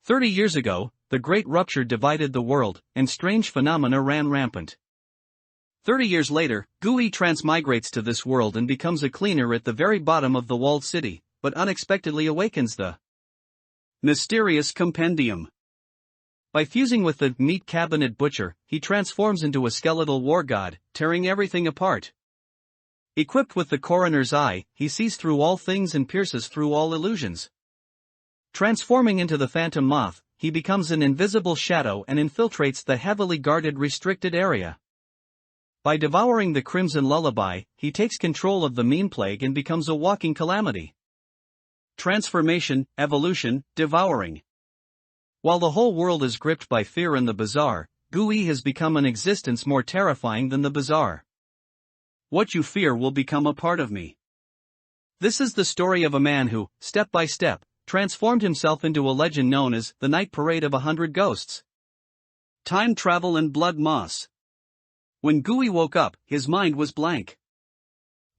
30 years ago, the Great Rupture divided the world, and strange phenomena ran rampant. 30 years later, Gui transmigrates to this world and becomes a cleaner at the very bottom of the walled city, but unexpectedly awakens the mysterious compendium. By fusing with the meat cabinet butcher, he transforms into a skeletal war god, tearing everything apart. Equipped with the coroner's eye, he sees through all things and pierces through all illusions. Transforming into the phantom moth, he becomes an invisible shadow and infiltrates the heavily guarded restricted area. By devouring the crimson lullaby, he takes control of the mean plague and becomes a walking calamity. Transformation, evolution, devouring. While the whole world is gripped by fear and the bizarre, Gui has become an existence more terrifying than the bizarre. What you fear will become a part of me. This is the story of a man who, step by step, transformed himself into a legend known as the Night Parade of 100 Ghosts. Time travel and blood moss. When Gui woke up, his mind was blank.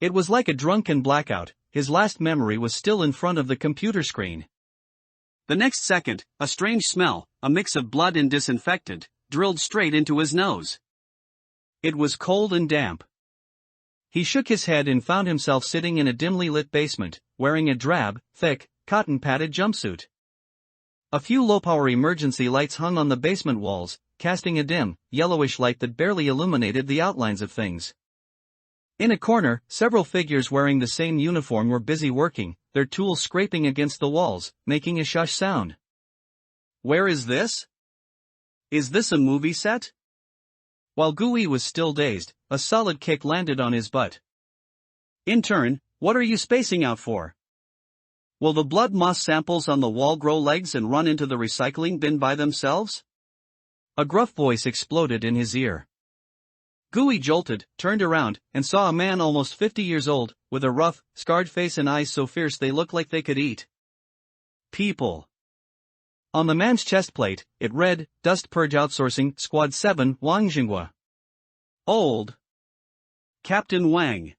It was like a drunken blackout. His last memory was still in front of the computer screen. The next second, a strange smell, a mix of blood and disinfectant, drilled straight into his nose. It was cold and damp. He shook his head and found himself sitting in a dimly lit basement, wearing a drab, thick, cotton-padded jumpsuit. A few low-power emergency lights hung on the basement walls, casting a dim, yellowish light that barely illuminated the outlines of things. In a corner, several figures wearing the same uniform were busy working, their tools scraping against the walls, making a shush sound. Where is this? Is this a movie set? While Gui was still dazed, a solid kick landed on his butt. Intern, what are you spacing out for? Will the blood moss samples on the wall grow legs and run into the recycling bin by themselves? A gruff voice exploded in his ear. Gui jolted, turned around, and saw a man almost 50 years old, with a rough, scarred face and eyes so fierce they looked like they could eat people. On the man's chest plate, it read, Dust Purge Outsourcing, Squad 7, Wangjinghua. Old Captain Wang.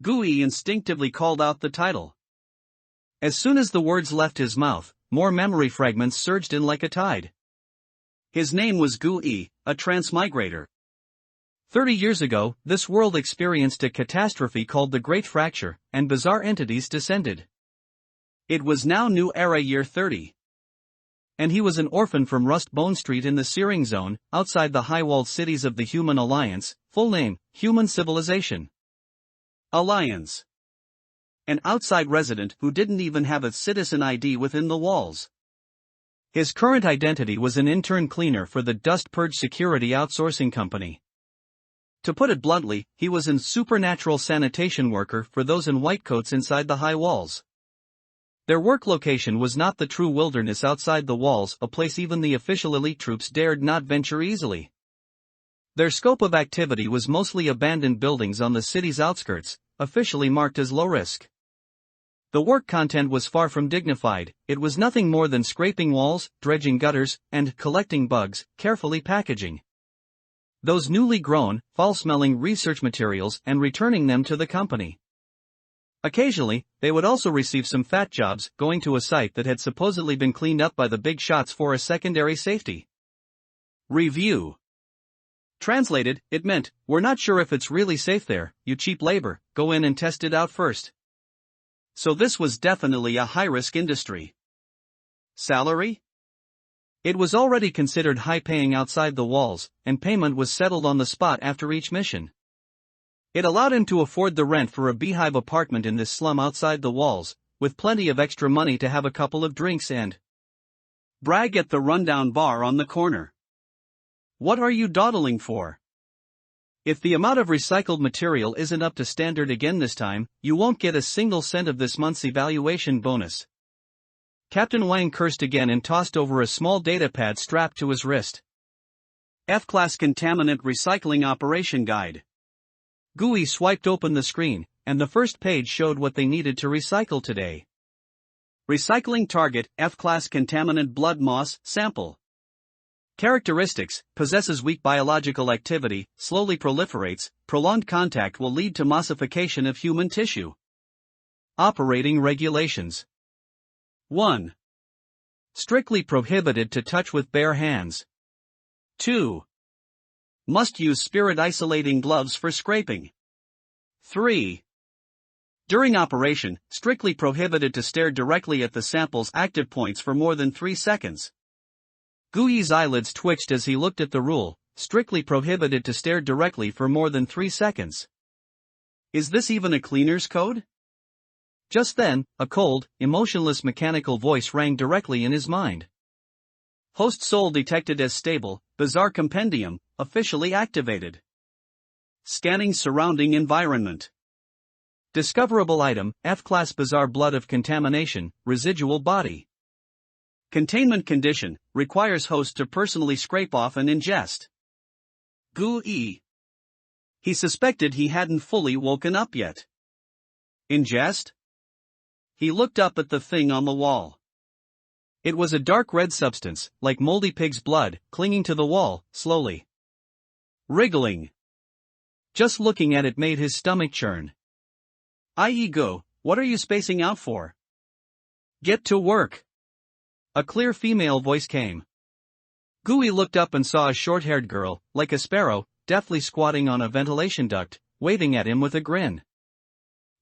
Gui instinctively called out the title. As soon as the words left his mouth, more memory fragments surged in like a tide. His name was Gui, a transmigrator. 30 years ago, this world experienced a catastrophe called the Great Fracture, and bizarre entities descended. It was now New Era Year 30. And he was an orphan from Rust Bone Street in the Searing Zone, outside the high-walled cities of the Human Alliance, full name, Human Civilization Alliance. An outside resident who didn't even have a citizen ID within the walls. His current identity was an intern cleaner for the Dust Purge Security Outsourcing Company. To put it bluntly, he was a supernatural sanitation worker for those in white coats inside the high walls. Their work location was not the true wilderness outside the walls, a place even the official elite troops dared not venture easily. Their scope of activity was mostly abandoned buildings on the city's outskirts, officially marked as low risk. The work content was far from dignified. It was nothing more than scraping walls, dredging gutters, and collecting bugs, carefully packaging those newly grown, foul-smelling research materials and returning them to the company. Occasionally, they would also receive some fat jobs, going to a site that had supposedly been cleaned up by the big shots for a secondary safety review. Translated, it meant, we're not sure if it's really safe there, you cheap labor, go in and test it out first. So this was definitely a high-risk industry. Salary? It was already considered high-paying outside the walls, and payment was settled on the spot after each mission. It allowed him to afford the rent for a beehive apartment in this slum outside the walls, with plenty of extra money to have a couple of drinks and brag at the rundown bar on the corner. What are you dawdling for? If the amount of recycled material isn't up to standard again this time, you won't get a single cent of this month's evaluation bonus. Captain Wang cursed again and tossed over a small datapad strapped to his wrist. F-Class Contaminant Recycling Operation Guide. Gui swiped open the screen, and the first page showed what they needed to recycle today. Recycling target, F-Class Contaminant Blood Moss, Sample. Characteristics, possesses weak biological activity, slowly proliferates, prolonged contact will lead to mossification of human tissue. Operating regulations. 1. Strictly prohibited to touch with bare hands. 2. Must use spirit-isolating gloves for scraping. 3. During operation, strictly prohibited to stare directly at the sample's active points for more than 3 seconds. Gui's eyelids twitched as he looked at the rule, strictly prohibited to stare directly for more than 3 seconds. Is this even a cleaner's code? Just then, a cold, emotionless mechanical voice rang directly in his mind. Host soul detected as stable, bizarre compendium, officially activated. Scanning surrounding environment. Discoverable item, F-class bizarre blood of contamination, residual body. Containment condition, requires host to personally scrape off and ingest. Gui. He suspected he hadn't fully woken up yet. Ingest? He looked up at the thing on the wall. It was a dark red substance, like moldy pig's blood, clinging to the wall, slowly wriggling. Just looking at it made his stomach churn. Go, what are you spacing out for? Get to work. A clear female voice came. Gui looked up and saw a short-haired girl, like a sparrow, deftly squatting on a ventilation duct, waving at him with a grin.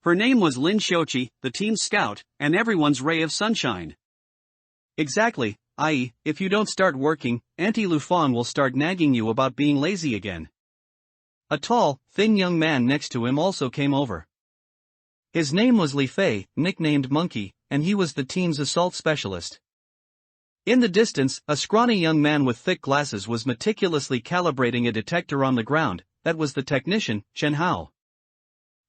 Her name was Lin Shochi, the team's scout, and everyone's ray of sunshine. Exactly, if you don't start working, Auntie Lufang will start nagging you about being lazy again. A tall, thin young man next to him also came over. His name was Li Fei, nicknamed Monkey, and he was the team's assault specialist. In the distance, a scrawny young man with thick glasses was meticulously calibrating a detector on the ground. That was the technician, Chen Hao.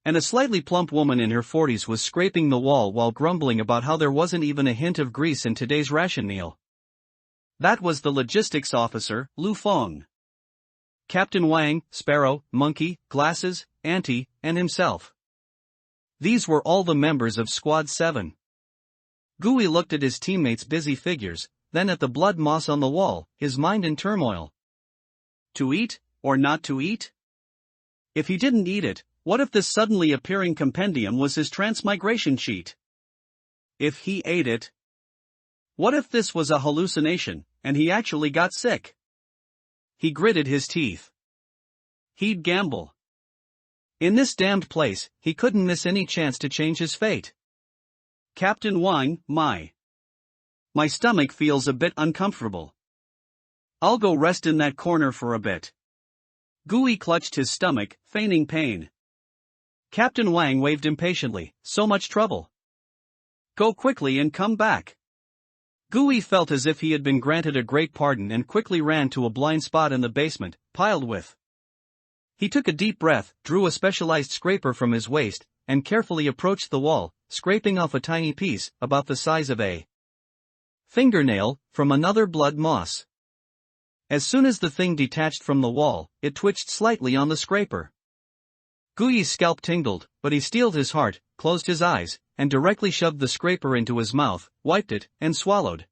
And a slightly plump woman in her 40s was scraping the wall while grumbling about how there wasn't even a hint of grease in today's ration meal. That was the logistics officer, Lu Feng. Captain Wang, Sparrow, Monkey, Glasses, Auntie, and himself. These were all the members of Squad 7. Gui looked at his teammates' busy figures, then at the blood moss on the wall, his mind in turmoil. To eat, or not to eat? If he didn't eat it, what if this suddenly appearing compendium was his transmigration sheet? If he ate it? What if this was a hallucination, and he actually got sick? He gritted his teeth. He'd gamble. In this damned place, he couldn't miss any chance to change his fate. Captain Wang, my stomach feels a bit uncomfortable. I'll go rest in that corner for a bit. Gui clutched his stomach, feigning pain. Captain Wang waved impatiently, so much trouble. Go quickly and come back. Gui felt as if he had been granted a great pardon and quickly ran to a blind spot in the basement, piled with. He took a deep breath, drew a specialized scraper from his waist, and carefully approached the wall, scraping off a tiny piece, about the size of a fingernail, from another blood moss. As soon as the thing detached from the wall, it twitched slightly on the scraper. Gui's scalp tingled, but he steeled his heart, closed his eyes, and directly shoved the scraper into his mouth, wiped it, and swallowed.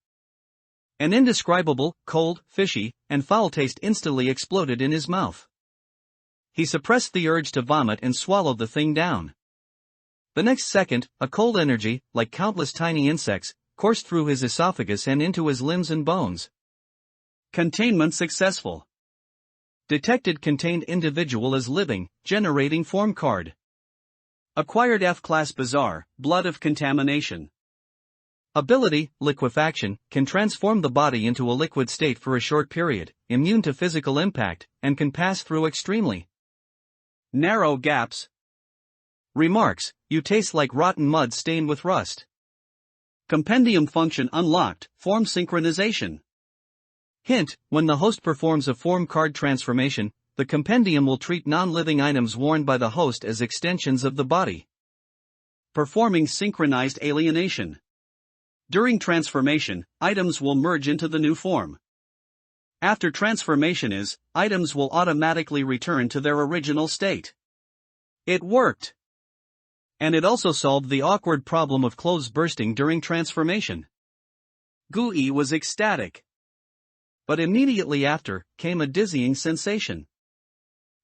An indescribable, cold, fishy, and foul taste instantly exploded in his mouth. He suppressed the urge to vomit and swallowed the thing down. The next second, a cold energy, like countless tiny insects, coursed through his esophagus and into his limbs and bones. Containment successful. Detected contained individual as living, generating form card. Acquired F-class bizarre, blood of contamination. Ability, liquefaction, can transform the body into a liquid state for a short period, immune to physical impact, and can pass through extremely narrow gaps. Remarks, you taste like rotten mud stained with rust. Compendium function unlocked, form synchronization. Hint, when the host performs a form card transformation, the compendium will treat non-living items worn by the host as extensions of the body. Performing synchronized alienation. During transformation, items will merge into the new form. After transformation items will automatically return to their original state. It worked. And it also solved the awkward problem of clothes bursting during transformation. Gui was ecstatic. But immediately after, came a dizzying sensation.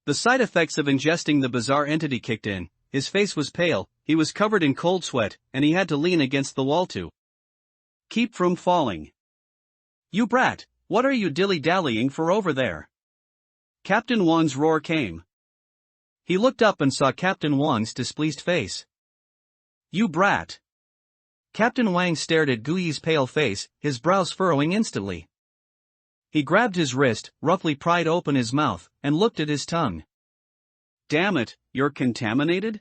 The side effects of ingesting the bizarre entity kicked in. His face was pale, he was covered in cold sweat, and he had to lean against the wall to keep from falling. You brat, what are you dilly-dallying for over there? Captain Wang's roar came. He looked up and saw Captain Wang's displeased face. You brat. Captain Wang stared at Gui's pale face, his brows furrowing instantly. He grabbed his wrist, roughly pried open his mouth, and looked at his tongue. Damn it, you're contaminated?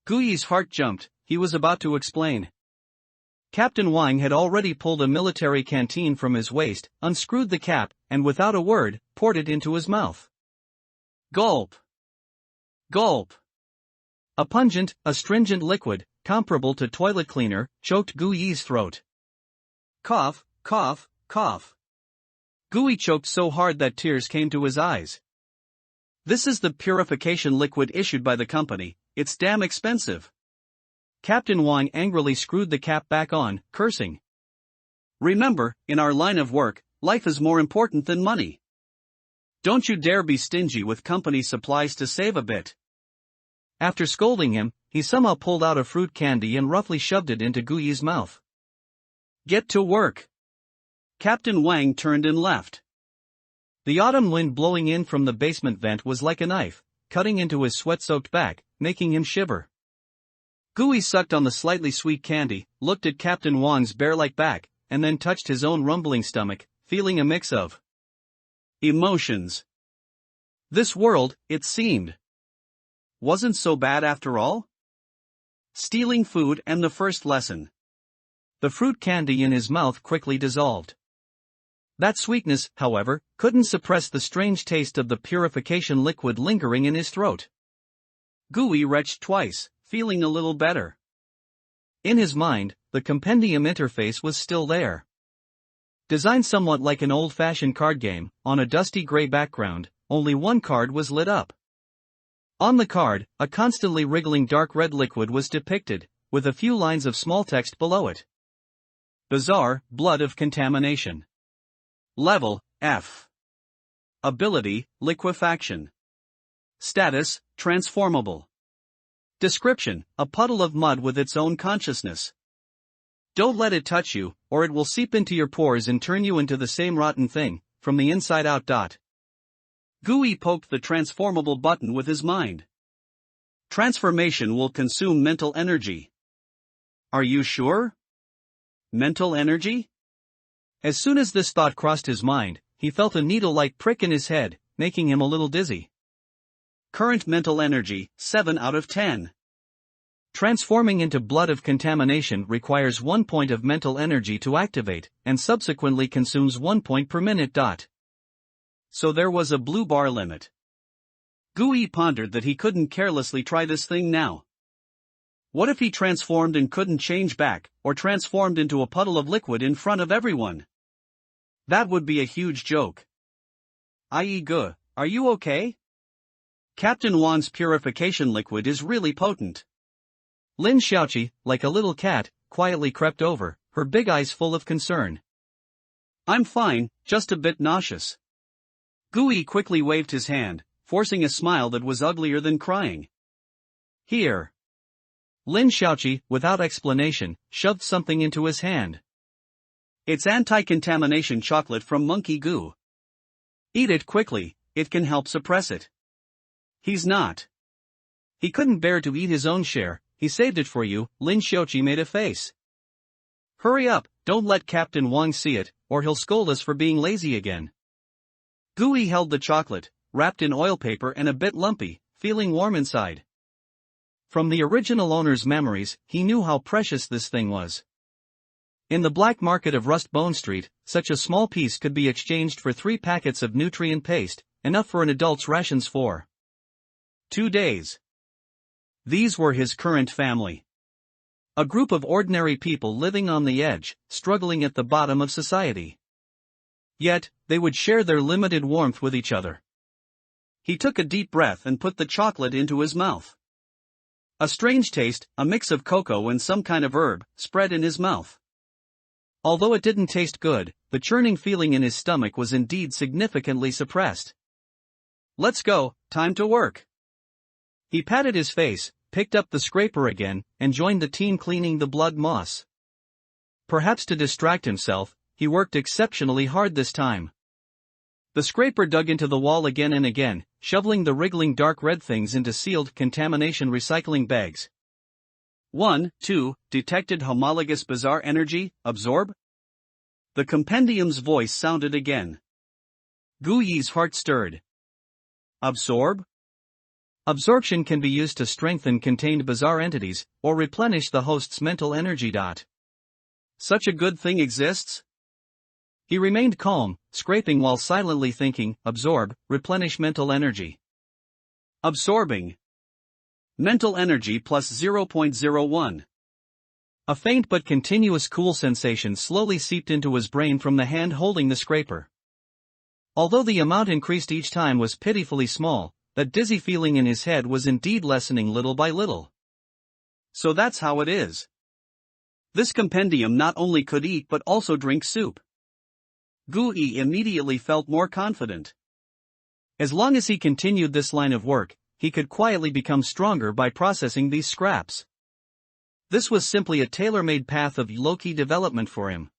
Gui's heart jumped, he was about to explain. Captain Wang had already pulled a military canteen from his waist, unscrewed the cap, and without a word, poured it into his mouth. Gulp! Gulp! A pungent, astringent liquid, comparable to toilet cleaner, choked Gui's throat. Cough, cough, cough. Gui choked so hard that tears came to his eyes. This is the purification liquid issued by the company, it's damn expensive. Captain Wang angrily screwed the cap back on, cursing. Remember, in our line of work, life is more important than money. Don't you dare be stingy with company supplies to save a bit. After scolding him, he somehow pulled out a fruit candy and roughly shoved it into Gui's mouth. Get to work. Captain Wang turned and left. The autumn wind blowing in from the basement vent was like a knife, cutting into his sweat-soaked back, making him shiver. Gui sucked on the slightly sweet candy, looked at Captain Wang's bear-like back, and then touched his own rumbling stomach, feeling a mix of emotions. This world, it seemed, wasn't so bad after all. Stealing food and the first lesson. The fruit candy in his mouth quickly dissolved. That sweetness, however, couldn't suppress the strange taste of the purification liquid lingering in his throat. Gui retched twice, feeling a little better. In his mind, the compendium interface was still there. Designed somewhat like an old-fashioned card game, on a dusty gray background, only one card was lit up. On the card, a constantly wriggling dark red liquid was depicted, with a few lines of small text below it. Bizarre, blood of contamination. Level, F. Ability, liquefaction. Status, transformable. Description, a puddle of mud with its own consciousness. Don't let it touch you, or it will seep into your pores and turn you into the same rotten thing, from the inside out. Gui poked the transformable button with his mind. Transformation will consume mental energy. Are you sure? Mental energy? As soon as this thought crossed his mind, he felt a needle-like prick in his head, making him a little dizzy. Current mental energy, 7 out of 10. Transforming into blood of contamination requires 1 point of mental energy to activate, and subsequently consumes 1 point per minute. So there was a blue bar limit. Gui pondered that he couldn't carelessly try this thing now. What if he transformed and couldn't change back, or transformed into a puddle of liquid in front of everyone? That would be a huge joke. I.e. Gu, are you okay? Captain Wan's purification liquid is really potent. Lin Xiaoqi, like a little cat, quietly crept over, her big eyes full of concern. I'm fine, just a bit nauseous. Gui quickly waved his hand, forcing a smile that was uglier than crying. Here. Lin Xiaoqi, without explanation, shoved something into his hand. It's anti-contamination chocolate from Monkey Goo. Eat it quickly, it can help suppress it. He's not. He couldn't bear to eat his own share, he saved it for you, Lin Xiaoqi made a face. Hurry up, don't let Captain Wang see it, or he'll scold us for being lazy again. Gui held the chocolate, wrapped in oil paper and a bit lumpy, feeling warm inside. From the original owner's memories, he knew how precious this thing was. In the black market of Rust Bone Street, such a small piece could be exchanged for 3 packets of nutrient paste, enough for an adult's rations for 2 days. These were his current family. A group of ordinary people living on the edge, struggling at the bottom of society. Yet, they would share their limited warmth with each other. He took a deep breath and put the chocolate into his mouth. A strange taste, a mix of cocoa and some kind of herb, spread in his mouth. Although it didn't taste good, the churning feeling in his stomach was indeed significantly suppressed. Let's go, time to work. He patted his face, picked up the scraper again, and joined the team cleaning the blood moss. Perhaps to distract himself, he worked exceptionally hard this time. The scraper dug into the wall again and again, shoveling the wriggling dark red things into sealed contamination recycling bags. 1, 2, detected homologous bizarre energy, absorb? The compendium's voice sounded again. Gu Yi's heart stirred. Absorb? Absorption can be used to strengthen contained bizarre entities, or replenish the host's mental energy. Such a good thing exists? He remained calm, scraping while silently thinking, absorb, replenish mental energy. Absorbing. Mental energy plus 0.01. A faint but continuous cool sensation slowly seeped into his brain from the hand holding the scraper. Although the amount increased each time was pitifully small, that dizzy feeling in his head was indeed lessening little by little. So that's how it is. This compendium not only could eat but also drink soup. Gu Yi immediately felt more confident. As long as he continued this line of work, he could quietly become stronger by processing these scraps. This was simply a tailor-made path of low-key development for him.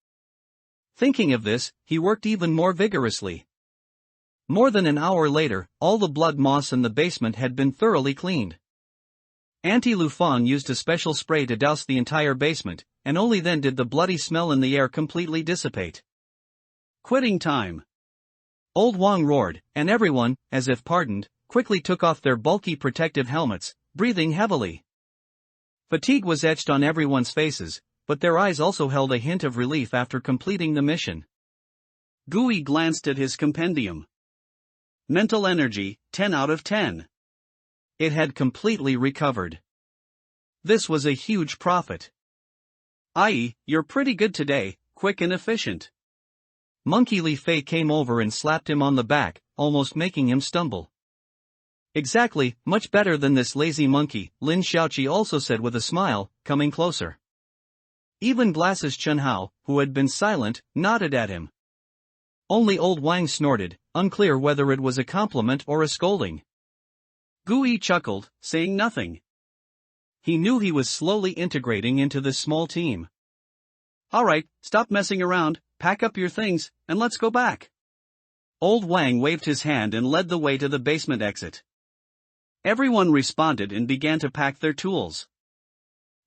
Thinking of this, he worked even more vigorously. More than an hour later, all the blood moss in the basement had been thoroughly cleaned. Auntie Lufang used a special spray to douse the entire basement, and only then did the bloody smell in the air completely dissipate. Quitting time. Old Wang roared, and everyone, as if pardoned, quickly took off their bulky protective helmets, breathing heavily. Fatigue was etched on everyone's faces, but their eyes also held a hint of relief after completing the mission. Gu Yi glanced at his compendium. Mental energy, 10 out of 10. It had completely recovered. This was a huge profit. Ai, you're pretty good today, quick and efficient. Monkey Li Fei came over and slapped him on the back, almost making him stumble. Exactly, much better than this lazy monkey, Lin Xiaoqi also said with a smile, coming closer. Even Glasses Chunhao, who had been silent, nodded at him. Only old Wang snorted, unclear whether it was a compliment or a scolding. Gu Yi chuckled, saying nothing. He knew he was slowly integrating into this small team. Alright, stop messing around, pack up your things, and let's go back. Old Wang waved his hand and led the way to the basement exit. Everyone responded and began to pack their tools.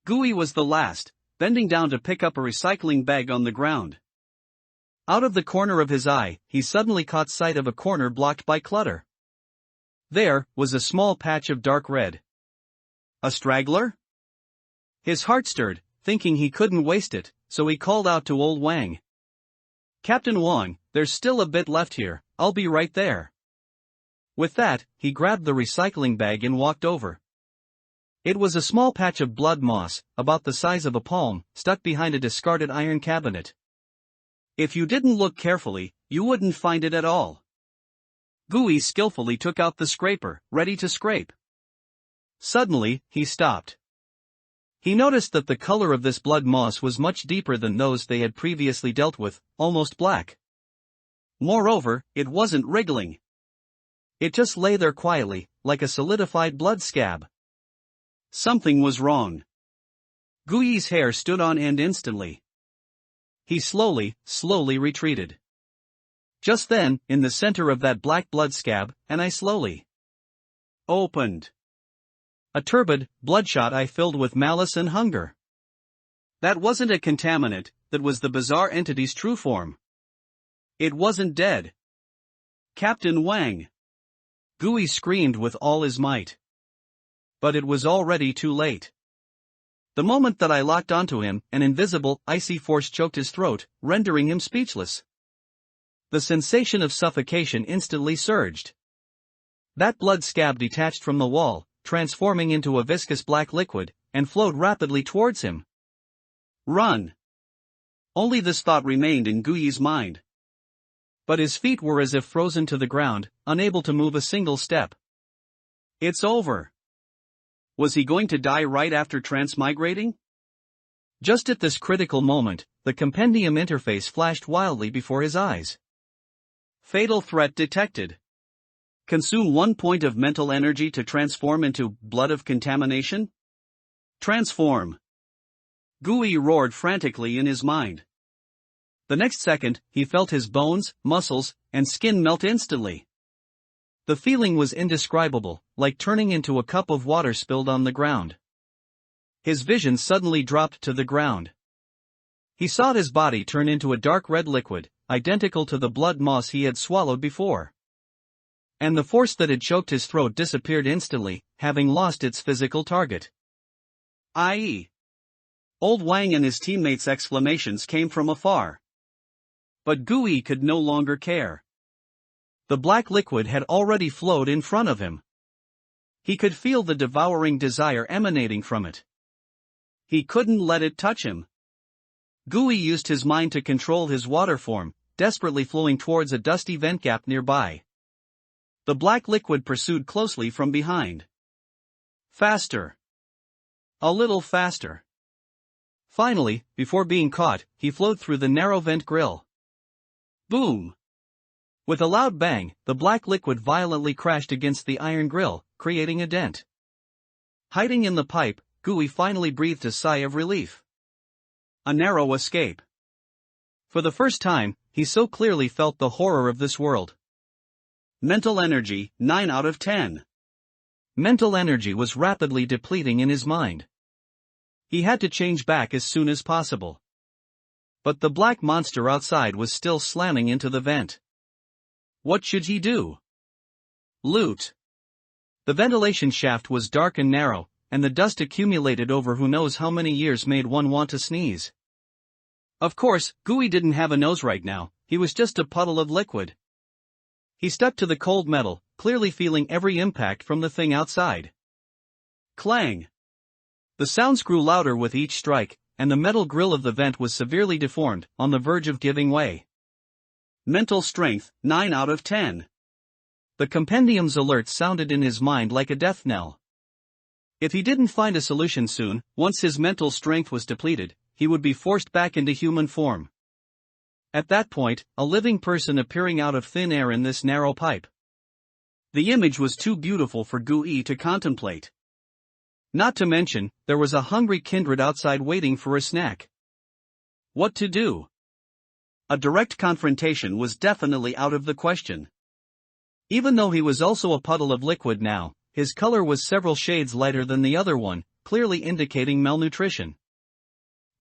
Gu Yi was the last, bending down to pick up a recycling bag on the ground. Out of the corner of his eye, he suddenly caught sight of a corner blocked by clutter. There was a small patch of dark red. A straggler? His heart stirred, thinking he couldn't waste it, so he called out to old Wang. Captain Wang, there's still a bit left here, I'll be right there. With that, he grabbed the recycling bag and walked over. It was a small patch of blood moss, about the size of a palm, stuck behind a discarded iron cabinet. If you didn't look carefully, you wouldn't find it at all. Gu Yi skillfully took out the scraper, ready to scrape. Suddenly, he stopped. He noticed that the color of this blood moss was much deeper than those they had previously dealt with, almost black. Moreover, it wasn't wriggling. It just lay there quietly, like a solidified blood scab. Something was wrong. Gu Yi's hair stood on end instantly. He slowly retreated. Just then, in the center of that black blood scab, an eye slowly opened. A turbid, bloodshot eye filled with malice and hunger. That wasn't a contaminant, that was the bizarre entity's true form. It wasn't dead. Captain Wang! Gu Yi screamed with all his might. But it was already too late. The moment that I locked onto him, an invisible, icy force choked his throat, rendering him speechless. The sensation of suffocation instantly surged. That blood scab detached from the wall, transforming into a viscous black liquid, and flowed rapidly towards him. Run! Only this thought remained in Gu Yi's mind. But his feet were as if frozen to the ground, unable to move a single step. It's over. Was he going to die right after transmigrating? Just at this critical moment, the compendium interface flashed wildly before his eyes. Fatal threat detected. Consume 1 point of mental energy to transform into blood of contamination? Transform. Gu Yi roared frantically in his mind. The next second, he felt his bones, muscles, and skin melt instantly. The feeling was indescribable, like turning into a cup of water spilled on the ground. His vision suddenly dropped to the ground. He saw his body turn into a dark red liquid, identical to the blood moss he had swallowed before. And the force that had choked his throat disappeared instantly, having lost its physical target. I.e. Old Wang and his teammates' exclamations came from afar. But Gui could no longer care. The black liquid had already flowed in front of him. He could feel the devouring desire emanating from it. He couldn't let it touch him. Gui used his mind to control his water form, desperately flowing towards a dusty vent gap nearby. The black liquid pursued closely from behind. Faster. A little faster. Finally, before being caught, he flowed through the narrow vent grill. Boom! With a loud bang, the black liquid violently crashed against the iron grill, creating a dent. Hiding in the pipe, Gui finally breathed a sigh of relief. A narrow escape. For the first time, he so clearly felt the horror of this world. Mental energy, 9 out of 10. Mental energy was rapidly depleting in his mind. He had to change back as soon as possible. But the black monster outside was still slamming into the vent. What should he do? Loot. The ventilation shaft was dark and narrow, and the dust accumulated over who knows how many years made one want to sneeze. Of course, Gui didn't have a nose right now, he was just a puddle of liquid. He stuck to the cold metal, clearly feeling every impact from the thing outside. Clang! The sounds grew louder with each strike, and the metal grill of the vent was severely deformed, on the verge of giving way. Mental strength, 9 out of 10. The compendium's alert sounded in his mind like a death knell. If he didn't find a solution soon, once his mental strength was depleted, he would be forced back into human form. At that point, a living person appearing out of thin air in this narrow pipe. The image was too beautiful for Gui to contemplate. Not to mention, there was a hungry kindred outside waiting for a snack. What to do? A direct confrontation was definitely out of the question. Even though he was also a puddle of liquid now, his color was several shades lighter than the other one, clearly indicating malnutrition.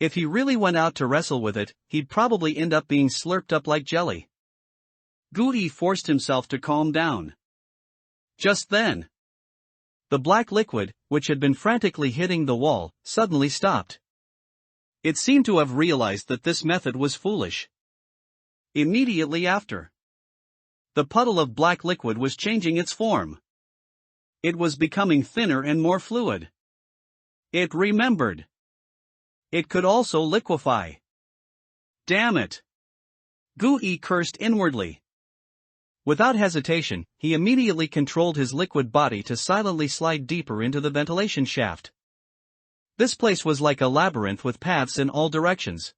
If he really went out to wrestle with it, he'd probably end up being slurped up like jelly. Gui forced himself to calm down. Just then, the black liquid, which had been frantically hitting the wall, suddenly stopped. It seemed to have realized that this method was foolish. Immediately after, the puddle of black liquid was changing its form. It was becoming thinner and more fluid. It remembered. It could also liquefy. Damn it! Gui cursed inwardly. Without hesitation, he immediately controlled his liquid body to silently slide deeper into the ventilation shaft. This place was like a labyrinth with paths in all directions.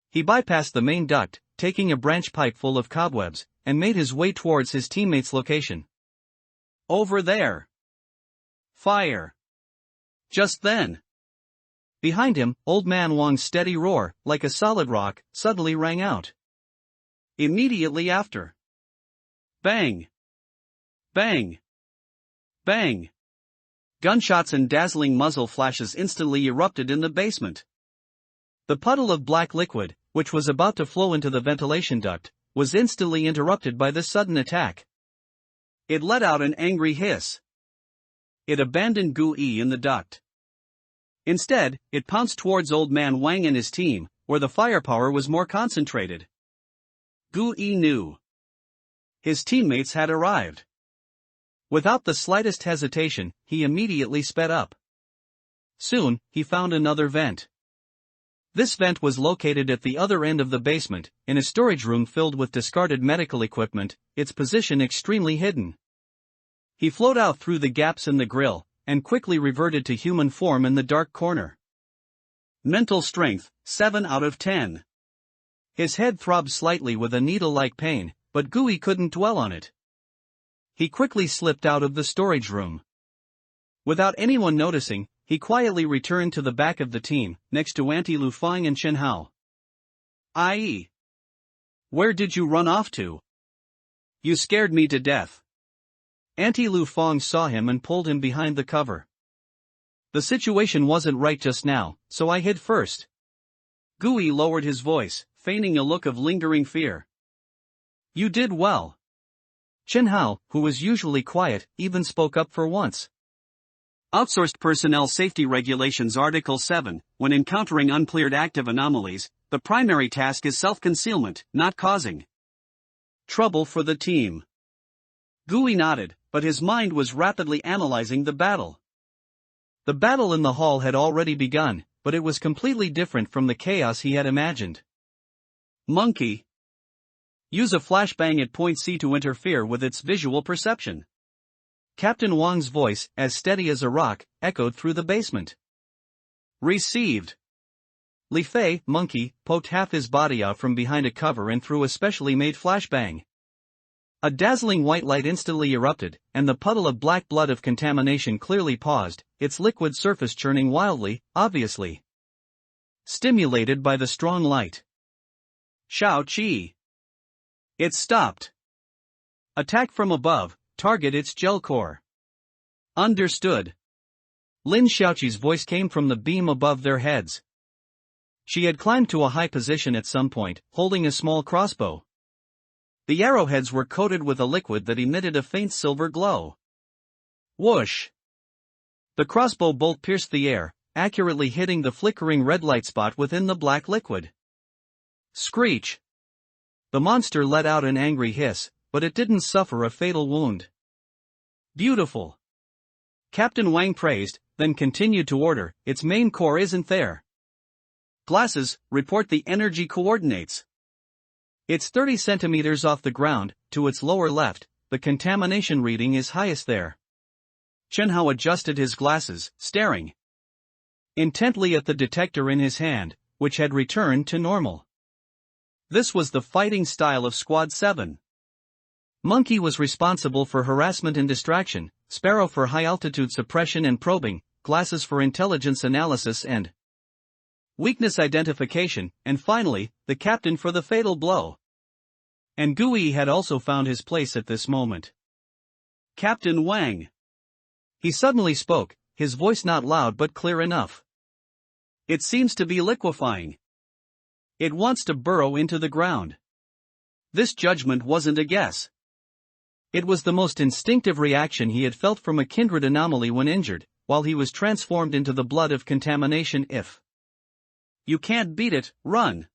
He bypassed the main duct, taking a branch pipe full of cobwebs, and made his way towards his teammate's location. Over there! Fire! Just then, behind him, Old Man Wang's steady roar, like a solid rock, suddenly rang out. Immediately after, bang! Bang! Bang! Gunshots and dazzling muzzle flashes instantly erupted in the basement. The puddle of black liquid, which was about to flow into the ventilation duct, was instantly interrupted by this sudden attack. It let out an angry hiss. It abandoned Gui in the duct. Instead, it pounced towards Old Man Wang and his team, where the firepower was more concentrated. Gui knew his teammates had arrived. Without the slightest hesitation, he immediately sped up. Soon, he found another vent. This vent was located at the other end of the basement, in a storage room filled with discarded medical equipment, its position extremely hidden. He flowed out through the gaps in the grill, and quickly reverted to human form in the dark corner. Mental strength, 7 out of 10. His head throbbed slightly with a needle-like pain, but Gui couldn't dwell on it. He quickly slipped out of the storage room. Without anyone noticing, he quietly returned to the back of the team, next to Auntie Lufang and Chen Hao. I.e. Where did you run off to? You scared me to death. Auntie Lu Fong saw him and pulled him behind the cover. The situation wasn't right just now, so I hid first. Gui lowered his voice, feigning a look of lingering fear. You did well. Chen Hao, who was usually quiet, even spoke up for once. Outsourced Personnel Safety Regulations Article 7, when encountering uncleared active anomalies, the primary task is self-concealment, not causing trouble for the team. Gui nodded, but his mind was rapidly analyzing the battle. The battle in the hall had already begun, but it was completely different from the chaos he had imagined. Monkey. Use a flashbang at point C to interfere with its visual perception. Captain Wang's voice, as steady as a rock, echoed through the basement. Received. Li Fei, monkey, poked half his body out from behind a cover and threw a specially made flashbang. A dazzling white light instantly erupted, and the puddle of black blood of contamination clearly paused, its liquid surface churning wildly, obviously stimulated by the strong light. Shao Qi. It stopped. Attack from above, target its gel core. Understood. Lin Xiaoqi's voice came from the beam above their heads. She had climbed to a high position at some point, holding a small crossbow. The arrowheads were coated with a liquid that emitted a faint silver glow. Whoosh! The crossbow bolt pierced the air, accurately hitting the flickering red light spot within the black liquid. Screech! The monster let out an angry hiss, but it didn't suffer a fatal wound. Beautiful! Captain Wang praised, then continued to order, its main core isn't there. Glasses, report the energy coordinates. It's 30 centimeters off the ground, to its lower left, the contamination reading is highest there. Chen Hao adjusted his glasses, staring intently at the detector in his hand, which had returned to normal. This was the fighting style of Squad 7. Monkey was responsible for harassment and distraction, Sparrow for high-altitude suppression and probing, Glasses for intelligence analysis and weakness identification, and finally, the captain for the fatal blow. And Gui had also found his place at this moment. Captain Wang. He suddenly spoke, his voice not loud but clear enough. It seems to be liquefying. It wants to burrow into the ground. This judgment wasn't a guess. It was the most instinctive reaction he had felt from a kindred anomaly when injured, while he was transformed into the blood of contamination. If you can't beat it, run.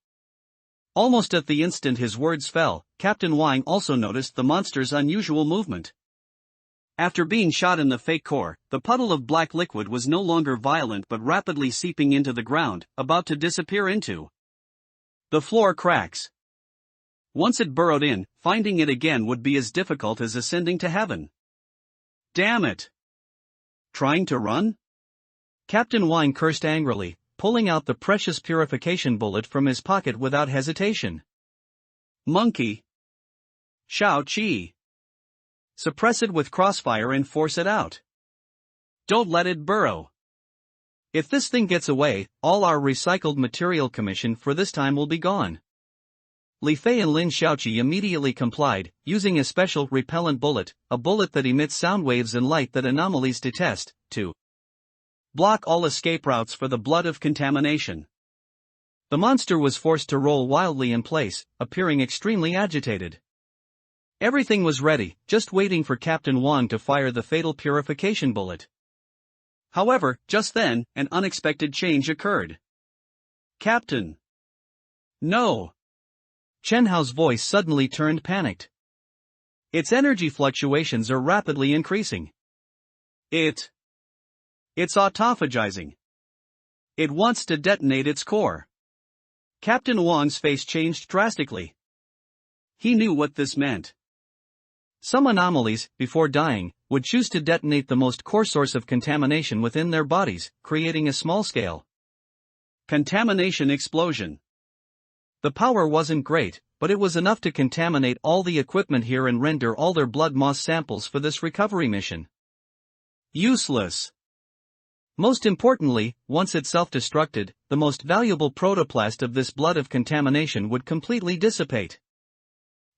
Almost at the instant his words fell, Captain Wang also noticed the monster's unusual movement. After being shot in the fake core, the puddle of black liquid was no longer violent but rapidly seeping into the ground, about to disappear into the floor cracks. Once it burrowed in, finding it again would be as difficult as ascending to heaven. Damn it! Trying to run? Captain Wang cursed angrily, pulling out the precious purification bullet from his pocket without hesitation. Monkey. Shao Qi. Suppress it with crossfire and force it out. Don't let it burrow. If this thing gets away, all our recycled material commission for this time will be gone. Li Fei and Lin Xiaoqi immediately complied, using a special repellent bullet, a bullet that emits sound waves and light that anomalies detest, to block all escape routes for the blood of contamination. The monster was forced to roll wildly in place, appearing extremely agitated. Everything was ready, just waiting for Captain Wang to fire the fatal purification bullet. However, just then, an unexpected change occurred. Captain! No! Chen Hao's voice suddenly turned panicked. Its energy fluctuations are rapidly increasing. It's autophagizing. It wants to detonate its core. Captain Wang's face changed drastically. He knew what this meant. Some anomalies, before dying, would choose to detonate the most core source of contamination within their bodies, creating a small-scale contamination explosion. The power wasn't great, but it was enough to contaminate all the equipment here and render all their blood moss samples for this recovery mission useless. Most importantly, once it self-destructed, the most valuable protoplast of this blood of contamination would completely dissipate.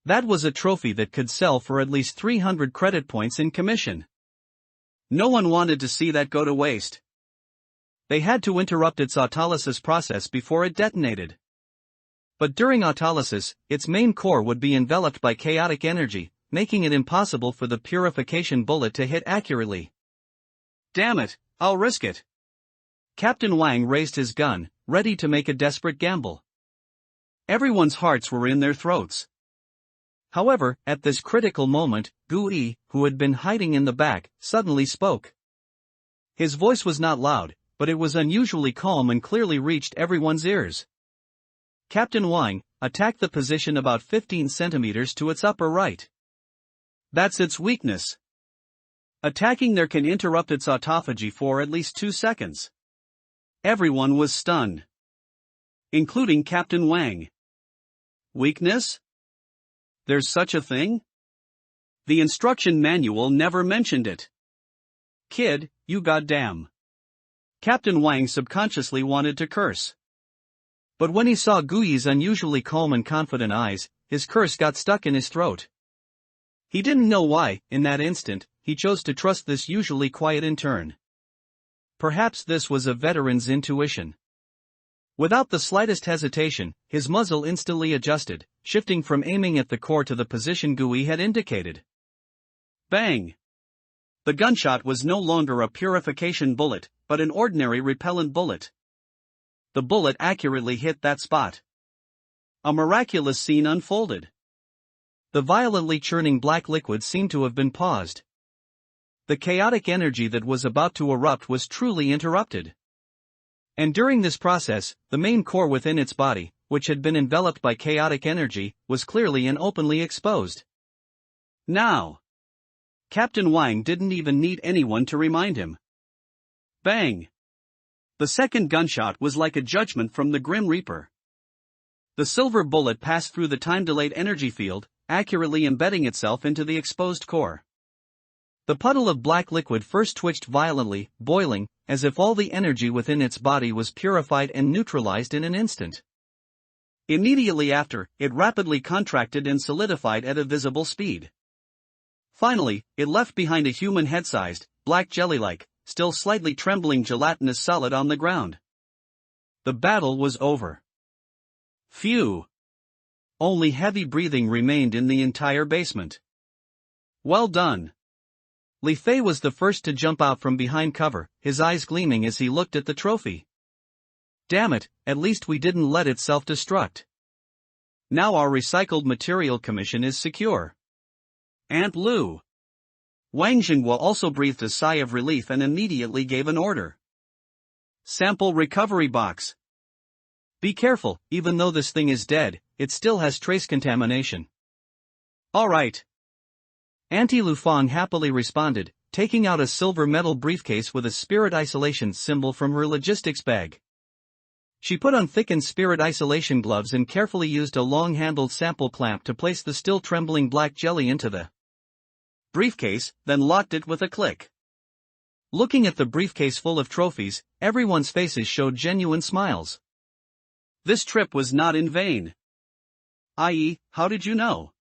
That was a trophy that could sell for at least 300 credit points in commission. No one wanted to see that go to waste. They had to interrupt its autolysis process before it detonated. But during autolysis, its main core would be enveloped by chaotic energy, making it impossible for the purification bullet to hit accurately. Damn it, I'll risk it. Captain Wang raised his gun, ready to make a desperate gamble. Everyone's hearts were in their throats. However, at this critical moment, Gui, who had been hiding in the back, suddenly spoke. His voice was not loud, but it was unusually calm and clearly reached everyone's ears. Captain Wang, attack the position about 15 centimeters to its upper right. That's its weakness. Attacking there can interrupt its autophagy for at least 2 seconds. Everyone was stunned, including Captain Wang. Weakness? There's such a thing? The instruction manual never mentioned it. Kid, you goddamn. Captain Wang subconsciously wanted to curse. But when he saw Gui's unusually calm and confident eyes, his curse got stuck in his throat. He didn't know why, in that instant, he chose to trust this usually quiet intern. Perhaps this was a veteran's intuition. Without the slightest hesitation, his muzzle instantly adjusted, shifting from aiming at the core to the position Gui had indicated. Bang! The gunshot was no longer a purification bullet, but an ordinary repellent bullet. The bullet accurately hit that spot. A miraculous scene unfolded. The violently churning black liquid seemed to have been paused. The chaotic energy that was about to erupt was truly interrupted. And during this process, the main core within its body, which had been enveloped by chaotic energy, was clearly and openly exposed. Now! Captain Wang didn't even need anyone to remind him. Bang! The second gunshot was like a judgment from the Grim Reaper. The silver bullet passed through the time-delayed energy field, accurately embedding itself into the exposed core. The puddle of black liquid first twitched violently, boiling, as if all the energy within its body was purified and neutralized in an instant. Immediately after, it rapidly contracted and solidified at a visible speed. Finally, it left behind a human head-sized, black jelly-like, still slightly trembling gelatinous solid on the ground. The battle was over. Phew! Only heavy breathing remained in the entire basement. Well done! Li Fei was the first to jump out from behind cover, his eyes gleaming as he looked at the trophy. Damn it, at least we didn't let it self-destruct. Now our recycled material commission is secure. Aunt Lu. Wang Xinhua also breathed a sigh of relief and immediately gave an order. Sample recovery box. Be careful, even though this thing is dead, it still has trace contamination. Alright. Auntie Lu Fang happily responded, taking out a silver metal briefcase with a spirit isolation symbol from her logistics bag. She put on thickened spirit isolation gloves and carefully used a long-handled sample clamp to place the still trembling black jelly into the briefcase, then locked it with a click. Looking at the briefcase full of trophies, everyone's faces showed genuine smiles. This trip was not in vain. I.e., how did you know?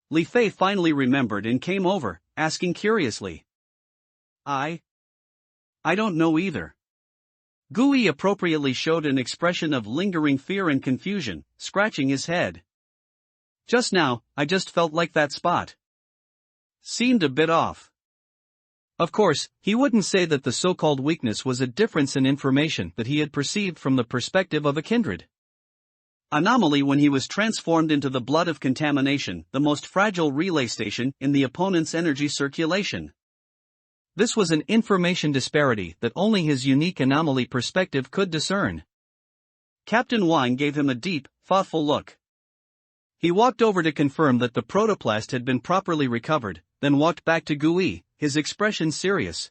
Li Fei finally remembered and came over, asking curiously. I don't know either. Gui appropriately showed an expression of lingering fear and confusion, scratching his head. Just now, I just felt like that spot seemed a bit off. Of course, he wouldn't say that the so-called weakness was a difference in information that he had perceived from the perspective of a kindred anomaly when he was transformed into the blood of contamination, the most fragile relay station in the opponent's energy circulation. This was an information disparity that only his unique anomaly perspective could discern. Captain Wang gave him a deep, thoughtful look. He walked over to confirm that the protoplast had been properly recovered, then walked back to Gui, his expression serious.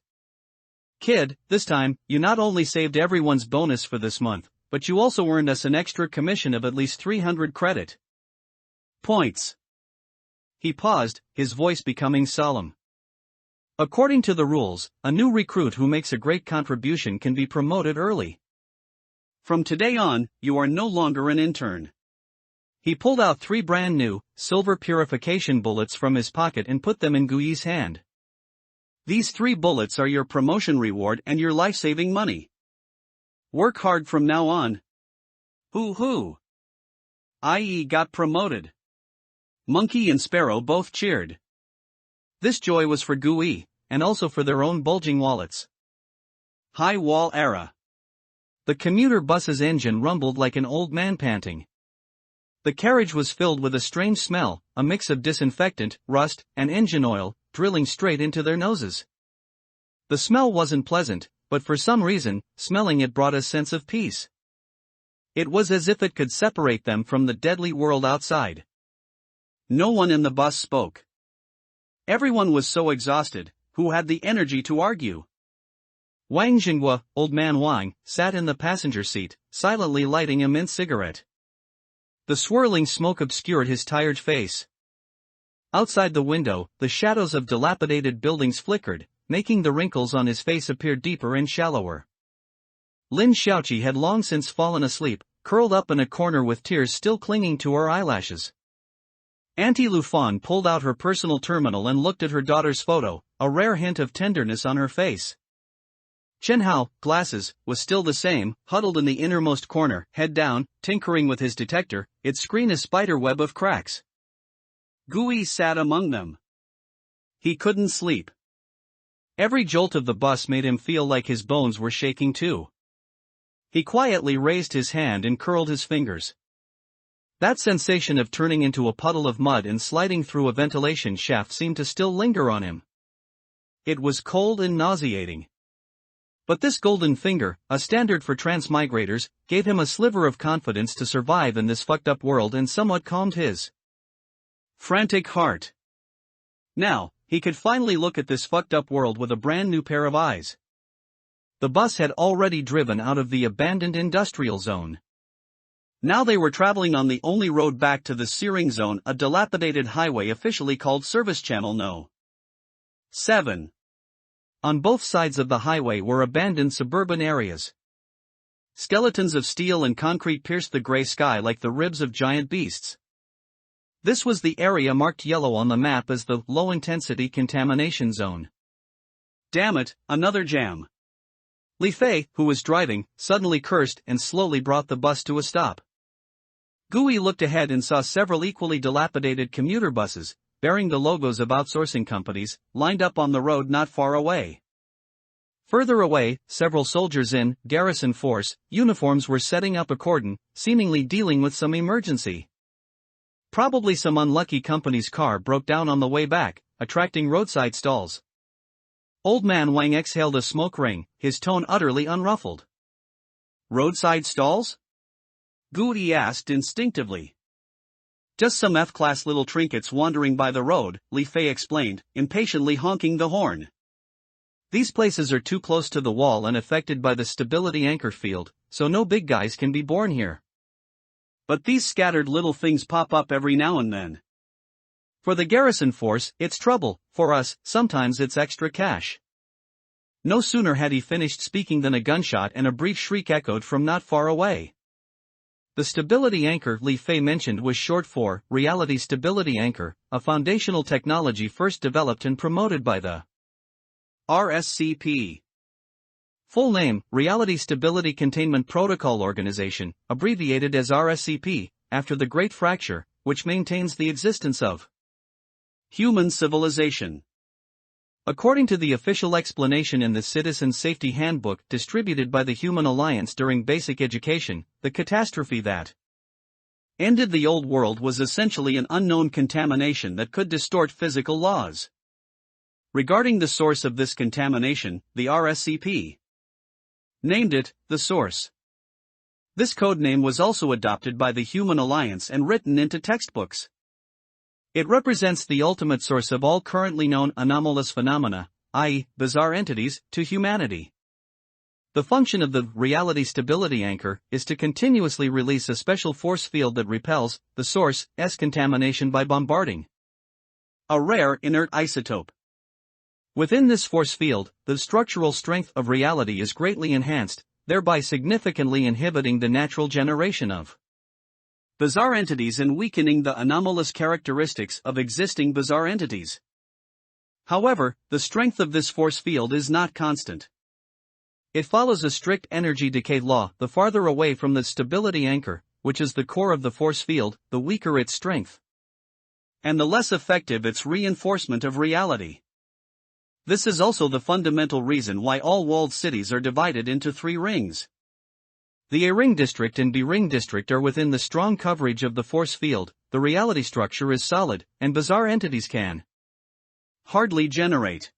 Kid, this time, you not only saved everyone's bonus for this month, but you also earned us an extra commission of at least 300 credit points. He paused, his voice becoming solemn. According to the rules, a new recruit who makes a great contribution can be promoted early. From today on, you are no longer an intern. He pulled out 3 brand new, silver purification bullets from his pocket and put them in Gui's hand. These 3 bullets are your promotion reward and your life-saving money. Work hard from now on. Hoo-hoo! I.e. got promoted. Monkey and Sparrow both cheered. This joy was for Gui, and also for their own bulging wallets. High wall era. The commuter bus's engine rumbled like an old man panting. The carriage was filled with a strange smell, a mix of disinfectant, rust, and engine oil, drilling straight into their noses. The smell wasn't pleasant, but for some reason, smelling it brought a sense of peace. It was as if it could separate them from the deadly world outside. No one in the bus spoke. Everyone was so exhausted, who had the energy to argue? Wang Jinghua, old man Wang, sat in the passenger seat, silently lighting a mint cigarette. The swirling smoke obscured his tired face. Outside the window, the shadows of dilapidated buildings flickered, making the wrinkles on his face appear deeper and shallower. Lin Xiaoqi had long since fallen asleep, curled up in a corner with tears still clinging to her eyelashes. Auntie Lufan pulled out her personal terminal and looked at her daughter's photo, a rare hint of tenderness on her face. Chen Hao, glasses, was still the same, huddled in the innermost corner, head down, tinkering with his detector, its screen a spiderweb of cracks. Gui sat among them. He couldn't sleep. Every jolt of the bus made him feel like his bones were shaking too. He quietly raised his hand and curled his fingers. That sensation of turning into a puddle of mud and sliding through a ventilation shaft seemed to still linger on him. It was cold and nauseating. But this golden finger, a standard for transmigrators, gave him a sliver of confidence to survive in this fucked up world and somewhat calmed his frantic heart. Now, he could finally look at this fucked up world with a brand new pair of eyes. The bus had already driven out of the abandoned industrial zone. Now they were traveling on the only road back to the searing zone, a dilapidated highway officially called Service Channel No. 7. On both sides of the highway were abandoned suburban areas. Skeletons of steel and concrete pierced the gray sky like the ribs of giant beasts. This was the area marked yellow on the map as the low-intensity contamination zone. Damn it, another jam. Li Fei, who was driving, suddenly cursed and slowly brought the bus to a stop. Gui looked ahead and saw several equally dilapidated commuter buses, bearing the logos of outsourcing companies, lined up on the road not far away. Further away, several soldiers in garrison force uniforms were setting up a cordon, seemingly dealing with some emergency. Probably some unlucky company's car broke down on the way back, attracting roadside stalls. Old man Wang exhaled a smoke ring, his tone utterly unruffled. Roadside stalls? Gui asked instinctively. Just some F-class little trinkets wandering by the road, Li Fei explained, impatiently honking the horn. These places are too close to the wall and affected by the stability anchor field, so no big guys can be born here. But these scattered little things pop up every now and then. For the garrison force, it's trouble. For us, sometimes it's extra cash. No sooner had he finished speaking than a gunshot and a brief shriek echoed from not far away. The stability anchor Li Fei mentioned was short for Reality Stability Anchor, a foundational technology first developed and promoted by the RSCP. Full name, Reality Stability Containment Protocol Organization, abbreviated as RSCP, after the Great Fracture, which maintains the existence of human civilization. According to the official explanation in the Citizen Safety Handbook distributed by the Human Alliance during basic education, the catastrophe that ended the old world was essentially an unknown contamination that could distort physical laws. Regarding the source of this contamination, the RSCP named it the Source. This codename was also adopted by the Human Alliance and written into textbooks. It represents the ultimate source of all currently known anomalous phenomena, i.e., bizarre entities, to humanity. The function of the Reality Stability Anchor is to continuously release a special force field that repels the source's contamination by bombarding a rare inert isotope. Within this force field, the structural strength of reality is greatly enhanced, thereby significantly inhibiting the natural generation of Bizarre entities and weakening the anomalous characteristics of existing bizarre entities. However, the strength of this force field is not constant. It follows a strict energy decay law. The farther away from the stability anchor, which is the core of the force field, the weaker its strength, and the less effective its reinforcement of reality. This is also the fundamental reason why all walled cities are divided into 3 rings. The A-ring district and B-ring district are within the strong coverage of the force field, the reality structure is solid, and bizarre entities can hardly generate.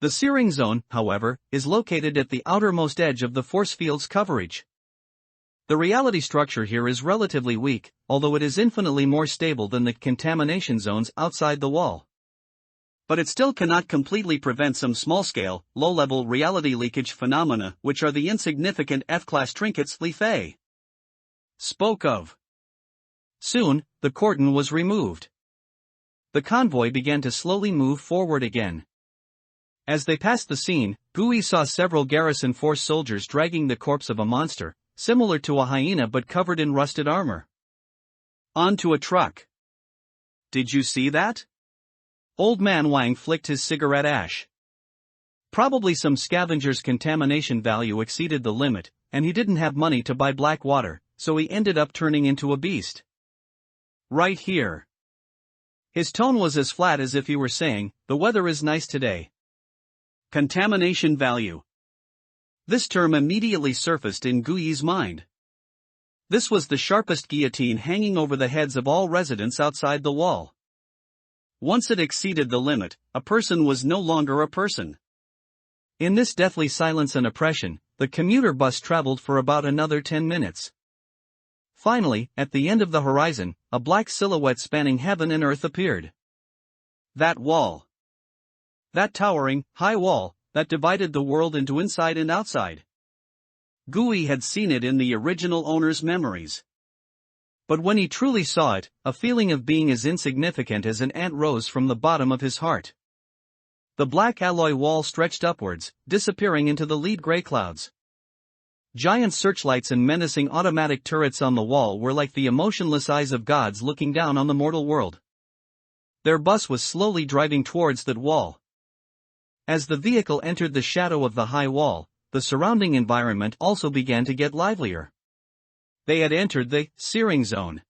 The C-ring zone, however, is located at the outermost edge of the force field's coverage. The reality structure here is relatively weak, although it is infinitely more stable than the contamination zones outside the wall. But it still cannot completely prevent some small-scale, low-level reality leakage phenomena, which are the insignificant F-class trinkets Li Fei spoke of. Soon, the cordon was removed. The convoy began to slowly move forward again. As they passed the scene, Gui saw several garrison force soldiers dragging the corpse of a monster, similar to a hyena but covered in rusted armor, onto a truck. Did you see that? Old man Wang flicked his cigarette ash. Probably some scavenger's contamination value exceeded the limit, and he didn't have money to buy black water, so he ended up turning into a beast. Right here. His tone was as flat as if he were saying, "The weather is nice today." Contamination value. This term immediately surfaced in Gui's mind. This was the sharpest guillotine hanging over the heads of all residents outside the wall. Once it exceeded the limit, a person was no longer a person. In this deathly silence and oppression, the commuter bus traveled for about another 10 minutes. Finally, at the end of the horizon, a black silhouette spanning heaven and earth appeared. That wall. That towering, high wall, that divided the world into inside and outside. Gui had seen it in the original owner's memories. But when he truly saw it, a feeling of being as insignificant as an ant rose from the bottom of his heart. The black alloy wall stretched upwards, disappearing into the lead gray clouds. Giant searchlights and menacing automatic turrets on the wall were like the emotionless eyes of gods looking down on the mortal world. Their bus was slowly driving towards that wall. As the vehicle entered the shadow of the high wall, the surrounding environment also began to get livelier. They had entered the searing zone.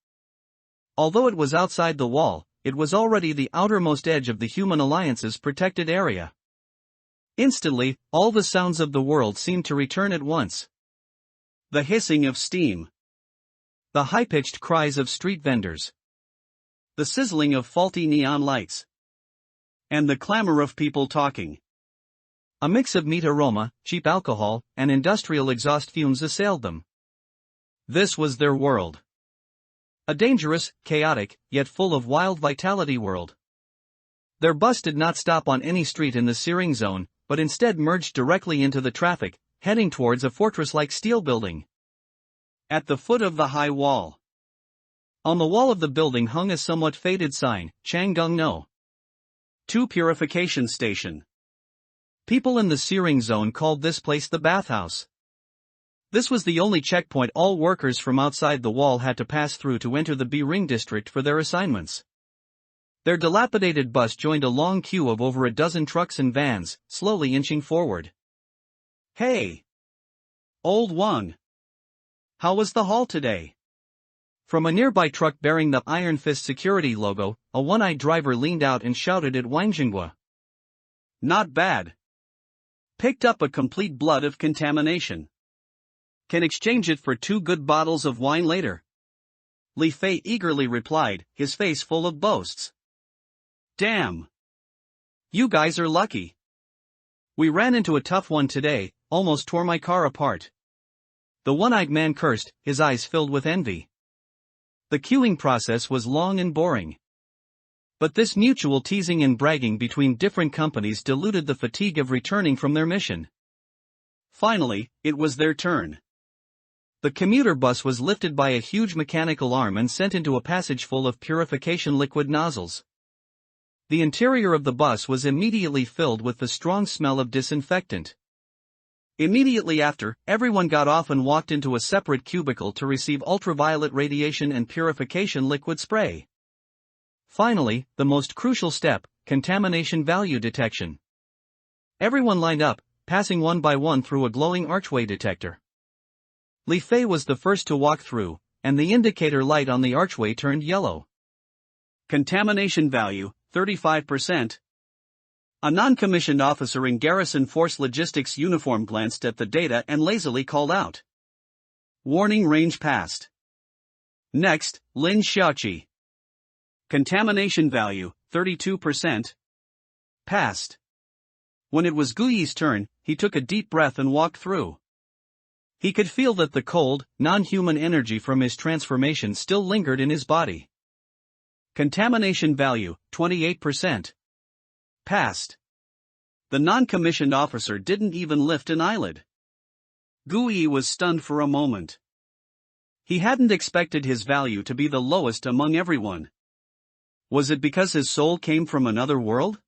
Although it was outside the wall, it was already the outermost edge of the human alliance's protected area. Instantly, all the sounds of the world seemed to return at once. The hissing of steam. The high-pitched cries of street vendors. The sizzling of faulty neon lights. And the clamor of people talking. A mix of meat aroma, cheap alcohol, and industrial exhaust fumes assailed them. This was their world. A dangerous, chaotic, yet full of wild vitality world. Their bus did not stop on any street in the searing zone, but instead merged directly into the traffic, heading towards a fortress-like steel building. At the foot of the high wall. On the wall of the building hung a somewhat faded sign, Changdong No. 2 Purification Station. People in the searing zone called this place the bathhouse. This was the only checkpoint all workers from outside the wall had to pass through to enter the B-ring district for their assignments. Their dilapidated bus joined a long queue of over a dozen trucks and vans, slowly inching forward. "Hey! Old Wang! How was the haul today?" From a nearby truck bearing the Iron Fist security logo, a one-eyed driver leaned out and shouted at Wang Jinghua. "Not bad. Picked up a complete blood of contamination. Can exchange it for 2 good bottles of wine later." Li Fei eagerly replied, his face full of boasts. "Damn! You guys are lucky. We ran into a tough one today, almost tore my car apart." The one-eyed man cursed, his eyes filled with envy. The queuing process was long and boring. But this mutual teasing and bragging between different companies diluted the fatigue of returning from their mission. Finally, it was their turn. The commuter bus was lifted by a huge mechanical arm and sent into a passage full of purification liquid nozzles. The interior of the bus was immediately filled with the strong smell of disinfectant. Immediately after, everyone got off and walked into a separate cubicle to receive ultraviolet radiation and purification liquid spray. Finally, the most crucial step, contamination value detection. Everyone lined up, passing one by one through a glowing archway detector. Li Fei was the first to walk through, and the indicator light on the archway turned yellow. Contamination value, 35%. A non-commissioned officer in Garrison Force Logistics uniform glanced at the data and lazily called out. Warning range passed. Next, Lin Xiaoqi. Contamination value, 32%. Passed. When it was Gu Yi's turn, he took a deep breath and walked through. He could feel that the cold, non-human energy from his transformation still lingered in his body. Contamination value, 28%. Passed. The non-commissioned officer didn't even lift an eyelid. Gu Yi was stunned for a moment. He hadn't expected his value to be the lowest among everyone. Was it because his soul came from another world?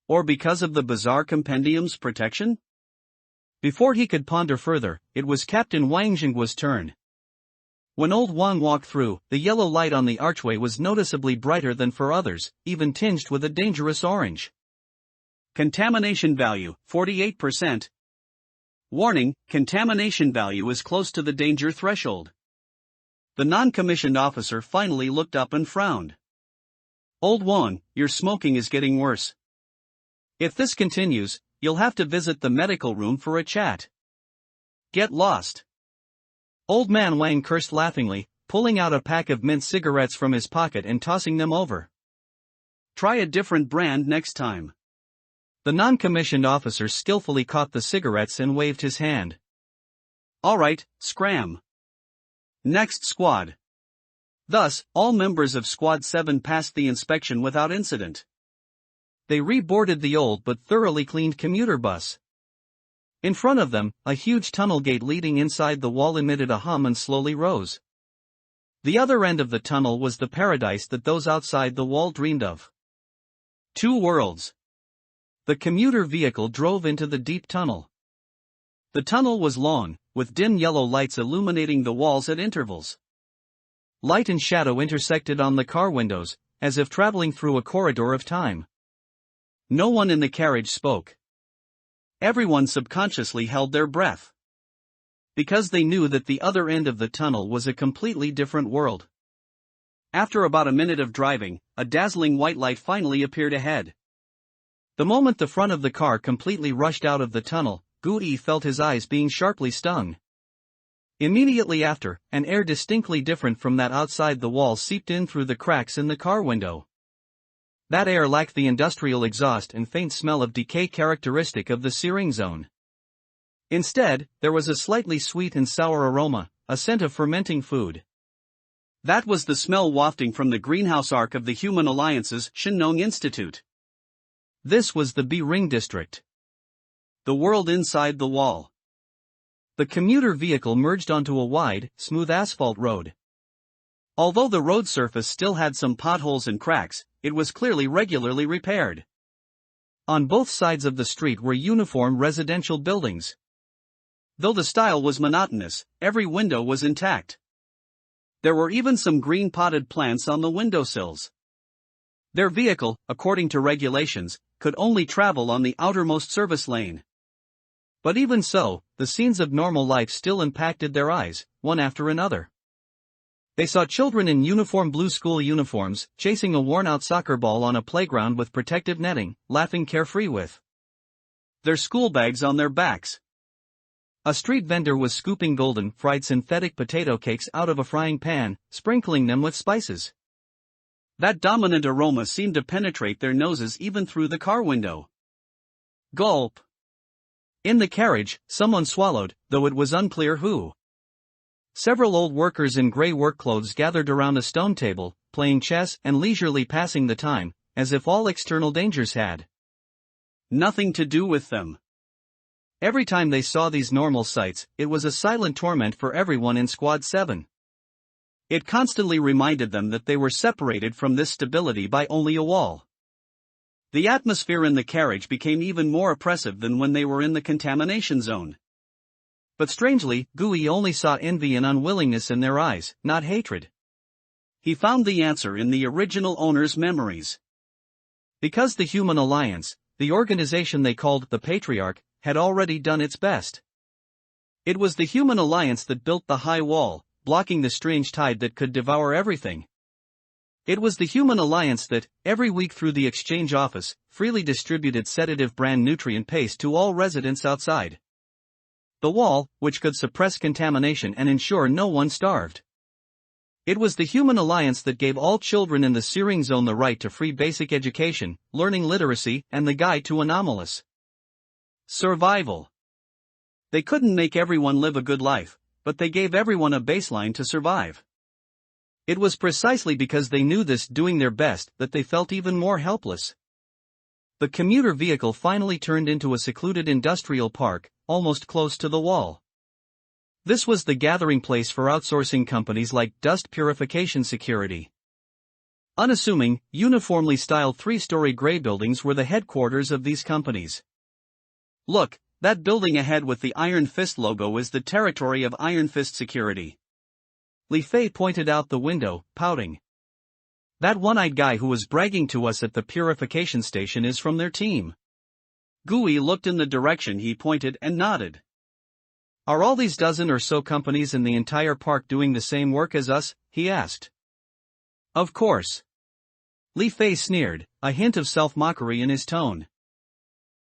Or because of the bizarre compendium's protection? Before he could ponder further, it was Captain Wang Jingguo's turn. When old Wang walked through, the yellow light on the archway was noticeably brighter than for others, even tinged with a dangerous orange. Contamination value, 48%. Warning, contamination value is close to the danger threshold. The non-commissioned officer finally looked up and frowned. Old Wang, your smoking is getting worse. If this continues, you'll have to visit the medical room for a chat. Get lost. Old man Wang cursed laughingly, pulling out a pack of mint cigarettes from his pocket and tossing them over. Try a different brand next time. The non-commissioned officer skillfully caught the cigarettes and waved his hand. All right, scram. Next squad. Thus, all members of Squad 7 passed the inspection without incident. They reboarded the old but thoroughly cleaned commuter bus. In front of them, a huge tunnel gate leading inside the wall emitted a hum and slowly rose. The other end of the tunnel was the paradise that those outside the wall dreamed of. Two worlds. The commuter vehicle drove into the deep tunnel. The tunnel was long, with dim yellow lights illuminating the walls at intervals. Light and shadow intersected on the car windows, as if traveling through a corridor of time. No one in the carriage spoke. Everyone subconsciously held their breath. Because they knew that the other end of the tunnel was a completely different world. After about a minute of driving, a dazzling white light finally appeared ahead. The moment the front of the car completely rushed out of the tunnel, Gu Yi felt his eyes being sharply stung. Immediately after, an air distinctly different from that outside the wall seeped in through the cracks in the car window. That air lacked the industrial exhaust and faint smell of decay characteristic of the searing zone. Instead, there was a slightly sweet and sour aroma, a scent of fermenting food. That was the smell wafting from the greenhouse arc of the Human Alliance's Shinong Institute. This was the B-Ring district. The world inside the wall. The commuter vehicle merged onto a wide, smooth asphalt road. Although the road surface still had some potholes and cracks, it was clearly regularly repaired. On both sides of the street were uniform residential buildings. Though the style was monotonous, every window was intact. There were even some green potted plants on the windowsills. Their vehicle, according to regulations, could only travel on the outermost service lane. But even so, the scenes of normal life still impacted their eyes, one after another. They saw children in uniform blue school uniforms, chasing a worn-out soccer ball on a playground with protective netting, laughing carefree with their school bags on their backs. A street vendor was scooping golden, fried synthetic potato cakes out of a frying pan, sprinkling them with spices. That dominant aroma seemed to penetrate their noses even through the car window. Gulp. In the carriage, someone swallowed, though it was unclear who. Several old workers in gray work clothes gathered around a stone table, playing chess and leisurely passing the time, as if all external dangers had nothing to do with them. Every time they saw these normal sights, it was a silent torment for everyone in Squad 7. It constantly reminded them that they were separated from this stability by only a wall. The atmosphere in the carriage became even more oppressive than when they were in the contamination zone. But strangely, Gui only saw envy and unwillingness in their eyes, not hatred. He found the answer in the original owner's memories. Because the Human Alliance, the organization they called the Patriarch, had already done its best. It was the Human Alliance that built the high wall, blocking the strange tide that could devour everything. It was the Human Alliance that, every week through the exchange office, freely distributed sedative brand nutrient paste to all residents outside the wall, which could suppress contamination and ensure no one starved. It was the Human Alliance that gave all children in the searing zone the right to free basic education, learning literacy, and the guide to anomalous survival. They couldn't make everyone live a good life, but they gave everyone a baseline to survive. It was precisely because they knew this, doing their best, that they felt even more helpless. The commuter vehicle finally turned into a secluded industrial park, almost close to the wall. This was the gathering place for outsourcing companies like Dust Purification Security. Unassuming, uniformly styled three-story gray buildings were the headquarters of these companies. Look, that building ahead with the Iron Fist logo is the territory of Iron Fist Security. Li Fei pointed out the window, pouting. That one-eyed guy who was bragging to us at the purification station is from their team. Gui looked in the direction he pointed and nodded. Are all these dozen or so companies in the entire park doing the same work as us? He asked. Of course. Li Fei sneered, a hint of self-mockery in his tone.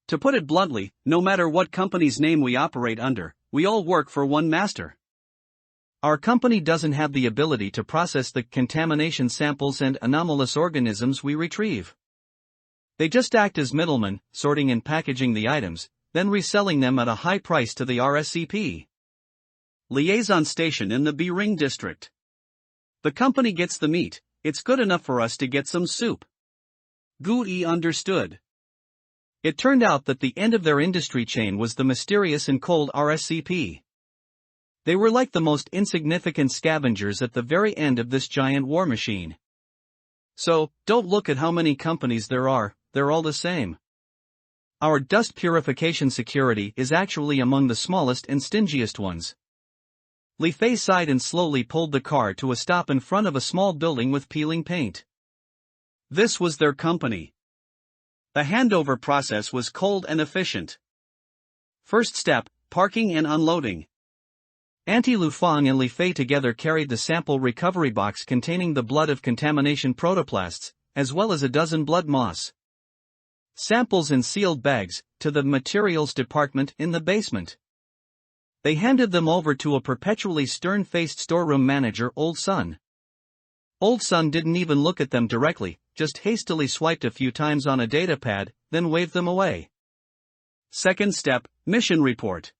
To put it bluntly, no matter what company's name we operate under, we all work for one master. Our company doesn't have the ability to process the contamination samples and anomalous organisms we retrieve. They just act as middlemen, sorting and packaging the items, then reselling them at a high price to the RSCP liaison station in the Bering district. The company gets the meat, it's good enough for us to get some soup. Gui understood. It turned out that the end of their industry chain was the mysterious and cold RSCP. They were like the most insignificant scavengers at the very end of this giant war machine. So, don't look at how many companies there are, they're all the same. Our Dust Purification Security is actually among the smallest and stingiest ones. Li Fei sighed and slowly pulled the car to a stop in front of a small building with peeling paint. This was their company. The handover process was cold and efficient. First step, parking and unloading. Auntie Lu Fang and Li Fei together carried the sample recovery box containing the blood of contamination protoplasts, as well as a dozen blood moths. Samples in sealed bags, to the materials department in the basement. They handed them over to a perpetually stern-faced storeroom manager, Old Sun. Old Sun didn't even look at them directly, just hastily swiped a few times on a datapad, then waved them away. Second step, mission report.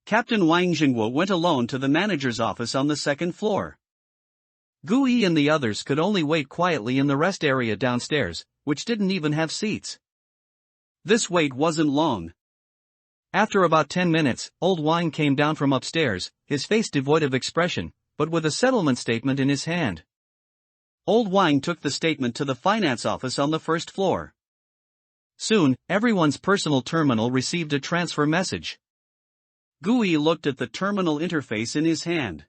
Captain Wang Jingwo went alone to the manager's office on the second floor. Gui and the others could only wait quietly in the rest area downstairs, which didn't even have seats. This wait wasn't long. After about 10 minutes, Old Wang came down from upstairs, his face devoid of expression, but with a settlement statement in his hand. Old Wang took the statement to the finance office on the first floor. Soon, everyone's personal terminal received a transfer message. Gui looked at the terminal interface in his hand.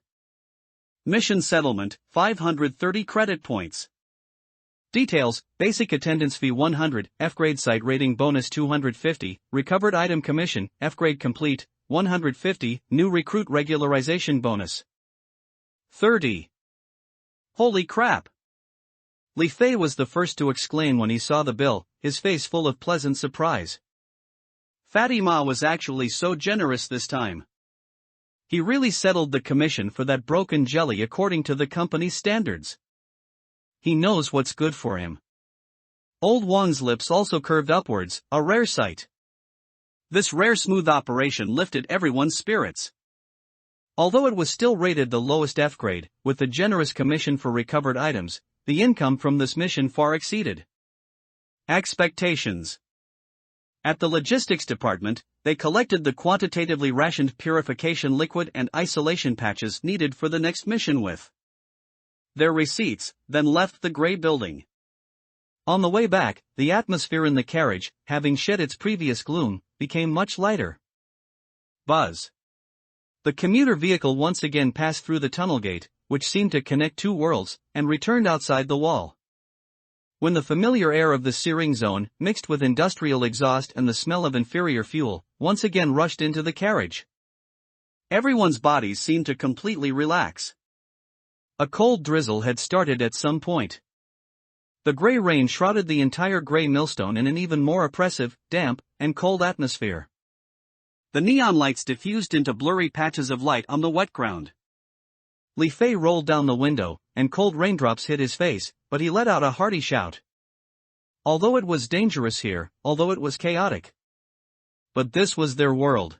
Mission settlement, 530 credit points. Details, basic attendance fee 100, F-grade site rating bonus 250, recovered item commission, F-grade complete, 150, new recruit regularization bonus 30. Holy crap! Li Fei was the first to exclaim when he saw the bill, his face full of pleasant surprise. Fatty Ma was actually so generous this time. He really settled the commission for that broken jelly according to the company's standards. He knows what's good for him. Old Wang's lips also curved upwards, a rare sight. This rare smooth operation lifted everyone's spirits. Although it was still rated the lowest F grade, with the generous commission for recovered items, the income from this mission far exceeded expectations. At the logistics department, they collected the quantitatively rationed purification liquid and isolation patches needed for the next mission with their receipts, then left the gray building. On the way back, the atmosphere in the carriage, having shed its previous gloom, became much lighter. Buzz. The commuter vehicle once again passed through the tunnel gate, which seemed to connect two worlds, and returned outside the wall. When the familiar air of the searing zone, mixed with industrial exhaust and the smell of inferior fuel, once again rushed into the carriage, everyone's bodies seemed to completely relax. A cold drizzle had started at some point. The gray rain shrouded the entire gray millstone in an even more oppressive, damp, and cold atmosphere. The neon lights diffused into blurry patches of light on the wet ground. Li Fei rolled down the window, and cold raindrops hit his face, but he let out a hearty shout. Although it was dangerous here, although it was chaotic. But this was their world.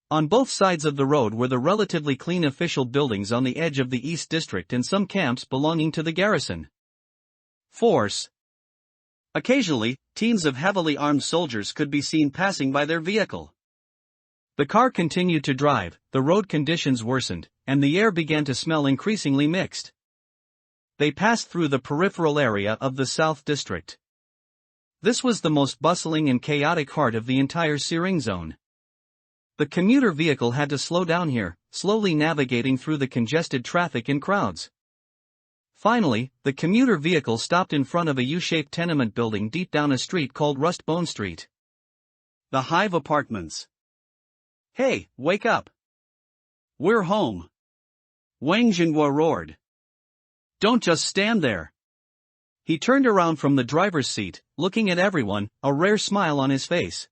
On both sides of the road were the relatively clean official buildings on the edge of the East District and some camps belonging to the garrison force. Occasionally, teams of heavily armed soldiers could be seen passing by their vehicle. The car continued to drive, the road conditions worsened, and the air began to smell increasingly mixed. They passed through the peripheral area of the South District. This was the most bustling and chaotic heart of the entire searing zone. The commuter vehicle had to slow down here, slowly navigating through the congested traffic and crowds. Finally, the commuter vehicle stopped in front of a U-shaped tenement building deep down a street called Rustbone Street. The Hive Apartments. "Hey, wake up! We're home!" Wang Jinghua roared. "Don't just stand there!" He turned around from the driver's seat, looking at everyone, a rare smile on his face.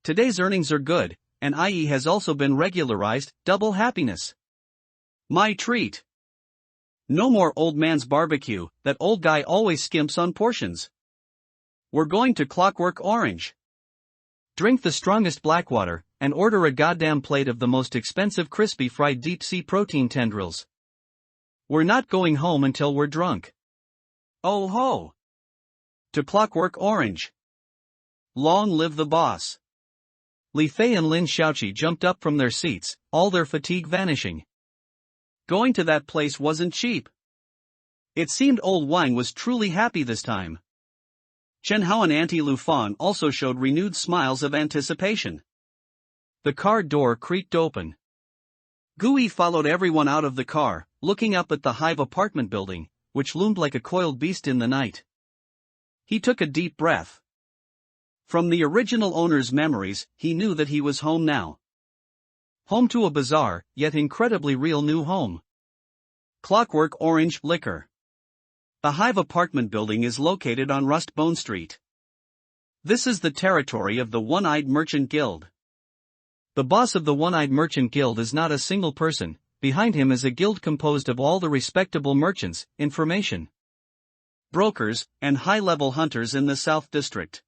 "Today's earnings are good, and IE has also been regularized, double happiness. My treat. No more old man's barbecue, that old guy always skimps on portions. We're going to Clockwork Orange. Drink the strongest blackwater, and order a goddamn plate of the most expensive crispy fried deep-sea protein tendrils. We're not going home until we're drunk. Oh ho! To Clockwork Orange. Long live the boss." Li Fei and Lin Xiaoqi jumped up from their seats, all their fatigue vanishing. Going to that place wasn't cheap. It seemed old Wang was truly happy this time. Chen Hao and Auntie Lu Fan also showed renewed smiles of anticipation. The car door creaked open. Gui followed everyone out of the car, looking up at the Hive apartment building, which loomed like a coiled beast in the night. He took a deep breath. From the original owner's memories, he knew that he was home now. Home to a bizarre, yet incredibly real new home. Clockwork Orange Liquor. The Hive apartment building is located on Rustbone Street. This is the territory of the One-Eyed Merchant Guild. The boss of the One-Eyed Merchant Guild is not a single person. Behind him is a guild composed of all the respectable merchants, information brokers, and high-level hunters in the South District.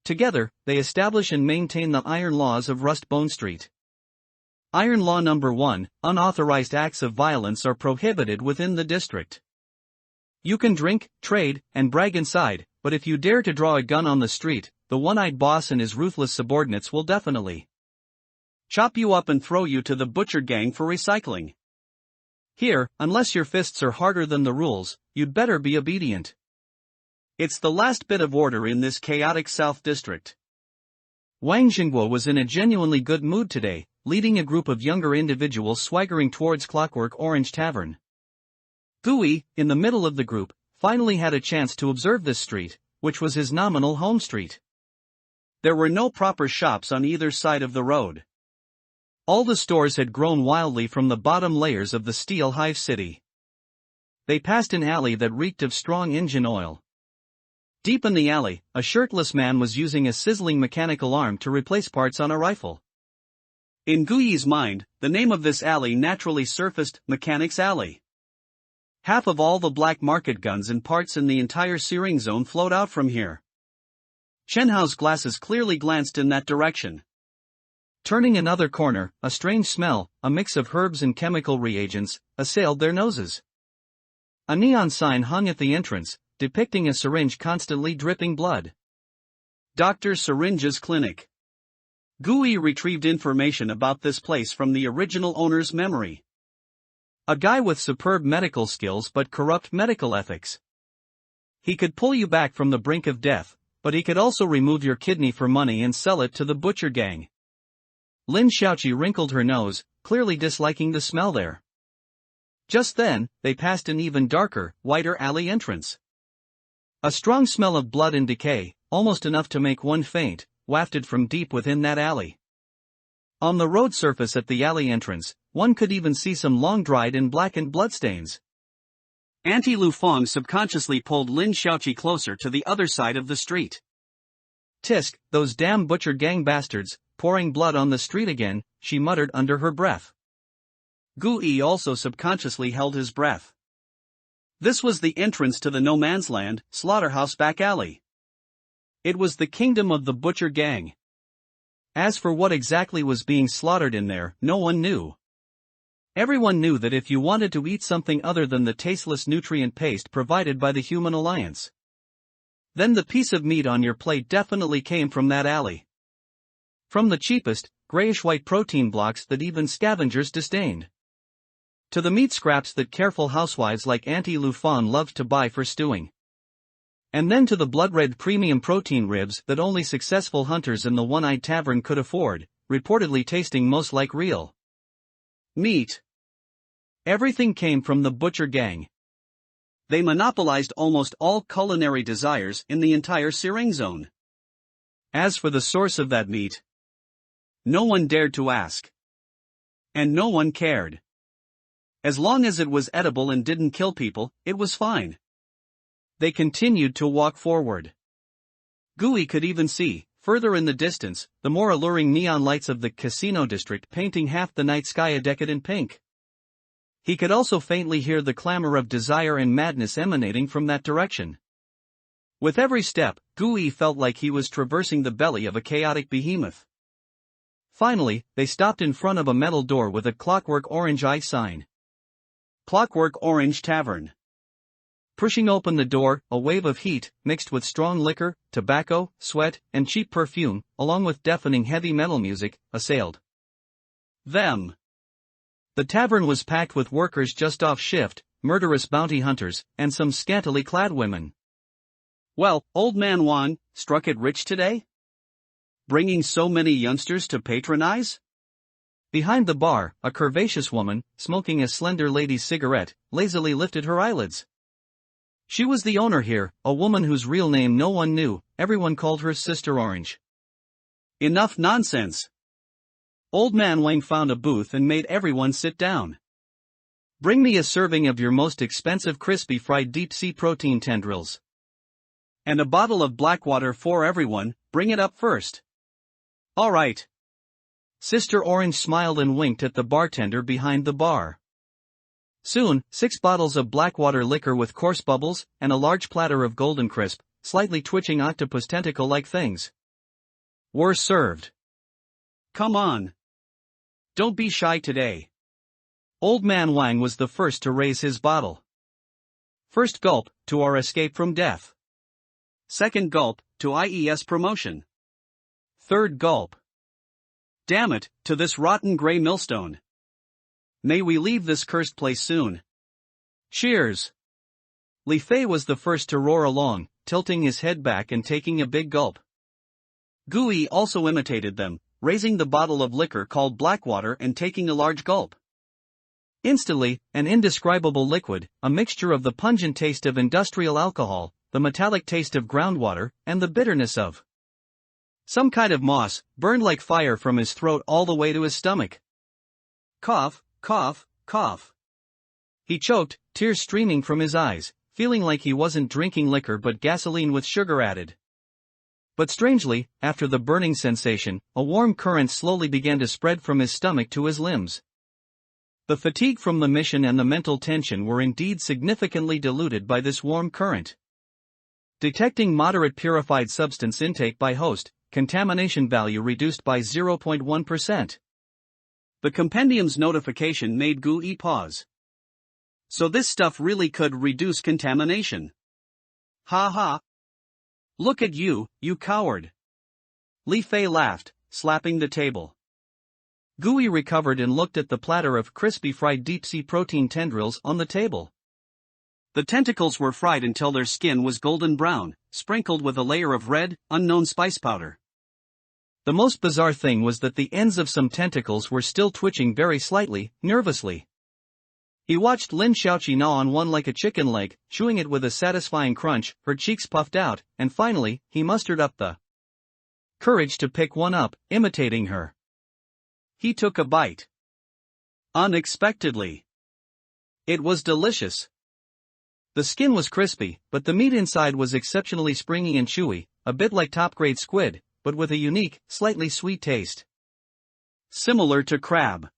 Together, they establish and maintain the iron laws of Rustbone Street. Iron Law Number 1, unauthorized acts of violence are prohibited within the district. You can drink, trade, and brag inside, but if you dare to draw a gun on the street, the one-eyed boss and his ruthless subordinates will definitely chop you up and throw you to the butcher gang for recycling. Here, unless your fists are harder than the rules, you'd better be obedient. It's the last bit of order in this chaotic South District. Wang Jinghua was in a genuinely good mood today, leading a group of younger individuals swaggering towards Clockwork Orange Tavern. Gui, in the middle of the group, finally had a chance to observe this street, which was his nominal home street. There were no proper shops on either side of the road. All the stores had grown wildly from the bottom layers of the steel hive city. They passed an alley that reeked of strong engine oil. Deep in the alley, a shirtless man was using a sizzling mechanical arm to replace parts on a rifle. In Gui's mind, the name of this alley naturally surfaced, Mechanics Alley. Half of all the black market guns and parts in the entire searing zone flowed out from here. Chen Hao's glasses clearly glanced in that direction. Turning another corner, a strange smell, a mix of herbs and chemical reagents, assailed their noses. A neon sign hung at the entrance, depicting a syringe constantly dripping blood. Dr. Syringe's Clinic. Gui retrieved information about this place from the original owner's memory. A guy with superb medical skills but corrupt medical ethics. He could pull you back from the brink of death, but he could also remove your kidney for money and sell it to the butcher gang. Lin Xiaoqi wrinkled her nose, clearly disliking the smell there. Just then, they passed an even darker, wider alley entrance. A strong smell of blood and decay, almost enough to make one faint, wafted from deep within that alley. On the road surface at the alley entrance, one could even see some long-dried and blackened bloodstains. Auntie Lu Fong subconsciously pulled Lin Xiaoqi closer to the other side of the street. Tisk, those damn butcher gang bastards, pouring blood on the street again, she muttered under her breath. Gu Yi also subconsciously held his breath. This was the entrance to the no-man's land, slaughterhouse back alley. It was the kingdom of the butcher gang. As for what exactly was being slaughtered in there, no one knew. Everyone knew that if you wanted to eat something other than the tasteless nutrient paste provided by the Human Alliance, then the piece of meat on your plate definitely came from that alley. From the cheapest, grayish-white protein blocks that even scavengers disdained, to the meat scraps that careful housewives like Auntie Lu Fong loved to buy for stewing. And then to the blood-red premium protein ribs that only successful hunters in the One-Eyed Tavern could afford, reportedly tasting most like real meat. Everything came from the butcher gang. They monopolized almost all culinary desires in the entire Siring zone. As for the source of that meat, no one dared to ask. And no one cared. As long as it was edible and didn't kill people, it was fine. They continued to walk forward. Gui could even see, further in the distance, the more alluring neon lights of the casino district painting half the night sky a decadent pink. He could also faintly hear the clamor of desire and madness emanating from that direction. With every step, Gui felt like he was traversing the belly of a chaotic behemoth. Finally, they stopped in front of a metal door with a clockwork orange eye sign. Clockwork Orange Tavern. Pushing open the door, a wave of heat, mixed with strong liquor, tobacco, sweat, and cheap perfume, along with deafening heavy metal music, assailed them. The tavern was packed with workers just off shift, murderous bounty hunters, and some scantily clad women. Well, old man Wang, struck it rich today? Bringing so many youngsters to patronize? Behind the bar, a curvaceous woman, smoking a slender lady's cigarette, lazily lifted her eyelids. She was the owner here, a woman whose real name no one knew, everyone called her Sister Orange. Enough nonsense. Old man Wang found a booth and made everyone sit down. Bring me a serving of your most expensive crispy fried deep-sea protein tendrils. And a bottle of black water for everyone, bring it up first. All right. Sister Orange smiled and winked at the bartender behind the bar. Soon, 6 bottles of blackwater liquor with coarse bubbles, and a large platter of golden crisp, slightly twitching octopus tentacle-like things were served. Come on. Don't be shy today. Old man Wang was the first to raise his bottle. First gulp, to our escape from death. Second gulp, to IES promotion. Third gulp. Damn it, to this rotten gray millstone. May we leave this cursed place soon. Cheers. Li Fei was the first to roar along, tilting his head back and taking a big gulp. Gui also imitated them, raising the bottle of liquor called Blackwater and taking a large gulp. Instantly, an indescribable liquid, a mixture of the pungent taste of industrial alcohol, the metallic taste of groundwater, and the bitterness of some kind of moss, burned like fire from his throat all the way to his stomach. Cough, cough, cough. He choked, tears streaming from his eyes, feeling like he wasn't drinking liquor but gasoline with sugar added. But strangely, after the burning sensation, a warm current slowly began to spread from his stomach to his limbs. The fatigue from the mission and the mental tension were indeed significantly diluted by this warm current. Detecting moderate purified substance intake by host, contamination value reduced by 0.1%. The compendium's notification made Gui pause. So this stuff really could reduce contamination. Ha ha. Look at you, you coward. Li Fei laughed, slapping the table. Gui recovered and looked at the platter of crispy fried deep-sea protein tendrils on the table. The tentacles were fried until their skin was golden brown, sprinkled with a layer of red, unknown spice powder. The most bizarre thing was that the ends of some tentacles were still twitching very slightly, nervously. He watched Lin Xiaoqi gnaw on one like a chicken leg, chewing it with a satisfying crunch, her cheeks puffed out, and finally, he mustered up the courage to pick one up, imitating her. He took a bite. Unexpectedly. It was delicious. The skin was crispy, but the meat inside was exceptionally springy and chewy, a bit like top-grade squid, but with a unique, slightly sweet taste. Similar to crab.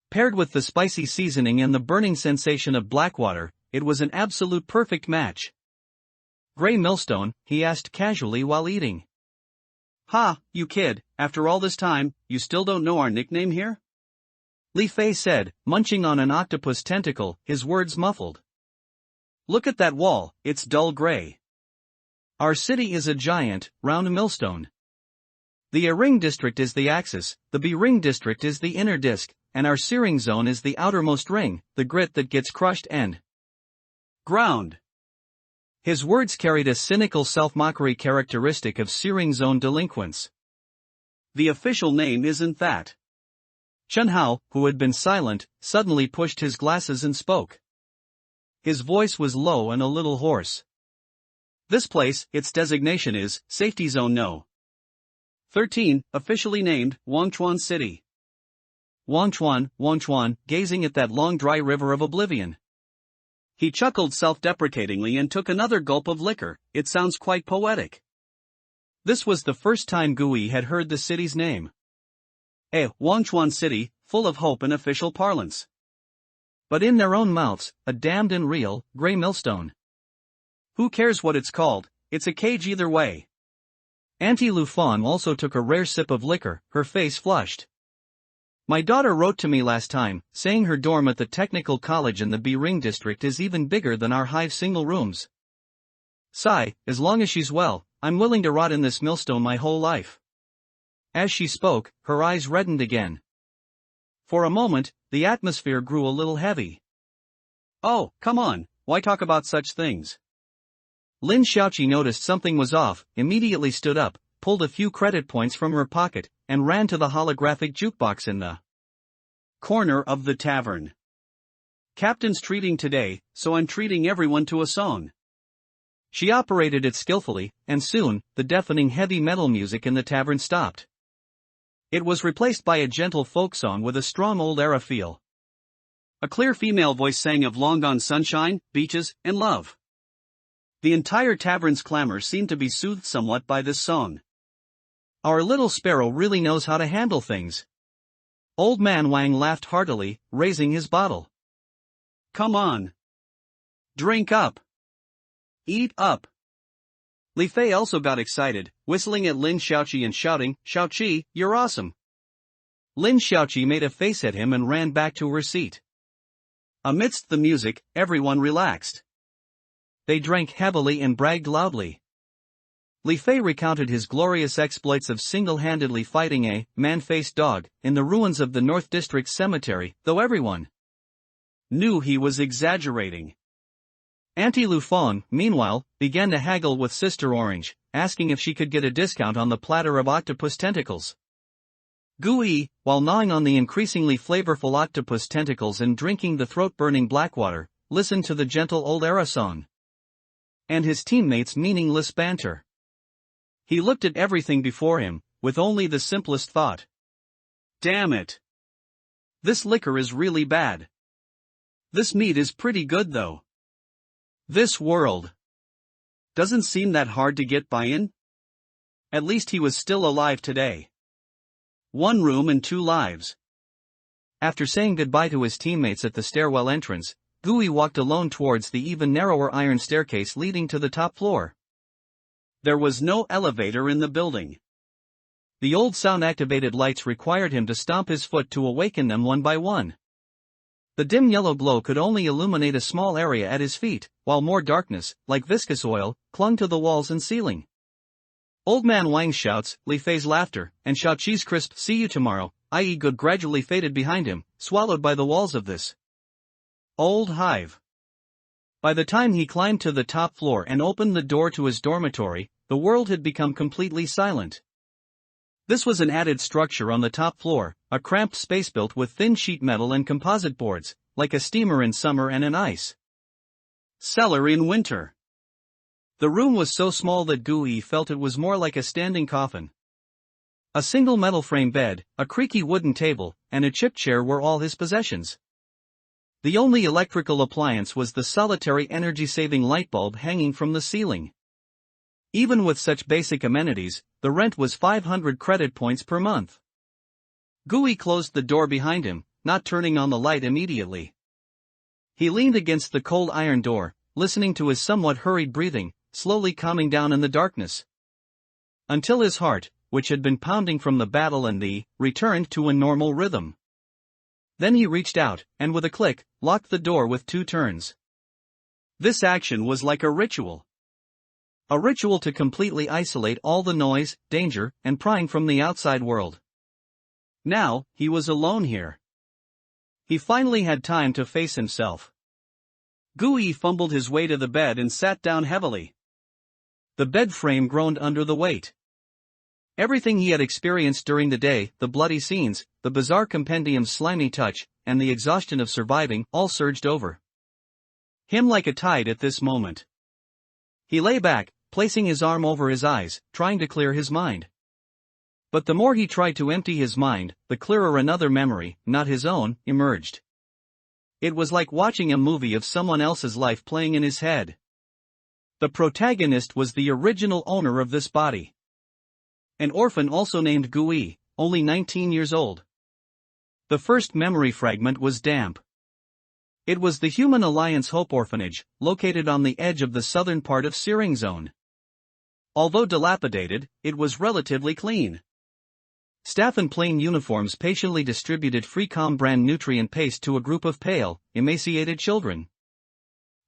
Paired with the spicy seasoning and the burning sensation of black water, it was an absolute perfect match. "Gray Millstone?" he asked casually while eating. "Ha, you kid, after all this time, you still don't know our nickname here?" Li Fei said, munching on an octopus tentacle, his words muffled. "Look at that wall, it's dull gray. Our city is a giant, round millstone. The A-ring district is the axis, the B-ring district is the inner disk, and our searing zone is the outermost ring, the grit that gets crushed and ground." His words carried a cynical self-mockery characteristic of searing zone delinquents. "The official name isn't that." Chen Hao, who had been silent, suddenly pushed his glasses and spoke. His voice was low and a little hoarse. "This place, its designation is Safety Zone No. 13, officially named Wangchuan City." Wangchuan, gazing at that long dry river of oblivion. He chuckled self-deprecatingly and took another gulp of liquor. "It sounds quite poetic." This was the first time Gui had heard the city's name. Wangchuan City, full of hope and official parlance. But in their own mouths, a damned and real, gray millstone. Who cares what it's called, it's a cage either way. Auntie Lufan also took a rare sip of liquor, her face flushed. "My daughter wrote to me last time, saying her dorm at the technical college in the B-ring district is even bigger than our hive single rooms. Sigh, as long as she's well, I'm willing to rot in this millstone my whole life." As she spoke, her eyes reddened again. For a moment, the atmosphere grew a little heavy. "Oh, come on, why talk about such things?" Lin Xiaoqi noticed something was off, immediately stood up, pulled a few credit points from her pocket, and ran to the holographic jukebox in the corner of the tavern. "Captain's treating today, so I'm treating everyone to a song." She operated it skillfully, and soon, the deafening heavy metal music in the tavern stopped. It was replaced by a gentle folk song with a strong old-era feel. A clear female voice sang of long-gone sunshine, beaches, and love. The entire tavern's clamor seemed to be soothed somewhat by this song. "Our little sparrow really knows how to handle things." Old Man Wang laughed heartily, raising his bottle. "Come on. Drink up. Eat up." Li Fei also got excited, whistling at Lin Xiaoqi and shouting, "Xiaoqi, you're awesome." Lin Xiaoqi made a face at him and ran back to her seat. Amidst the music, everyone relaxed. They drank heavily and bragged loudly. Li Fei recounted his glorious exploits of single-handedly fighting a man-faced dog in the ruins of the North District Cemetery, though everyone knew he was exaggerating. Auntie Lufon, meanwhile, began to haggle with Sister Orange, asking if she could get a discount on the platter of octopus tentacles. Gui, while gnawing on the increasingly flavorful octopus tentacles and drinking the throat-burning black water, listened to the gentle old-era song and his teammates' meaningless banter. He looked at everything before him, with only the simplest thought. "Damn it! This liquor is really bad. This meat is pretty good though. This world doesn't seem that hard to get by in." At least he was still alive today. 1 room and 2 lives. After saying goodbye to his teammates at the stairwell entrance, Gui walked alone towards the even narrower iron staircase leading to the top floor. There was no elevator in the building. The old sound-activated lights required him to stomp his foot to awaken them one by one. The dim yellow glow could only illuminate a small area at his feet, while more darkness, like viscous oil, clung to the walls and ceiling. Old Man Wang's shouts, Li Fei's laughter, and Xiaoqi's crisp "see you tomorrow," i.e. good, gradually faded behind him, swallowed by the walls of this old hive. By the time he climbed to the top floor and opened the door to his dormitory, the world had become completely silent. This was an added structure on the top floor, a cramped space built with thin sheet metal and composite boards, like a steamer in summer and an ice cellar in winter. The room was so small that Gui felt it was more like a standing coffin. A single metal frame bed, a creaky wooden table, and a chip chair were all his possessions. The only electrical appliance was the solitary energy-saving light bulb hanging from the ceiling. Even with such basic amenities, the rent was 500 credit points per month. Gui closed the door behind him, not turning on the light immediately. He leaned against the cold iron door, listening to his somewhat hurried breathing, slowly calming down in the darkness. Until his heart, which had been pounding from the battle and the returned to a normal rhythm. Then he reached out, and with a click, locked the door with 2 turns. This action was like a ritual. A ritual to completely isolate all the noise, danger, and prying from the outside world. Now, he was alone here. He finally had time to face himself. Gui fumbled his way to the bed and sat down heavily. The bed frame groaned under the weight. Everything he had experienced during the day, the bloody scenes, the bizarre compendium's slimy touch, and the exhaustion of surviving, all surged over him like a tide at this moment. He lay back, placing his arm over his eyes, trying to clear his mind. But the more he tried to empty his mind, the clearer another memory, not his own, emerged. It was like watching a movie of someone else's life playing in his head. The protagonist was the original owner of this body. An orphan also named Gui, only 19 years old. The first memory fragment was damp. It was the Human Alliance Hope Orphanage, located on the edge of the southern part of Searing Zone. Although dilapidated, it was relatively clean. Staff in plain uniforms patiently distributed free-com brand nutrient paste to a group of pale, emaciated children.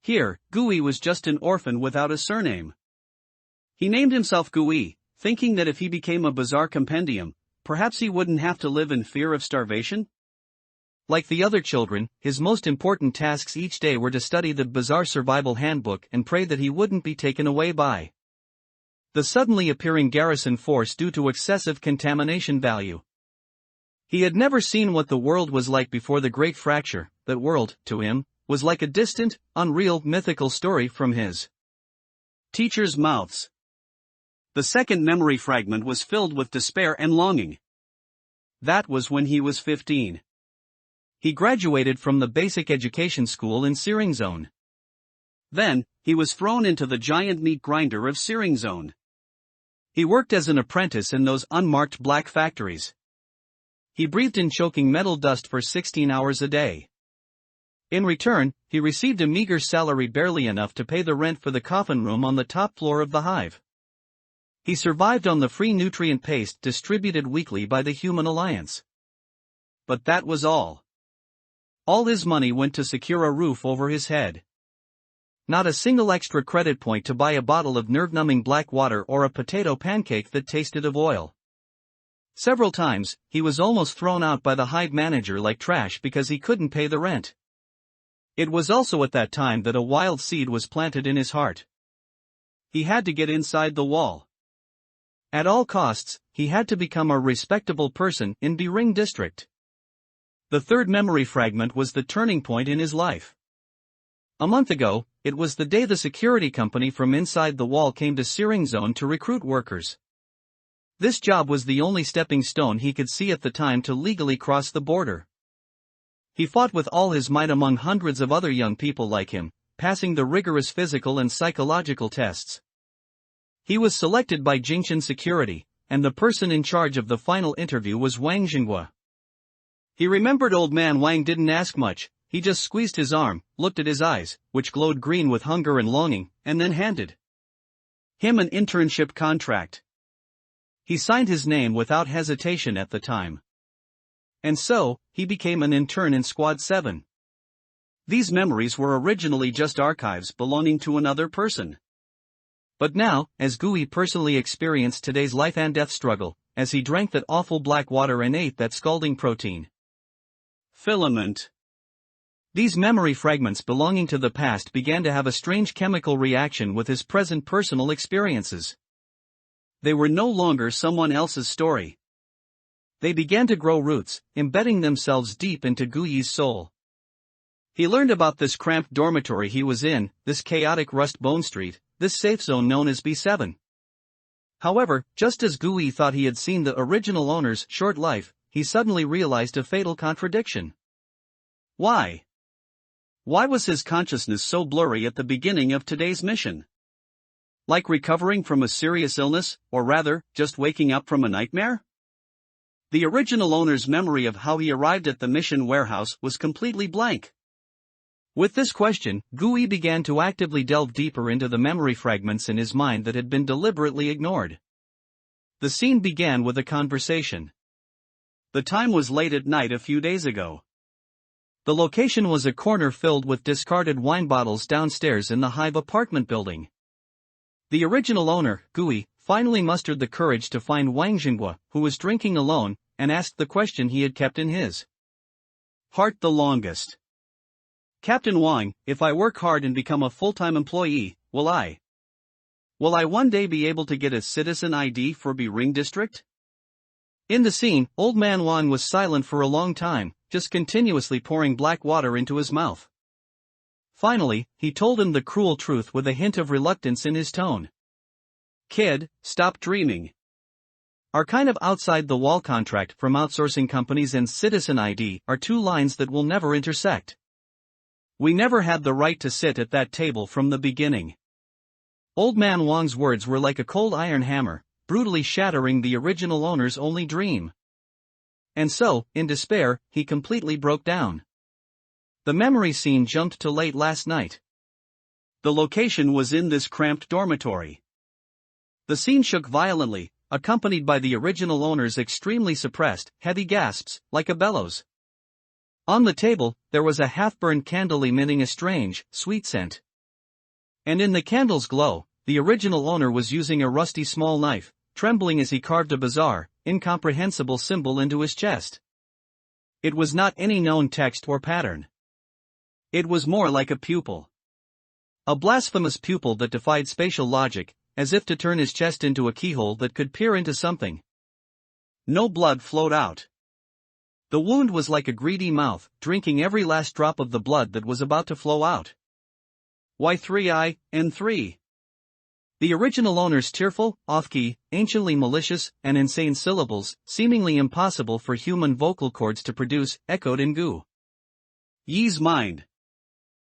Here, Gui was just an orphan without a surname. He named himself Gui, thinking that if he became a bizarre compendium, perhaps he wouldn't have to live in fear of starvation. Like the other children, his most important tasks each day were to study the bizarre survival handbook and pray that he wouldn't be taken away by the suddenly appearing garrison force due to excessive contamination value. He had never seen what the world was like before the Great Fracture. That world, to him, was like a distant, unreal, mythical story from his teachers' mouths. The second memory fragment was filled with despair and longing. That was when he was 15. He graduated from the basic education school in Searing Zone. Then, he was thrown into the giant meat grinder of Searing Zone. He worked as an apprentice in those unmarked black factories. He breathed in choking metal dust for 16 hours a day. In return, he received a meager salary, barely enough to pay the rent for the coffin room on the top floor of the hive. He survived on the free nutrient paste distributed weekly by the Human Alliance. But that was all. All his money went to secure a roof over his head. Not a single extra credit point to buy a bottle of nerve-numbing black water or a potato pancake that tasted of oil. Several times, he was almost thrown out by the hive manager like trash because he couldn't pay the rent. It was also at that time that a wild seed was planted in his heart. He had to get inside the wall. At all costs, he had to become a respectable person in Devouring district. The third memory fragment was the turning point in his life. A month ago, it was the day the security company from inside the wall came to Searing Zone to recruit workers. This job was the only stepping stone he could see at the time to legally cross the border. He fought with all his might among hundreds of other young people like him, passing the rigorous physical and psychological tests. He was selected by Jingshan Security, and the person in charge of the final interview was Wang Jinghua. He remembered old man Wang didn't ask much. He just squeezed his arm, looked at his eyes, which glowed green with hunger and longing, and then handed him an internship contract. He signed his name without hesitation at the time. And so, he became an intern in Squad 7. These memories were originally just archives belonging to another person. But now, as Gui personally experienced today's life and death struggle, as he drank that awful black water and ate that scalding protein filament, These memory fragments belonging to the past began to have a strange chemical reaction with his present personal experiences. They were no longer someone else's story. They began to grow roots, embedding themselves deep into Guyi's soul. He learned about this cramped dormitory he was in, this chaotic Rust Bone Street, this safe zone known as B7. However, just as Guyi thought he had seen the original owner's short life, he suddenly realized a fatal contradiction. Why? Why was his consciousness so blurry at the beginning of today's mission? Like recovering from a serious illness, or rather, just waking up from a nightmare? The original owner's memory of how he arrived at the mission warehouse was completely blank. With this question, Guyi began to actively delve deeper into the memory fragments in his mind that had been deliberately ignored. The scene began with a conversation. The time was late at night a few days ago. The location was a corner filled with discarded wine bottles downstairs in the Hive apartment building. The original owner, Guyi, finally mustered the courage to find Wang Jinghua, who was drinking alone, and asked the question he had kept in his heart the longest. Captain Wang, if I work hard and become a full-time employee, will I one day be able to get a citizen ID for Ring District? In the scene, Old Man Wang was silent for a long time, just continuously pouring black water into his mouth. Finally, he told him the cruel truth with a hint of reluctance in his tone. Kid, stop dreaming. Our kind of outside-the-wall contract from outsourcing companies and citizen ID are two lines that will never intersect. We never had the right to sit at that table from the beginning. Old Man Wang's words were like a cold iron hammer, brutally shattering the original owner's only dream. And so, in despair, he completely broke down. The memory scene jumped to late last night. The location was in this cramped dormitory. The scene shook violently, accompanied by the original owner's extremely suppressed, heavy gasps, like a bellows. On the table, there was a half-burned candle emitting a strange, sweet scent. And in the candle's glow, the original owner was using a rusty small knife, trembling as he carved a bizarre, incomprehensible symbol into his chest. It was not any known text or pattern. It was more like a pupil. A blasphemous pupil that defied spatial logic, as if to turn his chest into a keyhole that could peer into something. No blood flowed out. The wound was like a greedy mouth, drinking every last drop of the blood that was about to flow out. Y3I-N3. The original owner's tearful, off-key, anciently malicious, and insane syllables, seemingly impossible for human vocal cords to produce, echoed in Gu Yi's mind.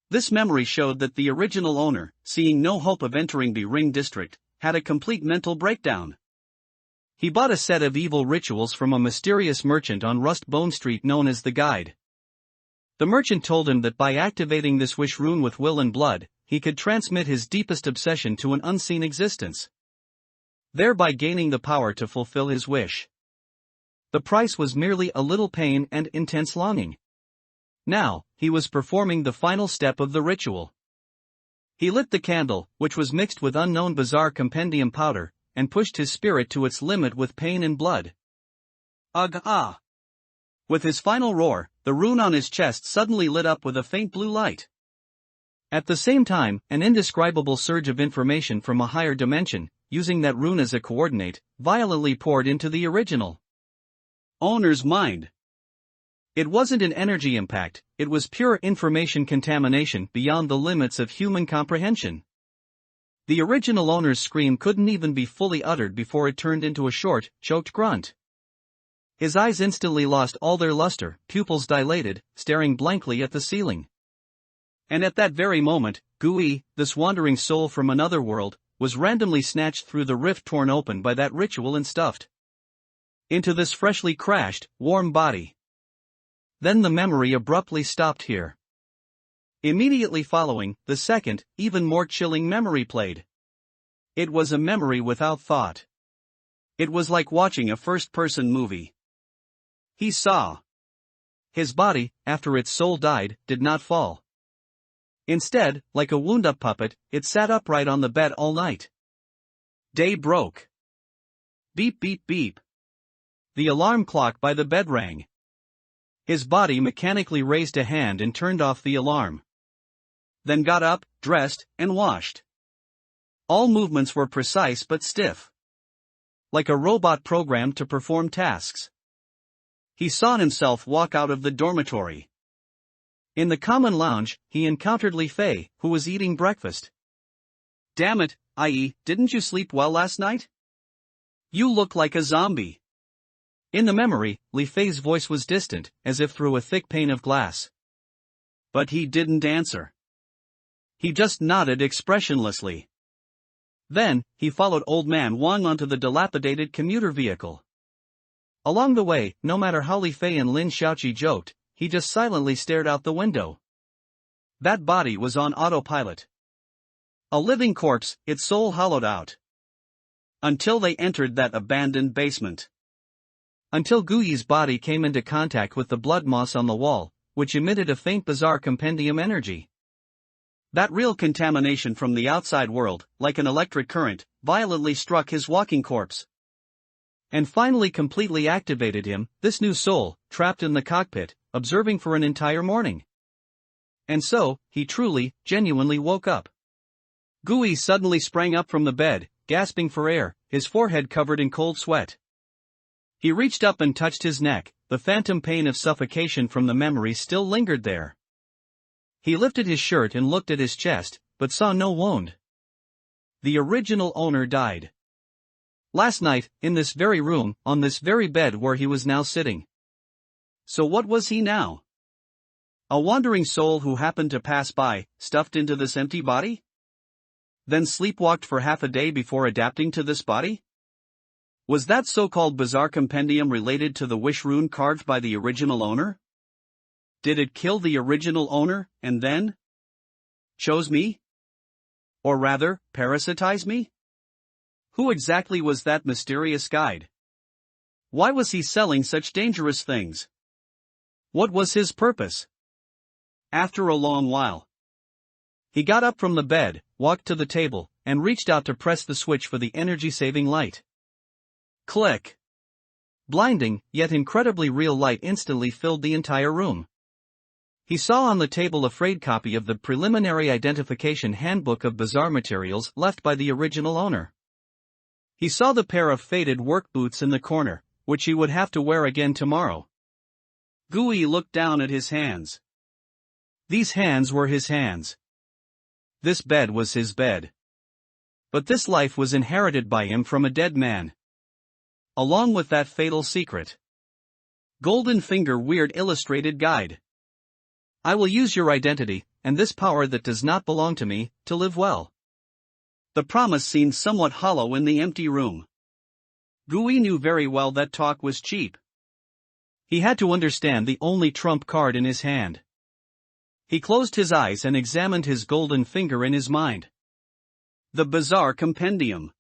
This memory showed that the original owner, seeing no hope of entering the Ring District, had a complete mental breakdown. He bought a set of evil rituals from a mysterious merchant on Rust Bone Street known as the Guide. The merchant told him that by activating this wish rune with will and blood, he could transmit his deepest obsession to an unseen existence, thereby gaining the power to fulfill his wish. The price was merely a little pain and intense longing. Now, he was performing the final step of the ritual. He lit the candle, which was mixed with unknown bizarre compendium powder, and pushed his spirit to its limit with pain and blood. Ugh ah! With his final roar, the rune on his chest suddenly lit up with a faint blue light. At the same time, an indescribable surge of information from a higher dimension, using that rune as a coordinate, violently poured into the original owner's mind. It wasn't an energy impact, it was pure information contamination beyond the limits of human comprehension. The original owner's scream couldn't even be fully uttered before it turned into a short, choked grunt. His eyes instantly lost all their luster, pupils dilated, staring blankly at the ceiling. And at that very moment, Guyi, this wandering soul from another world, was randomly snatched through the rift torn open by that ritual and stuffed into this freshly crashed, warm body. Then the memory abruptly stopped here. Immediately following, the second, even more chilling memory played. It was a memory without thought. It was like watching a first-person movie. He saw. His body, after its soul died, did not fall. Instead, like a wound-up puppet, it sat upright on the bed all night. Day broke. Beep beep beep. The alarm clock by the bed rang. His body mechanically raised a hand and turned off the alarm. Then got up, dressed, and washed. All movements were precise but stiff. Like a robot programmed to perform tasks. He saw himself walk out of the dormitory. In the common lounge, he encountered Li Fei, who was eating breakfast. "Damn it, IE, didn't you sleep well last night? You look like a zombie." In the memory, Li Fei's voice was distant, as if through a thick pane of glass. But he didn't answer. He just nodded expressionlessly. Then, he followed Old Man Wang onto the dilapidated commuter vehicle. Along the way, no matter how Li Fei and Lin Xiaoqi joked, he just silently stared out the window. That body was on autopilot. A living corpse, its soul hollowed out. Until they entered that abandoned basement. Until Guyi's body came into contact with the blood moss on the wall, which emitted a faint bizarre compendium energy. That real contamination from the outside world, like an electric current, violently struck his walking corpse. And finally completely activated him, this new soul, trapped in the cockpit, observing for an entire morning. And so, he truly, genuinely woke up. Guyi suddenly sprang up from the bed, gasping for air, his forehead covered in cold sweat. He reached up and touched his neck, the phantom pain of suffocation from the memory still lingered there. He lifted his shirt and looked at his chest, but saw no wound. The original owner died. Last night, in this very room, on this very bed where he was now sitting. So what was he now? A wandering soul who happened to pass by, stuffed into this empty body? Then sleepwalked for half a day before adapting to this body? Was that so-called bizarre compendium related to the wish rune carved by the original owner? Did it kill the original owner, and then chose me? Or rather, parasitize me? Who exactly was that mysterious guide? Why was he selling such dangerous things? What was his purpose? After a long while, he got up from the bed, walked to the table, and reached out to press the switch for the energy-saving light. Click! Blinding, yet incredibly real light instantly filled the entire room. He saw on the table a frayed copy of the Preliminary Identification Handbook of Bizarre Materials left by the original owner. He saw the pair of faded work boots in the corner, which he would have to wear again tomorrow. Guyi looked down at his hands. These hands were his hands. This bed was his bed. But this life was inherited by him from a dead man. Along with that fatal secret. Golden Finger Weird Illustrated Guide. I will use your identity, and this power that does not belong to me, to live well. The promise seemed somewhat hollow in the empty room. Guyi knew very well that talk was cheap. He had to understand the only trump card in his hand. He closed his eyes and examined his golden finger in his mind. The Bizarre Compendium.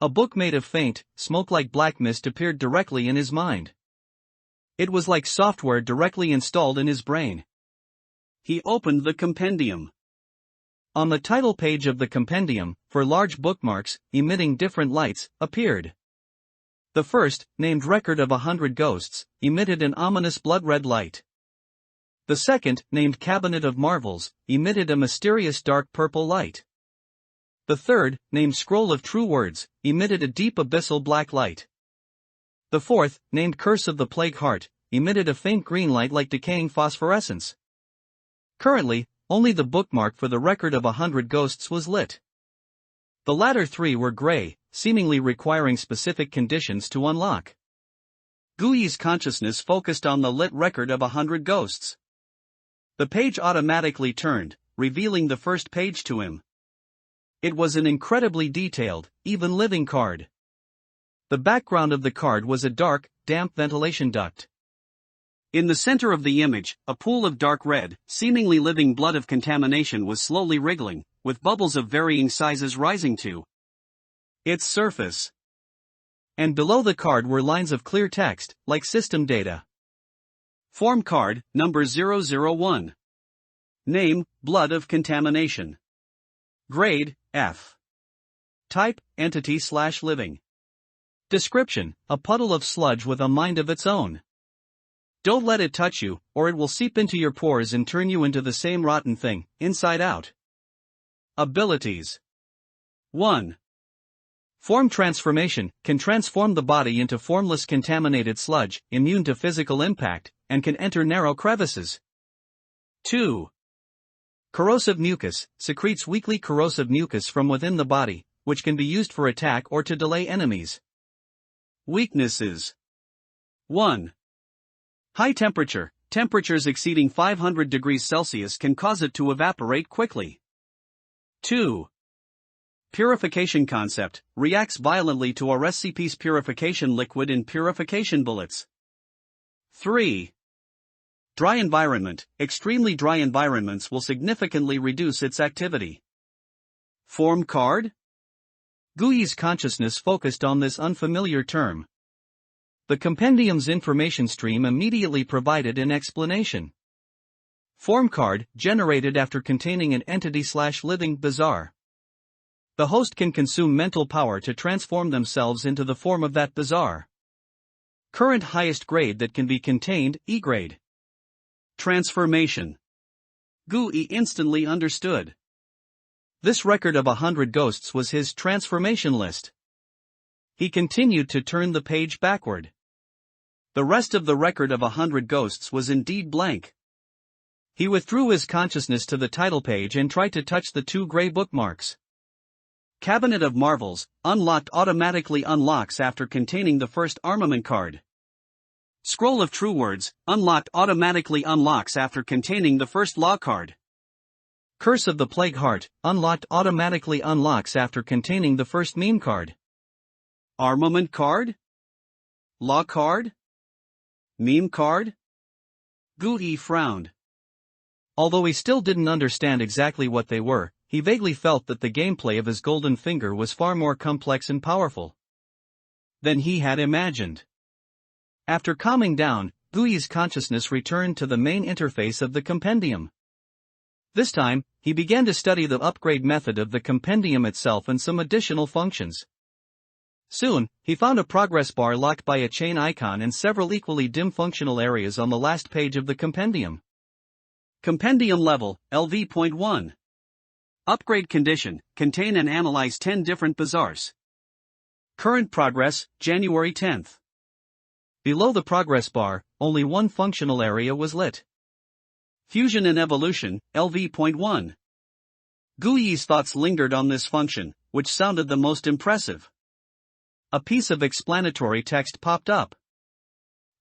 A book made of faint, smoke-like black mist appeared directly in his mind. It was like software directly installed in his brain. He opened the compendium. On the title page of the compendium, for large bookmarks, emitting different lights, appeared. The first, named Record of 100 Ghosts, emitted an ominous blood-red light. The second, named Cabinet of Marvels, emitted a mysterious dark purple light. The third, named Scroll of True Words, emitted a deep abyssal black light. The fourth, named Curse of the Plague Heart, emitted a faint green light like decaying phosphorescence. Currently, only the bookmark for the Record of 100 Ghosts was lit. The latter three were gray, seemingly requiring specific conditions to unlock. Guyi's consciousness focused on the lit Record of 100 Ghosts. The page automatically turned, revealing the first page to him. It was an incredibly detailed, even living card. The background of the card was a dark, damp ventilation duct. In the center of the image, a pool of dark red, seemingly living blood of contamination was slowly wriggling, with bubbles of varying sizes rising to its surface. And below the card were lines of clear text, like system data. Form card, number 001. Name, blood of contamination. Grade, F. Type, entity/living. Description, a puddle of sludge with a mind of its own. Don't let it touch you, or it will seep into your pores and turn you into the same rotten thing, inside out. Abilities. 1. Form transformation, can transform the body into formless contaminated sludge, immune to physical impact, and can enter narrow crevices. 2. Corrosive mucus, secretes weakly corrosive mucus from within the body, which can be used for attack or to delay enemies. Weaknesses. 1. High temperature, temperatures exceeding 500 degrees Celsius can cause it to evaporate quickly. 2. Purification concept, reacts violently to RSCP's purification liquid in purification bullets. 3. Dry environment, extremely dry environments will significantly reduce its activity. Form card? Gui's consciousness focused on this unfamiliar term. The compendium's information stream immediately provided an explanation. Form card, generated after containing an entity/living bazaar. The host can consume mental power to transform themselves into the form of that bazaar. Current highest grade that can be contained, E grade. Transformation. Gui instantly understood. This record of 100 ghosts was his transformation list. He continued to turn the page backward. The rest of the record of 100 ghosts was indeed blank. He withdrew his consciousness to the title page and tried to touch the 2 gray bookmarks. Cabinet of Marvels, unlocked automatically unlocks after containing the first armament card. Scroll of True Words, unlocked automatically unlocks after containing the first law card. Curse of the Plague Heart, unlocked automatically unlocks after containing the first meme card. Armament card? Law card? Meme card? Gui frowned. Although he still didn't understand exactly what they were, he vaguely felt that the gameplay of his golden finger was far more complex and powerful than he had imagined. After calming down, Gui's consciousness returned to the main interface of the compendium. This time, he began to study the upgrade method of the compendium itself and some additional functions. Soon, he found a progress bar locked by a chain icon and several equally dim functional areas on the last page of the compendium. Compendium level, LV.1. Upgrade condition, contain and analyze 10 different bazaars. Current progress, January 10th. Below the progress bar, only one functional area was lit. Fusion and evolution, LV.1. Gui's thoughts lingered on this function, which sounded the most impressive. A piece of explanatory text popped up.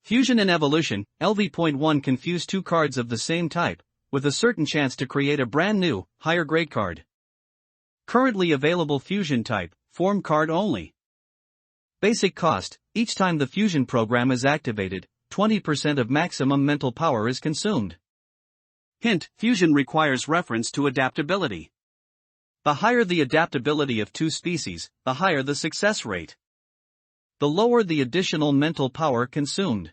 Fusion and evolution, LV.1 can fuse 2 cards of the same type, with a certain chance to create a brand new, higher grade card. Currently available fusion type, form card only. Basic cost, each time the fusion program is activated, 20% of maximum mental power is consumed. Hint, fusion requires reference to adaptability. The higher the adaptability of 2 species, the higher the success rate. The lower the additional mental power consumed.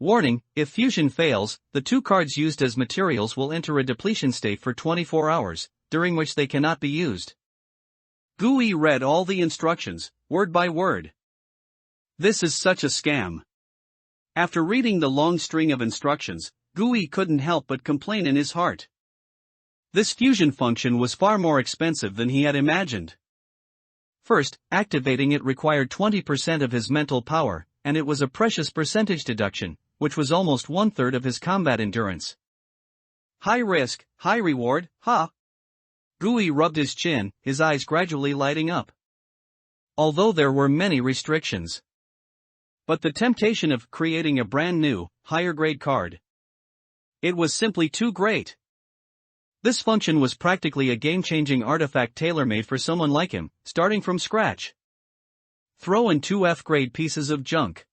Warning, if fusion fails, the 2 cards used as materials will enter a depletion state for 24 hours, during which they cannot be used. Gui read all the instructions, word by word. This is such a scam. After reading the long string of instructions, Gui couldn't help but complain in his heart. This fusion function was far more expensive than he had imagined. First, activating it required 20% of his mental power, and it was a precious percentage deduction, which was almost 1/3 of his combat endurance. High risk, high reward, ha! Gui rubbed his chin, his eyes gradually lighting up. Although there were many restrictions. But the temptation of creating a brand new, higher grade card. It was simply too great. This function was practically a game-changing artifact tailor-made for someone like him, starting from scratch. Throw in 2 F-grade pieces of junk.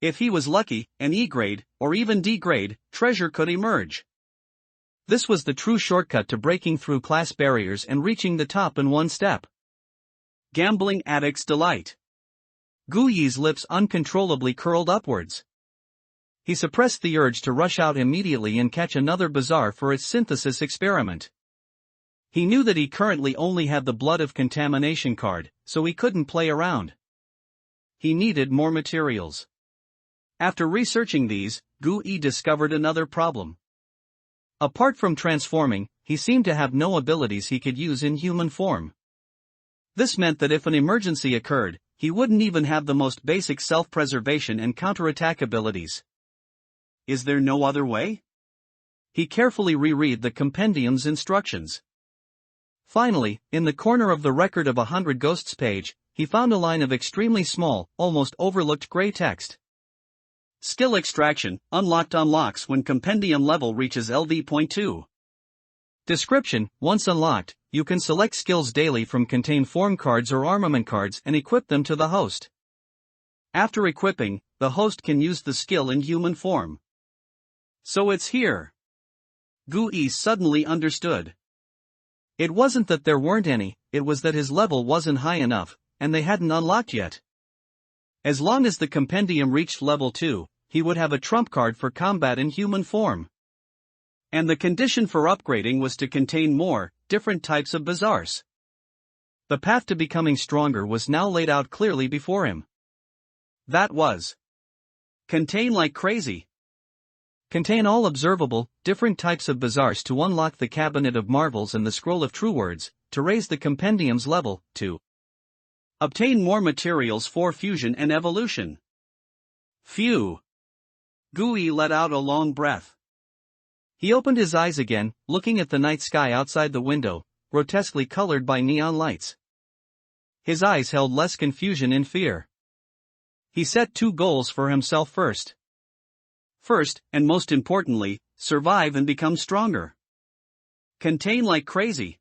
If he was lucky, an E-grade, or even D-grade, treasure could emerge. This was the true shortcut to breaking through class barriers and reaching the top in one step. Gambling addict's delight. Gui's lips uncontrollably curled upwards. He suppressed the urge to rush out immediately and catch another bazaar for its synthesis experiment. He knew that he currently only had the Blood of Contamination card, so he couldn't play around. He needed more materials. After researching these, Gui discovered another problem. Apart from transforming, he seemed to have no abilities he could use in human form. This meant that if an emergency occurred, he wouldn't even have the most basic self-preservation and counterattack abilities. Is there no other way? He carefully reread the compendium's instructions. Finally, in the corner of the Record of 100 Ghosts page, he found a line of extremely small, almost overlooked gray text. Skill extraction, unlocked unlocks when compendium level reaches LV.2. Description: once unlocked, you can select skills daily from contain form cards or armament cards and equip them to the host. After equipping, the host can use the skill in human form. So it's here. Gui suddenly understood. It wasn't that there weren't any, it was that his level wasn't high enough, and they hadn't unlocked yet. As long as the compendium reached level 2, he would have a trump card for combat in human form. And the condition for upgrading was to contain more, different types of bazaars. The path to becoming stronger was now laid out clearly before him. That was: contain like crazy. Contain all observable, different types of bazaars to unlock the Cabinet of Marvels and the Scroll of True Words, to raise the compendium's level, to obtain more materials for fusion and evolution. Phew! Gui let out a long breath. He opened his eyes again, looking at the night sky outside the window, grotesquely colored by neon lights. His eyes held less confusion and fear. He set 2 goals for himself first. First, and most importantly, survive and become stronger. Contain like crazy.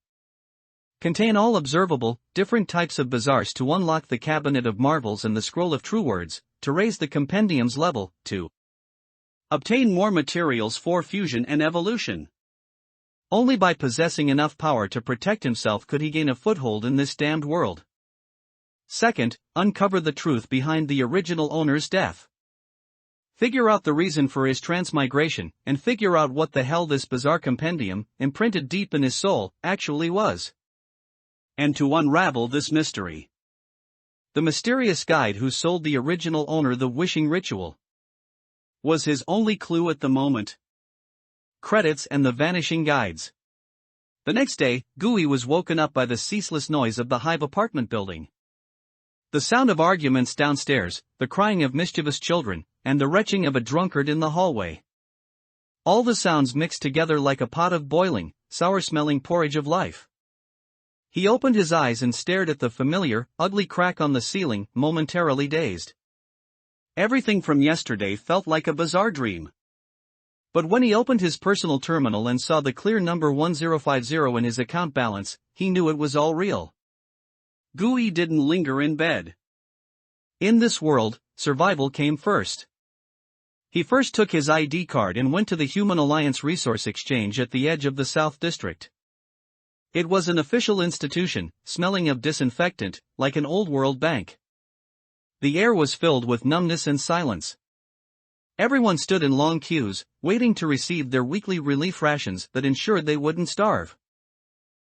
Contain all observable, different types of bazaars to unlock the Cabinet of Marvels and the Scroll of True Words, to raise the compendium's level, to obtain more materials for fusion and evolution. Only by possessing enough power to protect himself could he gain a foothold in this damned world. Second, uncover the truth behind the original owner's death. Figure out the reason for his transmigration, and figure out what the hell this bizarre compendium, imprinted deep in his soul, actually was. And to unravel this mystery. The mysterious guide who sold the original owner the wishing ritual was his only clue at the moment. Credits and the vanishing guides. The next day, Gui was woken up by the ceaseless noise of the Hive apartment building. The sound of arguments downstairs, the crying of mischievous children, and the retching of a drunkard in the hallway. All the sounds mixed together like a pot of boiling, sour-smelling porridge of life. He opened his eyes and stared at the familiar, ugly crack on the ceiling, momentarily dazed. Everything from yesterday felt like a bizarre dream. But when he opened his personal terminal and saw the clear number 1050 in his account balance, he knew it was all real. Gui didn't linger in bed. In this world, survival came first. He first took his ID card and went to the Human Alliance Resource Exchange at the edge of the South District. It was an official institution, smelling of disinfectant, like an old-world bank. The air was filled with numbness and silence. Everyone stood in long queues, waiting to receive their weekly relief rations that ensured they wouldn't starve.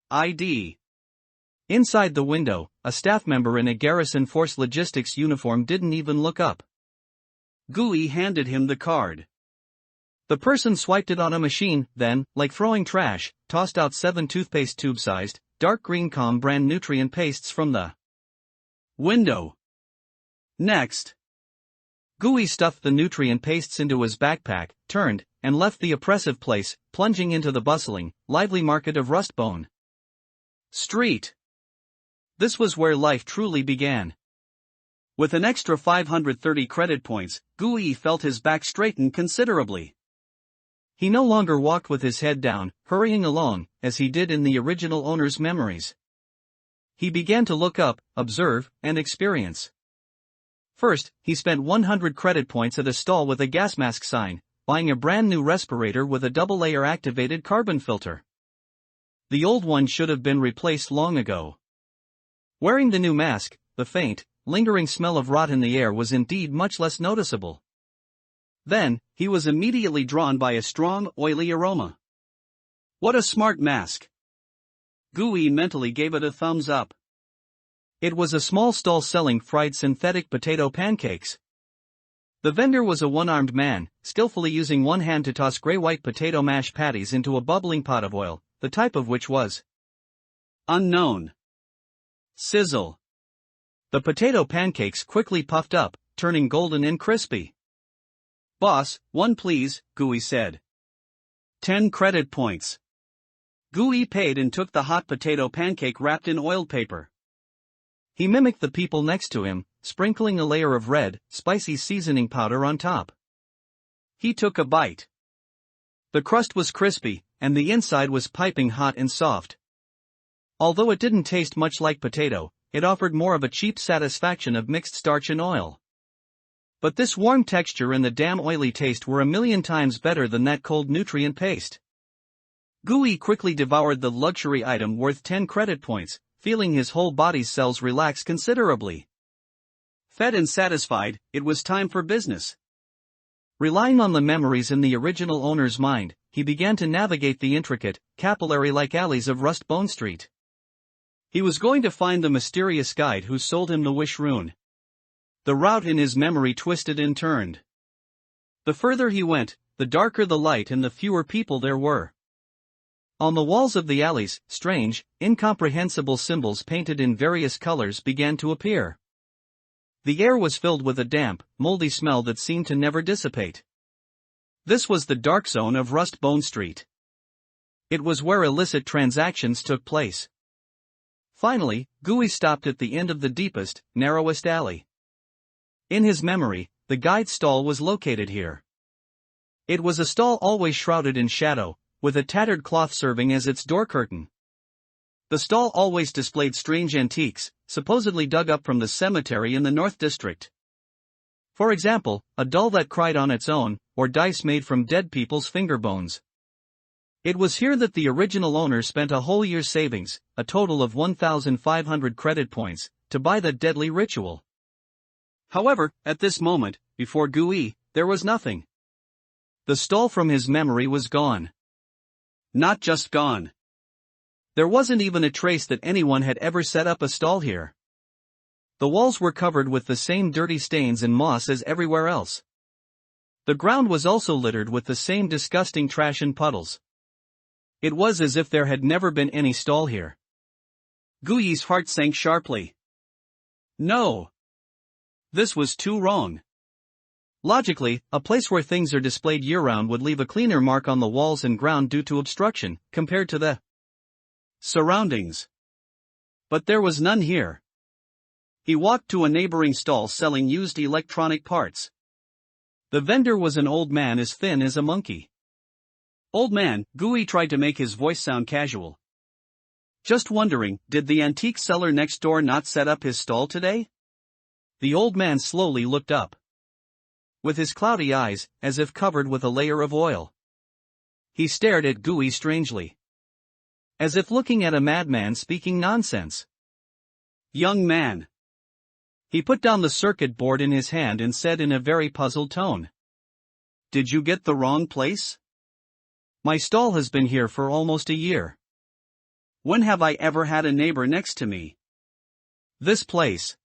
ID. Inside the window, a staff member in a Garrison Force Logistics uniform didn't even look up. Gui handed him the card. The person swiped it on a machine, then, like throwing trash, tossed out 7 toothpaste tube-sized, dark green Com brand nutrient pastes from the window. Next. Gui stuffed the nutrient pastes into his backpack, turned, and left the oppressive place, plunging into the bustling, lively market of Rustbone Street. This was where life truly began. With an extra 530 credit points, Gui felt his back straighten considerably. He no longer walked with his head down, hurrying along, as he did in the original owner's memories. He began to look up, observe, and experience. First, he spent 100 credit points at a stall with a gas mask sign, buying a brand new respirator with a double-layer activated carbon filter. The old one should have been replaced long ago. Wearing the new mask, the faint, lingering smell of rot in the air was indeed much less noticeable. Then, he was immediately drawn by a strong, oily aroma. What a smart mask! Gui mentally gave it a thumbs up. It was a small stall selling fried synthetic potato pancakes. The vendor was a one-armed man, skillfully using one hand to toss gray-white potato mash patties into a bubbling pot of oil, the type of which was unknown. Sizzle. The potato pancakes quickly puffed up, turning golden and crispy. "Boss, one please," Gooey said. 10 credit points. Gooey paid and took the hot potato pancake wrapped in oiled paper. He mimicked the people next to him, sprinkling a layer of red, spicy seasoning powder on top. He took a bite. The crust was crispy, and the inside was piping hot and soft. Although it didn't taste much like potato, it offered more of a cheap satisfaction of mixed starch and oil. But this warm texture and the damn oily taste were a million times better than that cold nutrient paste. Gooey quickly devoured the luxury item worth 10 credit points, feeling his whole body's cells relax considerably. Fed and satisfied, it was time for business. Relying on the memories in the original owner's mind, he began to navigate the intricate, capillary-like alleys of Rust Bone Street. He was going to find the mysterious guide who sold him the wish rune. The route in his memory twisted and turned. The further he went, the darker the light and the fewer people there were. On the walls of the alleys, strange, incomprehensible symbols painted in various colors began to appear. The air was filled with a damp, moldy smell that seemed to never dissipate. This was the dark zone of Rust Bone Street. It was where illicit transactions took place. Finally, Gooey stopped at the end of the deepest, narrowest alley. In his memory, the guide stall was located here. It was a stall always shrouded in shadow, with a tattered cloth serving as its door curtain. The stall always displayed strange antiques, supposedly dug up from the cemetery in the North District. For example, a doll that cried on its own, or dice made from dead people's finger bones. It was here that the original owner spent a whole year's savings, a total of 1,500 credit points, to buy the deadly ritual. However, at this moment, before Gooey, there was nothing. The stall from his memory was gone. Not just gone. There wasn't even a trace that anyone had ever set up a stall here. The walls were covered with the same dirty stains and moss as everywhere else. The ground was also littered with the same disgusting trash and puddles. It was as if there had never been any stall here. Gooey's heart sank sharply. No. This was too wrong. Logically, a place where things are displayed year-round would leave a cleaner mark on the walls and ground due to obstruction, compared to the surroundings. But there was none here. He walked to a neighboring stall selling used electronic parts. The vendor was an old man as thin as a monkey. "Old man," Gooey tried to make his voice sound casual. "Just wondering, did the antique seller next door not set up his stall today?" The old man slowly looked up. With his cloudy eyes, as if covered with a layer of oil, he stared at Gooey strangely. As if looking at a madman speaking nonsense. "Young man." He put down the circuit board in his hand and said in a very puzzled tone. "Did you get the wrong place? My stall has been here for almost a year. When have I ever had a neighbor next to me? This place."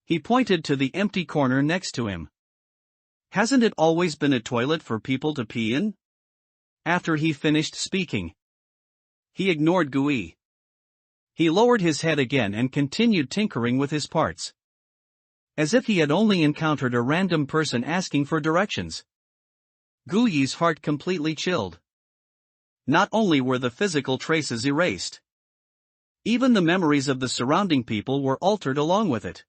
He pointed to the empty corner next to him. "Hasn't it always been a toilet for people to pee in?" After he finished speaking, he ignored Gooey. He lowered his head again and continued tinkering with his parts. As if he had only encountered a random person asking for directions. Gooey's heart completely chilled. Not only were the physical traces erased, even the memories of the surrounding people were altered along with it.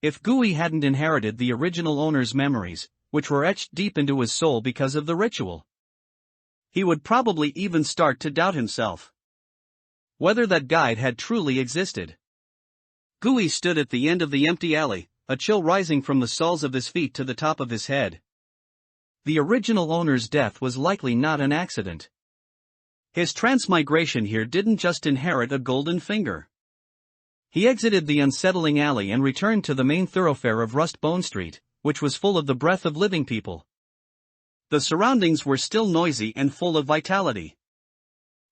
If Gooey hadn't inherited the original owner's memories, which were etched deep into his soul because of the ritual, he would probably even start to doubt himself. Whether that guide had truly existed. Gooey stood at the end of the empty alley, a chill rising from the soles of his feet to the top of his head. The original owner's death was likely not an accident. His transmigration here didn't just inherit a golden finger. He exited the unsettling alley and returned to the main thoroughfare of Rust Bone Street, which was full of the breath of living people. The surroundings were still noisy and full of vitality.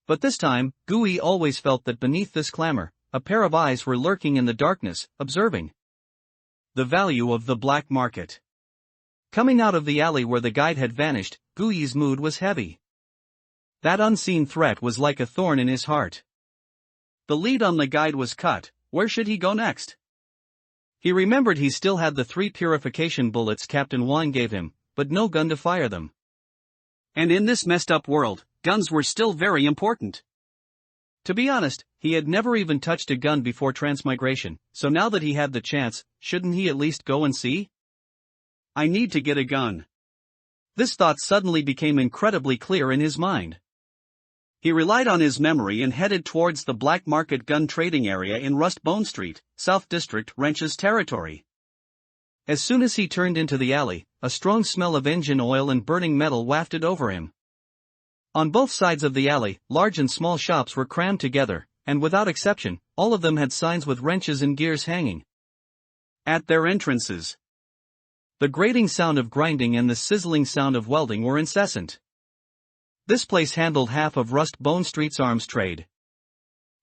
But this time, Gooey always felt that beneath this clamor, a pair of eyes were lurking in the darkness, observing the value of the black market. Coming out of the alley where the guide had vanished, Gui's mood was heavy. That unseen threat was like a thorn in his heart. The lead on the guide was cut. Where should he go next? He remembered he still had the 3 purification bullets Captain Juan gave him, but no gun to fire them. And in this messed up world, guns were still very important. To be honest, he had never even touched a gun before transmigration, so now that he had the chance, shouldn't he at least go and see? I need to get a gun. This thought suddenly became incredibly clear in his mind. He relied on his memory and headed towards the black market gun trading area in Rust Bone Street, South District, Wrench's territory. As soon as he turned into the alley, a strong smell of engine oil and burning metal wafted over him. On both sides of the alley, large and small shops were crammed together, and without exception, all of them had signs with wrenches and gears hanging at their entrances. The grating sound of grinding and the sizzling sound of welding were incessant. This place handled half of Rust Bone Street's arms trade.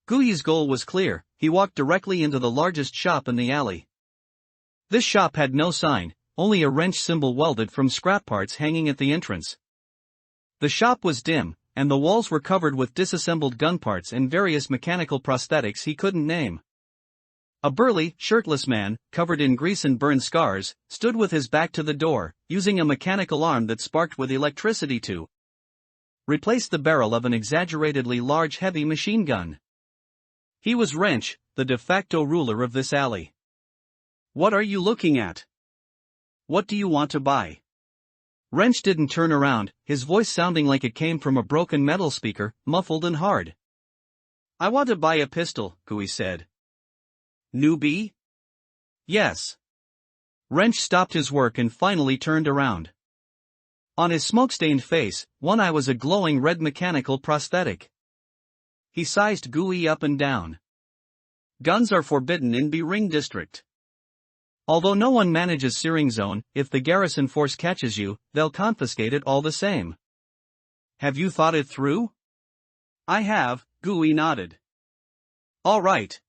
Gui's goal was clear. He walked directly into the largest shop in the alley. This shop had no sign, only a wrench symbol welded from scrap parts hanging at the entrance. The shop was dim, and the walls were covered with disassembled gun parts and various mechanical prosthetics he couldn't name. A burly, shirtless man, covered in grease and burn scars, stood with his back to the door, using a mechanical arm that sparked with electricity to replace the barrel of an exaggeratedly large heavy machine gun. He was Wrench, the de facto ruler of this alley. What are you looking at? What do you want to buy? Wrench didn't turn around, his voice sounding like it came from a broken metal speaker, muffled and hard. I want to buy a pistol, Gui said. Newbie? Yes. Wrench stopped his work and finally turned around. On his smoke-stained face, one eye was a glowing red mechanical prosthetic. He sized Gui up and down. Guns are forbidden in Ring District. Although no one manages Searing Zone, if the garrison force catches you, they'll confiscate it all the same. Have you thought it through? I have, Gui nodded. All right.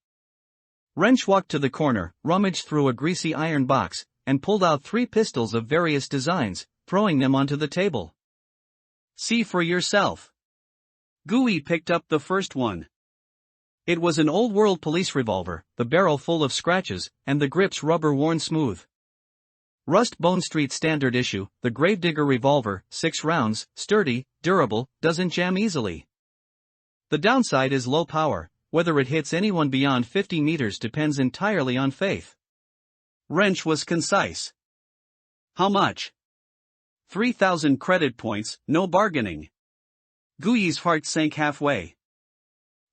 Wrench walked to the corner, rummaged through a greasy iron box, and pulled out 3 pistols of various designs, throwing them onto the table. See for yourself. Gui picked up the first one. It was an old-world police revolver, the barrel full of scratches, and the grips rubber-worn smooth. Rust Bone Street standard issue, the Gravedigger revolver, 6 rounds, sturdy, durable, doesn't jam easily. The downside is low power. Whether it hits anyone beyond 50 meters depends entirely on faith. Wrench was concise. How much? 3,000 credit points, no bargaining. Gui's heart sank halfway.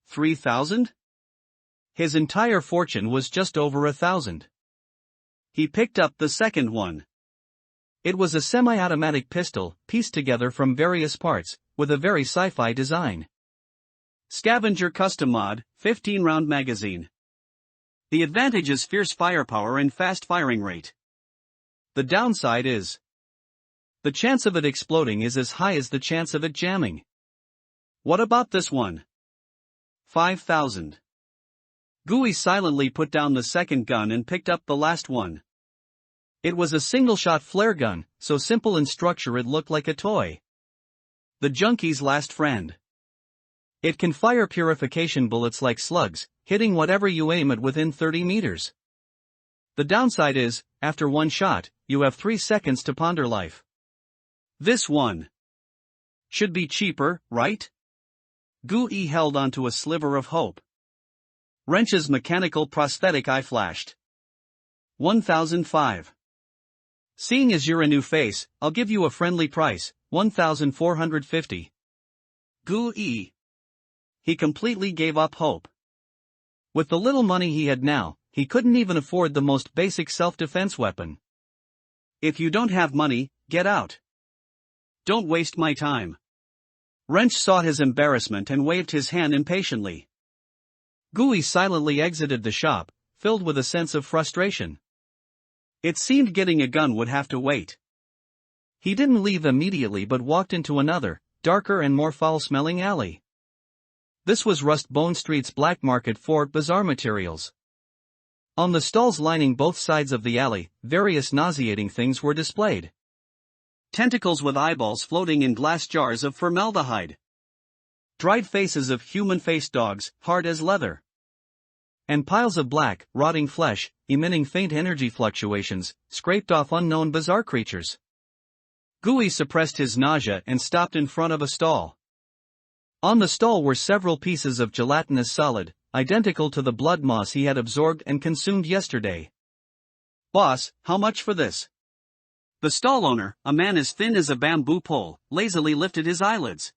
3,000? His entire fortune was just over 1,000. He picked up the second one. It was a semi-automatic pistol, pieced together from various parts, with a very sci-fi design. Scavenger Custom Mod, 15-round magazine. The advantage is fierce firepower and fast firing rate. The downside is the chance of it exploding is as high as the chance of it jamming. What about this one? 5,000. Gui silently put down the second gun and picked up the last one. It was a single-shot flare gun, so simple in structure it looked like a toy. The junkie's last friend. It can fire purification bullets like slugs, hitting whatever you aim at within 30 meters. The downside is, after one shot, you have 3 seconds to ponder life. This one should be cheaper, right? Gui held onto a sliver of hope. Wrench's mechanical prosthetic eye flashed. 1,005. Seeing as you're a new face, I'll give you a friendly price, 1,450. Gui. He completely gave up hope. With the little money he had now, he couldn't even afford the most basic self-defense weapon. If you don't have money, get out. Don't waste my time. Wrench saw his embarrassment and waved his hand impatiently. Gui silently exited the shop, filled with a sense of frustration. It seemed getting a gun would have to wait. He didn't leave immediately but walked into another, darker and more foul-smelling alley. This was Rust Bone Street's black market for bizarre materials. On the stalls lining both sides of the alley, various nauseating things were displayed. tentacles with eyeballs floating in glass jars of formaldehyde. Dried faces of human-faced dogs, hard as leather. And piles of black, rotting flesh, emitting faint energy fluctuations, scraped off unknown bizarre creatures. Gui suppressed his nausea and stopped in front of a stall. On the stall were several pieces of gelatinous solid, identical to the blood moss he had absorbed and consumed yesterday. "Boss, how much for this?" The stall owner, a man as thin as a bamboo pole, lazily lifted his eyelids.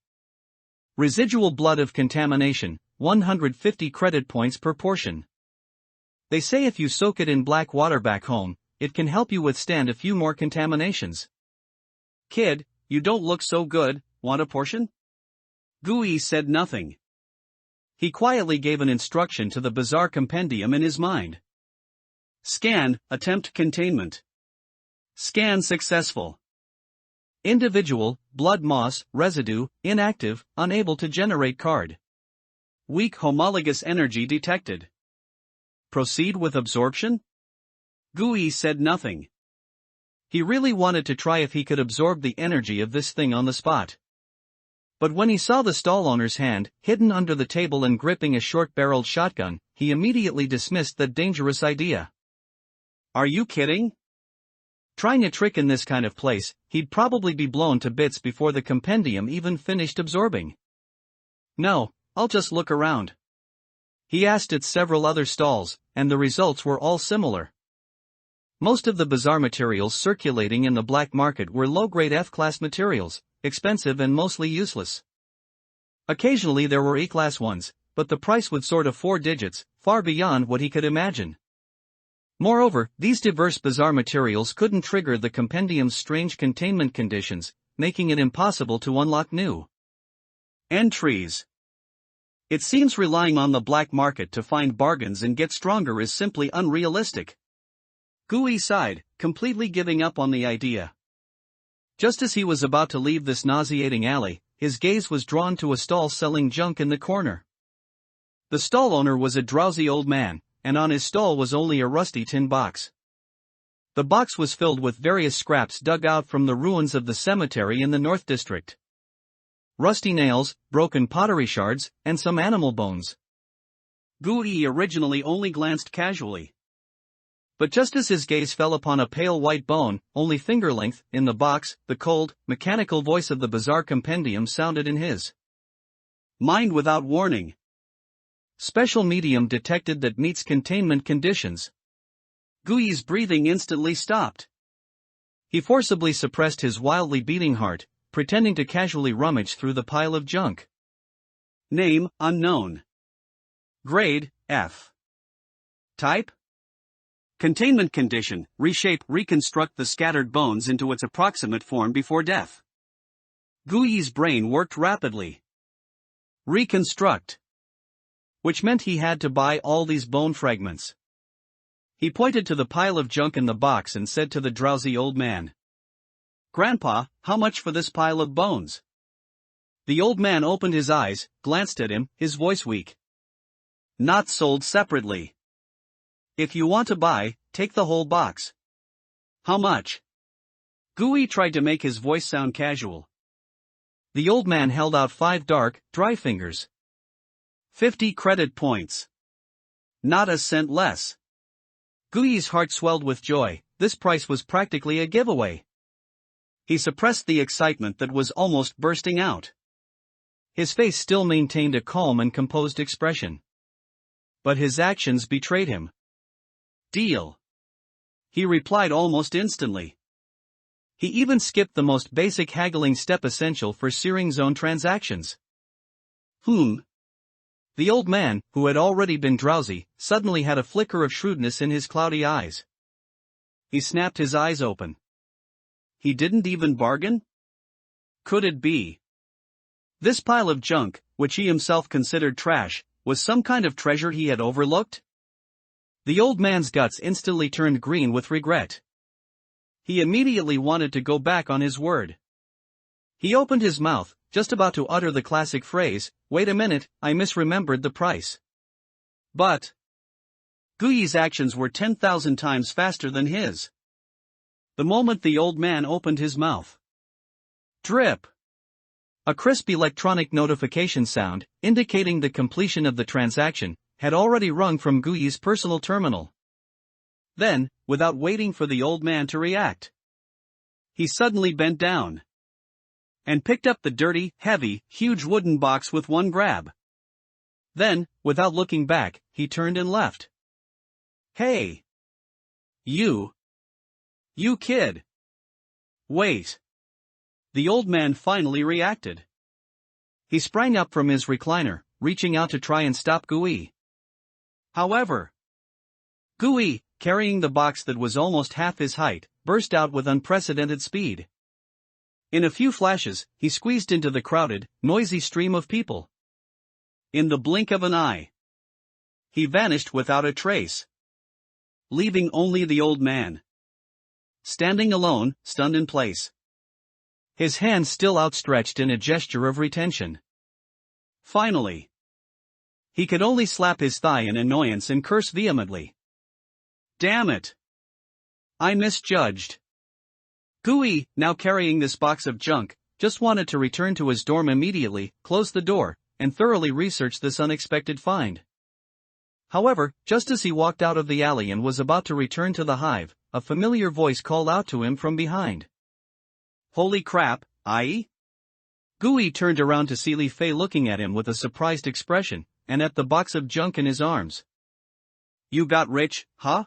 "Residual blood of contamination, 150 credit points per portion. They say if you soak it in black water back home, it can help you withstand a few more contaminations." "Kid, you don't look so good, want a portion?" Gui said nothing. He quietly gave an instruction to the bizarre compendium in his mind. Scan, attempt containment. Scan successful. Individual, blood moss, residue, inactive, unable to generate card. Weak homologous energy detected. Proceed with absorption? Gui said nothing. He really wanted to try if he could absorb the energy of this thing on the spot. But when he saw the stall owner's hand, hidden under the table and gripping a short-barreled shotgun, he immediately dismissed that dangerous idea. "Are you kidding? Trying a trick in this kind of place, he'd probably be blown to bits before the compendium even finished absorbing." "No, I'll just look around." He asked at several other stalls, and the results were all similar. Most of the bizarre materials circulating in the black market were low-grade F-class materials, expensive and mostly useless. Occasionally there were E-class ones, but the price would soar to 4 digits, far beyond what he could imagine. Moreover, these diverse bizarre materials couldn't trigger the compendium's strange containment conditions, making it impossible to unlock new entries. It seems relying on the black market to find bargains and get stronger is simply unrealistic. Gui sighed, completely giving up on the idea. Just as he was about to leave this nauseating alley, his gaze was drawn to a stall selling junk in the corner. The stall owner was a drowsy old man, and on his stall was only a rusty tin box. The box was filled with various scraps dug out from the ruins of the cemetery in the North District. Rusty nails, broken pottery shards, and some animal bones. Gui originally only glanced casually. But just as his gaze fell upon a pale white bone, only finger-length, in the box, the cold, mechanical voice of the bizarre compendium sounded in his mind without warning. Special medium detected that meets containment conditions. Gui's breathing instantly stopped. He forcibly suppressed his wildly beating heart, pretending to casually rummage through the pile of junk. Name, unknown. Grade, F. Type? Containment condition, reshape, reconstruct the scattered bones into its approximate form before death. Gui's brain worked rapidly. Reconstruct. Which meant he had to buy all these bone fragments. He pointed to the pile of junk in the box and said to the drowsy old man, "Grandpa, how much for this pile of bones?" The old man opened his eyes, glanced at him, his voice weak. "Not sold separately. If you want to buy, take the whole box." "How much?" Gui tried to make his voice sound casual. The old man held out 5 dark, dry fingers. 50 credit points. Not a cent less. Gui's heart swelled with joy. This price was practically a giveaway. He suppressed the excitement that was almost bursting out. His face still maintained a calm and composed expression. But his actions betrayed him. "Deal," he replied almost instantly. He even skipped the most basic haggling step essential for Searing Zone transactions. The old man, who had already been drowsy, suddenly had a flicker of shrewdness in his cloudy eyes. He snapped his eyes open. He didn't even bargain? Could it be? This pile of junk, which he himself considered trash, was some kind of treasure he had overlooked? The old man's guts instantly turned green with regret. He immediately wanted to go back on his word. He opened his mouth, just about to utter the classic phrase, "Wait a minute, I misremembered the price." But Gui's actions were 10,000 times faster than his. The moment the old man opened his mouth, Drip. A crisp electronic notification sound, indicating the completion of the transaction, had already rung from Gui's personal terminal. Then, without waiting for the old man to react, he suddenly bent down and picked up the dirty, heavy, huge wooden box with one grab. Then, without looking back, he turned and left. Hey! You kid! Wait! The old man finally reacted. He sprang up from his recliner, reaching out to try and stop Gui. However, Gui, carrying the box that was almost half his height, burst out with unprecedented speed. In a few flashes, he squeezed into the crowded, noisy stream of people. In the blink of an eye, he vanished without a trace, leaving only the old man standing alone, stunned in place, his hand still outstretched in a gesture of retention. Finally, he could only slap his thigh in annoyance and curse vehemently. Damn it! I misjudged. Gui, now carrying this box of junk, just wanted to return to his dorm immediately, close the door, and thoroughly research this unexpected find. However, just as he walked out of the alley and was about to return to the hive, a familiar voice called out to him from behind. Holy crap, Ai? Gui turned around to see Li Fei looking at him with a surprised expression, and at the box of junk in his arms. You got rich, huh?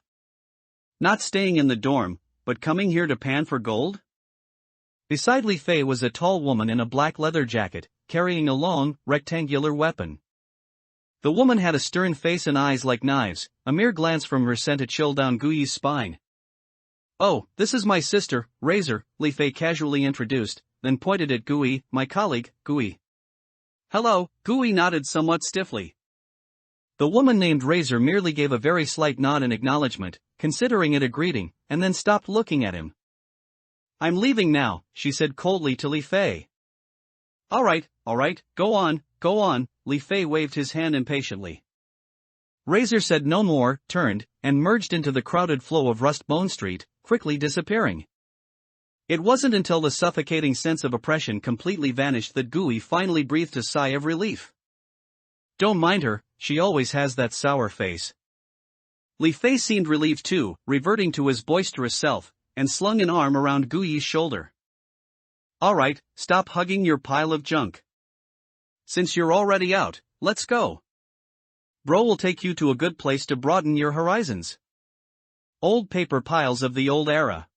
Not staying in the dorm, but coming here to pan for gold? Beside Li Fei was a tall woman in a black leather jacket, carrying a long, rectangular weapon. The woman had a stern face and eyes like knives. A mere glance from her sent a chill down Gui's spine. Oh, this is my sister, Razor, Li Fei casually introduced, then pointed at Gui, my colleague, Gui. Hello, Gui nodded somewhat stiffly. The woman named Razor merely gave a very slight nod in acknowledgement, considering it a greeting, and then stopped looking at him. I'm leaving now, she said coldly to Li Fei. Alright, go on, Li Fei waved his hand impatiently. Razor said no more, turned, and merged into the crowded flow of Rust Bone Street, quickly disappearing. It wasn't until the suffocating sense of oppression completely vanished that Gui finally breathed a sigh of relief. Don't mind her, she always has that sour face. Li Fei seemed relieved too, reverting to his boisterous self, and slung an arm around Gui's shoulder. Alright, stop hugging your pile of junk. Since you're already out, let's go. Bro will take you to a good place to broaden your horizons. Old paper piles of the old era.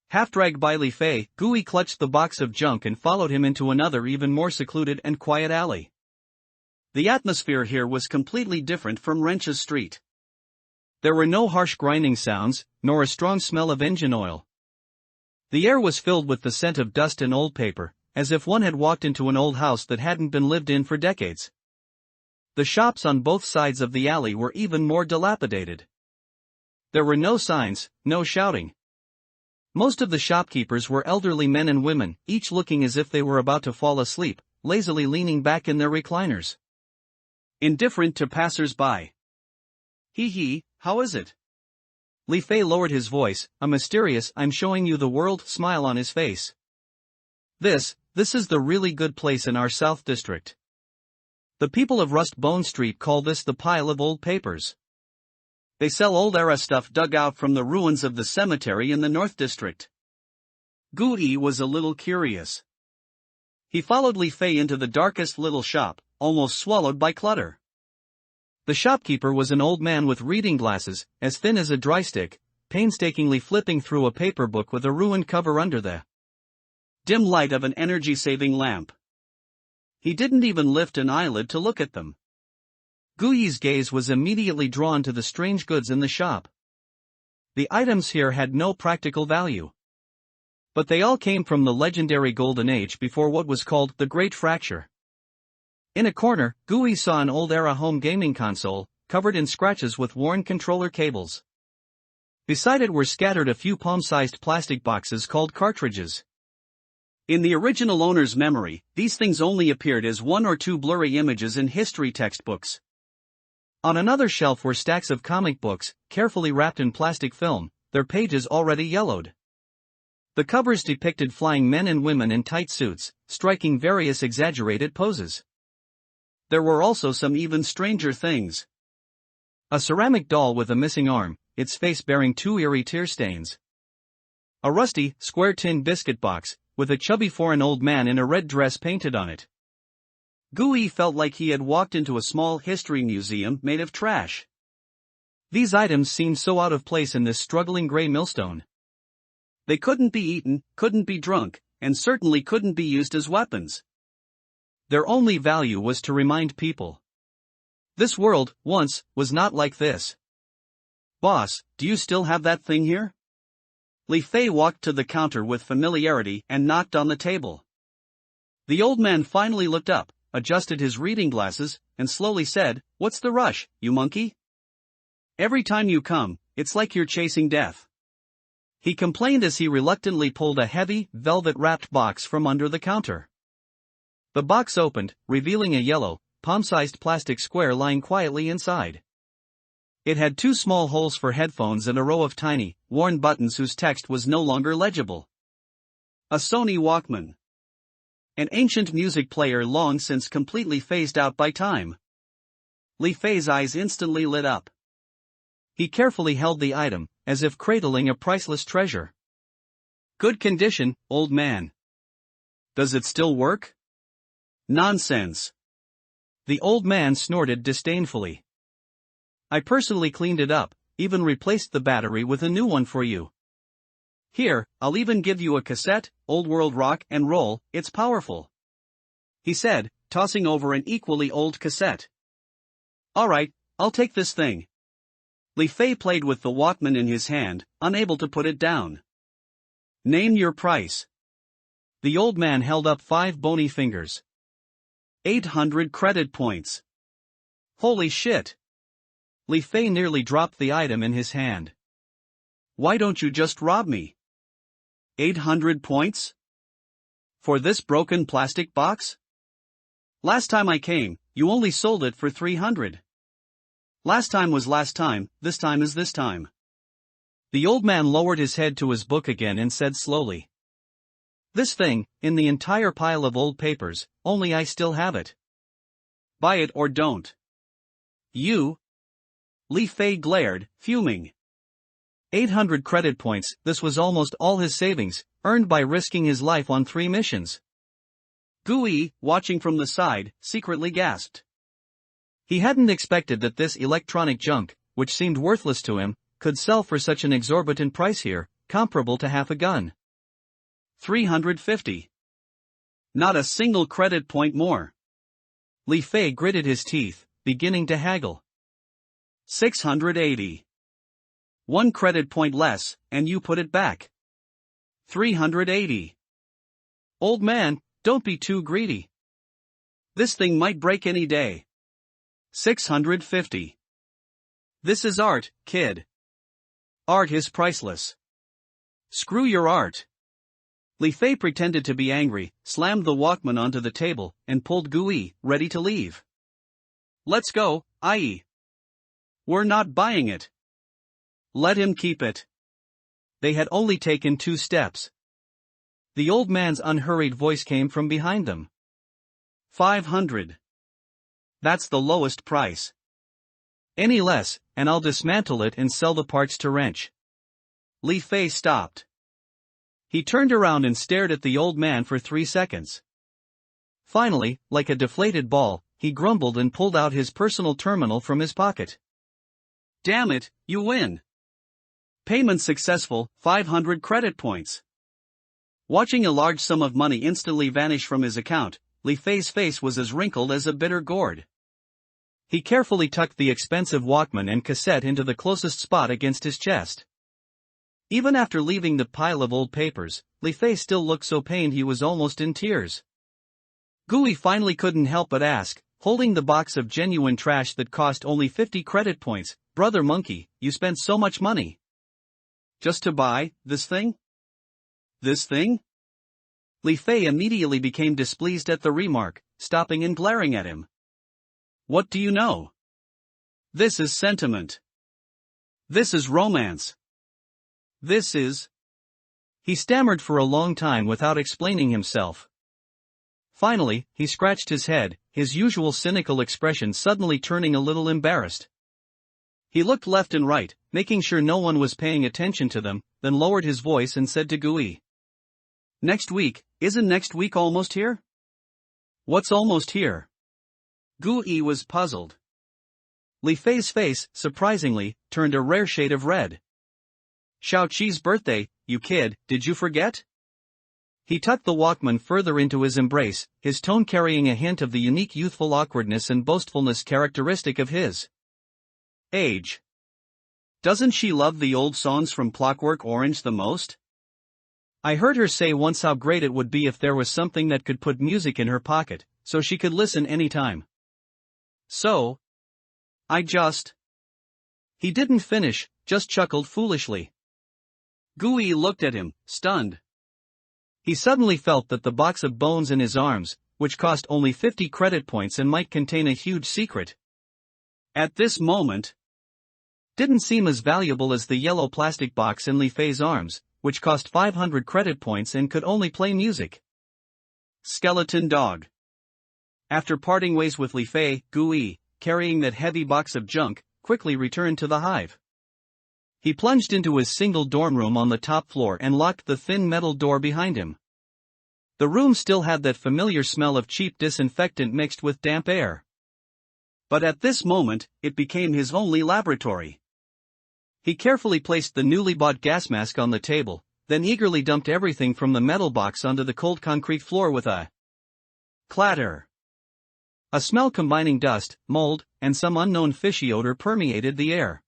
Half dragged by Li Fei, Gui clutched the box of junk and followed him into another even more secluded and quiet alley. The atmosphere here was completely different from Rencha's street. There were no harsh grinding sounds, nor a strong smell of engine oil. The air was filled with the scent of dust and old paper, as if one had walked into an old house that hadn't been lived in for decades. The shops on both sides of the alley were even more dilapidated. There were no signs, no shouting. Most of the shopkeepers were elderly men and women, each looking as if they were about to fall asleep, lazily leaning back in their recliners. Indifferent to passers-by. Hee, how is it? Li Fei lowered his voice, a mysterious "I'm showing you the world" smile on his face. This is the really good place in our South District. The people of Rust Bone Street call this the pile of old papers. They sell old-era stuff dug out from the ruins of the cemetery in the North District. Gui was a little curious. He followed Li Fei into the darkest little shop, almost swallowed by clutter. The shopkeeper was an old man with reading glasses, as thin as a dry stick, painstakingly flipping through a paper book with a ruined cover under the dim light of an energy-saving lamp. He didn't even lift an eyelid to look at them. Gui's gaze was immediately drawn to the strange goods in the shop. The items here had no practical value. But they all came from the legendary Golden Age before what was called the Great Fracture. In a corner, Gui saw an old-era home gaming console, covered in scratches with worn controller cables. Beside it were scattered a few palm-sized plastic boxes called cartridges. In the original owner's memory, these things only appeared as one or two blurry images in history textbooks. On another shelf were stacks of comic books, carefully wrapped in plastic film, their pages already yellowed. The covers depicted flying men and women in tight suits, striking various exaggerated poses. There were also some even stranger things. A ceramic doll with a missing arm, its face bearing 2 eerie tear stains. A rusty, square tin biscuit box, with a chubby foreign old man in a red dress painted on it. Gui felt like he had walked into a small history museum made of trash. These items seemed so out of place in this struggling gray millstone. They couldn't be eaten, couldn't be drunk, and certainly couldn't be used as weapons. Their only value was to remind people. This world, once, was not like this. Boss, do you still have that thing here? Li Fei walked to the counter with familiarity and knocked on the table. The old man finally looked up, adjusted his reading glasses, and slowly said, "What's the rush, you monkey? Every time you come, it's like you're chasing death." He complained as he reluctantly pulled a heavy, velvet-wrapped box from under the counter. The box opened, revealing a yellow, palm-sized plastic square lying quietly inside. It had 2 small holes for headphones and a row of tiny, worn buttons whose text was no longer legible. A Sony Walkman. An ancient music player long since completely phased out by time. Li Fei's eyes instantly lit up. He carefully held the item, as if cradling a priceless treasure. "Good condition, old man. Does it still work?" "Nonsense." The old man snorted disdainfully. "I personally cleaned it up, even replaced the battery with a new one for you. Here, I'll even give you a cassette, old world rock and roll, it's powerful," he said, tossing over an equally old cassette. "Alright, I'll take this thing." Li Fei played with the Walkman in his hand, unable to put it down. "Name your price." The old man held up 5 bony fingers. 800 credit points. Holy shit! Li Fei nearly dropped the item in his hand. "Why don't you just rob me? 800 points? For this broken plastic box? Last time I came, you only sold it for 300. Last time was last time, this time is this time." The old man lowered his head to his book again and said slowly. "This thing, in the entire pile of old papers, only I still have it. Buy it or don't." "You?" Li Fei glared, fuming. 800 credit points, this was almost all his savings, earned by risking his life on 3 missions. Gui, watching from the side, secretly gasped. He hadn't expected that this electronic junk, which seemed worthless to him, could sell for such an exorbitant price here, comparable to half a gun. 350. Not a single credit point more. Li Fei gritted his teeth, beginning to haggle. 680. 1 credit point less, and you put it back. 380. Old man, don't be too greedy. This thing might break any day. 650. This is art, kid. Art is priceless. Screw your art. Li Fei pretended to be angry, slammed the Walkman onto the table, and pulled Gui, ready to leave. "Let's go, Ie. We're not buying it. Let him keep it." They had only taken 2 steps. The old man's unhurried voice came from behind them. 500. That's the lowest price. Any less, and I'll dismantle it and sell the parts to wrench. Li Fei stopped. He turned around and stared at the old man for 3 seconds. Finally, like a deflated ball, he grumbled and pulled out his personal terminal from his pocket. "Damn it, you win. Payment successful, 500 credit points." Watching a large sum of money instantly vanish from his account, Li Fei's face was as wrinkled as a bitter gourd. He carefully tucked the expensive Walkman and cassette into the closest spot against his chest. Even after leaving the pile of old papers, Li Fei still looked so pained he was almost in tears. Gui finally couldn't help but ask, holding the box of genuine trash that cost only 50 credit points, "Brother Monkey, you spent so much money. Just to buy this thing? This thing?" Li Fei immediately became displeased at the remark, stopping and glaring at him. "What do you know? This is sentiment. This is romance. This is..." He stammered for a long time without explaining himself. Finally, he scratched his head, his usual cynical expression suddenly turning a little embarrassed. He looked left and right, making sure no one was paying attention to them, then lowered his voice and said to Gui. "Next week, isn't next week almost here?" "What's almost here?" Gui was puzzled. Li Fei's face, surprisingly, turned a rare shade of red. "Shao Qi's birthday, you kid, did you forget?" He tucked the Walkman further into his embrace, his tone carrying a hint of the unique youthful awkwardness and boastfulness characteristic of his age. "Doesn't she love the old songs from Clockwork Orange the most? I heard her say once how great it would be if there was something that could put music in her pocket, so she could listen anytime. So I just..." He didn't finish, just chuckled foolishly. Gui looked at him, stunned. He suddenly felt that the box of bones in his arms, which cost only 50 credit points and might contain a huge secret, at this moment, didn't seem as valuable as the yellow plastic box in Li Fei's arms, which cost 500 credit points and could only play music. Skeleton dog. After parting ways with Li Fei, Gui, carrying that heavy box of junk, quickly returned to the hive. He plunged into his single dorm room on the top floor and locked the thin metal door behind him. The room still had that familiar smell of cheap disinfectant mixed with damp air. But at this moment, it became his only laboratory. He carefully placed the newly bought gas mask on the table, then eagerly dumped everything from the metal box onto the cold concrete floor with a clatter. A smell combining dust, mold, and some unknown fishy odor permeated the air.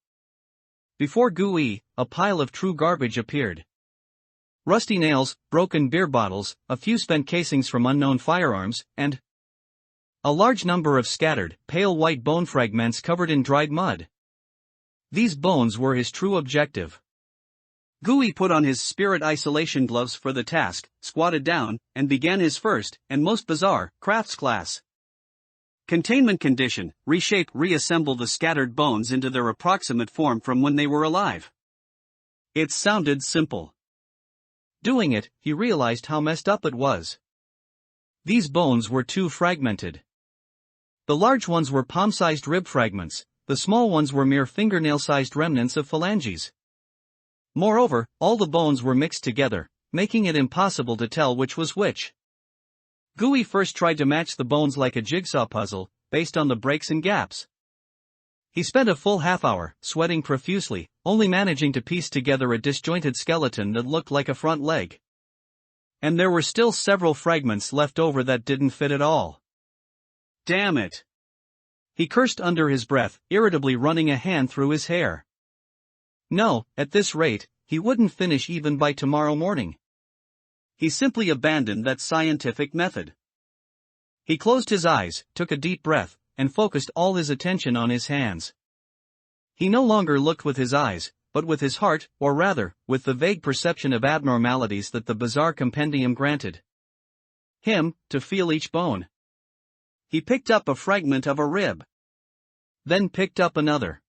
Before Gui, a pile of true garbage appeared. Rusty nails, broken beer bottles, a few spent casings from unknown firearms, and a large number of scattered, pale white bone fragments covered in dried mud. These bones were his true objective. Gui put on his spirit isolation gloves for the task, squatted down, and began his first, and most bizarre, crafts class. Containment condition: reassemble the scattered bones into their approximate form from when they were alive. It sounded simple. Doing it, he realized how messed up it was. These bones were too fragmented. The large ones were palm-sized rib fragments, the small ones were mere fingernail-sized remnants of phalanges. Moreover, all the bones were mixed together, making it impossible to tell which was which. Gui first tried to match the bones like a jigsaw puzzle, based on the breaks and gaps. He spent a full half-hour, sweating profusely, only managing to piece together a disjointed skeleton that looked like a front leg. And there were still several fragments left over that didn't fit at all. Damn it! He cursed under his breath, irritably running a hand through his hair. No, at this rate, he wouldn't finish even by tomorrow morning. He simply abandoned that scientific method. He closed his eyes, took a deep breath, and focused all his attention on his hands. He no longer looked with his eyes, but with his heart, or rather, with the vague perception of abnormalities that the bizarre compendium granted him, to feel each bone. He picked up a fragment of a rib. Then picked up another.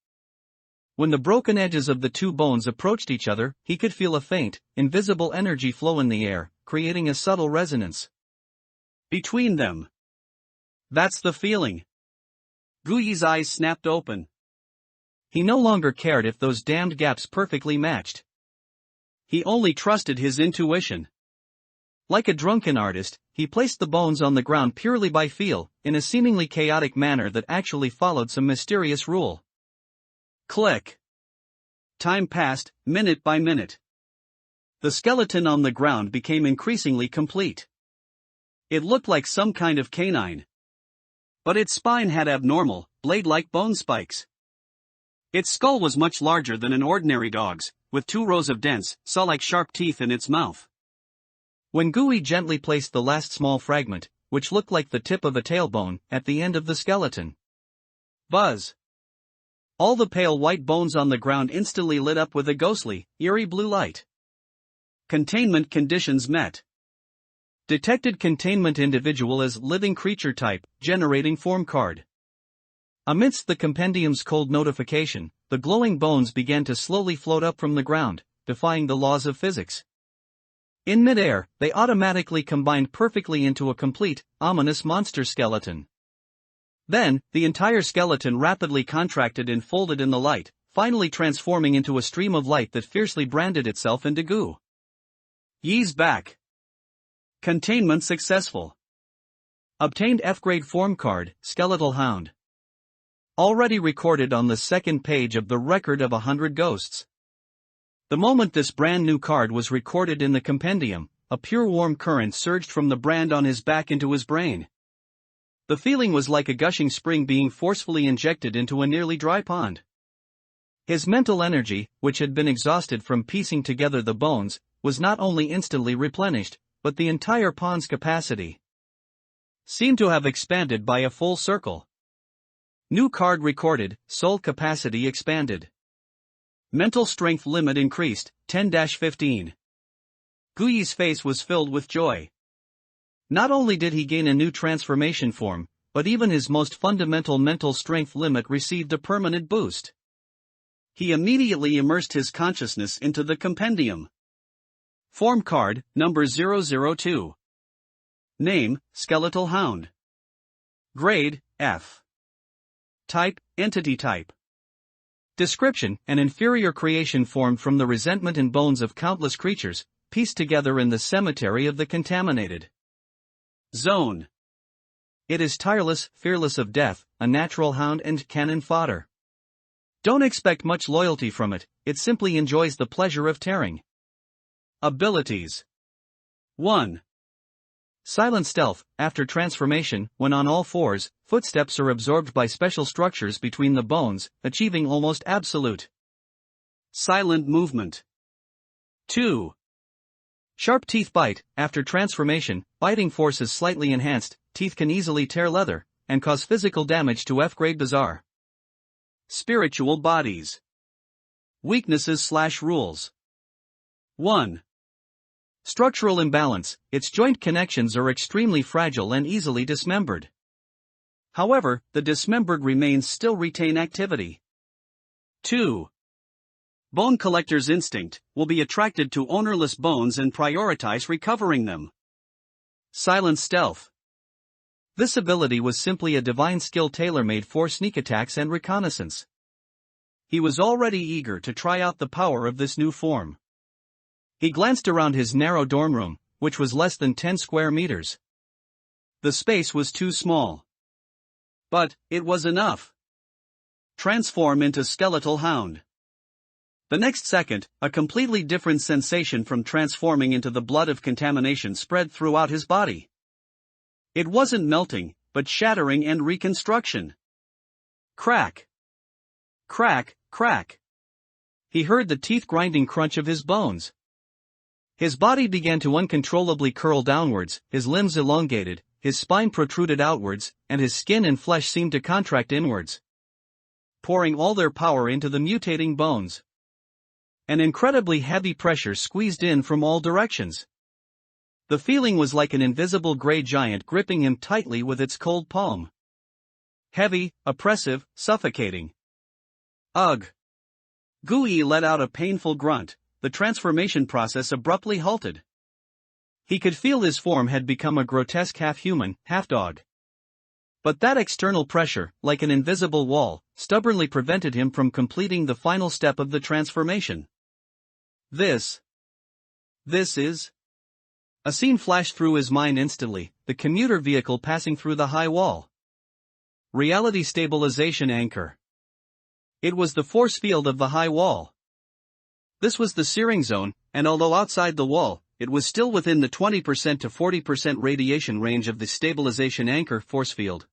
When the broken edges of the two bones approached each other, he could feel a faint, invisible energy flow in the air, creating a subtle resonance between them. That's the feeling. Gui's eyes snapped open. He no longer cared if those damned gaps perfectly matched. He only trusted his intuition. Like a drunken artist, he placed the bones on the ground purely by feel, in a seemingly chaotic manner that actually followed some mysterious rule. Click. Time passed, minute by minute. The skeleton on the ground became increasingly complete. It looked like some kind of canine. But its spine had abnormal, blade-like bone spikes. Its skull was much larger than an ordinary dog's, with 2 rows of dense, saw-like sharp teeth in its mouth. When Gui gently placed the last small fragment, which looked like the tip of a tailbone, at the end of the skeleton, buzz! All the pale white bones on the ground instantly lit up with a ghostly, eerie blue light. Containment conditions met. Detected containment individual as living creature type, generating form card. Amidst the compendium's cold notification, the glowing bones began to slowly float up from the ground, defying the laws of physics. In midair, they automatically combined perfectly into a complete, ominous monster skeleton. Then, the entire skeleton rapidly contracted and folded in the light, finally transforming into a stream of light that fiercely branded itself into goo. Ye's back. Containment successful. Obtained F-grade form card, Skeletal Hound. Already recorded on the second page of the record of 100 ghosts. The moment this brand new card was recorded in the compendium, a pure warm current surged from the brand on his back into his brain. The feeling was like a gushing spring being forcefully injected into a nearly dry pond. His mental energy, which had been exhausted from piecing together the bones, was not only instantly replenished, but the entire pond's capacity seemed to have expanded by a full circle. New card recorded, soul capacity expanded. Mental strength limit increased, 10-15. Guyi's face was filled with joy. Not only did he gain a new transformation form, but even his most fundamental mental strength limit received a permanent boost. He immediately immersed his consciousness into the compendium. Form card, number 002. Name, Skeletal Hound. Grade, F. Type, Entity Type. Description, an inferior creation formed from the resentment and bones of countless creatures, pieced together in the cemetery of the contaminated zone. It is tireless, fearless of death, a natural hound and cannon fodder. Don't expect much loyalty from it, it simply enjoys the pleasure of tearing. Abilities. 1. Silent stealth. After transformation, when on all fours, footsteps are absorbed by special structures between the bones, achieving almost absolute silent movement. 2. Sharp teeth bite. After transformation, biting force is slightly enhanced, teeth can easily tear leather, and cause physical damage to F-grade bizarre. Spiritual bodies. Weaknesses/rules. 1. Structural imbalance. Its joint connections are extremely fragile and easily dismembered. However, the dismembered remains still retain activity. 2. Bone collector's instinct will be attracted to ownerless bones and prioritize recovering them. Silent stealth. This ability was simply a divine skill tailor-made for sneak attacks and reconnaissance. He was already eager to try out the power of this new form. He glanced around his narrow dorm room, which was less than 10 square meters. The space was too small. But it was enough. Transform into Skeletal Hound. The next second, a completely different sensation from transforming into the blood of contamination spread throughout his body. It wasn't melting, but shattering and reconstruction. Crack. Crack, crack. He heard the teeth-grinding crunch of his bones. His body began to uncontrollably curl downwards, his limbs elongated, his spine protruded outwards, and his skin and flesh seemed to contract inwards, pouring all their power into the mutating bones. An incredibly heavy pressure squeezed in from all directions. The feeling was like an invisible gray giant gripping him tightly with its cold palm. Heavy, oppressive, suffocating. Ugh! Guyi let out a painful grunt. The transformation process abruptly halted. He could feel his form had become a grotesque half-human, half-dog. But that external pressure, like an invisible wall, stubbornly prevented him from completing the final step of the transformation. This is... A scene flashed through his mind instantly, the commuter vehicle passing through the high wall. Reality stabilization anchor. It was the force field of the high wall. This was the searing zone, and although outside the wall, it was still within the 20% to 40% radiation range of the stabilization anchor force field.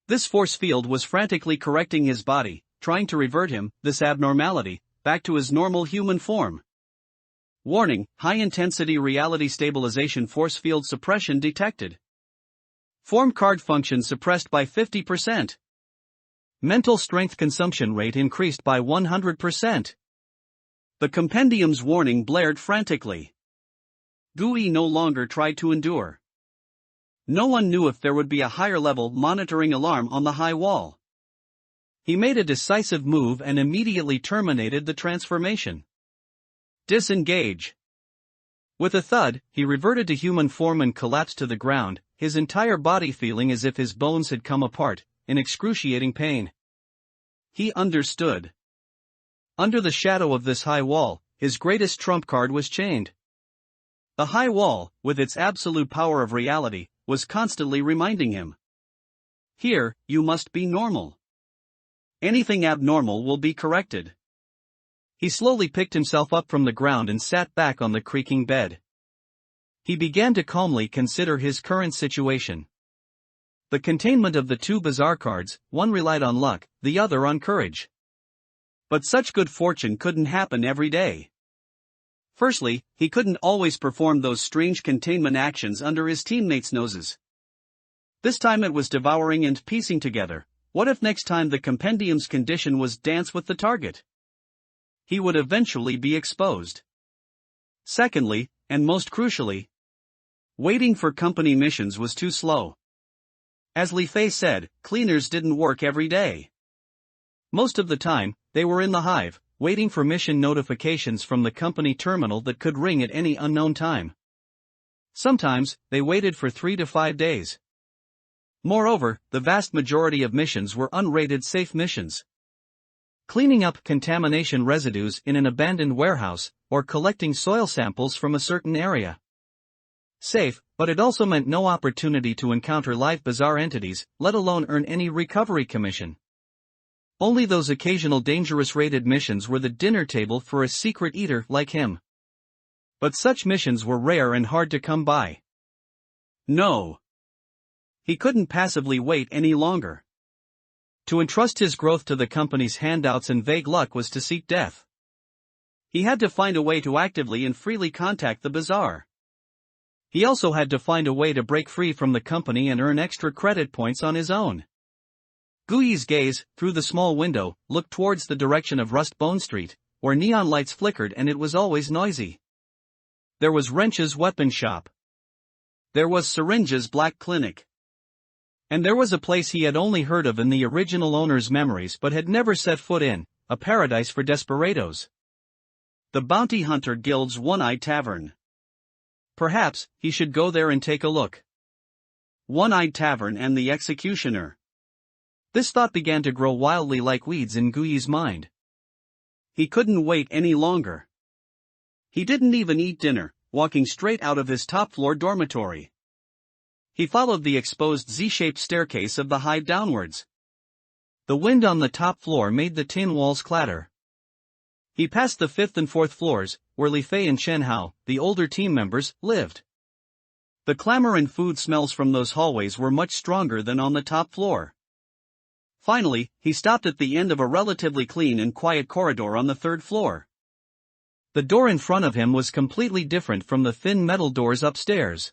This force field was frantically correcting his body, trying to revert him, this abnormality, back to his normal human form. Warning, high-intensity reality stabilization force field suppression detected. Form card function suppressed by 50%. Mental strength consumption rate increased by 100%. The compendium's warning blared frantically. Guyi no longer tried to endure. No one knew if there would be a higher-level monitoring alarm on the high wall. He made a decisive move and immediately terminated the transformation. Disengage. With a thud, he reverted to human form and collapsed to the ground, his entire body feeling as if his bones had come apart, in excruciating pain. He understood. Under the shadow of this high wall, his greatest trump card was chained. The high wall, with its absolute power of reality, was constantly reminding him. Here, you must be normal. Anything abnormal will be corrected. He slowly picked himself up from the ground and sat back on the creaking bed. He began to calmly consider his current situation. The containment of the two bizarre cards, one relied on luck, the other on courage. But such good fortune couldn't happen every day. Firstly, he couldn't always perform those strange containment actions under his teammates' noses. This time it was devouring and piecing together. What if next time the compendium's condition was dance with the target? He would eventually be exposed. Secondly, and most crucially, waiting for company missions was too slow. As Li Fei said, cleaners didn't work every day. Most of the time, they were in the hive, waiting for mission notifications from the company terminal that could ring at any unknown time. Sometimes, they waited for 3 to 5 days. Moreover, the vast majority of missions were unrated safe missions. Cleaning up contamination residues in an abandoned warehouse, or collecting soil samples from a certain area. Safe, but it also meant no opportunity to encounter live bizarre entities, let alone earn any recovery commission. Only those occasional dangerous rated missions were the dinner table for a secret eater like him. But such missions were rare and hard to come by. No. He couldn't passively wait any longer. To entrust his growth to the company's handouts and vague luck was to seek death. He had to find a way to actively and freely contact the bizarre. He also had to find a way to break free from the company and earn extra credit points on his own. Gui's gaze, through the small window, looked towards the direction of Rustbone Street, where neon lights flickered and it was always noisy. There was Wrench's weapon shop. There was Syringe's black clinic. And there was a place he had only heard of in the original owner's memories but had never set foot in, a paradise for desperados. The Bounty Hunter Guild's One-Eyed Tavern. Perhaps, he should go there and take a look. One-Eyed Tavern and the Executioner. This thought began to grow wildly like weeds in Gui's mind. He couldn't wait any longer. He didn't even eat dinner, walking straight out of his top-floor dormitory. He followed the exposed Z-shaped staircase of the hive downwards. The wind on the top floor made the tin walls clatter. He passed the 5th and 4th floors, where Li Fei and Chen Hao, the older team members, lived. The clamor and food smells from those hallways were much stronger than on the top floor. Finally, he stopped at the end of a relatively clean and quiet corridor on the 3rd floor. The door in front of him was completely different from the thin metal doors upstairs.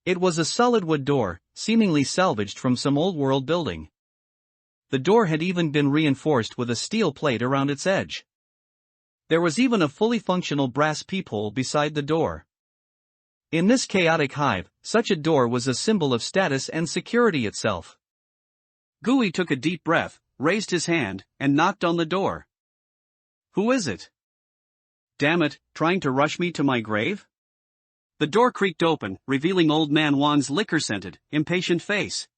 It was a solid wood door, seemingly salvaged from some old-world building. The door had even been reinforced with a steel plate around its edge. There was even a fully functional brass peephole beside the door. In this chaotic hive, such a door was a symbol of status and security itself. Gui took a deep breath, raised his hand, and knocked on the door. Who is it? Damn it, trying to rush me to my grave? The door creaked open, revealing Old Man Wang's liquor-scented, impatient face.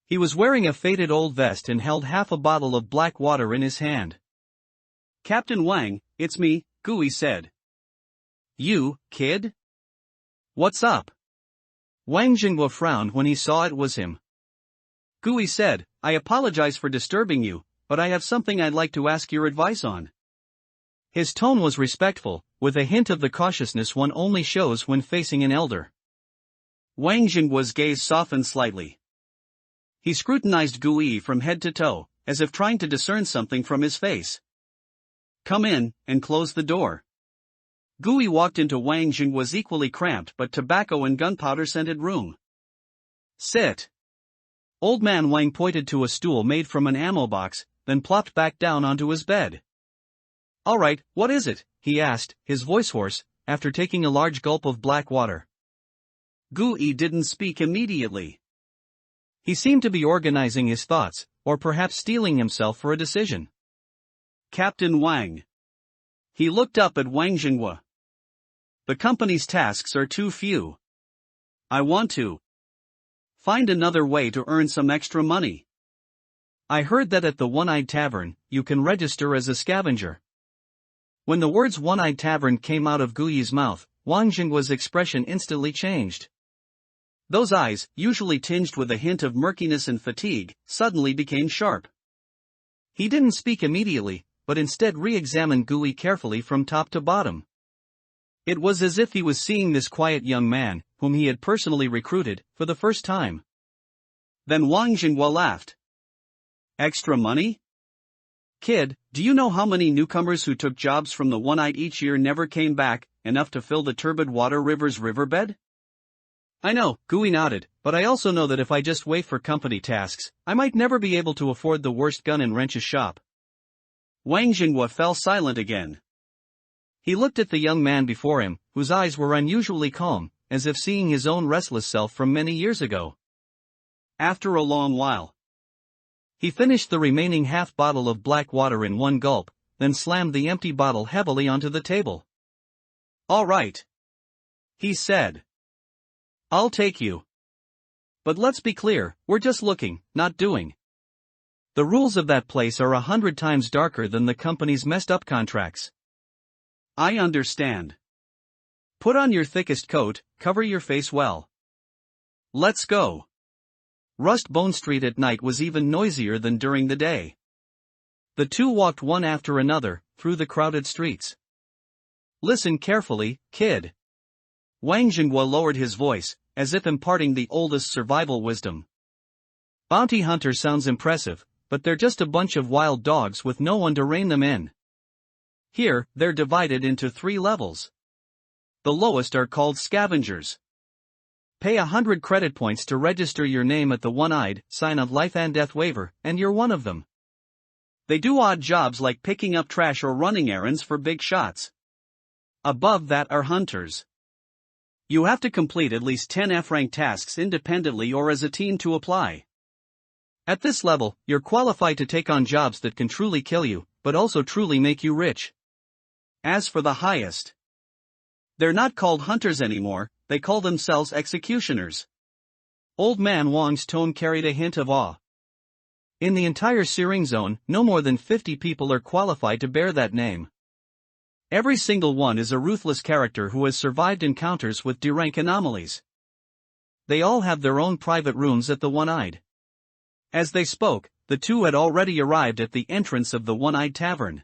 He was wearing a faded old vest and held half a bottle of black water in his hand. Captain Wang, it's me, Gui said. You, kid? What's up? Wang Jinghua frowned when he saw it was him. Gui said, I apologize for disturbing you, but I have something I'd like to ask your advice on. His tone was respectful, with a hint of the cautiousness one only shows when facing an elder. Wang Jinghua's gaze softened slightly. He scrutinized Gui from head to toe, as if trying to discern something from his face. Come in, and close the door. Gui walked into Wang Jinghua's equally cramped but tobacco and gunpowder-scented room. Sit. Old Man Wang pointed to a stool made from an ammo box, then plopped back down onto his bed. All right, what is it? He asked, his voice hoarse, after taking a large gulp of black water. Gui didn't speak immediately. He seemed to be organizing his thoughts, or perhaps steeling himself for a decision. Captain Wang. He looked up at Wang Jinghua. The company's tasks are too few. I want to find another way to earn some extra money. I heard that at the One-Eyed Tavern, you can register as a scavenger. When the words One-Eyed Tavern came out of Guyi's mouth, Wang Jingwa's expression instantly changed. Those eyes, usually tinged with a hint of murkiness and fatigue, suddenly became sharp. He didn't speak immediately, but instead re-examined Guyi carefully from top to bottom. It was as if he was seeing this quiet young man, whom he had personally recruited, for the first time. Then Wang Jingwa laughed. Extra money? Kid, do you know how many newcomers who took jobs from the One-Eyed each year never came back, enough to fill the turbid water river's riverbed? I know, Guyi nodded, but I also know that if I just wait for company tasks, I might never be able to afford the worst gun in Wrench's shop. Wang Jingwa fell silent again. He looked at the young man before him, whose eyes were unusually calm, as if seeing his own restless self from many years ago. After a long while, he finished the remaining half bottle of black water in one gulp, then slammed the empty bottle heavily onto the table. All right, he said. I'll take you. But let's be clear, we're just looking, not doing. The rules of that place are 100 times darker than the company's messed up contracts. I understand. Put on your thickest coat, cover your face well. Let's go. Rust Bone Street at night was even noisier than during the day. The two walked one after another, through the crowded streets. Listen carefully, kid. Wang Jingwa lowered his voice, as if imparting the oldest survival wisdom. Bounty hunter sounds impressive, but they're just a bunch of wild dogs with no one to rein them in. Here, they're divided into 3 levels. The lowest are called scavengers. Pay 100 credit points to register your name at the One-Eyed, sign a life and death waiver, and you're one of them. They do odd jobs like picking up trash or running errands for big shots. Above that are hunters. You have to complete at least 10 F-rank tasks independently or as a team to apply. At this level, you're qualified to take on jobs that can truly kill you, but also truly make you rich. As for the highest, they're not called hunters anymore, they call themselves executioners. Old Man Wang's tone carried a hint of awe. In the entire Searing Zone, no more than 50 people are qualified to bear that name. Every single one is a ruthless character who has survived encounters with D-rank anomalies. They all have their own private rooms at the One-Eyed. As they spoke, the two had already arrived at the entrance of the One-Eyed Tavern.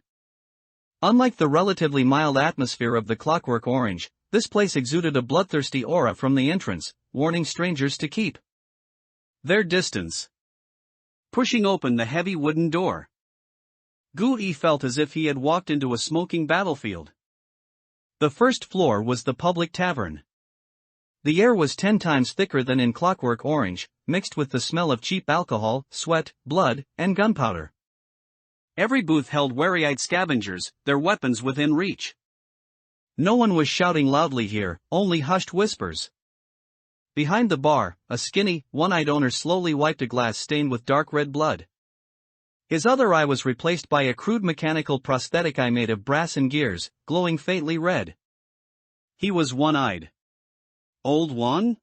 Unlike the relatively mild atmosphere of the Clockwork Orange, this place exuded a bloodthirsty aura from the entrance, warning strangers to keep their distance. Pushing open the heavy wooden door, Guyi felt as if he had walked into a smoking battlefield. The first floor was the public tavern. The air was 10 times thicker than in Clockwork Orange, mixed with the smell of cheap alcohol, sweat, blood, and gunpowder. Every booth held wary-eyed scavengers, their weapons within reach. No one was shouting loudly here, only hushed whispers. Behind the bar, a skinny, one-eyed owner slowly wiped a glass stained with dark red blood. His other eye was replaced by a crude mechanical prosthetic eye made of brass and gears, glowing faintly red. He was one-eyed. Old One?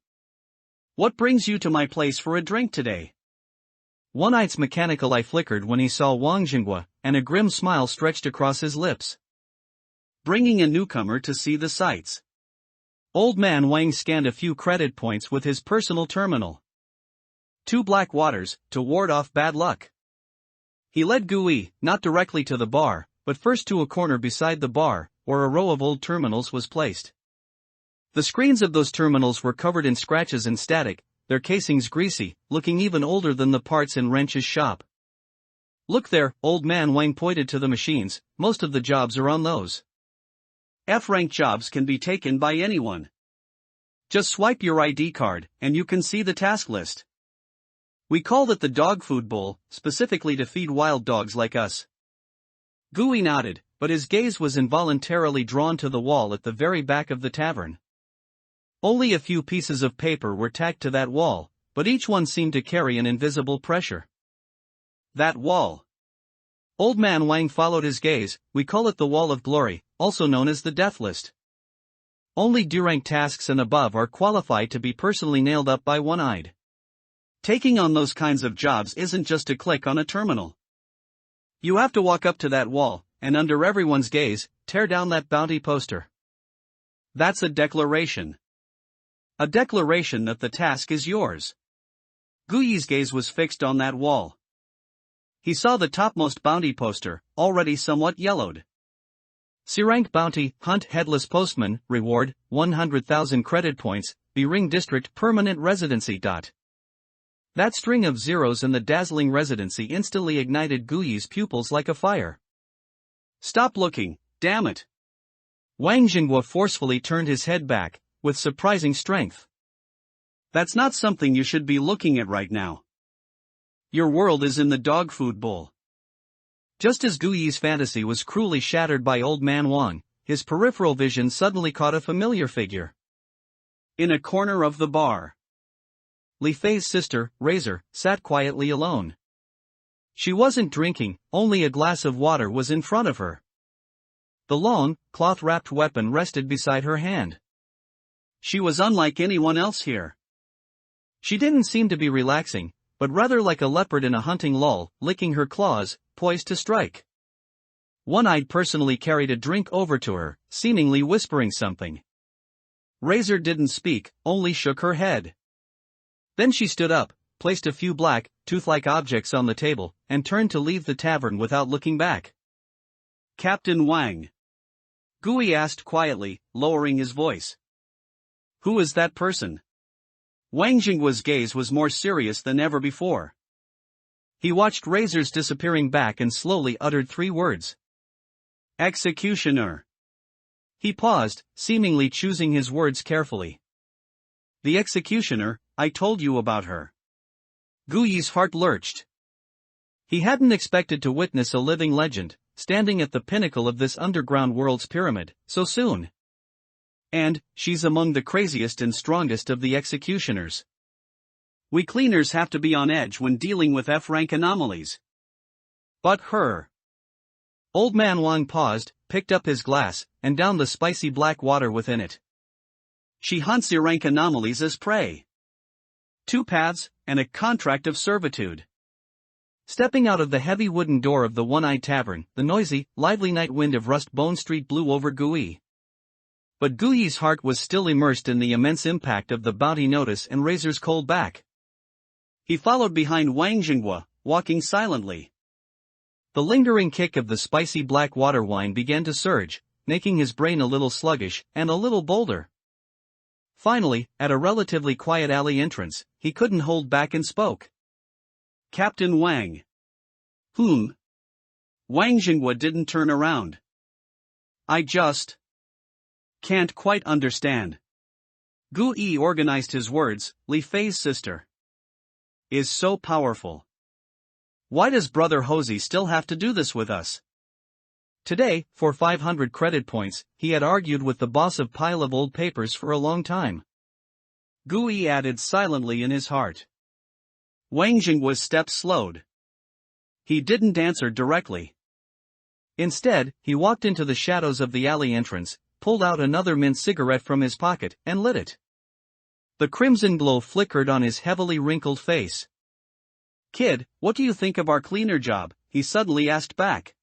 What brings you to my place for a drink today? One-Eye's mechanical eye flickered when he saw Wang Jingwa, and a grim smile stretched across his lips. Bringing a newcomer to see the sights. Old Man Wang scanned a few credit points with his personal terminal. 2 black waters, to ward off bad luck. He led Guyi, not directly to the bar, but first to a corner beside the bar, where a row of old terminals was placed. The screens of those terminals were covered in scratches and static, their casings greasy, looking even older than the parts in Wrench's shop. Look there, Old Man Wang pointed to the machines, most of the jobs are on those. F-rank jobs can be taken by anyone. Just swipe your ID card, and you can see the task list. We called it the dog food bowl, specifically to feed wild dogs like us. Guyi nodded, but his gaze was involuntarily drawn to the wall at the very back of the tavern. Only a few pieces of paper were tacked to that wall, but each one seemed to carry an invisible pressure. That wall. Old Man Wang followed his gaze. We call it the Wall of Glory, also known as the Death List. Only D-rank tasks and above are qualified to be personally nailed up by one-eyed. Taking on those kinds of jobs isn't just a click on a terminal. You have to walk up to that wall, and under everyone's gaze, tear down that bounty poster. That's a declaration. A declaration that the task is yours. Guyi's gaze was fixed on that wall. He saw the topmost bounty poster, already somewhat yellowed. C-rank bounty, hunt headless postman, reward, 100,000 credit points, B-ring district permanent residency. That string of zeros and the dazzling residency instantly ignited Guyi's pupils like a fire. Stop looking, damn it! Wang Jinghua forcefully turned his head back, with surprising strength. That's not something you should be looking at right now. Your world is in the dog food bowl. Just as Guyi's fantasy was cruelly shattered by Old Man Wang, his peripheral vision suddenly caught a familiar figure. In a corner of the bar, Li Fei's sister, Razor, sat quietly alone. She wasn't drinking, only a glass of water was in front of her. The long, cloth-wrapped weapon rested beside her hand. She was unlike anyone else here. She didn't seem to be relaxing, but rather like a leopard in a hunting lull, licking her claws, poised to strike. One-Eyed personally carried a drink over to her, seemingly whispering something. Razor didn't speak, only shook her head. Then she stood up, placed a few black, tooth-like objects on the table, and turned to leave the tavern without looking back. Captain Wang. Guyi asked quietly, lowering his voice. Who is that person? Wang Jinghua's gaze was more serious than ever before. He watched Razor's disappearing back and slowly uttered 3 words. Executioner. He paused, seemingly choosing his words carefully. The executioner, I told you about her. Guyi's heart lurched. He hadn't expected to witness a living legend, standing at the pinnacle of this underground world's pyramid, so soon. And, she's among the craziest and strongest of the executioners. We cleaners have to be on edge when dealing with F-rank anomalies. But her. Old Man Wang paused, picked up his glass, and downed the spicy black water within it. She hunts E-rank anomalies as prey. 2 paths, and a contract of servitude. Stepping out of the heavy wooden door of the One-Eyed Tavern, the noisy, lively night wind of Rust Bone Street blew over Guyi. But Guyi's heart was still immersed in the immense impact of the bounty notice and Razor's cold back. He followed behind Wang Jinghua, walking silently. The lingering kick of the spicy black water wine began to surge, making his brain a little sluggish and a little bolder. Finally, at a relatively quiet alley entrance, he couldn't hold back and spoke. Captain Wang. Whom? Wang Jinghua didn't turn around. I just can't quite understand. Guyi organized his words. Li Fei's sister is so powerful. Why does Brother Hosey still have to do this with us? Today, for 500 credit points, he had argued with the boss of Pile of Old Papers for a long time. Guyi added silently in his heart. Wang Jinghua's steps slowed. He didn't answer directly. Instead, he walked into the shadows of the alley entrance, pulled out another mint cigarette from his pocket, and lit it. The crimson glow flickered on his heavily wrinkled face. Kid, what do you think of our cleaner job? He suddenly asked back.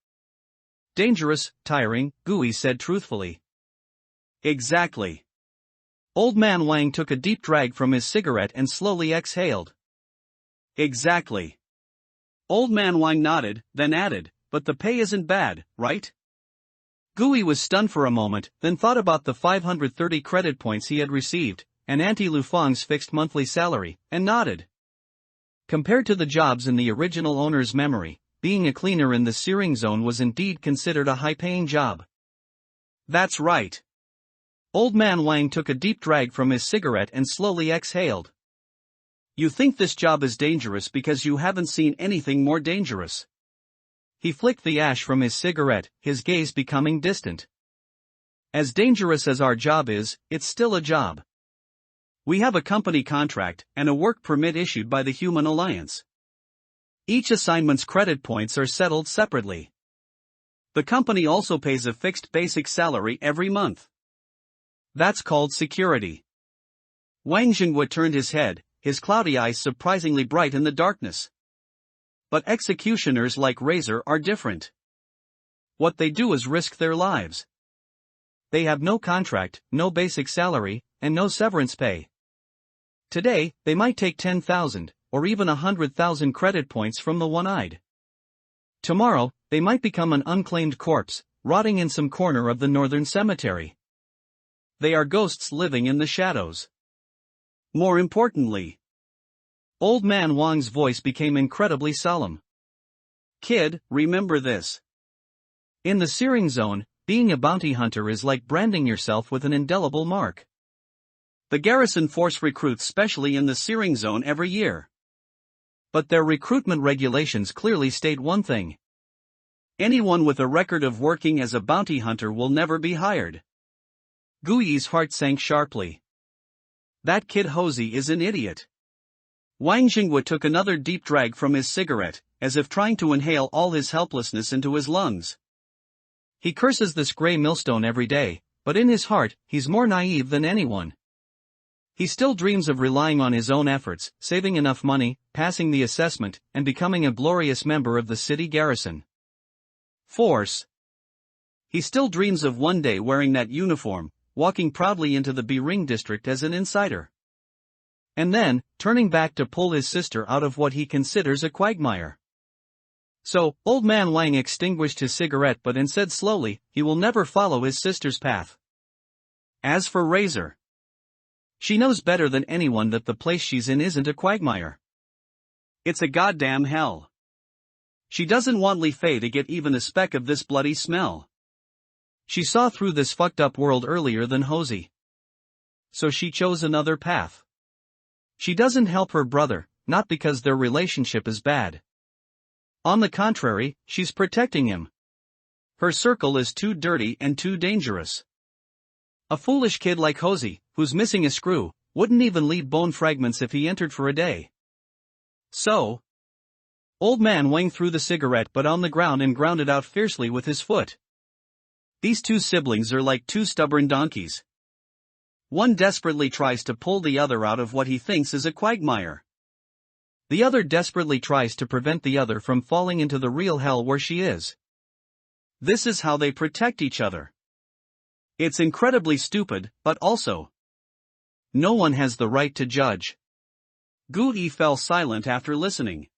Dangerous, tiring, Guyi said truthfully. Exactly. Old Man Wang took a deep drag from his cigarette and slowly exhaled. Exactly. Old Man Wang nodded, then added, but the pay isn't bad, right? Guyi was stunned for a moment, then thought about the 530 credit points he had received, and Auntie Lu Feng's fixed monthly salary, and nodded. Compared to the jobs in the original owner's memory, being a cleaner in the searing zone was indeed considered a high-paying job. That's right. Old Man Wang took a deep drag from his cigarette and slowly exhaled. You think this job is dangerous because you haven't seen anything more dangerous. He flicked the ash from his cigarette, his gaze becoming distant. As dangerous as our job is, it's still a job. We have a company contract and a work permit issued by the Human Alliance. Each assignment's credit points are settled separately. The company also pays a fixed basic salary every month. That's called security. Wang Xinghua turned his head, his cloudy eyes surprisingly bright in the darkness. But executioners like Razor are different. What they do is risk their lives. They have no contract, no basic salary, and no severance pay. Today, they might take 10,000, or even 100,000 credit points from the one-eyed. Tomorrow, they might become an unclaimed corpse, rotting in some corner of the northern cemetery. They are ghosts living in the shadows. More importantly, Old Man Wang's voice became incredibly solemn. Kid, remember this. In the Searing Zone, being a bounty hunter is like branding yourself with an indelible mark. The garrison force recruits specially in the Searing Zone every year. But their recruitment regulations clearly state one thing. Anyone with a record of working as a bounty hunter will never be hired. Gui's heart sank sharply. That kid Hosey is an idiot. Wang Xinghua took another deep drag from his cigarette, as if trying to inhale all his helplessness into his lungs. He curses this gray millstone every day, but in his heart, he's more naive than anyone. He still dreams of relying on his own efforts, saving enough money, passing the assessment, and becoming a glorious member of the city garrison force. He still dreams of one day wearing that uniform, walking proudly into the Bering district as an insider. And then, turning back to pull his sister out of what he considers a quagmire. So, Old Man Wang extinguished his cigarette but said slowly, he will never follow his sister's path. As for Razor, she knows better than anyone that the place she's in isn't a quagmire. It's a goddamn hell. She doesn't want Li Fei to get even a speck of this bloody smell. She saw through this fucked up world earlier than Hosey. So she chose another path. She doesn't help her brother, not because their relationship is bad. On the contrary, she's protecting him. Her circle is too dirty and too dangerous. A foolish kid like Hosey, who's missing a screw, wouldn't even leave bone fragments if he entered for a day. So, Old Man Wang threw the cigarette butt on the ground and ground it out fiercely with his foot. These two siblings are like two stubborn donkeys. One desperately tries to pull the other out of what he thinks is a quagmire. The other desperately tries to prevent the other from falling into the real hell where she is. This is how they protect each other. It's incredibly stupid, but also, no one has the right to judge. Gui fell silent after listening.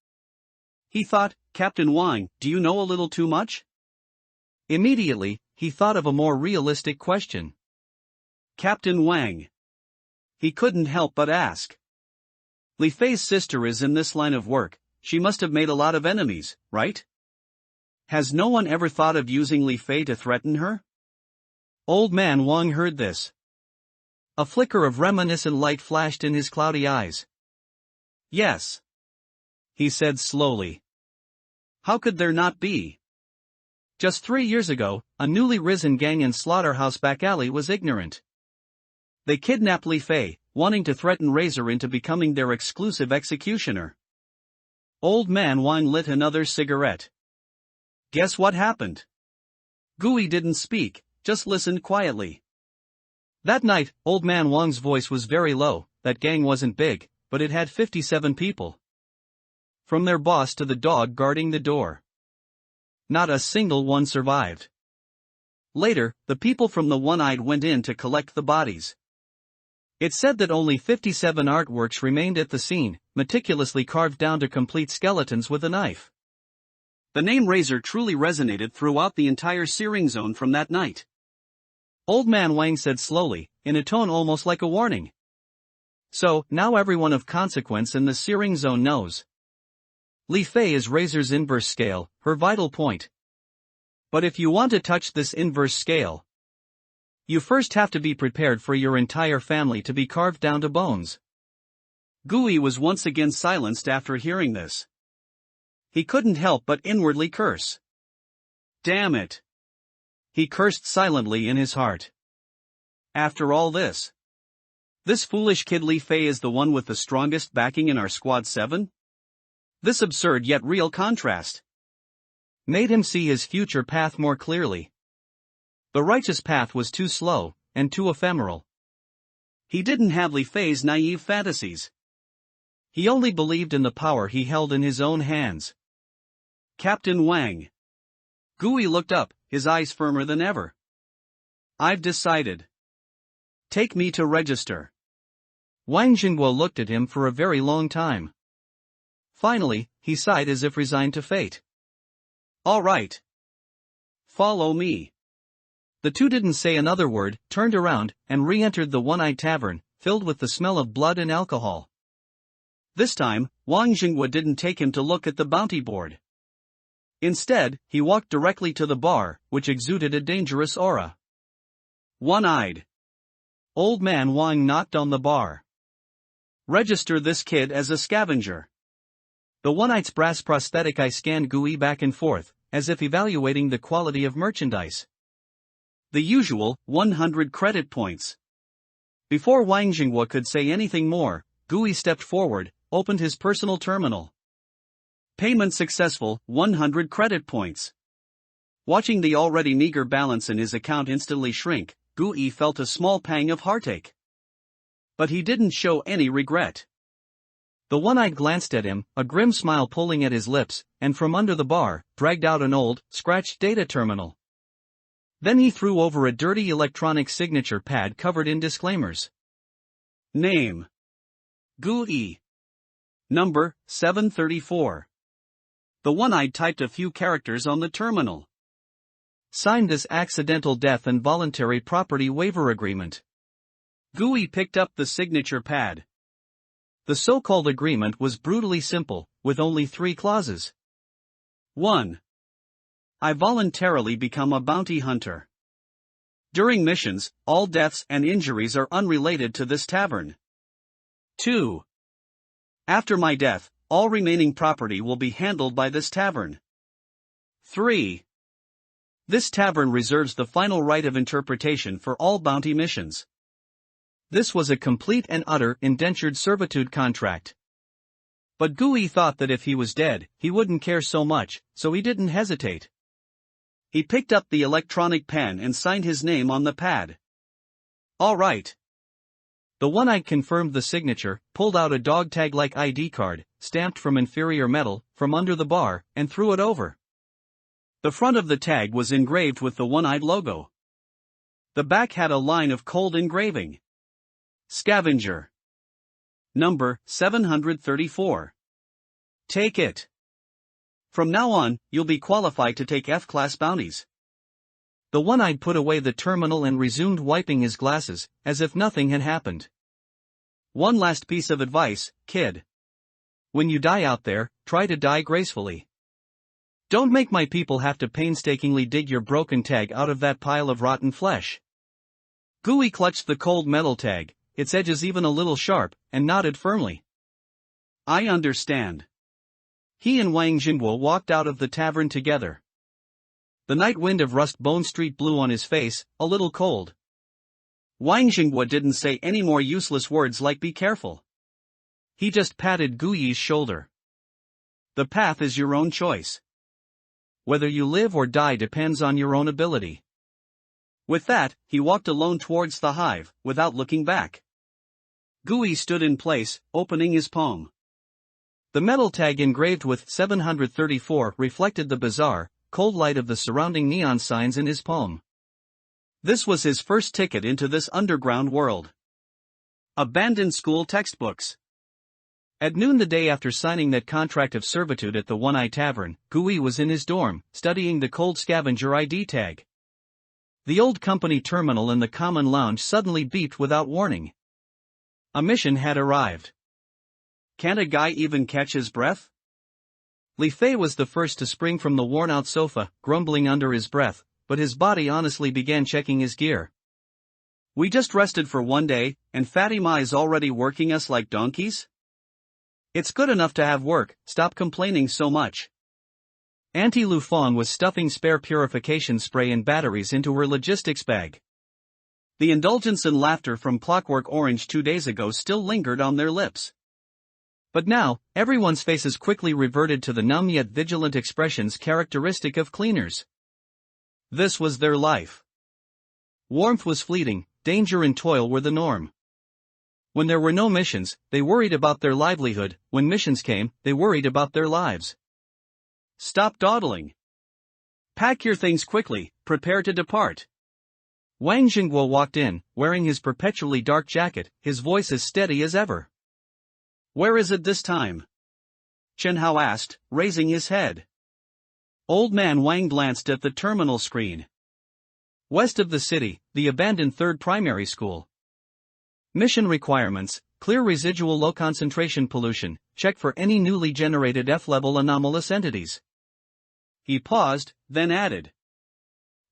He thought, Captain Wang, do you know a little too much? Immediately, he thought of a more realistic question. Captain Wang. He couldn't help but ask. Li Fei's sister is in this line of work, she must have made a lot of enemies, right? Has no one ever thought of using Li Fei to threaten her? Old Man Wang heard this. A flicker of reminiscent light flashed in his cloudy eyes. Yes, he said slowly. How could there not be? Just 3 years ago, a newly risen gang in Slaughterhouse Back Alley was ignorant. They kidnapped Li Fei, wanting to threaten Razor into becoming their exclusive executioner. Old Man Wang lit another cigarette. Guess what happened? Gui didn't speak, just listened quietly. That night, Old Man Wang's voice was very low. That gang wasn't big, but it had 57 people. From their boss to the dog guarding the door. Not a single one survived. Later, the people from the One-Eyed went in to collect the bodies. It said that only 57 artworks remained at the scene, meticulously carved down to complete skeletons with a knife. The name Razor truly resonated throughout the entire Searing Zone from that night. Old Man Wang said slowly, in a tone almost like a warning. So, now everyone of consequence in the Searing Zone knows. Li Fei is Razor's inverse scale, her vital point. But if you want to touch this inverse scale, you first have to be prepared for your entire family to be carved down to bones. Gui was once again silenced after hearing this. He couldn't help but inwardly curse. Damn it! He cursed silently in his heart. After all this foolish kid Li Fei is the one with the strongest backing in our Squad 7? This absurd yet real contrast made him see his future path more clearly. The righteous path was too slow, and too ephemeral. He didn't have Li Fei's naive fantasies. He only believed in the power he held in his own hands. Captain Wang. Gui looked up, his eyes firmer than ever. I've decided. Take me to register. Wang Jingguo looked at him for a very long time. Finally, he sighed as if resigned to fate. All right. Follow me. The two didn't say another word, turned around, and re-entered the one-eyed tavern, filled with the smell of blood and alcohol. This time, Wang Jingguo didn't take him to look at the bounty board. Instead, he walked directly to the bar, which exuded a dangerous aura. One-eyed. Old man Wang knocked on the bar. Register this kid as a scavenger. The one-eyed's brass prosthetic eye scanned Gui back and forth, as if evaluating the quality of merchandise. The usual, 100 credit points. Before Wang Jingguo could say anything more, Gui stepped forward, opened his personal terminal. Payment successful, 100 credit points. Watching the already meager balance in his account instantly shrink, Gui felt a small pang of heartache. But he didn't show any regret. The one-eyed glanced at him, a grim smile pulling at his lips, and from under the bar, dragged out an old, scratched data terminal. Then he threw over a dirty electronic signature pad covered in disclaimers. Name. Gui. Number, 734. The one-eyed typed a few characters on the terminal. Signed this accidental death and voluntary property waiver agreement. Gui picked up the signature pad. The so-called agreement was brutally simple, with only 3 clauses. 1. I voluntarily become a bounty hunter. During missions, all deaths and injuries are unrelated to this tavern. 2. After my death, all remaining property will be handled by this tavern. 3. This tavern reserves the final right of interpretation for all bounty missions. This was a complete and utter indentured servitude contract. But Gui thought that if he was dead, he wouldn't care so much, so he didn't hesitate. He picked up the electronic pen and signed his name on the pad. All right. The one-eyed confirmed the signature, pulled out a dog tag-like ID card, stamped from inferior metal, from under the bar, and threw it over. The front of the tag was engraved with the one-eyed logo. The back had a line of cold engraving. Scavenger. Number, 734. Take it. From now on, you'll be qualified to take F-class bounties. The one-eyed put away the terminal and resumed wiping his glasses, as if nothing had happened. One last piece of advice, kid. When you die out there, try to die gracefully. Don't make my people have to painstakingly dig your broken tag out of that pile of rotten flesh. Gui clutched the cold metal tag, its edges even a little sharp, and nodded firmly. I understand. He and Wang Jingguo walked out of the tavern together. The night wind of Rust Bone Street blew on his face, a little cold. Wang Jingguo didn't say any more useless words like be careful. He just patted Gui's shoulder. The path is your own choice. Whether you live or die depends on your own ability. With that, he walked alone towards the hive, without looking back. Gui stood in place, opening his palm. The metal tag engraved with 734 reflected the bizarre, cold light of the surrounding neon signs in his palm. This was his first ticket into this underground world. Abandoned school textbooks. At noon the day after signing that contract of servitude at the One-Eye Tavern, Gui was in his dorm, studying the cold scavenger ID tag. The old company terminal in the common lounge suddenly beeped without warning. A mission had arrived. Can't a guy even catch his breath? Li Fei was the first to spring from the worn-out sofa, grumbling under his breath, but his body honestly began checking his gear. We just rested for 1 day, and Fatima is already working us like donkeys? It's good enough to have work, stop complaining so much. Auntie Lu Fong was stuffing spare purification spray and batteries into her logistics bag. The indulgence and laughter from Clockwork Orange 2 days ago still lingered on their lips. But now, everyone's faces quickly reverted to the numb yet vigilant expressions characteristic of cleaners. This was their life. Warmth was fleeting, danger and toil were the norm. When there were no missions, they worried about their livelihood. When missions came, they worried about their lives. Stop dawdling. Pack your things quickly, prepare to depart. Wang Jingguo walked in, wearing his perpetually dark jacket, his voice as steady as ever. Where is it this time? Chen Hao asked, raising his head. Old man Wang glanced at the terminal screen. West of the city, the abandoned third primary school. Mission requirements: clear residual low concentration pollution, check for any newly generated F-level anomalous entities. He paused, then added.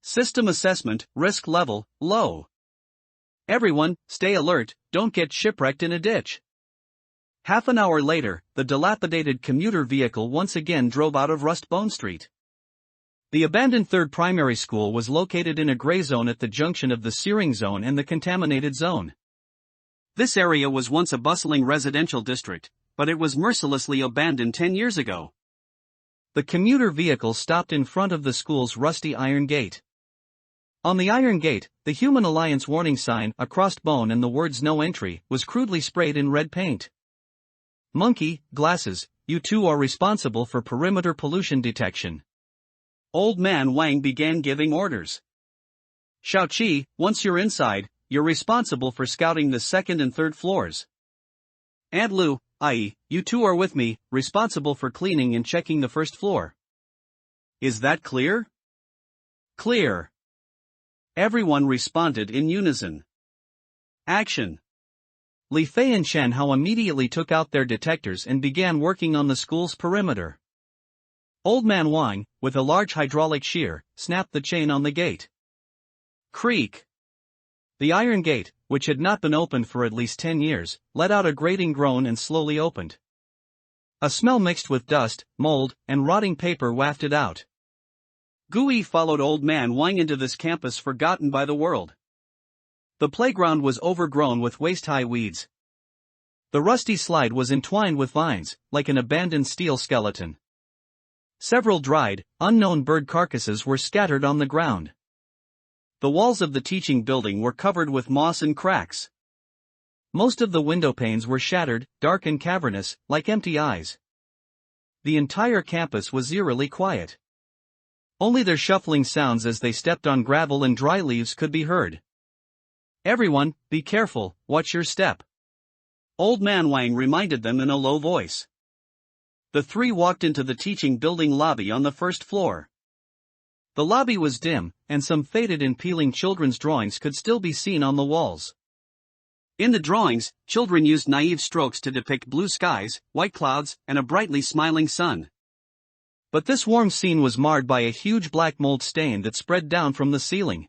System assessment, risk level, low. Everyone, stay alert, don't get shipwrecked in a ditch. Half an hour later, the dilapidated commuter vehicle once again drove out of Rustbone Street. The abandoned third primary school was located in a gray zone at the junction of the searing zone and the contaminated zone. This area was once a bustling residential district, but it was mercilessly abandoned 10 years ago. The commuter vehicle stopped in front of the school's rusty iron gate. On the iron gate, the Human Alliance warning sign, a crossed bone and the words "No Entry," was crudely sprayed in red paint. Monkey, glasses, you two are responsible for perimeter pollution detection. Old man Wang began giving orders. Xiaoqi, once you're inside, you're responsible for scouting the second and third floors. Aunt Lu, i.e., you two are with me, responsible for cleaning and checking the first floor. Is that clear? Clear. Everyone responded in unison. Action. Li Fei and Chen Hao immediately took out their detectors and began working on the school's perimeter. Old man Wang, with a large hydraulic shear, snapped the chain on the gate. Creak. The iron gate, which had not been opened for at least 10 years, let out a grating groan and slowly opened. A smell mixed with dust, mold, and rotting paper wafted out. Gui followed old man Wang into this campus forgotten by the world. The playground was overgrown with waist-high weeds. The rusty slide was entwined with vines, like an abandoned steel skeleton. Several dried, unknown bird carcasses were scattered on the ground. The walls of the teaching building were covered with moss and cracks. Most of the window panes were shattered, dark and cavernous, like empty eyes. The entire campus was eerily quiet. Only their shuffling sounds as they stepped on gravel and dry leaves could be heard. Everyone, be careful, watch your step. Old man Wang reminded them in a low voice. The three walked into the teaching building lobby on the first floor. The lobby was dim, and some faded and peeling children's drawings could still be seen on the walls. In the drawings, children used naive strokes to depict blue skies, white clouds, and a brightly smiling sun. But this warm scene was marred by a huge black mold stain that spread down from the ceiling.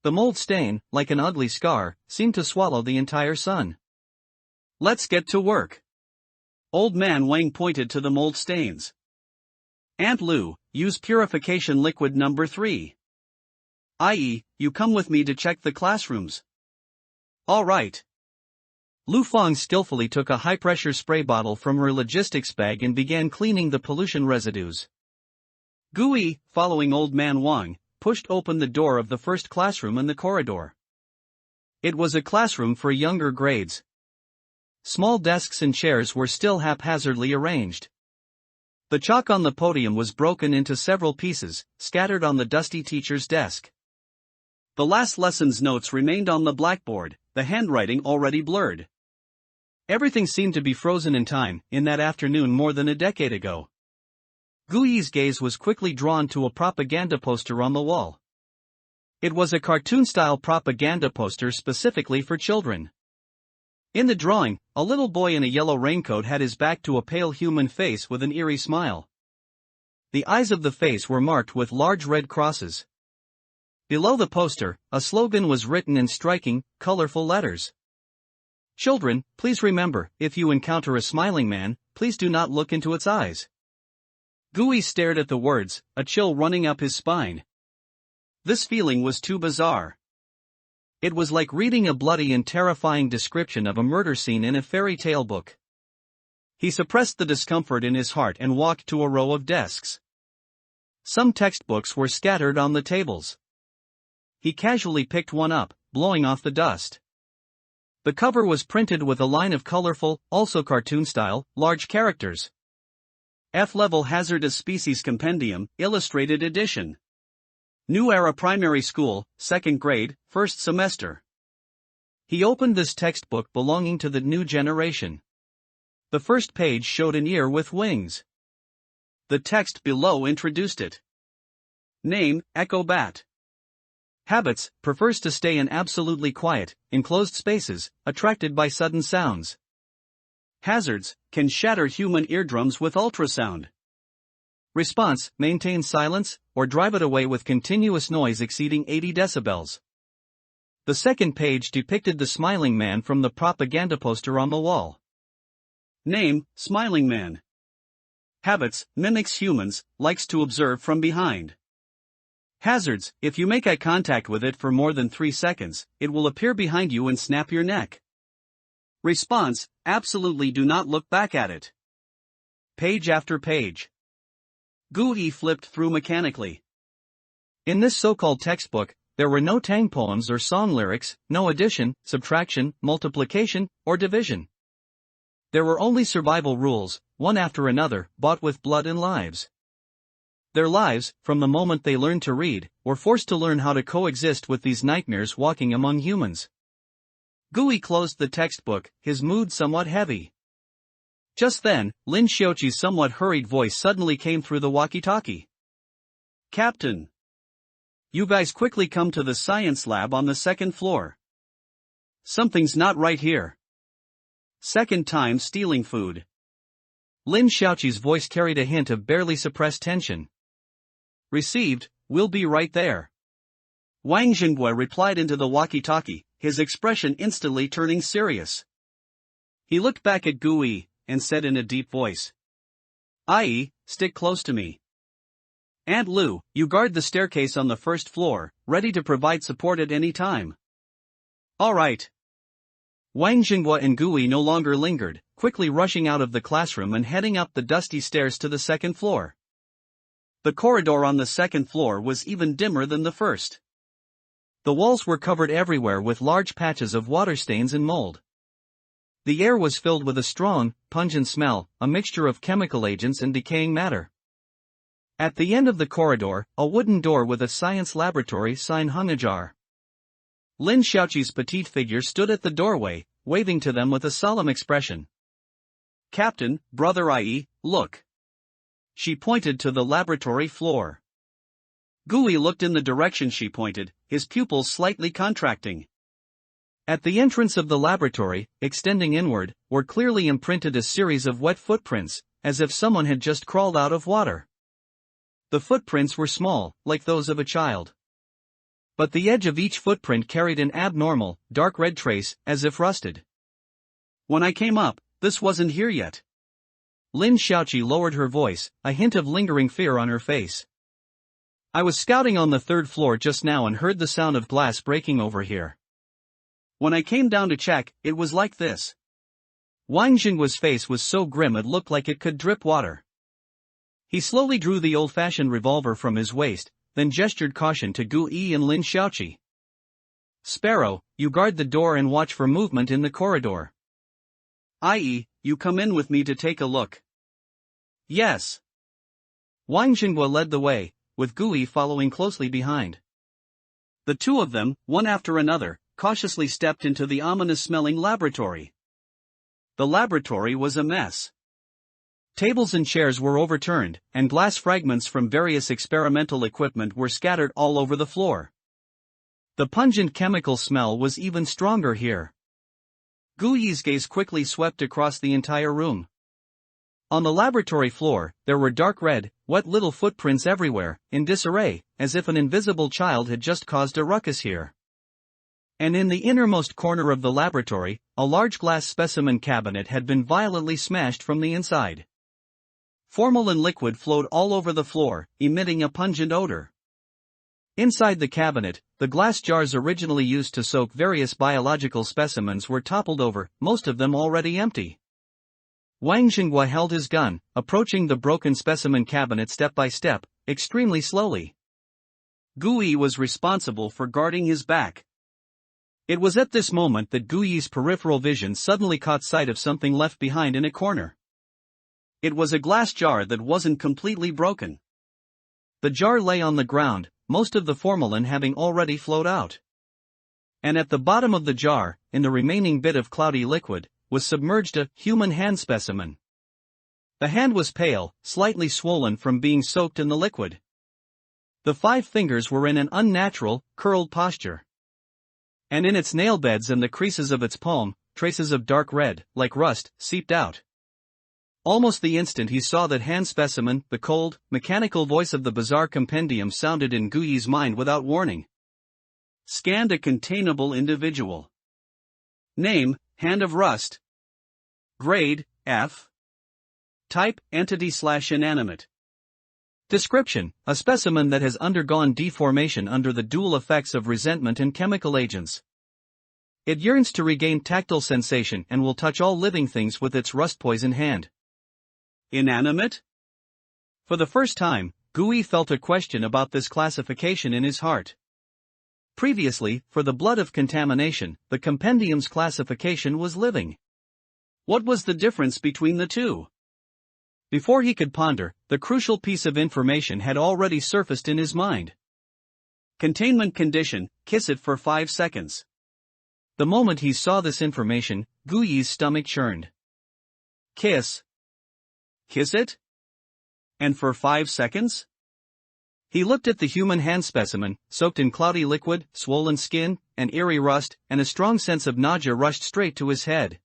The mold stain, like an ugly scar, seemed to swallow the entire sun. Let's get to work. Old man Wang pointed to the mold stains. Aunt Lu, use purification liquid number 3. I.e., you come with me to check the classrooms. All right. Lu Fang skillfully took a high-pressure spray bottle from her logistics bag and began cleaning the pollution residues. Gui, following old man Wang, pushed open the door of the first classroom in the corridor. It was a classroom for younger grades. Small desks and chairs were still haphazardly arranged. The chalk on the podium was broken into several pieces, scattered on the dusty teacher's desk. The last lesson's notes remained on the blackboard, the handwriting already blurred. Everything seemed to be frozen in time, in that afternoon more than a decade ago. Gui's gaze was quickly drawn to a propaganda poster on the wall. It was a cartoon-style propaganda poster specifically for children. In the drawing, a little boy in a yellow raincoat had his back to a pale human face with an eerie smile. The eyes of the face were marked with large red crosses. Below the poster, a slogan was written in striking, colorful letters. Children, please remember, if you encounter a smiling man, please do not look into its eyes. Gui stared at the words, a chill running up his spine. This feeling was too bizarre. It was like reading a bloody and terrifying description of a murder scene in a fairy tale book. He suppressed the discomfort in his heart and walked to a row of desks. Some textbooks were scattered on the tables. He casually picked one up, blowing off the dust. The cover was printed with a line of colorful, also cartoon-style, large characters. F-Level Hazardous Species Compendium, Illustrated Edition. New Era Primary School, 2nd grade, 1st semester. He opened this textbook belonging to the new generation. The first page showed an ear with wings. The text below introduced it. Name, Echo Bat. Habits, prefers to stay in absolutely quiet, enclosed spaces, attracted by sudden sounds. Hazards, can shatter human eardrums with ultrasound. Response, maintain silence, or drive it away with continuous noise exceeding 80 decibels. The second page depicted the smiling man from the propaganda poster on the wall. Name, Smiling Man. Habits, mimics humans, likes to observe from behind. Hazards, if you make eye contact with it for more than 3 seconds, it will appear behind you and snap your neck. Response, absolutely do not look back at it. Page after page. Gui flipped through mechanically. In this so-called textbook, there were no tang poems or song lyrics, no addition, subtraction, multiplication, or division. There were only survival rules, one after another, bought with blood and lives. Their lives, from the moment they learned to read, were forced to learn how to coexist with these nightmares walking among humans. Gui closed the textbook, his mood somewhat heavy. Just then, Lin Xiaoqi's somewhat hurried voice suddenly came through the walkie-talkie. Captain! You guys quickly come to the science lab on the 2nd floor. Something's not right here. Second time stealing food. Lin Xiaoqi's voice carried a hint of barely suppressed tension. Received, we'll be right there. Wang Xinghua replied into the walkie-talkie, his expression instantly turning serious. He looked back at Gui, and said in a deep voice. "Ai, stick close to me. Aunt Lu, you guard the staircase on the 1st floor, ready to provide support at any time." Alright. Wang Xinghua and Gui no longer lingered, quickly rushing out of the classroom and heading up the dusty stairs to the 2nd floor. The corridor on the 2nd floor was even dimmer than the 1st. The walls were covered everywhere with large patches of water stains and mold. The air was filled with a strong, pungent smell, a mixture of chemical agents and decaying matter. At the end of the corridor, a wooden door with a science laboratory sign hung ajar. Lin Xiaoqi's petite figure stood at the doorway, waving to them with a solemn expression. "Captain, brother Ai, look." She pointed to the laboratory floor. Gui looked in the direction she pointed, his pupils slightly contracting. At the entrance of the laboratory, extending inward, were clearly imprinted a series of wet footprints, as if someone had just crawled out of water. The footprints were small, like those of a child. But the edge of each footprint carried an abnormal, dark red trace, as if rusted. When I came up, this wasn't here yet. Lin Xiaoqi lowered her voice, a hint of lingering fear on her face. I was scouting on the 3rd floor just now and heard the sound of glass breaking over here. When I came down to check, it was like this. Wang Xinghua's face was so grim it looked like it could drip water. He slowly drew the old-fashioned revolver from his waist, then gestured caution to Gui and Lin Xiaoqi. Sparrow, you guard the door and watch for movement in the corridor. Ai, you come in with me to take a look. Yes. Wang Xinghua led the way, with Gui following closely behind. The two of them, one after another, cautiously stepped into the ominous-smelling laboratory. The laboratory was a mess. Tables and chairs were overturned, and glass fragments from various experimental equipment were scattered all over the floor. The pungent chemical smell was even stronger here. Gui's gaze quickly swept across the entire room. On the laboratory floor, there were dark red, wet little footprints everywhere, in disarray, as if an invisible child had just caused a ruckus here. And in the innermost corner of the laboratory, a large glass specimen cabinet had been violently smashed from the inside. Formalin liquid flowed all over the floor, emitting a pungent odor. Inside the cabinet, the glass jars originally used to soak various biological specimens were toppled over, most of them already empty. Wang Xinghua held his gun, approaching the broken specimen cabinet step by step, extremely slowly. Gui was responsible for guarding his back. It was at this moment that Guyi's peripheral vision suddenly caught sight of something left behind in a corner. It was a glass jar that wasn't completely broken. The jar lay on the ground, most of the formalin having already flowed out. And at the bottom of the jar, in the remaining bit of cloudy liquid, was submerged a human hand specimen. The hand was pale, slightly swollen from being soaked in the liquid. The 5 fingers were in an unnatural, curled posture. And in its nail beds and the creases of its palm, traces of dark red, like rust, seeped out. Almost the instant he saw that hand specimen, the cold, mechanical voice of the bizarre compendium sounded in Guyi's mind without warning. Scanned a containable individual. Name, Hand of Rust. Grade, F. Type, entity/inanimate. Description, a specimen that has undergone deformation under the dual effects of resentment and chemical agents. It yearns to regain tactile sensation and will touch all living things with its rust-poisoned hand. Inanimate? For the first time, Guyi felt a question about this classification in his heart. Previously, for the blood of contamination, the compendium's classification was living. What was the difference between the two? Before he could ponder, the crucial piece of information had already surfaced in his mind. Containment condition, kiss it for 5 seconds. The moment he saw this information, Guyi's stomach churned. Kiss? Kiss it? And for 5 seconds? He looked at the human hand specimen, soaked in cloudy liquid, swollen skin, and eerie rust, and a strong sense of nausea rushed straight to his head.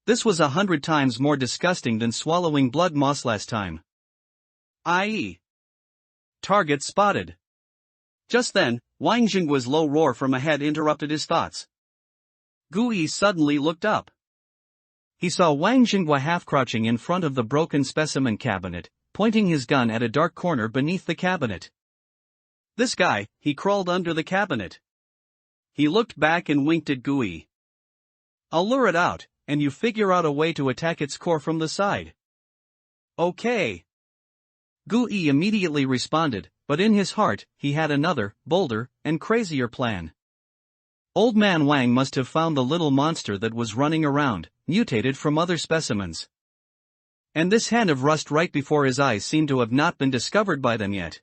This was 100 times more disgusting than swallowing blood moss last time. I.e. Target spotted. Just then, Wang Jinghua's low roar from ahead interrupted his thoughts. Guyi suddenly looked up. He saw Wang Jinghua half-crouching in front of the broken specimen cabinet, pointing his gun at a dark corner beneath the cabinet. This guy, he crawled under the cabinet. He looked back and winked at Guyi. I'll lure it out, and you figure out a way to attack its core from the side. Okay. Guyi immediately responded, but in his heart, he had another, bolder, and crazier plan. Old man Wang must have found the little monster that was running around, mutated from other specimens. And this hand of rust right before his eyes seemed to have not been discovered by them yet.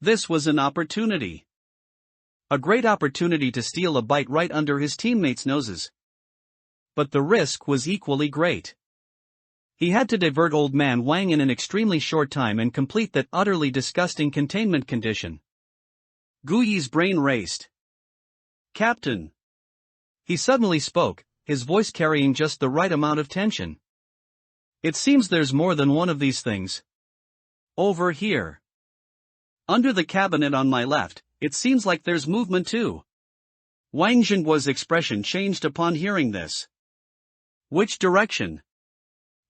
This was an opportunity. A great opportunity to steal a bite right under his teammates' noses. But the risk was equally great. He had to divert old man Wang in an extremely short time and complete that utterly disgusting containment condition. Guyi's brain raced. Captain. He suddenly spoke, his voice carrying just the right amount of tension. It seems there's more than one of these things. Over here. Under the cabinet on my left, it seems like there's movement too. Wang Jinghua's expression changed upon hearing this. Which direction?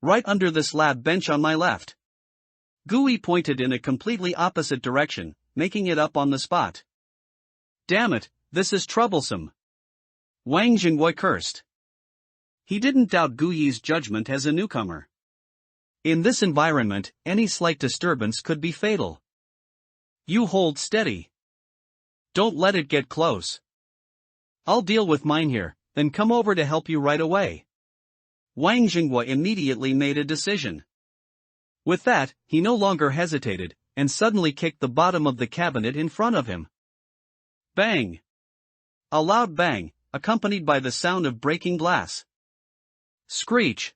Right under this lab bench on my left. Guyi pointed in a completely opposite direction, making it up on the spot. Damn it, this is troublesome. Wang Jinghua cursed. He didn't doubt Guyi's judgment as a newcomer. In this environment, any slight disturbance could be fatal. You hold steady. Don't let it get close. I'll deal with mine here, then come over to help you right away. Wang Jinghua immediately made a decision. With that, he no longer hesitated, and suddenly kicked the bottom of the cabinet in front of him. Bang! A loud bang, accompanied by the sound of breaking glass. Screech!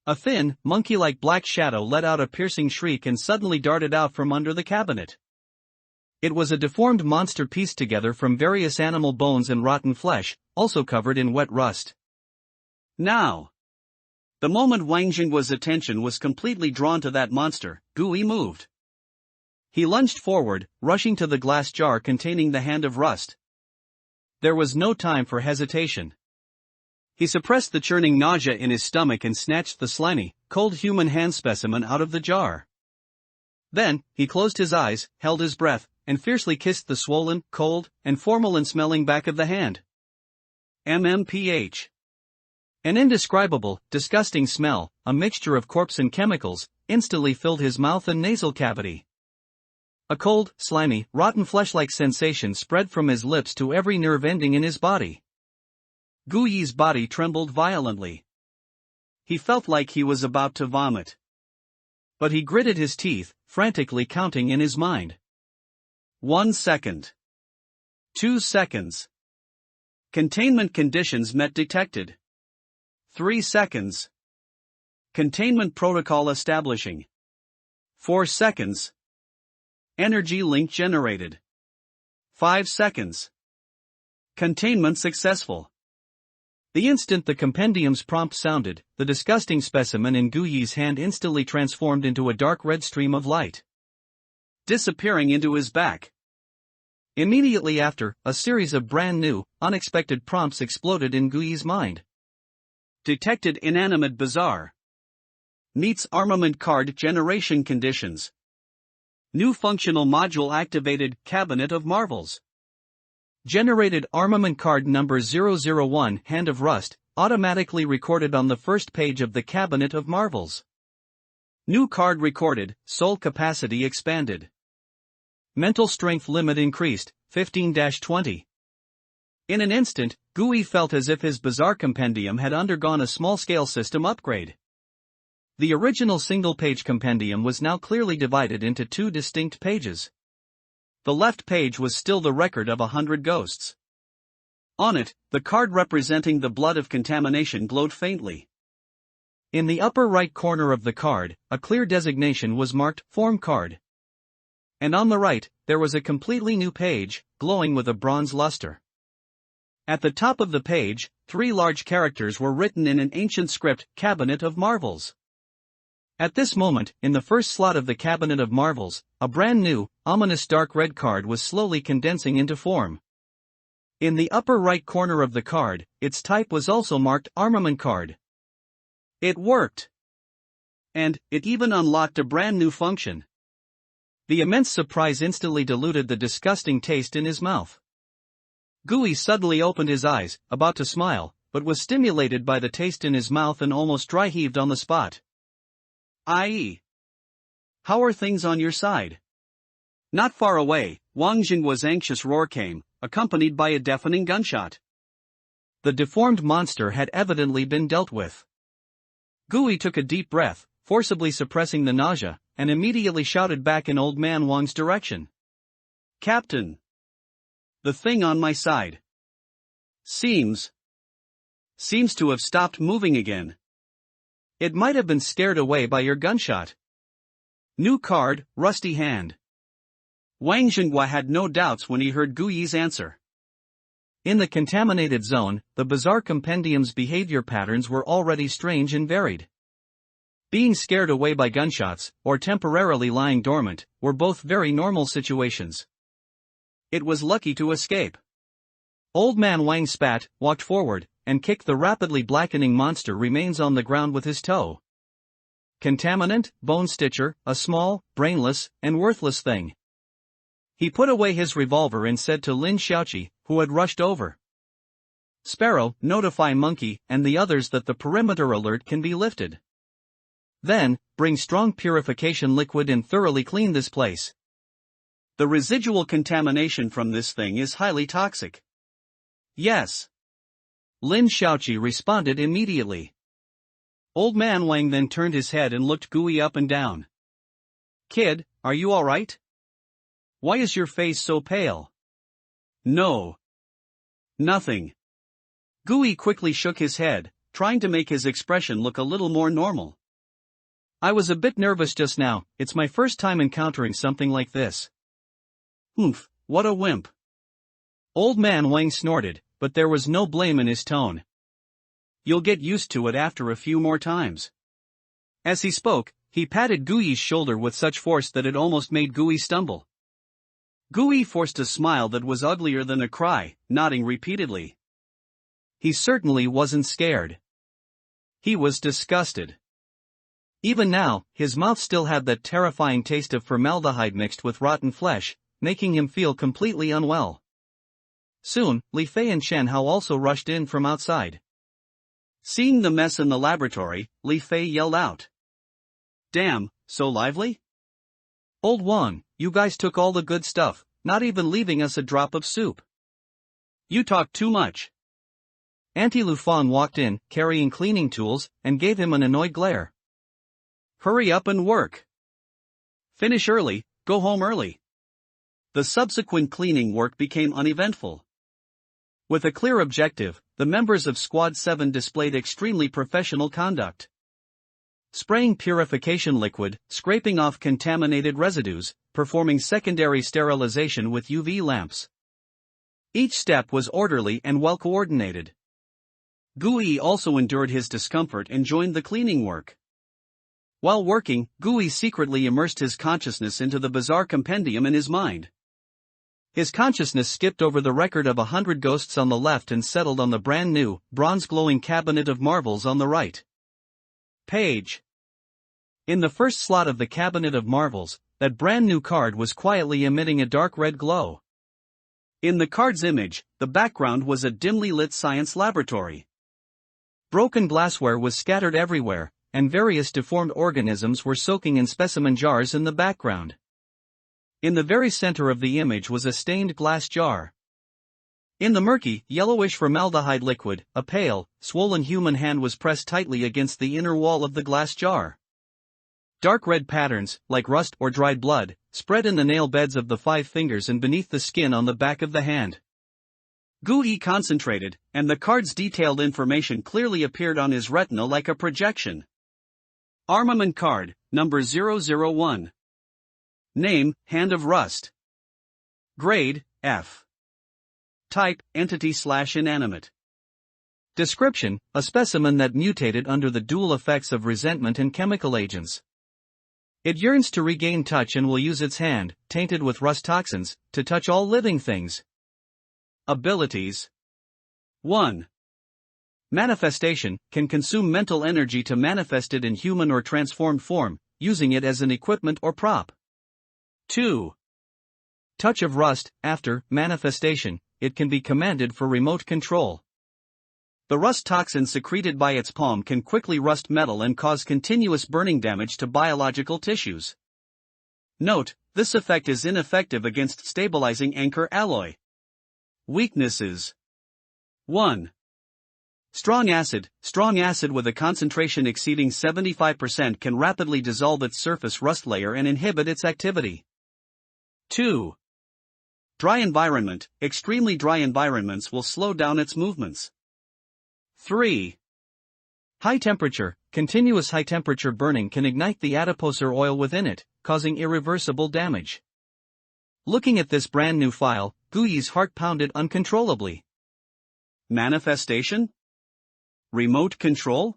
A thin, monkey-like black shadow let out a piercing shriek and suddenly darted out from under the cabinet. It was a deformed monster pieced together from various animal bones and rotten flesh, also covered in wet rust. Now! The moment Wang Jinghua's attention was completely drawn to that monster, Guyi moved. He lunged forward, rushing to the glass jar containing the hand of rust. There was no time for hesitation. He suppressed the churning nausea in his stomach and snatched the slimy, cold human hand specimen out of the jar. Then, he closed his eyes, held his breath, and fiercely kissed the swollen, cold, and formalin-smelling back of the hand. MMPH. An indescribable, disgusting smell, a mixture of corpse and chemicals, instantly filled his mouth and nasal cavity. A cold, slimy, rotten flesh-like sensation spread from his lips to every nerve ending in his body. Gu Yi's body trembled violently. He felt like he was about to vomit. But he gritted his teeth, frantically counting in his mind. 1 second. 2 seconds. Containment conditions met detected. 3 seconds. Containment protocol establishing. 4 seconds. Energy link generated. 5 seconds. Containment successful. The instant the compendium's prompt sounded, the disgusting specimen in Gu Yi's hand instantly transformed into a dark red stream of light, disappearing into his back. Immediately after, a series of brand new, unexpected prompts exploded in Gu Yi's mind. Detected inanimate bizarre. Meets armament card generation conditions. New functional module activated cabinet of marvels. Generated armament card number 001 Hand of Rust, automatically recorded on the first page of the cabinet of marvels. New card recorded, soul capacity expanded. Mental strength limit increased, 15-20. In an instant, Gu Yi felt as if his bizarre compendium had undergone a small-scale system upgrade. The original single-page compendium was now clearly divided into 2 distinct pages. The left page was still the record of 100 ghosts. On it, the card representing the blood of contamination glowed faintly. In the upper right corner of the card, a clear designation was marked Form Card. And on the right, there was a completely new page, glowing with a bronze luster. At the top of the page, 3 large characters were written in an ancient script, Cabinet of Marvels. At this moment, in the first slot of the Cabinet of Marvels, a brand new, ominous dark red card was slowly condensing into form. In the upper right corner of the card, its type was also marked Armament Card. It worked! And, it even unlocked a brand new function. The immense surprise instantly diluted the disgusting taste in his mouth. Gu Yi suddenly opened his eyes, about to smile, but was stimulated by the taste in his mouth and almost dry-heaved on the spot. I.e. How are things on your side? Not far away, Wang Jinghua's anxious roar came, accompanied by a deafening gunshot. The deformed monster had evidently been dealt with. Gu Yi took a deep breath, forcibly suppressing the nausea, and immediately shouted back in Old Man Wang's direction. Captain! The thing on my side seems to have stopped moving again. It might have been scared away by your gunshot. New card, Rusty Hand. Wang Jinghua had no doubts when he heard Gu Yi's answer. In the contaminated zone, the bizarre compendium's behavior patterns were already strange and varied. Being scared away by gunshots, or temporarily lying dormant, were both very normal situations. It was lucky to escape. Old Man Wang spat, walked forward, and kicked the rapidly blackening monster remains on the ground with his toe. Contaminant, bone stitcher, a small, brainless, and worthless thing. He put away his revolver and said to Lin Xiaoqi, who had rushed over. Sparrow, notify Monkey and the others that the perimeter alert can be lifted. Then, bring strong purification liquid and thoroughly clean this place. The residual contamination from this thing is highly toxic. Yes. Lin Xiaoqi responded immediately. Old Man Wang then turned his head and looked Gu Yi up and down. Kid, are you alright? Why is your face so pale? No. Nothing. Gu Yi quickly shook his head, trying to make his expression look a little more normal. I was a bit nervous just now, it's my first time encountering something like this. Oomph, what a wimp. Old Man Wang snorted, but there was no blame in his tone. You'll get used to it after a few more times. As he spoke, he patted Gu Yi's shoulder with such force that it almost made Gu Yi stumble. Gu Yi forced a smile that was uglier than a cry, nodding repeatedly. He certainly wasn't scared. He was disgusted. Even now, his mouth still had that terrifying taste of formaldehyde mixed with rotten flesh, making him feel completely unwell. Soon, Li Fei and Chen Hao also rushed in from outside. Seeing the mess in the laboratory, Li Fei yelled out. Damn, so lively? Old Wang, you guys took all the good stuff, not even leaving us a drop of soup. You talk too much. Auntie Lufon walked in, carrying cleaning tools, and gave him an annoyed glare. Hurry up and work. Finish early, go home early. The subsequent cleaning work became uneventful. With a clear objective, the members of Squad 7 displayed extremely professional conduct. Spraying purification liquid, scraping off contaminated residues, performing secondary sterilization with UV lamps. Each step was orderly and well coordinated. Gui also endured his discomfort and joined the cleaning work. While working, Gui secretly immersed his consciousness into the bizarre compendium in his mind. His consciousness skipped over the record of 100 ghosts on the left and settled on the brand new, bronze-glowing cabinet of marvels on the right. Page. In the first slot of the cabinet of marvels, that brand new card was quietly emitting a dark red glow. In the card's image, the background was a dimly lit science laboratory. Broken glassware was scattered everywhere, and various deformed organisms were soaking in specimen jars in the background. In the very center of the image was a stained glass jar. In the murky, yellowish formaldehyde liquid, a pale, swollen human hand was pressed tightly against the inner wall of the glass jar. Dark red patterns, like rust or dried blood, spread in the nail beds of the 5 fingers and beneath the skin on the back of the hand. Gui concentrated, and the card's detailed information clearly appeared on his retina like a projection. Armament card, number 001. Name, Hand of Rust. Grade, F. Type, entity/inanimate. Description, a specimen that mutated under the dual effects of resentment and chemical agents. It yearns to regain touch and will use its hand, tainted with rust toxins, to touch all living things. Abilities. 1. Manifestation, can consume mental energy to manifest it in human or transformed form, using it as an equipment or prop. 2. Touch of Rust, after manifestation, it can be commanded for remote control. The rust toxin secreted by its palm can quickly rust metal and cause continuous burning damage to biological tissues. Note, this effect is ineffective against stabilizing anchor alloy. Weaknesses. 1. Strong acid with a concentration exceeding 75% can rapidly dissolve its surface rust layer and inhibit its activity. 2. Dry environment, extremely dry environments will slow down its movements. 3. High temperature, continuous high temperature burning can ignite the adipose or oil within it, causing irreversible damage. Looking at this brand new file, Gui's heart pounded uncontrollably. Manifestation? Remote control?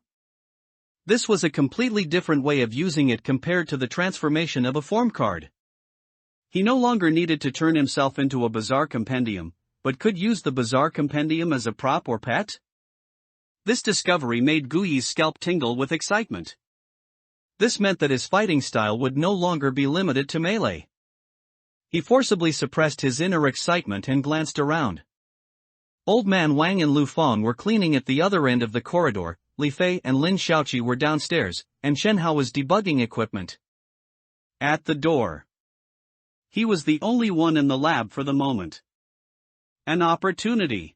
This was a completely different way of using it compared to the transformation of a form card. He no longer needed to turn himself into a bizarre compendium, but could use the bizarre compendium as a prop or pet? This discovery made Gui's scalp tingle with excitement. This meant that his fighting style would no longer be limited to melee. He forcibly suppressed his inner excitement and glanced around. Old Man Wang and Lu Feng were cleaning at the other end of the corridor, Li Fei and Lin Xiaoqi were downstairs, and Shen Hao was debugging equipment. At the door. He was the only one in the lab for the moment. An opportunity.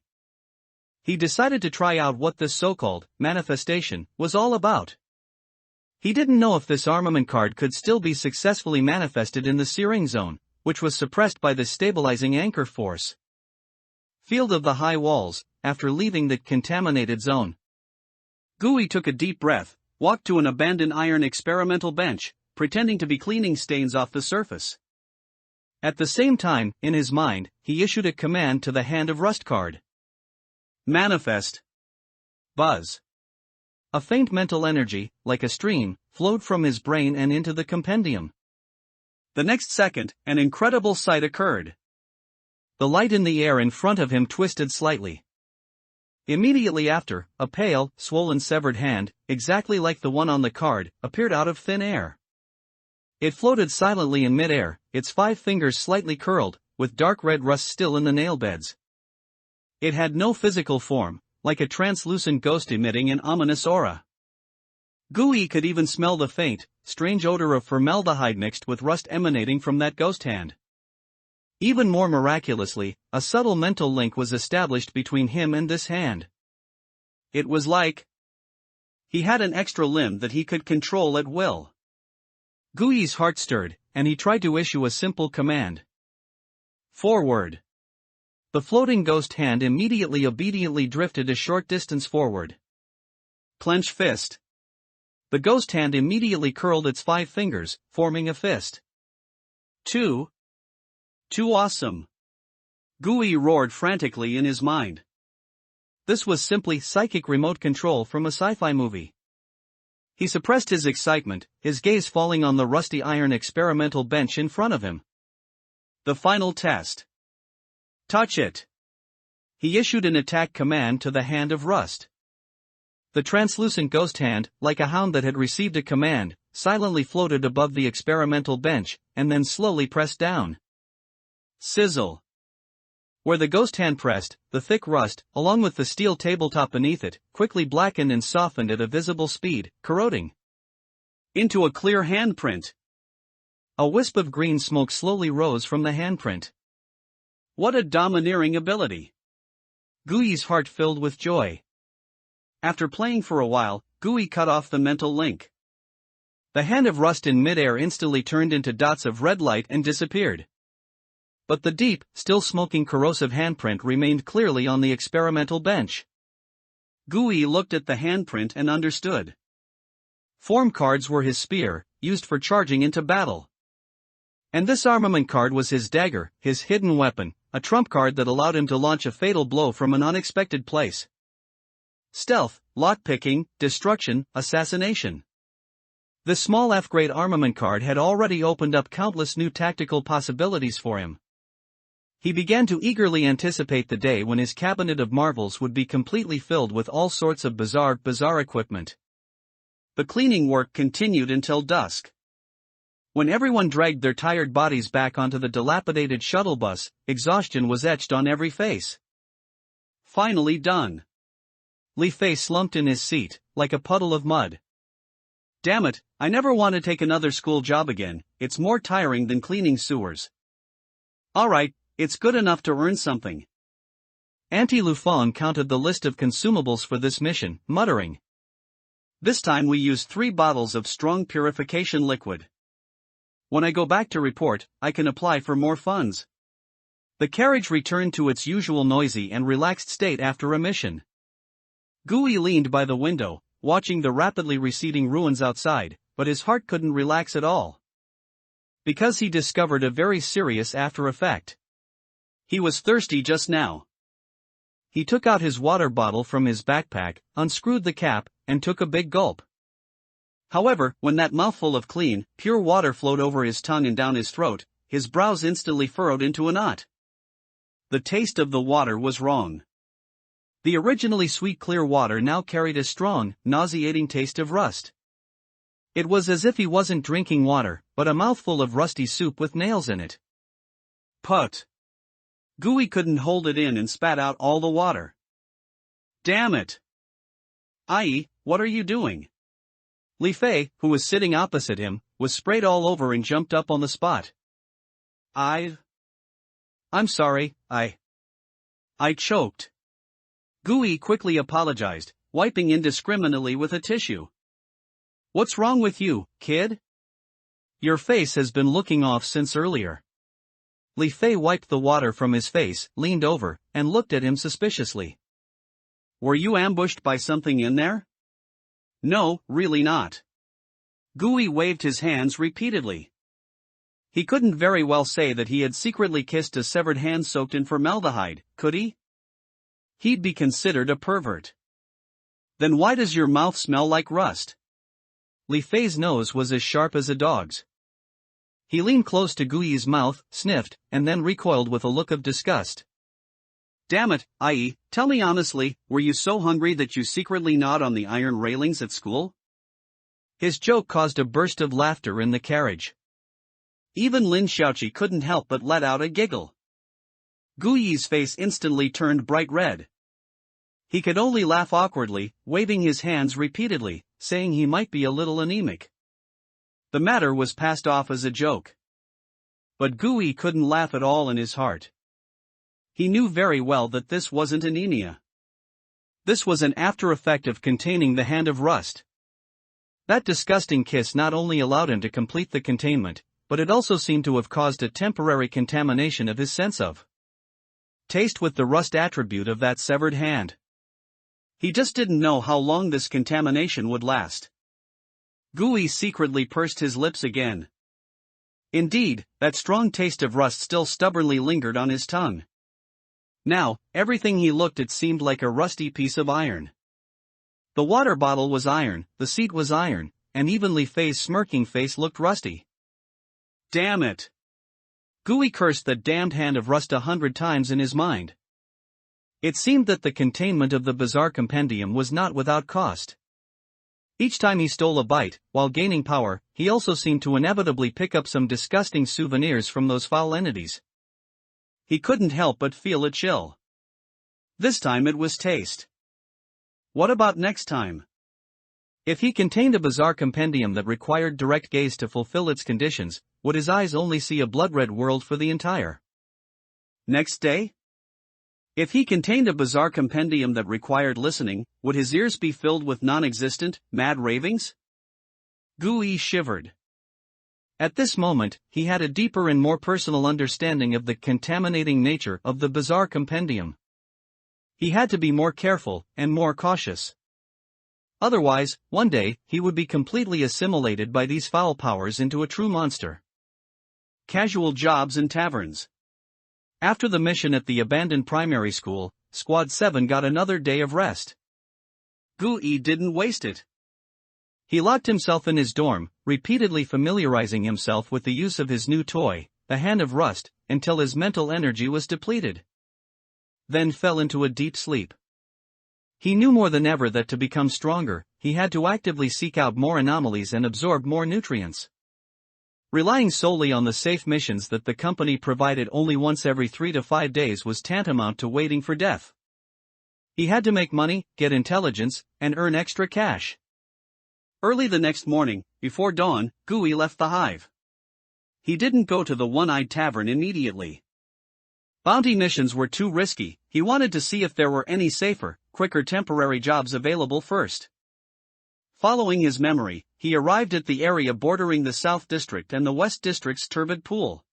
He decided to try out what this so-called manifestation was all about. He didn't know if this armament card could still be successfully manifested in the searing zone, which was suppressed by the stabilizing anchor force. Field of the high walls, after leaving the contaminated zone. Gui took a deep breath, walked to an abandoned iron experimental bench, pretending to be cleaning stains off the surface. At the same time, in his mind, he issued a command to the Hand of Rust card. Manifest. Buzz. A faint mental energy, like a stream, flowed from his brain and into the compendium. The next second, an incredible sight occurred. The light in the air in front of him twisted slightly. Immediately after, a pale, swollen severed hand, exactly like the one on the card, appeared out of thin air. It floated silently in mid-air, its 5 fingers slightly curled, with dark red rust still in the nail beds. It had no physical form, like a translucent ghost emitting an ominous aura. Gui could even smell the faint, strange odor of formaldehyde mixed with rust emanating from that ghost hand. Even more miraculously, a subtle mental link was established between him and this hand. It was like he had an extra limb that he could control at will. Gui's heart stirred, and he tried to issue a simple command. Forward. The floating ghost hand immediately obediently drifted a short distance forward. Clench fist. The ghost hand immediately curled its 5 fingers, forming a fist. Too awesome. Gui roared frantically in his mind. This was simply psychic remote control from a sci-fi movie. He suppressed his excitement, his gaze falling on the rusty iron experimental bench in front of him. The final test. Touch it. He issued an attack command to the hand of rust. The translucent ghost hand, like a hound that had received a command, silently floated above the experimental bench, and then slowly pressed down. Sizzle. Where the ghost hand pressed, the thick rust, along with the steel tabletop beneath it, quickly blackened and softened at a visible speed, corroding into a clear handprint. A wisp of green smoke slowly rose from the handprint. What a domineering ability! Gui's heart filled with joy. After playing for a while, Gui cut off the mental link. The hand of rust in midair instantly turned into dots of red light and disappeared. But the deep, still smoking corrosive handprint remained clearly on the experimental bench. Gui looked at the handprint and understood. Form cards were his spear, used for charging into battle. And this armament card was his dagger, his hidden weapon, a trump card that allowed him to launch a fatal blow from an unexpected place. Stealth, lockpicking, destruction, assassination. The small F-grade armament card had already opened up countless new tactical possibilities for him. He began to eagerly anticipate the day when his cabinet of marvels would be completely filled with all sorts of bizarre equipment. The cleaning work continued until dusk. When everyone dragged their tired bodies back onto the dilapidated shuttle bus, exhaustion was etched on every face. Finally done. Li Fei slumped in his seat, like a puddle of mud. Damn it, I never want to take another school job again, it's more tiring than cleaning sewers. Alright, it's good enough to earn something. Auntie Lufang counted the list of consumables for this mission, muttering. This time we used 3 bottles of strong purification liquid. When I go back to report, I can apply for more funds. The carriage returned to its usual noisy and relaxed state after a mission. Gui leaned by the window, watching the rapidly receding ruins outside, but his heart couldn't relax at all. Because he discovered a very serious after effect. He was thirsty just now. He took out his water bottle from his backpack, unscrewed the cap, and took a big gulp. However, when that mouthful of clean, pure water flowed over his tongue and down his throat, his brows instantly furrowed into a knot. The taste of the water was wrong. The originally sweet clear water now carried a strong, nauseating taste of rust. It was as if he wasn't drinking water, but a mouthful of rusty soup with nails in it. Put. Gui couldn't hold it in and spat out all the water. Damn it! Ai, what are you doing? Li Fei, who was sitting opposite him, was sprayed all over and jumped up on the spot. I'm sorry, I choked. Gui quickly apologized, wiping indiscriminately with a tissue. What's wrong with you, kid? Your face has been looking off since earlier. Li Fei wiped the water from his face, leaned over, and looked at him suspiciously. Were you ambushed by something in there? No, really not. Gui waved his hands repeatedly. He couldn't very well say that he had secretly kissed a severed hand soaked in formaldehyde, could he? He'd be considered a pervert. Then why does your mouth smell like rust? Li Fei's nose was as sharp as a dog's. He leaned close to Gui's mouth, sniffed, and then recoiled with a look of disgust. Damn it, Ai, tell me honestly, were you so hungry that you secretly gnawed on the iron railings at school? His joke caused a burst of laughter in the carriage. Even Lin Xiaoqi couldn't help but let out a giggle. Gui's face instantly turned bright red. He could only laugh awkwardly, waving his hands repeatedly, saying he might be a little anemic. The matter was passed off as a joke. But Gui couldn't laugh at all in his heart. He knew very well that this wasn't anemia. This was an after effect of containing the hand of rust. That disgusting kiss not only allowed him to complete the containment, but it also seemed to have caused a temporary contamination of his sense of taste with the rust attribute of that severed hand. He just didn't know how long this contamination would last. Gui secretly pursed his lips again. Indeed, that strong taste of rust still stubbornly lingered on his tongue. Now, everything he looked at seemed like a rusty piece of iron. The water bottle was iron, the seat was iron, and even Li Fei's smirking face looked rusty. Damn it! Gui cursed that damned hand of rust 100 times in his mind. It seemed that the containment of the bizarre compendium was not without cost. Each time he stole a bite, while gaining power, he also seemed to inevitably pick up some disgusting souvenirs from those foul entities. He couldn't help but feel a chill. This time it was taste. What about next time? If he contained a bizarre compendium that required direct gaze to fulfill its conditions, would his eyes only see a blood-red world for the entire next day? If he contained a bizarre compendium that required listening, would his ears be filled with non-existent, mad ravings? Gui shivered. At this moment, he had a deeper and more personal understanding of the contaminating nature of the bizarre compendium. He had to be more careful and more cautious. Otherwise, one day, he would be completely assimilated by these foul powers into a true monster. Casual jobs in taverns. After the mission at the abandoned primary school, Squad 7 got another day of rest. Gui didn't waste it. He locked himself in his dorm, repeatedly familiarizing himself with the use of his new toy, the hand of rust, until his mental energy was depleted. Then fell into a deep sleep. He knew more than ever that to become stronger, he had to actively seek out more anomalies and absorb more nutrients. Relying solely on the safe missions that the company provided only once every 3 to 5 days was tantamount to waiting for death. He had to make money, get intelligence, and earn extra cash. Early the next morning, before dawn, Gui left the hive. He didn't go to the One-Eyed Tavern immediately. Bounty missions were too risky. He wanted to see if there were any safer, quicker temporary jobs available first. Following his memory, he arrived at the area bordering the South District and the West District's turbid pool.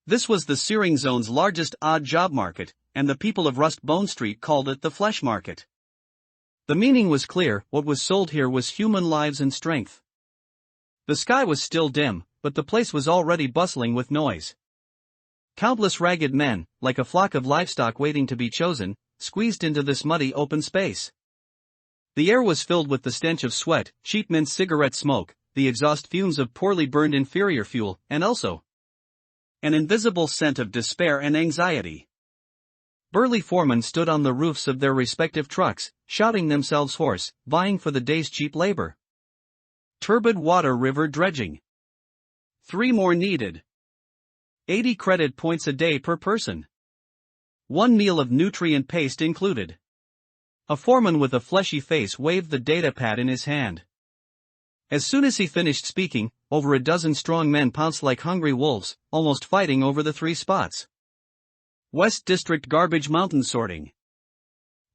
This was the Searing Zone's largest odd job market, and the people of Rust Bone Street called it the Flesh Market. The meaning was clear: what was sold here was human lives and strength. The sky was still dim, but the place was already bustling with noise. Countless ragged men, like a flock of livestock waiting to be chosen, squeezed into this muddy open space. The air was filled with the stench of sweat, cheap mint cigarette smoke, the exhaust fumes of poorly burned inferior fuel, and also an invisible scent of despair and anxiety. Burly foremen stood on the roofs of their respective trucks, shouting themselves hoarse, vying for the day's cheap labor. Turbid water river dredging. 3 more needed. 80 credit points a day per person. 1 meal of nutrient paste included. A foreman with a fleshy face waved the data pad in his hand. As soon as he finished speaking, over a dozen strong men pounced like hungry wolves, almost fighting over the 3 spots. West District Garbage Mountain Sorting.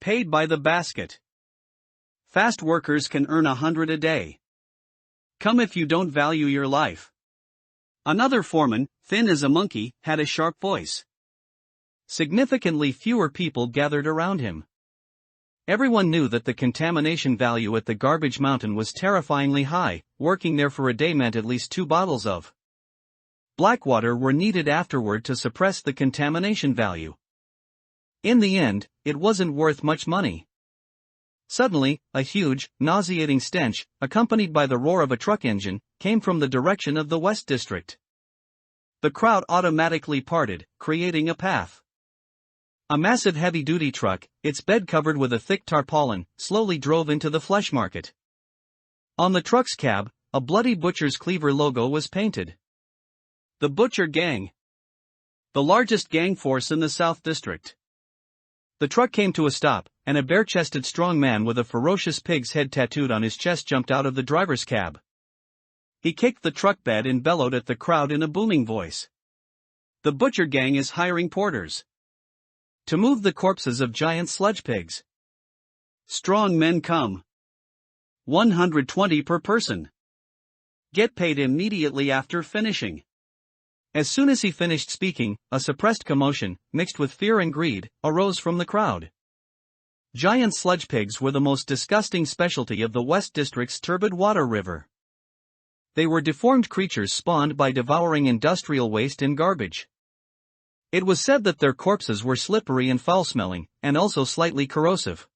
Paid by the basket. Fast workers can earn 100 a day. Come if you don't value your life. Another foreman, thin as a monkey, had a sharp voice. Significantly fewer people gathered around him. Everyone knew that the contamination value at the garbage mountain was terrifyingly high. Working there for a day meant at least 2 bottles of Blackwater were needed afterward to suppress the contamination value. In the end, it wasn't worth much money. Suddenly, a huge, nauseating stench, accompanied by the roar of a truck engine, came from the direction of the West District. The crowd automatically parted, creating a path. A massive heavy-duty truck, its bed covered with a thick tarpaulin, slowly drove into the flesh market. On the truck's cab, a bloody butcher's cleaver logo was painted. The Butcher Gang. The largest gang force in the South District. The truck came to a stop, and a bare-chested strong man with a ferocious pig's head tattooed on his chest jumped out of the driver's cab. He kicked the truck bed and bellowed at the crowd in a booming voice. The butcher gang is hiring porters to move the corpses of giant sludge pigs. Strong men come. 120 per person. Get paid immediately after finishing. As soon as he finished speaking, a suppressed commotion, mixed with fear and greed, arose from the crowd. Giant sludge pigs were the most disgusting specialty of the West District's turbid water river. They were deformed creatures spawned by devouring industrial waste and garbage. It was said that their corpses were slippery and foul-smelling, and also slightly corrosive.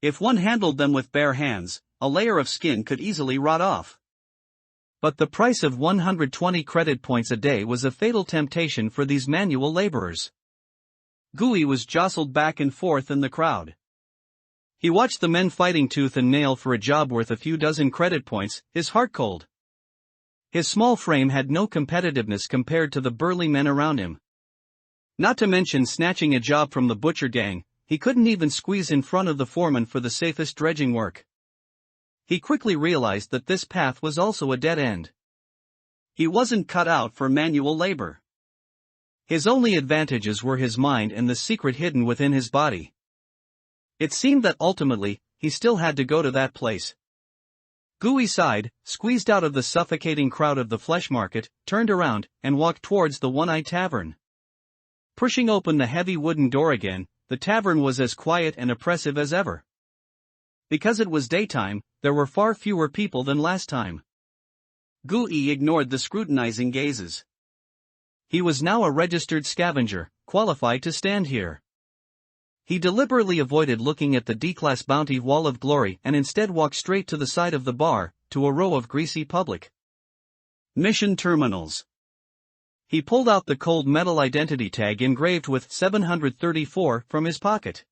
If one handled them with bare hands, a layer of skin could easily rot off. But the price of 120 credit points a day was a fatal temptation for these manual laborers. Gui was jostled back and forth in the crowd. He watched the men fighting tooth and nail for a job worth a few dozen credit points, his heart cold. His small frame had no competitiveness compared to the burly men around him. Not to mention snatching a job from the butcher gang, he couldn't even squeeze in front of the foreman for the safest dredging work. He quickly realized that this path was also a dead end. He wasn't cut out for manual labor. His only advantages were his mind and the secret hidden within his body. It seemed that ultimately, he still had to go to that place. Gui sighed, squeezed out of the suffocating crowd of the flesh market, turned around, and walked towards the one-eyed tavern. Pushing open the heavy wooden door again, the tavern was as quiet and oppressive as ever. Because it was daytime, there were far fewer people than last time. Gui ignored the scrutinizing gazes. He was now a registered scavenger, qualified to stand here. He deliberately avoided looking at the D-class bounty wall of glory and instead walked straight to the side of the bar, to a row of greasy public mission terminals. He pulled out the cold metal identity tag engraved with 734 from his pocket.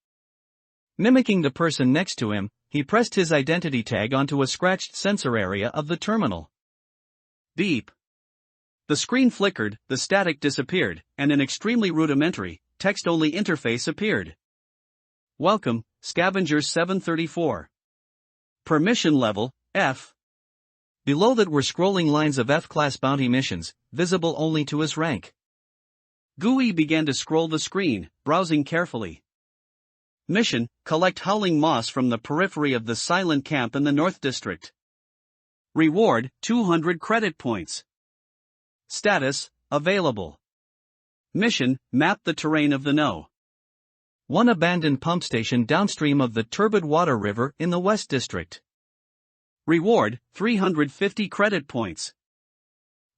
Mimicking the person next to him, he pressed his identity tag onto a scratched sensor area of the terminal. Beep. The screen flickered, the static disappeared, and an extremely rudimentary, text-only interface appeared. Welcome, Scavenger 734. Permission level, F. Below that were scrolling lines of F-class bounty missions, visible only to his rank. Gui began to scroll the screen, browsing carefully. Mission: collect howling moss from the periphery of the silent camp in the North District. Reward: 200 credit points. Status: available. Mission: map the terrain of the No. 1 abandoned pump station downstream of the turbid water river in the West District. Reward: 350 credit points.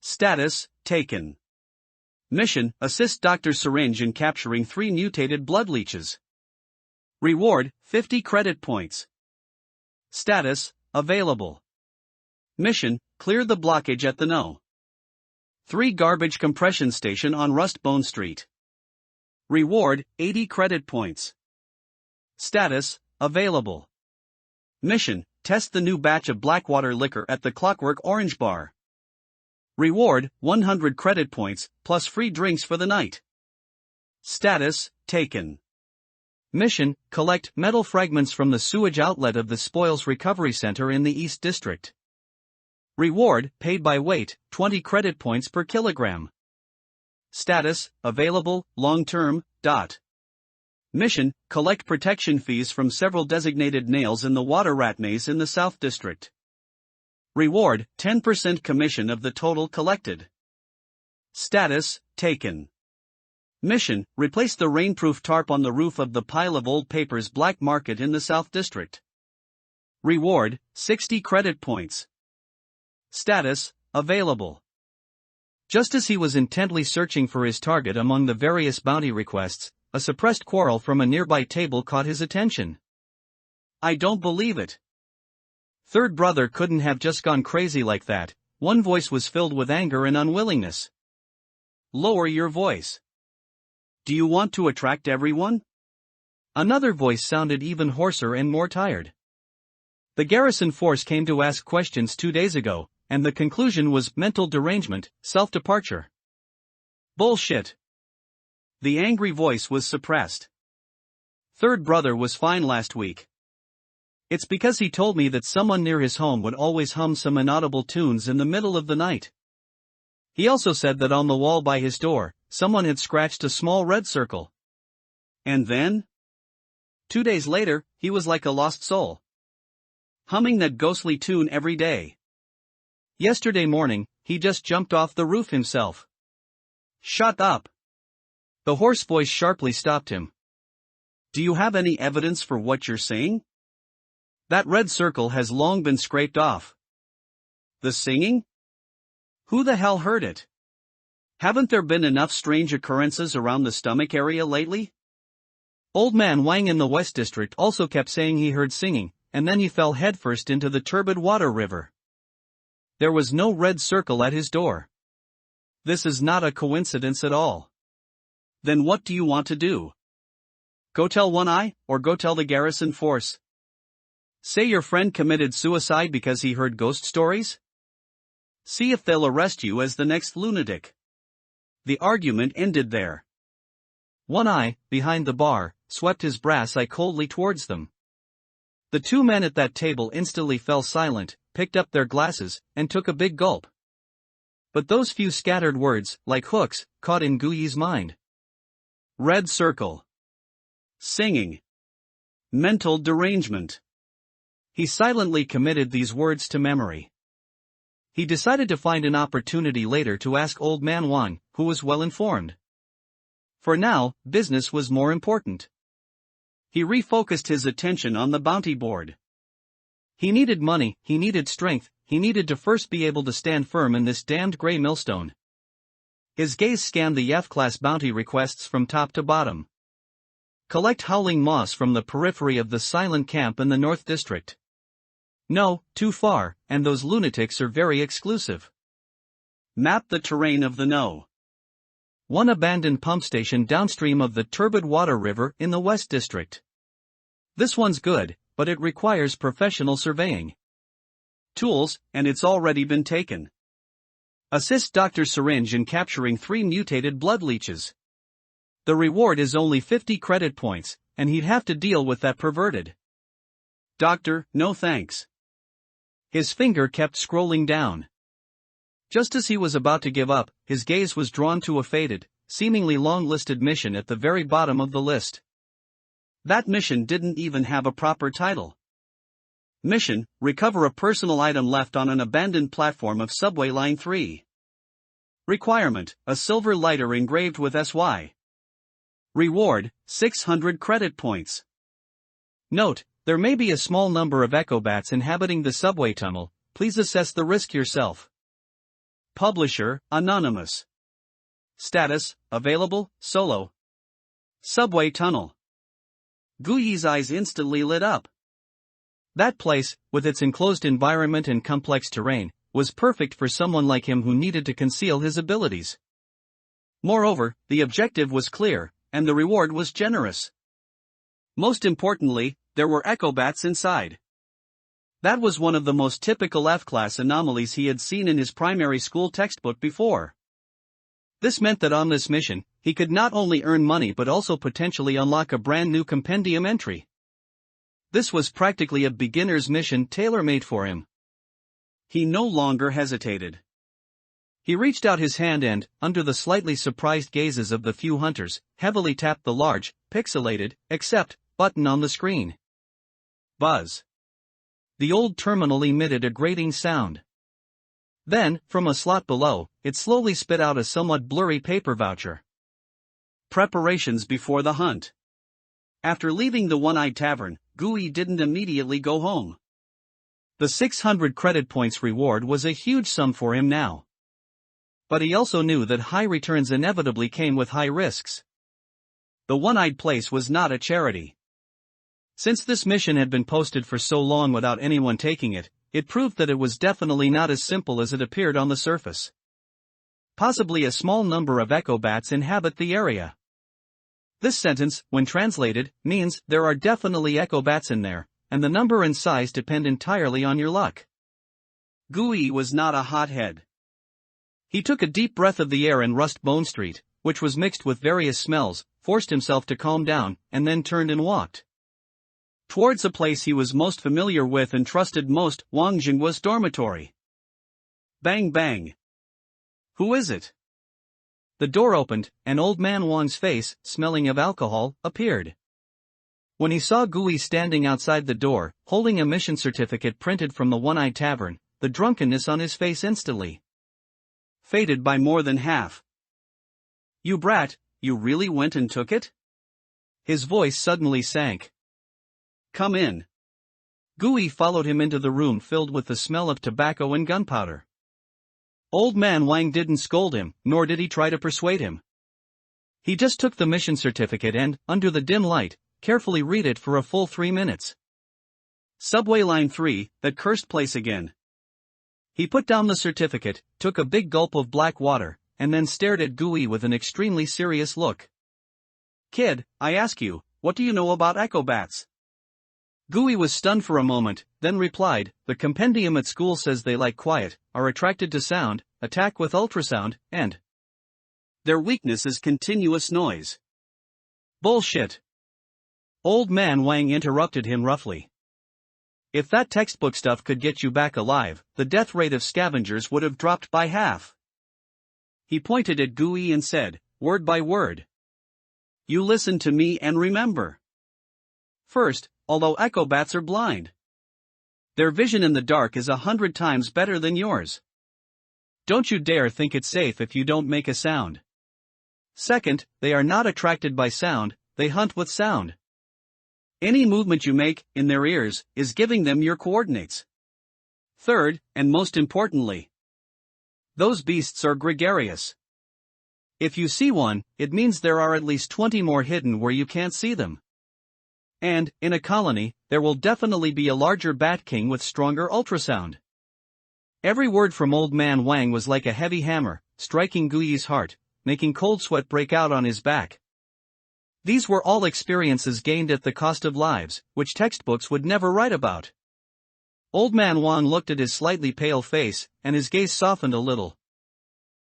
Status: taken. Mission: assist Dr. Syringe in capturing 3 mutated blood leeches. Reward: 50 credit points. Status: available. Mission: clear the blockage at the No. 3 garbage compression station on Rustbone Street. Reward: 80 credit points. Status: available. Mission: test the new batch of Blackwater liquor at the Clockwork Orange Bar. Reward: 100 credit points, plus free drinks for the night. Status: taken. Mission: collect metal fragments from the sewage outlet of the Spoils Recovery Center in the East District. Reward: paid by weight, 20 credit points per kilogram. Status: available, long-term, Mission: collect protection fees from several designated nails in the water rat maze in the South District. Reward: 10% commission of the total collected. Status: taken. Mission: replace the rainproof tarp on the roof of the pile of old papers black market in the South District. Reward: 60 credit points. Status: available. Just as he was intently searching for his target among the various bounty requests, a suppressed quarrel from a nearby table caught his attention. I don't believe it. Third brother couldn't have just gone crazy like that. One voice was filled with anger and unwillingness. Lower your voice. Do you want to attract everyone? Another voice sounded even hoarser and more tired. The garrison force came to ask questions 2 days ago, and the conclusion was mental derangement, self-departure. Bullshit. The angry voice was suppressed. Third brother was fine last week. It's because he told me that someone near his home would always hum some inaudible tunes in the middle of the night. He also said that on the wall by his door, someone had scratched a small red circle. And then? 2 days later, he was like a lost soul, humming that ghostly tune every day. Yesterday morning, he just jumped off the roof himself. Shut up! The hoarse voice sharply stopped him. Do you have any evidence for what you're saying? That red circle has long been scraped off. The singing? Who the hell heard it? Haven't there been enough strange occurrences around the stomach area lately? Old man Wang in the West District also kept saying he heard singing, and then he fell headfirst into the turbid water river. There was no red circle at his door. This is not a coincidence at all. Then what do you want to do? Go tell One Eye, or go tell the garrison force? Say your friend committed suicide because he heard ghost stories? See if they'll arrest you as the next lunatic. The argument ended there. One Eye, behind the bar, swept his brass eye coldly towards them. The two men at that table instantly fell silent, picked up their glasses, and took a big gulp. But those few scattered words, like hooks, caught in Guyi's mind. Red circle. Singing. Mental derangement. He silently committed these words to memory. He decided to find an opportunity later to ask Old Man Wang, who was well informed. For now, business was more important. He refocused his attention on the bounty board. He needed money, he needed strength, he needed to first be able to stand firm in this damned gray millstone. His gaze scanned the F-class bounty requests from top to bottom. Collect howling moss from the periphery of the silent camp in the North District. No, too far, and those lunatics are very exclusive. Map the terrain of the No. 1 abandoned pump station downstream of the turbid water river in the West District. This one's good, but it requires professional surveying. Tools, and it's already been taken. Assist Dr. Syringe in capturing 3 mutated blood leeches. The reward is only 50 credit points, and he'd have to deal with that perverted. Doctor, no thanks. His finger kept scrolling down. Just as he was about to give up, his gaze was drawn to a faded, seemingly long-listed mission at the very bottom of the list. That mission didn't even have a proper title. Mission: recover a personal item left on an abandoned platform of Subway Line 3. Requirement: a silver lighter engraved with SY. Reward: 600 credit points. Note: there may be a small number of echo bats inhabiting the subway tunnel, please assess the risk yourself. Publisher: Anonymous. Status: available, solo. Subway tunnel. Guyi's eyes instantly lit up. That place, with its enclosed environment and complex terrain, was perfect for someone like him who needed to conceal his abilities. Moreover, the objective was clear, and the reward was generous. Most importantly, there were echo bats inside. That was one of the most typical F-class anomalies he had seen in his primary school textbook before. This meant that on this mission, he could not only earn money but also potentially unlock a brand new compendium entry. This was practically a beginner's mission tailor-made for him. He no longer hesitated. He reached out his hand and, under the slightly surprised gazes of the few hunters, heavily tapped the large, pixelated, accept button on the screen. Buzz. The old terminal emitted a grating sound. Then, from a slot below, it slowly spit out a somewhat blurry paper voucher. Preparations before the hunt. After leaving the One-Eyed Tavern, Guyi didn't immediately go home. The 600 credit points reward was a huge sum for him now. But he also knew that high returns inevitably came with high risks. The One-Eyed place was not a charity. Since this mission had been posted for so long without anyone taking it, it proved that it was definitely not as simple as it appeared on the surface. Possibly a small number of echo bats inhabit the area. This sentence, when translated, means there are definitely echo bats in there, and the number and size depend entirely on your luck. Guyi was not a hothead. He took a deep breath of the air in Rust Bone Street, which was mixed with various smells, forced himself to calm down, and then turned and walked. towards a place he was most familiar with and trusted most, Wang Jinghua's dormitory. Bang bang. Who is it? The door opened, and old man Wang's face, smelling of alcohol, appeared. When he saw Gui standing outside the door, holding a mission certificate printed from the One-Eyed Tavern, the drunkenness on his face instantly faded by more than half. You brat, you really went and took it? His voice suddenly sank. Come in. Gui followed him into the room filled with the smell of tobacco and gunpowder. Old man Wang didn't scold him, nor did he try to persuade him. He just took the mission certificate and, under the dim light, carefully read it for a full 3 minutes. Subway line 3, that cursed place again. He put down the certificate, took a big gulp of black water, and then stared at Gui with an extremely serious look. Kid, I ask you, what do you know about echobats? Gui was stunned for a moment, then replied, the compendium at school says they like quiet, are attracted to sound, attack with ultrasound, and their weakness is continuous noise. Bullshit. Old man Wang interrupted him roughly. If that textbook stuff could get you back alive, the death rate of scavengers would have dropped by half. He pointed at Gui and said, word by word. You listen to me and remember. First, although echobats are blind, their vision in the dark is 100 times better than yours. Don't you dare think it's safe if you don't make a sound. Second, they are not attracted by sound, they hunt with sound. Any movement you make, in their ears, is giving them your coordinates. Third, and most importantly, those beasts are gregarious. If you see one, it means there are at least 20 more hidden where you can't see them. And, in a colony, there will definitely be a larger bat king with stronger ultrasound. Every word from old man Wang was like a heavy hammer, striking Gui's heart, making cold sweat break out on his back. These were all experiences gained at the cost of lives, which textbooks would never write about. Old man Wang looked at his slightly pale face, and his gaze softened a little.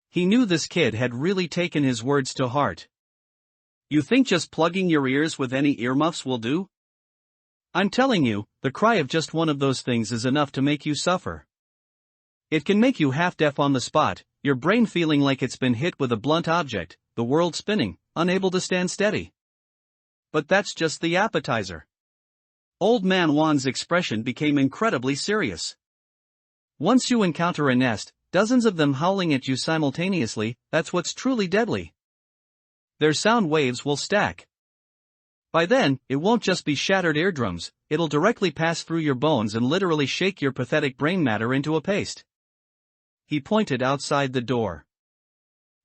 He knew this kid had really taken his words to heart. You think just plugging your ears with any earmuffs will do? I'm telling you, the cry of just one of those things is enough to make you suffer. It can make you half-deaf on the spot, your brain feeling like it's been hit with a blunt object, the world spinning, unable to stand steady. But that's just the appetizer. Old man Wang's expression became incredibly serious. Once you encounter a nest, dozens of them howling at you simultaneously, that's what's truly deadly. Their sound waves will stack. By then, it won't just be shattered eardrums, it'll directly pass through your bones and literally shake your pathetic brain matter into a paste. He pointed outside the door.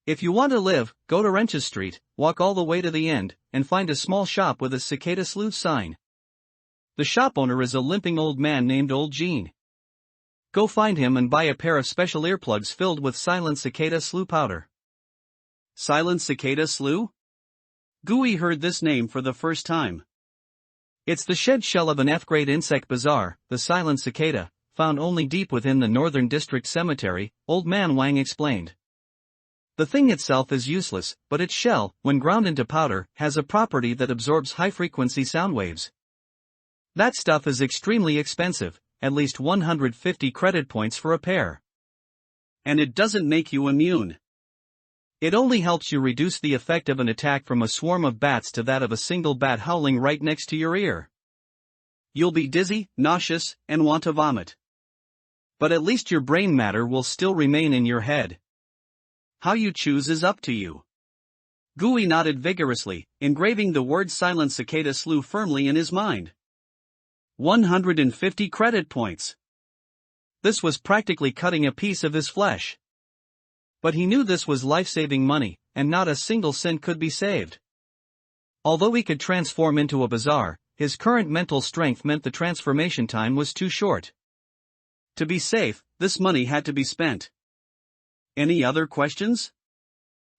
If you want to live, go to Wrenches Street, walk all the way to the end, and find a small shop with a cicada sleuth sign. The shop owner is a limping old man named Old Jean. Go find him and buy a pair of special earplugs filled with silent cicada slew powder. Silent cicada slew? Gui heard this name for the first time. It's the shed shell of an F-grade insect bazaar, the silent cicada, found only deep within the Northern District Cemetery, old man Wang explained. The thing itself is useless, but its shell, when ground into powder, has a property that absorbs high-frequency sound waves. That stuff is extremely expensive, at least 150 credit points for a pair. And it doesn't make you immune. It only helps you reduce the effect of an attack from a swarm of bats to that of a single bat howling right next to your ear. You'll be dizzy, nauseous, and want to vomit. But at least your brain matter will still remain in your head. How you choose is up to you. Gui nodded vigorously, engraving the word silent cicada slew firmly in his mind. 150 credit points. This was practically cutting a piece of his flesh. But he knew this was life-saving money, and not a single cent could be saved. Although he could transform into a bazaar, his current mental strength meant the transformation time was too short. To be safe, this money had to be spent. Any other questions?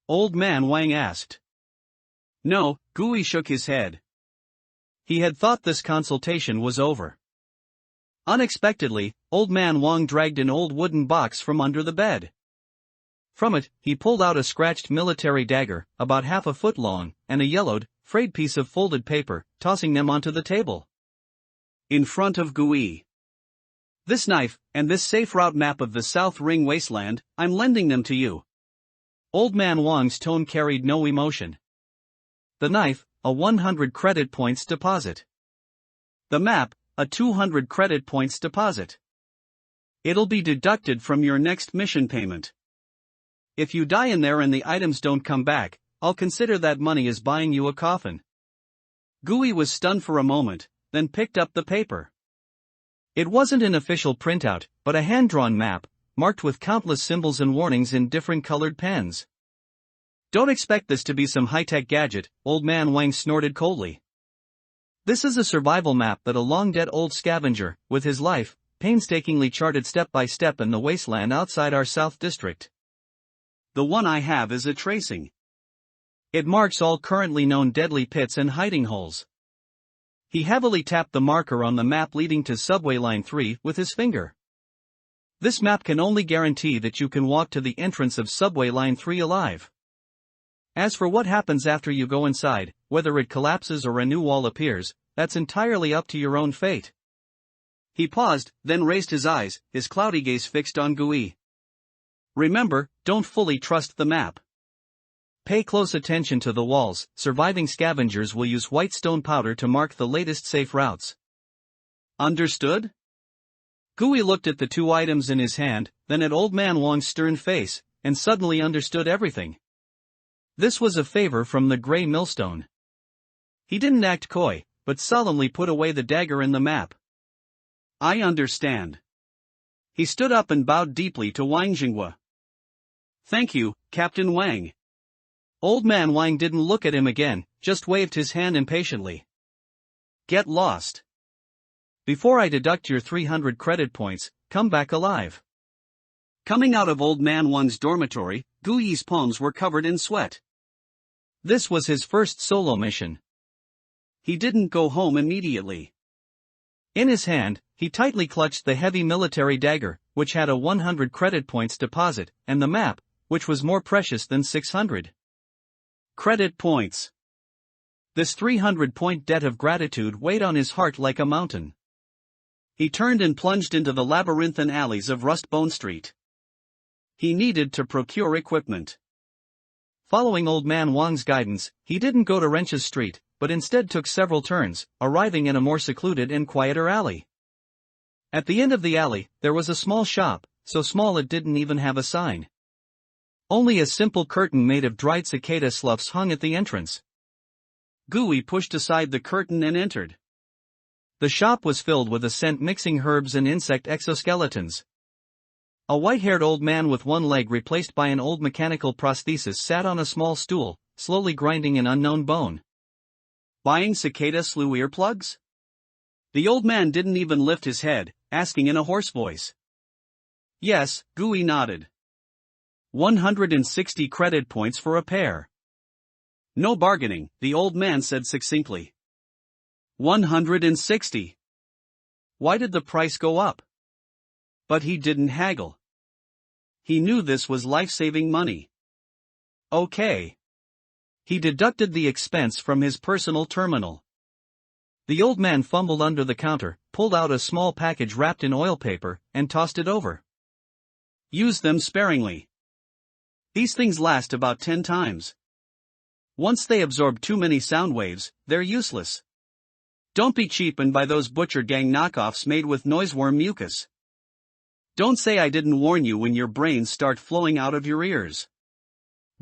Old man Wang asked. No, Gui shook his head. He had thought this consultation was over. Unexpectedly, old man Wang dragged an old wooden box from under the bed. From it, he pulled out a scratched military dagger, about half a foot long, and a yellowed, frayed piece of folded paper, tossing them onto the table. In front of Gui. This knife, and this safe route map of the South Ring Wasteland, I'm lending them to you. Old Man Wang's tone carried no emotion. The knife, a 100 credit points deposit. The map, a 200 credit points deposit. It'll be deducted from your next mission payment. If you die in there and the items don't come back, I'll consider that money as buying you a coffin. Gui was stunned for a moment, then picked up the paper. It wasn't an official printout, but a hand-drawn map, marked with countless symbols and warnings in different colored pens. Don't expect this to be some high-tech gadget, Old Man Wang snorted coldly. This is a survival map that a long-dead old scavenger, with his life, painstakingly charted step by step in the wasteland outside our South District. The one I have is a tracing. It marks all currently known deadly pits and hiding holes. He heavily tapped the marker on the map leading to Subway Line 3 with his finger. This map can only guarantee that you can walk to the entrance of Subway Line 3 alive. As for what happens after you go inside, whether it collapses or a new wall appears, that's entirely up to your own fate. He paused, then raised his eyes, his cloudy gaze fixed on Gui. Remember, don't fully trust the map. Pay close attention to the walls. Surviving scavengers will use white stone powder to mark the latest safe routes. Understood? Gui looked at the two items in his hand, then at Old Man Wang's stern face, and suddenly understood everything. This was a favor from the gray millstone. He didn't act coy, but solemnly put away the dagger in the map. I understand. He stood up and bowed deeply to Wang Jinghua. Thank you, Captain Wang. Old Man Wang didn't look at him again, just waved his hand impatiently. Get lost. Before I deduct your 300 credit points, come back alive. Coming out of Old Man Wang's dormitory, Gui's palms were covered in sweat. This was his first solo mission. He didn't go home immediately. In his hand, he tightly clutched the heavy military dagger, which had a 100 credit points deposit, and the map, which was more precious than 600 credit points. This 300-point debt of gratitude weighed on his heart like a mountain. He turned and plunged into the labyrinthine alleys of Rustbone Street. He needed to procure equipment. Following Old Man Wang's guidance, he didn't go to Wrenches Street, but instead took several turns, arriving in a more secluded and quieter alley. At the end of the alley, there was a small shop, so small it didn't even have a sign. Only a simple curtain made of dried cicada sloughs hung at the entrance. Gui pushed aside the curtain and entered. The shop was filled with a scent mixing herbs and insect exoskeletons. A white-haired old man with one leg replaced by an old mechanical prosthesis sat on a small stool, slowly grinding an unknown bone. Buying cicada slough earplugs? The old man didn't even lift his head, asking in a hoarse voice. Yes, Gui nodded. 160 credit points for a pair. No bargaining, the old man said succinctly. 160. Why did the price go up? But he didn't haggle. He knew this was life-saving money. Okay. He deducted the expense from his personal terminal. The old man fumbled under the counter, pulled out a small package wrapped in oil paper, and tossed it over. Use them sparingly. These things last about 10 times. Once they absorb too many sound waves, they're useless. Don't be cheap and buy those Butcher Gang knockoffs made with noiseworm mucus. Don't say I didn't warn you when your brains start flowing out of your ears.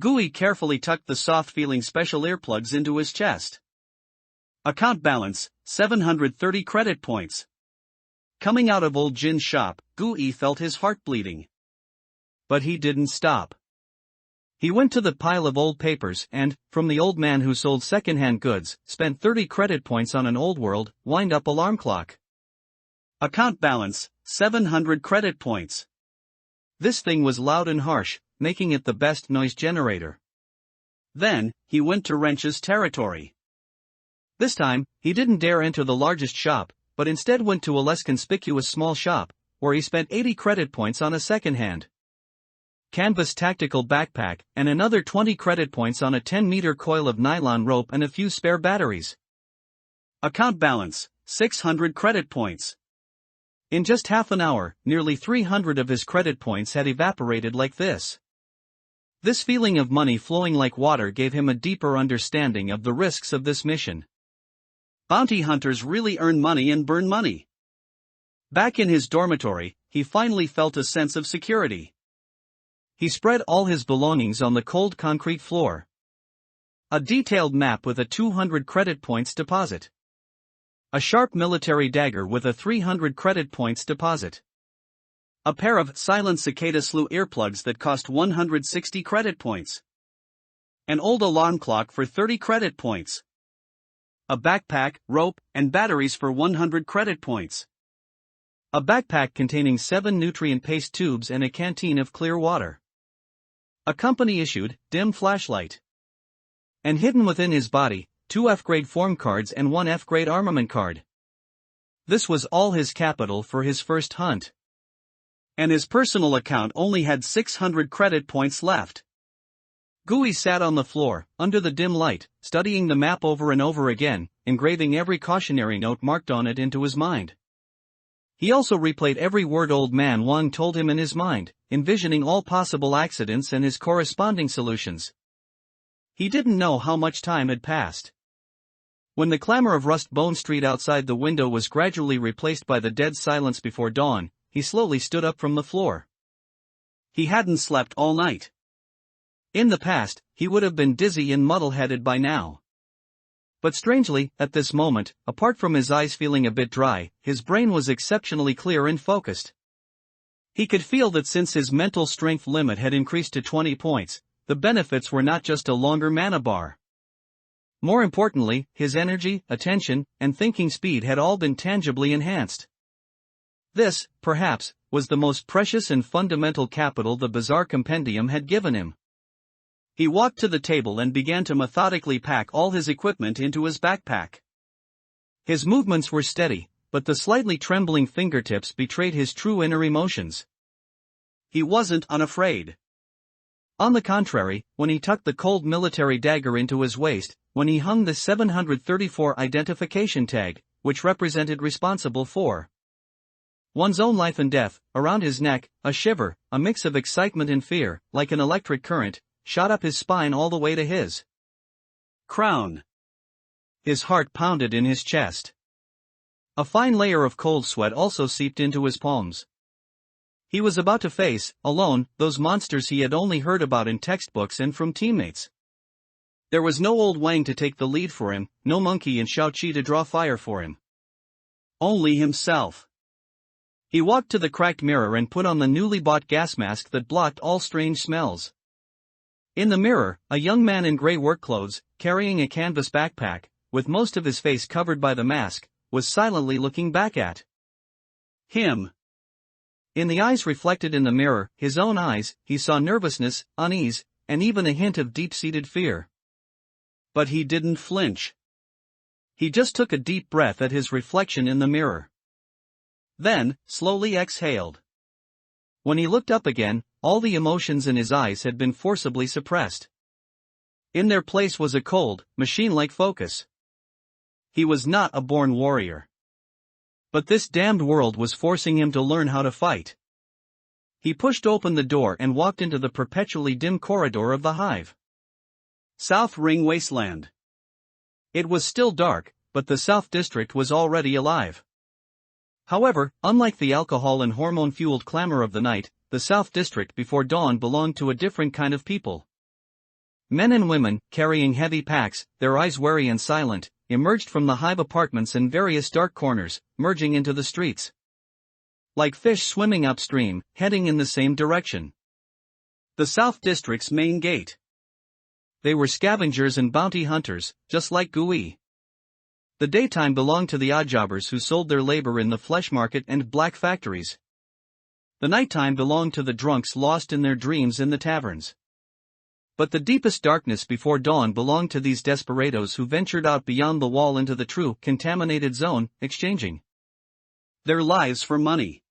Gui carefully tucked the soft-feeling special earplugs into his chest. Account balance, 730 credit points. Coming out of Old Jin's shop, Gui felt his heart bleeding. But he didn't stop. He went to the pile of old papers and, from the old man who sold second-hand goods, spent 30 credit points on an old-world, wind-up alarm clock. Account balance, 700 credit points. This thing was loud and harsh, making it the best noise generator. Then, he went to Wrench's territory. This time, he didn't dare enter the largest shop, but instead went to a less conspicuous small shop, where he spent 80 credit points on a second-hand canvas tactical backpack, and another 20 credit points on a 10-meter coil of nylon rope and a few spare batteries. Account balance, 600 credit points. In just half an hour, nearly 300 of his credit points had evaporated like this. This feeling of money flowing like water gave him a deeper understanding of the risks of this mission. Bounty hunters really earn money and burn money. Back in his dormitory, he finally felt a sense of security. He spread all his belongings on the cold concrete floor. A detailed map with a 200 credit points deposit. A sharp military dagger with a 300 credit points deposit. A pair of silent cicada slew earplugs that cost 160 credit points. An old alarm clock for 30 credit points. A backpack, rope, and batteries for 100 credit points. A backpack containing 7 nutrient paste tubes and a canteen of clear water. A company-issued, dim flashlight. And hidden within his body, 2 F-grade form cards and 1 F-grade armament card. This was all his capital for his first hunt. And his personal account only had 600 credit points left. Gui sat on the floor, under the dim light, studying the map over and over again, engraving every cautionary note marked on it into his mind. He also replayed every word Old Man Wang told him in his mind, envisioning all possible accidents and his corresponding solutions. He didn't know how much time had passed. When the clamor of Rust Bone Street outside the window was gradually replaced by the dead silence before dawn, he slowly stood up from the floor. He hadn't slept all night. In the past, he would have been dizzy and muddle-headed by now. But strangely, at this moment, apart from his eyes feeling a bit dry, his brain was exceptionally clear and focused. He could feel that since his mental strength limit had increased to 20 points, the benefits were not just a longer mana bar. More importantly, his energy, attention, and thinking speed had all been tangibly enhanced. This, perhaps, was the most precious and fundamental capital the bizarre compendium had given him. He walked to the table and began to methodically pack all his equipment into his backpack. His movements were steady, but the slightly trembling fingertips betrayed his true inner emotions. He wasn't unafraid. On the contrary, when he tucked the cold military dagger into his waist, when he hung the 734 identification tag, which represented responsible for one's own life and death, around his neck, a shiver, a mix of excitement and fear, like an electric current, shot up his spine all the way to his crown. His heart pounded in his chest. A fine layer of cold sweat also seeped into his palms. He was about to face, alone, those monsters he had only heard about in textbooks and from teammates. There was no old Wang to take the lead for him, no monkey in Shaoqi to draw fire for him. Only himself. He walked to the cracked mirror and put on the newly bought gas mask that blocked all strange smells. In the mirror, a young man in gray work clothes, carrying a canvas backpack, with most of his face covered by the mask, was silently looking back at him. In the eyes reflected in the mirror, his own eyes, he saw nervousness, unease, and even a hint of deep-seated fear. But he didn't flinch. He just took a deep breath at his reflection in the mirror. Then, slowly exhaled. When he looked up again, all the emotions in his eyes had been forcibly suppressed. In their place was a cold, machine-like focus. He was not a born warrior. But this damned world was forcing him to learn how to fight. He pushed open the door and walked into the perpetually dim corridor of the hive. South Ring Wasteland. It was still dark, but the South District was already alive. However, unlike the alcohol and hormone-fueled clamor of the night, the South District before dawn belonged to a different kind of people. Men and women, carrying heavy packs, their eyes wary and silent, emerged from the hive apartments in various dark corners, merging into the streets. Like fish swimming upstream, heading in the same direction. The South District's main gate. They were scavengers and bounty hunters, just like Gui. The daytime belonged to the oddjobbers who sold their labor in the flesh market and black factories. The nighttime belonged to the drunks lost in their dreams in the taverns. But the deepest darkness before dawn belonged to these desperados who ventured out beyond the wall into the true, contaminated zone, exchanging their lives for money.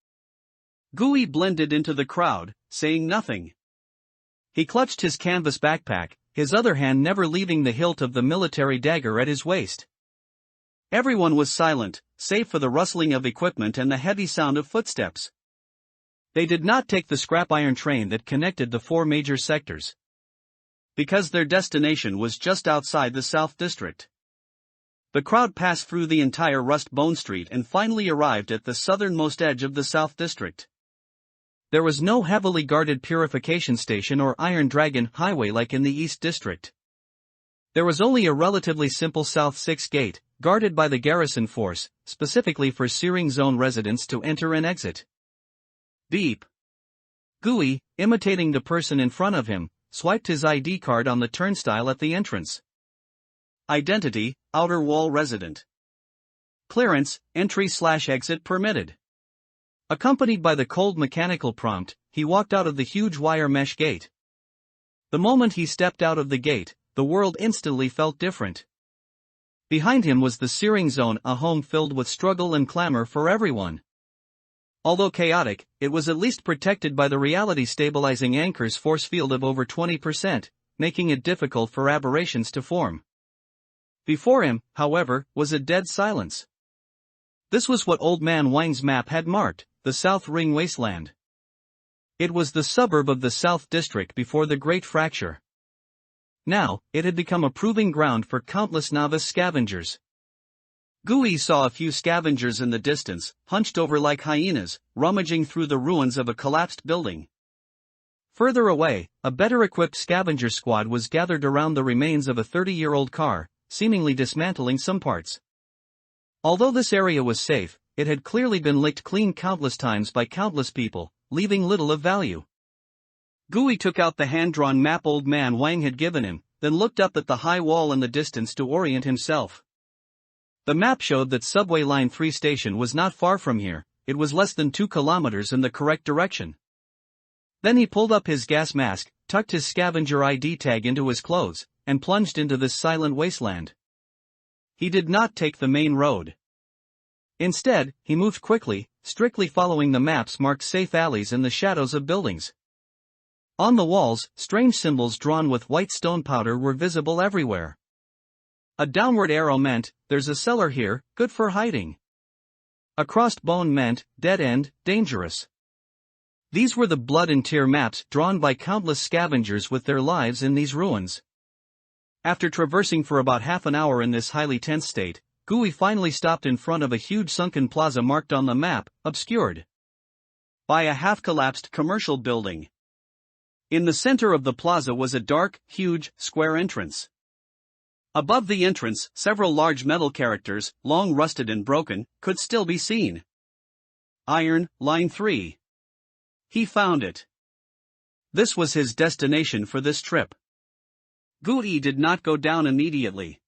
Gui blended into the crowd, saying nothing. He clutched his canvas backpack, his other hand never leaving the hilt of the military dagger at his waist. Everyone was silent, save for the rustling of equipment and the heavy sound of footsteps. They did not take the scrap iron train that connected the 4 major sectors, because their destination was just outside the South District. The crowd passed through the entire Rust-Bone Street and finally arrived at the southernmost edge of the South District. There was no heavily guarded purification station or Iron Dragon Highway like in the East District. There was only a relatively simple South 6 gate, guarded by the garrison force, specifically for Searing Zone residents to enter and exit. Beep. Gui, imitating the person in front of him, swiped his ID card on the turnstile at the entrance. Identity, outer wall resident. Clearance, entry/exit permitted. Accompanied by the cold mechanical prompt, he walked out of the huge wire mesh gate. The moment he stepped out of the gate, the world instantly felt different. Behind him was the Searing Zone, a home filled with struggle and clamor for everyone. Although chaotic, it was at least protected by the reality-stabilizing anchor's force field of over 20%, making it difficult for aberrations to form. Before him, however, was a dead silence. This was what Old Man Wang's map had marked, the South Ring Wasteland. It was the suburb of the South District before the Great Fracture. Now, it had become a proving ground for countless novice scavengers. Gui saw a few scavengers in the distance, hunched over like hyenas, rummaging through the ruins of a collapsed building. Further away, a better-equipped scavenger squad was gathered around the remains of a 30-year-old car, seemingly dismantling some parts. Although this area was safe, it had clearly been licked clean countless times by countless people, leaving little of value. Gui took out the hand-drawn map Old Man Wang had given him, then looked up at the high wall in the distance to orient himself. The map showed that Subway Line 3 station was not far from here. It was less than 2 kilometers in the correct direction. Then he pulled up his gas mask, tucked his scavenger ID tag into his clothes, and plunged into this silent wasteland. He did not take the main road. Instead, he moved quickly, strictly following the map's marked safe alleys in the shadows of buildings. On the walls, strange symbols drawn with white stone powder were visible everywhere. A downward arrow meant, "There's a cellar here, good for hiding." A crossed bone meant, "Dead end, dangerous." These were the blood and tear maps drawn by countless scavengers with their lives in these ruins. After traversing for about half an hour in this highly tense state, Gui finally stopped in front of a huge sunken plaza marked on the map, obscured by a half-collapsed commercial building. In the center of the plaza was a dark, huge, square entrance. Above the entrance, several large metal characters, long rusted and broken, could still be seen. Iron, Line 3. He found it. This was his destination for this trip. Gui did not go down immediately.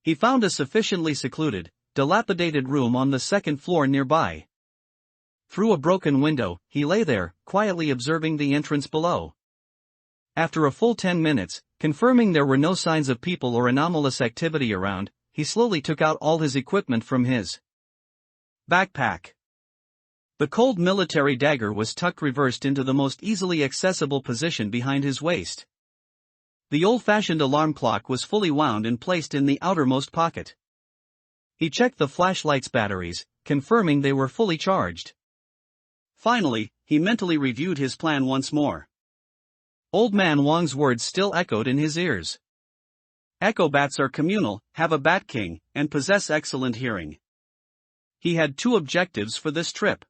He found a sufficiently secluded, dilapidated room on the second floor nearby. Through a broken window, he lay there, quietly observing the entrance below. After a full 10 minutes, confirming there were no signs of people or anomalous activity around, he slowly took out all his equipment from his backpack. The cold military dagger was tucked reversed into the most easily accessible position behind his waist. The old-fashioned alarm clock was fully wound and placed in the outermost pocket. He checked the flashlight's batteries, confirming they were fully charged. Finally, he mentally reviewed his plan once more. Old Man Wang's words still echoed in his ears. Echo bats are communal, have a bat king, and possess excellent hearing. He had 2 objectives for this trip.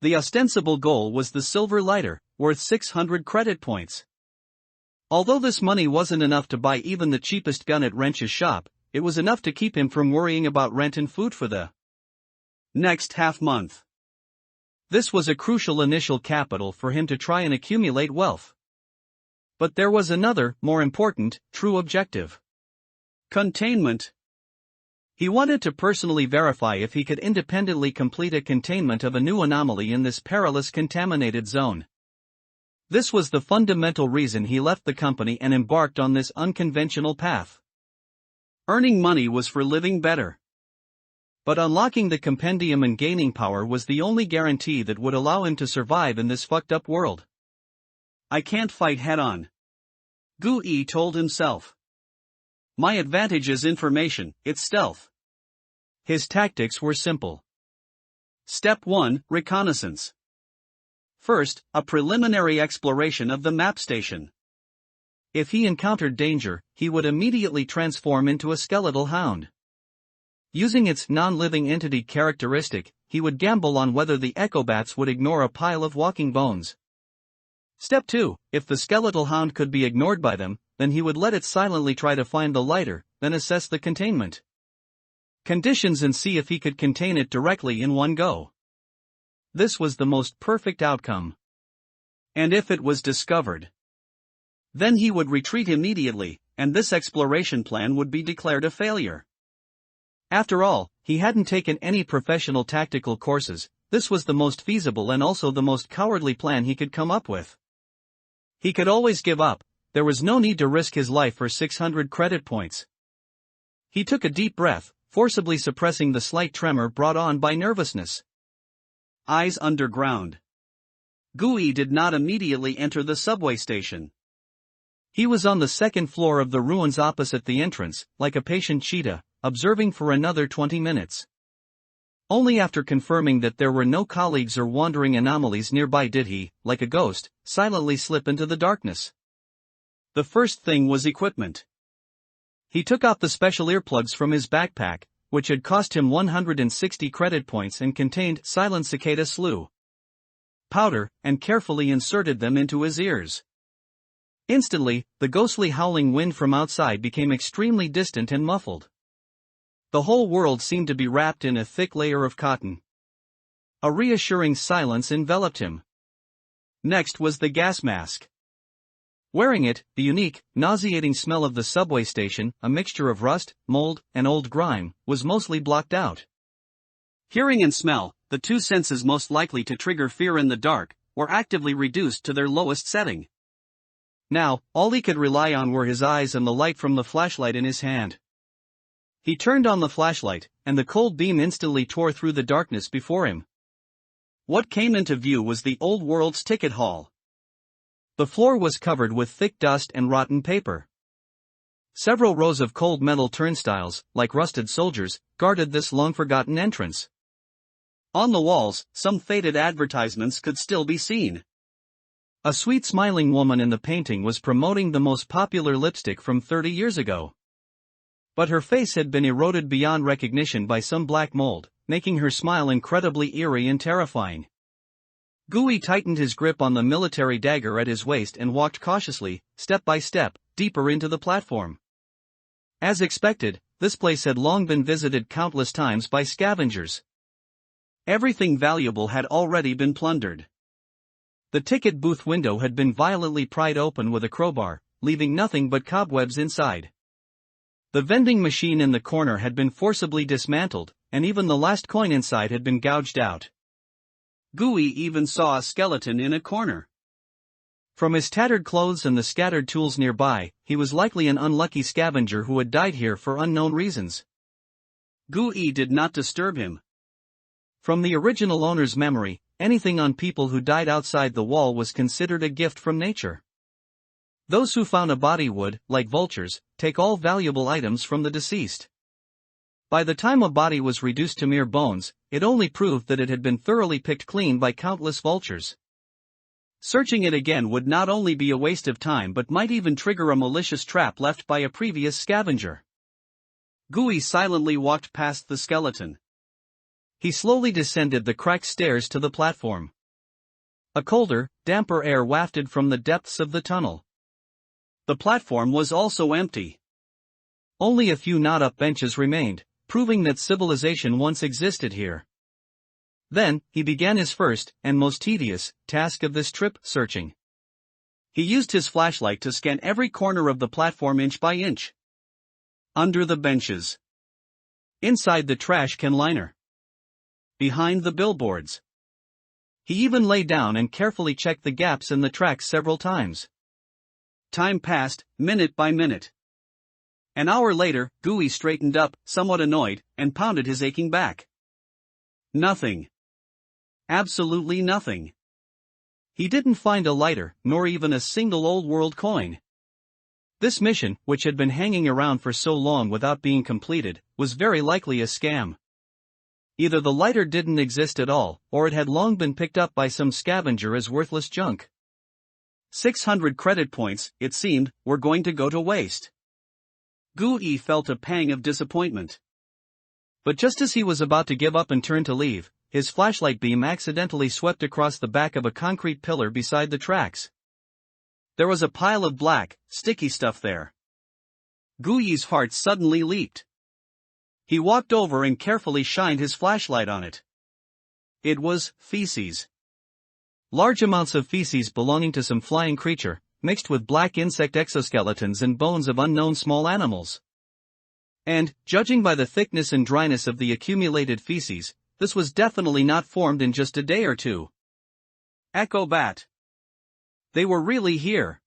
The ostensible goal was the silver lighter, worth 600 credit points. Although this money wasn't enough to buy even the cheapest gun at Wrench's shop, it was enough to keep him from worrying about rent and food for the next half-month. This was a crucial initial capital for him to try and accumulate wealth. But there was another, more important, true objective. Containment. He wanted to personally verify if he could independently complete a containment of a new anomaly in this perilous contaminated zone. This was the fundamental reason he left the company and embarked on this unconventional path. Earning money was for living better. But unlocking the compendium and gaining power was the only guarantee that would allow him to survive in this fucked up world. I can't fight head-on, Gui told himself. My advantage is information, it's stealth. His tactics were simple. Step 1: Reconnaissance. First, a preliminary exploration of the map station. If he encountered danger, he would immediately transform into a skeletal hound. Using its non-living entity characteristic, he would gamble on whether the echobats would ignore a pile of walking bones. Step 2: If the skeletal hound could be ignored by them, then he would let it silently try to find the lighter, then assess the containment conditions and see if he could contain it directly in one go. This was the most perfect outcome. And if it was discovered, then he would retreat immediately, and this exploration plan would be declared a failure. After all, he hadn't taken any professional tactical courses. This was the most feasible and also the most cowardly plan he could come up with. He could always give up. There was no need to risk his life for 600 credit points. He took a deep breath, forcibly suppressing the slight tremor brought on by nervousness. Eyes underground. Gui did not immediately enter the subway station. He was on the second floor of the ruins opposite the entrance, like a patient cheetah, observing for another 20 minutes. Only after confirming that there were no colleagues or wandering anomalies nearby did he, like a ghost, silently slip into the darkness. The first thing was equipment. He took out the special earplugs from his backpack, which had cost him 160 credit points and contained Silent Cicada Slew powder, and carefully inserted them into his ears. Instantly, the ghostly howling wind from outside became extremely distant and muffled. The whole world seemed to be wrapped in a thick layer of cotton. A reassuring silence enveloped him. Next was the gas mask. Wearing it, the unique, nauseating smell of the subway station, a mixture of rust, mold, and old grime, was mostly blocked out. Hearing and smell, the two senses most likely to trigger fear in the dark, were actively reduced to their lowest setting. Now, all he could rely on were his eyes and the light from the flashlight in his hand. He turned on the flashlight, and the cold beam instantly tore through the darkness before him. What came into view was the old world's ticket hall. The floor was covered with thick dust and rotten paper. Several rows of cold metal turnstiles, like rusted soldiers, guarded this long-forgotten entrance. On the walls, some faded advertisements could still be seen. A sweet smiling woman in the painting was promoting the most popular lipstick from 30 years ago. But her face had been eroded beyond recognition by some black mold, making her smile incredibly eerie and terrifying. Gui tightened his grip on the military dagger at his waist and walked cautiously, step by step, deeper into the platform. As expected, this place had long been visited countless times by scavengers. Everything valuable had already been plundered. The ticket booth window had been violently pried open with a crowbar, leaving nothing but cobwebs inside. The vending machine in the corner had been forcibly dismantled, and even the last coin inside had been gouged out. Gui even saw a skeleton in a corner. From his tattered clothes and the scattered tools nearby, he was likely an unlucky scavenger who had died here for unknown reasons. Gui did not disturb him. From the original owner's memory, anything on people who died outside the wall was considered a gift from nature. Those who found a body would, like vultures, take all valuable items from the deceased. By the time a body was reduced to mere bones, it only proved that it had been thoroughly picked clean by countless vultures. Searching it again would not only be a waste of time but might even trigger a malicious trap left by a previous scavenger. Gui silently walked past the skeleton. He slowly descended the cracked stairs to the platform. A colder, damper air wafted from the depths of the tunnel. The platform was also empty. Only a few gnawed-up benches remained, proving that civilization once existed here. Then, he began his first, and most tedious, task of this trip: searching. He used his flashlight to scan every corner of the platform inch by inch. Under the benches. Inside the trash can liner. Behind the billboards. He even lay down and carefully checked the gaps in the tracks several times. Time passed, minute by minute. An hour later, Gui straightened up, somewhat annoyed, and pounded his aching back. Nothing. Absolutely nothing. He didn't find a lighter, nor even a single old-world coin. This mission, which had been hanging around for so long without being completed, was very likely a scam. Either the lighter didn't exist at all, or it had long been picked up by some scavenger as worthless junk. 600 credit points, it seemed, were going to go to waste. Gu-yi felt a pang of disappointment. But just as he was about to give up and turn to leave, his flashlight beam accidentally swept across the back of a concrete pillar beside the tracks. There was a pile of black, sticky stuff there. Gu-yi's heart suddenly leaped. He walked over and carefully shined his flashlight on it. It was feces. Large amounts of feces belonging to some flying creature, mixed with black insect exoskeletons and bones of unknown small animals. And, judging by the thickness and dryness of the accumulated feces, this was definitely not formed in just a day or two. Echo Bat. They were really here.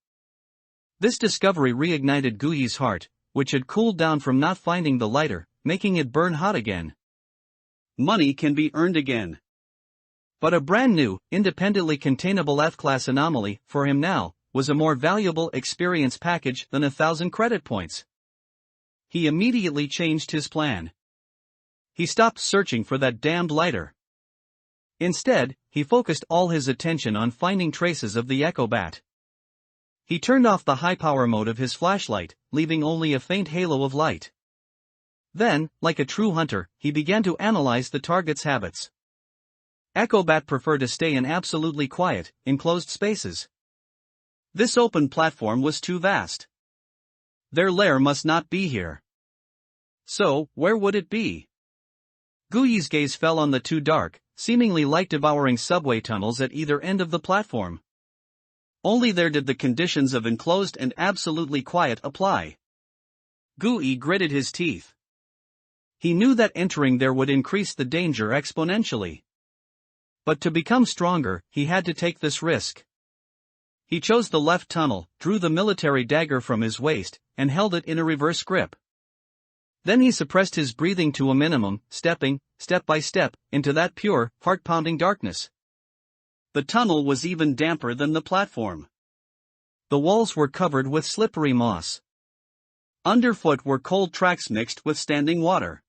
This discovery reignited Gu-yi's heart, which had cooled down from not finding the lighter, making it burn hot again. Money can be earned again. But a brand new, independently containable F-class anomaly, for him now, was a more valuable experience package than 1,000 credit points. He immediately changed his plan. He stopped searching for that damned lighter. Instead, he focused all his attention on finding traces of the Echo Bat. He turned off the high-power mode of his flashlight, leaving only a faint halo of light. Then, like a true hunter, he began to analyze the target's habits. Echo Bat preferred to stay in absolutely quiet, enclosed spaces. This open platform was too vast. Their lair must not be here. So, where would it be? Gu-yi's gaze fell on the two dark, seemingly light-devouring subway tunnels at either end of the platform. Only there did the conditions of enclosed and absolutely quiet apply. Gu-yi gritted his teeth. He knew that entering there would increase the danger exponentially. But to become stronger, he had to take this risk. He chose the left tunnel, drew the military dagger from his waist, and held it in a reverse grip. Then he suppressed his breathing to a minimum, stepping, step by step, into that pure, heart-pounding darkness. The tunnel was even damper than the platform. The walls were covered with slippery moss. Underfoot were cold tracks mixed with standing water.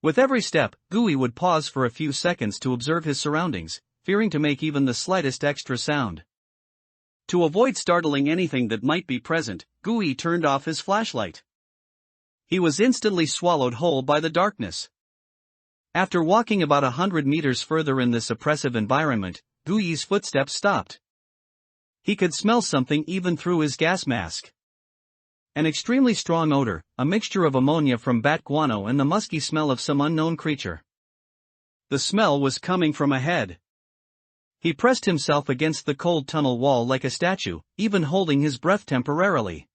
With every step, Gu-yi would pause for a few seconds to observe his surroundings, fearing to make even the slightest extra sound. To avoid startling anything that might be present, Gu-yi turned off his flashlight. He was instantly swallowed whole by the darkness. After walking about 100 meters further in this oppressive environment, Gu-yi's footsteps stopped. He could smell something even through his gas mask. An extremely strong odor, a mixture of ammonia from bat guano and the musky smell of some unknown creature. The smell was coming from ahead. He pressed himself against the cold tunnel wall like a statue, even holding his breath temporarily.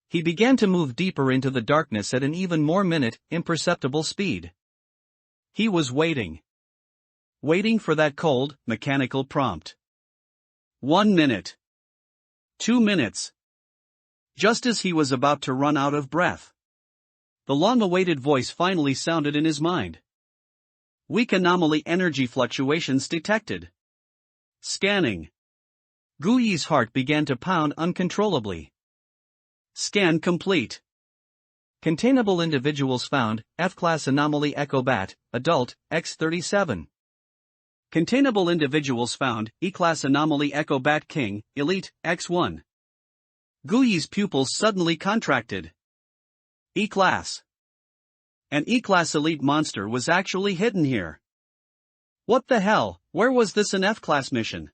He began to move deeper into the darkness at an even more imperceptible speed. He was waiting. Waiting for that cold, mechanical prompt. 1 minute. 2 minutes. Just as he was about to run out of breath, the long-awaited voice finally sounded in his mind. Weak anomaly energy fluctuations detected. Scanning. Gu-yi's heart began to pound uncontrollably. Scan complete. Containable individuals found, F-class anomaly Echo Bat, adult, X37. Containable individuals found, E-class anomaly Echo Bat King, elite, X1. Gu-yi's pupils suddenly contracted. E-class. An E-class elite monster was actually hidden here. What the hell, where was this an F-class mission?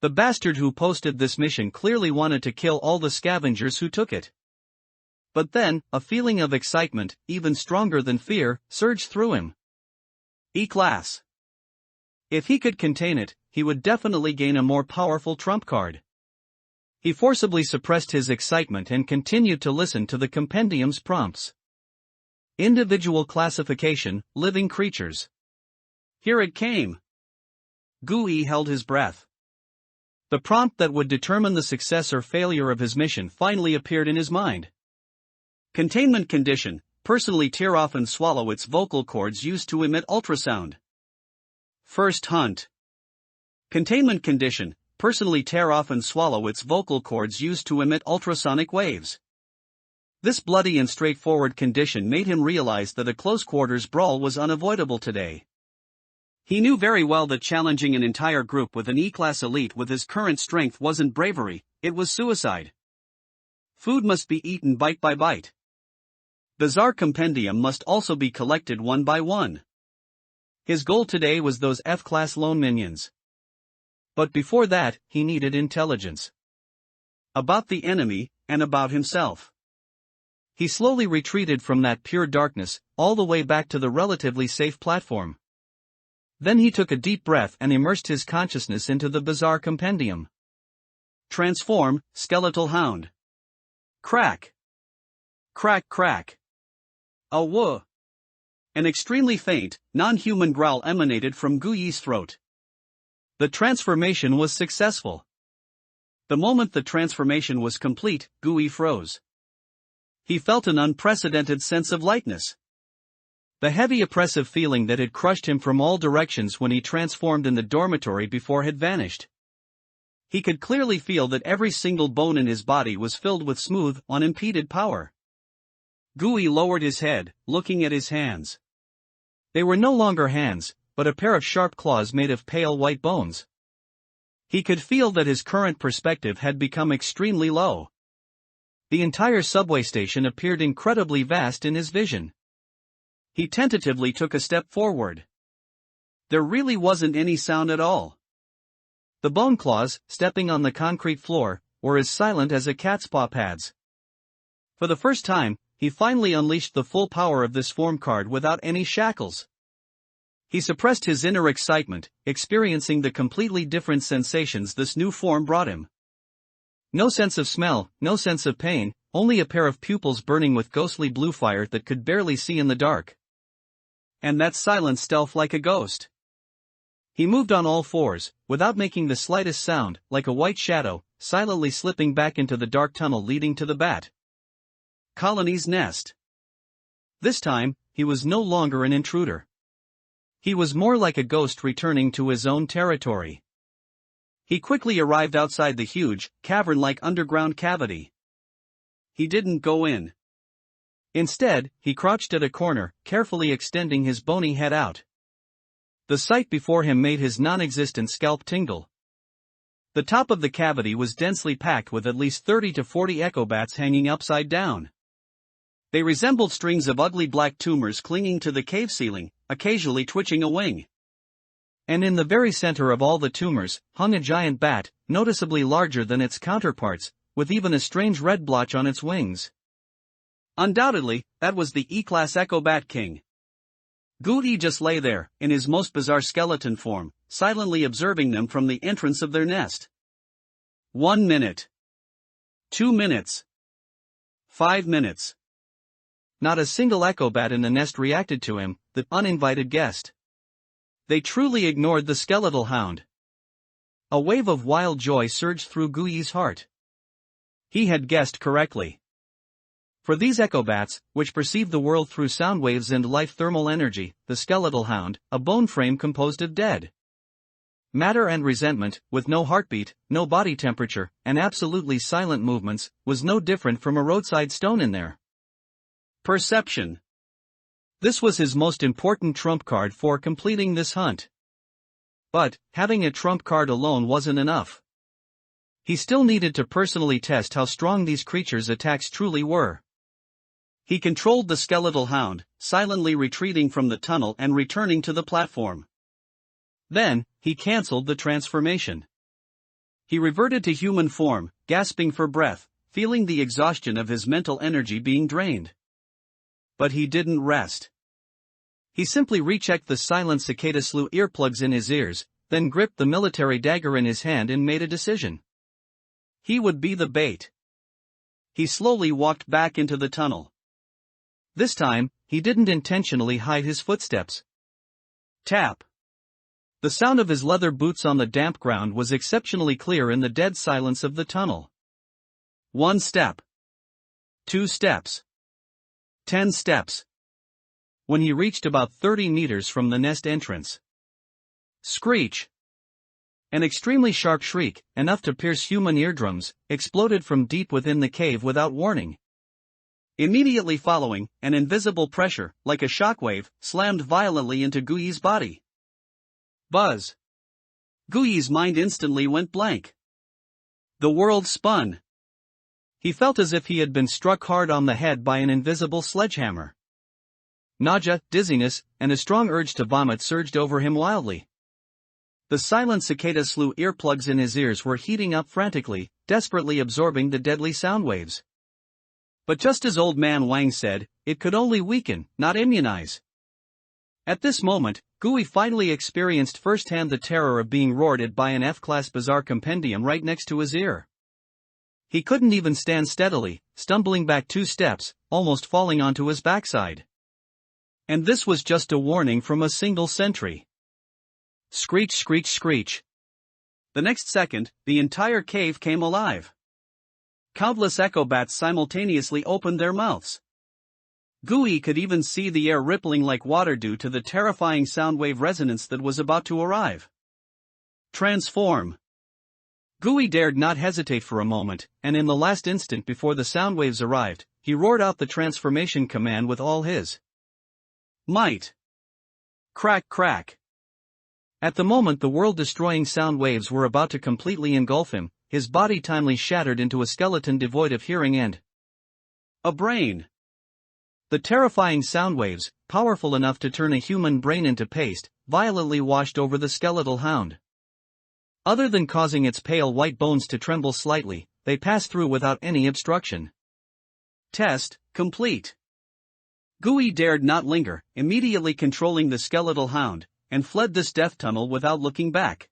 The bastard who posted this mission clearly wanted to kill all the scavengers who took it. But then, a feeling of excitement, even stronger than fear, surged through him. E-class. If he could contain it, he would definitely gain a more powerful trump card. He forcibly suppressed his excitement and continued to listen to the compendium's prompts. Individual classification, living creatures. Here it came. Gu-yi held his breath. The prompt that would determine the success or failure of his mission finally appeared in his mind. Containment condition, personally tear off and swallow its vocal cords used to emit ultrasound. First hunt. Containment condition, personally tear off and swallow its vocal cords used to emit ultrasonic waves. This bloody and straightforward condition made him realize that a close-quarters brawl was unavoidable today. He knew very well that challenging an entire group with an E-class elite with his current strength wasn't bravery, it was suicide. Food must be eaten bite by bite. Bizarre compendium must also be collected one by one. His goal today was those F-class lone minions. But before that, he needed intelligence. About the enemy, and about himself. He slowly retreated from that pure darkness, all the way back to the relatively safe platform. Then he took a deep breath and immersed his consciousness into the bizarre compendium. Transform, skeletal hound. Crack. Crack crack. A whoa. An extremely faint, non-human growl emanated from Guyi's throat. The transformation was successful. The moment the transformation was complete, Guyi froze. He felt an unprecedented sense of lightness. The heavy oppressive feeling that had crushed him from all directions when he transformed in the dormitory before had vanished. He could clearly feel that every single bone in his body was filled with smooth, unimpeded power. Guyi lowered his head, looking at his hands. They were no longer hands, but a pair of sharp claws made of pale white bones. He could feel that his current perspective had become extremely low. The entire subway station appeared incredibly vast in his vision. He tentatively took a step forward. There really wasn't any sound at all. The bone claws, stepping on the concrete floor, were as silent as a cat's paw pads. For the first time, he finally unleashed the full power of this form card without any shackles. He suppressed his inner excitement, experiencing the completely different sensations this new form brought him. No sense of smell, no sense of pain, only a pair of pupils burning with ghostly blue fire that could barely see in the dark. And that silent stealth like a ghost. He moved on all fours, without making the slightest sound, like a white shadow, silently slipping back into the dark tunnel leading to the bat colony's nest. This time, he was no longer an intruder. He was more like a ghost returning to his own territory. He quickly arrived outside the huge, cavern-like underground cavity. He didn't go in. Instead, he crouched at a corner, carefully extending his bony head out. The sight before him made his non-existent scalp tingle. The top of the cavity was densely packed with at least 30 to 40 echobats hanging upside down. They resembled strings of ugly black tumors clinging to the cave ceiling, occasionally twitching a wing. And in the very center of all the tumors, hung a giant bat, noticeably larger than its counterparts, with even a strange red blotch on its wings. Undoubtedly, that was the E-class Echobat King. Guyi just lay there, in his most bizarre skeleton form, silently observing them from the entrance of their nest. 1 minute. 2 minutes. 5 minutes. Not a single Echobat in the nest reacted to him, the uninvited guest. They truly ignored the skeletal hound. A wave of wild joy surged through Guyi's heart. He had guessed correctly. For these Echobats, which perceive the world through sound waves and life thermal energy, the skeletal hound, a bone frame composed of dead matter and resentment, with no heartbeat, no body temperature, and absolutely silent movements, was no different from a roadside stone in there. Perception. This was his most important trump card for completing this hunt. But, having a trump card alone wasn't enough. He still needed to personally test how strong these creatures' attacks truly were. He controlled the skeletal hound, silently retreating from the tunnel and returning to the platform. Then, he cancelled the transformation. He reverted to human form, gasping for breath, feeling the exhaustion of his mental energy being drained. But he didn't rest. He simply rechecked the silent cicada slew earplugs in his ears, then gripped the military dagger in his hand and made a decision. He would be the bait. He slowly walked back into the tunnel. This time, he didn't intentionally hide his footsteps. Tap. The sound of his leather boots on the damp ground was exceptionally clear in the dead silence of the tunnel. 1 step. 2 steps. 10 steps. When he reached about 30 meters from the nest entrance. Screech. An extremely sharp shriek, enough to pierce human eardrums, exploded from deep within the cave without warning. Immediately following, an invisible pressure, like a shockwave, slammed violently into Gui's body. Buzz. Gui's mind instantly went blank. The world spun. He felt as if he had been struck hard on the head by an invisible sledgehammer. Nausea, dizziness, and a strong urge to vomit surged over him wildly. The silent cicada slew earplugs in his ears were heating up frantically, desperately absorbing the deadly sound waves. But just as Old Man Wang said, it could only weaken, not immunize. At this moment, Gui finally experienced firsthand the terror of being roared at by an F-class bizarre compendium right next to his ear. He couldn't even stand steadily, stumbling back 2 steps, almost falling onto his backside. And this was just a warning from a single sentry. Screech, screech, screech. The next second, the entire cave came alive. Countless echo bats simultaneously opened their mouths. Gui could even see the air rippling like water due to the terrifying soundwave resonance that was about to arrive. Transform. Gui dared not hesitate for a moment, and in the last instant before the soundwaves arrived, he roared out the transformation command with all his might. Crack, crack. At the moment the world-destroying sound waves were about to completely engulf him, his body timely shattered into a skeleton devoid of hearing and a brain. The terrifying sound waves, powerful enough to turn a human brain into paste, violently washed over the skeletal hound. Other than causing its pale white bones to tremble slightly, they passed through without any obstruction. Test complete. Gui dared not linger, immediately controlling the skeletal hound, and fled this death tunnel without looking back.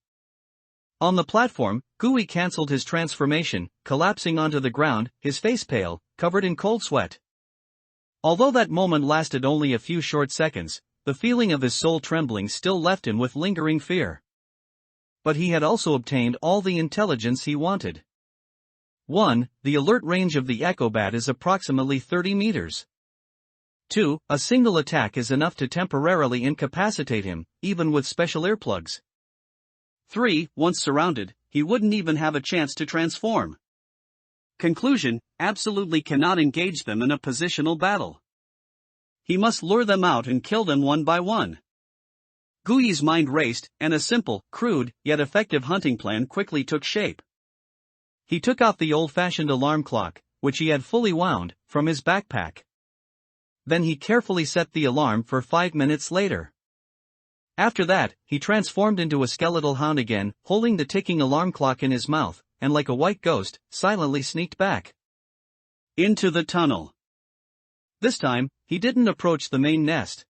On the platform, Gui cancelled his transformation, collapsing onto the ground, his face pale, covered in cold sweat. Although that moment lasted only a few short seconds, the feeling of his soul trembling still left him with lingering fear. But he had also obtained all the intelligence he wanted. 1. The alert range of the echo bat is approximately 30 meters. 2. A single attack is enough to temporarily incapacitate him, even with special earplugs. 3. Once surrounded, he wouldn't even have a chance to transform. Conclusion: absolutely cannot engage them in a positional battle. He must lure them out and kill them one by one. Gui's mind raced, and a simple, crude, yet effective hunting plan quickly took shape. He took out the old-fashioned alarm clock, which he had fully wound, from his backpack. Then he carefully set the alarm for 5 minutes later. After that, he transformed into a skeletal hound again, holding the ticking alarm clock in his mouth, and like a white ghost, silently sneaked back into the tunnel. This time, he didn't approach the main nest.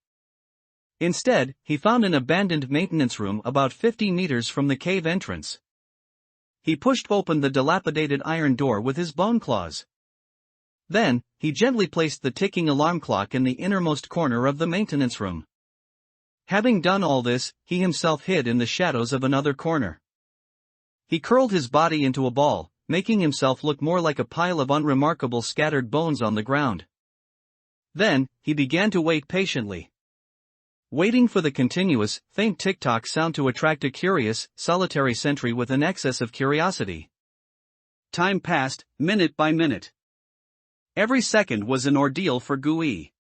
Instead, he found an abandoned maintenance room about 50 meters from the cave entrance. He pushed open the dilapidated iron door with his bone claws. Then, he gently placed the ticking alarm clock in the innermost corner of the maintenance room. Having done all this, he himself hid in the shadows of another corner. He curled his body into a ball, making himself look more like a pile of unremarkable scattered bones on the ground. Then, he began to wait patiently. Waiting for the continuous, faint tick-tock sound to attract a curious, solitary sentry with an excess of curiosity. Time passed, minute by minute. Every second was an ordeal for Gui.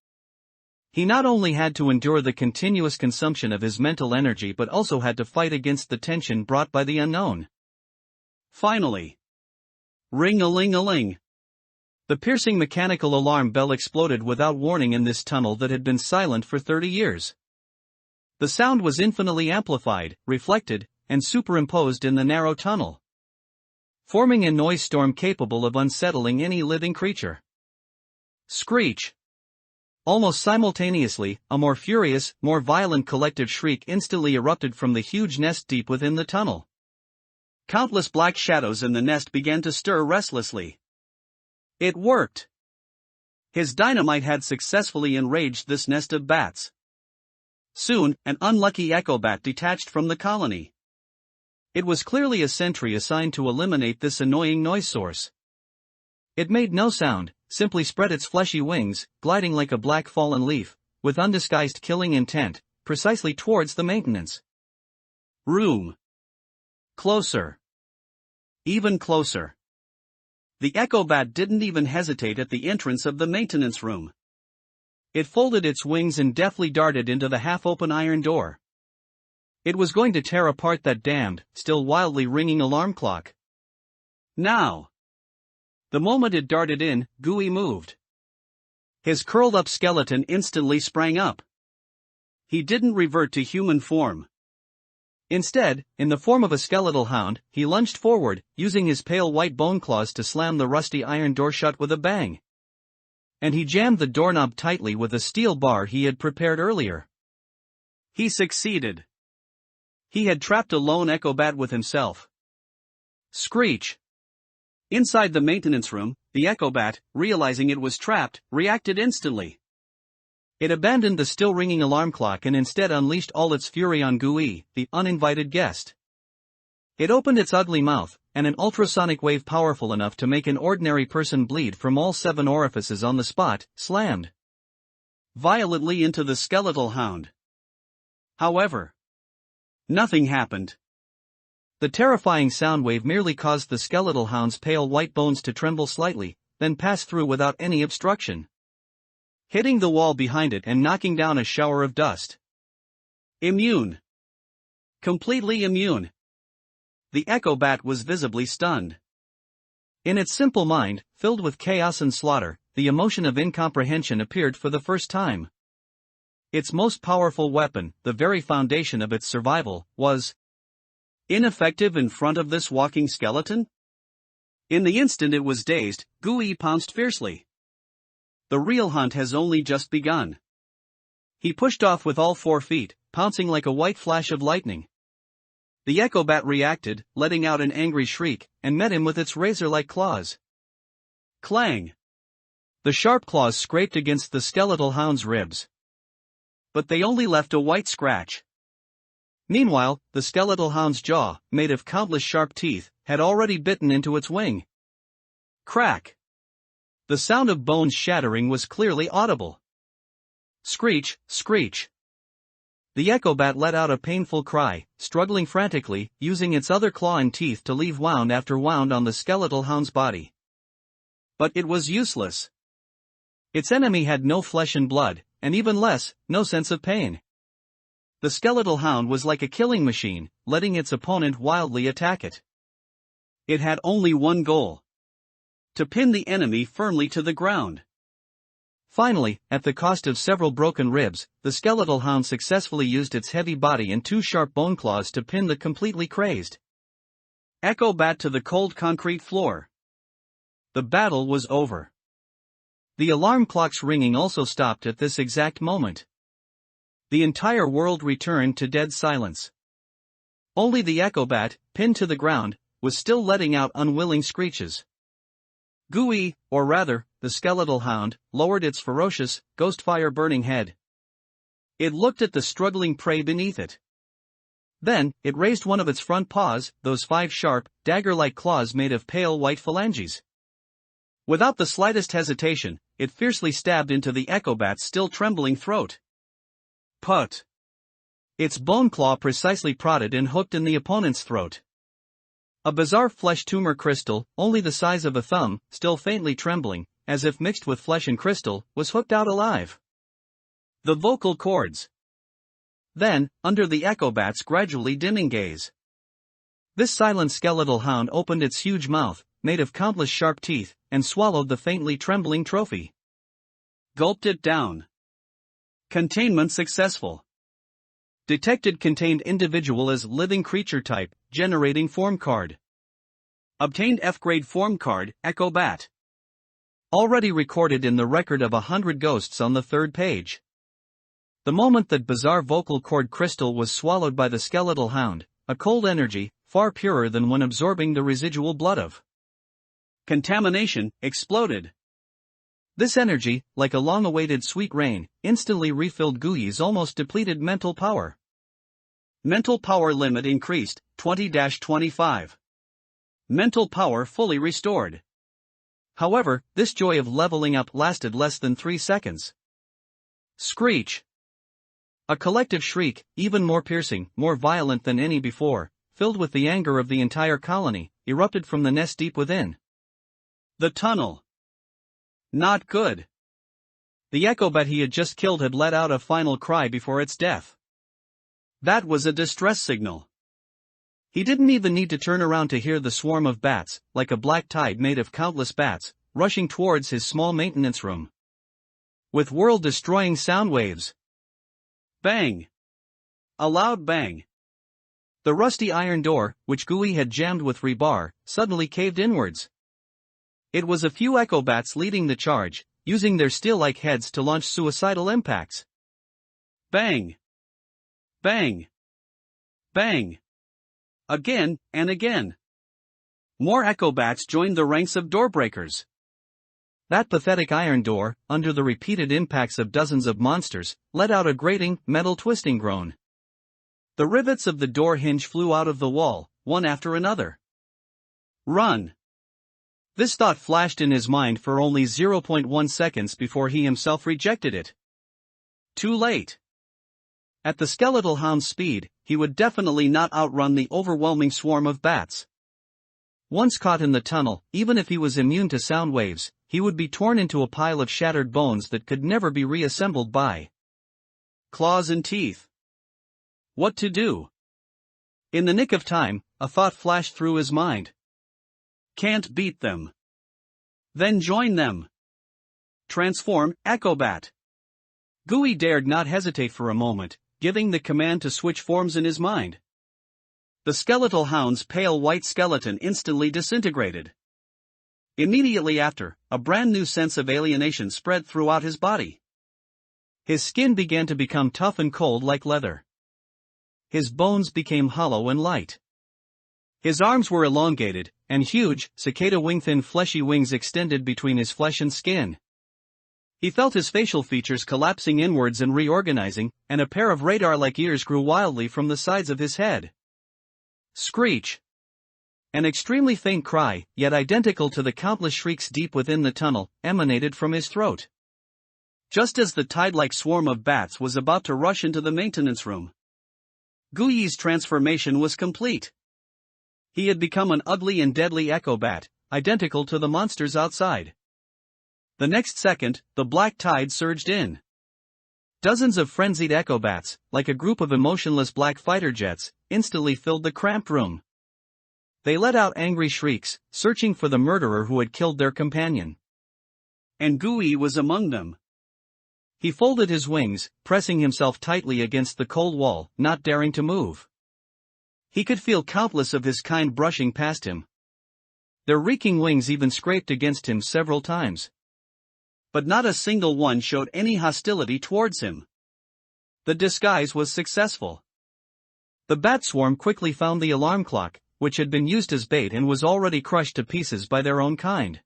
He not only had to endure the continuous consumption of his mental energy but also had to fight against the tension brought by the unknown. Finally. Ring-a-ling-a-ling. The piercing mechanical alarm bell exploded without warning in this tunnel that had been silent for 30 years. The sound was infinitely amplified, reflected, and superimposed in the narrow tunnel, forming a noise storm capable of unsettling any living creature. Screech. Almost simultaneously, a more furious, more violent collective shriek instantly erupted from the huge nest deep within the tunnel. Countless black shadows in the nest began to stir restlessly. It worked. His dynamite had successfully enraged this nest of bats. Soon, an unlucky echo bat detached from the colony. It was clearly a sentry assigned to eliminate this annoying noise source. It made no sound, simply spread its fleshy wings, gliding like a black fallen leaf, with undisguised killing intent, precisely towards the maintenance room. Closer. Even closer. The echo bat didn't even hesitate at the entrance of the maintenance room. It folded its wings and deftly darted into the half-open iron door. It was going to tear apart that damned, still wildly ringing alarm clock. Now! The moment it darted in, Gooey moved. His curled-up skeleton instantly sprang up. He didn't revert to human form. Instead, in the form of a skeletal hound, he lunged forward, using his pale white bone claws to slam the rusty iron door shut with a bang. And he jammed the doorknob tightly with a steel bar he had prepared earlier. He succeeded. He had trapped a lone echo bat with himself. Screech! Inside the maintenance room, the echo bat, realizing it was trapped, reacted instantly. It abandoned the still ringing alarm clock and instead unleashed all its fury on Gooey, the uninvited guest. It opened its ugly mouth, and an ultrasonic wave powerful enough to make an ordinary person bleed from all 7 orifices on the spot, slammed violently into the skeletal hound. However, nothing happened. The terrifying sound wave merely caused the skeletal hound's pale white bones to tremble slightly, then pass through without any obstruction, hitting the wall behind it and knocking down a shower of dust. Immune. Completely immune. The echo bat was visibly stunned. In its simple mind, filled with chaos and slaughter, the emotion of incomprehension appeared for the first time. Its most powerful weapon, the very foundation of its survival, was ineffective in front of this walking skeleton? In the instant it was dazed, Gooey pounced fiercely. The real hunt has only just begun. He pushed off with all 4 feet, pouncing like a white flash of lightning. The echo bat reacted, letting out an angry shriek, and met him with its razor-like claws. Clang! The sharp claws scraped against the skeletal hound's ribs. But they only left a white scratch. Meanwhile, the skeletal hound's jaw, made of countless sharp teeth, had already bitten into its wing. Crack! The sound of bones shattering was clearly audible. Screech, screech! The echo bat let out a painful cry, struggling frantically, using its other claw and teeth to leave wound after wound on the skeletal hound's body. But it was useless. Its enemy had no flesh and blood, and even less, no sense of pain. The skeletal hound was like a killing machine, letting its opponent wildly attack it. It had only one goal: to pin the enemy firmly to the ground. Finally, at the cost of several broken ribs, the skeletal hound successfully used its heavy body and 2 sharp bone claws to pin the completely crazed echo bat to the cold concrete floor. The battle was over. The alarm clock's ringing also stopped at this exact moment. The entire world returned to dead silence. Only the echo bat, pinned to the ground, was still letting out unwilling screeches. Gooey, or rather, the skeletal hound, lowered its ferocious, ghost-fire-burning head. It looked at the struggling prey beneath it. Then, it raised one of its front paws, those 5 sharp, dagger-like claws made of pale white phalanges. Without the slightest hesitation, it fiercely stabbed into the echo bat's still trembling throat. Put! Its bone claw precisely prodded and hooked in the opponent's throat. A bizarre flesh tumor crystal, only the size of a thumb, still faintly trembling, as if mixed with flesh and crystal, was hooked out alive. The vocal cords. Then, under the echo bat's gradually dimming gaze, this silent skeletal hound opened its huge mouth, made of countless sharp teeth, and swallowed the faintly trembling trophy. Gulped it down. Containment successful. Detected contained individual as living creature type, generating form card. Obtained F-grade form card, echo bat. Already recorded in the record of 100 ghosts on the 3rd page. The moment that bizarre vocal cord crystal was swallowed by the skeletal hound, a cold energy, far purer than when absorbing the residual blood of contamination, exploded. This energy, like a long-awaited sweet rain, instantly refilled Gooey's almost depleted mental power. Mental power limit increased, 20-25. Mental power fully restored. However, this joy of leveling up lasted less than 3 seconds. Screech! A collective shriek, even more piercing, more violent than any before, filled with the anger of the entire colony, erupted from the nest deep within. The tunnel. Not good. The echobat he had just killed had let out a final cry before its death. That was a distress signal. He didn't even need to turn around to hear the swarm of bats, like a black tide made of countless bats, rushing towards his small maintenance room. With world-destroying sound waves. Bang! A loud bang. The rusty iron door, which Gui had jammed with rebar, suddenly caved inwards. It was a few echobats leading the charge, using their steel-like heads to launch suicidal impacts. Bang! Bang! Bang! Again, and again. More echobats joined the ranks of doorbreakers. That pathetic iron door, under the repeated impacts of dozens of monsters, let out a grating, metal twisting groan. The rivets of the door hinge flew out of the wall, one after another. Run! This thought flashed in his mind for only 0.1 seconds before he himself rejected it. Too late. At the skeletal hound's speed, he would definitely not outrun the overwhelming swarm of bats. Once caught in the tunnel, even if he was immune to sound waves, he would be torn into a pile of shattered bones that could never be reassembled by claws and teeth. What to do? In the nick of time, a thought flashed through his mind. Can't beat them. Then join them. Transform, Echobat. Gui dared not hesitate for a moment, giving the command to switch forms in his mind. The skeletal hound's pale white skeleton instantly disintegrated. Immediately after, a brand new sense of alienation spread throughout his body. His skin began to become tough and cold like leather. His bones became hollow and light. His arms were elongated, and huge, cicada-wing-thin fleshy wings extended between his flesh and skin. He felt his facial features collapsing inwards and reorganizing, and a pair of radar-like ears grew wildly from the sides of his head. Screech! An extremely faint cry, yet identical to the countless shrieks deep within the tunnel, emanated from his throat. Just as the tide-like swarm of bats was about to rush into the maintenance room. Gui's transformation was complete. He had become an ugly and deadly echobat, identical to the monsters outside. The next second, the black tide surged in. Dozens of frenzied echobats, like a group of emotionless black fighter jets, instantly filled the cramped room. They let out angry shrieks, searching for the murderer who had killed their companion. And Gui was among them. He folded his wings, pressing himself tightly against the cold wall, not daring to move. He could feel countless of his kind brushing past him. Their reeking wings even scraped against him several times. But not a single one showed any hostility towards him. The disguise was successful. The bat swarm quickly found the alarm clock, which had been used as bait and was already crushed to pieces by their own kind.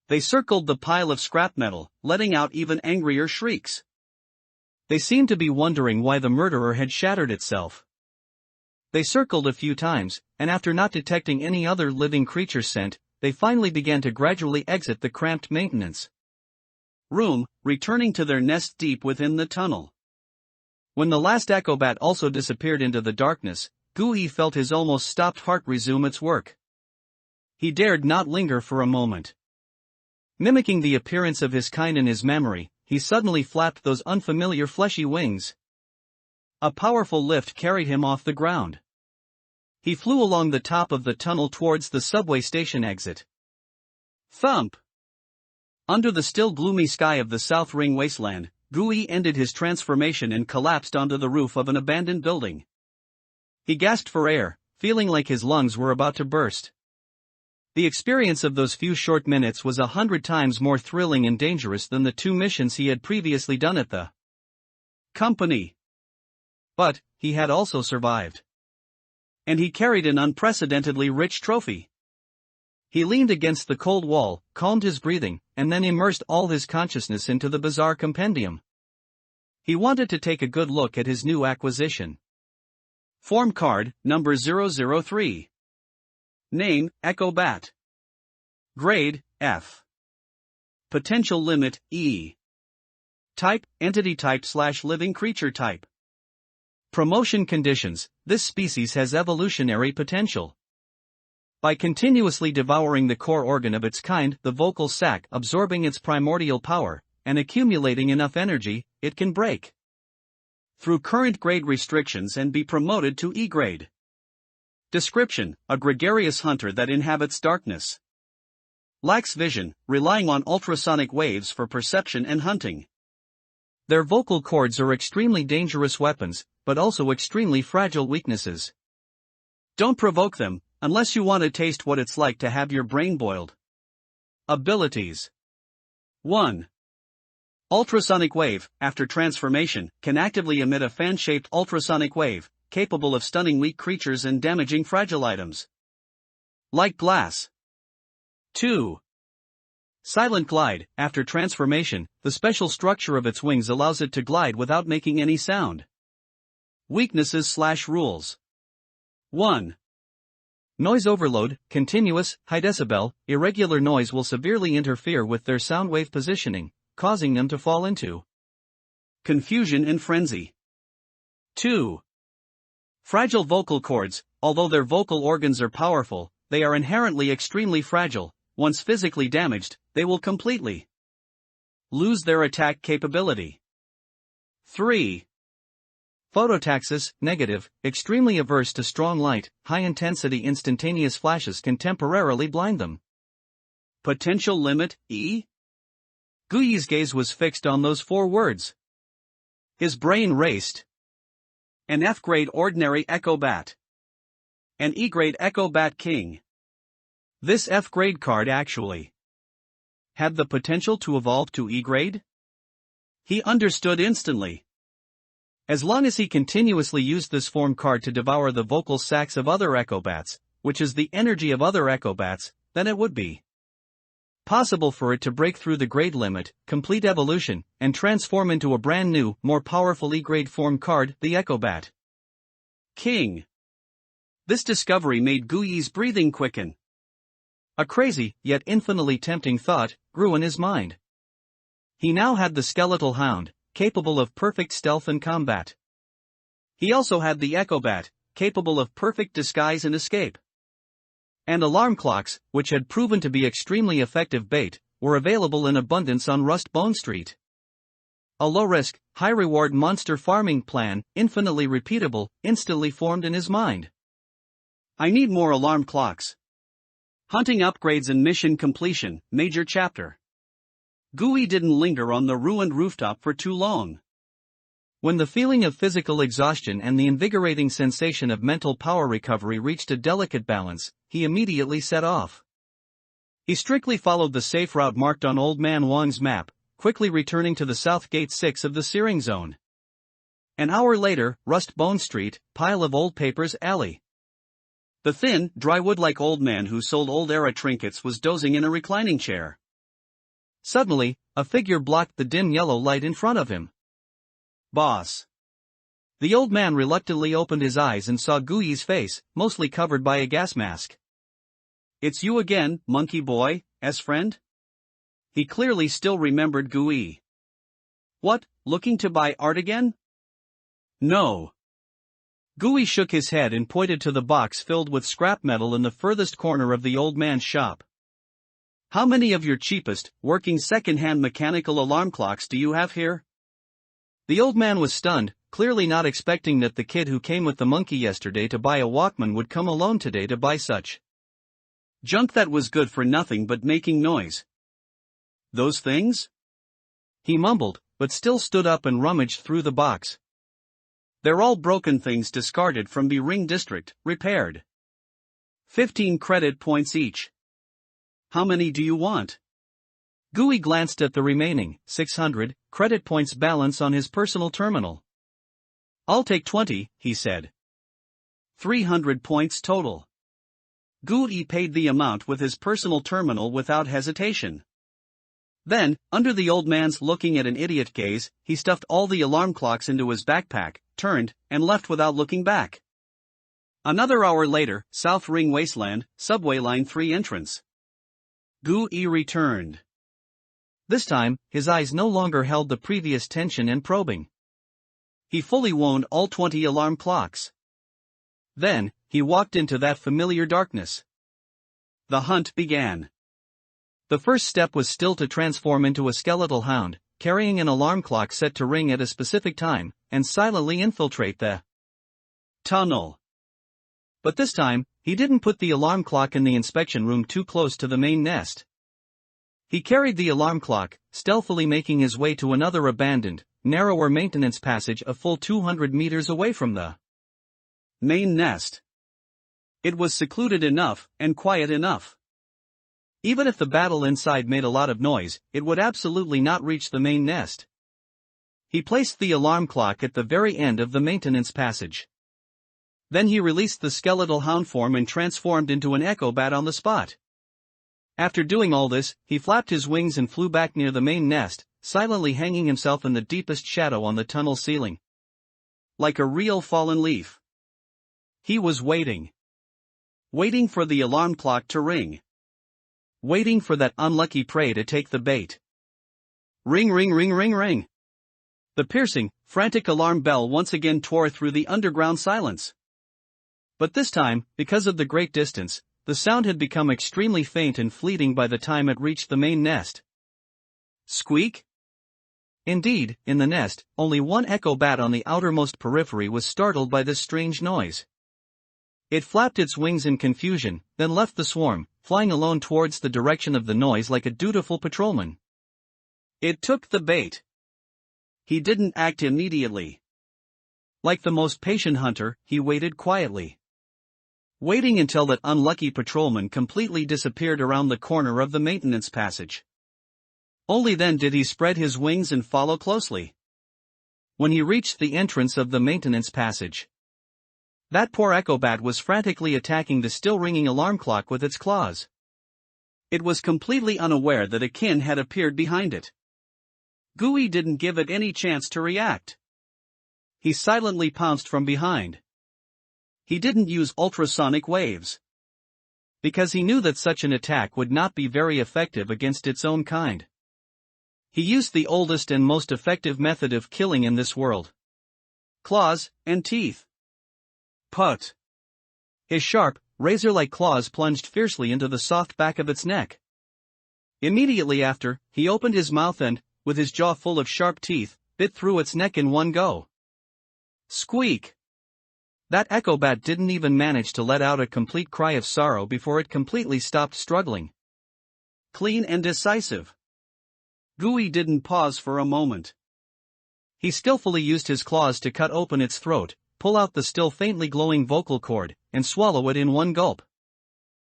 They circled the pile of scrap metal, letting out even angrier shrieks. They seemed to be wondering why the murderer had shattered itself. They circled a few times, and after not detecting any other living creature's scent, they finally began to gradually exit the cramped maintenance room, returning to their nest deep within the tunnel. When the last echobat also disappeared into the darkness, Gui felt his almost stopped heart resume its work. He dared not linger for a moment. Mimicking the appearance of his kind in his memory, he suddenly flapped those unfamiliar fleshy wings. A powerful lift carried him off the ground. He flew along the top of the tunnel towards the subway station exit. Thump! Under the still gloomy sky of the South Ring wasteland, Gui ended his transformation and collapsed onto the roof of an abandoned building. He gasped for air, feeling like his lungs were about to burst. The experience of those few short minutes was 100 times more thrilling and dangerous than the 2 missions he had previously done at the company. But he had also survived. And he carried an unprecedentedly rich trophy. He leaned against the cold wall, calmed his breathing, and then immersed all his consciousness into the bizarre compendium. He wanted to take a good look at his new acquisition. Form card, number 003. Name, Echobat. Grade, F. Potential limit, E. Type, entity type / living creature type. Promotion conditions, this species has evolutionary potential. By continuously devouring the core organ of its kind, the vocal sac, absorbing its primordial power, and accumulating enough energy, it can break through current grade restrictions and be promoted to E grade. Description: a gregarious hunter that inhabits darkness. Lacks vision, relying on ultrasonic waves for perception and hunting. Their vocal cords are extremely dangerous weapons, but also extremely fragile weaknesses. Don't provoke them, unless you want to taste what it's like to have your brain boiled. Abilities. 1. Ultrasonic wave, after transformation, can actively emit a fan-shaped ultrasonic wave, capable of stunning weak creatures and damaging fragile items. Like glass. 2. Silent glide, after transformation, the special structure of its wings allows it to glide without making any sound. Weaknesses/rules. 1. Noise overload, continuous, high decibel, irregular noise will severely interfere with their sound wave positioning, causing them to fall into confusion and frenzy. 2. Fragile vocal cords, although their vocal organs are powerful, they are inherently extremely fragile. Once physically damaged, they will completely lose their attack capability. 3. Phototaxis, negative, extremely averse to strong light, high-intensity instantaneous flashes can temporarily blind them. Potential limit, E? Guyi's gaze was fixed on those 4 words. His brain raced. An F-grade ordinary Echo Bat. An E-grade Echo Bat King. This F-grade card actually had the potential to evolve to E-grade? He understood instantly. As long as he continuously used this form card to devour the vocal sacs of other Echo Bats, which is the energy of other Echo Bats, then it would be possible for it to break through the grade limit, complete evolution, and transform into a brand new, more powerful E-grade form card, the Echo Bat King. This discovery made Guyi's breathing quicken. A crazy, yet infinitely tempting thought grew in his mind. He now had the skeletal hound, capable of perfect stealth and combat. He also had the Echo Bat, capable of perfect disguise and escape. And alarm clocks, which had proven to be extremely effective bait, were available in abundance on Rust Bone Street. A low-risk, high-reward monster farming plan, infinitely repeatable, instantly formed in his mind. I need more alarm clocks. Hunting upgrades and mission completion, major chapter. Guyi didn't linger on the ruined rooftop for too long. When the feeling of physical exhaustion and the invigorating sensation of mental power recovery reached a delicate balance, he immediately set off. He strictly followed the safe route marked on Old Man Wang's map, quickly returning to the south gate 6 of the Searing Zone. An hour later, Rust Bone Street, Pile of Old Papers Alley. The thin, dry-wood-like old man who sold old-era trinkets was dozing in a reclining chair. Suddenly, a figure blocked the dim yellow light in front of him. Boss. The old man reluctantly opened his eyes and saw Guyi's face, mostly covered by a gas mask. It's you again, monkey boy, friend? He clearly still remembered Guyi. What, looking to buy art again? No. Guyi shook his head and pointed to the box filled with scrap metal in the furthest corner of the old man's shop. How many of your cheapest, working second-hand mechanical alarm clocks do you have here? The old man was stunned, clearly not expecting that the kid who came with the monkey yesterday to buy a Walkman would come alone today to buy such junk that was good for nothing but making noise. Those things? He mumbled, but still stood up and rummaged through the box. They're all broken things discarded from the Ring District, repaired. 15 credit points each. How many do you want? Guyi glanced at the remaining 600 credit points balance on his personal terminal. I'll take 20, he said. 300 points total. Guyi paid the amount with his personal terminal without hesitation. Then, under the old man's looking at an idiot gaze, he stuffed all the alarm clocks into his backpack, turned, and left without looking back. Another hour later, South Ring Wasteland, Subway Line 3 entrance. Guyi returned. This time, his eyes no longer held the previous tension and probing. He fully wound all 20 alarm clocks. Then, he walked into that familiar darkness. The hunt began. The first step was still to transform into a skeletal hound, carrying an alarm clock set to ring at a specific time, and silently infiltrate the tunnel. But this time, he didn't put the alarm clock in the inspection room too close to the main nest. He carried the alarm clock, stealthily making his way to another abandoned, narrower maintenance passage a full 200 meters away from the main nest. It was secluded enough, and quiet enough. Even if the battle inside made a lot of noise, it would absolutely not reach the main nest. He placed the alarm clock at the very end of the maintenance passage. Then he released the skeletal hound form and transformed into an echo bat on the spot. After doing all this, he flapped his wings and flew back near the main nest, silently hanging himself in the deepest shadow on the tunnel ceiling. Like a real fallen leaf. He was waiting. Waiting for the alarm clock to ring. Waiting for that unlucky prey to take the bait. Ring, ring, ring, ring, ring. The piercing, frantic alarm bell once again tore through the underground silence. But this time, because of the great distance, the sound had become extremely faint and fleeting by the time it reached the main nest. Squeak? Indeed, in the nest, only one echo bat on the outermost periphery was startled by this strange noise. It flapped its wings in confusion, then left the swarm, flying alone towards the direction of the noise like a dutiful patrolman. It took the bait. He didn't act immediately. Like the most patient hunter, he waited quietly. Waiting until that unlucky patrolman completely disappeared around the corner of the maintenance passage. Only then did he spread his wings and follow closely. When he reached the entrance of the maintenance passage, that poor echo bat was frantically attacking the still ringing alarm clock with its claws. It was completely unaware that a kin had appeared behind it. Gooey didn't give it any chance to react. He silently pounced from behind. He didn't use ultrasonic waves. Because he knew that such an attack would not be very effective against its own kind. He used the oldest and most effective method of killing in this world. Claws and teeth. Put. His sharp, razor-like claws plunged fiercely into the soft back of its neck. Immediately after, he opened his mouth and, with his jaw full of sharp teeth, bit through its neck in one go. Squeak! That echo bat didn't even manage to let out a complete cry of sorrow before it completely stopped struggling. Clean and decisive. Gooey didn't pause for a moment. He skillfully used his claws to cut open its throat, pull out the still faintly glowing vocal cord, and swallow it in one gulp.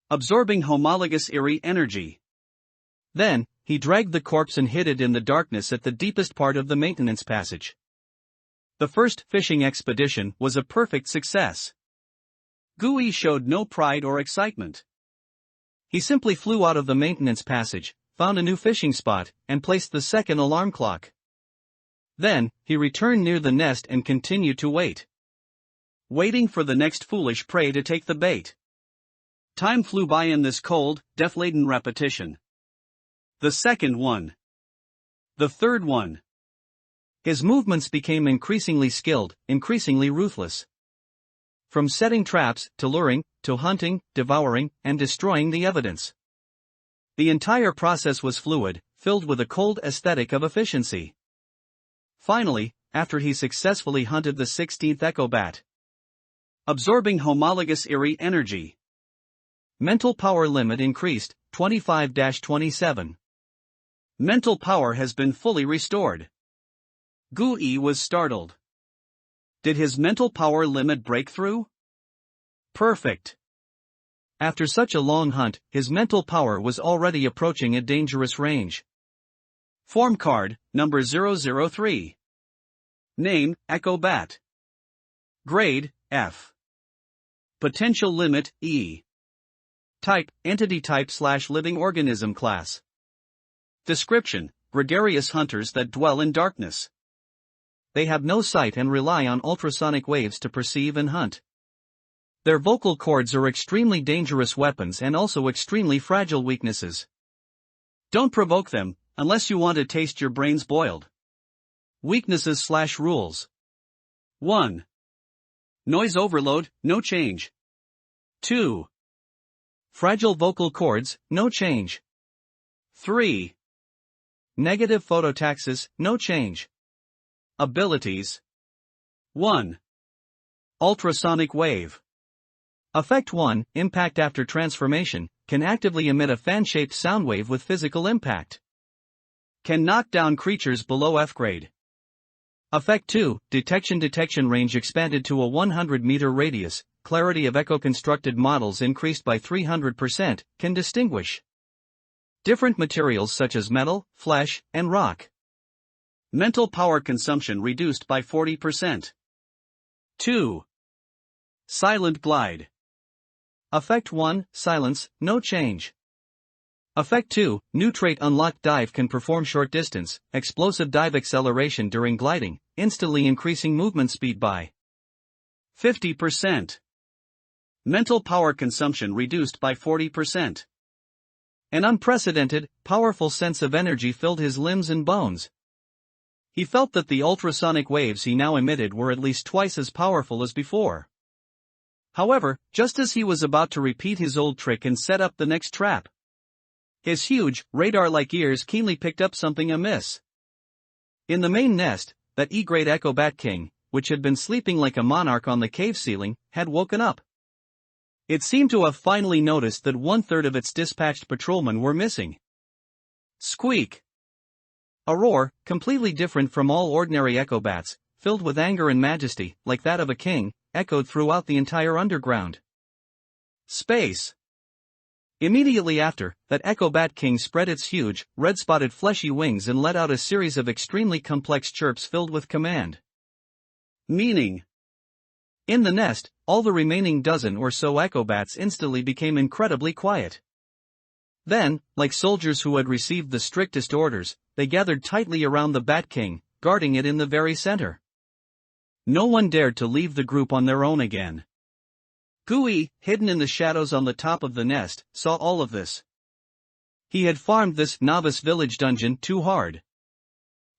Absorbing homologous Eerie energy. Then, he dragged the corpse and hid it in the darkness at the deepest part of the maintenance passage. The first fishing expedition was a perfect success. Gooey showed no pride or excitement. He simply flew out of the maintenance passage, found a new fishing spot, and placed the second alarm clock. Then, he returned near the nest and continued to wait. Waiting for the next foolish prey to take the bait. Time flew by in this cold, death-laden repetition. The second one. The third one. His movements became increasingly skilled, increasingly ruthless. From setting traps, to luring, to hunting, devouring, and destroying the evidence. The entire process was fluid, filled with a cold aesthetic of efficiency. Finally, after he successfully hunted the 16th echo bat. Absorbing homologous Eerie energy. Mental power limit increased, 25-27. Mental power has been fully restored. Gooey was startled. Did his mental power limit break through? Perfect. After such a long hunt, his mental power was already approaching a dangerous range. Form card, number 003. Name, Echo Bat. Grade, F. Potential limit, E. Type, entity type/living organism class. Description, gregarious hunters that dwell in darkness. They have no sight and rely on ultrasonic waves to perceive and hunt. Their vocal cords are extremely dangerous weapons and also extremely fragile weaknesses. Don't provoke them, unless you want to taste your brains boiled. Weaknesses/rules. 1. Noise overload, no change. 2. Fragile vocal cords, no change. 3. Negative phototaxis, no change. Abilities. 1. Ultrasonic wave. Effect 1, impact after transformation, can actively emit a fan-shaped sound wave with physical impact. Can knock down creatures below F grade. Effect 2, detection range expanded to a 100-meter radius, clarity of echo-constructed models increased by 300%, can distinguish different materials such as metal, flesh, and rock. Mental power consumption reduced by 40%. 2. Silent glide. Effect 1, silence, no change. Effect 2, new trait unlocked dive can perform short distance, explosive dive acceleration during gliding, instantly increasing movement speed by 50%. Mental power consumption reduced by 40%. An unprecedented, powerful sense of energy filled his limbs and bones. He felt that the ultrasonic waves he now emitted were at least twice as powerful as before. However, just as he was about to repeat his old trick and set up the next trap, his huge, radar-like ears keenly picked up something amiss. In the main nest, that E-grade Echo Bat King, which had been sleeping like a monarch on the cave ceiling, had woken up. It seemed to have finally noticed that 1/3 of its dispatched patrolmen were missing. Squeak! A roar, completely different from all ordinary echo bats, filled with anger and majesty, like that of a king, echoed throughout the entire underground space. Immediately after, that Echo Bat King spread its huge, red-spotted fleshy wings and let out a series of extremely complex chirps filled with command. Meaning. In the nest, all the remaining dozen or so Echo Bats instantly became incredibly quiet. Then, like soldiers who had received the strictest orders, they gathered tightly around the Bat King, guarding it in the very center. No one dared to leave the group on their own again. Gui, hidden in the shadows on the top of the nest, saw all of this. He had farmed this novice village dungeon too hard.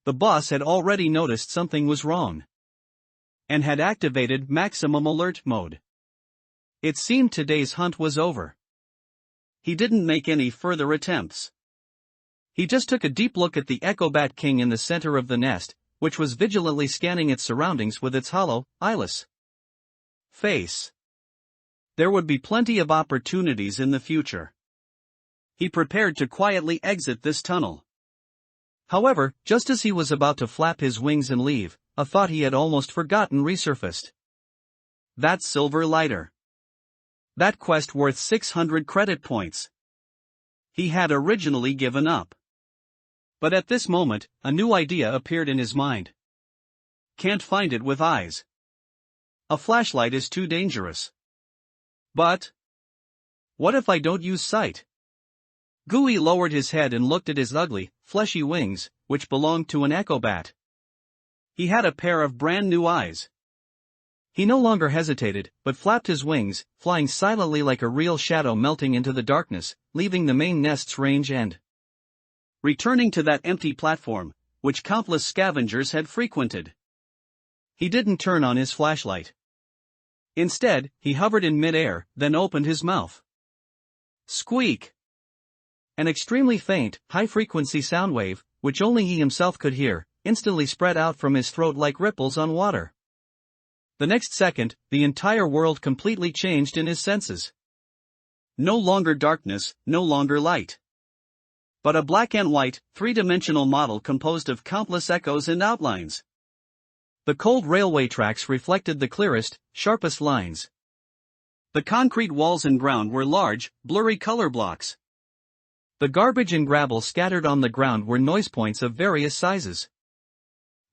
The boss had already noticed something was wrong, and had activated maximum alert mode. It seemed today's hunt was over. He didn't make any further attempts. He just took a deep look at the Echo Bat King in the center of the nest, which was vigilantly scanning its surroundings with its hollow, eyeless face. There would be plenty of opportunities in the future. He prepared to quietly exit this tunnel. However, just as he was about to flap his wings and leave, a thought he had almost forgotten resurfaced. That silver lighter. That quest worth 600 credit points. He had originally given up. But at this moment, a new idea appeared in his mind. Can't find it with eyes. A flashlight is too dangerous. But what if I don't use sight? Gui lowered his head and looked at his ugly, fleshy wings, which belonged to an echo bat. He had a pair of brand new eyes. He no longer hesitated, but flapped his wings, flying silently like a real shadow melting into the darkness, leaving the main nest's range and returning to that empty platform, which countless scavengers had frequented. He didn't turn on his flashlight. Instead, he hovered in mid-air, then opened his mouth. Squeak! An extremely faint, high-frequency sound wave, which only he himself could hear, instantly spread out from his throat like ripples on water. The next second, the entire world completely changed in his senses. No longer darkness, no longer light. But a black and white, three-dimensional model composed of countless echoes and outlines. The cold railway tracks reflected the clearest, sharpest lines. The concrete walls and ground were large, blurry color blocks. The garbage and gravel scattered on the ground were noise points of various sizes.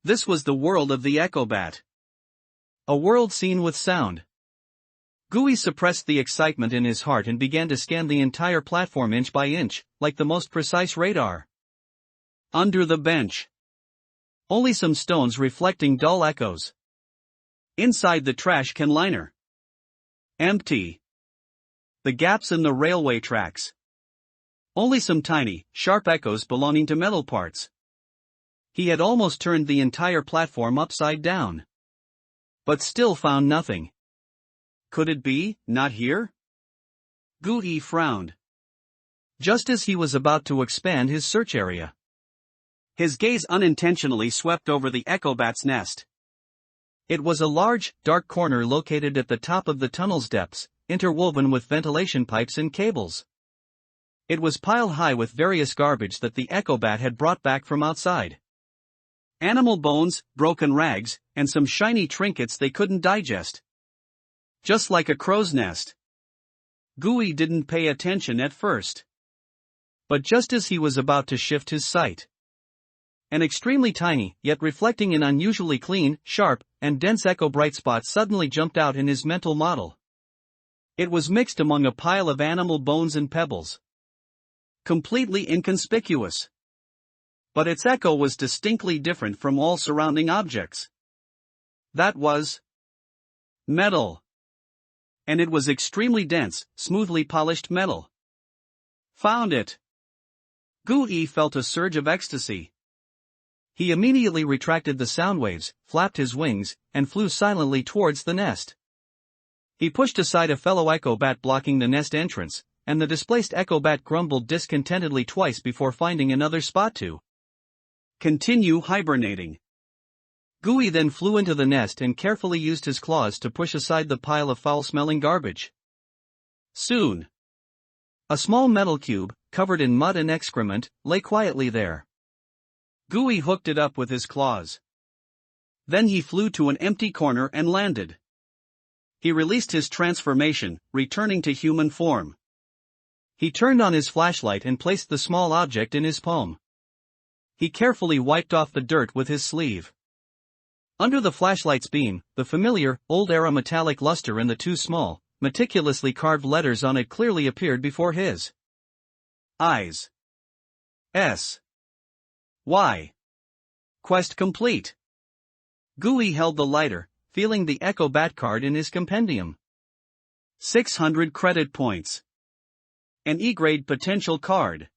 This was the world of the Echo Bat. A world seen with sound. Gui suppressed the excitement in his heart and began to scan the entire platform inch by inch, like the most precise radar. Under the bench. Only some stones reflecting dull echoes. Inside the trash can liner. Empty. The gaps in the railway tracks. Only some tiny, sharp echoes belonging to metal parts. He had almost turned the entire platform upside down. But still found nothing. Could it be, not here? Gu frowned. Just as he was about to expand his search area, his gaze unintentionally swept over the echo bat's nest. It was a large, dark corner located at the top of the tunnel's depths, interwoven with ventilation pipes and cables. It was piled high with various garbage that the echo bat had brought back from outside. Animal bones, broken rags, and some shiny trinkets they couldn't digest. Just like a crow's nest. Gu didn't pay attention at first. But just as he was about to shift his sight, an extremely tiny, yet reflecting an unusually clean, sharp, and dense echo bright spot suddenly jumped out in his mental model. It was mixed among a pile of animal bones and pebbles. Completely inconspicuous. But its echo was distinctly different from all surrounding objects. That was metal. And it was extremely dense, smoothly polished metal. Found it. Gu felt a surge of ecstasy. He immediately retracted the sound waves, flapped his wings, and flew silently towards the nest. He pushed aside a fellow echo bat blocking the nest entrance, and the displaced echo bat grumbled discontentedly twice before finding another spot to continue hibernating. Gu then flew into the nest and carefully used his claws to push aside the pile of foul-smelling garbage. Soon, a small metal cube, covered in mud and excrement, lay quietly there. Gu hooked it up with his claws. Then he flew to an empty corner and landed. He released his transformation, returning to human form. He turned on his flashlight and placed the small object in his palm. He carefully wiped off the dirt with his sleeve. Under the flashlight's beam, the familiar, old-era metallic luster and the two small, meticulously carved letters on it clearly appeared before his eyes. S. Y. Quest complete. Gu held the lighter, feeling the Echo Bat card in his compendium. 600 credit points. An E-grade potential card.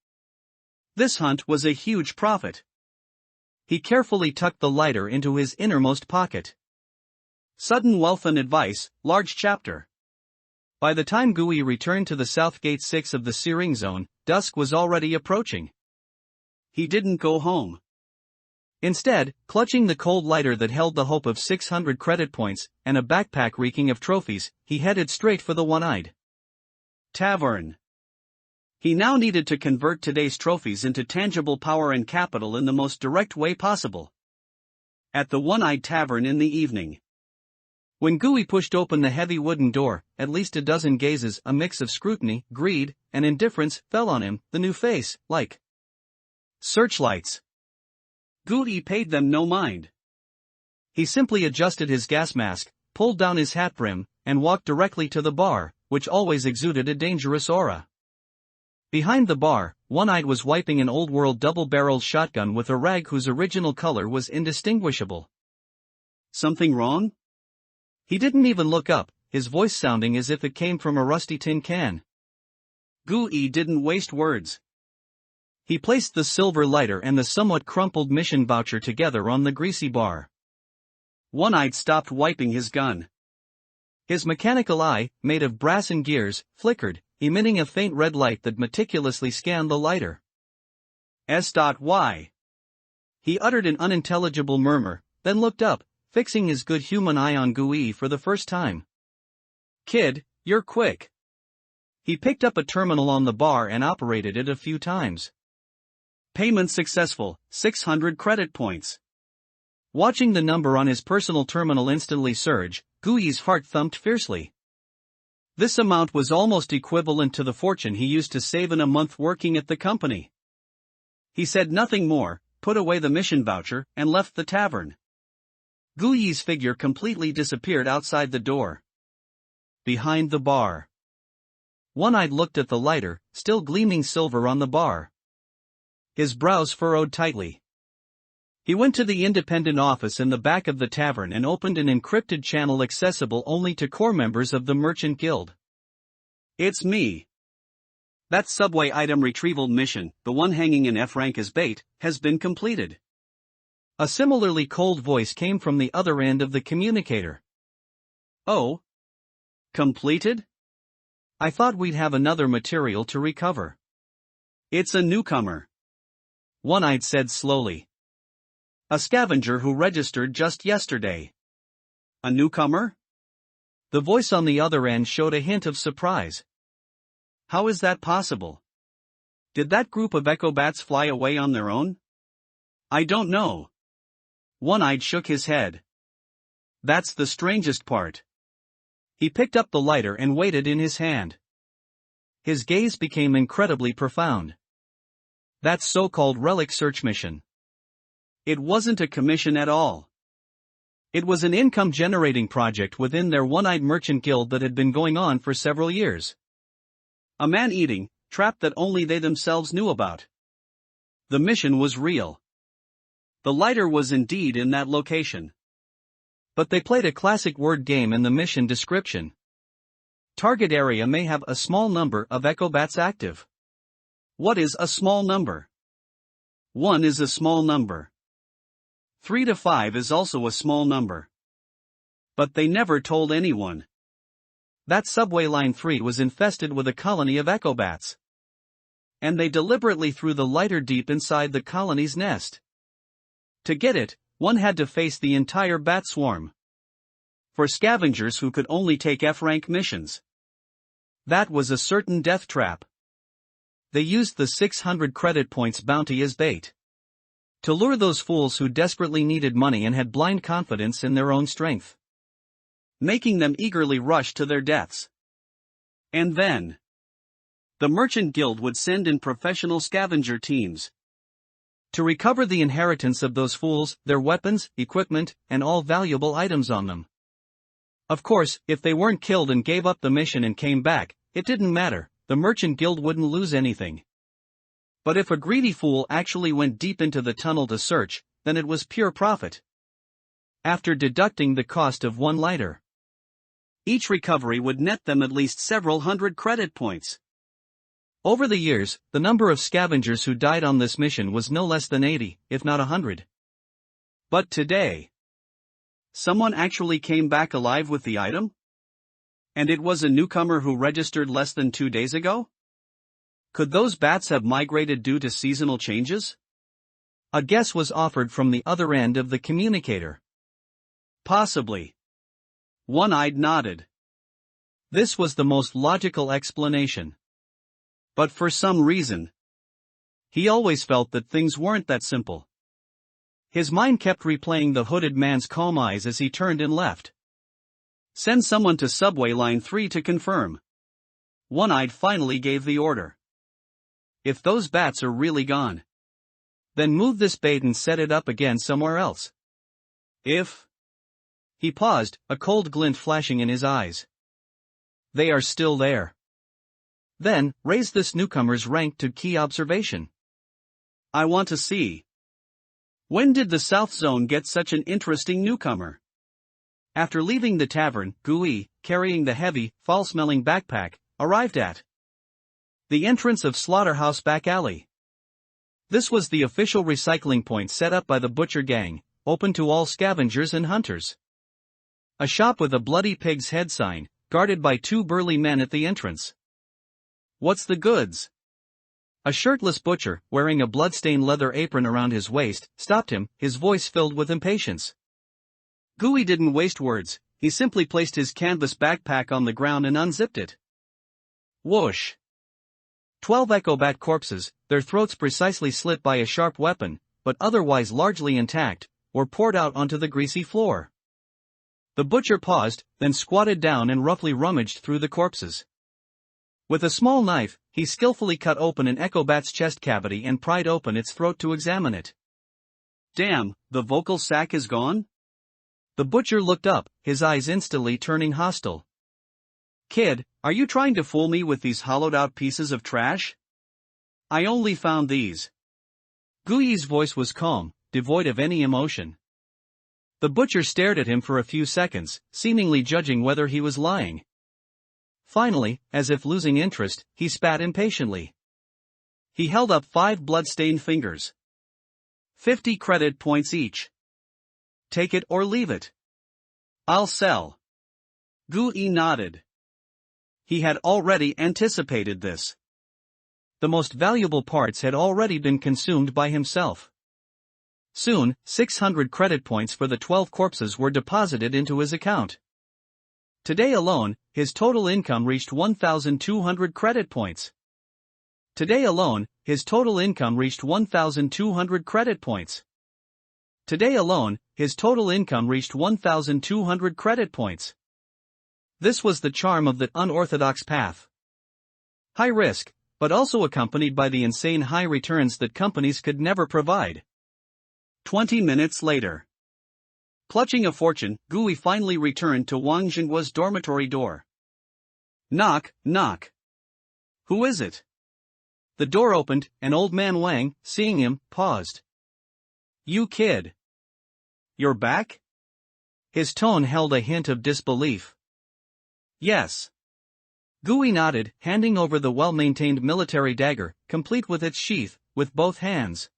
This hunt was a huge profit. He carefully tucked the lighter into his innermost pocket. Sudden wealth and advice, large chapter. By the time Gu returned to the South Gate 6 of the Searing Zone, dusk was already approaching. He didn't go home. Instead, clutching the cold lighter that held the hope of 600 credit points, and a backpack reeking of trophies, he headed straight for the One-Eyed Tavern. He now needed to convert today's trophies into tangible power and capital in the most direct way possible. At the One-Eyed Tavern in the evening. When Gu pushed open the heavy wooden door, at least a dozen gazes, a mix of scrutiny, greed, and indifference, fell on him, the new face, like searchlights. Gu paid them no mind. He simply adjusted his gas mask, pulled down his hat brim, and walked directly to the bar, which always exuded a dangerous aura. Behind the bar, One-Eyed was wiping an old-world double-barreled shotgun with a rag whose original color was indistinguishable. Something wrong? He didn't even look up, his voice sounding as if it came from a rusty tin can. Gu didn't waste words. He placed the silver lighter and the somewhat crumpled mission voucher together on the greasy bar. One-Eyed stopped wiping his gun. His mechanical eye, made of brass and gears, flickered, emitting a faint red light that meticulously scanned the lighter. S.Y. He uttered an unintelligible murmur, then looked up, fixing his good human eye on Gu for the first time. Kid, you're quick. He picked up a terminal on the bar and operated it a few times. Payment successful, 600 credit points. Watching the number on his personal terminal instantly surge, Gui's heart thumped fiercely. This amount was almost equivalent to the fortune he used to save in a month working at the company. He said nothing more, put away the mission voucher, and left the tavern. Gui's figure completely disappeared outside the door. Behind the bar. One-Eyed looked at the lighter, still gleaming silver on the bar. His brows furrowed tightly. He went to the independent office in the back of the tavern and opened an encrypted channel accessible only to core members of the Merchant Guild. It's me. That subway item retrieval mission, the one hanging in F rank as bait, has been completed. A similarly cold voice came from the other end of the communicator. Oh? Completed? I thought we'd have another material to recover. It's a newcomer. One-Eyed said slowly. A scavenger who registered just yesterday. A newcomer? The voice on the other end showed a hint of surprise. How is that possible? Did that group of echo bats fly away on their own? I don't know. One-Eyed shook his head. That's the strangest part. He picked up the lighter and weighed it in his hand. His gaze became incredibly profound. That so-called relic search mission. It wasn't a commission at all. It was an income-generating project within their one-eyed merchant guild that had been going on for several years. A man-eating trap that only they themselves knew about. The mission was real. The lighter was indeed in that location. But they played a classic word game in the mission description. Target area may have a small number of echo bats active. What is a small number? 1 is a small number. 3 to 5 is also a small number. But they never told anyone. That subway line 3 was infested with a colony of echo bats. And they deliberately threw the lighter deep inside the colony's nest. To get it, one had to face the entire bat swarm. For scavengers who could only take F-rank missions. That was a certain death trap. They used the 600 credit points bounty as bait. To lure those fools who desperately needed money and had blind confidence in their own strength. Making them eagerly rush to their deaths. And then, the merchant guild would send in professional scavenger teams. To recover the inheritance of those fools, their weapons, equipment, and all valuable items on them. Of course, if they weren't killed and gave up the mission and came back, it didn't matter, the merchant guild wouldn't lose anything. But if a greedy fool actually went deep into the tunnel to search, then it was pure profit. After deducting the cost of one lighter, each recovery would net them at least several hundred credit points. Over the years, the number of scavengers who died on this mission was no less than 80, if not 100. But today, someone actually came back alive with the item? And it was a newcomer who registered less than 2 days ago? Could those bats have migrated due to seasonal changes? A guess was offered from the other end of the communicator. Possibly. One-Eyed nodded. This was the most logical explanation. But for some reason, he always felt that things weren't that simple. His mind kept replaying the hooded man's calm eyes as he turned and left. Send someone to subway line 3 to confirm. One-Eyed finally gave the order. If those bats are really gone, then move this bait and set it up again somewhere else. If... He paused, a cold glint flashing in his eyes. They are still there. Then, raise this newcomer's rank to key observation. I want to see. When did the South Zone get such an interesting newcomer? After leaving the tavern, Gui, carrying the heavy, foul-smelling backpack, arrived at the entrance of Slaughterhouse Back Alley. This was the official recycling point set up by the Butcher Gang, open to all scavengers and hunters. A shop with a bloody pig's head sign, guarded by 2 burly men at the entrance. What's the goods? A shirtless butcher, wearing a blood-stained leather apron around his waist, stopped him, his voice filled with impatience. Gui didn't waste words, he simply placed his canvas backpack on the ground and unzipped it. Whoosh! 12 echo bat corpses, their throats precisely slit by a sharp weapon, but otherwise largely intact, were poured out onto the greasy floor. The butcher paused, then squatted down and roughly rummaged through the corpses. With a small knife, he skillfully cut open an echo bat's chest cavity and pried open its throat to examine it. Damn, the vocal sac is gone? The butcher looked up, his eyes instantly turning hostile. Kid, are you trying to fool me with these hollowed-out pieces of trash? I only found these. Gui's voice was calm, devoid of any emotion. The butcher stared at him for a few seconds, seemingly judging whether he was lying. Finally, as if losing interest, he spat impatiently. He held up 5 blood-stained fingers. 50 credit points each. Take it or leave it. I'll sell. Gui nodded. He had already anticipated this. The most valuable parts had already been consumed by himself. Soon, 600 credit points for the 12 corpses were deposited into his account. Today alone, his total income reached 1,200 credit points. Today alone, his total income reached 1,200 credit points. Today alone, his total income reached 1,200 credit points. This was the charm of the unorthodox path. High risk, but also accompanied by the insane high returns that companies could never provide. 20 minutes later. Clutching a fortune, Gui finally returned to Wang Jinguo's dormitory door. Knock, knock. Who is it? The door opened, and old man Wang, seeing him, paused. You kid. You're back? His tone held a hint of disbelief. Yes. Gui nodded, handing over the well-maintained military dagger, complete with its sheath, with both hands.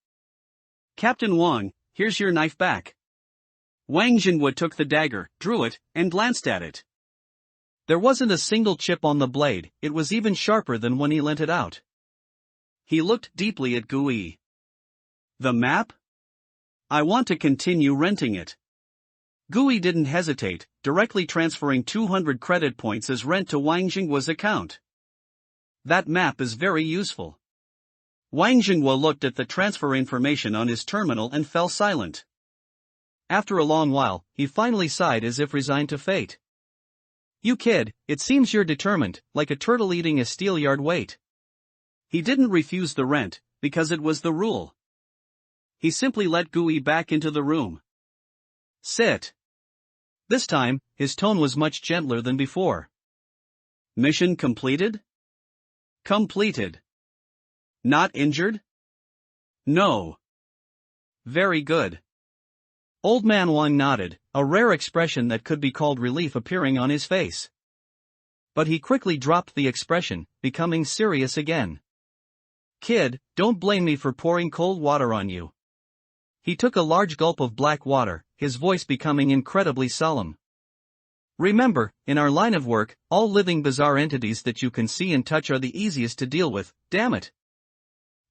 Captain Wang, here's your knife back. Wang Jinhua took the dagger, drew it, and glanced at it. There wasn't a single chip on the blade, it was even sharper than when he lent it out. He looked deeply at Gui. The map? I want to continue renting it. Gui didn't hesitate, directly transferring 200 credit points as rent to Wang Jinghua's account. That map is very useful. Wang Jinghua looked at the transfer information on his terminal and fell silent. After a long while, he finally sighed as if resigned to fate. You kid, it seems you're determined, like a turtle eating a steelyard weight. He didn't refuse the rent, because it was the rule. He simply let Gui back into the room. Sit. This time, his tone was much gentler than before. Mission completed? Completed. Not injured? No. Very good. Old man Wang nodded, a rare expression that could be called relief appearing on his face. But he quickly dropped the expression, becoming serious again. Kid, don't blame me for pouring cold water on you. He took a large gulp of black water, his voice becoming incredibly solemn. Remember, in our line of work, all living bizarre entities that you can see and touch are the easiest to deal with, damn it.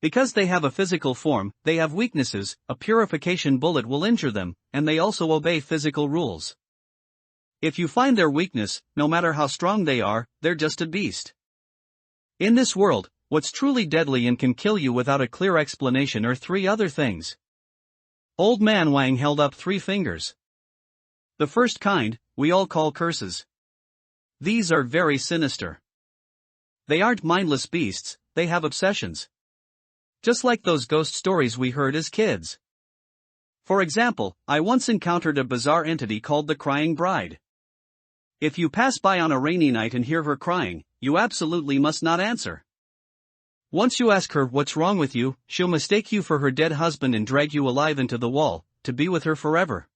Because they have a physical form, they have weaknesses, a purification bullet will injure them, and they also obey physical rules. If you find their weakness, no matter how strong they are, they're just a beast. In this world, what's truly deadly and can kill you without a clear explanation are three other things. Old man Wang held up 3 fingers. The first kind, we all call curses. These are very sinister. They aren't mindless beasts, they have obsessions. Just like those ghost stories we heard as kids. For example, I once encountered a bizarre entity called the Crying Bride. If you pass by on a rainy night and hear her crying, you absolutely must not answer. Once you ask her what's wrong with you, she'll mistake you for her dead husband and drag you alive into the wall, to be with her forever.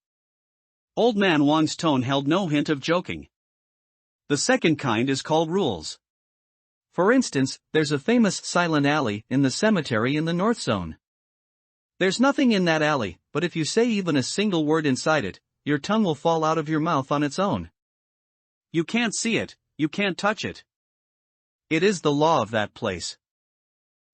Old man Wang's tone held no hint of joking. The second kind is called rules. For instance, there's a famous silent alley in the cemetery in the North Zone. There's nothing in that alley, but if you say even a single word inside it, your tongue will fall out of your mouth on its own. You can't see it, you can't touch it. It is the law of that place.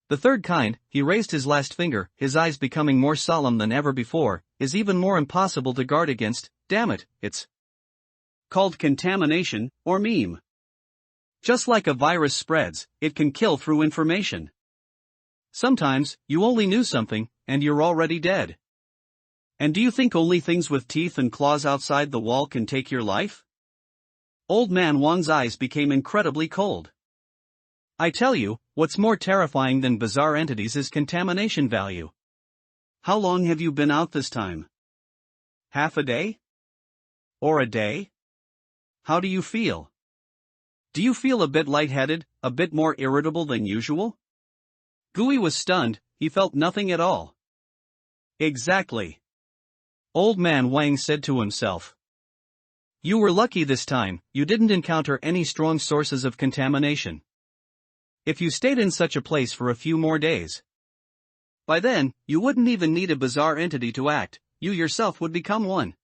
The third kind, he raised his last finger, his eyes becoming more solemn than ever before, is even more impossible to guard against, damn it, it's called contamination, or meme. Just like a virus spreads, it can kill through information. Sometimes, you only knew something, and you're already dead. And do you think only things with teeth and claws outside the wall can take your life? Old man Wang's eyes became incredibly cold. I tell you, what's more terrifying than bizarre entities is contamination value. How long have you been out this time? Half a day? Or a day? How do you feel? Do you feel a bit lightheaded, a bit more irritable than usual? Gui was stunned, he felt nothing at all. Exactly. Old man Wang said to himself. You were lucky this time, you didn't encounter any strong sources of contamination. If you stayed in such a place for a few more days, by then, you wouldn't even need a bizarre entity to act, you yourself would become one.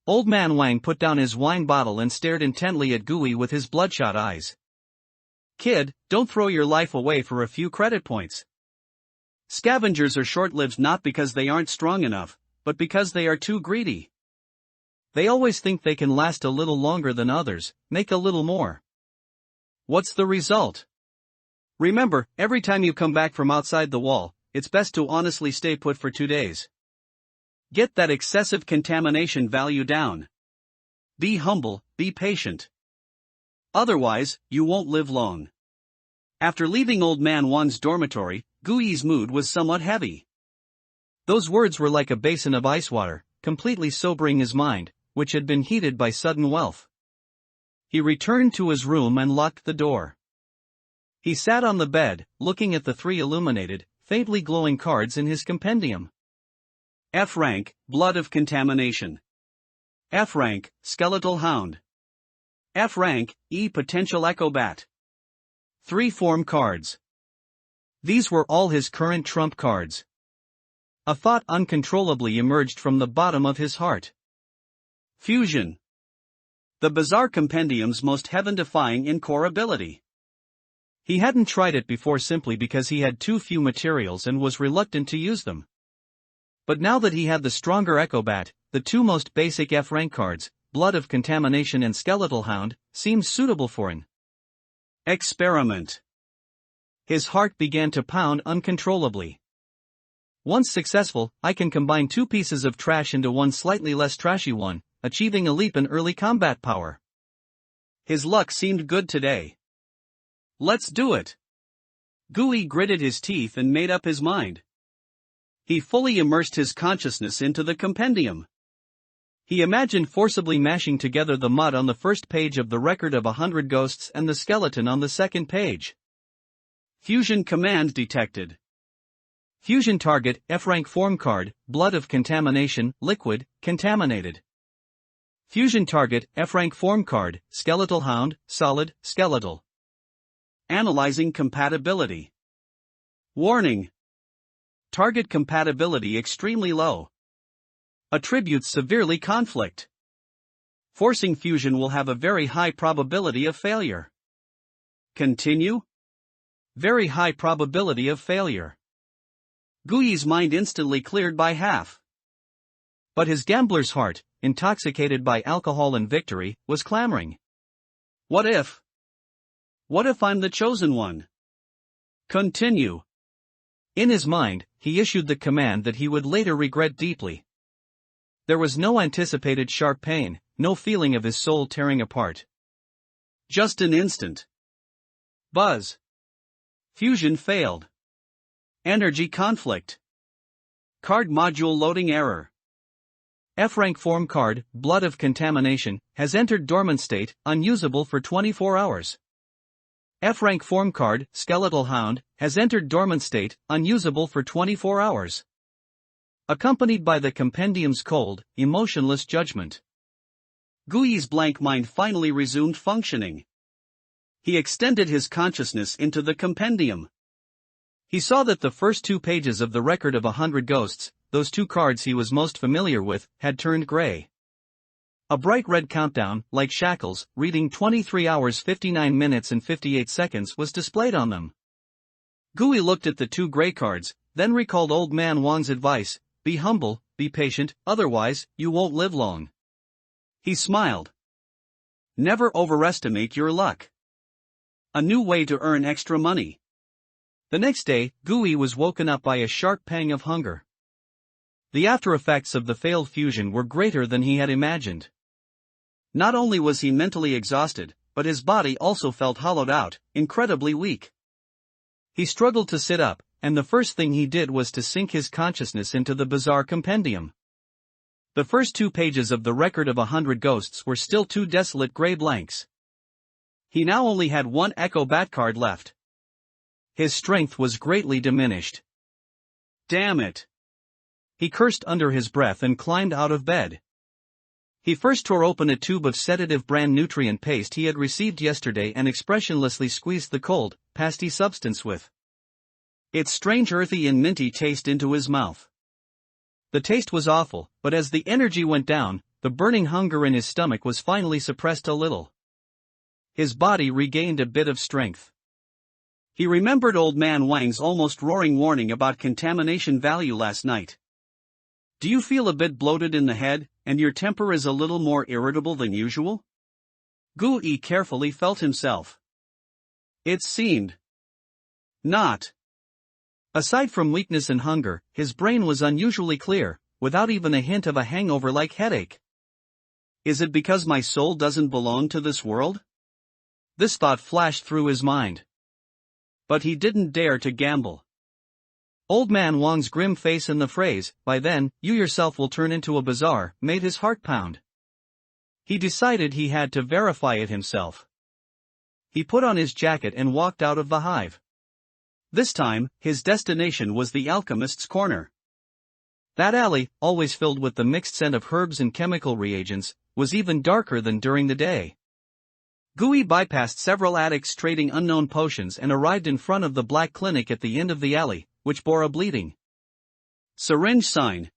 Old man Wang put down his wine bottle and stared intently at Gui with his bloodshot eyes. Kid, don't throw your life away for a few credit points. Scavengers are short-lived not because they aren't strong enough, but because they are too greedy. They always think they can last a little longer than others, make a little more. What's the result? Remember, every time you come back from outside the wall, it's best to honestly stay put for 2 days. Get that excessive contamination value down. Be humble, be patient. Otherwise, you won't live long. After leaving Old Man Wan's dormitory, Gui's mood was somewhat heavy. Those words were like a basin of ice water, completely sobering his mind, which had been heated by sudden wealth. He returned to his room and locked the door. He sat on the bed, looking at the 3 illuminated, faintly glowing cards in his compendium. F rank, Blood of Contamination. F rank, Skeletal Hound. F rank, E Potential Echo Bat. 3 form cards. These were all his current trump cards. A thought uncontrollably emerged from the bottom of his heart. Fusion. The bizarre compendium's most heaven-defying in-core ability. He hadn't tried it before simply because he had too few materials and was reluctant to use them. But now that he had the stronger Echo Bat, the 2 most basic F-rank cards, Blood of Contamination and Skeletal Hound, seemed suitable for an experiment. His heart began to pound uncontrollably. Once successful, I can combine 2 pieces of trash into one slightly less trashy one, achieving a leap in early combat power. His luck seemed good today. Let's do it. Gui gritted his teeth and made up his mind. He fully immersed his consciousness into the compendium. He imagined forcibly mashing together the mud on the first page of the Record of 100 Ghosts and the skeleton on the second page. Fusion command detected. Fusion target, F-rank form card, Blood of Contamination, liquid, contaminated. Fusion target, F-rank form card, Skeletal Hound, solid, skeletal. Analyzing compatibility. Warning. Target compatibility extremely low. Attributes severely conflict. Forcing fusion will have a very high probability of failure. Continue. Very high probability of failure. Gui's mind instantly cleared by half. But his gambler's heart, intoxicated by alcohol and victory, was clamoring. What if? What if I'm the chosen one? Continue. In his mind, he issued the command that he would later regret deeply. There was no anticipated sharp pain, no feeling of his soul tearing apart. Just an instant. Buzz. Fusion failed. Energy conflict. Card module loading error. F-rank form card, Blood of Contamination, has entered dormant state, unusable for 24 hours. F-rank form card, Skeletal Hound, has entered dormant state, unusable for 24 hours. Accompanied by the compendium's cold, emotionless judgment. Gui's blank mind finally resumed functioning. He extended his consciousness into the compendium. He saw that the first 2 pages of the Record of 100 Ghosts, those 2 cards he was most familiar with, had turned gray. A bright red countdown, like shackles, reading 23 hours 59 minutes and 58 seconds was displayed on them. Gui looked at the 2 gray cards, then recalled Old Man Wan's advice, be humble, be patient, otherwise, you won't live long. He smiled. Never overestimate your luck. A new way to earn extra money. The next day, Gui was woken up by a sharp pang of hunger. The after effects of the failed fusion were greater than he had imagined. Not only was he mentally exhausted, but his body also felt hollowed out, incredibly weak. He struggled to sit up, and the first thing he did was to sink his consciousness into the bizarre compendium. The first 2 pages of the Record of 100 Ghosts were still 2 desolate gray blanks. He now only had 1 Echo Bat card left. His strength was greatly diminished. Damn it! He cursed under his breath and climbed out of bed. He first tore open a tube of sedative brand nutrient paste he had received yesterday and expressionlessly squeezed the cold, pasty substance with its strange earthy and minty taste into his mouth. The taste was awful, but as the energy went down, the burning hunger in his stomach was finally suppressed a little. His body regained a bit of strength. He remembered Old Man Wang's almost roaring warning about contamination value last night. Do you feel a bit bloated in the head, and your temper is a little more irritable than usual? Gu Yi carefully felt himself. It seemed not. Aside from weakness and hunger, his brain was unusually clear, without even a hint of a hangover-like headache. Is it because my soul doesn't belong to this world? This thought flashed through his mind. But he didn't dare to gamble. Old Man Wang's grim face and the phrase, "By then, you yourself will turn into a bazaar," made his heart pound. He decided he had to verify it himself. He put on his jacket and walked out of the hive. This time, his destination was the alchemist's corner. That alley, always filled with the mixed scent of herbs and chemical reagents, was even darker than during the day. Gui bypassed several addicts trading unknown potions and arrived in front of the black clinic at the end of the alley, which bore a bleeding syringe sign.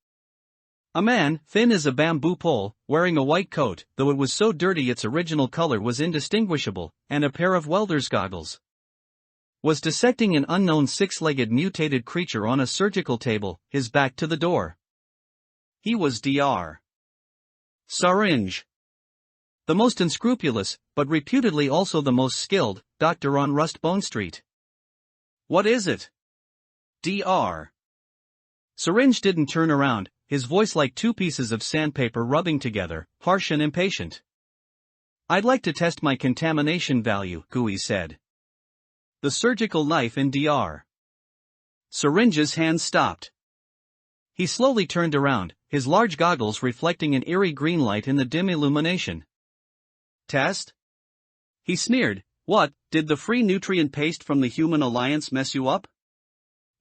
A man, thin as a bamboo pole, wearing a white coat, though it was so dirty its original color was indistinguishable, and a pair of welder's goggles, was dissecting an unknown six-legged mutated creature on a surgical table, his back to the door. He was Dr. Syringe, the most unscrupulous, but reputedly also the most skilled, doctor on Rustbone Street. What is it? Dr. Syringe didn't turn around, his voice like two pieces of sandpaper rubbing together, harsh and impatient. I'd like to test my contamination value, Gui said. The surgical knife in Dr. Syringe's hand stopped. He slowly turned around, his large goggles reflecting an eerie green light in the dim illumination. Test? He sneered. What, did the free nutrient paste from the Human Alliance mess you up?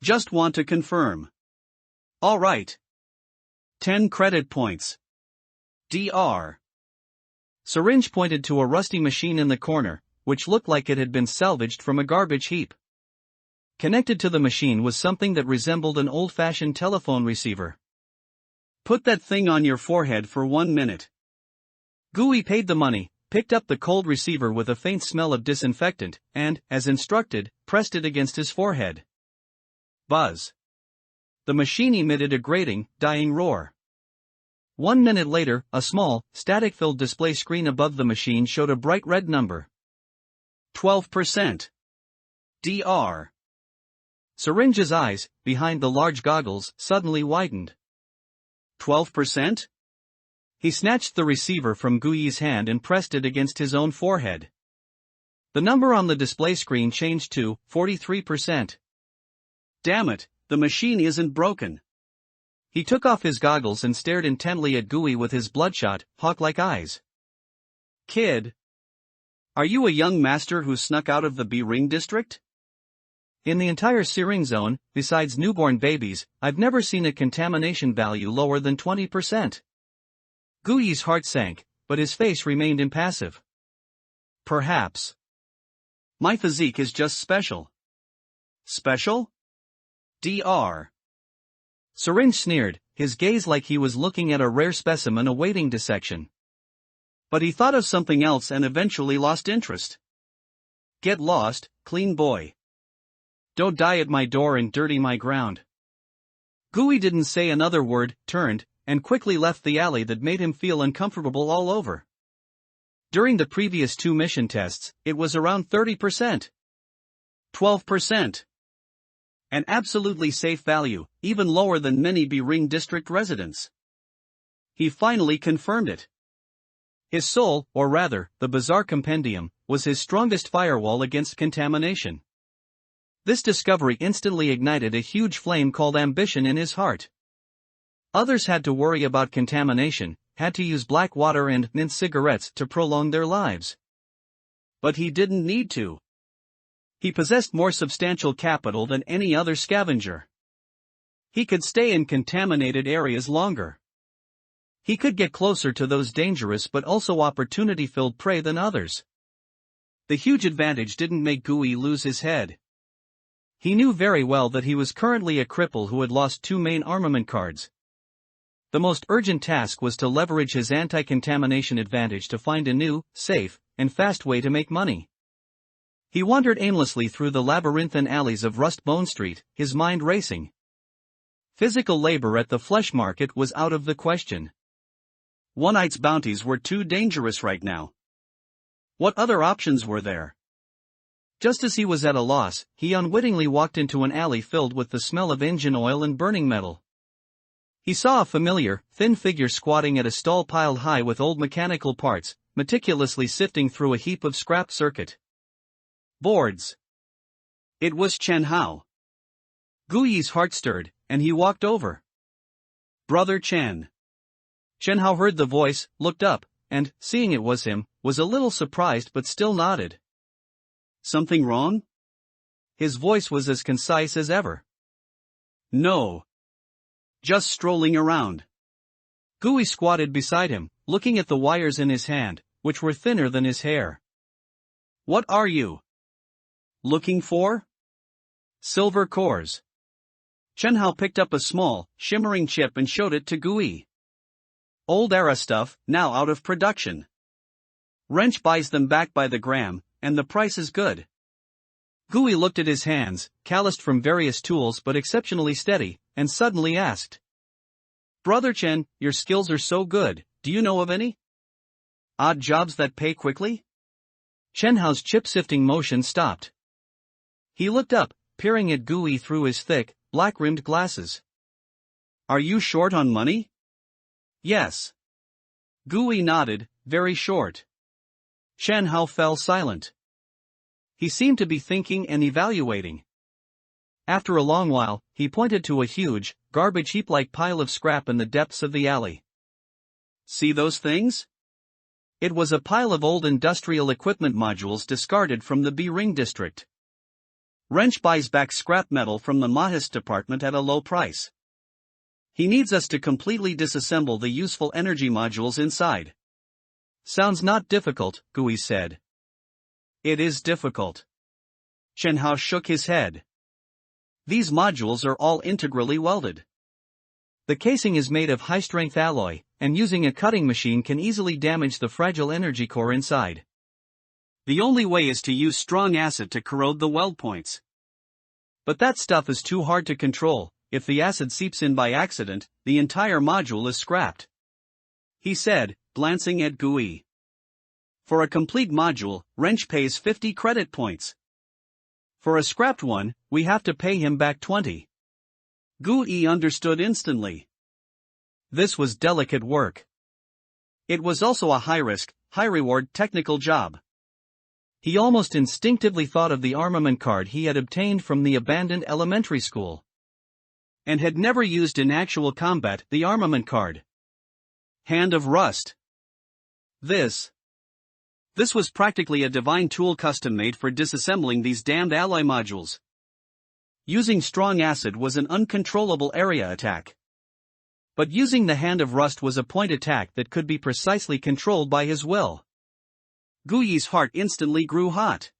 Just want to confirm. All right. 10 credit points. Dr. Syringe pointed to a rusty machine in the corner, which looked like it had been salvaged from a garbage heap. Connected to the machine was something that resembled an old-fashioned telephone receiver. Put that thing on your forehead for 1 minute. Gui paid the money, picked up the cold receiver with a faint smell of disinfectant, and, as instructed, pressed it against his forehead. Buzz. The machine emitted a grating, dying roar. 1 minute later, a small, static-filled display screen above the machine showed a bright red number. 12%. Dr. Syringe's eyes, behind the large goggles, suddenly widened. 12%? He snatched the receiver from Gui's hand and pressed it against his own forehead. The number on the display screen changed to 43%. Damn it, the machine isn't broken. He took off his goggles and stared intently at Gui with his bloodshot, hawk-like eyes. Kid. Are you a young master who snuck out of the B-Ring district? In the entire Searing zone, besides newborn babies, I've never seen a contamination value lower than 20%. Gui's heart sank, but his face remained impassive. Perhaps. My physique is just special. Special? Dr. Syringe sneered, his gaze like he was looking at a rare specimen awaiting dissection. But he thought of something else and eventually lost interest. Get lost, clean boy. Don't die at my door and dirty my ground. Gui didn't say another word, turned, and quickly left the alley that made him feel uncomfortable all over. During the previous 2 mission tests, it was around 30%. 12%. An absolutely safe value, even lower than many B-Ring district residents. He finally confirmed it. His soul, or rather, the bizarre compendium, was his strongest firewall against contamination. This discovery instantly ignited a huge flame called ambition in his heart. Others had to worry about contamination, had to use black water and mint cigarettes to prolong their lives. But he didn't need to. He possessed more substantial capital than any other scavenger. He could stay in contaminated areas longer. He could get closer to those dangerous but also opportunity-filled prey than others. The huge advantage didn't make Gui lose his head. He knew very well that he was currently a cripple who had lost 2 main armament cards. The most urgent task was to leverage his anti-contamination advantage to find a new, safe, and fast way to make money. He wandered aimlessly through the labyrinthine alleys of Rust Bone Street, his mind racing. Physical labor at the flesh market was out of the question. One-night's bounties were too dangerous right now. What other options were there? Just as he was at a loss, he unwittingly walked into an alley filled with the smell of engine oil and burning metal. He saw a familiar, thin figure squatting at a stall piled high with old mechanical parts, meticulously sifting through a heap of scrapped circuit boards. It was Chen Hao. Guyi's heart stirred, and he walked over. "Brother Chen." Chen Hao heard the voice, looked up, and, seeing it was him, was a little surprised but still nodded. "Something wrong?" His voice was as concise as ever. "No. Just strolling around." Guyi squatted beside him, looking at the wires in his hand, which were thinner than his hair. "What are you looking for?" "Silver cores." Chen Hao picked up a small, shimmering chip and showed it to Guyi. "Old era stuff, now out of production. Wrench buys them back by the gram, and the price is good." Guyi looked at his hands, calloused from various tools but exceptionally steady, and suddenly asked, "Brother Chen, your skills are so good, do you know of any odd jobs that pay quickly?" Chen Hao's chip-sifting motion stopped. He looked up, peering at Guyi through his thick, black-rimmed glasses. "Are you short on money?" "Yes." Guyi nodded, very short. Chen Hao fell silent. He seemed to be thinking and evaluating. After a long while, he pointed to a huge, garbage heap-like pile of scrap in the depths of the alley. "See those things?" It was a pile of old industrial equipment modules discarded from the B-Ring district. Wrench buys back scrap metal from the Mahis department at a low price. He needs us to completely disassemble the useful energy modules inside. "Sounds not difficult," Guyi said. "It is difficult." Chen Hao shook his head. "These modules are all integrally welded. The casing is made of high-strength alloy, and using a cutting machine can easily damage the fragile energy core inside. The only way is to use strong acid to corrode the weld points. But that stuff is too hard to control. If the acid seeps in by accident, the entire module is scrapped," he said, glancing at Guyi. "For a complete module, Wrench pays 50 credit points. For a scrapped one, we have to pay him back 20. Guyi understood instantly. This was delicate work. It was also a high-risk, high-reward technical job. He almost instinctively thought of the armament card he had obtained from the abandoned elementary school, and had never used in actual combat. The armament card. Hand of Rust. This was practically a divine tool custom-made for disassembling these damned alloy modules. Using strong acid was an uncontrollable area attack. But using the Hand of Rust was a point attack that could be precisely controlled by his will. Guyi's heart instantly grew hot.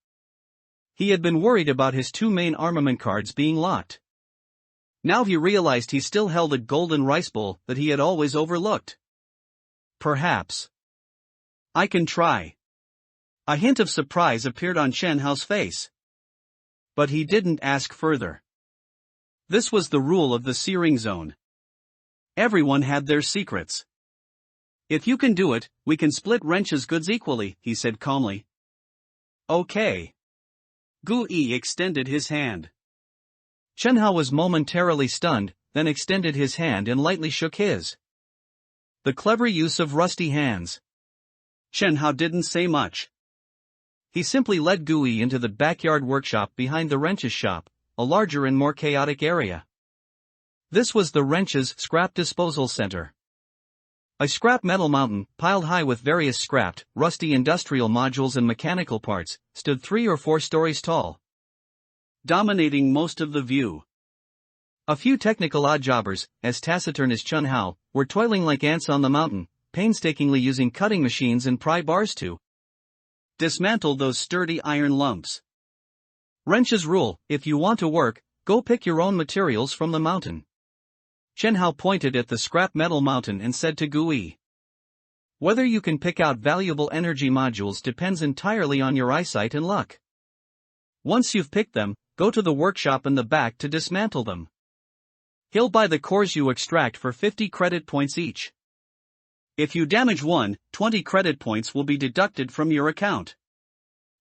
He had been worried about his two main armament cards being locked. Now he realized he still held a golden rice bowl that he had always overlooked. "Perhaps I can try." A hint of surprise appeared on Chen Hao's face. But he didn't ask further. This was the rule of the Searing Zone. Everyone had their secrets. "If you can do it, we can split Wrench's goods equally," he said calmly. "Okay." Guyi extended his hand. Chen Hao was momentarily stunned, then extended his hand and lightly shook his. The clever use of rusty hands. Chen Hao didn't say much. He simply led Guyi into the backyard workshop behind the Wrench's shop, a larger and more chaotic area. This was the Wrench's scrap disposal center. A scrap metal mountain, piled high with various scrapped, rusty industrial modules and mechanical parts, stood 3 or 4 stories tall, dominating most of the view. A few technical oddjobbers, as taciturn as Chen Hao, were toiling like ants on the mountain, painstakingly using cutting machines and pry bars to dismantle those sturdy iron lumps. Wrench's rule: if you want to work, go pick your own materials from the mountain. Chen Hao pointed at the scrap metal mountain and said to Guyi, "Whether you can pick out valuable energy modules depends entirely on your eyesight and luck. Once you've picked them, go to the workshop in the back to dismantle them. He'll buy the cores you extract for 50 credit points each. If you damage one, 20 credit points will be deducted from your account.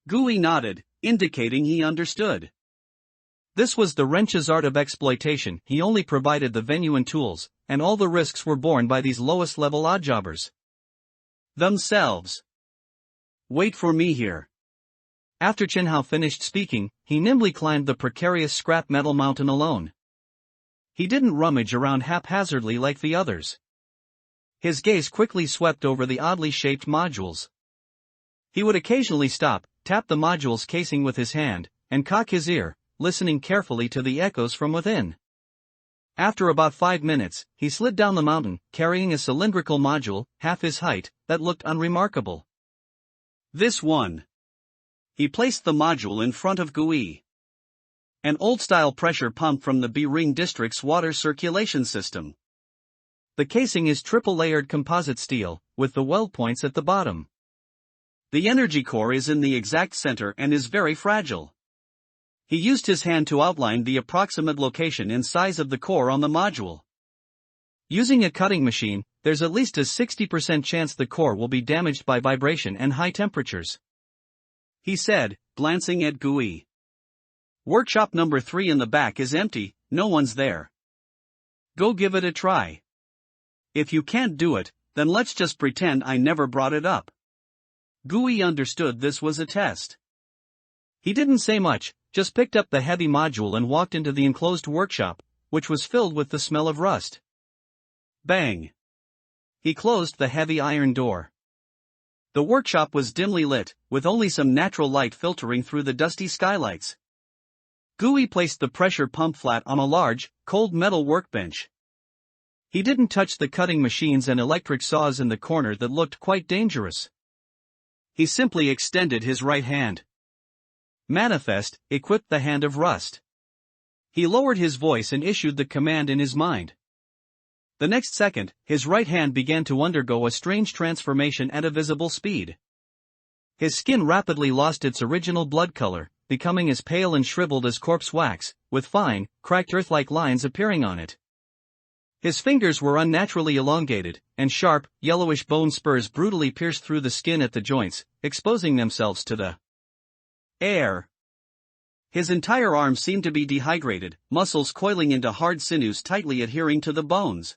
Gui nodded, indicating he understood. This was the wrench's art of exploitation. He only provided the venue and tools, and all the risks were borne by these lowest-level oddjobbers themselves. Wait for me here. After Chenhao finished speaking, he nimbly climbed the precarious scrap metal mountain alone. He didn't rummage around haphazardly like the others. His gaze quickly swept over the oddly shaped modules. He would occasionally stop, tap the module's casing with his hand, and cock his ear, listening carefully to the echoes from within. After about 5 minutes, he slid down the mountain, carrying a cylindrical module, half his height, that looked unremarkable. This one. He placed the module in front of Gui. An old-style pressure pump from the Bering district's water circulation system. The casing is triple-layered composite steel, with the weld points at the bottom. The energy core is in the exact center and is very fragile. He used his hand to outline the approximate location and size of the core on the module. Using a cutting machine, there's at least a 60% chance the core will be damaged by vibration and high temperatures. He said, glancing at Gui. Workshop number 3 in the back is empty, no one's there. Go give it a try. If you can't do it, then let's just pretend I never brought it up. Gui understood this was a test. He didn't say much, just picked up the heavy module and walked into the enclosed workshop, which was filled with the smell of rust. Bang! He closed the heavy iron door. The workshop was dimly lit, with only some natural light filtering through the dusty skylights. Gui placed the pressure pump flat on a large, cold metal workbench. He didn't touch the cutting machines and electric saws in the corner that looked quite dangerous. He simply extended his right hand. Manifest, equipped the hand of rust. He lowered his voice and issued the command in his mind. The next second, his right hand began to undergo a strange transformation at a visible speed. His skin rapidly lost its original blood color, becoming as pale and shriveled as corpse wax, with fine, cracked earth-like lines appearing on it. His fingers were unnaturally elongated, and sharp, yellowish bone spurs brutally pierced through the skin at the joints, exposing themselves to the air. His entire arm seemed to be dehydrated, muscles coiling into hard sinews tightly adhering to the bones.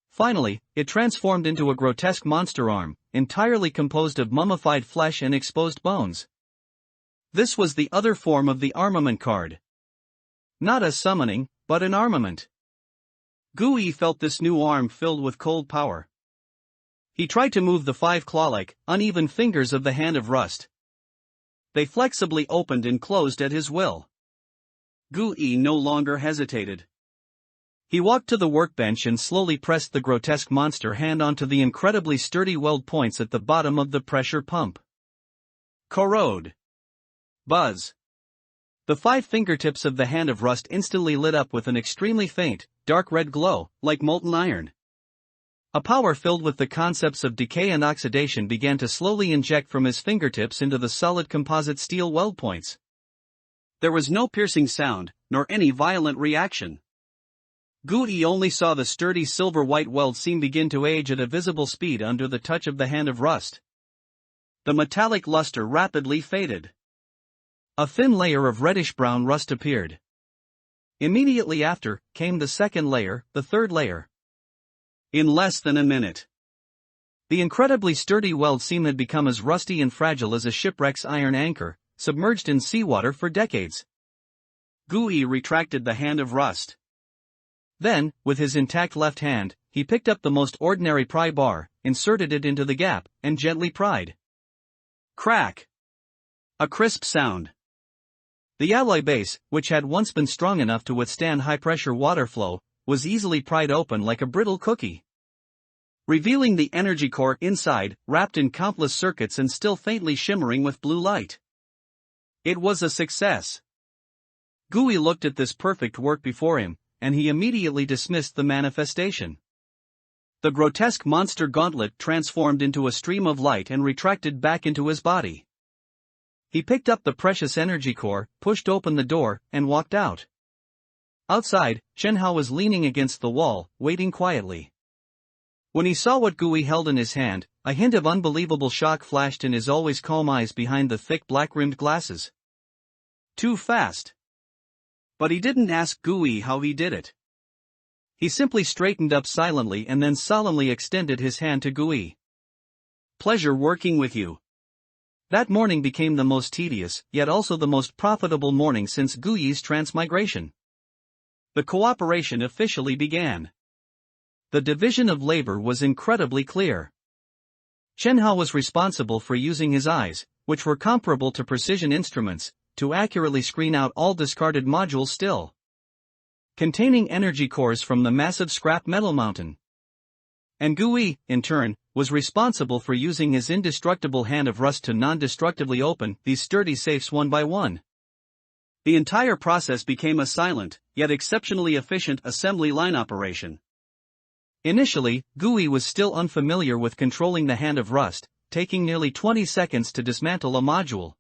Finally, it transformed into a grotesque monster arm, entirely composed of mummified flesh and exposed bones. This was the other form of the armament card. Not a summoning, but an armament. Gui felt this new arm filled with cold power. He tried to move the 5 claw-like, uneven fingers of the hand of rust. They flexibly opened and closed at his will. Gui no longer hesitated. He walked to the workbench and slowly pressed the grotesque monster hand onto the incredibly sturdy weld points at the bottom of the pressure pump. Corrode. Buzz. The 5 fingertips of the hand of rust instantly lit up with an extremely faint, dark red glow, like molten iron. A power filled with the concepts of decay and oxidation began to slowly inject from his fingertips into the solid composite steel weld points. There was no piercing sound, nor any violent reaction. Gui only saw the sturdy silver-white weld seam begin to age at a visible speed under the touch of the hand of rust. The metallic luster rapidly faded. A thin layer of reddish-brown rust appeared. Immediately after, came the second layer, the third layer. In less than a minute, the incredibly sturdy weld seam had become as rusty and fragile as a shipwreck's iron anchor, submerged in seawater for decades. Gui retracted the hand of rust. Then, with his intact left hand, he picked up the most ordinary pry bar, inserted it into the gap, and gently pried. Crack! A crisp sound. The alloy base, which had once been strong enough to withstand high-pressure water flow, was easily pried open like a brittle cookie, revealing the energy core inside, wrapped in countless circuits and still faintly shimmering with blue light. It was a success. Gui looked at this perfect work before him, and he immediately dismissed the manifestation. The grotesque monster gauntlet transformed into a stream of light and retracted back into his body. He picked up the precious energy core, pushed open the door, and walked out. Outside, Chen Hao was leaning against the wall, waiting quietly. When he saw what Gui held in his hand, a hint of unbelievable shock flashed in his always calm eyes behind the thick black-rimmed glasses. Too fast. But he didn't ask Gui how he did it. He simply straightened up silently and then solemnly extended his hand to Gui. Pleasure working with you. That morning became the most tedious, yet also the most profitable morning since Gui's transmigration. The cooperation officially began. The division of labor was incredibly clear. Chen Hao was responsible for using his eyes, which were comparable to precision instruments, to accurately screen out all discarded modules still containing energy cores from the massive scrap metal mountain. And Gui, in turn, was responsible for using his indestructible hand of rust to non-destructively open these sturdy safes one by one. The entire process became a silent, yet exceptionally efficient assembly line operation. Initially, Gui was still unfamiliar with controlling the hand of rust, taking nearly 20 seconds to dismantle a module.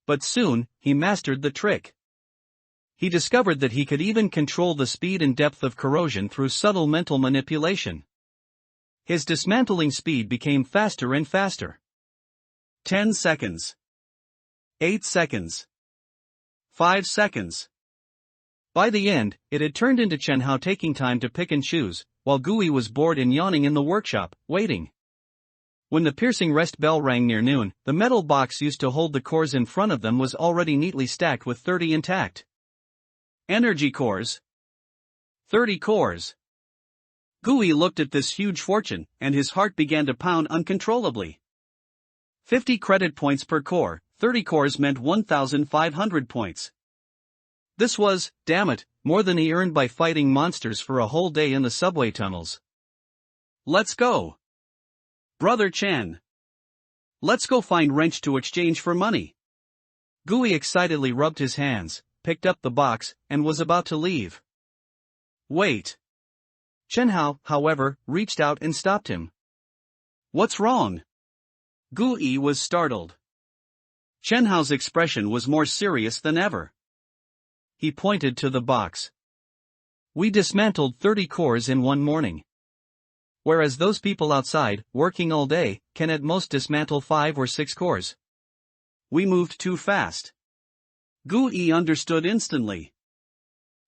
But soon, he mastered the trick. He discovered that he could even control the speed and depth of corrosion through subtle mental manipulation. His dismantling speed became faster and faster. 10 seconds. 8 seconds. 5 seconds. By the end, it had turned into Chen Hao taking time to pick and choose, while Gui was bored and yawning in the workshop, waiting. When the piercing rest bell rang near noon, the metal box used to hold the cores in front of them was already neatly stacked with 30 intact energy cores. 30 cores. Gui looked at this huge fortune, and his heart began to pound uncontrollably. 50 credit points per core, 30 cores meant 1,500 points. This was, damn it, more than he earned by fighting monsters for a whole day in the subway tunnels. Let's go. Brother Chen. Let's go find Wrench to exchange for money. Gui excitedly rubbed his hands, picked up the box, and was about to leave. Wait. Chen Hao, however, reached out and stopped him. What's wrong? Gui was startled. Chen Hao's expression was more serious than ever. He pointed to the box. We dismantled 30 cores in one morning. Whereas those people outside, working all day, can at most dismantle 5 or 6 cores. We moved too fast. Gui understood instantly.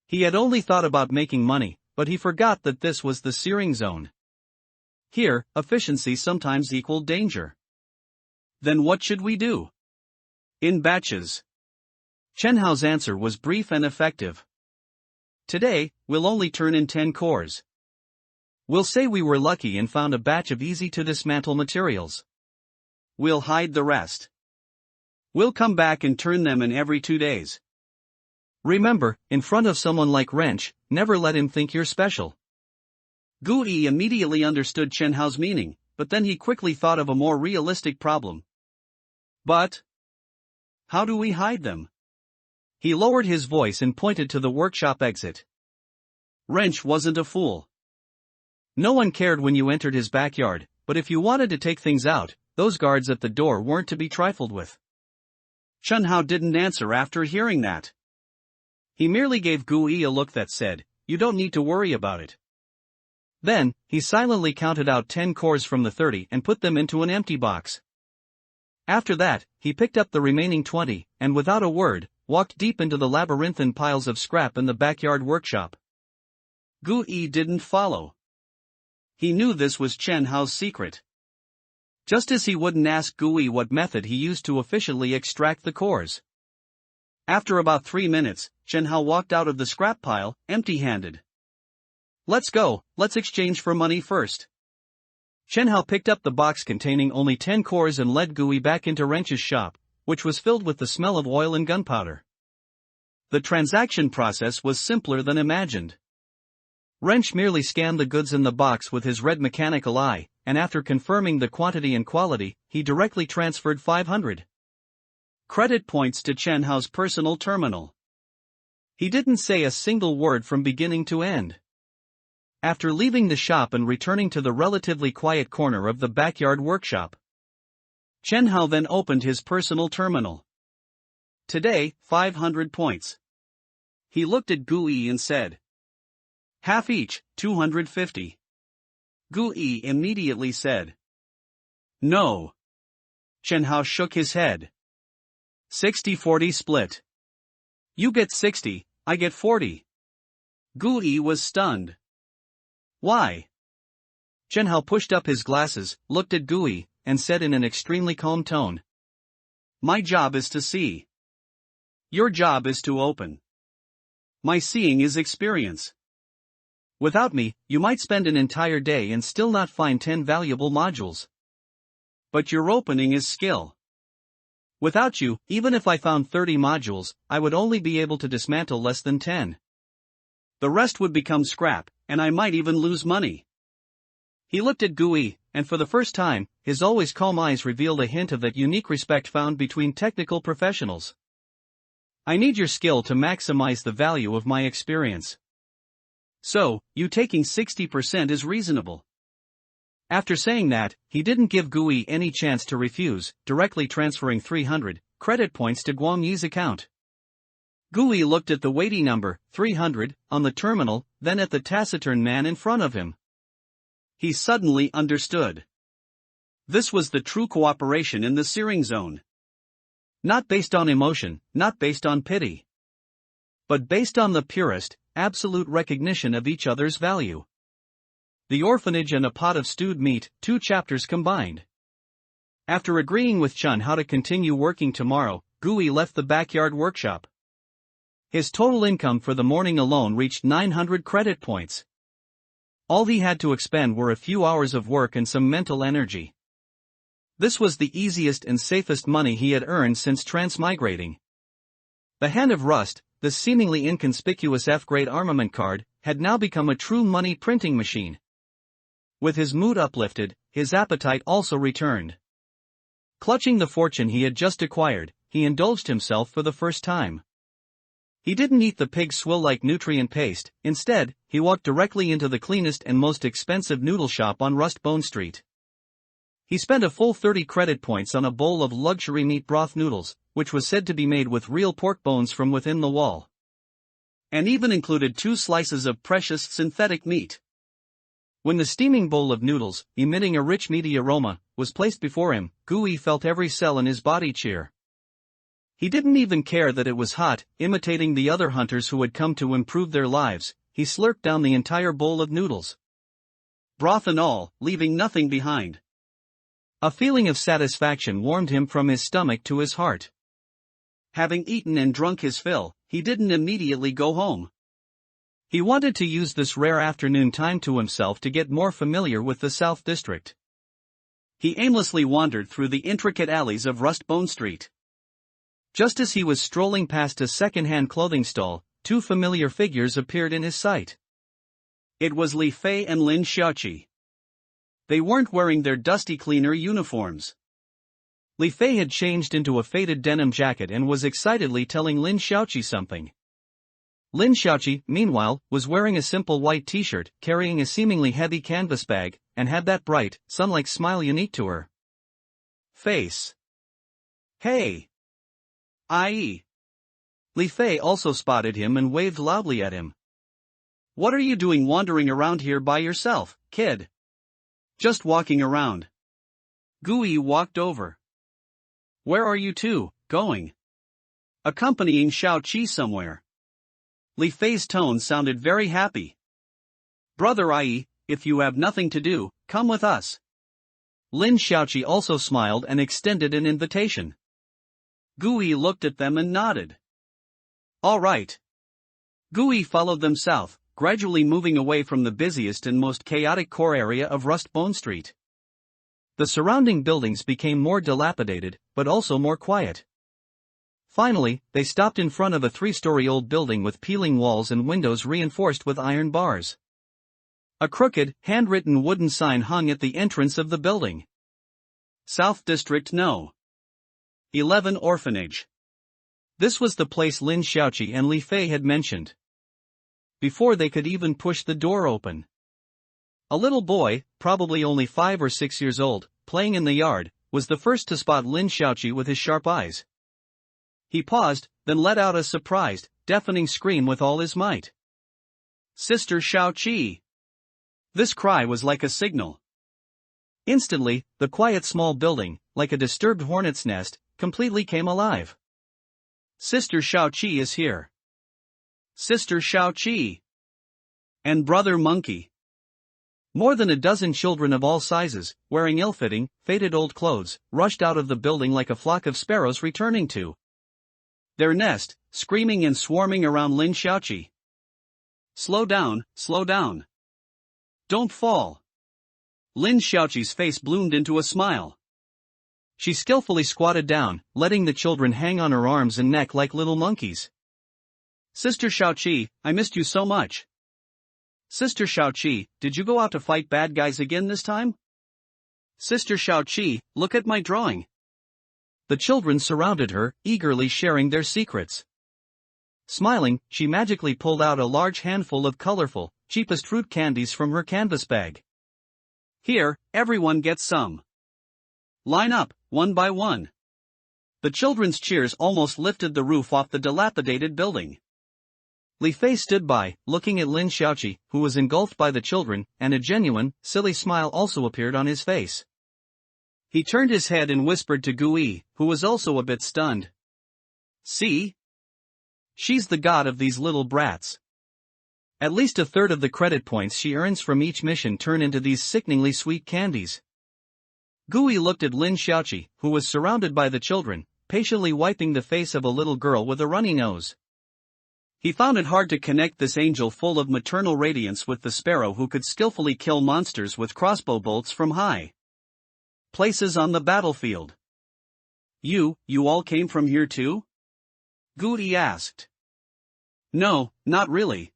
He had only thought about making money, but he forgot that this was the searing zone. Here, efficiency sometimes equaled danger. Then what should we do? In batches. Chen Hao's answer was brief and effective. Today, we'll only turn in 10 cores. We'll say we were lucky and found a batch of easy-to-dismantle materials. We'll hide the rest. We'll come back and turn them in every 2 days. Remember, in front of someone like Wrench, never let him think you're special. Gui immediately understood Chen Hao's meaning, but then he quickly thought of a more realistic problem. But how do we hide them? He lowered his voice and pointed to the workshop exit. Wrench wasn't a fool. No one cared when you entered his backyard, but if you wanted to take things out, those guards at the door weren't to be trifled with. Chen Hao didn't answer after hearing that. He merely gave Gui a look that said, "You don't need to worry about it." Then, he silently counted out 10 cores from the 30 and put them into an empty box. After that, he picked up the remaining 20, and without a word, walked deep into the labyrinthine piles of scrap in the backyard workshop. Gui didn't follow. He knew this was Chen Hao's secret. Just as he wouldn't ask Gui what method he used to efficiently extract the cores. After about 3 minutes, Chen Hao walked out of the scrap pile, empty-handed. Let's go, let's exchange for money first. Chen Hao picked up the box containing only 10 cores and led Gui back into Wrench's shop, which was filled with the smell of oil and gunpowder. The transaction process was simpler than imagined. Wrench merely scanned the goods in the box with his red mechanical eye, and after confirming the quantity and quality, he directly transferred 500 credit points to Chen Hao's personal terminal. He didn't say a single word from beginning to end. After leaving the shop and returning to the relatively quiet corner of the backyard workshop, Chen Hao then opened his personal terminal. Today, 500 points. He looked at Gu Yi and said. Half each, 250. Gu Yi immediately said. No. Chen Hao shook his head. 60-40 split. You get 60, I get 40. Gu Yi was stunned. Why? Chen Hao pushed up his glasses, looked at Gu Yi, and said in an extremely calm tone. My job is to see. Your job is to open. My seeing is experience. Without me, you might spend an entire day and still not find 10 valuable modules. But your opening is skill. Without you, even if I found 30 modules, I would only be able to dismantle less than 10. The rest would become scrap, and I might even lose money. He looked at Gu Yi, and for the first time, his always calm eyes revealed a hint of that unique respect found between technical professionals. I need your skill to maximize the value of my experience. So, you taking 60% is reasonable. After saying that, he didn't give Gu Yi any chance to refuse, directly transferring 300 credit points to Guang Yi's account. Gu Yi looked at the weighty number, 300, on the terminal, then at the taciturn man in front of him. He suddenly understood. This was the true cooperation in the searing zone. Not based on emotion, not based on pity. But based on the purest, absolute recognition of each other's value. The orphanage and a pot of stewed meat, 2 chapters combined. After agreeing with Chen how to continue working tomorrow, Gu Yi left the backyard workshop. His total income for the morning alone reached 900 credit points. All he had to expend were a few hours of work and some mental energy. This was the easiest and safest money he had earned since transmigrating. The Hand of Rust, the seemingly inconspicuous F-grade armament card, had now become a true money printing machine. With his mood uplifted, his appetite also returned. Clutching the fortune he had just acquired, he indulged himself for the first time. He didn't eat the pig swill-like nutrient paste, instead, he walked directly into the cleanest and most expensive noodle shop on Rustbone Street. He spent a full 30 credit points on a bowl of luxury meat broth noodles, which was said to be made with real pork bones from within the wall. And even included 2 slices of precious synthetic meat. When the steaming bowl of noodles, emitting a rich meaty aroma, was placed before him, Gu Yi felt every cell in his body cheer. He didn't even care that it was hot, imitating the other hunters who had come to improve their lives, he slurped down the entire bowl of noodles. Broth and all, leaving nothing behind. A feeling of satisfaction warmed him from his stomach to his heart. Having eaten and drunk his fill, he didn't immediately go home. He wanted to use this rare afternoon time to himself to get more familiar with the South District. He aimlessly wandered through the intricate alleys of Rustbone Street. Just as he was strolling past a second-hand clothing stall, 2 familiar figures appeared in his sight. It was Li Fei and Lin Xiaoqi. They weren't wearing their dusty cleaner uniforms. Li Fei had changed into a faded denim jacket and was excitedly telling Lin Xiaoqi something. Lin Xiaoqi, meanwhile, was wearing a simple white t-shirt, carrying a seemingly heavy canvas bag, and had that bright, sun-like smile unique to her face. Hey! I.e. Li Fei also spotted him and waved loudly at him. What are you doing wandering around here by yourself, kid? Just walking around. Gu Yi walked over. Where are you two going? Accompanying Xiaoqi somewhere. Li Fei's tone sounded very happy. Brother Ai, if you have nothing to do, come with us. Lin Xiaoqi also smiled and extended an invitation. Gu Yi looked at them and nodded. All right. Gu Yi followed them south, gradually moving away from the busiest and most chaotic core area of Rustbone Street. The surrounding buildings became more dilapidated, but also more quiet. Finally, they stopped in front of a 3-story old building with peeling walls and windows reinforced with iron bars. A crooked, handwritten wooden sign hung at the entrance of the building. South District No. 11 Orphanage. This was the place Lin Xiaoqi and Li Fei had mentioned. Before they could even push the door open. A little boy, probably only 5 or 6 years old, playing in the yard, was the first to spot Lin Xiaoqi with his sharp eyes. He paused, then let out a surprised, deafening scream with all his might. "Sister Xiaoqi!" This cry was like a signal. Instantly, the quiet small building, like a disturbed hornet's nest, completely came alive. "Sister Xiaoqi is here! Sister Xiaoqi! And Brother Monkey!" More than a dozen children of all sizes, wearing ill-fitting, faded old clothes, rushed out of the building like a flock of sparrows returning to their nest, screaming and swarming around Lin Xiaoqi. "Slow down, slow down. Don't fall." Lin Xiaoqi's face bloomed into a smile. She skillfully squatted down, letting the children hang on her arms and neck like little monkeys. "Sister Xiaoqi, I missed you so much. Sister Xiaoqi, did you go out to fight bad guys again this time? Sister Xiaoqi, look at my drawing." The children surrounded her, eagerly sharing their secrets. Smiling, she magically pulled out a large handful of colorful, cheapest fruit candies from her canvas bag. "Here, everyone gets some. Line up, one by one." The children's cheers almost lifted the roof off the dilapidated building. Li Fei stood by, looking at Lin Xiaoqi, who was engulfed by the children, and a genuine, silly smile also appeared on his face. He turned his head and whispered to Gui, who was also a bit stunned. "See? She's the god of these little brats. At least a third of the credit points she earns from each mission turn into these sickeningly sweet candies." Gui looked at Lin Xiaoqi, who was surrounded by the children, patiently wiping the face of a little girl with a runny nose. He found it hard to connect this angel full of maternal radiance with the sparrow who could skillfully kill monsters with crossbow bolts from high places on the battlefield. You all came from here too?" Gui asked. "No, not really."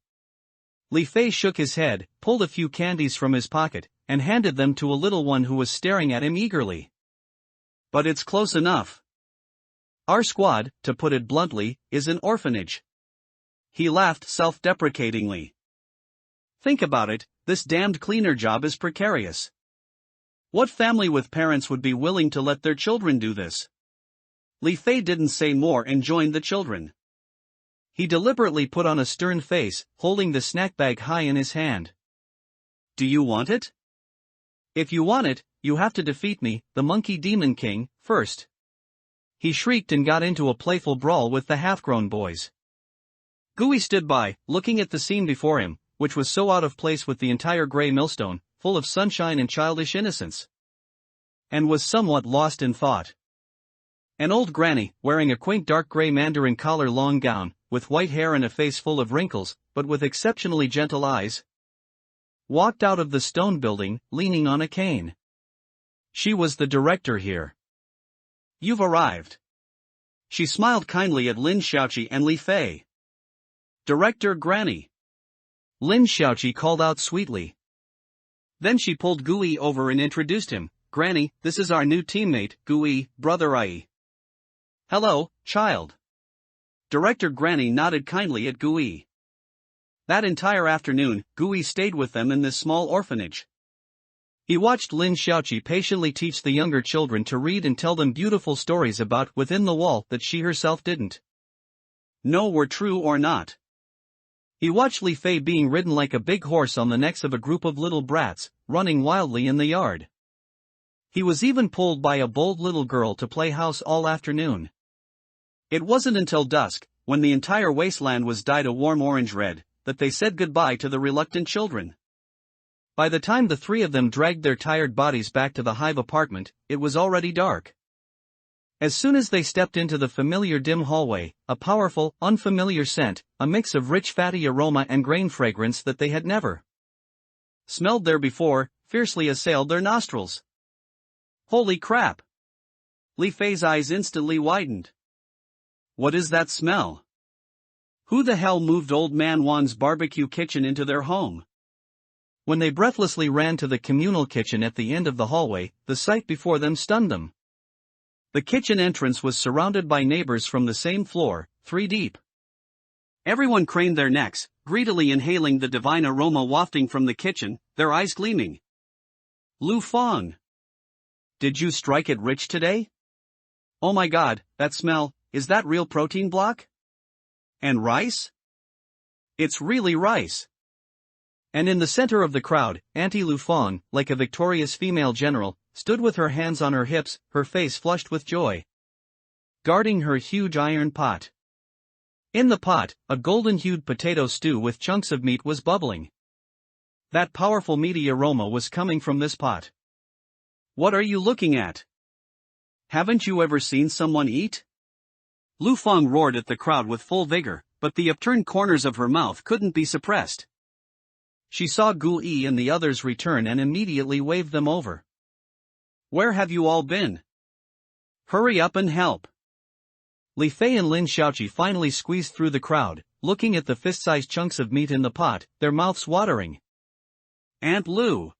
Li Fei shook his head, pulled a few candies from his pocket, and handed them to a little one who was staring at him eagerly. "But it's close enough. Our squad, to put it bluntly, is an orphanage." He laughed self-deprecatingly. "Think about it, this damned cleaner job is precarious. What family with parents would be willing to let their children do this?" Li Fei didn't say more and joined the children. He deliberately put on a stern face, holding the snack bag high in his hand. "Do you want it? If you want it, you have to defeat me, the Monkey Demon King, first." He shrieked and got into a playful brawl with the half-grown boys. Gui stood by, looking at the scene before him, which was so out of place with the entire gray millstone, full of sunshine and childish innocence, and was somewhat lost in thought. An old granny, wearing a quaint dark gray mandarin collar long gown, with white hair and a face full of wrinkles, but with exceptionally gentle eyes, walked out of the stone building, leaning on a cane. She was the director here. "You've arrived." She smiled kindly at Lin Xiaoqi and Li Fei. "Director Granny." Lin Xiaoqi called out sweetly. Then she pulled Gui over and introduced him. "Granny, this is our new teammate, Gui, Brother Ai." "Hello, child." Director Granny nodded kindly at Gui. That entire afternoon, Gui stayed with them in this small orphanage. He watched Lin Xiaoqi patiently teach the younger children to read and tell them beautiful stories about within the wall that she herself didn't know were true or not. He watched Li Fei being ridden like a big horse on the necks of a group of little brats, running wildly in the yard. He was even pulled by a bold little girl to play house all afternoon. It wasn't until dusk, when the entire wasteland was dyed a warm orange-red, that they said goodbye to the reluctant children. By the time the three of them dragged their tired bodies back to the hive apartment, it was already dark. As soon as they stepped into the familiar dim hallway, a powerful, unfamiliar scent, a mix of rich fatty aroma and grain fragrance that they had never smelled there before, fiercely assailed their nostrils. "Holy crap!" Li Fei's eyes instantly widened. "What is that smell? Who the hell moved old man Wan's barbecue kitchen into their home?" When they breathlessly ran to the communal kitchen at the end of the hallway, the sight before them stunned them. The kitchen entrance was surrounded by neighbors from the same floor, 3 deep. Everyone craned their necks, greedily inhaling the divine aroma wafting from the kitchen, their eyes gleaming. "Lu Feng! Did you strike it rich today? Oh my god, that smell, is that real protein block? And rice? It's really rice. And in the center of the crowd, Auntie Lufang, like a victorious female general, stood with her hands on her hips, her face flushed with joy, guarding her huge iron pot. In the pot, a golden-hued potato stew with chunks of meat was bubbling. That powerful meaty aroma was coming from this pot. What are you looking at? Haven't you ever seen someone eat? Lu Fang roared at the crowd with full vigor, but the upturned corners of her mouth couldn't be suppressed. She saw Gu Yi and the others return and immediately waved them over. Where have you all been? Hurry up and help. Li Fei and Lin Xiaoqi finally squeezed through the crowd, looking at the fist-sized chunks of meat in the pot, their mouths watering. Aunt Lu!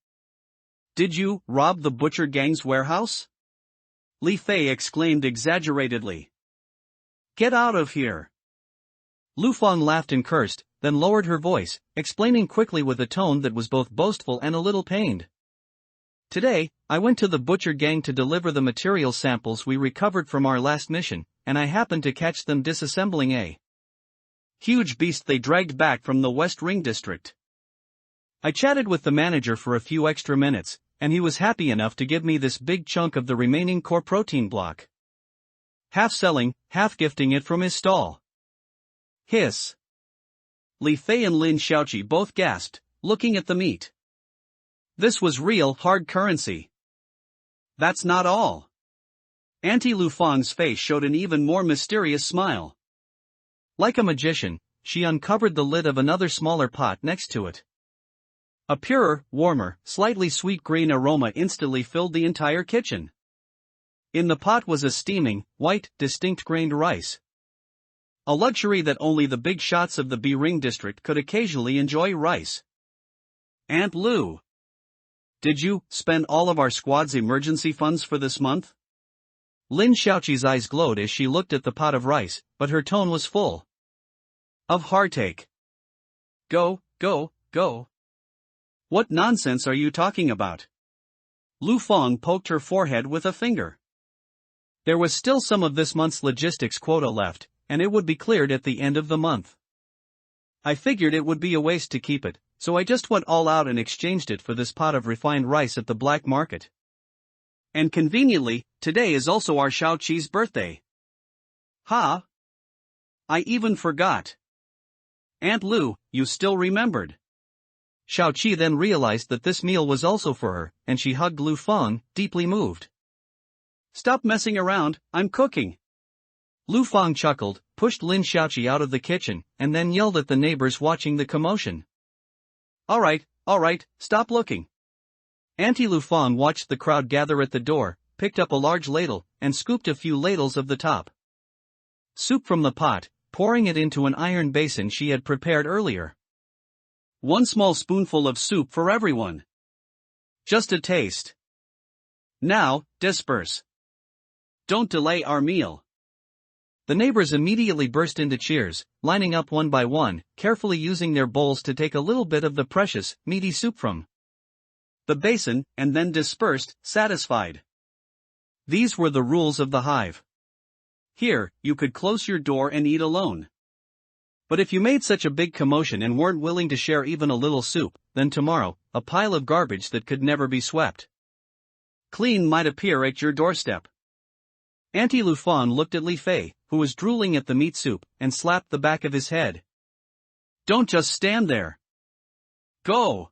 Did you rob the butcher gang's warehouse? Li Fei exclaimed exaggeratedly. Get out of here! Lu Fang laughed and cursed, then lowered her voice, explaining quickly with a tone that was both boastful and a little pained. Today, I went to the butcher gang to deliver the material samples we recovered from our last mission, and I happened to catch them disassembling a huge beast they dragged back from the West Ring district. I chatted with the manager for a few extra minutes, and he was happy enough to give me this big chunk of the remaining core protein block. Half selling, half gifting it from his stall. Hiss. Li Fei and Lin Xiaoqi both gasped, looking at the meat. This was real hard currency. That's not all. Auntie Lu Fang's face showed an even more mysterious smile. Like a magician, she uncovered the lid of another smaller pot next to it. A purer, warmer, slightly sweet green aroma instantly filled the entire kitchen. In the pot was a steaming, white, distinct grained rice. A luxury that only the big shots of the B-Ring district could occasionally enjoy. Rice. Aunt Lu! Did you spend all of our squad's emergency funds for this month? Lin Xiaoqi's eyes glowed as she looked at the pot of rice, but her tone was full of heartache. Go, go, go. What nonsense are you talking about? Lu Fang poked her forehead with a finger. There was still some of this month's logistics quota left, and it would be cleared at the end of the month. I figured it would be a waste to keep it, so I just went all out and exchanged it for this pot of refined rice at the black market. And conveniently, today is also our Xiaoqi's birthday. Ha! I even forgot. Aunt Lu, you still remembered. Xiaoqi then realized that this meal was also for her, and she hugged Lu Fang, deeply moved. Stop messing around, I'm cooking. Lu Fang chuckled, pushed Lin Xiaoqi out of the kitchen, and then yelled at the neighbors watching the commotion. All right, stop looking. Auntie Lu Fang watched the crowd gather at the door, picked up a large ladle, and scooped a few ladles of the top soup from the pot, pouring it into an iron basin she had prepared earlier. One small spoonful of soup for everyone. Just a taste. Now, disperse. Don't delay our meal. The neighbors immediately burst into cheers, lining up one by one, carefully using their bowls to take a little bit of the precious, meaty soup from the basin, and then dispersed, satisfied. These were the rules of the hive. Here, you could close your door and eat alone. But if you made such a big commotion and weren't willing to share even a little soup, then tomorrow, a pile of garbage that could never be swept clean might appear at your doorstep. Auntie Lu Fang looked at Li Fei, who was drooling at the meat soup, and slapped the back of his head. Don't just stand there. Go!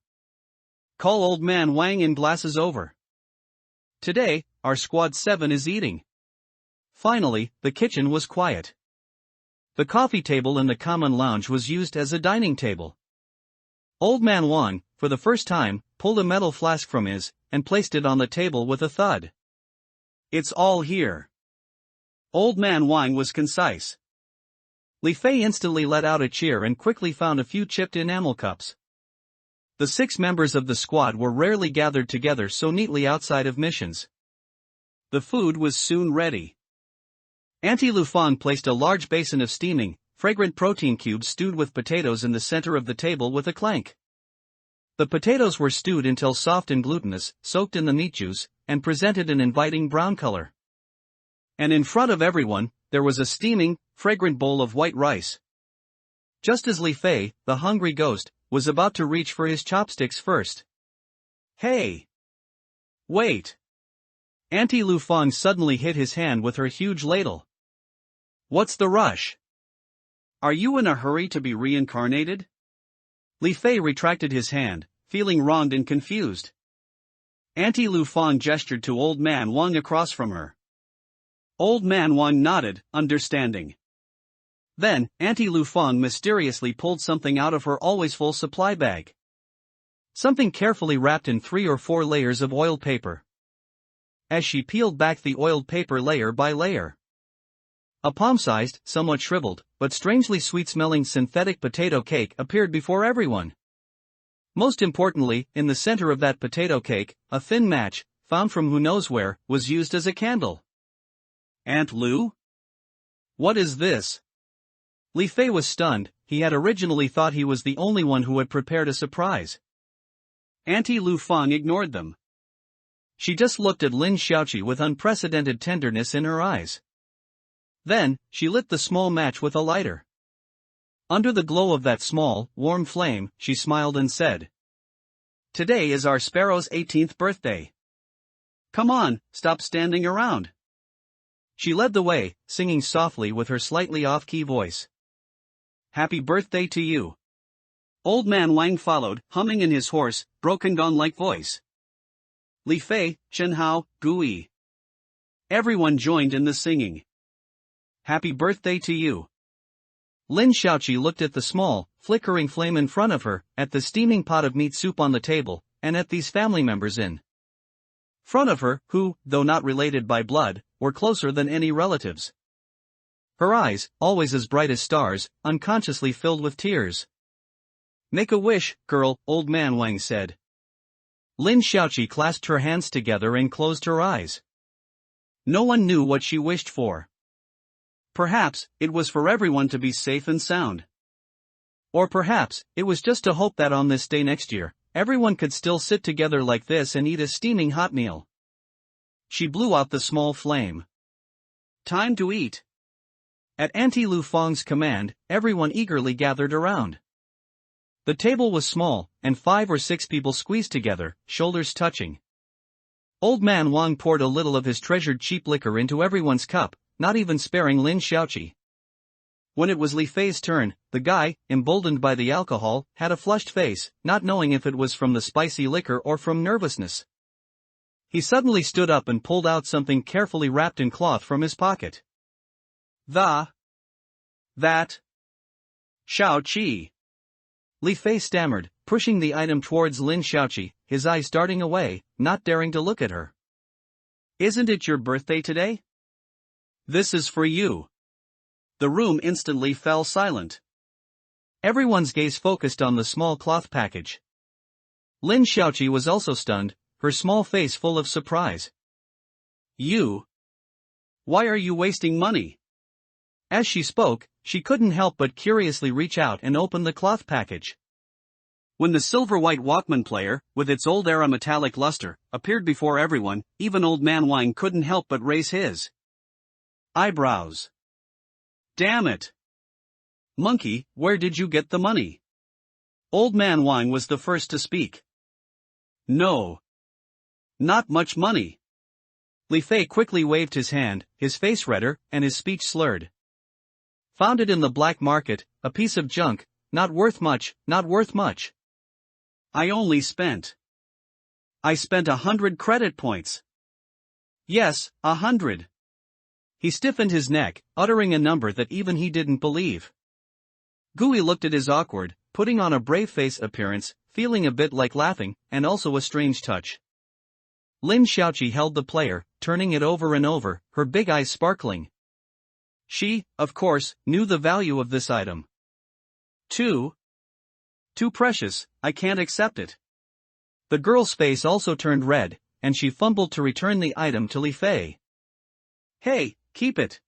Call old man Wang in glasses over. Today, our squad 7 is eating. Finally, the kitchen was quiet. The coffee table in the common lounge was used as a dining table. Old man Wang, for the first time, pulled a metal flask from his, and placed it on the table with a thud. It's all here. Old man Wang was concise. Li Fei instantly let out a cheer and quickly found a few chipped enamel cups. The 6 members of the squad were rarely gathered together so neatly outside of missions. The food was soon ready. Auntie Lu Fang placed a large basin of steaming, fragrant protein cubes stewed with potatoes in the center of the table with a clank. The potatoes were stewed until soft and glutinous, soaked in the meat juice, and presented an inviting brown color. And in front of everyone, there was a steaming, fragrant bowl of white rice. Just as Li Fei, the hungry ghost, was about to reach for his chopsticks first. Hey! Wait! Auntie Lu Fang suddenly hit his hand with her huge ladle. What's the rush? Are you in a hurry to be reincarnated? Li Fei retracted his hand, feeling wronged and confused. Auntie Lu Fang gestured to Old Man Wang across from her. Old Man Wang nodded, understanding. Then, Auntie Lu Fang mysteriously pulled something out of her always full supply bag. Something carefully wrapped in 3 or 4 layers of oiled paper. As she peeled back the oiled paper layer by layer, a palm-sized, somewhat shriveled, but strangely sweet-smelling synthetic potato cake appeared before everyone. Most importantly, in the center of that potato cake, a thin match, found from who knows where, was used as a candle. Aunt Lu? What is this? Li Fei was stunned. He had originally thought he was the only one who had prepared a surprise. Auntie Lu Fang ignored them. She just looked at Lin Xiaoqi with unprecedented tenderness in her eyes. Then, she lit the small match with a lighter. Under the glow of that small, warm flame, she smiled and said, "Today is our sparrow's 18th birthday. Come on, stop standing around." She led the way, singing softly with her slightly off-key voice. "Happy birthday to you." Old Man Wang followed, humming in his hoarse, broken gong-like voice. Li Fei, Chen Hao, Gui. Everyone joined in the singing. Happy birthday to you. Lin Xiaoqi looked at the small, flickering flame in front of her, at the steaming pot of meat soup on the table, and at these family members in front of her, who, though not related by blood, were closer than any relatives. Her eyes, always as bright as stars, unconsciously filled with tears. "Make a wish, girl," Old Man Wang said. Lin Xiaoqi clasped her hands together and closed her eyes. No one knew what she wished for. Perhaps, it was for everyone to be safe and sound. Or perhaps, it was just to hope that on this day next year, everyone could still sit together like this and eat a steaming hot meal. She blew out the small flame. Time to eat. At Auntie Lu Fang's command, everyone eagerly gathered around. The table was small, and 5 or 6 people squeezed together, shoulders touching. Old Man Wang poured a little of his treasured cheap liquor into everyone's cup, not even sparing Lin Xiaoqi. When it was Li Fei's turn, the guy, emboldened by the alcohol, had a flushed face, not knowing if it was from the spicy liquor or from nervousness. He suddenly stood up and pulled out something carefully wrapped in cloth from his pocket. That. Xiaoqi. Li Fei stammered, pushing the item towards Lin Xiaoqi, his eyes darting away, not daring to look at her. Isn't it your birthday today? This is for you. The room instantly fell silent. Everyone's gaze focused on the small cloth package. Lin Xiaoqi was also stunned, her small face full of surprise. You? Why are you wasting money? As she spoke, she couldn't help but curiously reach out and open the cloth package. When the silver-white Walkman player, with its old-era metallic luster, appeared before everyone, even Old Man Wang couldn't help but raise his eyebrows. Damn it! Monkey, where did you get the money? Old Man Wang was the first to speak. No. Not much money. Li Fei quickly waved his hand, his face redder, and his speech slurred. Found it in the black market, a piece of junk, not worth much, not worth much. I spent 100 credit points. Yes, 100. He stiffened his neck, uttering a number that even he didn't believe. Gui looked at his awkward, putting on a brave face appearance, feeling a bit like laughing, and also a strange touch. Lin Xiaoqi held the player, turning it over and over, her big eyes sparkling. She, of course, knew the value of this item. Too precious, I can't accept it. The girl's face also turned red, and she fumbled to return the item to Li Fei. Hey, keep it.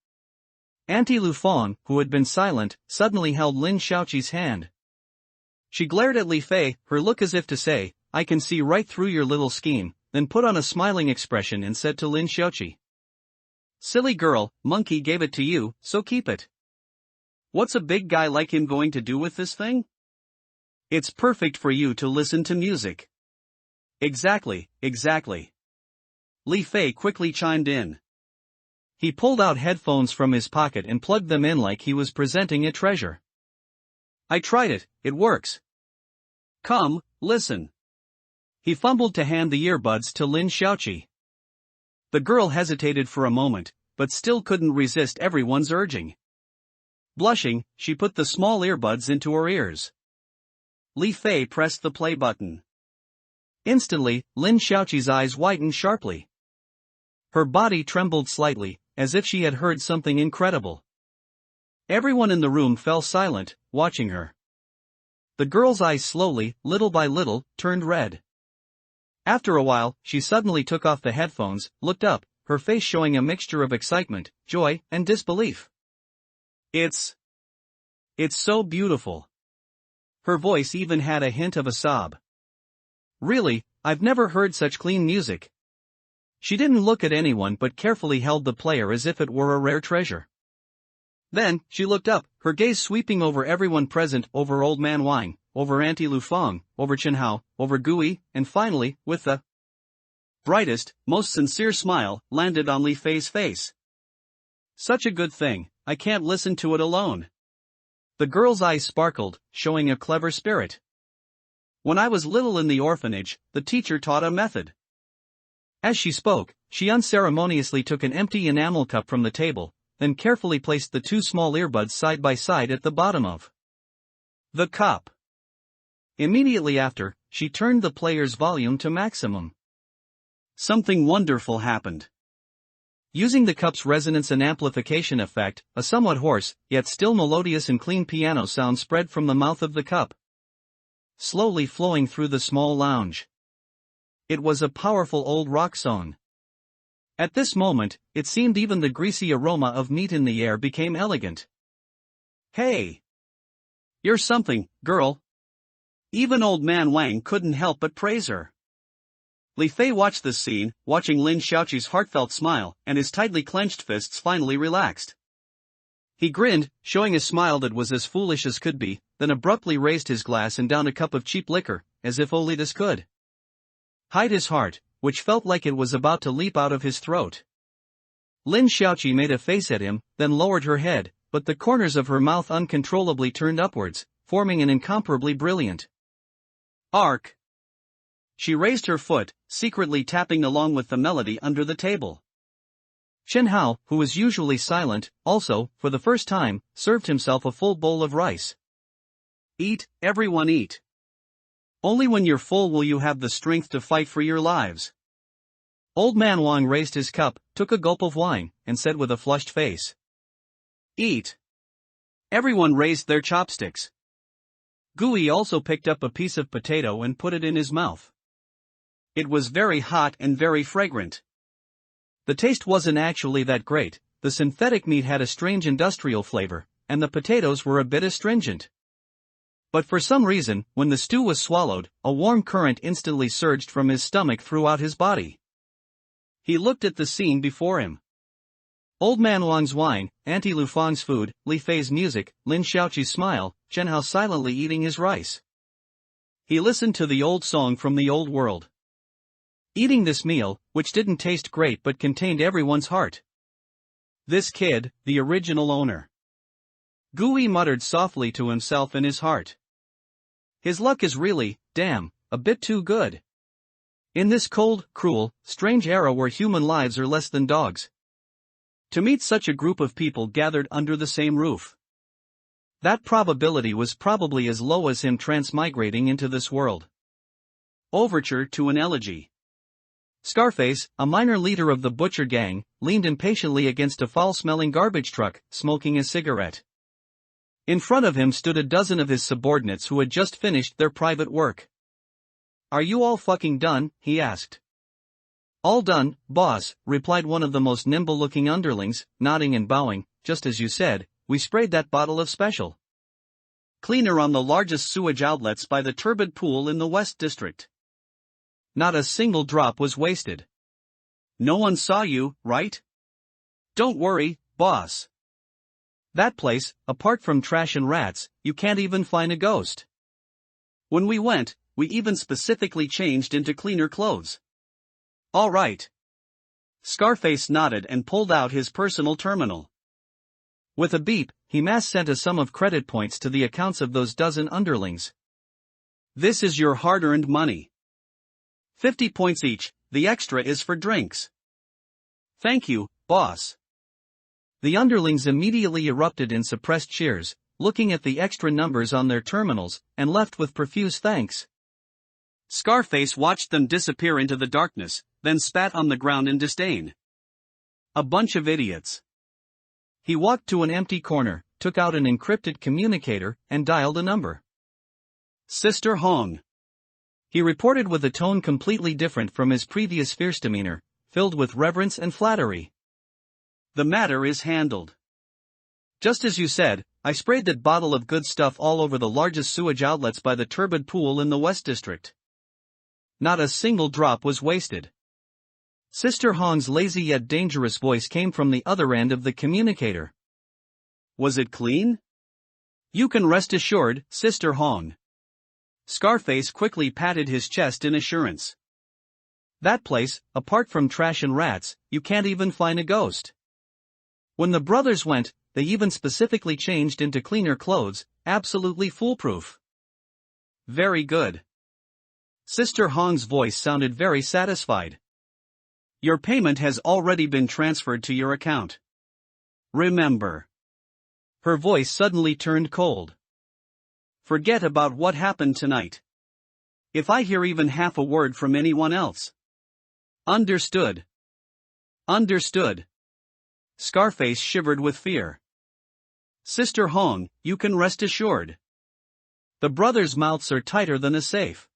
Auntie Lu Fang, who had been silent, suddenly held Lin Xiaoqi's hand. She glared at Li Fei, her look as if to say, I can see right through your little scheme, then put on a smiling expression and said to Lin Xiaoqi. Silly girl, monkey gave it to you, so keep it. What's a big guy like him going to do with this thing? It's perfect for you to listen to music. Exactly, exactly. Li Fei quickly chimed in. He pulled out headphones from his pocket and plugged them in like he was presenting a treasure. I tried it, it works. Come, listen. He fumbled to hand the earbuds to Lin Xiaoqi. The girl hesitated for a moment, but still couldn't resist everyone's urging. Blushing, she put the small earbuds into her ears. Li Fei pressed the play button. Instantly, Lin Xiaoqi's eyes whitened sharply. Her body trembled slightly, as if she had heard something incredible. Everyone in the room fell silent, watching her. The girl's eyes slowly, little by little, turned red. After a while, she suddenly took off the headphones, looked up, her face showing a mixture of excitement, joy, and disbelief. It's so beautiful. Her voice even had a hint of a sob. Really, I've never heard such clean music. She didn't look at anyone but carefully held the player as if it were a rare treasure. Then, she looked up, her gaze sweeping over everyone present, over Old Man Wang, over Auntie Lufang, over Chen Hao, over Gui, and finally, with the brightest, most sincere smile, landed on Li Fei's face. Such a good thing, I can't listen to it alone. The girl's eyes sparkled, showing a clever spirit. When I was little in the orphanage, the teacher taught a method. As she spoke, she unceremoniously took an empty enamel cup from the table, then carefully placed the two small earbuds side by side at the bottom of the cup. Immediately after, she turned the player's volume to maximum. Something wonderful happened. Using the cup's resonance and amplification effect, a somewhat hoarse, yet still melodious and clean piano sound spread from the mouth of the cup, slowly flowing through the small lounge. It was a powerful old rock song. At this moment, it seemed even the greasy aroma of meat in the air became elegant. Hey! You're something, girl. Even Old Man Wang couldn't help but praise her. Li Fei watched this scene, watching Lin Xiaoqi's heartfelt smile, and his tightly clenched fists finally relaxed. He grinned, showing a smile that was as foolish as could be, then abruptly raised his glass and downed a cup of cheap liquor, as if only this could hide his heart, which felt like it was about to leap out of his throat. Lin Xiaoqi made a face at him, then lowered her head, but the corners of her mouth uncontrollably turned upwards, forming an incomparably brilliant arc. She raised her foot, secretly tapping along with the melody under the table. Chen Hao, who was usually silent, also, for the first time, served himself a full bowl of rice. Eat, everyone eat. Only when you're full will you have the strength to fight for your lives. Old Man Wang raised his cup, took a gulp of wine, and said with a flushed face, Eat. Everyone raised their chopsticks. Gui also picked up a piece of potato and put it in his mouth. It was very hot and very fragrant. The taste wasn't actually that great, the synthetic meat had a strange industrial flavor, and the potatoes were a bit astringent. But for some reason, when the stew was swallowed, a warm current instantly surged from his stomach throughout his body. He looked at the scene before him. Old Man Wang's wine, Auntie Lufang's food, Li Fei's music, Lin Xiaoqi's smile, Chen Hao silently eating his rice. He listened to the old song from the old world. Eating this meal, which didn't taste great but contained everyone's heart. This kid, the original owner. Gui muttered softly to himself in his heart. His luck is really, damn, a bit too good. In this cold, cruel, strange era where human lives are less than dogs. To meet such a group of people gathered under the same roof. That probability was probably as low as him transmigrating into this world. Overture to an elegy. Scarface, a minor leader of the butcher gang, leaned impatiently against a foul-smelling garbage truck, smoking a cigarette. In front of him stood a dozen of his subordinates who had just finished their private work. Are you all fucking done? He asked. All done, boss, replied one of the most nimble-looking underlings, nodding and bowing. Just as you said, we sprayed that bottle of special. Cleaner on the largest sewage outlets by the turbid pool in the West District. Not a single drop was wasted. No one saw you, right? Don't worry, boss. That place, apart from trash and rats, you can't even find a ghost. When we went, we even specifically changed into cleaner clothes. All right. Scarface nodded and pulled out his personal terminal. With a beep, he mass sent a sum of credit points to the accounts of those dozen underlings. This is your hard-earned money. 50 points each, the extra is for drinks. Thank you, boss. The underlings immediately erupted in suppressed cheers, looking at the extra numbers on their terminals, and left with profuse thanks. Scarface watched them disappear into the darkness, then spat on the ground in disdain. A bunch of idiots. He walked to an empty corner, took out an encrypted communicator, and dialed a number. Sister Hong. He reported with a tone completely different from his previous fierce demeanor, filled with reverence and flattery. The matter is handled. Just as you said, I sprayed that bottle of good stuff all over the largest sewage outlets by the turbid pool in the West District. Not a single drop was wasted. Sister Hong's lazy yet dangerous voice came from the other end of the communicator. Was it clean? You can rest assured, Sister Hong. Scarface quickly patted his chest in assurance. That place, apart from trash and rats, you can't even find a ghost. When the brothers went, they even specifically changed into cleaner clothes, absolutely foolproof. Very good. Sister Hong's voice sounded very satisfied. Your payment has already been transferred to your account. Remember. Her voice suddenly turned cold. Forget about what happened tonight. If I hear even half a word from anyone else. Understood. Understood. Scarface shivered with fear. Sister Hong, you can rest assured. The brothers' mouths are tighter than a safe.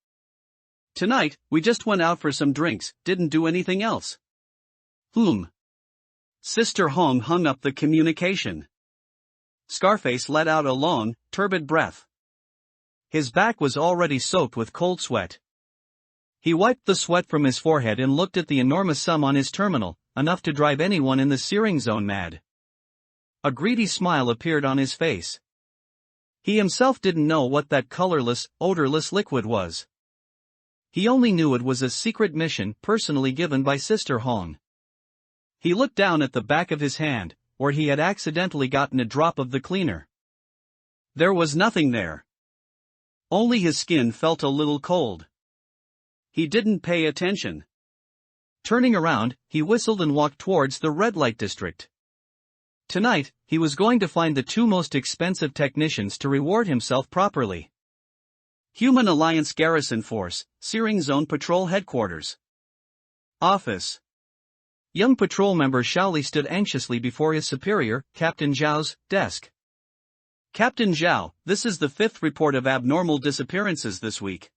Tonight, we just went out for some drinks, didn't do anything else. Sister Hong hung up the communication. Scarface let out a long, turbid breath. His back was already soaked with cold sweat. He wiped the sweat from his forehead and looked at the enormous sum on his terminal, enough to drive anyone in the searing zone mad. A greedy smile appeared on his face. He himself didn't know what that colorless, odorless liquid was. He only knew it was a secret mission personally given by Sister Hong. He looked down at the back of his hand, where he had accidentally gotten a drop of the cleaner. There was nothing there. Only his skin felt a little cold. He didn't pay attention. Turning around, he whistled and walked towards the red light district. Tonight, he was going to find the two most expensive technicians to reward himself properly. Human Alliance Garrison Force, Searing Zone Patrol Headquarters. Office. Young patrol member Shaoli stood anxiously before his superior, Captain Zhao's, desk. Captain Zhao, this is the 5th report of abnormal disappearances this week.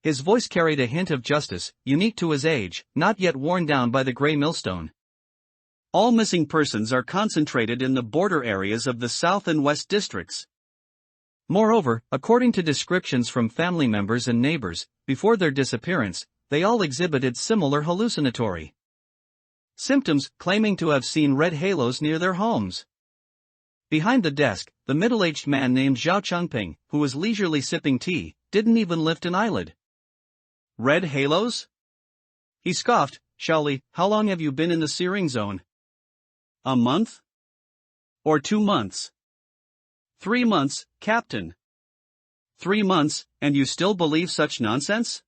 His voice carried a hint of justice, unique to his age, not yet worn down by the gray millstone. All missing persons are concentrated in the border areas of the South and West districts. Moreover, according to descriptions from family members and neighbors, before their disappearance, they all exhibited similar hallucinatory symptoms, claiming to have seen red halos near their homes. Behind the desk, the middle-aged man named Zhao Changping, who was leisurely sipping tea, didn't even lift an eyelid. Red halos? He scoffed. Shaoli, how long have you been in the searing zone? A month? Or 2 months? 3 months, Captain. 3 months, and you still believe such nonsense?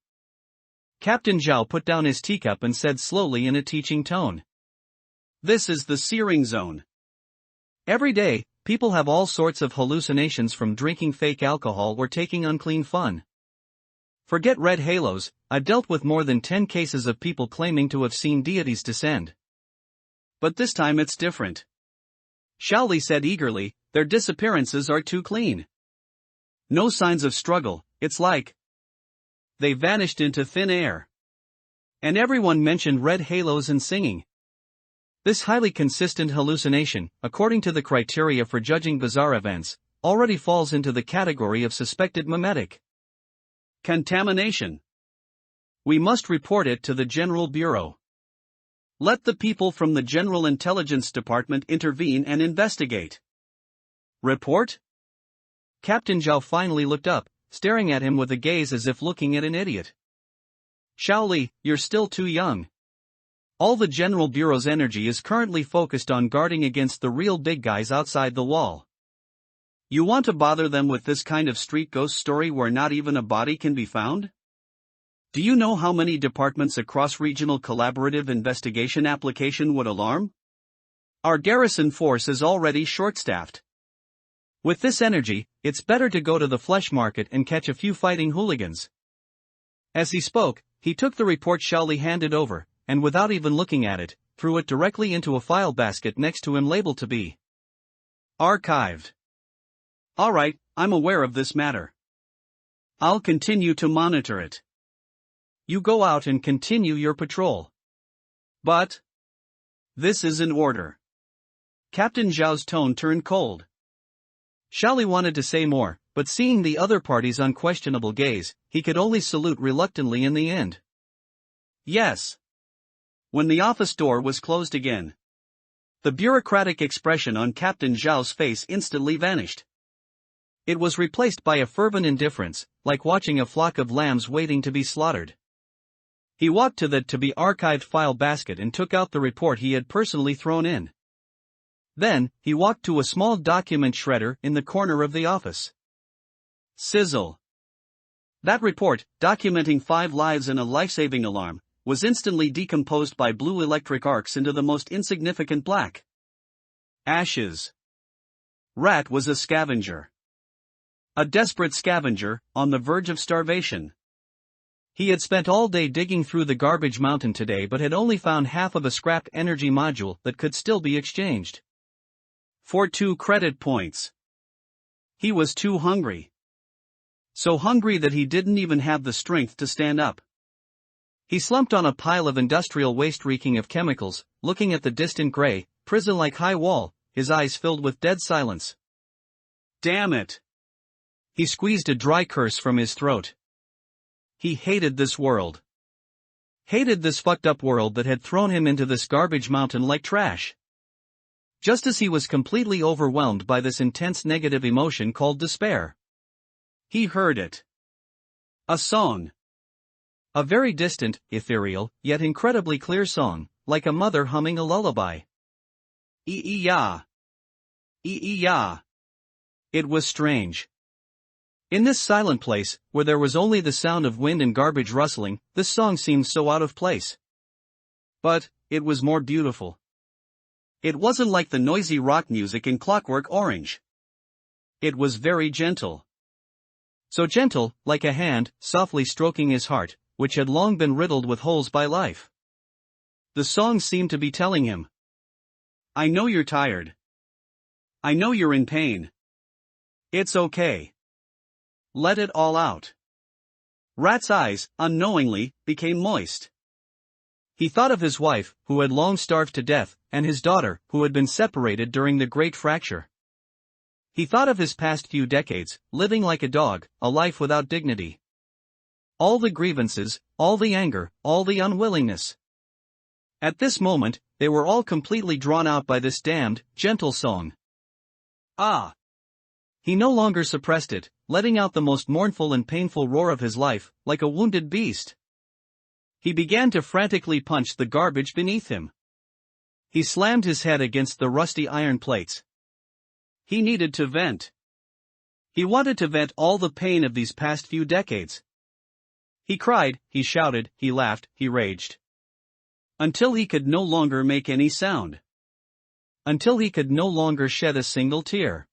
Captain Zhao put down his teacup and said slowly in a teaching tone. This is the searing zone. Every day, people have all sorts of hallucinations from drinking fake alcohol or taking unclean fun. Forget red halos, I've dealt with more than 10 cases of people claiming to have seen deities descend. But this time it's different. Shaoli said eagerly, their disappearances are too clean. No signs of struggle, it's like they vanished into thin air. And everyone mentioned red halos and singing. This highly consistent hallucination, according to the criteria for judging bizarre events, already falls into the category of suspected memetic contamination. We must report it to the General Bureau. Let the people from the General Intelligence Department intervene and investigate. Report? Captain Zhao finally looked up, staring at him with a gaze as if looking at an idiot. Shaoli, you're still too young. All the General Bureau's energy is currently focused on guarding against the real big guys outside the wall. You want to bother them with this kind of street ghost story where not even a body can be found? Do you know how many departments a cross-regional collaborative investigation application would alarm? Our garrison force is already short-staffed. With this energy, it's better to go to the flesh market and catch a few fighting hooligans. As he spoke, he took the report Shaoli handed over, and without even looking at it, threw it directly into a file basket next to him labeled to be archived. Alright, I'm aware of this matter. I'll continue to monitor it. You go out and continue your patrol. But this is an order. Captain Zhao's tone turned cold. Shaoli wanted to say more, but seeing the other party's unquestionable gaze, he could only salute reluctantly in the end. Yes. When the office door was closed again, the bureaucratic expression on Captain Zhao's face instantly vanished. It was replaced by a fervent indifference, like watching a flock of lambs waiting to be slaughtered. He walked to the to-be-archived file basket and took out the report he had personally thrown in. Then, he walked to a small document shredder in the corner of the office. Sizzle. That report, documenting 5 lives and a life-saving alarm, was instantly decomposed by blue electric arcs into the most insignificant black ashes. Rat was a scavenger. A desperate scavenger, on the verge of starvation. He had spent all day digging through the garbage mountain today but had only found half of a scrapped energy module that could still be exchanged. For 2 credit points. He was too hungry. So hungry that he didn't even have the strength to stand up. He slumped on a pile of industrial waste reeking of chemicals, looking at the distant gray, prison-like high wall, his eyes filled with dead silence. Damn it! He squeezed a dry curse from his throat. He hated this world. Hated this fucked up world that had thrown him into this garbage mountain like trash. Just as he was completely overwhelmed by this intense negative emotion called despair, he heard it. A song. A very distant, ethereal, yet incredibly clear song, like a mother humming a lullaby. Ee-ya. Ee-ya. It was strange. In this silent place, where there was only the sound of wind and garbage rustling, this song seemed so out of place. But it was more beautiful. It wasn't like the noisy rock music in Clockwork Orange. It was very gentle. So gentle, like a hand, softly stroking his heart, which had long been riddled with holes by life. The song seemed to be telling him, I know you're tired. I know you're in pain. It's okay. Let it all out. Rat's eyes, unknowingly, became moist. He thought of his wife, who had long starved to death, and his daughter, who had been separated during the Great Fracture. He thought of his past few decades, living like a dog, a life without dignity. All the grievances, all the anger, all the unwillingness. At this moment, they were all completely drawn out by this damned, gentle song. Ah! He no longer suppressed it, letting out the most mournful and painful roar of his life, like a wounded beast. He began to frantically punch the garbage beneath him. He slammed his head against the rusty iron plates. He needed to vent. He wanted to vent all the pain of these past few decades. He cried, he shouted, he laughed, he raged. Until he could no longer make any sound. Until he could no longer shed a single tear.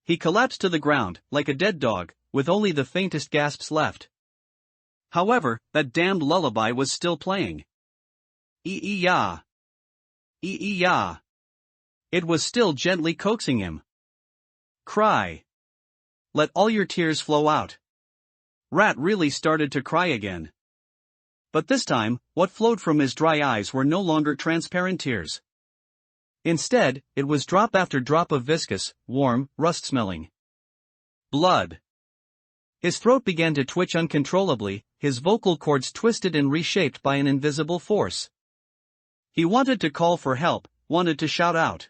He collapsed to the ground, like a dead dog, with only the faintest gasps left. However, that damned lullaby was still playing. Ee-ya. Ee-ya. It was still gently coaxing him. Cry. Let all your tears flow out. Rat really started to cry again. But this time, what flowed from his dry eyes were no longer transparent tears. Instead, it was drop after drop of viscous, warm, rust-smelling blood. His throat began to twitch uncontrollably, his vocal cords twisted and reshaped by an invisible force. He wanted to call for help, wanted to shout out.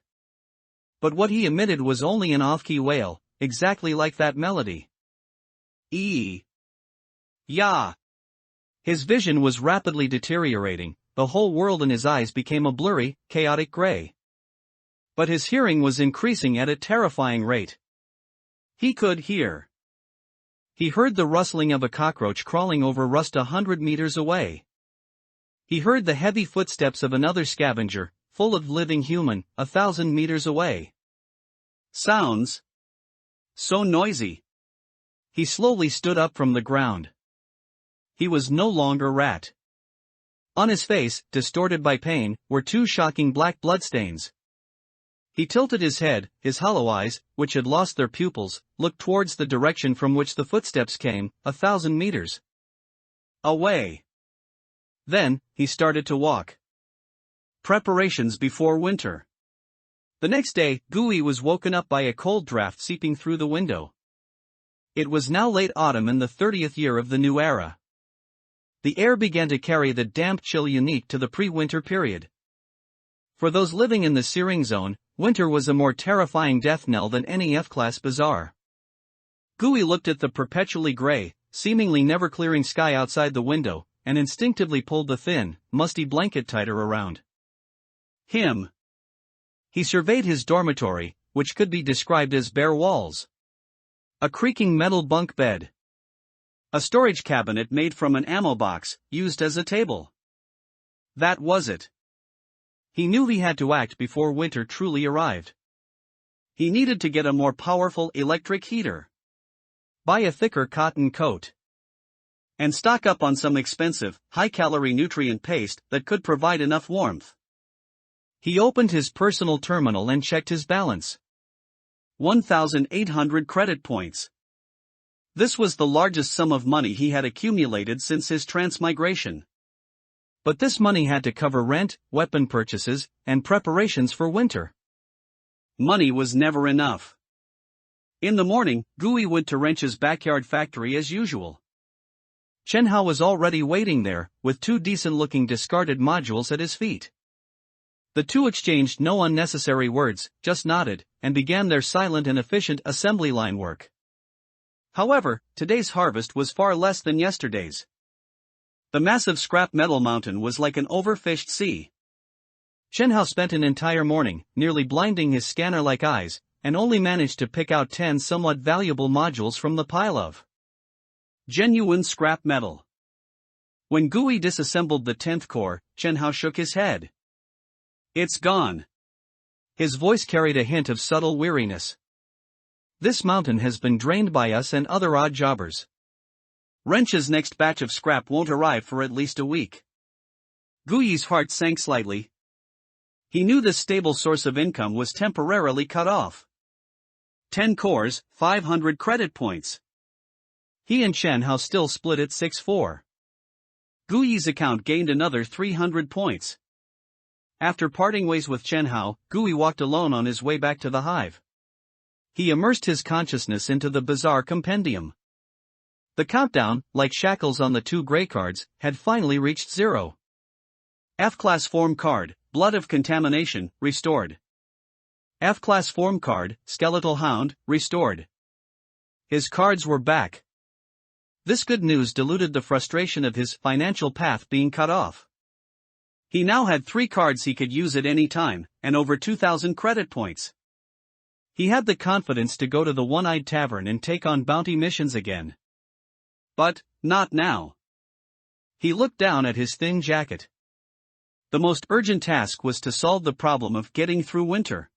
But what he emitted was only an off-key wail, exactly like that melody. Ya. His vision was rapidly deteriorating, the whole world in his eyes became a blurry, chaotic gray. But his hearing was increasing at a terrifying rate. He could hear. He heard the rustling of a cockroach crawling over rust 100 meters away. He heard the heavy footsteps of another scavenger, full of living human, 1,000 meters away. Sounds so noisy. He slowly stood up from the ground. He was no longer Rat. On his face, distorted by pain, were 2 shocking black bloodstains. He tilted his head, his hollow eyes, which had lost their pupils, looked towards the direction from which the footsteps came, 1,000 meters away. Then, he started to walk. Preparations before winter. The next day, Gui was woken up by a cold draft seeping through the window. It was now late autumn in the 30th year of the new era. The air began to carry the damp chill unique to the pre-winter period. For those living in the searing zone, winter was a more terrifying death knell than any F-class bazaar. Gui looked at the perpetually gray, seemingly never-clearing sky outside the window, and instinctively pulled the thin, musty blanket tighter around him. He surveyed his dormitory, which could be described as bare walls. A creaking metal bunk bed. A storage cabinet made from an ammo box, used as a table. That was it. He knew he had to act before winter truly arrived. He needed to get a more powerful electric heater, buy a thicker cotton coat, and stock up on some expensive, high-calorie nutrient paste that could provide enough warmth. He opened his personal terminal and checked his balance. 1,800 credit points. This was the largest sum of money he had accumulated since his transmigration. But this money had to cover rent, weapon purchases, and preparations for winter. Money was never enough. In the morning, Gui went to Wrench's backyard factory as usual. Chenhao was already waiting there, with 2 decent-looking discarded modules at his feet. The 2 exchanged no unnecessary words, just nodded, and began their silent and efficient assembly line work. However, today's harvest was far less than yesterday's. The massive scrap metal mountain was like an overfished sea. Chenhao spent an entire morning, nearly blinding his scanner-like eyes, and only managed to pick out 10 somewhat valuable modules from the pile of genuine scrap metal. When Gui disassembled the 10th core, Chenhao shook his head. It's gone. His voice carried a hint of subtle weariness. This mountain has been drained by us and other odd jobbers. Wrench's next batch of scrap won't arrive for at least a week. Gui's heart sank slightly. He knew this stable source of income was temporarily cut off. 10 cores, 500 credit points. He and Chenhao still split at 6-4. Gui's account gained another 300 points. After parting ways with Chenhao, Gui walked alone on his way back to the hive. He immersed his consciousness into the bizarre compendium. The countdown, like shackles on the 2 gray cards, had finally reached 0. F-class form card, Blood of Contamination, restored. F-class form card, Skeletal Hound, restored. His cards were back. This good news diluted the frustration of his financial path being cut off. He now had 3 cards he could use at any time, and over 2,000 credit points. He had the confidence to go to the One-Eyed Tavern and take on bounty missions again. But, not now. He looked down at his thin jacket. The most urgent task was to solve the problem of getting through winter.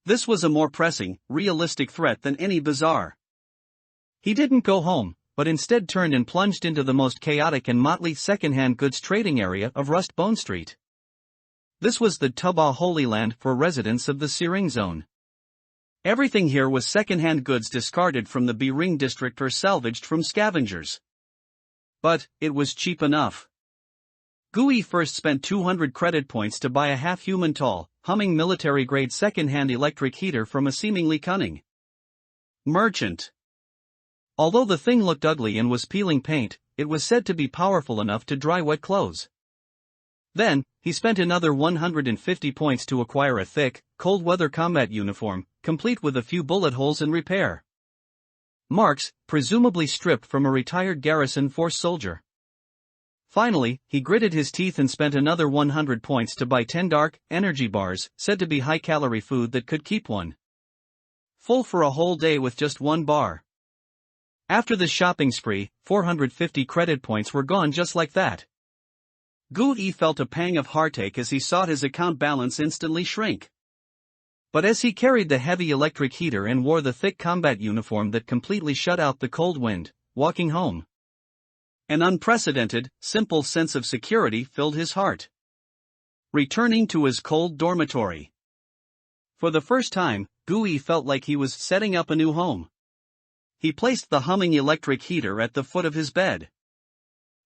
This was a more pressing, realistic threat than any bazaar. He didn't go home, but instead turned and plunged into the most chaotic and motley second-hand goods trading area of Rust Bone Street. This was the Tuba Holy Land for residents of the Searing Zone. Everything here was second-hand goods discarded from the Bering district or salvaged from scavengers. But, it was cheap enough. Gui first spent 200 credit points to buy a half-human tall, humming military-grade second-hand electric heater from a seemingly cunning merchant. Although the thing looked ugly and was peeling paint, it was said to be powerful enough to dry wet clothes. Then, he spent another 150 points to acquire a thick, cold-weather combat uniform, complete with a few bullet holes and repair marks, presumably stripped from a retired garrison force soldier. Finally, he gritted his teeth and spent another 100 points to buy 10 dark, energy bars, said to be high-calorie food that could keep one full for a whole day with just one bar. After the shopping spree, 450 credit points were gone just like that. Gui felt a pang of heartache as he saw his account balance instantly shrink. But as he carried the heavy electric heater and wore the thick combat uniform that completely shut out the cold wind, walking home, an unprecedented, simple sense of security filled his heart. Returning to his cold dormitory. For the first time, Gui felt like he was setting up a new home. He placed the humming electric heater at the foot of his bed.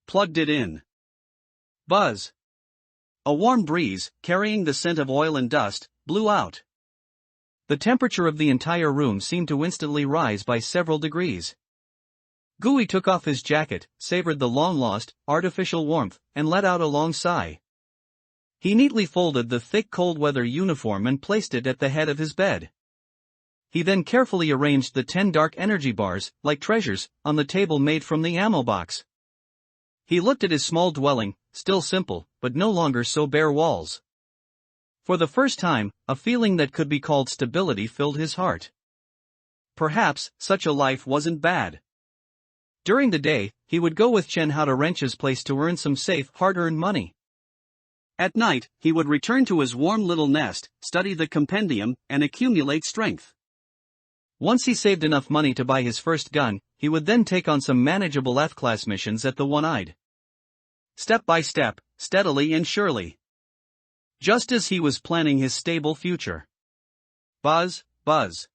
Plugged it in. Buzz. A warm breeze, carrying the scent of oil and dust, blew out. The temperature of the entire room seemed to instantly rise by several degrees. Gui took off his jacket, savored the long-lost, artificial warmth, and let out a long sigh. He neatly folded the thick cold-weather uniform and placed it at the head of his bed. He then carefully arranged the 10 dark energy bars, like treasures, on the table made from the ammo box. He looked at his small dwelling, still simple, but no longer so bare walls. For the first time, a feeling that could be called stability filled his heart. Perhaps, such a life wasn't bad. During the day, he would go with Chen Hao to Wrench's place to earn some safe, hard-earned money. At night, he would return to his warm little nest, study the compendium, and accumulate strength. Once he saved enough money to buy his first gun, he would then take on some manageable F-class missions at the One-Eyed. Step by step, steadily and surely. Just as he was planning his stable future. Buzz, buzz.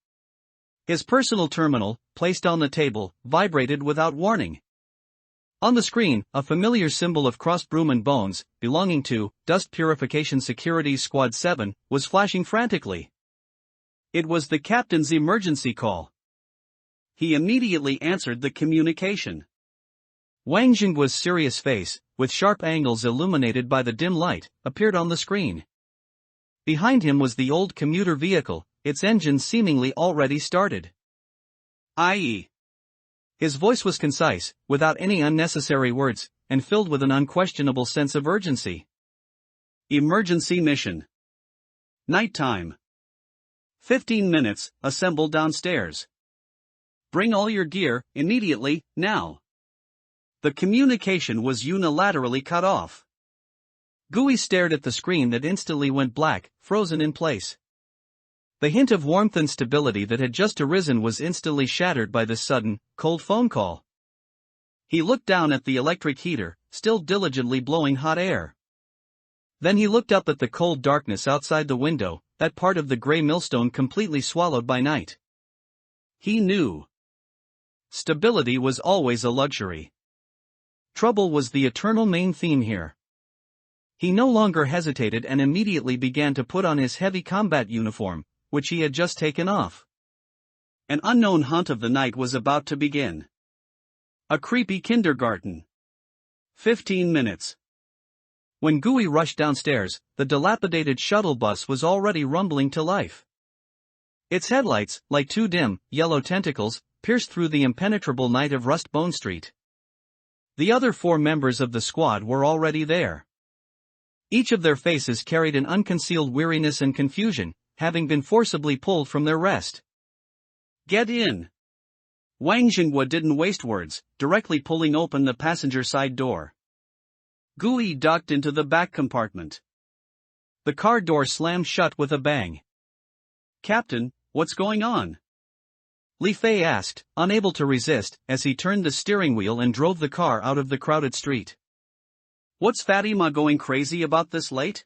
His personal terminal, placed on the table, vibrated without warning. On the screen, a familiar symbol of crossed broom and bones, belonging to Dust Purification Securities Squad 7, was flashing frantically. It was the captain's emergency call. He immediately answered the communication. Wang Jingguo's serious face, with sharp angles illuminated by the dim light, appeared on the screen. Behind him was the old commuter vehicle, its engine seemingly already started. I.e. His voice was concise, without any unnecessary words, and filled with an unquestionable sense of urgency. Emergency mission. Nighttime. 15 minutes, assemble downstairs. Bring all your gear, immediately, now. The communication was unilaterally cut off. Gui stared at the screen that instantly went black, frozen in place. The hint of warmth and stability that had just arisen was instantly shattered by this sudden, cold phone call. He looked down at the electric heater, still diligently blowing hot air. Then he looked up at the cold darkness outside the window, that part of the gray millstone completely swallowed by night. He knew. Stability was always a luxury. Trouble was the eternal main theme here. He no longer hesitated and immediately began to put on his heavy combat uniform, which he had just taken off. An unknown hunt of the night was about to begin. A creepy kindergarten. 15 minutes. When Gui rushed downstairs, the dilapidated shuttle bus was already rumbling to life. Its headlights, like two dim, yellow tentacles, pierced through the impenetrable night of Rust Bone Street. The other 4 members of the squad were already there. Each of their faces carried an unconcealed weariness and confusion, having been forcibly pulled from their rest. Get in. Wang Jingguo didn't waste words, directly pulling open the passenger side door. Gui ducked into the back compartment. The car door slammed shut with a bang. Captain, what's going on? Li Fei asked, unable to resist, as he turned the steering wheel and drove the car out of the crowded street. What's Fatty Ma going crazy about this late?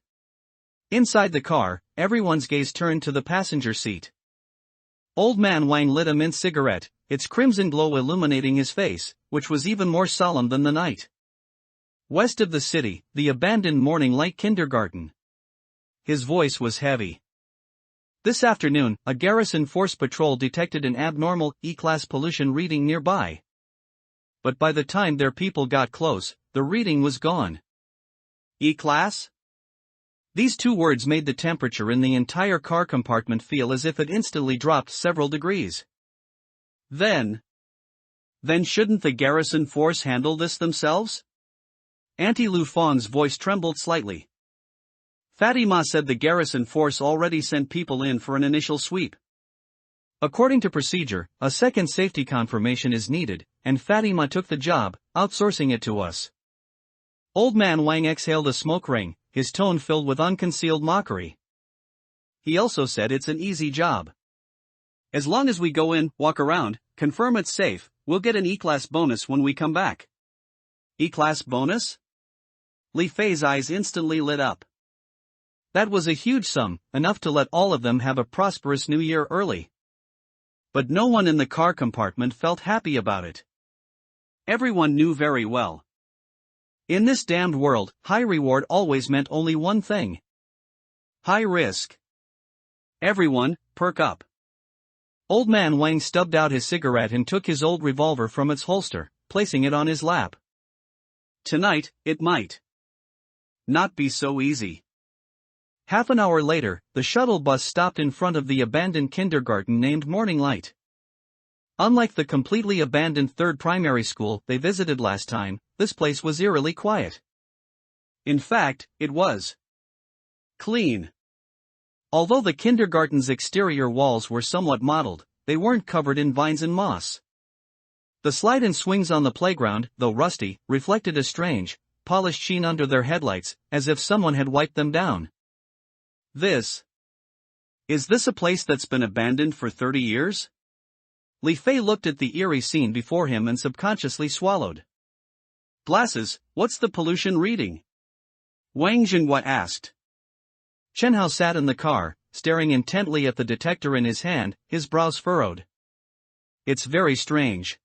Inside the car, everyone's gaze turned to the passenger seat. Old man Wang lit a mint cigarette, its crimson glow illuminating his face, which was even more solemn than the night. West of the city, the abandoned morning light kindergarten. His voice was heavy. This afternoon, a garrison force patrol detected an abnormal E-class pollution reading nearby. But by the time their people got close, the reading was gone. E-class? These two words made the temperature in the entire car compartment feel as if it instantly dropped several degrees. Then shouldn't the garrison force handle this themselves? Auntie Lu Fang's voice trembled slightly. Fatima said the garrison force already sent people in for an initial sweep. According to procedure, a second safety confirmation is needed, and Fatima took the job, outsourcing it to us. Old man Wang exhaled a smoke ring, his tone filled with unconcealed mockery. He also said it's an easy job. As long as we go in, walk around, confirm it's safe, we'll get an E-class bonus when we come back. E-class bonus? Li Fei's eyes instantly lit up. That was a huge sum, enough to let all of them have a prosperous new year early. But no one in the car compartment felt happy about it. Everyone knew very well. In this damned world, high reward always meant only one thing. High risk. Everyone, perk up. Old man Wang stubbed out his cigarette and took his old revolver from its holster, placing it on his lap. Tonight, it might not be so easy. Half an hour later, the shuttle bus stopped in front of the abandoned kindergarten named Morning Light. Unlike the completely abandoned third primary school they visited last time, this place was eerily quiet. In fact, it was clean. Although the kindergarten's exterior walls were somewhat mottled, they weren't covered in vines and moss. The slide and swings on the playground, though rusty, reflected a strange, polished sheen under their headlights, as if someone had wiped them down. Is this a place that's been abandoned for 30 years? Li Fei looked at the eerie scene before him and subconsciously swallowed. Glasses, what's the pollution reading? Wang Jinhua asked. Chen Hao sat in the car, staring intently at the detector in his hand, his brows furrowed. It's very strange.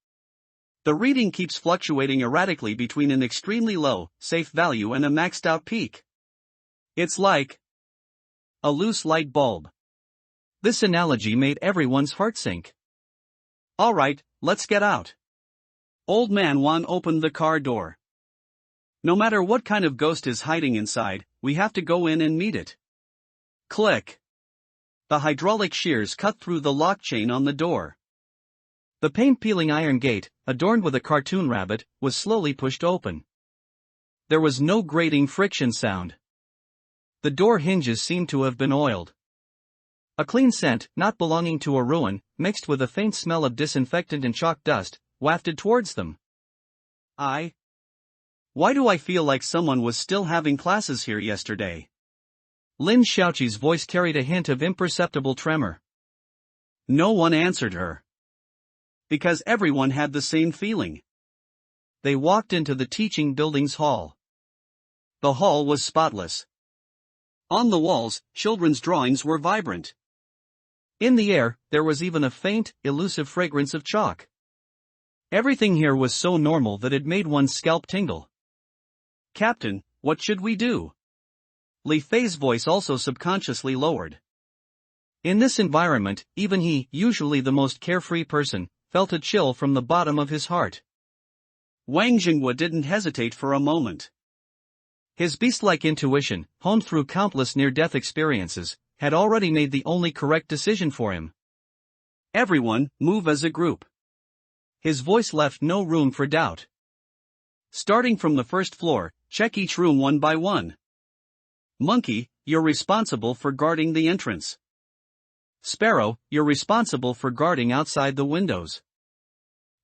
The reading keeps fluctuating erratically between an extremely low, safe value and a maxed out peak. It's like a loose light bulb. This analogy made everyone's heart sink. All right, let's get out. Old man Wan opened the car door. No matter what kind of ghost is hiding inside, we have to go in and meet it. Click. The hydraulic shears cut through the lock chain on the door. The paint-peeling iron gate, adorned with a cartoon rabbit, was slowly pushed open. There was no grating friction sound. The door hinges seemed to have been oiled. A clean scent, not belonging to a ruin, mixed with a faint smell of disinfectant and chalk dust, wafted towards them. Why do I feel like someone was still having classes here yesterday? Lin Xiaoqi's voice carried a hint of imperceptible tremor. No one answered her. Because everyone had the same feeling. They walked into the teaching building's hall. The hall was spotless. On the walls, children's drawings were vibrant. In the air, there was even a faint, elusive fragrance of chalk. Everything here was so normal that it made one's scalp tingle. Captain, what should we do? Li Fei's voice also subconsciously lowered. In this environment, even he, usually the most carefree person, felt a chill from the bottom of his heart. Wang Jinhua didn't hesitate for a moment. His beast-like intuition, honed through countless near-death experiences, had already made the only correct decision for him. Everyone, move as a group. His voice left no room for doubt. Starting from the first floor, check each room one by one. Monkey, you're responsible for guarding the entrance. Sparrow, you're responsible for guarding outside the windows.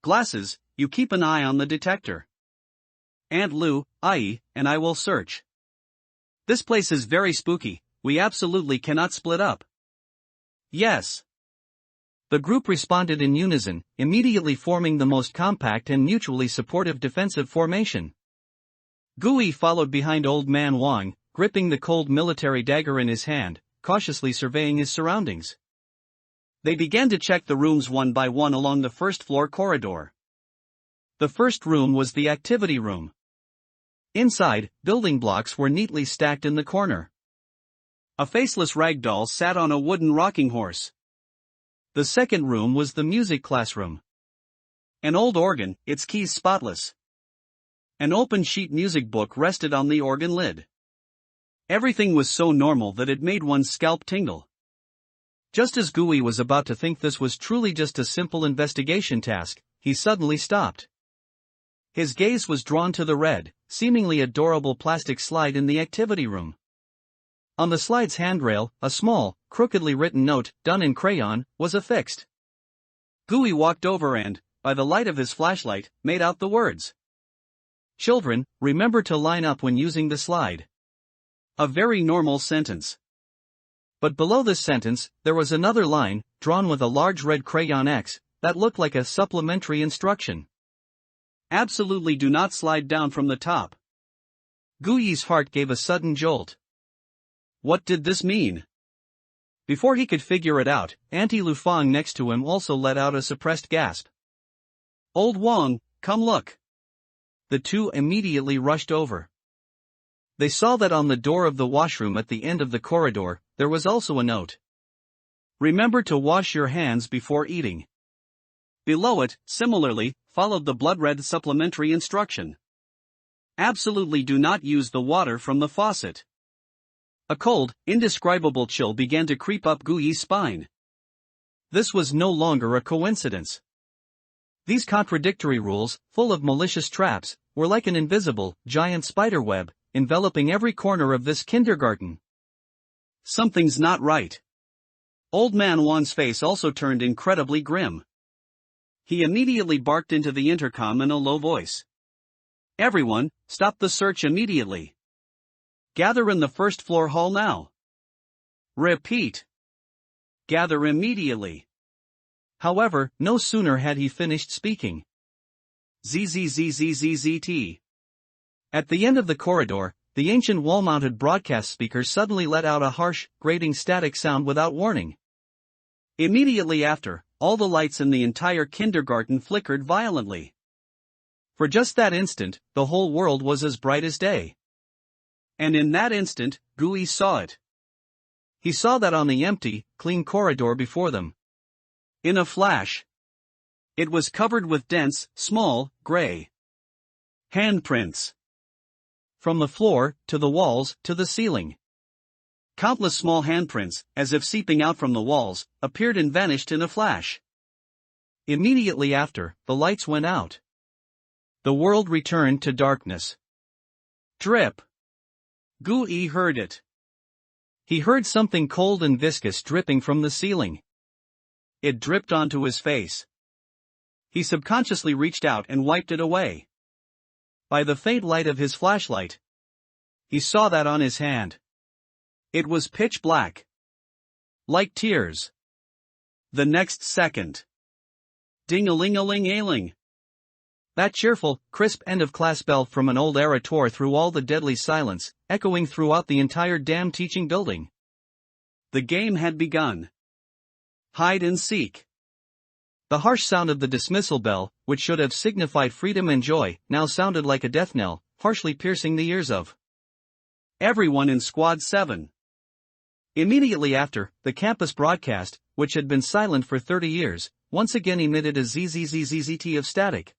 Glasses, you keep an eye on the detector. Aunt Lu, Ai, and I will search. This place is very spooky, we absolutely cannot split up. Yes. The group responded in unison, immediately forming the most compact and mutually supportive defensive formation. Gui followed behind Old Man Wang, gripping the cold military dagger in his hand, cautiously surveying his surroundings. They began to check the rooms one by one along the first-floor corridor. The first room was the activity room. Inside, building blocks were neatly stacked in the corner. A faceless rag doll sat on a wooden rocking horse. The second room was the music classroom. An old organ, its keys spotless. An open sheet music book rested on the organ lid. Everything was so normal that it made one's scalp tingle. Just as Gooey was about to think this was truly just a simple investigation task, he suddenly stopped. His gaze was drawn to the red, seemingly adorable plastic slide in the activity room. On the slide's handrail, a small, crookedly written note, done in crayon, was affixed. Gooey walked over and, by the light of his flashlight, made out the words. "Children, remember to line up when using the slide." A very normal sentence. But below this sentence, there was another line, drawn with a large red crayon X, that looked like a supplementary instruction. "Absolutely do not slide down from the top." Gooey's heart gave a sudden jolt. What did this mean? Before he could figure it out, Auntie Lufang next to him also let out a suppressed gasp. "Old Wong, come look." The two immediately rushed over. They saw that on the door of the washroom at the end of the corridor, there was also a note. "Remember to wash your hands before eating." Below it, similarly, followed the blood-red supplementary instruction. "Absolutely do not use the water from the faucet." A cold, indescribable chill began to creep up Gooey's spine. This was no longer a coincidence. These contradictory rules, full of malicious traps, were like an invisible, giant spider web, enveloping every corner of this kindergarten. Something's not right. Old Man Wan's face also turned incredibly grim. He immediately barked into the intercom in a low voice. "Everyone, stop the search immediately. Gather in the first floor hall now. Repeat. Gather immediately." However, no sooner had he finished speaking. ZZZZZZT. At the end of the corridor, the ancient wall-mounted broadcast speaker suddenly let out a harsh, grating static sound without warning. Immediately after, all the lights in the entire kindergarten flickered violently. For just that instant, the whole world was as bright as day. And in that instant, Gooey saw it. He saw that on the empty, clean corridor before them. In a flash. It was covered with dense, small, gray handprints. From the floor, to the walls, to the ceiling. Countless small handprints, as if seeping out from the walls, appeared and vanished in a flash. Immediately after, the lights went out. The world returned to darkness. Drip. Gooey heard it. He heard something cold and viscous dripping from the ceiling. It dripped onto his face. He subconsciously reached out and wiped it away. By the faint light of his flashlight, he saw that on his hand. It was pitch black. Like tears. The next second. Ding-a-ling-a-ling-a-ling. That cheerful, crisp end-of-class bell from an old era tore through all the deadly silence, echoing throughout the entire damn teaching building. The game had begun. Hide and seek. The harsh sound of the dismissal bell, which should have signified freedom and joy, now sounded like a death knell, harshly piercing the ears of everyone in Squad 7. Immediately after, the campus broadcast, which had been silent for 30 years, once again emitted a ZZZZZT of static.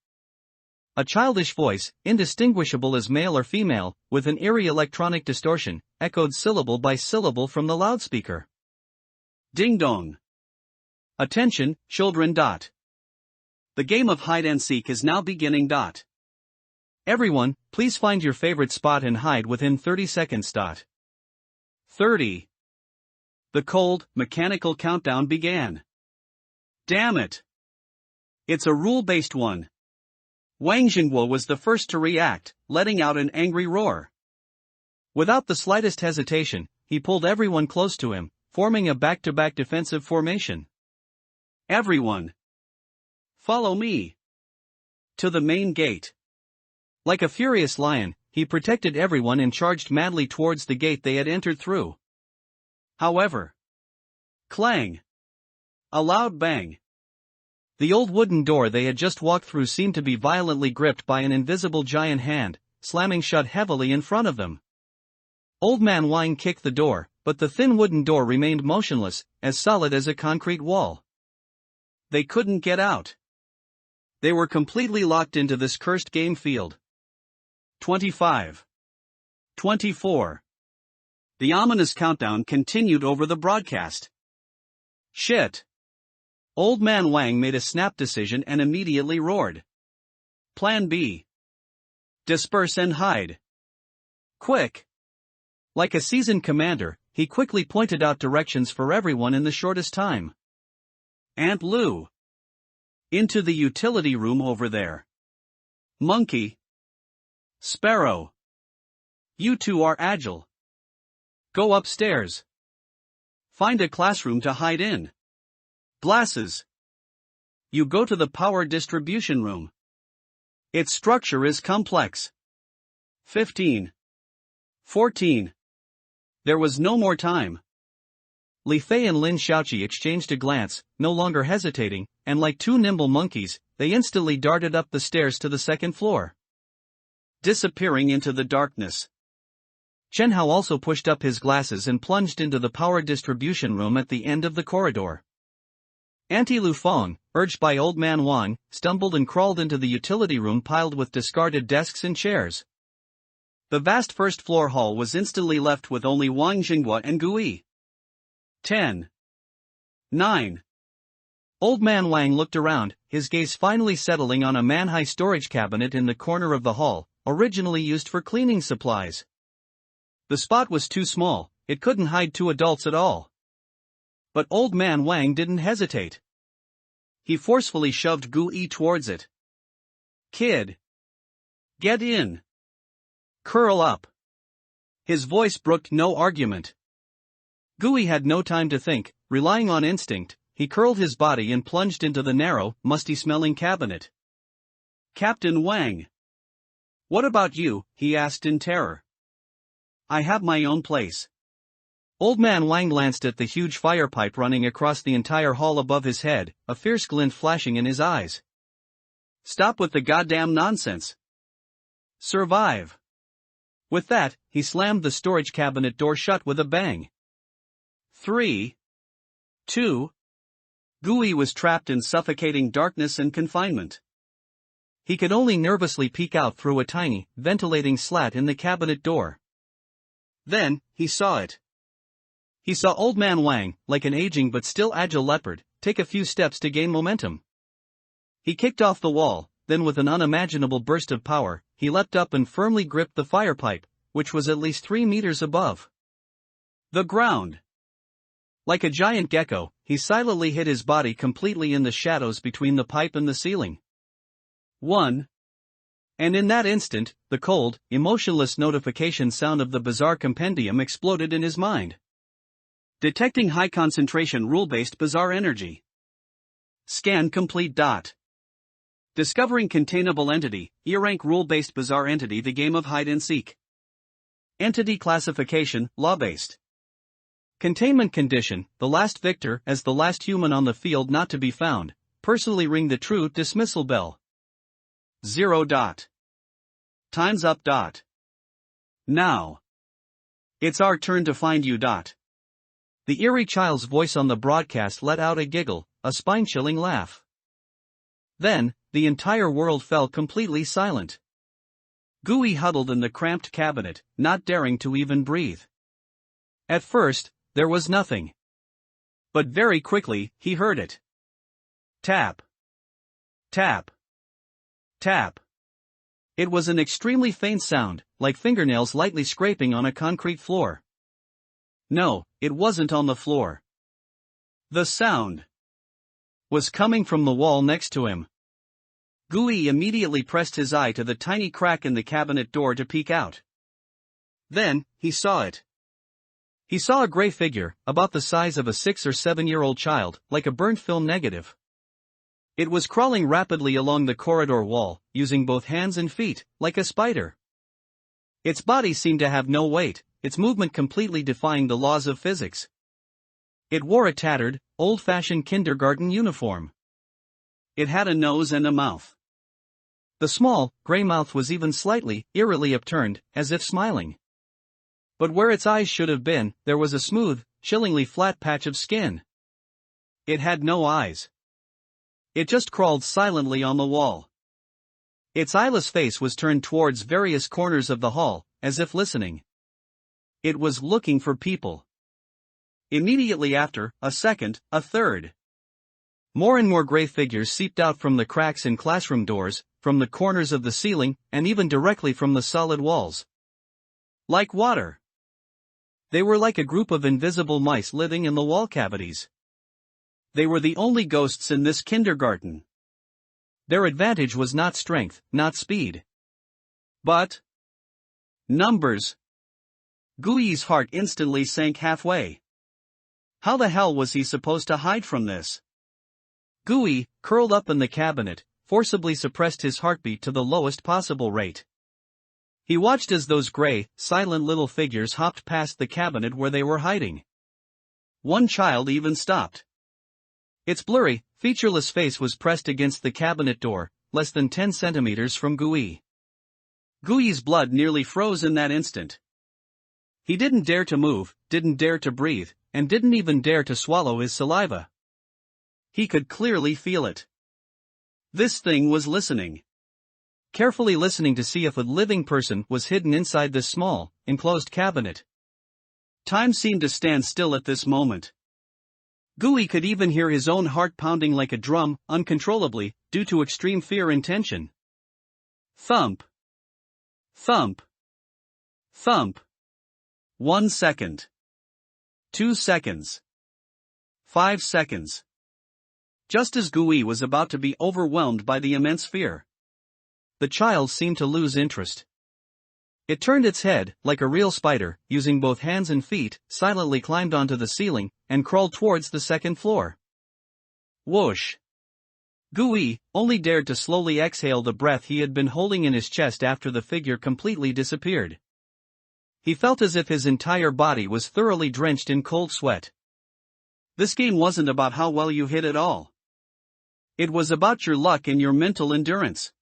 A childish voice, indistinguishable as male or female, with an eerie electronic distortion, echoed syllable by syllable from the loudspeaker. Ding-dong. Attention, children. The game of hide-and-seek is now beginning. Everyone, please find your favorite spot and hide within 30 seconds. 30. The cold, mechanical countdown began. Damn it. It's a rule-based one. Wang Jingguo was the first to react, letting out an angry roar. Without the slightest hesitation, he pulled everyone close to him, forming a back-to-back defensive formation. Everyone. Follow me. To the main gate. Like a furious lion, he protected everyone and charged madly towards the gate they had entered through. However. Clang. A loud bang. The old wooden door they had just walked through seemed to be violently gripped by an invisible giant hand, slamming shut heavily in front of them. Old Man Wine kicked the door, but the thin wooden door remained motionless, as solid as a concrete wall. They couldn't get out. They were completely locked into this cursed game field. 25. 24. The ominous countdown continued over the broadcast. Shit! Old Man Wang made a snap decision and immediately roared. Plan B. Disperse and hide. Quick! Like a seasoned commander, he quickly pointed out directions for everyone in the shortest time. Aunt Lou. Into the utility room over there. Monkey. Sparrow. You two are agile. Go upstairs. Find a classroom to hide in. Glasses. You go to the power distribution room. Its structure is complex. 15. 14. There was no more time. Li Fei and Lin Xiaoqi exchanged a glance, no longer hesitating, and like two nimble monkeys, they instantly darted up the stairs to the second floor, disappearing into the darkness. Chen Hao also pushed up his glasses and plunged into the power distribution room at the end of the corridor. Auntie Lu Feng, urged by Old Man Wang, stumbled and crawled into the utility room piled with discarded desks and chairs. The vast first-floor hall was instantly left with only Wang Xinghua and Gui. 10. 9. Old Man Wang looked around, his gaze finally settling on a manhwa storage cabinet in the corner of the hall, originally used for cleaning supplies. The spot was too small, it couldn't hide two adults at all. But Old Man Wang didn't hesitate. He forcefully shoved Gui towards it. Kid! Get in! Curl up! His voice brooked no argument. Gui had no time to think, relying on instinct, he curled his body and plunged into the narrow, musty-smelling cabinet. Captain Wang! What about you? He asked in terror. I have my own place. Old Man Wang glanced at the huge fire pipe running across the entire hall above his head, a fierce glint flashing in his eyes. Stop with the goddamn nonsense. Survive. With that, he slammed the storage cabinet door shut with a bang. 3. 2. Gui was trapped in suffocating darkness and confinement. He could only nervously peek out through a tiny, ventilating slat in the cabinet door. Then, he saw it. He saw Old Man Wang, like an aging but still agile leopard, take a few steps to gain momentum. He kicked off the wall, then with an unimaginable burst of power, he leapt up and firmly gripped the fire pipe, which was at least 3 meters above the ground. Like a giant gecko, he silently hid his body completely in the shadows between the pipe and the ceiling. 1. And in that instant, the cold, emotionless notification sound of the bizarre compendium exploded in his mind. Detecting high-concentration rule-based bizarre energy. Scan complete. Discovering containable entity, E-rank rule-based bizarre entity, the game of hide-and-seek. Entity classification, law-based. Containment condition, the last victor as the last human on the field not to be found, personally ring the true dismissal bell. 0. Time's up. Now. It's our turn to find you. The eerie child's voice on the broadcast let out a giggle, a spine-chilling laugh. Then, the entire world fell completely silent. Gui huddled in the cramped cabinet, not daring to even breathe. At first, there was nothing. But very quickly, he heard it. Tap. Tap. Tap. It was an extremely faint sound, like fingernails lightly scraping on a concrete floor. No, it wasn't on the floor. The sound was coming from the wall next to him. Gui immediately pressed his eye to the tiny crack in the cabinet door to peek out. Then, he saw it. He saw a gray figure, about the size of a 6 or 7-year-old child, like a burnt film negative. It was crawling rapidly along the corridor wall, using both hands and feet, like a spider. Its body seemed to have no weight, its movement completely defying the laws of physics. It wore a tattered, old-fashioned kindergarten uniform. It had a nose and a mouth. The small, gray mouth was even slightly, eerily upturned, as if smiling. But where its eyes should have been, there was a smooth, chillingly flat patch of skin. It had no eyes. It just crawled silently on the wall. Its eyeless face was turned towards various corners of the hall, as if listening. It was looking for people. Immediately after, a second, a third. More and more gray figures seeped out from the cracks in classroom doors, from the corners of the ceiling, and even directly from the solid walls. Like water. They were like a group of invisible mice living in the wall cavities. They were the only ghosts in this kindergarten. Their advantage was not strength, not speed, but numbers. Gui's heart instantly sank halfway. How the hell was he supposed to hide from this? Gui, curled up in the cabinet, forcibly suppressed his heartbeat to the lowest possible rate. He watched as those gray, silent little figures hopped past the cabinet where they were hiding. One child even stopped. Its blurry, featureless face was pressed against the cabinet door, less than 10 centimeters from Gui. Gui's blood nearly froze in that instant. He didn't dare to move, didn't dare to breathe, and didn't even dare to swallow his saliva. He could clearly feel it. This thing was listening. Carefully listening to see if a living person was hidden inside this small, enclosed cabinet. Time seemed to stand still at this moment. Gui could even hear his own heart pounding like a drum, uncontrollably, due to extreme fear and tension. Thump. Thump. Thump. 1 second. 2 seconds. 5 seconds. Just as Gui was about to be overwhelmed by the immense fear, the child seemed to lose interest. It turned its head, like a real spider, using both hands and feet, silently climbed onto the ceiling, and crawled towards the second floor. Whoosh! Gui only dared to slowly exhale the breath he had been holding in his chest after the figure completely disappeared. He felt as if his entire body was thoroughly drenched in cold sweat. This game wasn't about how well you hit at all. It was about your luck and your mental endurance.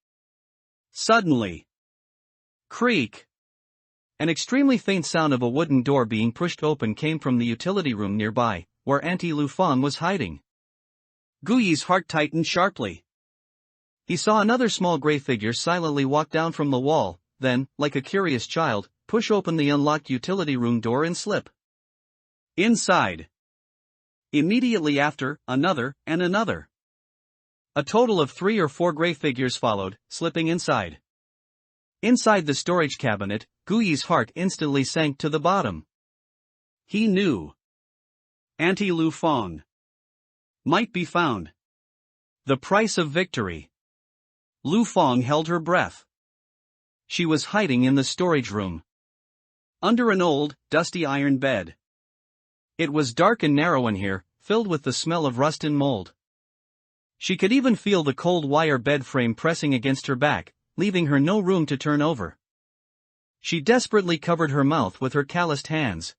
Suddenly. Creak. An extremely faint sound of a wooden door being pushed open came from the utility room nearby, where Auntie Lu Fang was hiding. Gui's heart tightened sharply. He saw another small gray figure silently walk down from the wall, then, like a curious child, push open the unlocked utility room door and slip inside. Immediately after, another, and another. A total of 3 or 4 gray figures followed, slipping inside. Inside the storage cabinet, Gui's heart instantly sank to the bottom. He knew. Auntie Lu Fang might be found. The price of victory. Lu Fang held her breath. She was hiding in the storage room. Under an old, dusty iron bed. It was dark and narrow in here, filled with the smell of rust and mold. She could even feel the cold wire bed frame pressing against her back, leaving her no room to turn over. She desperately covered her mouth with her calloused hands.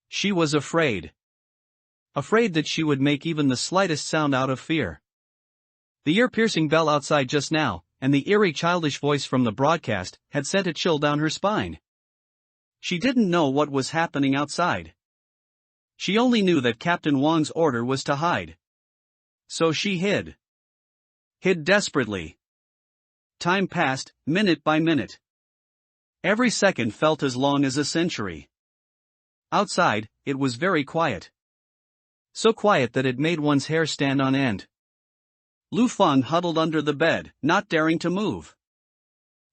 She was afraid. Afraid that she would make even the slightest sound out of fear. The ear-piercing bell outside just now, and the eerie childish voice from the broadcast, had sent a chill down her spine. She didn't know what was happening outside. She only knew that Captain Wang's order was to hide. So she hid. Hid desperately. Time passed, minute by minute. Every second felt as long as a century. Outside, it was very quiet. So quiet that it made one's hair stand on end. Lu Fang huddled under the bed, not daring to move.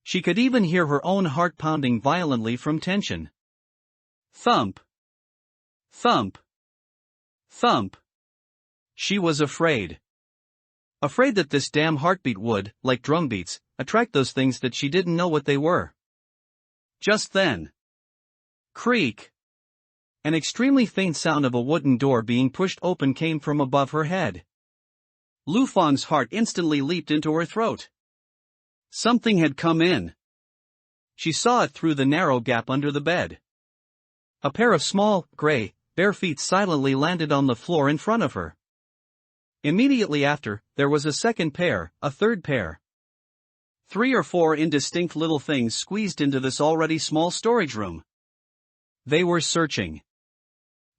She could even hear her own heart pounding violently from tension. Thump. Thump. Thump. She was afraid. Afraid that this damn heartbeat would, like drum beats, attract those things that she didn't know what they were. Just then. Creak. An extremely faint sound of a wooden door being pushed open came from above her head. Lu Fang's heart instantly leaped into her throat. Something had come in. She saw it through the narrow gap under the bed. A pair of small, gray, bare feet silently landed on the floor in front of her. Immediately after, there was a second pair, a third pair. 3 or 4 indistinct little things squeezed into this already small storage room. They were searching.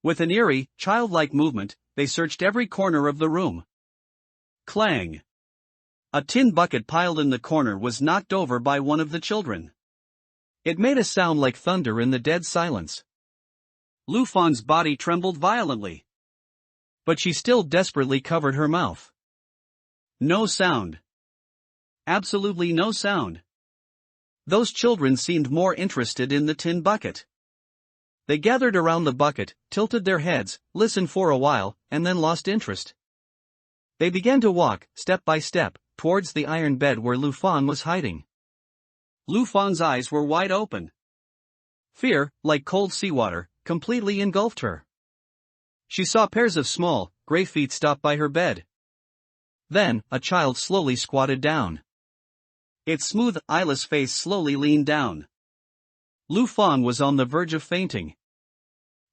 With an eerie, childlike movement, they searched every corner of the room. Clang! A tin bucket piled in the corner was knocked over by one of the children. It made a sound like thunder in the dead silence. Lu Fang's body trembled violently. But she still desperately covered her mouth. No sound. Absolutely no sound. Those children seemed more interested in the tin bucket. They gathered around the bucket, tilted their heads, listened for a while, and then lost interest. They began to walk, step by step, towards the iron bed where Lu Fang was hiding. Lu Fang's eyes were wide open. Fear, like cold seawater, completely engulfed her. She saw pairs of small, gray feet stop by her bed. Then, a child slowly squatted down. Its smooth, eyeless face slowly leaned down. Lu Fang was on the verge of fainting.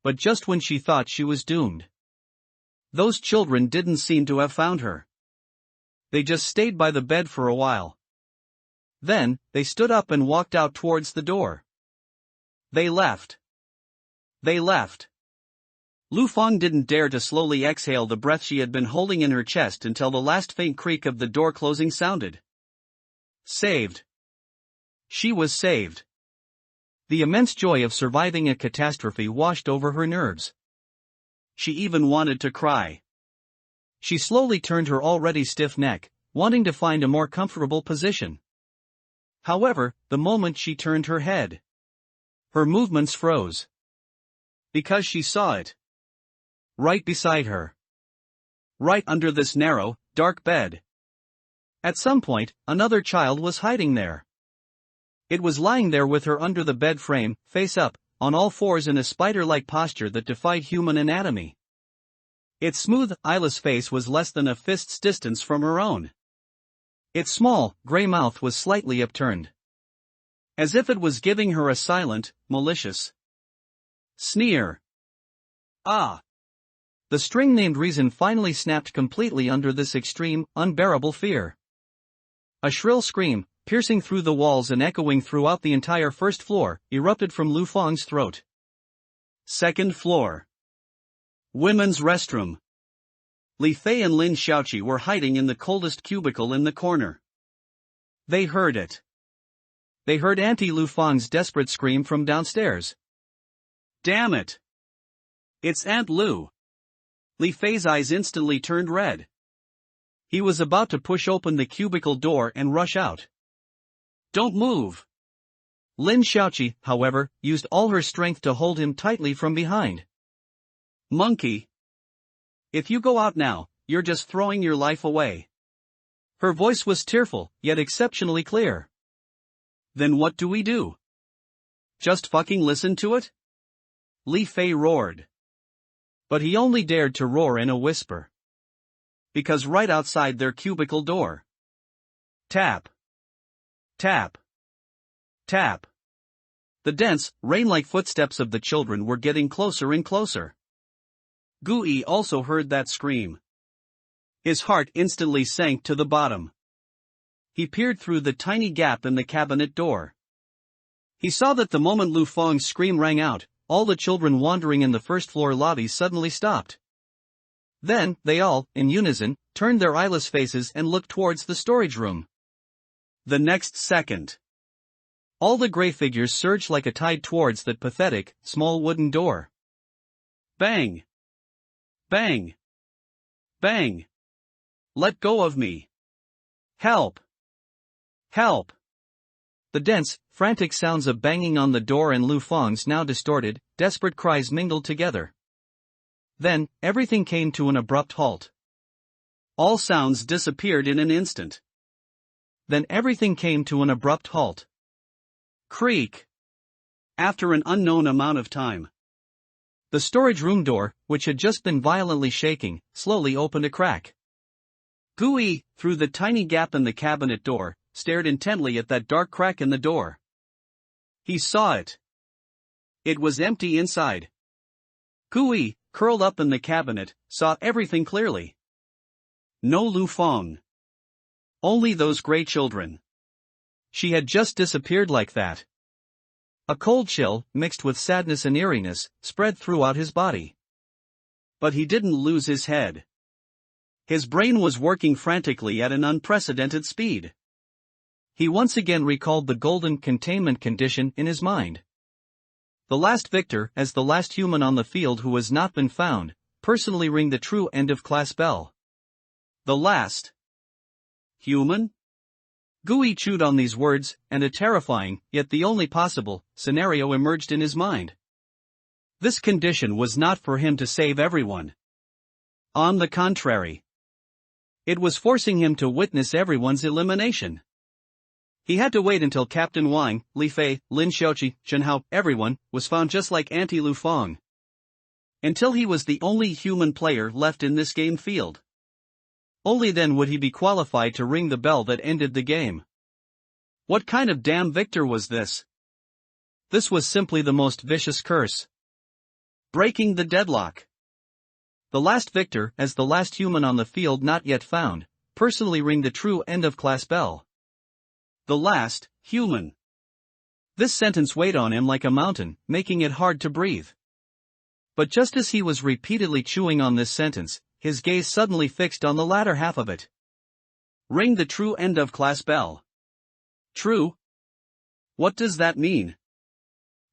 But just when she thought she was doomed, those children didn't seem to have found her. They just stayed by the bed for a while. Then, they stood up and walked out towards the door. They left. They left. Lu Fang didn't dare to slowly exhale the breath she had been holding in her chest until the last faint creak of the door closing sounded. Saved. She was saved. The immense joy of surviving a catastrophe washed over her nerves. She even wanted to cry. She slowly turned her already stiff neck, wanting to find a more comfortable position. However, the moment she turned her head, her movements froze. Because she saw it. Right beside her. Right under this narrow, dark bed. At some point, another child was hiding there. It was lying there with her under the bed frame, face up, on all fours in a spider-like posture that defied human anatomy. Its smooth, eyeless face was less than a fist's distance from her own. Its small, gray mouth was slightly upturned. As if it was giving her a silent, malicious sneer. Ah! The string-named reason finally snapped completely under this extreme, unbearable fear. A shrill scream, piercing through the walls and echoing throughout the entire first floor, erupted from Lu Fang's throat. Second floor. Women's restroom. Li Fei and Lin Xiaoqi were hiding in the coldest cubicle in the corner. They heard it. They heard Auntie Lu Fang's desperate scream from downstairs. Damn it! It's Aunt Lu. Li Fei's eyes instantly turned red. He was about to push open the cubicle door and rush out. Don't move! Lin Xiaoqi, however, used all her strength to hold him tightly from behind. Monkey! If you go out now, you're just throwing your life away. Her voice was tearful, yet exceptionally clear. Then what do we do? Just fucking listen to it? Li Fei roared. But he only dared to roar in a whisper. Because right outside their cubicle door. Tap. Tap. Tap. The dense, rain-like footsteps of the children were getting closer and closer. Gui also heard that scream. His heart instantly sank to the bottom. He peered through the tiny gap in the cabinet door. He saw that the moment Lu Fang's scream rang out, all the children wandering in the first-floor lobby suddenly stopped. Then, they all, in unison, turned their eyeless faces and looked towards the storage room. The next second, all the gray figures surged like a tide towards that pathetic, small wooden door. Bang! Bang! Bang! Let go of me! Help! Help! The dense, frantic sounds of banging on the door and Lu Fang's now distorted, desperate cries mingled together. Then, everything came to an abrupt halt. All sounds disappeared in an instant. Then everything came to an abrupt halt. Creak! After an unknown amount of time, the storage room door, which had just been violently shaking, slowly opened a crack. Gui, through the tiny gap in the cabinet door, stared intently at that dark crack in the door. He saw it. It was empty inside. Gui, curled up in the cabinet, saw everything clearly. No Lu Fang. Only those gray children. She had just disappeared like that. A cold chill, mixed with sadness and eeriness, spread throughout his body. But he didn't lose his head. His brain was working frantically at an unprecedented speed. He once again recalled the golden containment condition in his mind. The last victor, as the last human on the field who has not been found, personally ring the true end-of-class bell. The last human? Gui chewed on these words, and a terrifying, yet the only possible, scenario emerged in his mind. This condition was not for him to save everyone. On the contrary, it was forcing him to witness everyone's elimination. He had to wait until Captain Wang, Li Fei, Lin Xiaoqi, Chen Hao, everyone, was found just like Auntie Lu Feng. Until he was the only human player left in this game field. Only then would he be qualified to ring the bell that ended the game. What kind of damn victor was this? This was simply the most vicious curse. Breaking the deadlock. The last victor, as the last human on the field not yet found, personally ring the true end-of-class bell. The last human. This sentence weighed on him like a mountain, making it hard to breathe. But just as he was repeatedly chewing on this sentence, his gaze suddenly fixed on the latter half of it. Ring the true end-of-class bell. True? What does that mean?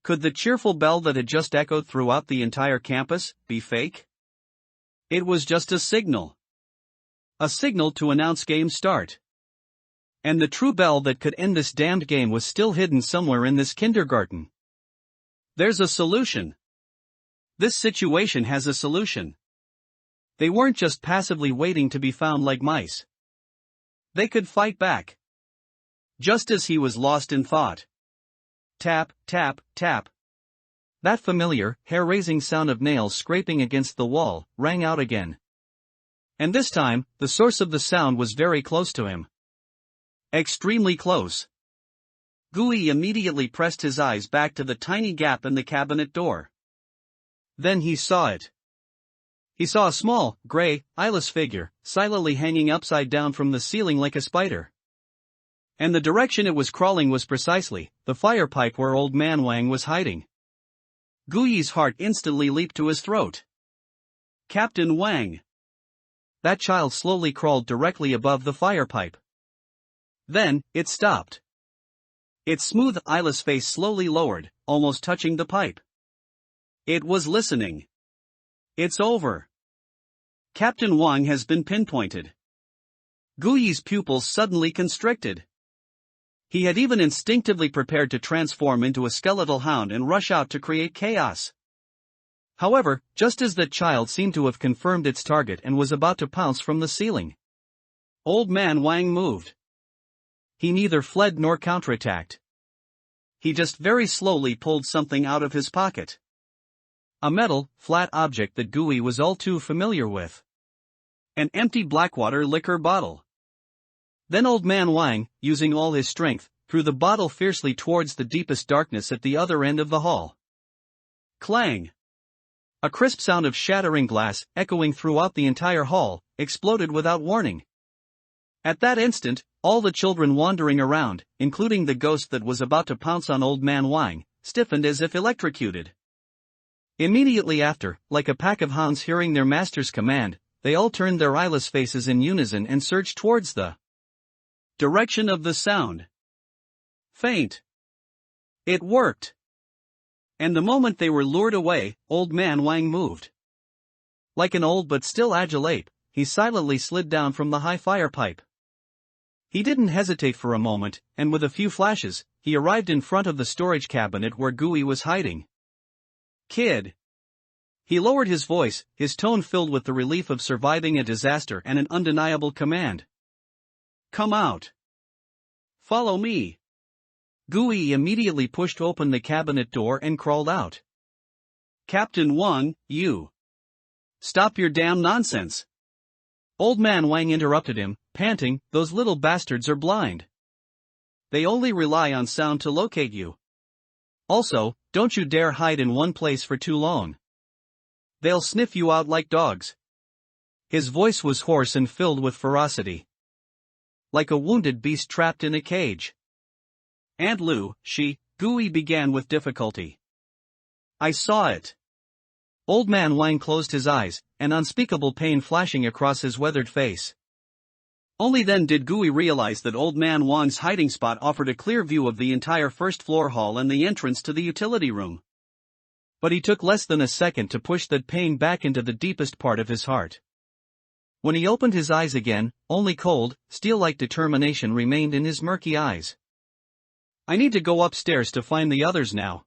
Could the cheerful bell that had just echoed throughout the entire campus be fake? It was just a signal. A signal to announce game start. And the true bell that could end this damned game was still hidden somewhere in this kindergarten. There's a solution. This situation has a solution. They weren't just passively waiting to be found like mice. They could fight back. Just as he was lost in thought. Tap, tap, tap. That familiar, hair-raising sound of nails scraping against the wall rang out again. And this time, the source of the sound was very close to him. Extremely close. Gui immediately pressed his eyes back to the tiny gap in the cabinet door. Then he saw it. He saw a small, gray, eyeless figure, silently hanging upside down from the ceiling like a spider. And the direction it was crawling was precisely the fire pipe where old man Wang was hiding. Gui's heart instantly leaped to his throat. Captain Wang. That child slowly crawled directly above the fire pipe. Then, it stopped. Its smooth, eyeless face slowly lowered, almost touching the pipe. It was listening. It's over. Captain Wang has been pinpointed. Gui's pupils suddenly constricted. He had even instinctively prepared to transform into a skeletal hound and rush out to create chaos. However, just as the child seemed to have confirmed its target and was about to pounce from the ceiling, old man Wang moved. He neither fled nor counterattacked. He just very slowly pulled something out of his pocket. A metal, flat object that Gui was all too familiar with. An empty Blackwater liquor bottle. Then old man Wang, using all his strength, threw the bottle fiercely towards the deepest darkness at the other end of the hall. Clang! A crisp sound of shattering glass, echoing throughout the entire hall, exploded without warning. At that instant, all the children wandering around, including the ghost that was about to pounce on old man Wang, stiffened as if electrocuted. Immediately after, like a pack of hounds hearing their master's command, they all turned their eyeless faces in unison and surged towards the direction of the sound. Faint. It worked. And the moment they were lured away, old man Wang moved. Like an old but still agile ape, he silently slid down from the high fire pipe. He didn't hesitate for a moment, and with a few flashes, he arrived in front of the storage cabinet where Gui was hiding. Kid. He lowered his voice, his tone filled with the relief of surviving a disaster and an undeniable command. Come out. Follow me. Gui immediately pushed open the cabinet door and crawled out. Captain Wang, you. Stop your damn nonsense. Old man Wang interrupted him, panting, those little bastards are blind. They only rely on sound to locate you. Also, don't you dare hide in one place for too long. They'll sniff you out like dogs. His voice was hoarse and filled with ferocity. Like a wounded beast trapped in a cage. Aunt Lu, she Gui began with difficulty. I saw it. Old Man Wang closed his eyes, an unspeakable pain flashing across his weathered face. Only then did Gui realize that Old Man Wang's hiding spot offered a clear view of the entire first-floor hall and the entrance to the utility room. But he took less than a second to push that pain back into the deepest part of his heart. When he opened his eyes again, only cold, steel-like determination remained in his murky eyes. I need to go upstairs to find the others now.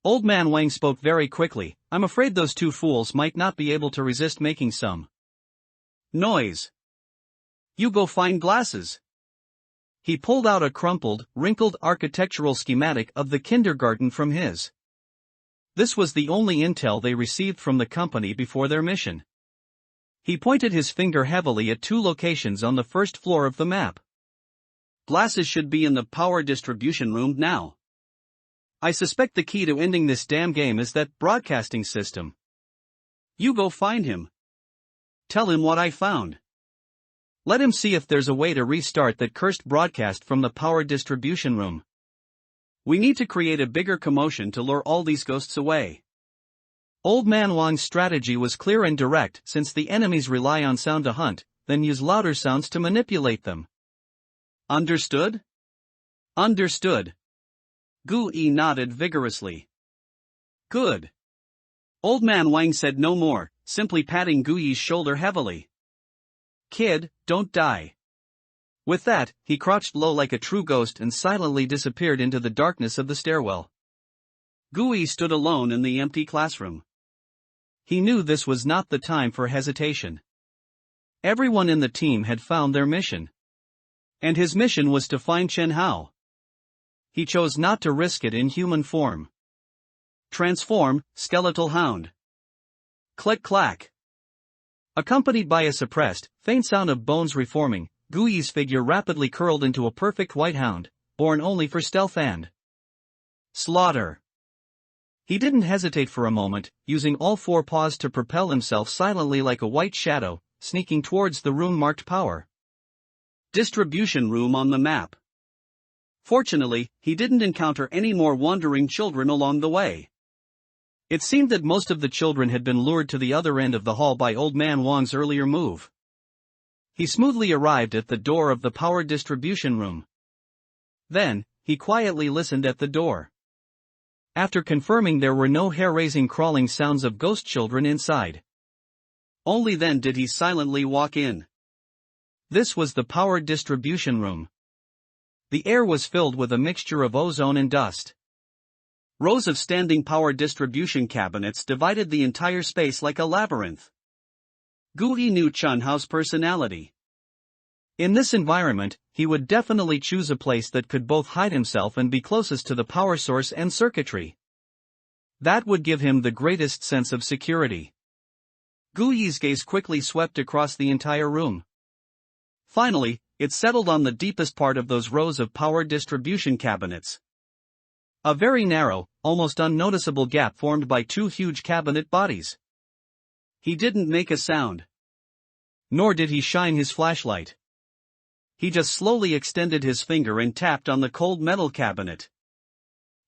Old Man Wang spoke very quickly. I'm afraid those two fools might not be able to resist making some noise. You go find glasses. He pulled out a crumpled, wrinkled architectural schematic of the kindergarten from his. This was the only intel they received from the company before their mission. He pointed his finger heavily at two locations on the first floor of the map. Glasses should be in the power distribution room now. I suspect the key to ending this damn game is that broadcasting system. You go find him. Tell him what I found. Let him see if there's a way to restart that cursed broadcast from the power distribution room. We need to create a bigger commotion to lure all these ghosts away. Old Man Wang's strategy was clear and direct, since the enemies rely on sound to hunt, then use louder sounds to manipulate them. Understood? Understood. Gui nodded vigorously. Good. Old Man Wang said no more, simply patting Gui's shoulder heavily. Kid, don't die. With that, he crouched low like a true ghost and silently disappeared into the darkness of the stairwell. Gui stood alone in the empty classroom. He knew this was not the time for hesitation. Everyone in the team had found their mission. And his mission was to find Chen Hao. He chose not to risk it in human form. Transform, skeletal hound. Click-clack. Accompanied by a suppressed, faint sound of bones reforming, Gui's figure rapidly curled into a perfect white hound, born only for stealth and slaughter. He didn't hesitate for a moment, using all four paws to propel himself silently like a white shadow, sneaking towards the room marked power distribution room on the map. Fortunately, he didn't encounter any more wandering children along the way. It seemed that most of the children had been lured to the other end of the hall by Old Man Wang's earlier move. He smoothly arrived at the door of the power distribution room. Then, he quietly listened at the door. After confirming there were no hair-raising crawling sounds of ghost children inside. Only then did he silently walk in. This was the power distribution room. The air was filled with a mixture of ozone and dust. Rows of standing power distribution cabinets divided the entire space like a labyrinth. Gui knew Chen Hao's personality. In this environment, he would definitely choose a place that could both hide himself and be closest to the power source and circuitry. That would give him the greatest sense of security. Gui's gaze quickly swept across the entire room. Finally, it settled on the deepest part of those rows of power distribution cabinets. A very narrow, almost unnoticeable gap formed by two huge cabinet bodies. He didn't make a sound. Nor did he shine his flashlight. He just slowly extended his finger and tapped on the cold metal cabinet.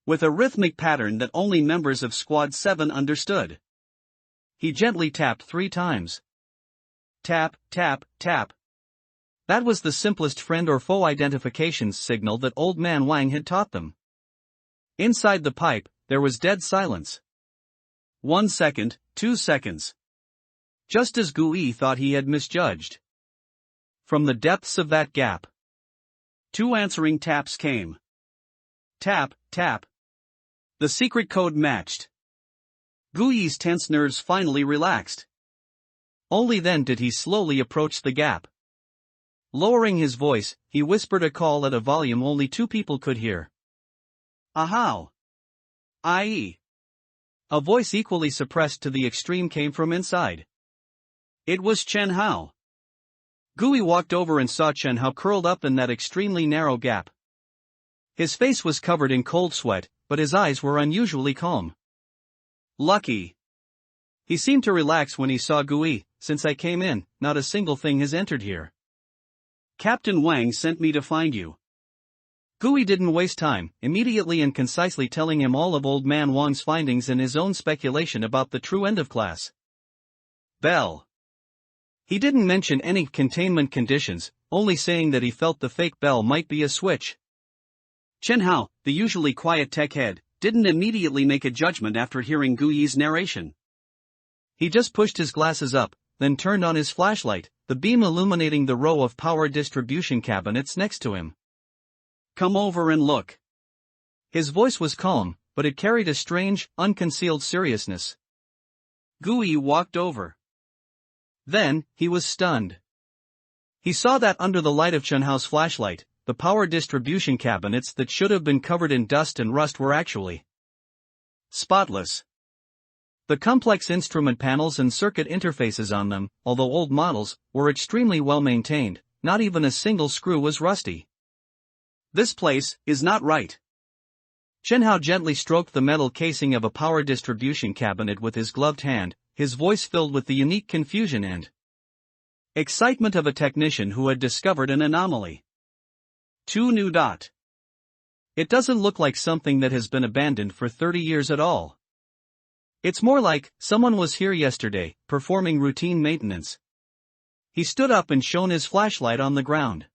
With a rhythmic pattern that only members of Squad 7 understood. He gently tapped 3 times. Tap, tap, tap. That was the simplest friend or foe identification signal that Old Man Wang had taught them. Inside the pipe, there was dead silence. 1 second, 2 seconds. Just as Gui thought he had misjudged. From the depths of that gap, 2 answering taps came. Tap, tap. The secret code matched. Gui's tense nerves finally relaxed. Only then did he slowly approach the gap. Lowering his voice, he whispered a call at a volume only 2 people could hear. Ahau! I.e. A voice equally suppressed to the extreme came from inside. It was Chen Hao. Gui walked over and saw Chen Hao curled up in that extremely narrow gap. His face was covered in cold sweat, but his eyes were unusually calm. Lucky. He seemed to relax when he saw Gui. Since I came in, not a single thing has entered here. Captain Wang sent me to find you. Gui didn't waste time, immediately and concisely telling him all of old man Wang's findings and his own speculation about the true end of class. Bell. He didn't mention any containment conditions, only saying that he felt the fake bell might be a switch. Chen Hao, the usually quiet tech head, didn't immediately make a judgment after hearing Gui's narration. He just pushed his glasses up, then turned on his flashlight, the beam illuminating the row of power distribution cabinets next to him. "Come over and look." His voice was calm, but it carried a strange, unconcealed seriousness. Gui walked over. Then, he was stunned. He saw that under the light of Chen Hao's flashlight, the power distribution cabinets that should have been covered in dust and rust were actually spotless. The complex instrument panels and circuit interfaces on them, although old models, were extremely well maintained, not even a single screw was rusty. "This place is not right." Chen Hao gently stroked the metal casing of a power distribution cabinet with his gloved hand, his voice filled with the unique confusion and excitement of a technician who had discovered an anomaly. Two new dot. It doesn't look like something that has been abandoned for 30 years at all. It's more like, someone was here yesterday, performing routine maintenance. He stood up and shone his flashlight on the ground.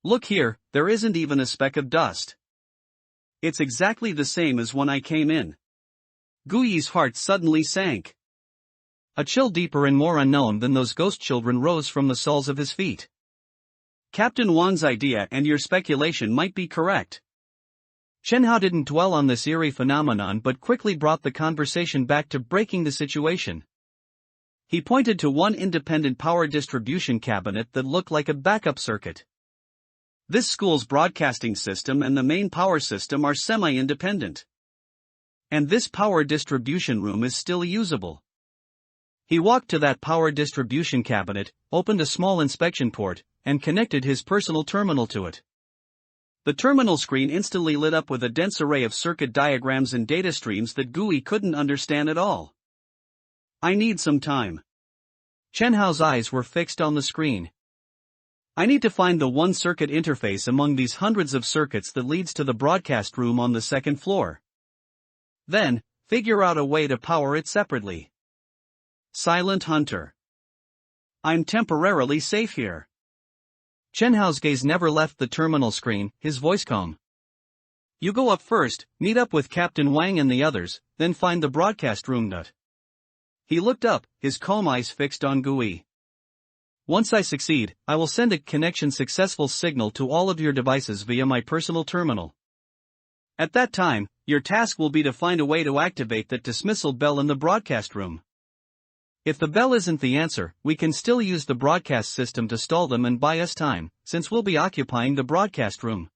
"Look here, there isn't even a speck of dust. It's exactly the same as when I came in." Gui's heart suddenly sank. A chill deeper and more unknown than those ghost children rose from the soles of his feet. "Captain Wang's idea and your speculation might be correct." Chen Hao didn't dwell on this eerie phenomenon but quickly brought the conversation back to breaking the situation. He pointed to one independent power distribution cabinet that looked like a backup circuit. "This school's broadcasting system and the main power system are semi-independent. And this power distribution room is still usable." He walked to that power distribution cabinet, opened a small inspection port, and connected his personal terminal to it. The terminal screen instantly lit up with a dense array of circuit diagrams and data streams that Gui couldn't understand at all. "I need some time." Chen Hao's eyes were fixed on the screen. "I need to find the one circuit interface among these hundreds of circuits that leads to the broadcast room on the second floor. Then, figure out a way to power it separately." Silent Hunter. "I'm temporarily safe here." Chen Hao's gaze never left the terminal screen, his voice calm. "You go up first, meet up with Captain Wang and the others, then find the broadcast room nut." He looked up, his calm eyes fixed on Gui. "Once I succeed, I will send a connection successful signal to all of your devices via my personal terminal. At that time, your task will be to find a way to activate that dismissal bell in the broadcast room. If the bell isn't the answer, we can still use the broadcast system to stall them and buy us time, since we'll be occupying the broadcast room."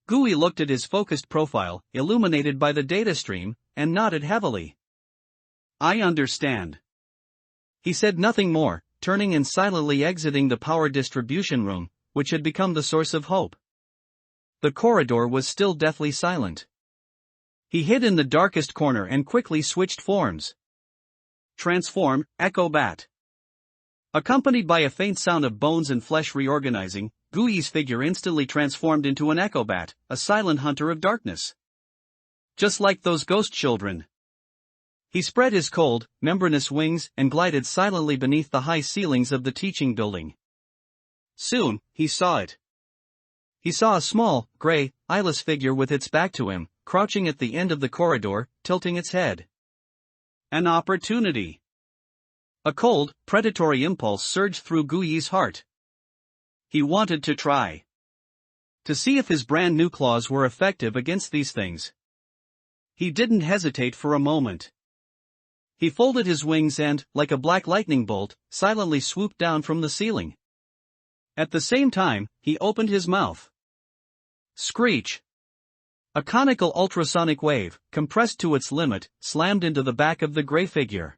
Gui looked at his focused profile, illuminated by the data stream, and nodded heavily. "I understand." He said nothing more, turning and silently exiting the power distribution room, which had become the source of hope. The corridor was still deathly silent. He hid in the darkest corner and quickly switched forms. Transform, Echo Bat. Accompanied by a faint sound of bones and flesh reorganizing, Gui's figure instantly transformed into an Echo Bat, a silent hunter of darkness. Just like those ghost children. He spread his cold, membranous wings and glided silently beneath the high ceilings of the teaching building. Soon, he saw it. He saw a small, gray, eyeless figure with its back to him, crouching at the end of the corridor, tilting its head. An opportunity. A cold, predatory impulse surged through Gui's heart. He wanted to try. To see if his brand new claws were effective against these things. He didn't hesitate for a moment. He folded his wings and, like a black lightning bolt, silently swooped down from the ceiling. At the same time, he opened his mouth. Screech. A conical ultrasonic wave, compressed to its limit, slammed into the back of the gray figure.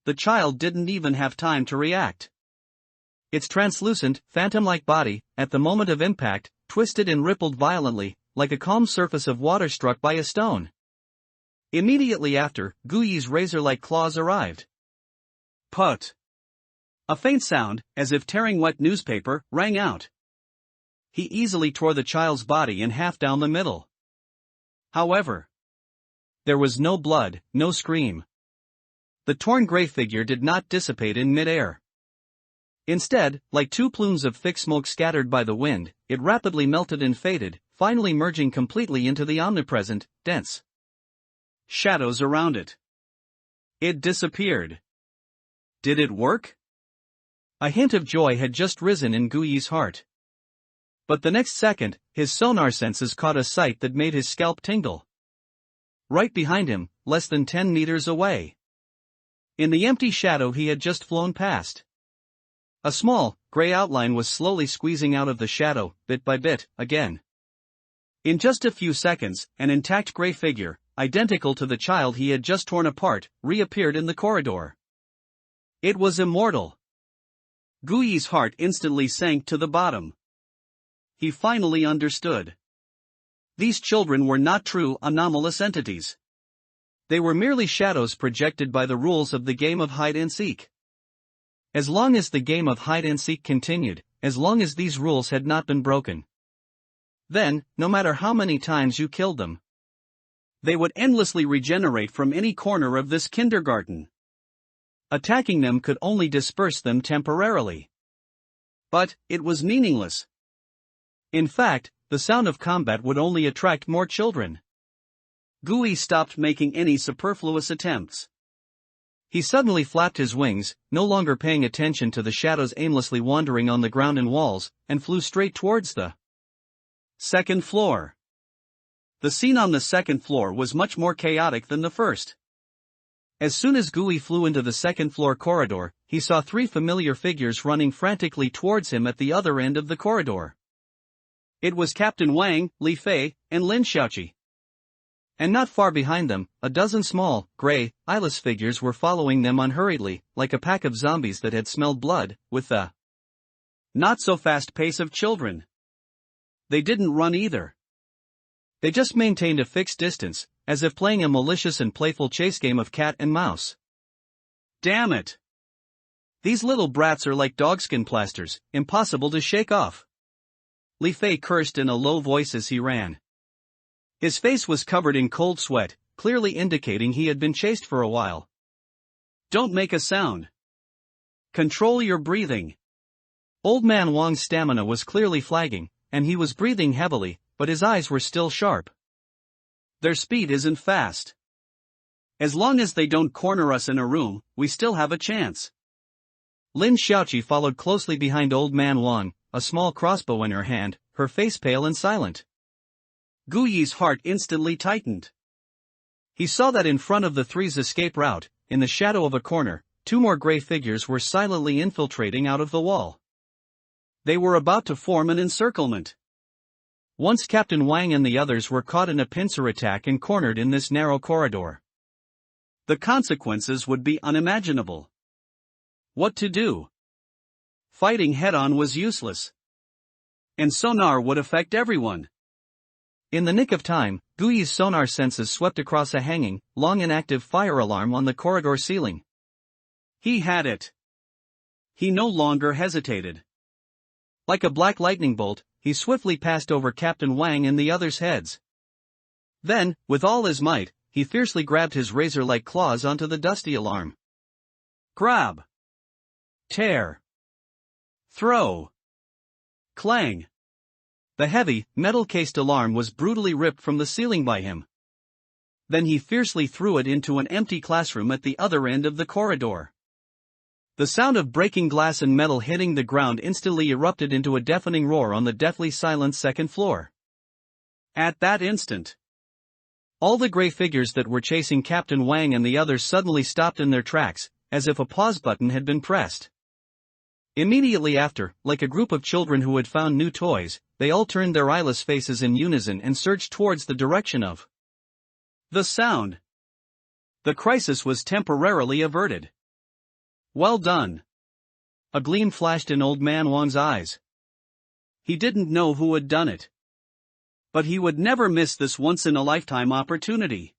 The child didn't even have time to react. Its translucent, phantom-like body, at the moment of impact, twisted and rippled violently, like a calm surface of water struck by a stone. Immediately after, Gui's razor-like claws arrived. Put. A faint sound, as if tearing wet newspaper, rang out. he easily tore the child's body in half down the middle. However, there was no blood, no scream. The torn gray figure did not dissipate in mid-air. Instead, like two plumes of thick smoke scattered by the wind, it rapidly melted and faded, finally merging completely into the omnipresent, dense shadows around it. It disappeared. Did it work? A hint of joy had just risen in Gui's heart. But the next second, his sonar senses caught a sight that made his scalp tingle. Right behind him, less than 10 meters away. In the empty shadow he had just flown past. A small, gray outline was slowly squeezing out of the shadow, bit by bit, again. In just a few seconds, an intact gray figure, identical to the child he had just torn apart, reappeared in the corridor. It was immortal. Gui's heart instantly sank to the bottom. He finally understood. These children were not true anomalous entities. They were merely shadows projected by the rules of the game of hide-and-seek. As long as the game of hide-and-seek continued, as long as these rules had not been broken, then, no matter how many times you killed them, they would endlessly regenerate from any corner of this kindergarten. Attacking them could only disperse them temporarily. But, it was meaningless. In fact, the sound of combat would only attract more children. Gui stopped making any superfluous attempts. He suddenly flapped his wings, no longer paying attention to the shadows aimlessly wandering on the ground and walls, and flew straight towards the second floor. The scene on the second floor was much more chaotic than the first. As soon as Gui flew into the second floor corridor, he saw 3 familiar figures running frantically towards him at the other end of the corridor. It was Captain Wang, Li Fei, and Lin Xiaoqi. And not far behind them, a dozen small, gray, eyeless figures were following them unhurriedly, like a pack of zombies that had smelled blood, with the not-so-fast pace of children. They didn't run either. They just maintained a fixed distance, as if playing a malicious and playful chase game of cat and mouse. Damn it! These little brats are like dogskin plasters, impossible to shake off. Li Fei cursed in a low voice as he ran. His face was covered in cold sweat, clearly indicating he had been chased for a while. Don't make a sound. Control your breathing. Old Man Wang's stamina was clearly flagging, and he was breathing heavily, but his eyes were still sharp. Their speed isn't fast. As long as they don't corner us in a room, we still have a chance. Lin Xiaoqi followed closely behind Old Man Wang, a small crossbow in her hand, her face pale and silent. Gui's heart instantly tightened. He saw that in front of the 3's escape route, in the shadow of a corner, 2 more gray figures were silently infiltrating out of the wall. They were about to form an encirclement. Once Captain Wang and the others were caught in a pincer attack and cornered in this narrow corridor, the consequences would be unimaginable. What to do? Fighting head-on was useless. And sonar would affect everyone. In the nick of time, Gui's sonar senses swept across a hanging, long inactive fire alarm on the corridor ceiling. He had it. He no longer hesitated. Like a black lightning bolt, he swiftly passed over Captain Wang and the others' heads. Then, with all his might, he fiercely grabbed his razor-like claws onto the dusty alarm. Grab. Tear. Throw. Clang. The heavy, metal-cased alarm was brutally ripped from the ceiling by him. Then he fiercely threw it into an empty classroom at the other end of the corridor. The sound of breaking glass and metal hitting the ground instantly erupted into a deafening roar on the deathly silent second floor. At that instant, all the gray figures that were chasing Captain Wang and the others suddenly stopped in their tracks, as if a pause button had been pressed. Immediately after, like a group of children who had found new toys, they all turned their eyeless faces in unison and surged towards the direction of the sound. The crisis was temporarily averted. Well done. A gleam flashed in Old Man Wang's eyes. He didn't know who had done it, but he would never miss this once-in-a-lifetime opportunity.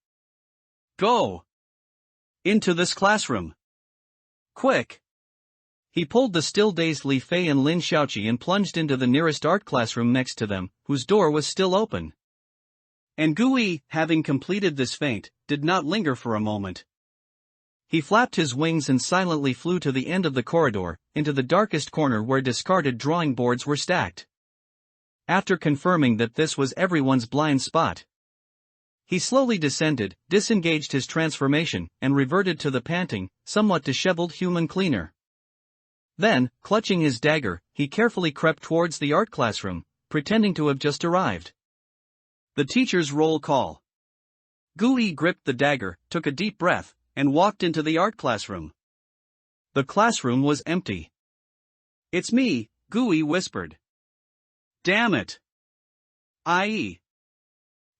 Go into this classroom. Quick. He pulled the still-dazed Li Fei and Lin Xiaoqi and plunged into the nearest art classroom next to them, whose door was still open. And Gui, having completed this feint, did not linger for a moment. He flapped his wings and silently flew to the end of the corridor, into the darkest corner where discarded drawing boards were stacked. After confirming that this was everyone's blind spot, he slowly descended, disengaged his transformation, and reverted to the panting, somewhat disheveled human cleaner. Then, clutching his dagger, he carefully crept towards the art classroom, pretending to have just arrived. The teacher's roll call. Gui gripped the dagger, took a deep breath, and walked into the art classroom. The classroom was empty. "It's me," Gui whispered. "Damn it!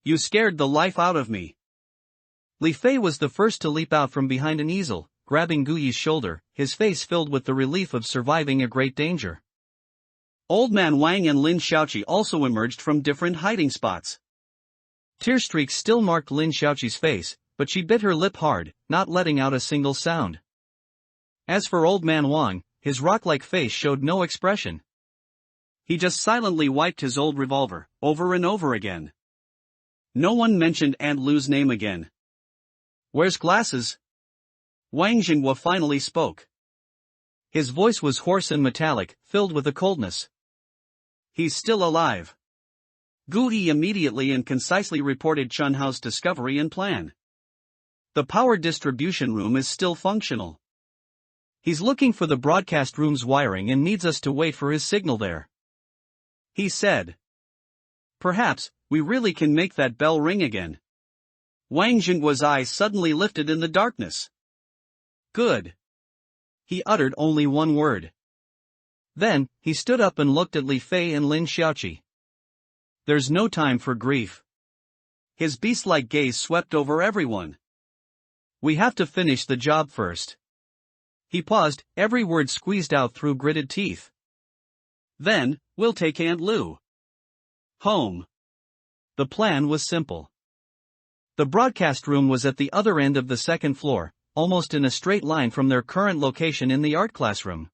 You scared the life out of me." Li Fei was the first to leap out from behind an easel, grabbing Gui's shoulder, his face filled with the relief of surviving a great danger. Old Man Wang and Lin Xiaoqi also emerged from different hiding spots. Tear streaks still marked Lin Xiaoqi's face, but she bit her lip hard, not letting out a single sound. As for Old Man Wang, his rock-like face showed no expression. He just silently wiped his old revolver, over and over again. No one mentioned Aunt Lu's name again. "Where's glasses?" Wang Jinghua finally spoke. His voice was hoarse and metallic, filled with a coldness. "He's still alive." Gui immediately and concisely reported Chun Hao's discovery and plan. "The power distribution room is still functional. He's looking for the broadcast room's wiring and needs us to wait for his signal there," he said. "Perhaps we really can make that bell ring again." Wang Jinghua's eyes suddenly lifted in the darkness. "Good." He uttered only one word. Then, he stood up and looked at Li Fei and Lin Xiaoqi. "There's no time for grief." His beast-like gaze swept over everyone. "We have to finish the job first." He paused, every word squeezed out through gritted teeth. "Then, we'll take Aunt Lu home." The plan was simple. The broadcast room was at the other end of the second floor, almost in a straight line from their current location in the art classroom.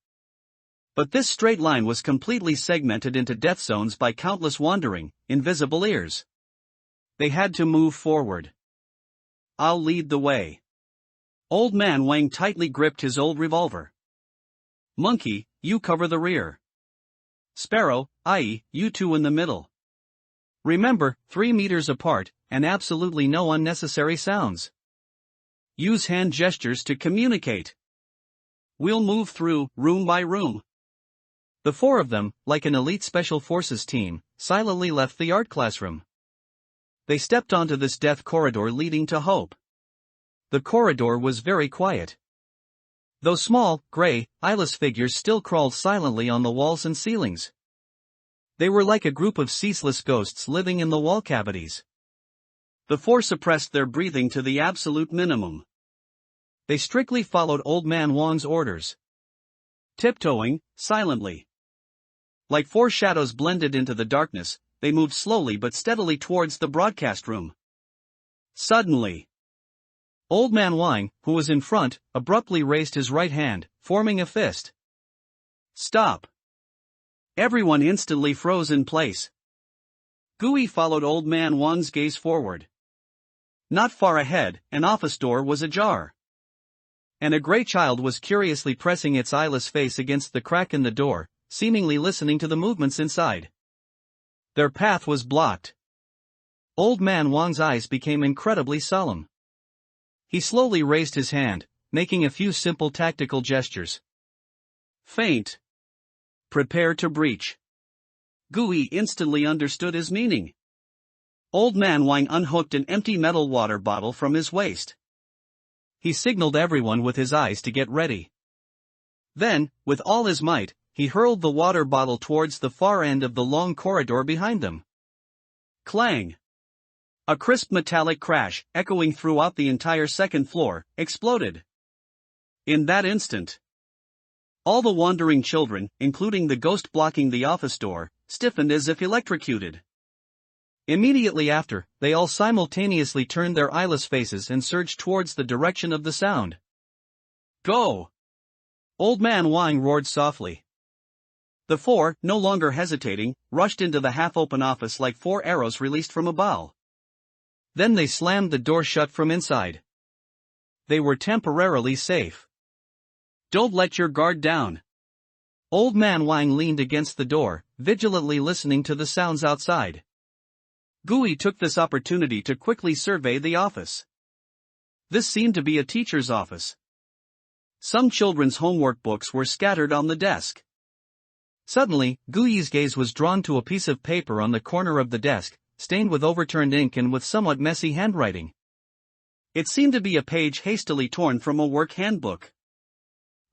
But this straight line was completely segmented into death zones by countless wandering, invisible ears. They had to move forward. "I'll lead the way." Old Man Wang tightly gripped his old revolver. "Monkey, you cover the rear. Sparrow, you two in the middle. Remember, 3 meters apart, and absolutely no unnecessary sounds. Use hand gestures to communicate. We'll move through, room by room." The four of them, like an elite special forces team, silently left the art classroom. They stepped onto this death corridor leading to hope. The corridor was very quiet. Though small, gray, eyeless figures still crawled silently on the walls and ceilings. They were like a group of ceaseless ghosts living in the wall cavities. The four suppressed their breathing to the absolute minimum. They strictly followed Old Man Wang's orders. Tiptoeing, silently. Like four shadows blended into the darkness, they moved slowly but steadily towards the broadcast room. Suddenly, Old Man Wang, who was in front, abruptly raised his right hand, forming a fist. "Stop!" Everyone instantly froze in place. Gui followed Old Man Wang's gaze forward. Not far ahead, an office door was ajar. And a gray child was curiously pressing its eyeless face against the crack in the door, seemingly listening to the movements inside. Their path was blocked. Old Man Wang's eyes became incredibly solemn. He slowly raised his hand, making a few simple tactical gestures. "Feint. Prepare to breach." Gui instantly understood his meaning. Old Man Wang unhooked an empty metal water bottle from his waist. He signaled everyone with his eyes to get ready. Then, with all his might, he hurled the water bottle towards the far end of the long corridor behind them. Clang! A crisp metallic crash, echoing throughout the entire second floor, exploded. In that instant, all the wandering children, including the ghost blocking the office door, stiffened as if electrocuted. Immediately after, they all simultaneously turned their eyeless faces and surged towards the direction of the sound. "Go!" Old Man Wang roared softly. The four, no longer hesitating, rushed into the half-open office like four arrows released from a bow. Then they slammed the door shut from inside. They were temporarily safe. Don't let your guard down. Old Man Wang leaned against the door, vigilantly listening to the sounds outside. Gui took this opportunity to quickly survey the office. This seemed to be a teacher's office. Some children's homework books were scattered on the desk. Suddenly, Gui's gaze was drawn to a piece of paper on the corner of the desk, stained with overturned ink and with somewhat messy handwriting. It seemed to be a page hastily torn from a work handbook.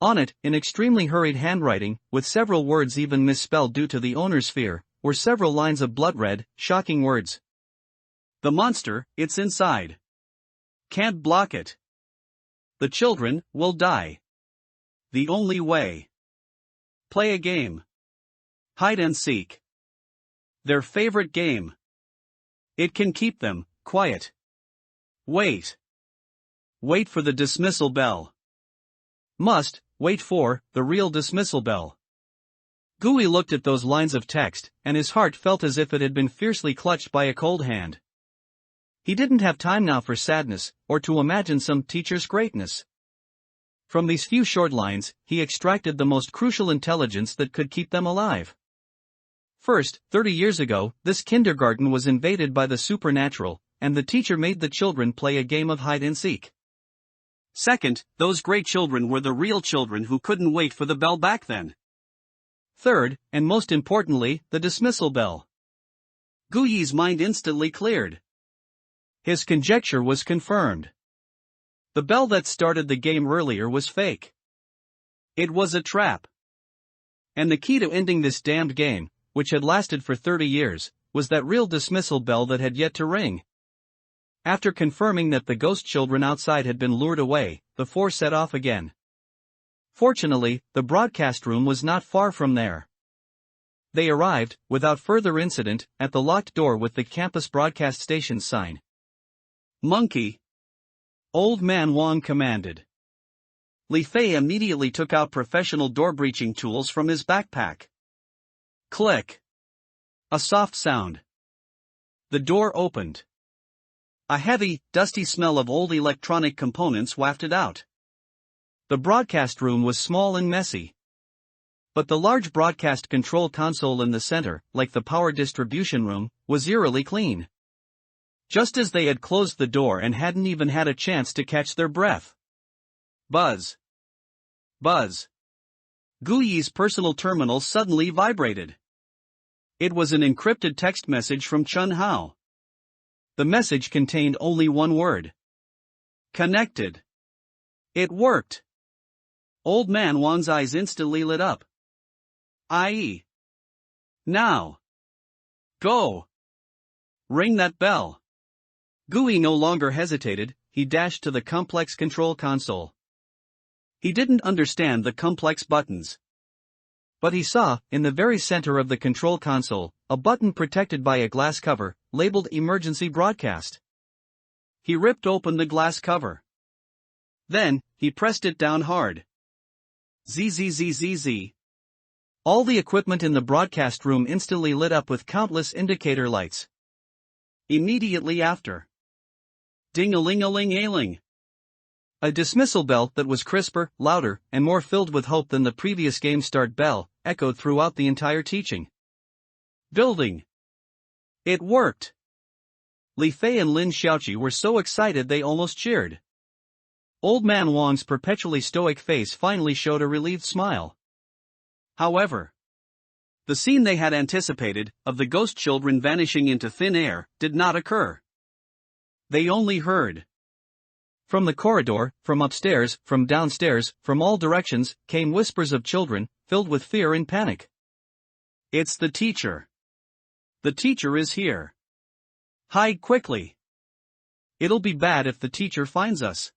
On it, in extremely hurried handwriting, with several words even misspelled due to the owner's fear, were several lines of blood-red, shocking words. The monster, it's inside. Can't block it. The children will die. The only way. Play a game. Hide and seek. Their favorite game. It can keep them quiet. Wait. Wait for the dismissal bell. Must wait for the real dismissal bell. Gui looked at those lines of text, and his heart felt as if it had been fiercely clutched by a cold hand. He didn't have time now for sadness, or to imagine some teacher's greatness. From these few short lines, he extracted the most crucial intelligence that could keep them alive. First, 30 years ago, this kindergarten was invaded by the supernatural, and the teacher made the children play a game of hide and seek. Second, those great children were the real children who couldn't wait for the bell back then. Third, and most importantly, the dismissal bell. Gui's mind instantly cleared. His conjecture was confirmed. The bell that started the game earlier was fake. It was a trap. And the key to ending this damned game, which had lasted for 30 years, was that real dismissal bell that had yet to ring. After confirming that the ghost children outside had been lured away, the four set off again. Fortunately, the broadcast room was not far from there. They arrived, without further incident, at the locked door with the campus broadcast station sign. Monkey! Old Man Wang commanded. Li Fei immediately took out professional door-breaching tools from his backpack. Click! A soft sound. The door opened. A heavy, dusty smell of old electronic components wafted out. The broadcast room was small and messy. But the large broadcast control console in the center, like the power distribution room, was eerily clean. Just as they had closed the door and hadn't even had a chance to catch their breath. Buzz. Buzz. Gui's personal terminal suddenly vibrated. It was an encrypted text message from Chun Hao. The message contained only one word. Connected. It worked. Old Man Wang's eyes instantly lit up. I.e. Now. Go. Ring that bell. Gui no longer hesitated, he dashed to the complex control console. He didn't understand the complex buttons. But he saw, in the very center of the control console, a button protected by a glass cover, labeled Emergency Broadcast. He ripped open the glass cover. Then, he pressed it down hard. Zzzzz. All the equipment in the broadcast room instantly lit up with countless indicator lights. Immediately after. Ding-a-ling-a-ling-a-ling. A dismissal bell that was crisper, louder, and more filled with hope than the previous game start bell, echoed throughout the entire teaching building. It worked! Li Fei and Lin Xiaoqi were so excited they almost cheered. Old Man Wang's perpetually stoic face finally showed a relieved smile. However, the scene they had anticipated, of the ghost children vanishing into thin air, did not occur. They only heard. From the corridor, from upstairs, from downstairs, from all directions, came whispers of children, filled with fear and panic. It's the teacher. The teacher is here. Hide quickly. It'll be bad if the teacher finds us.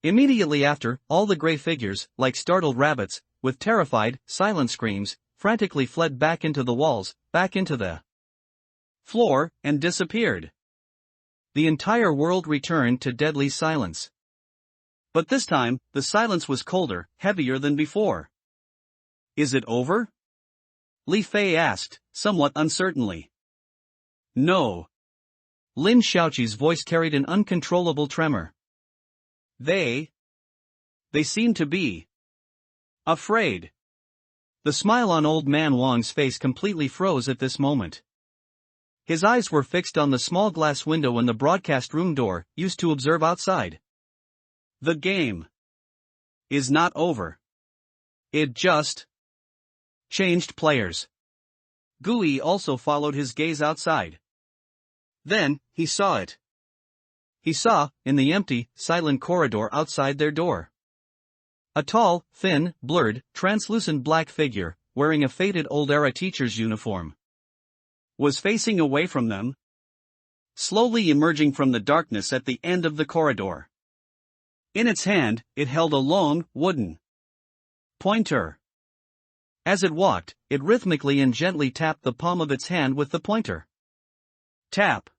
Immediately after, all the gray figures, like startled rabbits, with terrified, silent screams, frantically fled back into the walls, back into the floor, and disappeared. The entire world returned to deadly silence. But this time, the silence was colder, heavier than before. Is it over? Li Fei asked, somewhat uncertainly. No. Lin Xiaoqi's voice carried an uncontrollable tremor. They seem to be afraid. The smile on old man Wang's face completely froze at this moment. His eyes were fixed on the small glass window in the broadcast room door, used to observe outside. The game is not over. It just changed players. Gui also followed his gaze outside. Then, he saw it. He saw, in the empty, silent corridor outside their door, a tall, thin, blurred, translucent black figure, wearing a faded old-era teacher's uniform, was facing away from them, slowly emerging from the darkness at the end of the corridor. In its hand, it held a long, wooden pointer. As it walked, it rhythmically and gently tapped the palm of its hand with the pointer. Tap.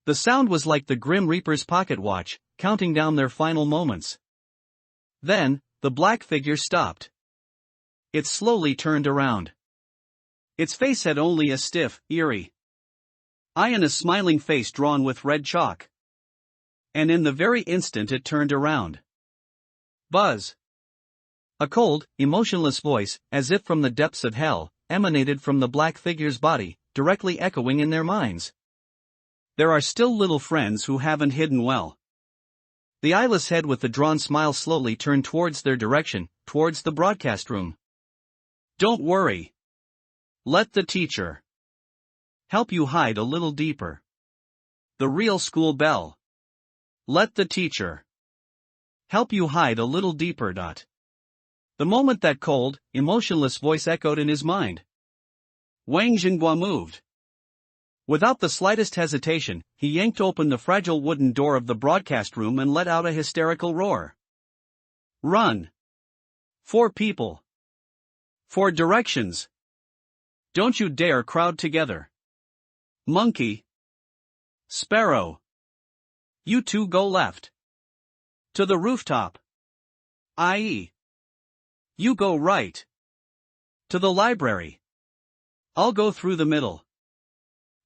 The sound was like the Grim Reaper's pocket watch, counting down their final moments. Then, the black figure stopped. It slowly turned around. Its face had only a stiff, eerie eye and a smiling face drawn with red chalk. And in the very instant it turned around, buzz! A cold, emotionless voice, as if from the depths of hell, emanated from the black figure's body, directly echoing in their minds. There are still little friends who haven't hidden well. The eyeless head with the drawn smile slowly turned towards their direction, towards the broadcast room. Don't worry. Let the teacher help you hide a little deeper. The real school bell. Let the teacher help you hide a little deeper. The moment that cold, emotionless voice echoed in his mind, Wang Jinghua moved. Without the slightest hesitation, he yanked open the fragile wooden door of the broadcast room and let out a hysterical roar. Run! 4 people. 4 directions. Don't you dare crowd together. Monkey. Sparrow. You 2 go left. To the rooftop. I.e. You go right. To the library. I'll go through the middle.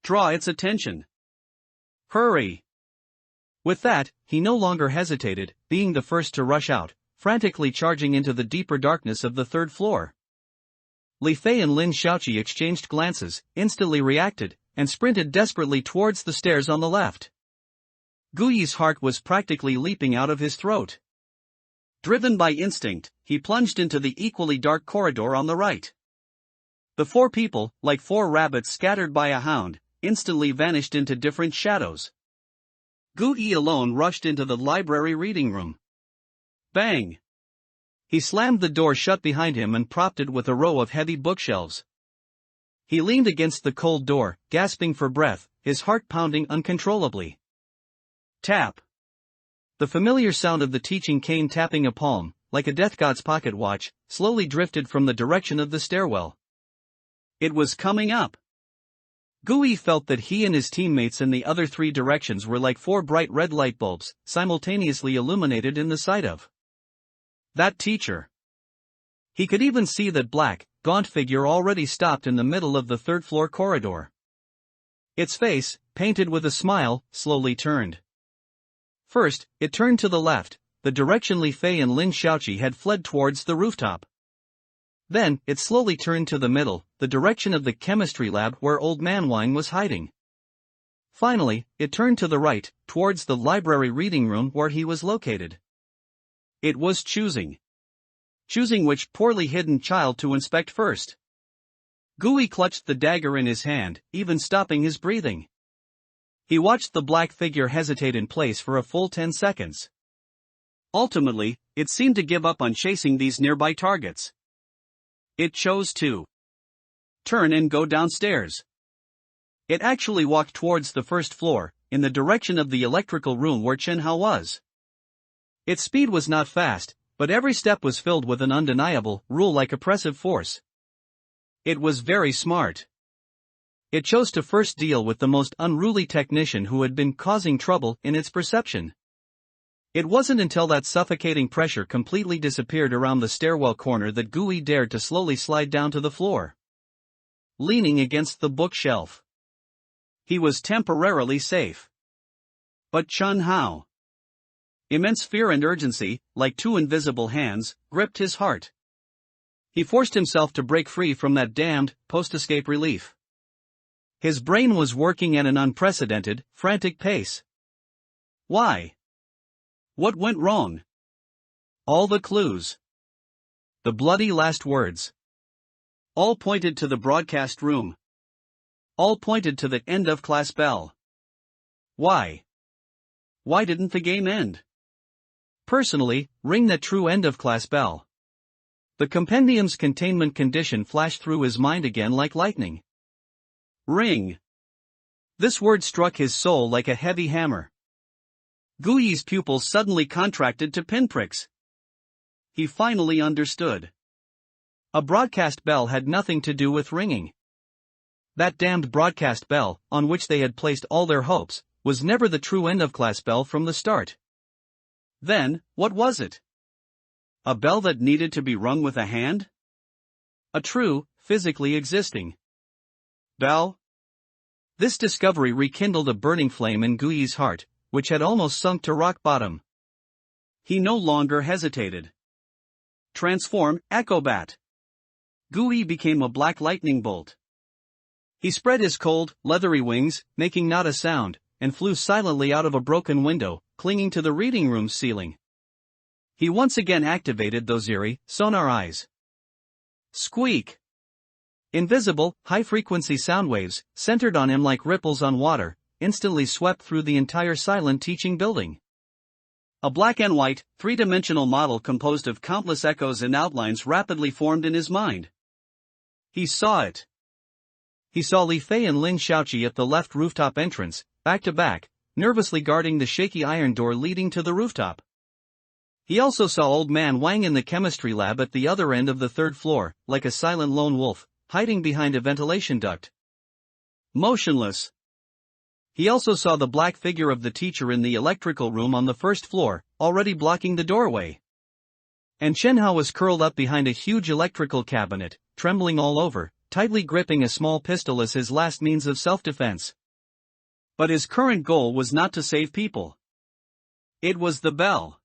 Draw its attention. Hurry! With that, he no longer hesitated, being the first to rush out, frantically charging into the deeper darkness of the 3rd floor. Li Fei and Lin Xiaoqi exchanged glances, instantly reacted, and sprinted desperately towards the stairs on the left. Gui's heart was practically leaping out of his throat. Driven by instinct, he plunged into the equally dark corridor on the right. The 4 people, like 4 rabbits scattered by a hound, instantly vanished into different shadows. Gui alone rushed into the library reading room. Bang! He slammed the door shut behind him and propped it with a row of heavy bookshelves. He leaned against the cold door, gasping for breath, his heart pounding uncontrollably. Tap! The familiar sound of the teaching cane tapping a palm, like a death god's pocket watch, slowly drifted from the direction of the stairwell. It was coming up. Gui felt that he and his teammates in the other 3 directions were like 4 bright red light bulbs, simultaneously illuminated in the sight of that teacher. He could even see that black, gaunt figure already stopped in the middle of the 3rd floor corridor. Its face, painted with a smile, slowly turned. First, it turned to the left, the direction Li Fei and Lin Xiaoqi had fled towards the rooftop. Then, it slowly turned to the middle, the direction of the chemistry lab where old man Wang was hiding. Finally, it turned to the right, towards the library reading room where he was located. It was choosing which poorly hidden child to inspect first. Gui clutched the dagger in his hand, even stopping his breathing. He watched the black figure hesitate in place for a full 10 seconds. Ultimately, it seemed to give up on chasing these nearby targets. It chose to turn and go downstairs. It actually walked towards the 1st floor, in the direction of the electrical room where Chen Hao was. Its speed was not fast, but every step was filled with an undeniable, rule-like oppressive force. It was very smart. It chose to first deal with the most unruly technician who had been causing trouble in its perception. It wasn't until that suffocating pressure completely disappeared around the stairwell corner that Gui dared to slowly slide down to the floor. Leaning against the bookshelf, he was temporarily safe. But Chun-Hao. Immense fear and urgency, like two invisible hands, gripped his heart. He forced himself to break free from that damned, post-escape relief. His brain was working at an unprecedented, frantic pace. Why? What went wrong? All the clues. The bloody last words. All pointed to the broadcast room. All pointed to the end of class bell. Why? Why didn't the game end? Personally, ring that true end of class bell. The compendium's containment condition flashed through his mind again like lightning. Ring. This word struck his soul like a heavy hammer. Gui's pupils suddenly contracted to pinpricks. He finally understood. A broadcast bell had nothing to do with ringing. That damned broadcast bell, on which they had placed all their hopes, was never the true end-of-class bell from the start. Then, what was it? A bell that needed to be rung with a hand? A true, physically existing bell? This discovery rekindled a burning flame in Gui's heart, which had almost sunk to rock bottom. He no longer hesitated. Transform, Echobat. Gui became a black lightning bolt. He spread his cold, leathery wings, making not a sound, and flew silently out of a broken window, clinging to the reading room's ceiling. He once again activated those eerie, sonar eyes. Squeak! Invisible, high-frequency sound waves, centered on him like ripples on water, instantly swept through the entire silent teaching building. A black and white, three-dimensional model composed of countless echoes and outlines rapidly formed in his mind. He saw it. He saw Li Fei and Lin Shaoqi at the left rooftop entrance, back to back, nervously guarding the shaky iron door leading to the rooftop. He also saw Old Man Wang in the chemistry lab at the other end of the third floor, like a silent lone wolf, hiding behind a ventilation duct. Motionless. He also saw the black figure of the teacher in the electrical room on the first floor, already blocking the doorway. And Chun-Hao was curled up behind a huge electrical cabinet, trembling all over, tightly gripping a small pistol as his last means of self-defense. But his current goal was not to save people. It was the bell.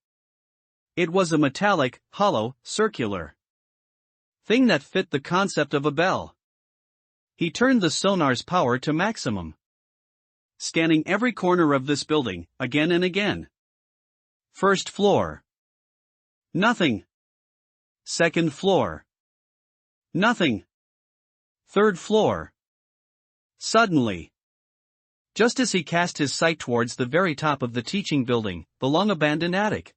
It was a metallic, hollow, circular thing that fit the concept of a bell. He turned the sonar's power to maximum, scanning every corner of this building, again and again. First floor. Nothing. Second floor. Nothing. Third floor. Suddenly, just as he cast his sight towards the very top of the teaching building, the long-abandoned attic,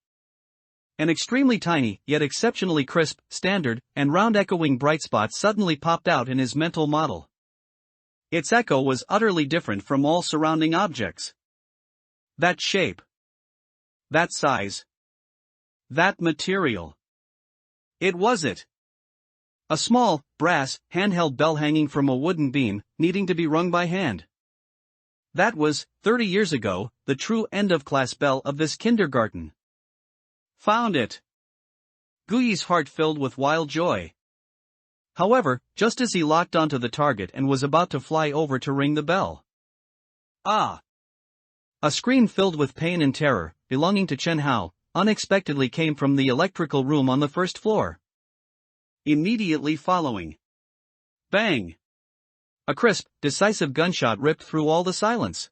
an extremely tiny, yet exceptionally crisp, standard, and round echoing bright spot suddenly popped out in his mental model. Its echo was utterly different from all surrounding objects. That shape. That size. That material. It was it. A small, brass, handheld bell hanging from a wooden beam, needing to be rung by hand. That was, 30 years ago, the true end-of-class bell of this kindergarten. Found it. Gui's heart filled with wild joy. However, just as he locked onto the target and was about to fly over to ring the bell. Ah! A scream filled with pain and terror, belonging to Chun-Hao, unexpectedly came from the electrical room on the first floor. Immediately following. Bang! A crisp, decisive gunshot ripped through all the silence.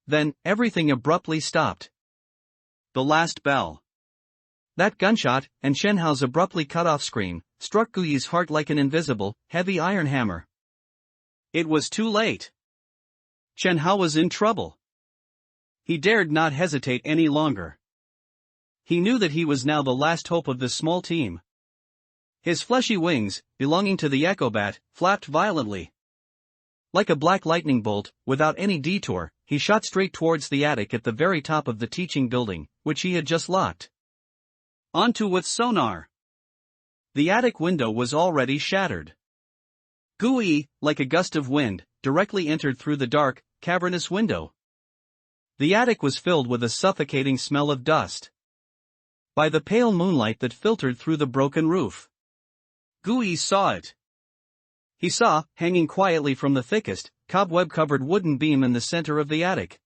Then, everything abruptly stopped. The last bell. That gunshot, and Chun-Hao's abruptly cut-off scream, struck Gui's heart like an invisible, heavy iron hammer. It was too late. Chun-Hao was in trouble. He dared not hesitate any longer. He knew that he was now the last hope of this small team. His fleshy wings, belonging to the Echobat, flapped violently. Like a black lightning bolt, without any detour, he shot straight towards the attic at the very top of the teaching building, which he had just locked onto with sonar. The attic window was already shattered. Gui, like a gust of wind, directly entered through the dark, cavernous window. The attic was filled with a suffocating smell of dust. By the pale moonlight that filtered through the broken roof, Gui saw it. He saw, hanging quietly from the thickest, cobweb-covered wooden beam in the center of the attic,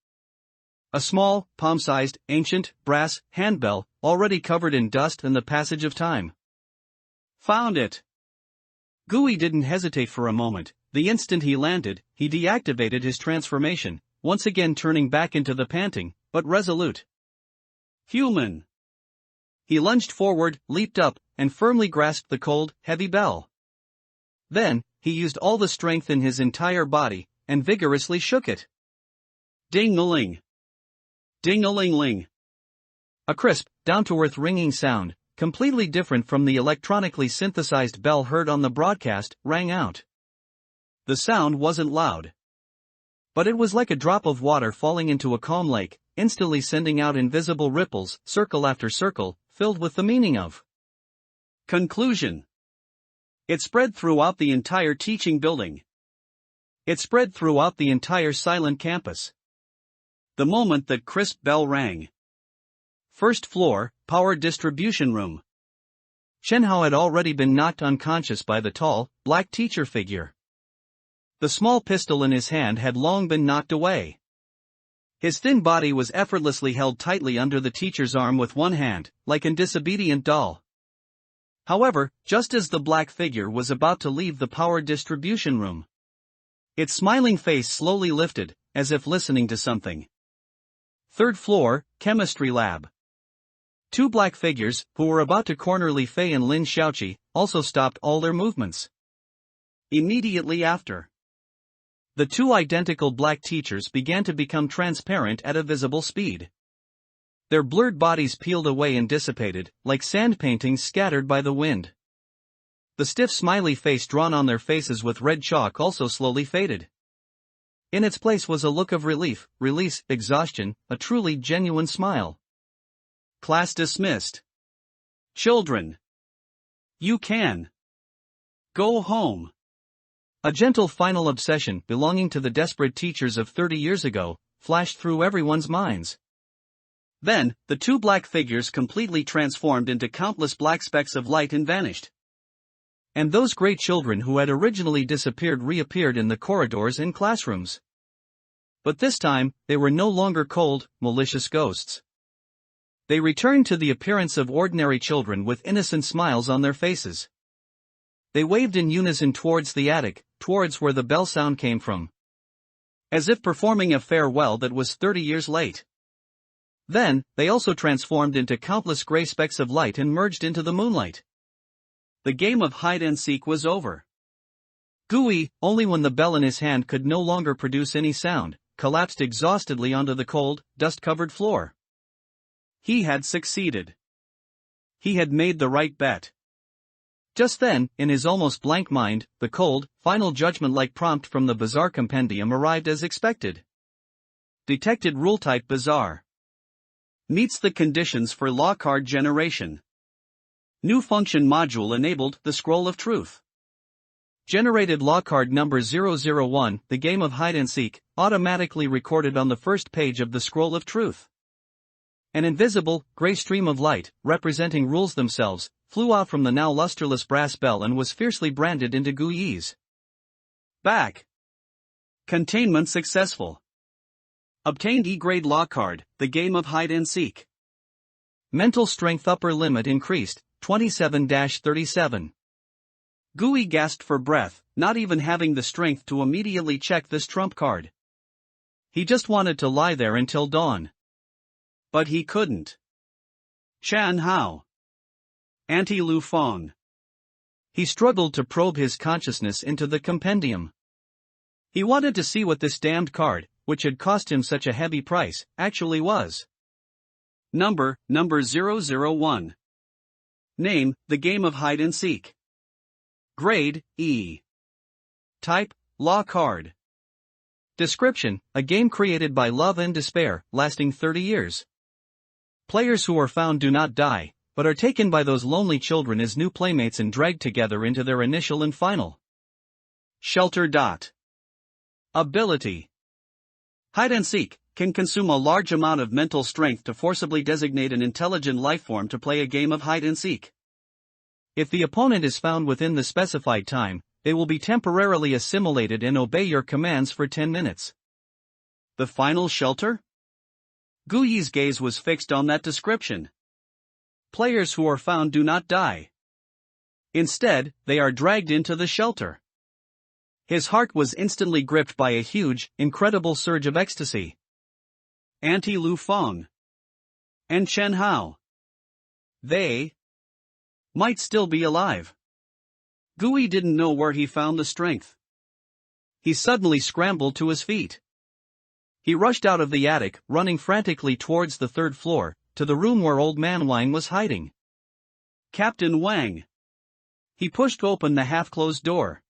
a small, palm-sized, ancient, brass handbell, already covered in dust and the passage of time. Found it! Gui didn't hesitate for a moment. The instant he landed, he deactivated his transformation, once again turning back into the panting, but resolute human. He lunged forward, leaped up, and firmly grasped the cold, heavy bell. Then, he used all the strength in his entire body, and vigorously shook it. Ding-a-ling! Ding-a-ling-ling! A crisp, down-to-earth ringing sound, completely different from the electronically synthesized bell heard on the broadcast, rang out. The sound wasn't loud, but it was like a drop of water falling into a calm lake, instantly sending out invisible ripples, circle after circle, filled with the meaning of conclusion. It spread throughout the entire teaching building. It spread throughout the entire silent campus. The moment that crisp bell rang. First floor, power distribution room. Shenhao had already been knocked unconscious by the tall, black teacher figure. The small pistol in his hand had long been knocked away. His thin body was effortlessly held tightly under the teacher's arm with one hand, like a disobedient doll. However, just as the black figure was about to leave the power distribution room, its smiling face slowly lifted, as if listening to something. Third floor, chemistry lab. Two black figures, who were about to corner Li Fei and Lin Xiaoqi, also stopped all their movements. Immediately after, the two identical black teachers began to become transparent at a visible speed. Their blurred bodies peeled away and dissipated, like sand paintings scattered by the wind. The stiff smiley face drawn on their faces with red chalk also slowly faded. In its place was a look of relief, release, exhaustion, a truly genuine smile. Class dismissed. Children, you can go home. A gentle final obsession belonging to the desperate teachers of 30 years ago flashed through everyone's minds. Then, the two black figures completely transformed into countless black specks of light and vanished. And those great children who had originally disappeared reappeared in the corridors and classrooms. But this time, they were no longer cold, malicious ghosts. They returned to the appearance of ordinary children with innocent smiles on their faces. They waved in unison towards the attic, towards where the bell sound came from, as if performing a farewell that was 30 years late. Then, they also transformed into countless gray specks of light and merged into the moonlight. The game of hide-and-seek was over. Gui, only when the bell in his hand could no longer produce any sound, collapsed exhaustedly onto the cold, dust-covered floor. He had succeeded. He had made the right bet. Just then, in his almost blank mind, the cold, final judgment-like prompt from the Bazaar compendium arrived as expected. Detected rule type Bazaar. Meets the conditions for law card generation. New function module enabled, the scroll of truth. Generated law card number 001, the game of hide-and-seek, automatically recorded on the first page of the scroll of truth. An invisible, gray stream of light, representing rules themselves, flew out from the now lusterless brass bell and was fiercely branded into Gui's back. Containment successful. Obtained E-grade law card, the game of hide-and-seek. Mental strength upper limit increased, 27-37. Gui gasped for breath, not even having the strength to immediately check this trump card. He just wanted to lie there until dawn. But he couldn't. Chan Hao. Auntie Lu Fong. He struggled to probe his consciousness into the compendium. He wanted to see what this damned card, which had cost him such a heavy price, actually was. Number 001. Name, the game of hide-and-seek. Grade, E. Type, law card. Description, a game created by love and despair, lasting 30 years. Players who are found do not die, but are taken by those lonely children as new playmates and dragged together into their initial and final shelter. Ability. Hide-and-seek, can consume a large amount of mental strength to forcibly designate an intelligent lifeform to play a game of hide-and-seek. If the opponent is found within the specified time, they will be temporarily assimilated and obey your commands for 10 minutes. The final shelter? Gui's gaze was fixed on that description. Players who are found do not die. Instead, they are dragged into the shelter. His heart was instantly gripped by a huge, incredible surge of ecstasy. Auntie Lu Feng and Chen Hao. They might still be alive. Gui didn't know where he found the strength. He suddenly scrambled to his feet. He rushed out of the attic, running frantically towards the third floor, to the room where Old Man Wang was hiding. Captain Wang. He pushed open the half-closed door.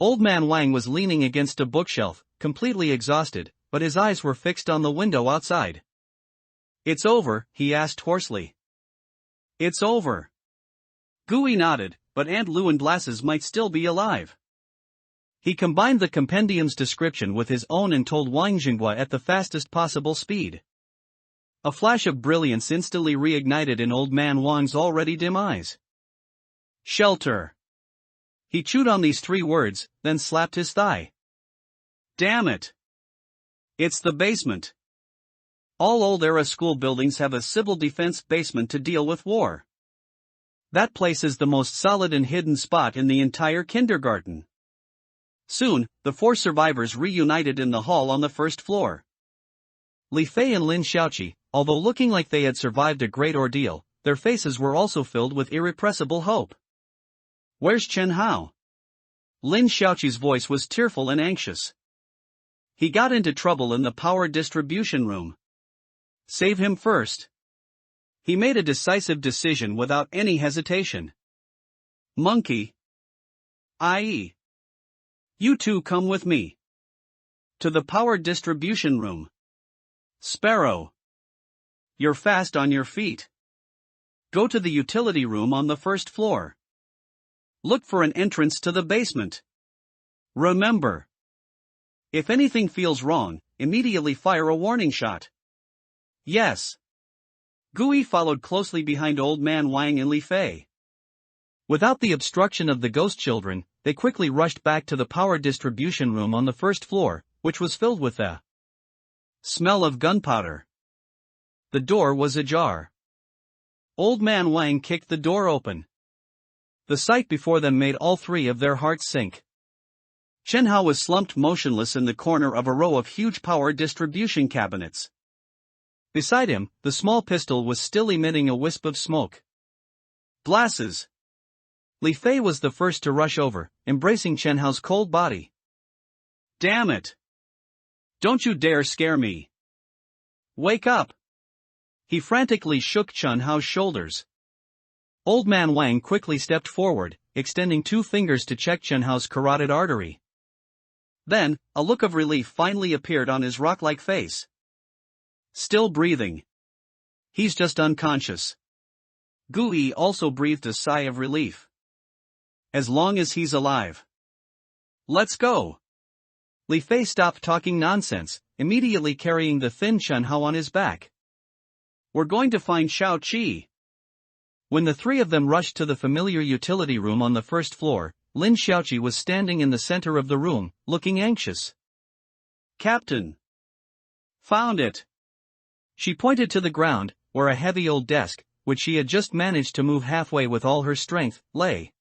Old Man Wang was leaning against a bookshelf, completely exhausted, but his eyes were fixed on the window outside. "It's over?" he asked hoarsely. "It's over." Gui nodded, but Aunt Lu and Glasses might still be alive. He combined the compendium's description with his own and told Wang Jinghua at the fastest possible speed. A flash of brilliance instantly reignited in Old Man Wang's already dim eyes. Shelter. He chewed on these 3 words, then slapped his thigh. Damn it. It's the basement. All old era school buildings have a civil defense basement to deal with war. That place is the most solid and hidden spot in the entire kindergarten. Soon, the 4 survivors reunited in the hall on the first floor. Li Fei and Lin Xiaoqi, although looking like they had survived a great ordeal, their faces were also filled with irrepressible hope. "Where's Chen Hao?" Lin Xiaoqi's voice was tearful and anxious. "He got into trouble in the power distribution room. Save him first." He made a decisive decision without any hesitation. "Monkey. I.e. You two come with me. To the power distribution room. Sparrow. You're fast on your feet. Go to the utility room on the first floor. Look for an entrance to the basement. Remember. If anything feels wrong, immediately fire a warning shot." "Yes." Gui followed closely behind Old Man Wang and Li Fei. Without the obstruction of the ghost children, they quickly rushed back to the power distribution room on the first floor, which was filled with the smell of gunpowder. The door was ajar. Old Man Wang kicked the door open. The sight before them made all 3 of their hearts sink. Chen Hao was slumped motionless in the corner of a row of huge power distribution cabinets. Beside him, the small pistol was still emitting a wisp of smoke. "Glasses." Li Fei was the first to rush over, embracing Chen Hao's cold body. "Damn it! Don't you dare scare me! Wake up!" He frantically shook Chen Hao's shoulders. Old Man Wang quickly stepped forward, extending 2 fingers to check Chen Hao's carotid artery. Then, a look of relief finally appeared on his rock-like face. Still breathing. He's just unconscious. Gui also breathed a sigh of relief. As long as he's alive. Let's go. Li Fei stopped talking nonsense, immediately carrying the thin Chen Hao on his back. "We're going to find Xiao Qi." When the 3 of them rushed to the familiar utility room on the first floor, Lin Xiaoqi was standing in the center of the room, looking anxious. "Captain. Found it." She pointed to the ground, where a heavy old desk, which she had just managed to move halfway with all her strength, lay.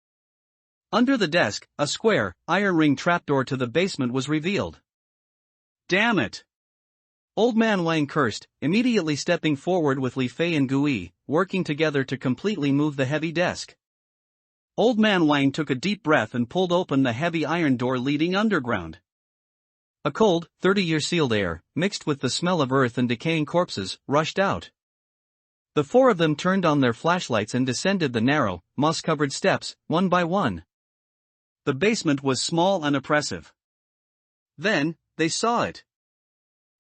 Under the desk, a square, iron ring trapdoor to the basement was revealed. "Damn it!" Old Man Wang cursed, immediately stepping forward with Li Fei and Gui, working together to completely move the heavy desk. Old Man Wang took a deep breath and pulled open the heavy iron door leading underground. A cold, 30-year sealed air, mixed with the smell of earth and decaying corpses, rushed out. The 4 of them turned on their flashlights and descended the narrow, moss-covered steps, one by one. The basement was small and oppressive. Then, they saw it.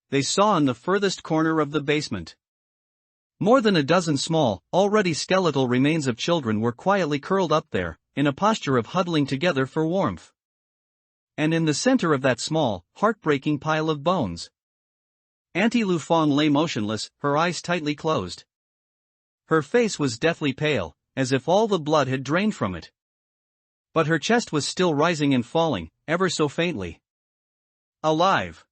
They saw in the furthest corner of the basement. More than a dozen small, already skeletal remains of children were quietly curled up there, in a posture of huddling together for warmth. And in the center of that small, heartbreaking pile of bones, Auntie Lu Fong lay motionless, her eyes tightly closed. Her face was deathly pale, as if all the blood had drained from it. But her chest was still rising and falling, ever so faintly. Alive.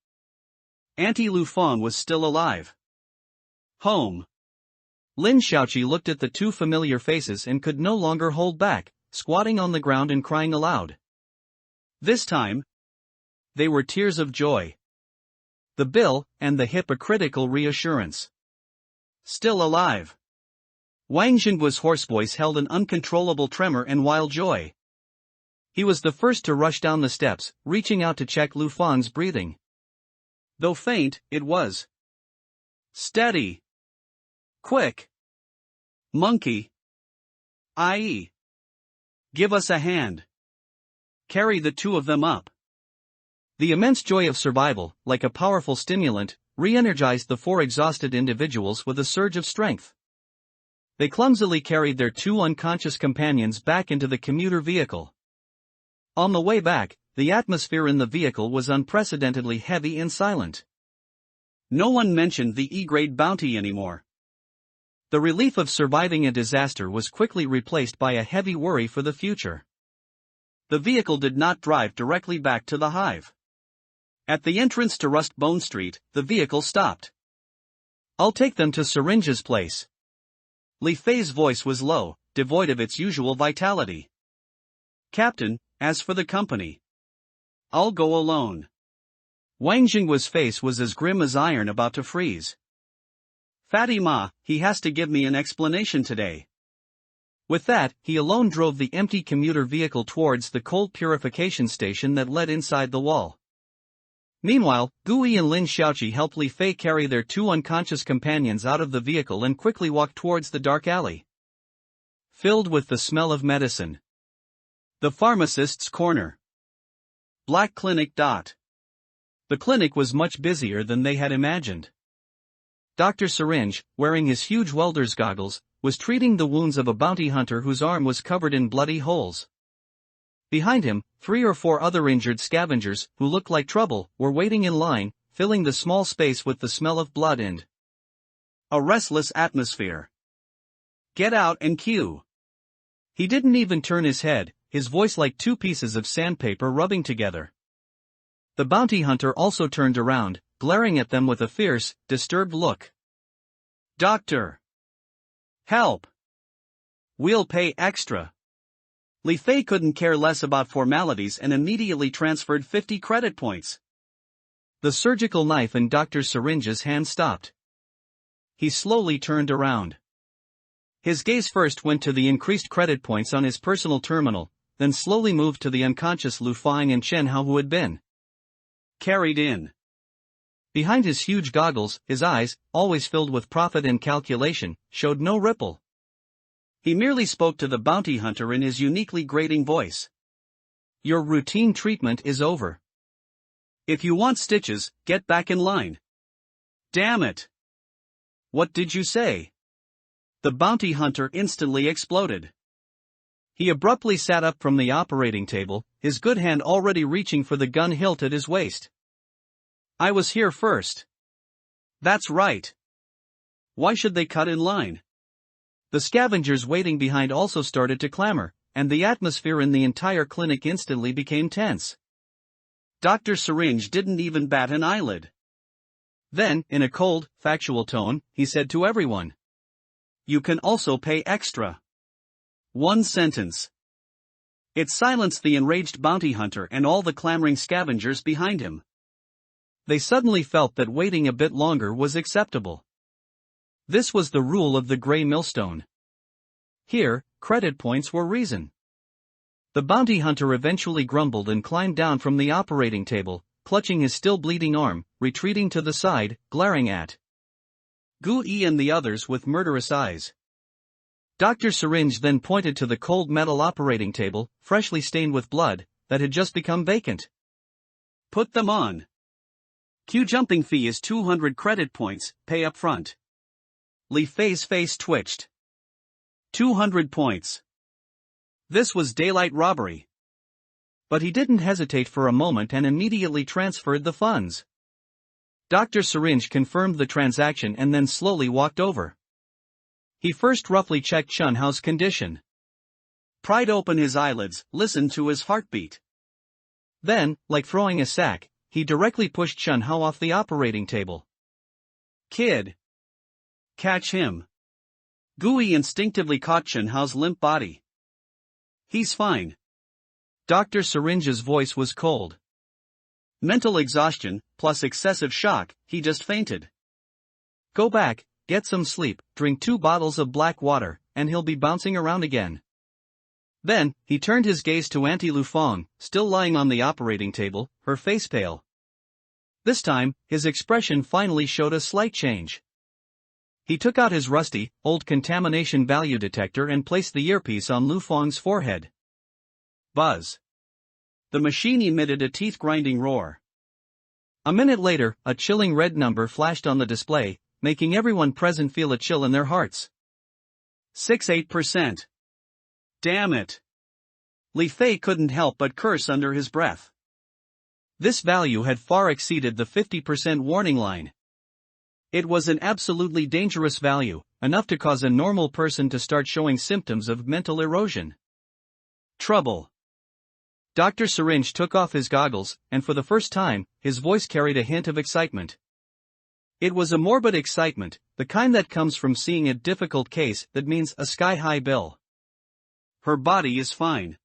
Auntie Lu Fong was still alive. Home. Lin Xiaoqi looked at the two familiar faces and could no longer hold back, squatting on the ground and crying aloud. This time, they were tears of joy. The bill, and the hypocritical reassurance. Still alive. Wang Xingguo's hoarse voice held an uncontrollable tremor and wild joy. He was the first to rush down the steps, reaching out to check Lu Fang's breathing. Though faint, it was steady. Quick. Monkey. I.e. Give us a hand. Carry the two of them up. The immense joy of survival, like a powerful stimulant, re-energized the four exhausted individuals with a surge of strength. They clumsily carried their two unconscious companions back into the commuter vehicle. On the way back, the atmosphere in the vehicle was unprecedentedly heavy and silent. No one mentioned the E-grade bounty anymore. The relief of surviving a disaster was quickly replaced by a heavy worry for the future. The vehicle did not drive directly back to the hive. At the entrance to Rustbone Street, the vehicle stopped. "I'll take them to Syringe's place." Li Fei's voice was low, devoid of its usual vitality. "Captain, as for the company, I'll go alone." Wang Xingguo's face was as grim as iron, about to freeze. "Fatima, he has to give me an explanation today." With that, he alone drove the empty commuter vehicle towards the cold purification station that led inside the wall. Meanwhile, Gui and Lin Xiaoqi helped Li Fei carry their two unconscious companions out of the vehicle and quickly walked towards the dark alley, filled with the smell of medicine. The pharmacist's corner. Black Clinic. The clinic was much busier than they had imagined. Dr. Syringe, wearing his huge welder's goggles, was treating the wounds of a bounty hunter whose arm was covered in bloody holes. Behind him, 3 or 4 other injured scavengers, who looked like trouble, were waiting in line, filling the small space with the smell of blood and a restless atmosphere. "Get out and queue." He didn't even turn his head, his voice like two pieces of sandpaper rubbing together. The bounty hunter also turned around, glaring at them with a fierce, disturbed look. "Doctor! Help! We'll pay extra." Li Fei couldn't care less about formalities and immediately transferred 50 credit points. The surgical knife in Dr. Syringe's hand stopped. He slowly turned around. His gaze first went to the increased credit points on his personal terminal, then slowly moved to the unconscious Lu Fang and Chen Hao who had been carried in. Behind his huge goggles, his eyes, always filled with profit and calculation, showed no ripple. He merely spoke to the bounty hunter in his uniquely grating voice. "Your routine treatment is over. If you want stitches, get back in line." "Damn it! What did you say?" The bounty hunter instantly exploded. He abruptly sat up from the operating table, his good hand already reaching for the gun hilt at his waist. "I was here first." "That's right. Why should they cut in line?" The scavengers waiting behind also started to clamor, and the atmosphere in the entire clinic instantly became tense. Dr. Syringe didn't even bat an eyelid. Then, in a cold, factual tone, he said to everyone, "You can also pay extra." One sentence. It silenced the enraged bounty hunter and all the clamoring scavengers behind him. They suddenly felt that waiting a bit longer was acceptable. This was the rule of the Grey Millstone. Here, credit points were reason. The bounty hunter eventually grumbled and climbed down from the operating table, clutching his still bleeding arm, retreating to the side, glaring at Gu Yi and the others with murderous eyes. Dr. Syringe then pointed to the cold metal operating table, freshly stained with blood, that had just become vacant. "Put them on. Queue jumping fee is 200 credit points, pay up front." Li Fei's face twitched. 200 points. This was daylight robbery. But he didn't hesitate for a moment and immediately transferred the funds. Dr. Syringe confirmed the transaction and then slowly walked over. He first roughly checked Chun Hao's condition. Pried open his eyelids, listened to his heartbeat. Then, like throwing a sack, he directly pushed Chun Hao off the operating table. Kid! Catch him! Gui instinctively caught Chun Hao's limp body. He's fine. Dr. Syringe's voice was cold. Mental exhaustion, plus excessive shock, he just fainted. Go back, get some sleep, drink 2 bottles of black water, and he'll be bouncing around again. Then, he turned his gaze to Auntie Lufeng, still lying on the operating table, her face pale. This time, his expression finally showed a slight change. He took out his rusty, old contamination value detector and placed the earpiece on Lufeng's forehead. Buzz. The machine emitted a teeth-grinding roar. A minute later, a chilling red number flashed on the display, making everyone present feel a chill in their hearts. 68%. Damn it! Li Fei couldn't help but curse under his breath. This value had far exceeded the 50% warning line. It was an absolutely dangerous value, enough to cause a normal person to start showing symptoms of mental erosion. Trouble. Dr. Syringe took off his goggles, and for the first time, his voice carried a hint of excitement. It was a morbid excitement, the kind that comes from seeing a difficult case that means a sky-high bill. Her body is fine.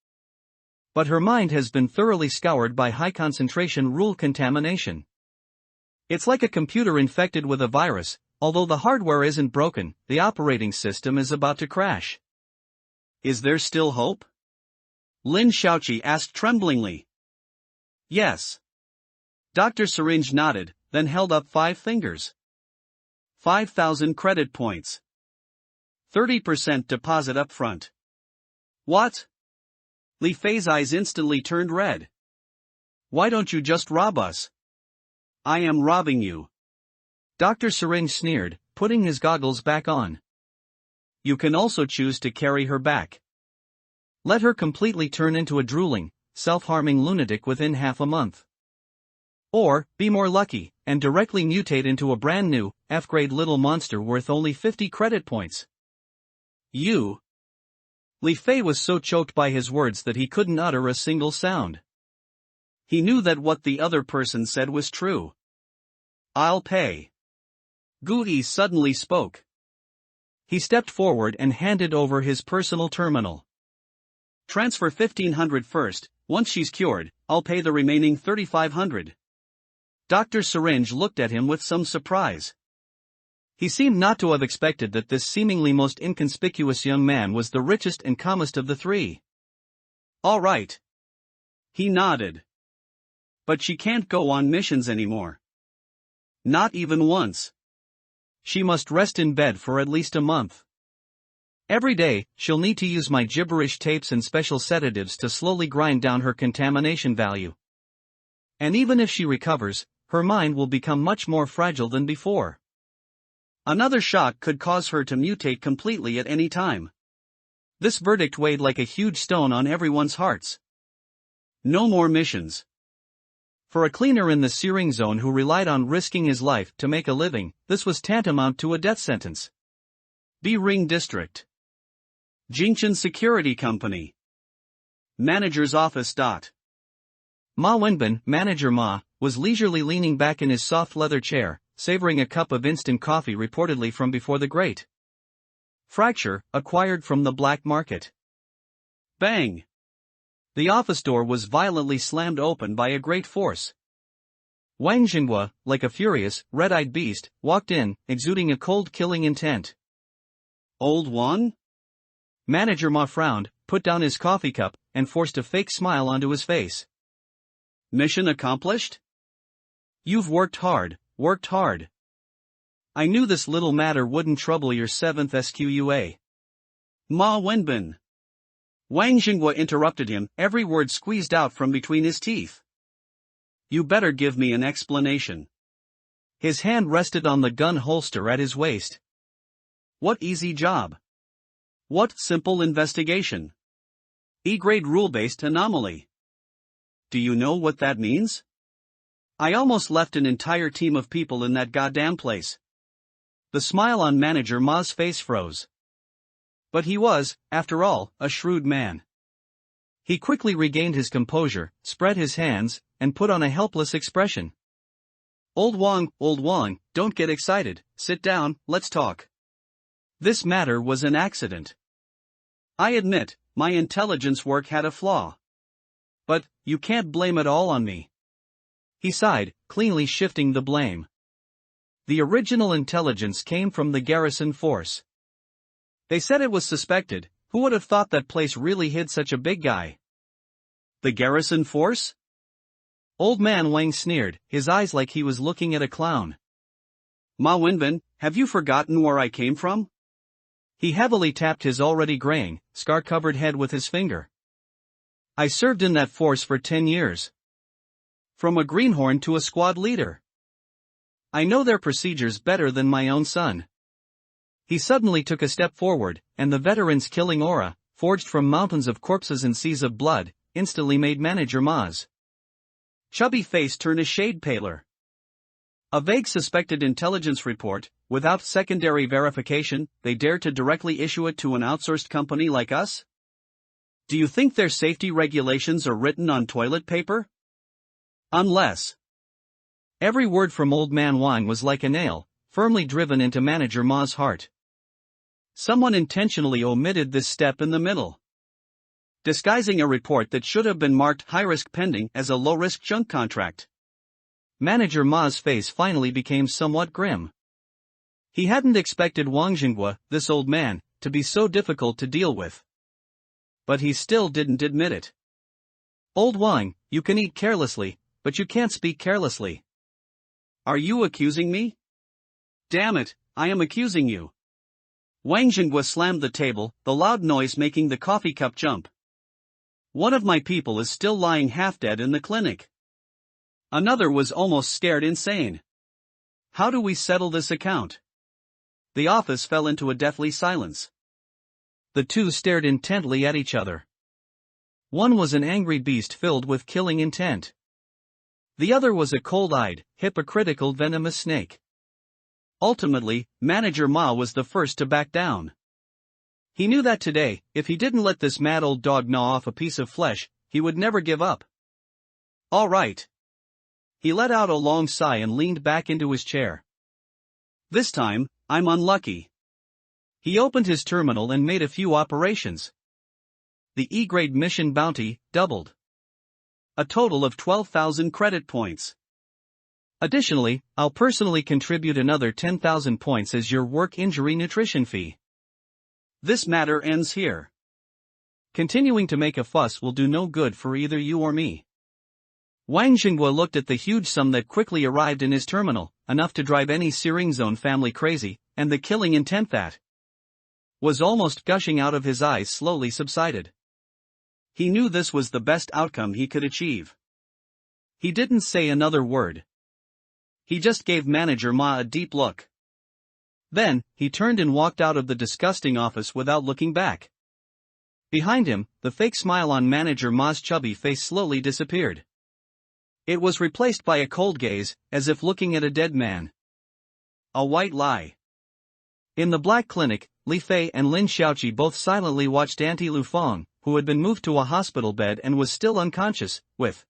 But her mind has been thoroughly scoured by high-concentration rule contamination. It's like a computer infected with a virus. Although the hardware isn't broken, the operating system is about to crash. Is there still hope? Lin Shaoqi asked tremblingly. Yes. Dr. Syringe nodded, then held up 5 fingers. 5,000 credit points. 30% deposit up front. What? Li Fei's eyes instantly turned red. Why don't you just rob us? I am robbing you. Dr. Syringe sneered, putting his goggles back on. You can also choose to carry her back. Let her completely turn into a drooling, self-harming lunatic within half a month. Or, be more lucky, and directly mutate into a brand new, F-grade little monster worth only 50 credit points. You. Li Fei was so choked by his words that he couldn't utter a single sound. He knew that what the other person said was true. I'll pay. Gui suddenly spoke. He stepped forward and handed over his personal terminal. Transfer 1,500 first, once she's cured, I'll pay the remaining 3,500. Dr. Syringe looked at him with some surprise. He seemed not to have expected that this seemingly most inconspicuous young man was the richest and calmest of the 3. All right. He nodded. But she can't go on missions anymore. Not even once. She must rest in bed for at least a month. Every day, she'll need to use my gibberish tapes and special sedatives to slowly grind down her contamination value. And even if she recovers, her mind will become much more fragile than before. Another shock could cause her to mutate completely at any time. This verdict weighed like a huge stone on everyone's hearts. No more missions. For a cleaner in the searing zone who relied on risking his life to make a living, this was tantamount to a death sentence. B-Ring District. Jingchen Security Company. Manager's Office. Ma Wenbin, Manager Ma, was leisurely leaning back in his soft leather chair, savoring a cup of instant coffee reportedly from before the great fracture, acquired from the black market. Bang! The office door was violently slammed open by a great force. Wang Xinghua, like a furious, red-eyed beast, walked in, exuding a cold killing intent. Old one? Manager Ma frowned, put down his coffee cup, and forced a fake smile onto his face. Mission accomplished? You've worked hard, worked hard. I knew this little matter wouldn't trouble your 7th SQUA. Ma Wenbin. Wang Xinghua interrupted him, every word squeezed out from between his teeth. You better give me an explanation. His hand rested on the gun holster at his waist. What easy job? What simple investigation? E-grade rule-based anomaly. Do you know what that means? I almost left an entire team of people in that goddamn place. The smile on Manager Ma's face froze. But he was, after all, a shrewd man. He quickly regained his composure, spread his hands, and put on a helpless expression. Old Wang, don't get excited, sit down, let's talk. This matter was an accident. I admit, my intelligence work had a flaw. But, you can't blame it all on me. He sighed, cleanly shifting the blame. The original intelligence came from the garrison force. They said it was suspected. Who would have thought that place really hid such a big guy? The garrison force? Old Man Wang sneered, his eyes like he was looking at a clown. Ma Wenbin, have you forgotten where I came from? He heavily tapped his already graying, scar-covered head with his finger. I served in that force for 10 years. From a greenhorn to a squad leader. I know their procedures better than my own son. He suddenly took a step forward, and the veteran's killing aura, forged from mountains of corpses and seas of blood, instantly made Manager Ma's chubby face turn a shade paler. A vague suspected intelligence report, without secondary verification, they dare to directly issue it to an outsourced company like us? Do you think their safety regulations are written on toilet paper? Unless. Every word from Old Man Wang was like a nail, firmly driven into Manager Ma's heart. Someone intentionally omitted this step in the middle. Disguising a report that should have been marked high-risk pending as a low-risk junk contract. Manager Ma's face finally became somewhat grim. He hadn't expected Wang Jinghua, this old man, to be so difficult to deal with. But he still didn't admit it. Old Wang, you can eat carelessly, but you can't speak carelessly. Are you accusing me? Damn it, I am accusing you. Wang Jinghua slammed the table, the loud noise making the coffee cup jump. One of my people is still lying half-dead in the clinic. Another was almost scared insane. How do we settle this account? The office fell into a deathly silence. The two stared intently at each other. One was an angry beast filled with killing intent. The other was a cold-eyed, hypocritical venomous snake. Ultimately, Manager Ma was the first to back down. He knew that today, if he didn't let this mad old dog gnaw off a piece of flesh, he would never give up. All right. He let out a long sigh and leaned back into his chair. This time, I'm unlucky. He opened his terminal and made a few operations. The E-grade mission bounty doubled. A total of 12,000 credit points. Additionally, I'll personally contribute another 10,000 points as your work injury nutrition fee. This matter ends here. Continuing to make a fuss will do no good for either you or me. Wang Jinghua looked at the huge sum that quickly arrived in his terminal, enough to drive any Searing Zone family crazy, and the killing intent that was almost gushing out of his eyes slowly subsided. He knew this was the best outcome he could achieve. He didn't say another word. He just gave Manager Ma a deep look. Then, he turned and walked out of the disgusting office without looking back. Behind him, the fake smile on Manager Ma's chubby face slowly disappeared. It was replaced by a cold gaze, as if looking at a dead man. A white lie. In the black clinic, Li Fei and Lin Xiaoqi both silently watched Auntie Lu Feng, who had been moved to a hospital bed and was still unconscious, with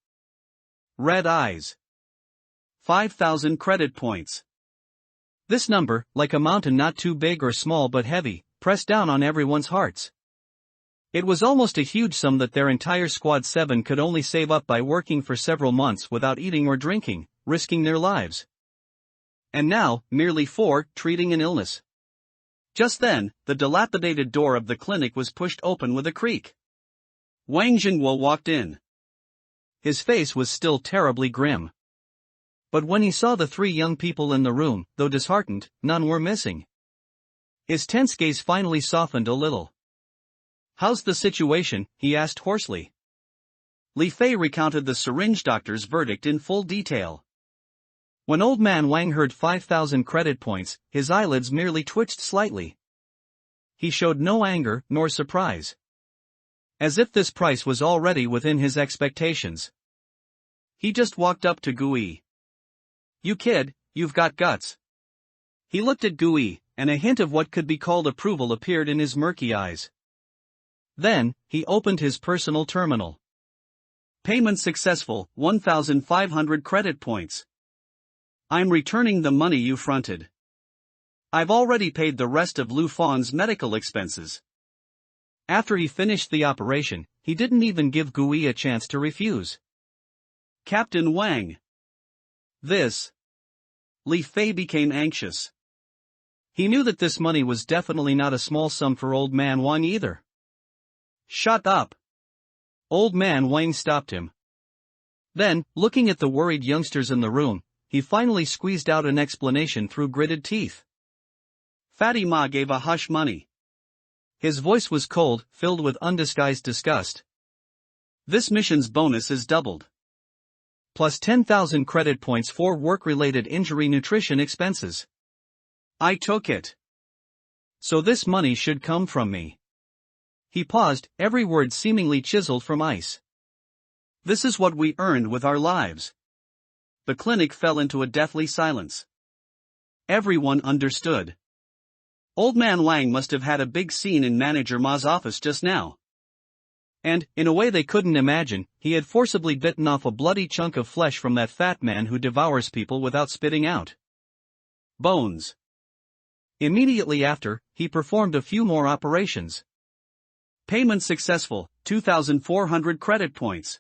red eyes. 5,000 credit points. This number, like a mountain not too big or small but heavy, pressed down on everyone's hearts. It was almost a huge sum that their entire Squad 7 could only save up by working for several months without eating or drinking, risking their lives. And now, merely 4, treating an illness. Just then, the dilapidated door of the clinic was pushed open with a creak. Wang Jinghua walked in. His face was still terribly grim. But when he saw the 3 young people in the room, though disheartened, none were missing. His tense gaze finally softened a little. "How's the situation?" he asked hoarsely. Li Fei recounted the syringe doctor's verdict in full detail. When Old Man Wang heard 5,000 credit points, his eyelids merely twitched slightly. He showed no anger nor surprise. As if this price was already within his expectations. He just walked up to Gui. You kid, you've got guts. He looked at Gui, and a hint of what could be called approval appeared in his murky eyes. Then, he opened his personal terminal. Payment successful, 1,500 credit points. I'm returning the money you fronted. I've already paid the rest of Lu Fang's medical expenses. After he finished the operation, he didn't even give Gui a chance to refuse. Captain Wang. This. Li Fei became anxious. He knew that this money was definitely not a small sum for Old Man Wang either. Shut up. Old Man Wang stopped him. Then, looking at the worried youngsters in the room, he finally squeezed out an explanation through gritted teeth. Fatty Ma gave a hush money. His voice was cold, filled with undisguised disgust. This mission's bonus is doubled. Plus 10,000 credit points for work-related injury nutrition expenses. I took it. So this money should come from me. He paused, every word seemingly chiseled from ice. This is what we earned with our lives. The clinic fell into a deathly silence. Everyone understood. Old Man Wang must have had a big scene in Manager Ma's office just now. And, in a way they couldn't imagine, he had forcibly bitten off a bloody chunk of flesh from that fat man who devours people without spitting out bones. Immediately after, he performed a few more operations. Payment successful, 2,400 credit points.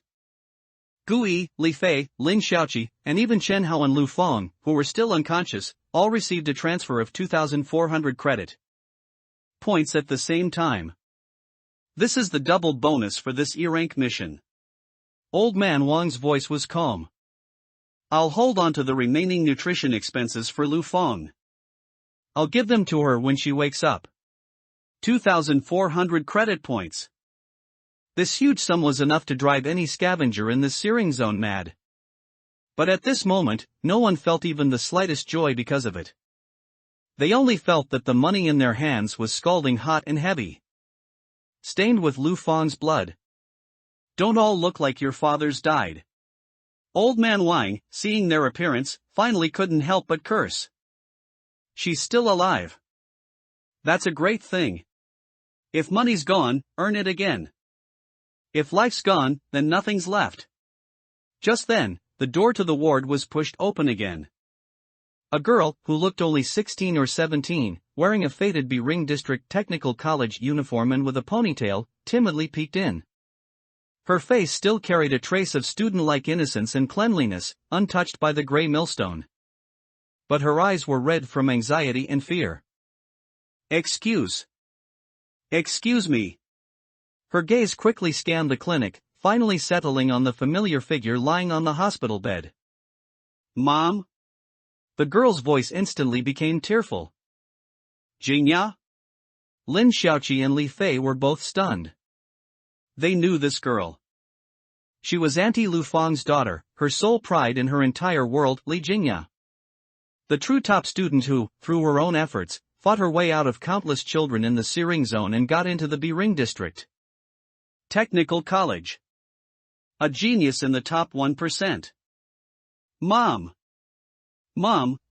Gui, Li Fei, Lin Xiaoqi, and even Chen Hao and Lu Fang, who were still unconscious, all received a transfer of 2,400 credit points at the same time. This is the double bonus for this E-rank mission. Old Man Wang's voice was calm. I'll hold on to the remaining nutrition expenses for Lu Fang. I'll give them to her when she wakes up. 2,400 credit points. This huge sum was enough to drive any scavenger in the searing zone mad. But at this moment, no one felt even the slightest joy because of it. They only felt that the money in their hands was scalding hot and heavy, stained with Lu Fang's blood. Don't all look like your fathers died. Old Man Wang, seeing their appearance, finally couldn't help but curse. She's still alive. That's a great thing. If money's gone, earn it again. If life's gone, then nothing's left. Just then, the door to the ward was pushed open again. A girl, who looked only 16 or 17, wearing a faded Devouring District Technical College uniform and with a ponytail, timidly peeked in. Her face still carried a trace of student-like innocence and cleanliness, untouched by the gray millstone. But her eyes were red from anxiety and fear. Excuse me. Her gaze quickly scanned the clinic, finally settling on the familiar figure lying on the hospital bed. Mom? The girl's voice instantly became tearful. Jingya? Lin Xiaoqi and Li Fei were both stunned. They knew this girl. She was Auntie Lu Fang's daughter, her sole pride in her entire world, Li Jingya. The true top student who, through her own efforts, fought her way out of countless children in the searing zone and got into the Devouring District Technical College. A genius in the top 1%. Mom,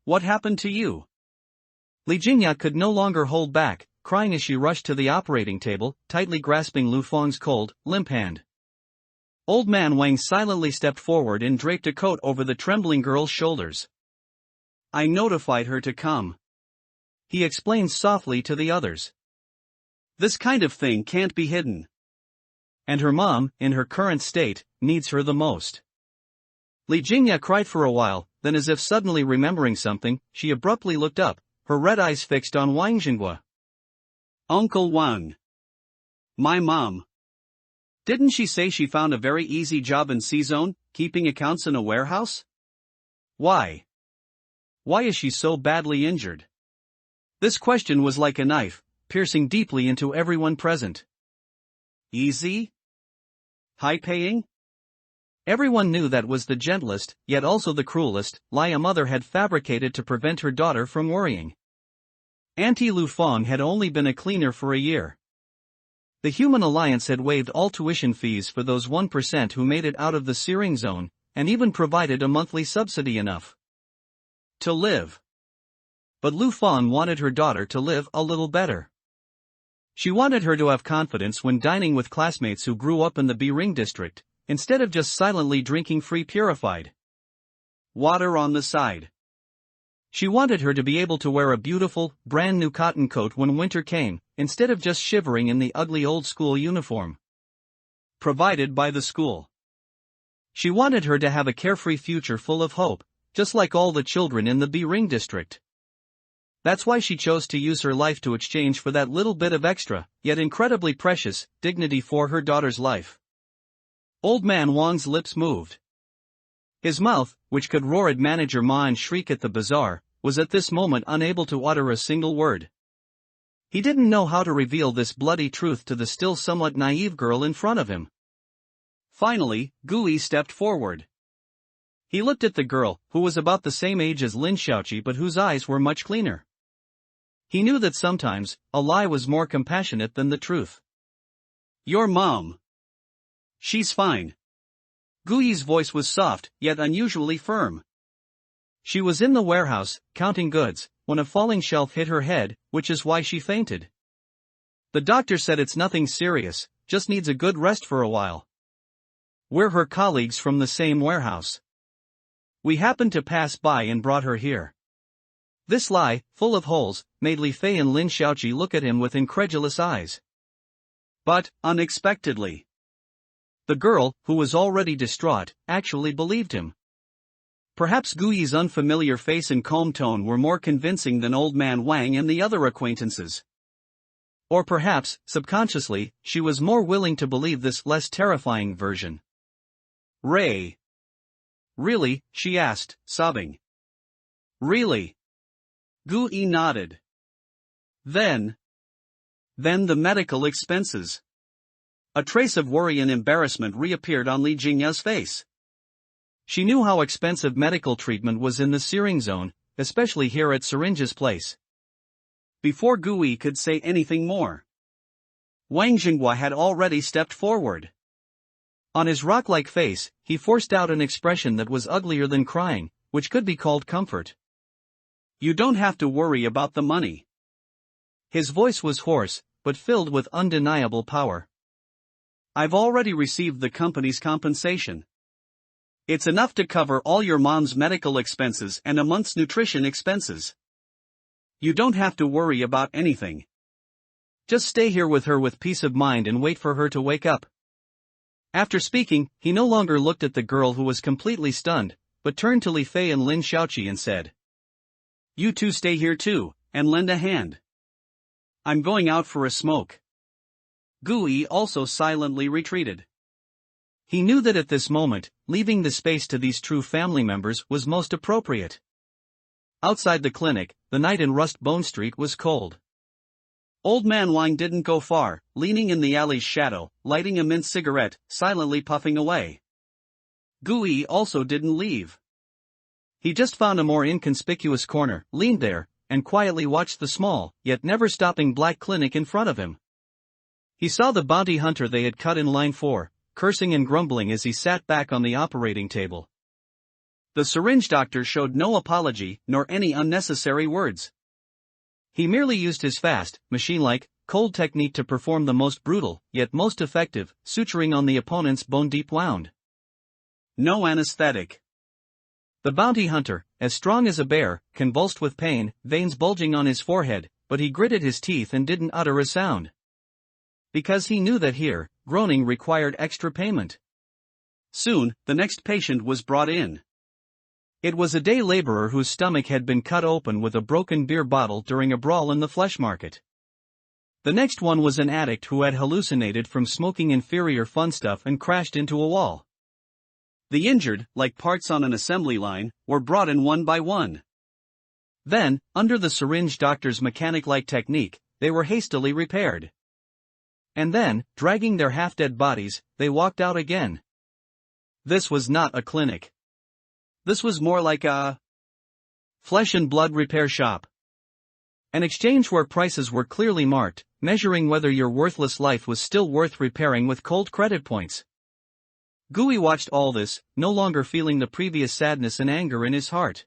what happened to you? Li Jingya could no longer hold back, crying as she rushed to the operating table, tightly grasping Lu Fang's cold, limp hand. Old Man Wang silently stepped forward and draped a coat over the trembling girl's shoulders. I notified her to come. He explained softly to the others. This kind of thing can't be hidden. And her mom, in her current state, needs her the most. Li Jingya cried for a while, then as if suddenly remembering something, she abruptly looked up, her red eyes fixed on Wang Jinghua. Uncle Wang. My mom. Didn't she say she found a very easy job in C-Zone, keeping accounts in a warehouse? Why? Why is she so badly injured? This question was like a knife, piercing deeply into everyone present. Easy? High-paying? Everyone knew that was the gentlest, yet also the cruelest, lie a mother had fabricated to prevent her daughter from worrying. Auntie Lu Fang had only been a cleaner for a year. The Human Alliance had waived all tuition fees for those 1% who made it out of the searing zone, and even provided a monthly subsidy enough To live. But Lu Fan wanted her daughter to live a little better. She wanted her to have confidence when dining with classmates who grew up in the Devouring district, instead of just silently drinking free purified water on the side. She wanted her to be able to wear a beautiful, brand new cotton coat when winter came, instead of just shivering in the ugly old school uniform provided by the school. She wanted her to have a carefree future full of hope, just like all the children in the Devouring district. That's why she chose to use her life to exchange for that little bit of extra, yet incredibly precious, dignity for her daughter's life. Old Man Wang's lips moved. His mouth, which could roar at manager Ma and shriek at the bazaar, was at this moment unable to utter a single word. He didn't know how to reveal this bloody truth to the still somewhat naive girl in front of him. Finally, Gui stepped forward. He looked at the girl, who was about the same age as Lin Xiaoqi but whose eyes were much cleaner. He knew that sometimes, a lie was more compassionate than the truth. Your mom. She's fine. Gui's voice was soft, yet unusually firm. She was in the warehouse, counting goods, when a falling shelf hit her head, which is why she fainted. The doctor said it's nothing serious, just needs a good rest for a while. We're her colleagues from the same warehouse. We happened to pass by and brought her here. This lie, full of holes, made Li Fei and Lin Xiaoqi look at him with incredulous eyes. But, unexpectedly, the girl, who was already distraught, actually believed him. Perhaps Gui's unfamiliar face and calm tone were more convincing than Old Man Wang and the other acquaintances. Or perhaps, subconsciously, she was more willing to believe this less terrifying version. Ray. Really? She asked, sobbing. Really? Gui nodded. Then the medical expenses. A trace of worry and embarrassment reappeared on Li Jingya's face. She knew how expensive medical treatment was in the searing zone, especially here at Syringe's place. Before Gui could say anything more, Wang Jinghua had already stepped forward. On his rock-like face, he forced out an expression that was uglier than crying, which could be called comfort. You don't have to worry about the money. His voice was hoarse, but filled with undeniable power. I've already received the company's compensation. It's enough to cover all your mom's medical expenses and a month's nutrition expenses. You don't have to worry about anything. Just stay here with her with peace of mind and wait for her to wake up. After speaking, he no longer looked at the girl who was completely stunned, but turned to Li Fei and Lin Xiaoqi and said, You two stay here too, and lend a hand. I'm going out for a smoke. Gui also silently retreated. He knew that at this moment, leaving the space to these true family members was most appropriate. Outside the clinic, the night in Rust Bone Street was cold. Old Man Wang didn't go far, leaning in the alley's shadow, lighting a mint cigarette, silently puffing away. Gui also didn't leave. He just found a more inconspicuous corner, leaned there, and quietly watched the small, yet never-stopping black clinic in front of him. He saw the bounty hunter they had cut in line 4, cursing and grumbling as he sat back on the operating table. The syringe doctor showed no apology nor any unnecessary words. He merely used his fast, machine-like, cold technique to perform the most brutal, yet most effective, suturing on the opponent's bone-deep wound. No anesthetic. The bounty hunter, as strong as a bear, convulsed with pain, veins bulging on his forehead, but he gritted his teeth and didn't utter a sound. Because he knew that here, groaning required extra payment. Soon, the next patient was brought in. It was a day laborer whose stomach had been cut open with a broken beer bottle during a brawl in the flesh market. The next one was an addict who had hallucinated from smoking inferior fun stuff and crashed into a wall. The injured, like parts on an assembly line, were brought in one by one. Then, under the syringe doctor's mechanic-like technique, they were hastily repaired. And then, dragging their half-dead bodies, they walked out again. This was not a clinic. This was more like a flesh and blood repair shop. An exchange where prices were clearly marked, measuring whether your worthless life was still worth repairing with cold credit points. Gui watched all this, no longer feeling the previous sadness and anger in his heart.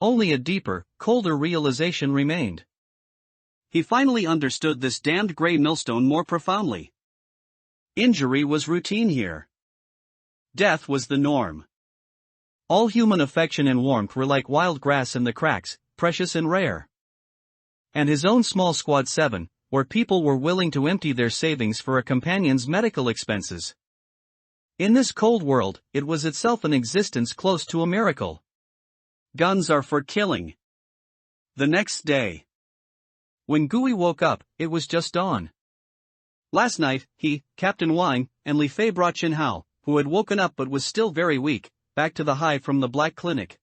Only a deeper, colder realization remained. He finally understood this damned gray millstone more profoundly. Injury was routine here. Death was the norm. All human affection and warmth were like wild grass in the cracks, precious and rare. And his own small squad 7, where people were willing to empty their savings for a companion's medical expenses. In this cold world, it was itself an existence close to a miracle. Guns are for killing. The next day. When Gui woke up, it was just dawn. Last night, he, Captain Wang, and Li Fei brought Chin Hao, who had woken up but was still very weak, back to the hive from the Black Clinic.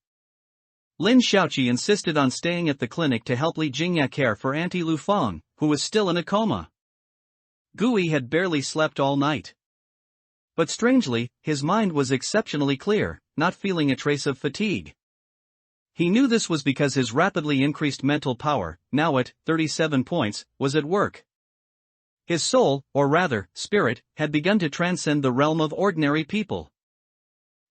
Lin Xiaoqi insisted on staying at the clinic to help Li Jingya care for Auntie Lu Feng, who was still in a coma. Gui had barely slept all night. But strangely, his mind was exceptionally clear, not feeling a trace of fatigue. He knew this was because his rapidly increased mental power, now at 37 points, was at work. His soul, or rather, spirit, had begun to transcend the realm of ordinary people.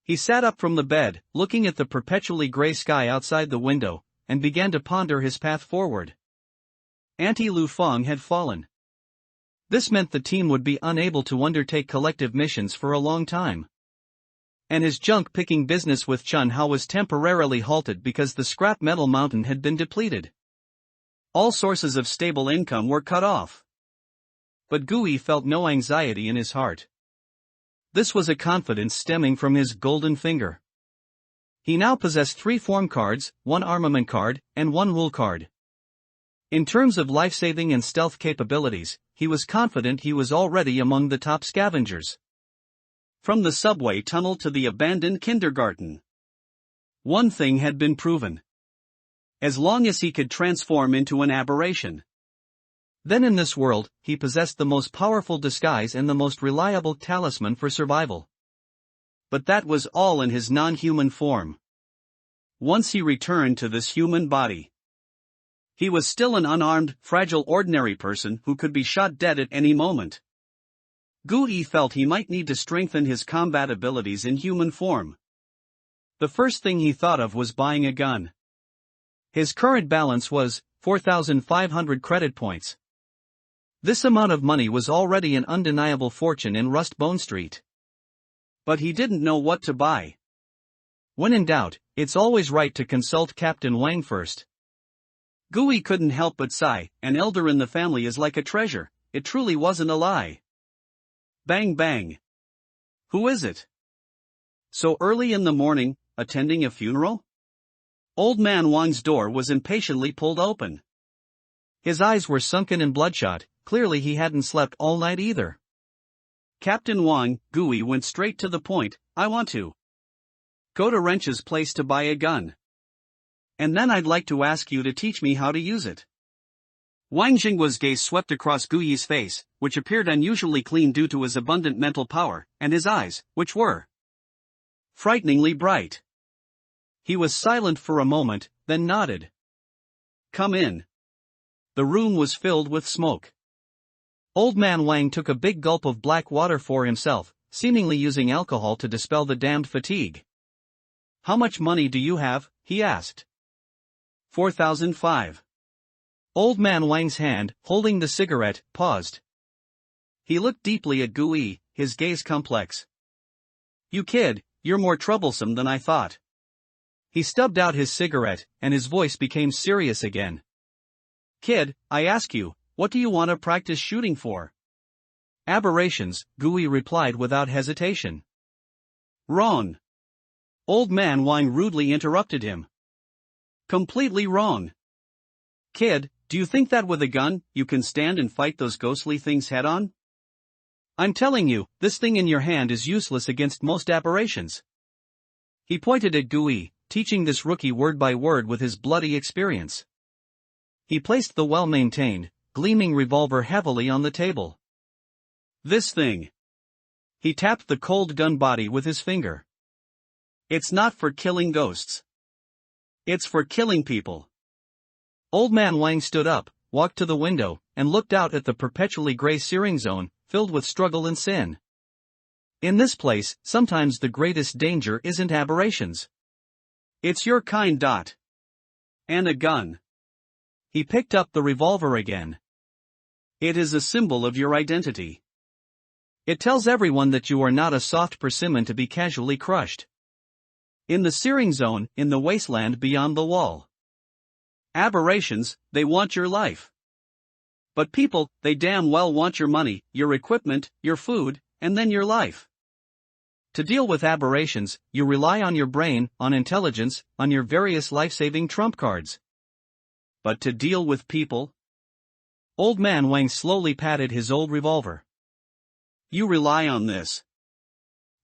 He sat up from the bed, looking at the perpetually gray sky outside the window, and began to ponder his path forward. Auntie Lu Feng had fallen. This meant the team would be unable to undertake collective missions for a long time. And his junk-picking business with Chun Hao was temporarily halted because the scrap metal mountain had been depleted. All sources of stable income were cut off. But Gui felt no anxiety in his heart. This was a confidence stemming from his golden finger. He now possessed 3 form cards, 1 armament card, and 1 rule card. In terms of life-saving and stealth capabilities, he was confident he was already among the top scavengers. From the subway tunnel to the abandoned kindergarten. One thing had been proven. As long as he could transform into an aberration. Then in this world, he possessed the most powerful disguise and the most reliable talisman for survival. But that was all in his non-human form. Once he returned to this human body, he was still an unarmed, fragile ordinary person who could be shot dead at any moment. Gui felt he might need to strengthen his combat abilities in human form. The first thing he thought of was buying a gun. His current balance was 4,500 credit points. This amount of money was already an undeniable fortune in Rust Bone Street. But he didn't know what to buy. When in doubt, it's always right to consult Captain Wang first. Gui couldn't help but sigh. An elder in the family is like a treasure. It truly wasn't a lie. Bang bang. Who is it? So early in the morning, attending a funeral? Old man Wang's door was impatiently pulled open. His eyes were sunken and bloodshot, clearly he hadn't slept all night either. Captain Wang, Gui went straight to the point. I want to go to Wrench's place to buy a gun. And then I'd like to ask you to teach me how to use it. Wang Jinghua's gaze swept across Gui's face, which appeared unusually clean due to his abundant mental power, and his eyes, which were frighteningly bright. He was silent for a moment, then nodded. Come in. The room was filled with smoke. Old man Wang took a big gulp of black water for himself, seemingly using alcohol to dispel the damned fatigue. How much money do you have? He asked. 4,005. Old man Wang's hand, holding the cigarette, paused. He looked deeply at Gui, his gaze complex. You kid, you're more troublesome than I thought. He stubbed out his cigarette, and his voice became serious again. Kid, I ask you, what do you want to practice shooting for? Aberrations, Gui replied without hesitation. Wrong. Old man Wang rudely interrupted him. Completely wrong. Kid, do you think that with a gun, you can stand and fight those ghostly things head on? I'm telling you, this thing in your hand is useless against most aberrations. He pointed at Gui, teaching this rookie word by word with his bloody experience. He placed the well-maintained, gleaming revolver heavily on the table. This thing. He tapped the cold gun body with his finger. It's not for killing ghosts. It's for killing people. Old man Wang stood up, walked to the window, and looked out at the perpetually gray searing zone, filled with struggle and sin. In this place, sometimes the greatest danger isn't aberrations. It's your kind. And a gun. He picked up the revolver again. It is a symbol of your identity. It tells everyone that you are not a soft persimmon to be casually crushed. In the searing zone, in the wasteland beyond the wall. Aberrations, they want your life. But people, they damn well want your money, your equipment, your food, and then your life. To deal with aberrations, you rely on your brain, on intelligence, on your various life-saving trump cards. But to deal with people? Old Man Wang slowly patted his old revolver. You rely on this.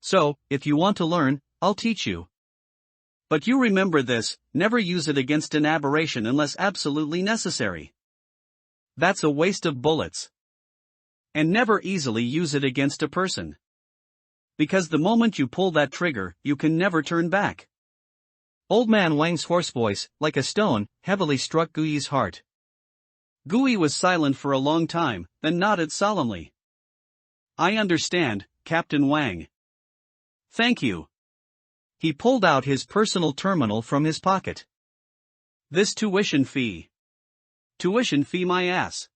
So, if you want to learn, I'll teach you. But you remember this, never use it against an aberration unless absolutely necessary. That's a waste of bullets. And never easily use it against a person. Because the moment you pull that trigger, you can never turn back. Old Man Wang's hoarse voice, like a stone, heavily struck Gui's heart. Gui was silent for a long time, then nodded solemnly. I understand, Captain Wang. Thank you. He pulled out his personal terminal from his pocket. This tuition fee. Tuition fee my ass.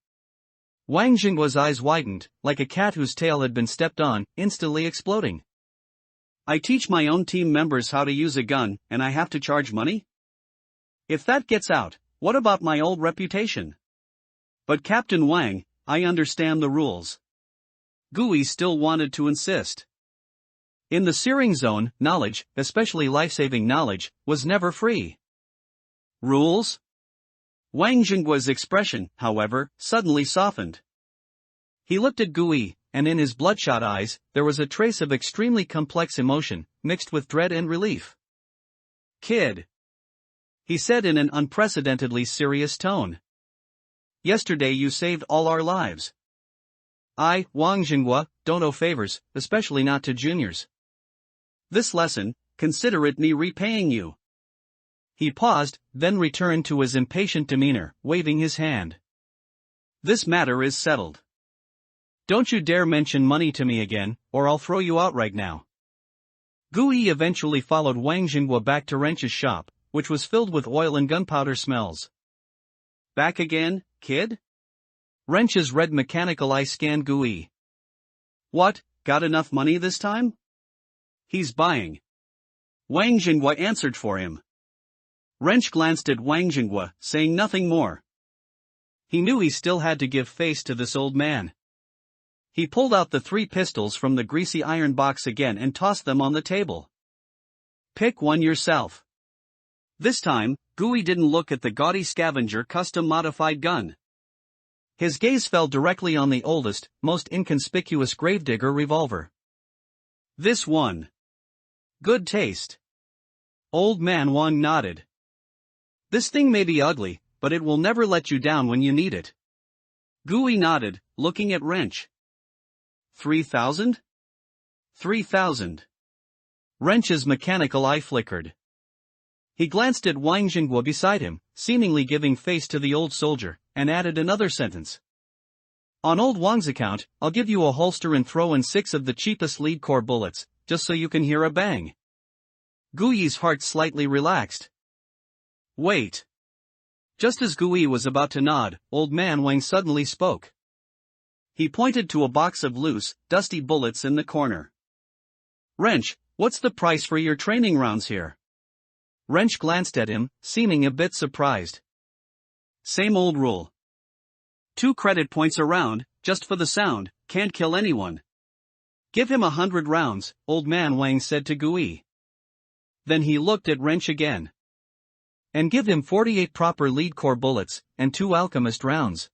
Wang Jinghua's eyes widened, like a cat whose tail had been stepped on, instantly exploding. I teach my own team members how to use a gun, and I have to charge money? If that gets out, what about my old reputation? But Captain Wang, I understand the rules. Gui still wanted to insist. In the searing zone, knowledge, especially life-saving knowledge, was never free. Rules? Wang Jinghua's expression, however, suddenly softened. He looked at Gui, and in his bloodshot eyes, there was a trace of extremely complex emotion, mixed with dread and relief. Kid. He said in an unprecedentedly serious tone. Yesterday you saved all our lives. I, Wang Jinghua, don't owe favors, especially not to juniors. This lesson, consider it me repaying you. He paused, then returned to his impatient demeanor, waving his hand. This matter is settled. Don't you dare mention money to me again, or I'll throw you out right now. Gui eventually followed Wang Jinghua back to Wrench's shop, which was filled with oil and gunpowder smells. Back again, kid? Wrench's red mechanical eye scanned Gui. What, got enough money this time? He's buying. Wang Jinghua answered for him. Wrench glanced at Wang Jinghua, saying nothing more. He knew he still had to give face to this old man. He pulled out the 3 pistols from the greasy iron box again and tossed them on the table. Pick one yourself. This time, Gui didn't look at the gaudy scavenger custom-modified gun. His gaze fell directly on the oldest, most inconspicuous gravedigger revolver. This one. Good taste. Old Man Wang nodded. This thing may be ugly, but it will never let you down when you need it. Gui nodded, looking at Wrench. 3,000? 3,000. Wrench's mechanical eye flickered. He glanced at Wang Jinghua beside him, seemingly giving face to the old soldier, and added another sentence. On old Wang's account, I'll give you a holster and throw in 6 of the cheapest lead core bullets, just so you can hear a bang. Gui's heart slightly relaxed. Wait. Just as Gui was about to nod, Old Man Wang suddenly spoke. He pointed to a box of loose, dusty bullets in the corner. Wrench, what's the price for your training rounds here? Wrench glanced at him, seeming a bit surprised. Same old rule. 2 credit points a round, just for the sound, can't kill anyone. Give him 100 rounds, Old Man Wang said to Gui. Then he looked at Wrench again. And give him 48 proper lead core bullets, and 2 alchemist rounds.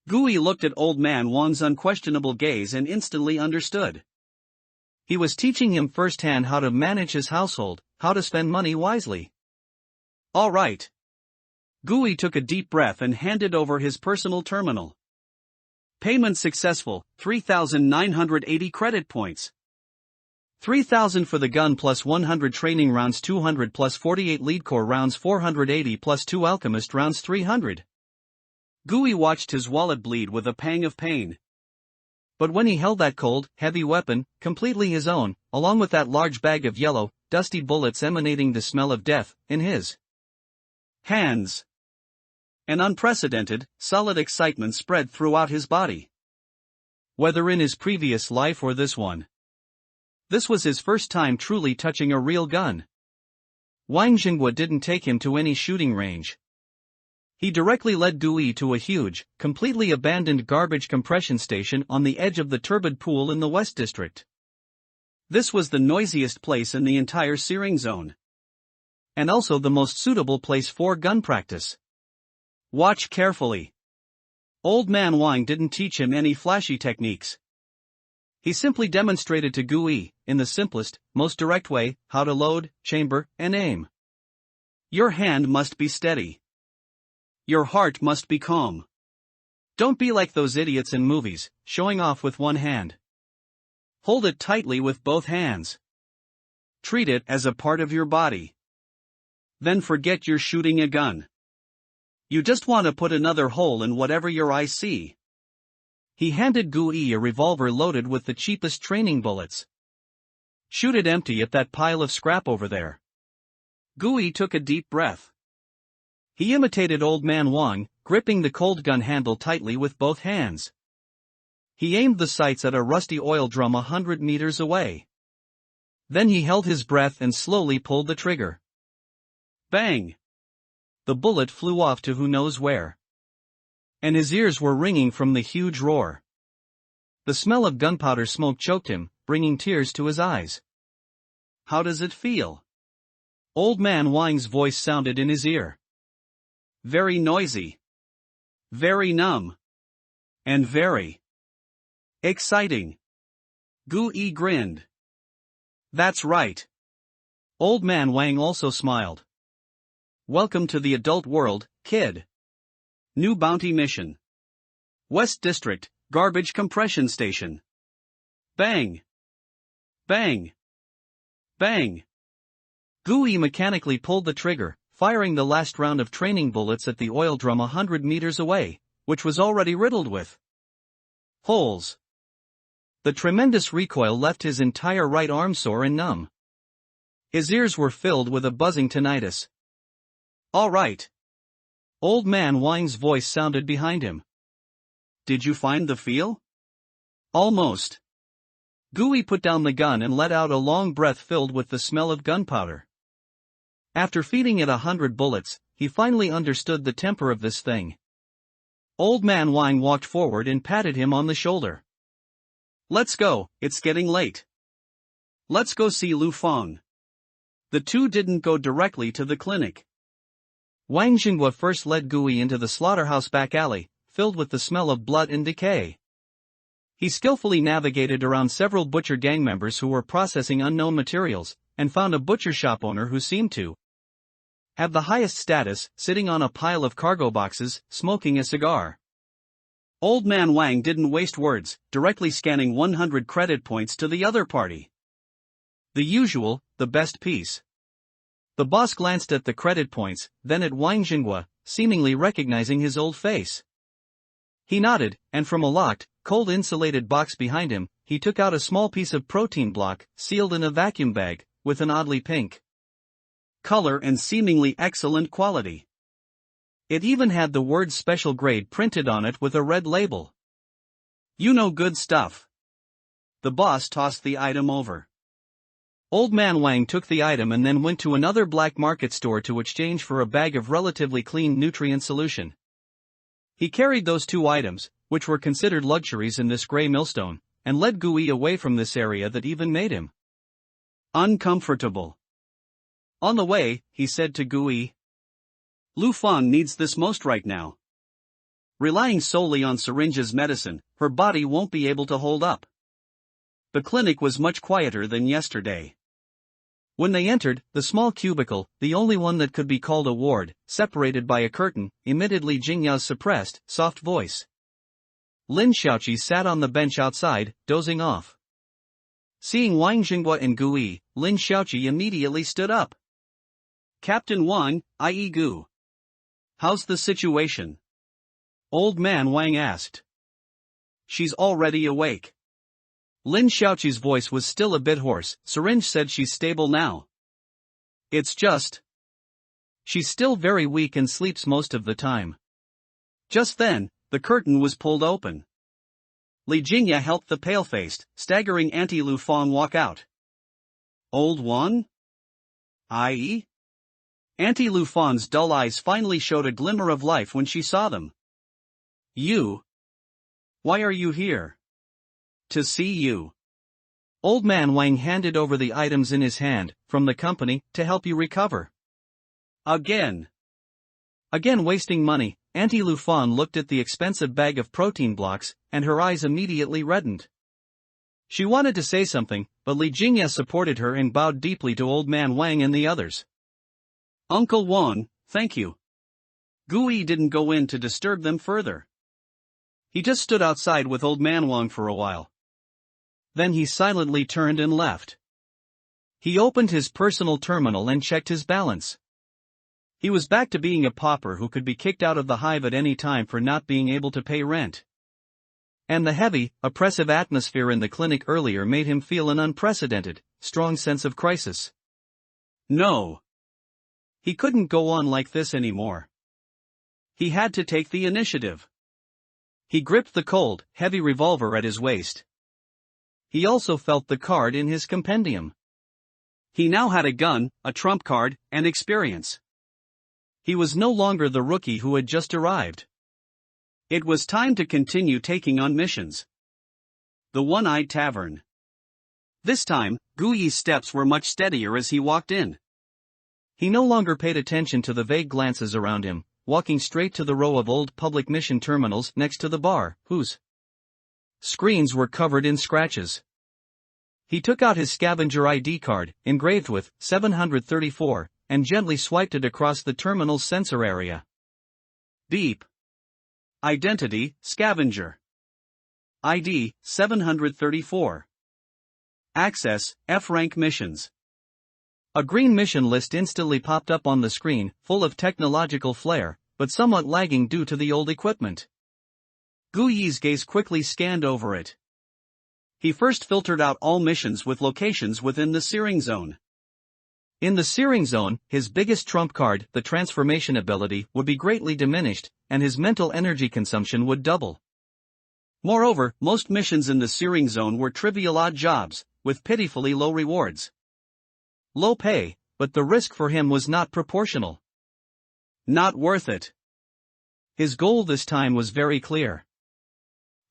Gui looked at Old Man Wang's unquestionable gaze and instantly understood. He was teaching him firsthand how to manage his household, how to spend money wisely. All right. Gui took a deep breath and handed over his personal terminal. Payment successful, 3,980 credit points. 3,000 for the gun plus 100 training rounds 200 plus 48 lead core rounds 480 plus 2 alchemist rounds 300. Gui watched his wallet bleed with a pang of pain. But when he held that cold, heavy weapon, completely his own, along with that large bag of yellow, dusty bullets emanating the smell of death, in his hands. An unprecedented, solid excitement spread throughout his body. Whether in his previous life or this one, this was his first time truly touching a real gun. Wang Xinghua didn't take him to any shooting range. He directly led Gui to a huge, completely abandoned garbage compression station on the edge of the turbid pool in the West District. This was the noisiest place in the entire searing zone. And also the most suitable place for gun practice. Watch carefully. Old Man Wang didn't teach him any flashy techniques. He simply demonstrated to Gui, in the simplest, most direct way, how to load, chamber, and aim. Your hand must be steady. Your heart must be calm. Don't be like those idiots in movies, showing off with one hand. Hold it tightly with both hands. Treat it as a part of your body. Then forget you're shooting a gun. You just want to put another hole in whatever your eyes see. He handed Gui a revolver loaded with the cheapest training bullets. Shoot it empty at that pile of scrap over there. Gui took a deep breath. He imitated Old Man Wang, gripping the cold gun handle tightly with both hands. He aimed the sights at a rusty oil drum 100 meters away. Then he held his breath and slowly pulled the trigger. Bang! The bullet flew off to who knows where. And his ears were ringing from the huge roar. The smell of gunpowder smoke choked him, bringing tears to his eyes. How does it feel? Old Man Wang's voice sounded in his ear. Very noisy. Very numb. And very exciting. Gui grinned. That's right. Old Man Wang also smiled. Welcome to the adult world, kid. New bounty mission. West District, garbage compression station. Bang! Bang! Bang! Gui mechanically pulled the trigger, firing the last round of training bullets at the oil drum 100 meters away, which was already riddled with holes. The tremendous recoil left his entire right arm sore and numb. His ears were filled with a buzzing tinnitus. All right. Old Man Wang's voice sounded behind him. Did you find the feel? Almost. Gui put down the gun and let out a long breath filled with the smell of gunpowder. After feeding it 100 bullets, he finally understood the temper of this thing. Old Man Wang walked forward and patted him on the shoulder. Let's go, it's getting late. Let's go see Lu Feng. The two didn't go directly to the clinic. Wang Xinghua first led Gui into the slaughterhouse back alley, filled with the smell of blood and decay. He skillfully navigated around several butcher gang members who were processing unknown materials, and found a butcher shop owner who seemed to have the highest status, sitting on a pile of cargo boxes, smoking a cigar. Old Man Wang didn't waste words, directly scanning 100 credit points to the other party. The usual, the best piece. The boss glanced at the credit points, then at Wang Xinghua, seemingly recognizing his old face. He nodded, and from a locked, cold insulated box behind him, he took out a small piece of protein block, sealed in a vacuum bag, with an oddly pink color and seemingly excellent quality. It even had the word special grade printed on it with a red label. You know, good stuff. The boss tossed the item over. Old Man Wang took the item and then went to another black market store to exchange for a bag of relatively clean nutrient solution. He carried those two items, which were considered luxuries in this gray millstone, and led Gui away from this area that even made him uncomfortable. On the way, he said to Gui, Lu Feng needs this most right now. Relying solely on syringes medicine, her body won't be able to hold up. The clinic was much quieter than yesterday. When they entered, the small cubicle, the only one that could be called a ward, separated by a curtain, emitted Li Jingya's suppressed, soft voice. Lin Xiaoqi sat on the bench outside, dozing off. Seeing Wang Xinghua and Gui, Lin Xiaoqi immediately stood up. Captain Wang, i.e. Gu. How's the situation? Old Man Wang asked. She's already awake. Lin Xiaoqi's voice was still a bit hoarse. Syringe said she's stable now. It's just She's still very weak and sleeps most of the time. Just then, the curtain was pulled open. Li Jingya helped the pale-faced, staggering Auntie Lu Fong walk out. Old one? I.e.? Auntie Lu Fong's dull eyes finally showed a glimmer of life when she saw them. You? Why are you here? To see you. Old man Wang handed over the items in his hand, from the company, to help you recover. Again wasting money, Auntie Lu Fong looked at the expensive bag of protein blocks, and her eyes immediately reddened. She wanted to say something, but Li Jingya supported her and bowed deeply to old man Wang and the others. Uncle Wang, thank you. Gui didn't go in to disturb them further. He just stood outside with old man Wang for a while. Then he silently turned and left. He opened his personal terminal and checked his balance. He was back to being a pauper who could be kicked out of the hive at any time for not being able to pay rent. And the heavy, oppressive atmosphere in the clinic earlier made him feel an unprecedented, strong sense of crisis. No. He couldn't go on like this anymore. He had to take the initiative. He gripped the cold, heavy revolver at his waist. He also felt the card in his compendium. He now had a gun, a trump card, and experience. He was no longer the rookie who had just arrived. It was time to continue taking on missions. The One-Eyed Tavern. This time, Gui's steps were much steadier as he walked in. He no longer paid attention to the vague glances around him, walking straight to the row of old public mission terminals next to the bar, whose screens were covered in scratches. He took out his scavenger ID card, engraved with 734, and gently swiped it across the terminal's sensor area. Beep. Identity, scavenger. ID, 734. Access, F-rank missions. A green mission list instantly popped up on the screen, full of technological flair, but somewhat lagging due to the old equipment. Gui's gaze quickly scanned over it. He first filtered out all missions with locations within the searing zone. In the searing zone, his biggest trump card, the transformation ability, would be greatly diminished, and his mental energy consumption would double. Moreover, most missions in the searing zone were trivial odd jobs, with pitifully low rewards. Low pay, but the risk for him was not proportional. Not worth it. His goal this time was very clear.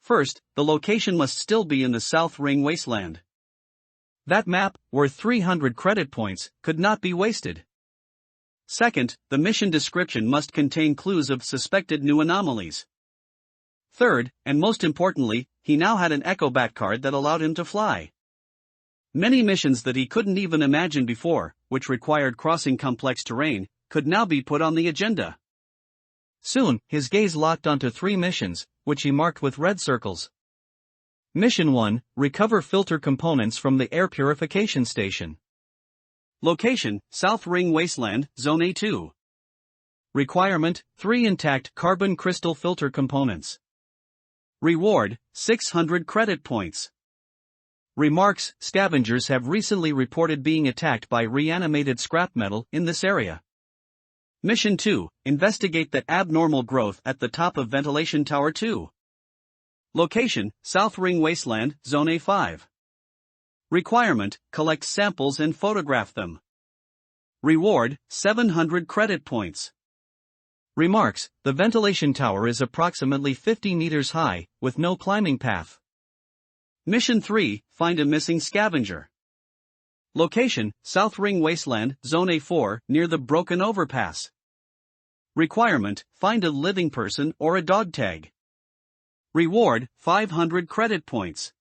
First, the location must still be in the South Ring Wasteland. That map, worth 300 credit points, could not be wasted. Second, the mission description must contain clues of suspected new anomalies. Third, and most importantly, he now had an Echo Bat card that allowed him to fly. Many missions that he couldn't even imagine before, which required crossing complex terrain, could now be put on the agenda. Soon, his gaze locked onto 3 missions, which he marked with red circles. Mission 1, recover filter components from the air purification station. Location, South Ring Wasteland, Zone A2. Requirement, 3 intact carbon crystal filter components. Reward, 600 credit points. Remarks, scavengers have recently reported being attacked by reanimated scrap metal in this area. Mission 2, investigate the abnormal growth at the top of Ventilation Tower 2. Location, South Ring Wasteland, Zone A5. Requirement, collect samples and photograph them. Reward, 700 credit points. Remarks, the ventilation tower is approximately 50 meters high, with no climbing path. Mission 3, find a missing scavenger. Location, South Ring Wasteland, Zone A4, near the broken overpass. Requirement, find a living person or a dog tag. Reward, 500 credit points.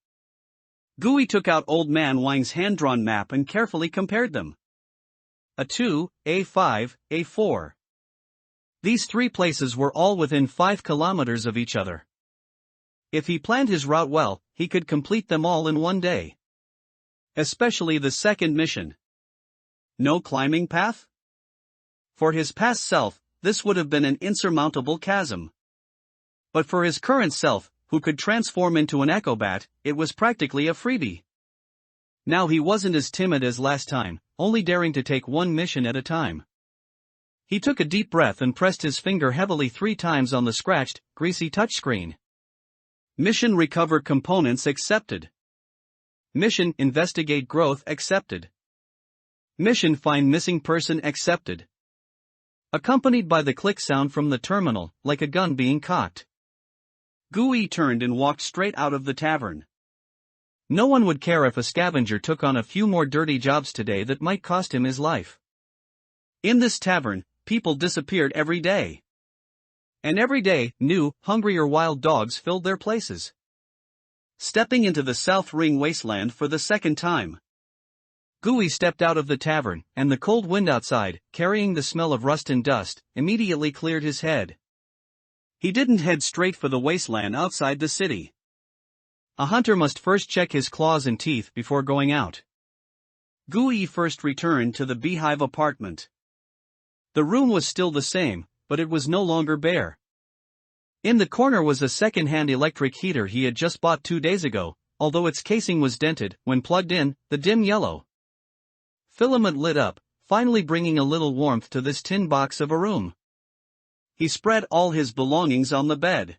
Gui took out Old Man Wang's hand-drawn map and carefully compared them. A2, A5, A4. These 3 places were all within 5 kilometers of each other. If he planned his route well, he could complete them all in one day. Especially the second mission. No climbing path? For his past self, this would have been an insurmountable chasm. But for his current self, who could transform into an Echo Bat, it was practically a freebie. Now he wasn't as timid as last time, only daring to take one mission at a time. He took a deep breath and pressed his finger heavily 3 times on the scratched, greasy touchscreen. Mission Recover Components Accepted. Mission Investigate Growth Accepted. Mission Find Missing Person Accepted. Accompanied by the click sound from the terminal, like a gun being cocked. Gui turned and walked straight out of the tavern. No one would care if a scavenger took on a few more dirty jobs today that might cost him his life. In this tavern, people disappeared every day. And every day, new, hungrier wild dogs filled their places. Stepping into the South Ring wasteland for the second time. Gui stepped out of the tavern, and the cold wind outside, carrying the smell of rust and dust, immediately cleared his head. He didn't head straight for the wasteland outside the city. A hunter must first check his claws and teeth before going out. Gui first returned to the beehive apartment. The room was still the same, but it was no longer bare. In the corner was a second-hand electric heater he had just bought 2 days ago, although its casing was dented, when plugged in, the dim yellow filament lit up, finally bringing a little warmth to this tin box of a room. He spread all his belongings on the bed.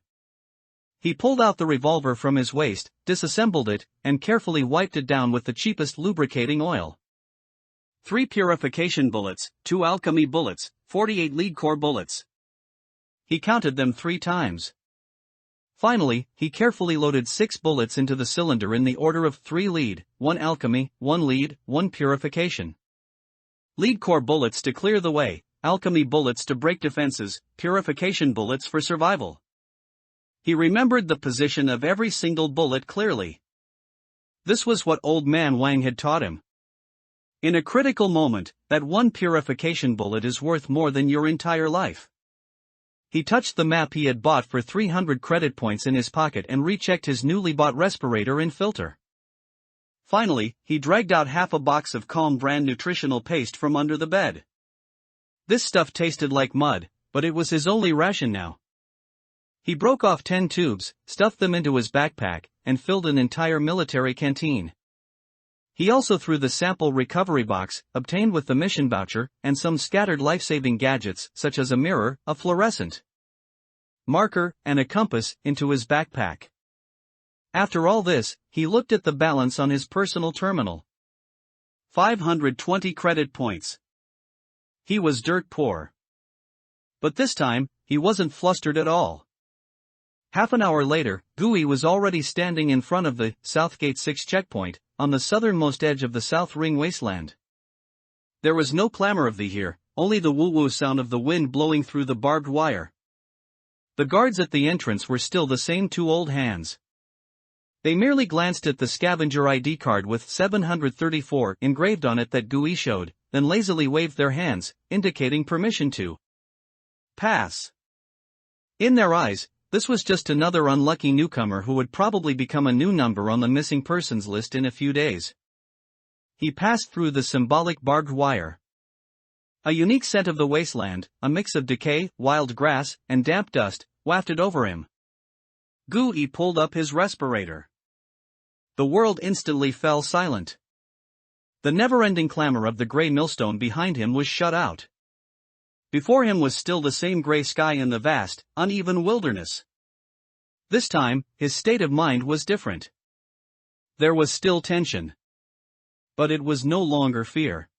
He pulled out the revolver from his waist, disassembled it, and carefully wiped it down with the cheapest lubricating oil. 3 purification bullets, 2 alchemy bullets, 48 lead core bullets. He counted them 3 times. Finally, he carefully loaded 6 bullets into the cylinder in the order of 3 lead, 1 alchemy, 1 lead, 1 purification. Lead core bullets to clear the way, alchemy bullets to break defenses, purification bullets for survival. He remembered the position of every single bullet clearly. This was what Old Man Wang had taught him. In a critical moment, that 1 purification bullet is worth more than your entire life. He touched the map he had bought for 300 credit points in his pocket and rechecked his newly bought respirator and filter. Finally, he dragged out half a box of Calm brand nutritional paste from under the bed. This stuff tasted like mud, but it was his only ration now. He broke off 10 tubes, stuffed them into his backpack, and filled an entire military canteen. He also threw the sample recovery box, obtained with the mission voucher, and some scattered life-saving gadgets such as a mirror, a fluorescent marker, and a compass, into his backpack. After all this, he looked at the balance on his personal terminal. 520 credit points. He was dirt poor. But this time, he wasn't flustered at all. Half an hour later, Gui was already standing in front of the Southgate 6 checkpoint, on the southernmost edge of the South Ring wasteland. There was no clamor of the here, only the woo-woo sound of the wind blowing through the barbed wire. The guards at the entrance were still the same 2 old hands. They merely glanced at the scavenger ID card with 734 engraved on it that Gui showed, then lazily waved their hands, indicating permission to pass. In their eyes, this was just another unlucky newcomer who would probably become a new number on the missing persons list in a few days. He passed through the symbolic barbed wire. A unique scent of the wasteland, a mix of decay, wild grass, and damp dust, wafted over him. Gui pulled up his respirator. The world instantly fell silent. The never-ending clamor of the gray millstone behind him was shut out. Before him was still the same gray sky and the vast, uneven wilderness. This time, his state of mind was different. There was still tension. But it was no longer fear.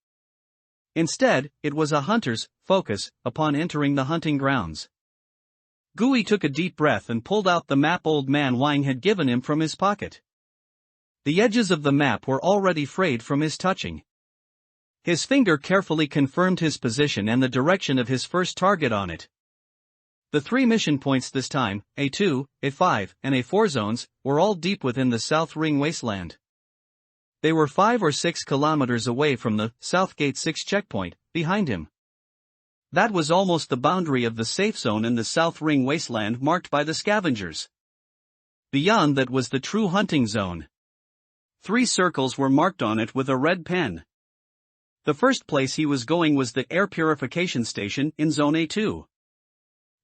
Instead, it was a hunter's focus upon entering the hunting grounds. Gui took a deep breath and pulled out the map Old Man Wang had given him from his pocket. The edges of the map were already frayed from his touching. His finger carefully confirmed his position and the direction of his first target on it. The 3 mission points this time, A2, A5, and A4 zones, were all deep within the South Ring wasteland. They were 5 or 6 kilometers away from the Southgate 6 checkpoint, behind him. That was almost the boundary of the safe zone in the South Ring wasteland marked by the scavengers. Beyond that was the true hunting zone. 3 circles were marked on it with a red pen. The first place he was going was the air purification station in Zone A2.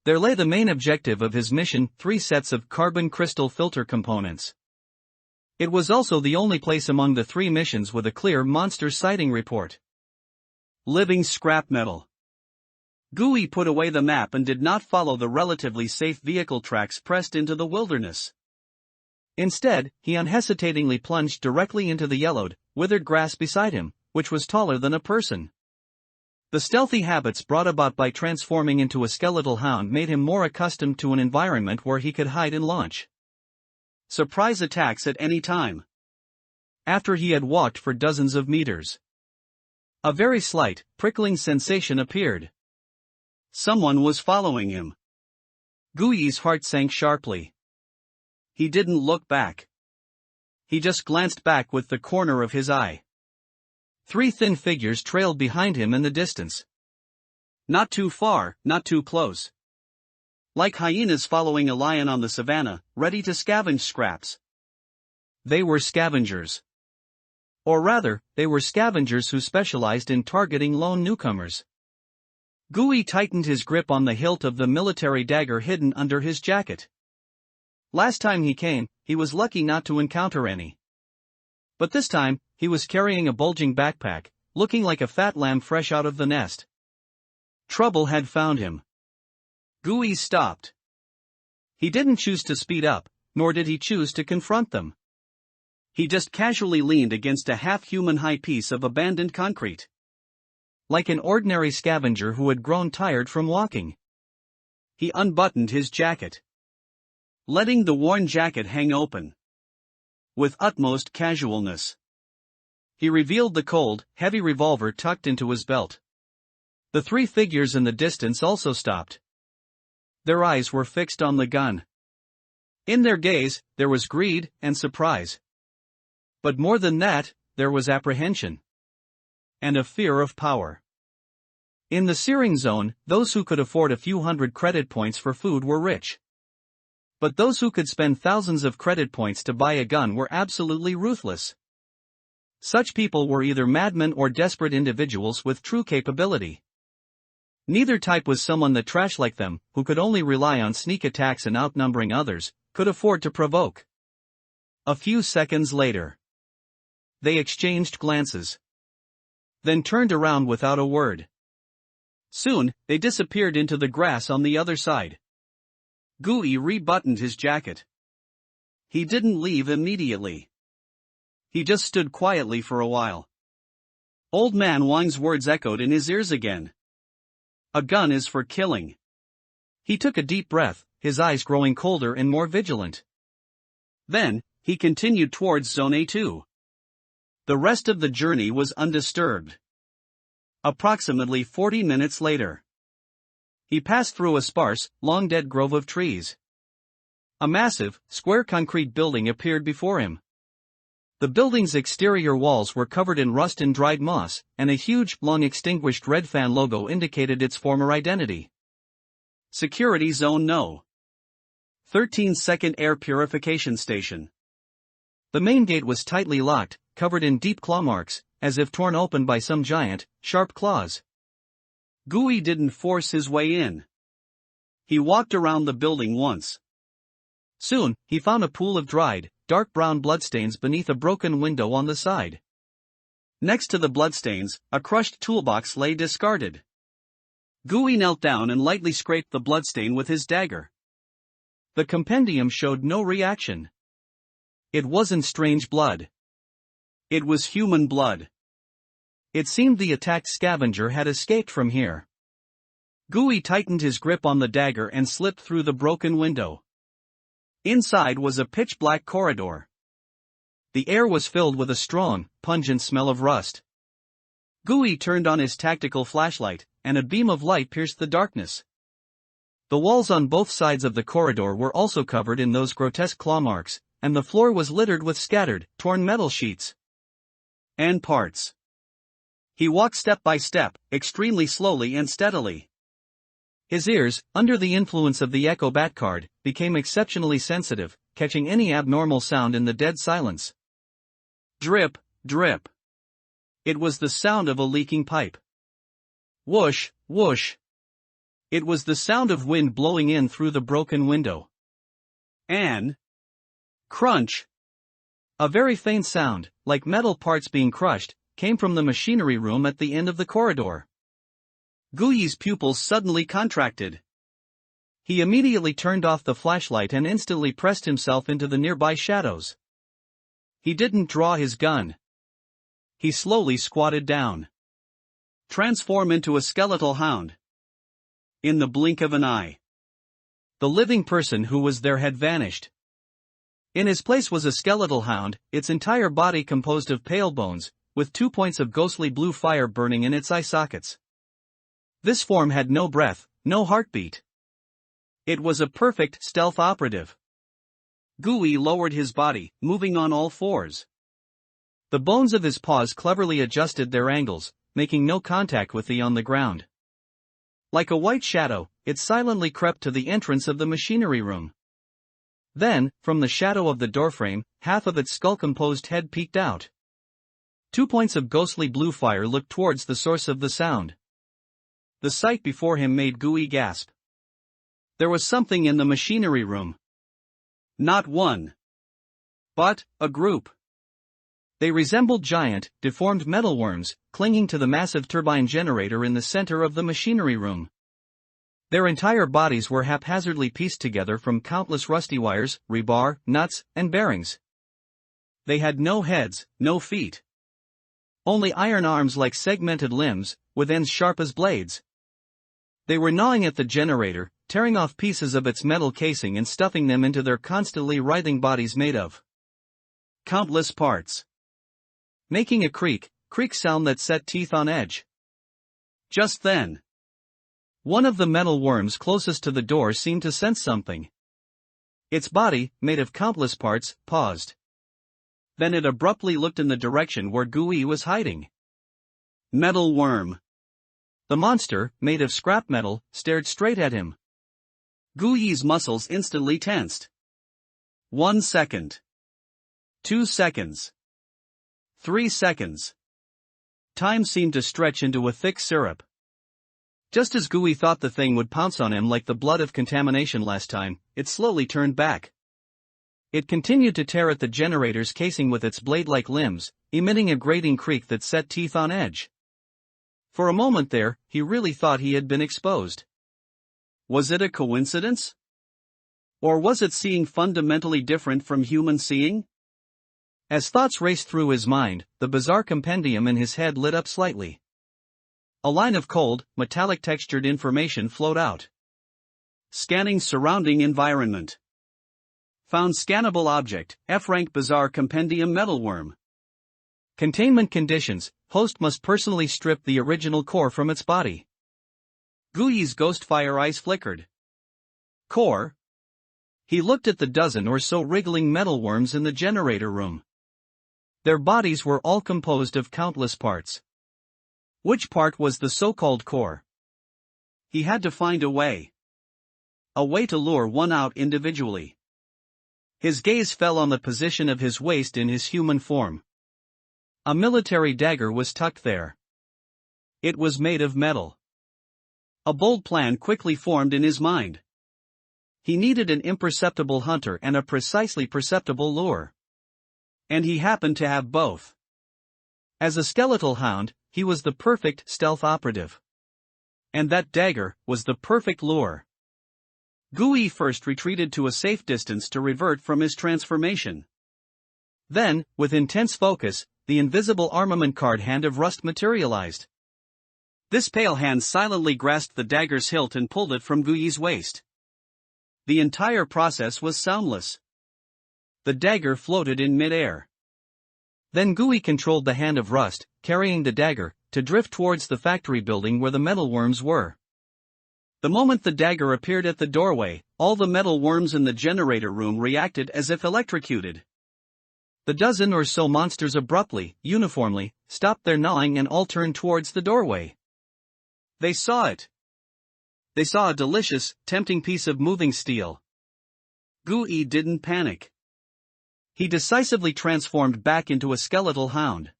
There lay the main objective of his mission, 3 sets of carbon crystal filter components. It was also the only place among the 3 missions with a clear monster sighting report. Living scrap metal. Gui put away the map and did not follow the relatively safe vehicle tracks pressed into the wilderness. Instead, he unhesitatingly plunged directly into the yellowed, withered grass beside him, which was taller than a person. The stealthy habits brought about by transforming into a skeletal hound made him more accustomed to an environment where he could hide and launch surprise attacks at any time. After he had walked for dozens of meters, a very slight, prickling sensation appeared. Someone was following him. Gui's heart sank sharply. He didn't look back. He just glanced back with the corner of his eye. 3 thin figures trailed behind him in the distance. Not too far, not too close. Like hyenas following a lion on the savannah, ready to scavenge scraps. They were scavengers. Or rather, they were scavengers who specialized in targeting lone newcomers. Gui tightened his grip on the hilt of the military dagger hidden under his jacket. Last time he came, he was lucky not to encounter any. But this time, he was carrying a bulging backpack, looking like a fat lamb fresh out of the nest. Trouble had found him. Gui stopped. He didn't choose to speed up, nor did he choose to confront them. He just casually leaned against a half-human high piece of abandoned concrete. Like an ordinary scavenger who had grown tired from walking. He unbuttoned his jacket, letting the worn jacket hang open. With utmost casualness, he revealed the cold, heavy revolver tucked into his belt. The 3 figures in the distance also stopped. Their eyes were fixed on the gun. In their gaze, there was greed and surprise. But more than that, there was apprehension. And a fear of power. In the searing zone, those who could afford a few hundred credit points for food were rich. But those who could spend thousands of credit points to buy a gun were absolutely ruthless. Such people were either madmen or desperate individuals with true capability. Neither type was someone that trash like them, who could only rely on sneak attacks and outnumbering others, could afford to provoke. A few seconds later, they exchanged glances. Then turned around without a word. Soon, they disappeared into the grass on the other side. Gui rebuttoned his jacket. He didn't leave immediately. He just stood quietly for a while. Old Man Wang's words echoed in his ears again. A gun is for killing. He took a deep breath, his eyes growing colder and more vigilant. Then, he continued towards Zone A2. The rest of the journey was undisturbed. Approximately 40 minutes later, he passed through a sparse, long-dead grove of trees. A massive, square concrete building appeared before him. The building's exterior walls were covered in rust and dried moss, and a huge, long-extinguished red fan logo indicated its former identity. Security Zone No. 13-second air purification station. The main gate was tightly locked, covered in deep claw marks, as if torn open by some giant, sharp claws. Gui didn't force his way in. He walked around the building once. Soon, he found a pool of dried, dark brown bloodstains beneath a broken window on the side. Next to the bloodstains, a crushed toolbox lay discarded. Gui knelt down and lightly scraped the bloodstain with his dagger. The compendium showed no reaction. It wasn't strange blood. It was human blood. It seemed the attacked scavenger had escaped from here. Gui tightened his grip on the dagger and slipped through the broken window. Inside was a pitch-black corridor. The air was filled with a strong, pungent smell of rust. Gui turned on his tactical flashlight, and a beam of light pierced the darkness. The walls on both sides of the corridor were also covered in those grotesque claw marks, and the floor was littered with scattered, torn metal sheets and parts. He walked step by step, extremely slowly and steadily. His ears, under the influence of the Echo Bat card, became exceptionally sensitive, catching any abnormal sound in the dead silence. Drip, drip. It was the sound of a leaking pipe. Whoosh, whoosh. It was the sound of wind blowing in through the broken window. And crunch. A very faint sound, like metal parts being crushed, came from the machinery room at the end of the corridor. Gui's pupils suddenly contracted. He immediately turned off the flashlight and instantly pressed himself into the nearby shadows. He didn't draw his gun. He slowly squatted down. Transform into a skeletal hound. In the blink of an eye, the living person who was there had vanished. In his place was a skeletal hound, its entire body composed of pale bones, with 2 points of ghostly blue fire burning in its eye sockets. This form had no breath, no heartbeat. It was a perfect stealth operative. Gui lowered his body, moving on all fours. The bones of his paws cleverly adjusted their angles, making no contact with on the ground. Like a white shadow, it silently crept to the entrance of the machinery room. Then, from the shadow of the doorframe, half of its skull-composed head peeked out. 2 points of ghostly blue fire looked towards the source of the sound. The sight before him made Gui gasp. There was something in the machinery room. Not one, but a group. They resembled giant, deformed metalworms, clinging to the massive turbine generator in the center of the machinery room. Their entire bodies were haphazardly pieced together from countless rusty wires, rebar, nuts, and bearings. They had no heads, no feet. Only iron arms like segmented limbs, with ends sharp as blades. They were gnawing at the generator, tearing off pieces of its metal casing and stuffing them into their constantly writhing bodies made of countless parts, making a creak sound that set teeth on edge. Just then, one of the metal worms closest to the door seemed to sense something. Its body, made of countless parts, paused. Then it abruptly looked in the direction where Gui was hiding. Metal worm. The monster, made of scrap metal, stared straight at him. Gui's muscles instantly tensed. 1 second. 2 seconds. 3 seconds. Time seemed to stretch into a thick syrup. Just as Gui thought the thing would pounce on him like the blood of contamination last time, it slowly turned back. It continued to tear at the generator's casing with its blade-like limbs, emitting a grating creak that set teeth on edge. For a moment there, he really thought he had been exposed. Was it a coincidence? Or was it seeing fundamentally different from human seeing? As thoughts raced through his mind, the bizarre compendium in his head lit up slightly. A line of cold, metallic-textured information flowed out. Scanning surrounding environment. Found scannable object, F-rank bizarre compendium metalworm. Containment conditions, host must personally strip the original core from its body. Gui's ghost fire eyes flickered. Core? He looked at the dozen or so wriggling metalworms in the generator room. Their bodies were all composed of countless parts. Which part was the so-called core? He had to find a way. A way to lure one out individually. His gaze fell on the position of his waist in his human form. A military dagger was tucked there. It was made of metal. A bold plan quickly formed in his mind. He needed an imperceptible hunter and a precisely perceptible lure. And he happened to have both. As a skeletal hound, he was the perfect stealth operative. And that dagger was the perfect lure. Gui first retreated to a safe distance to revert from his transformation. Then, with intense focus, the invisible armament card hand of rust materialized. This pale hand silently grasped the dagger's hilt and pulled it from Gui's waist. The entire process was soundless. The dagger floated in midair. Then Gui controlled the hand of rust, carrying the dagger, to drift towards the factory building where the metalworms were. The moment the dagger appeared at the doorway, all the metalworms in the generator room reacted as if electrocuted. The dozen or so monsters abruptly, uniformly, stopped their gnawing and all turned towards the doorway. They saw it. They saw a delicious, tempting piece of moving steel. Gui didn't panic. He decisively transformed back into a skeletal hound.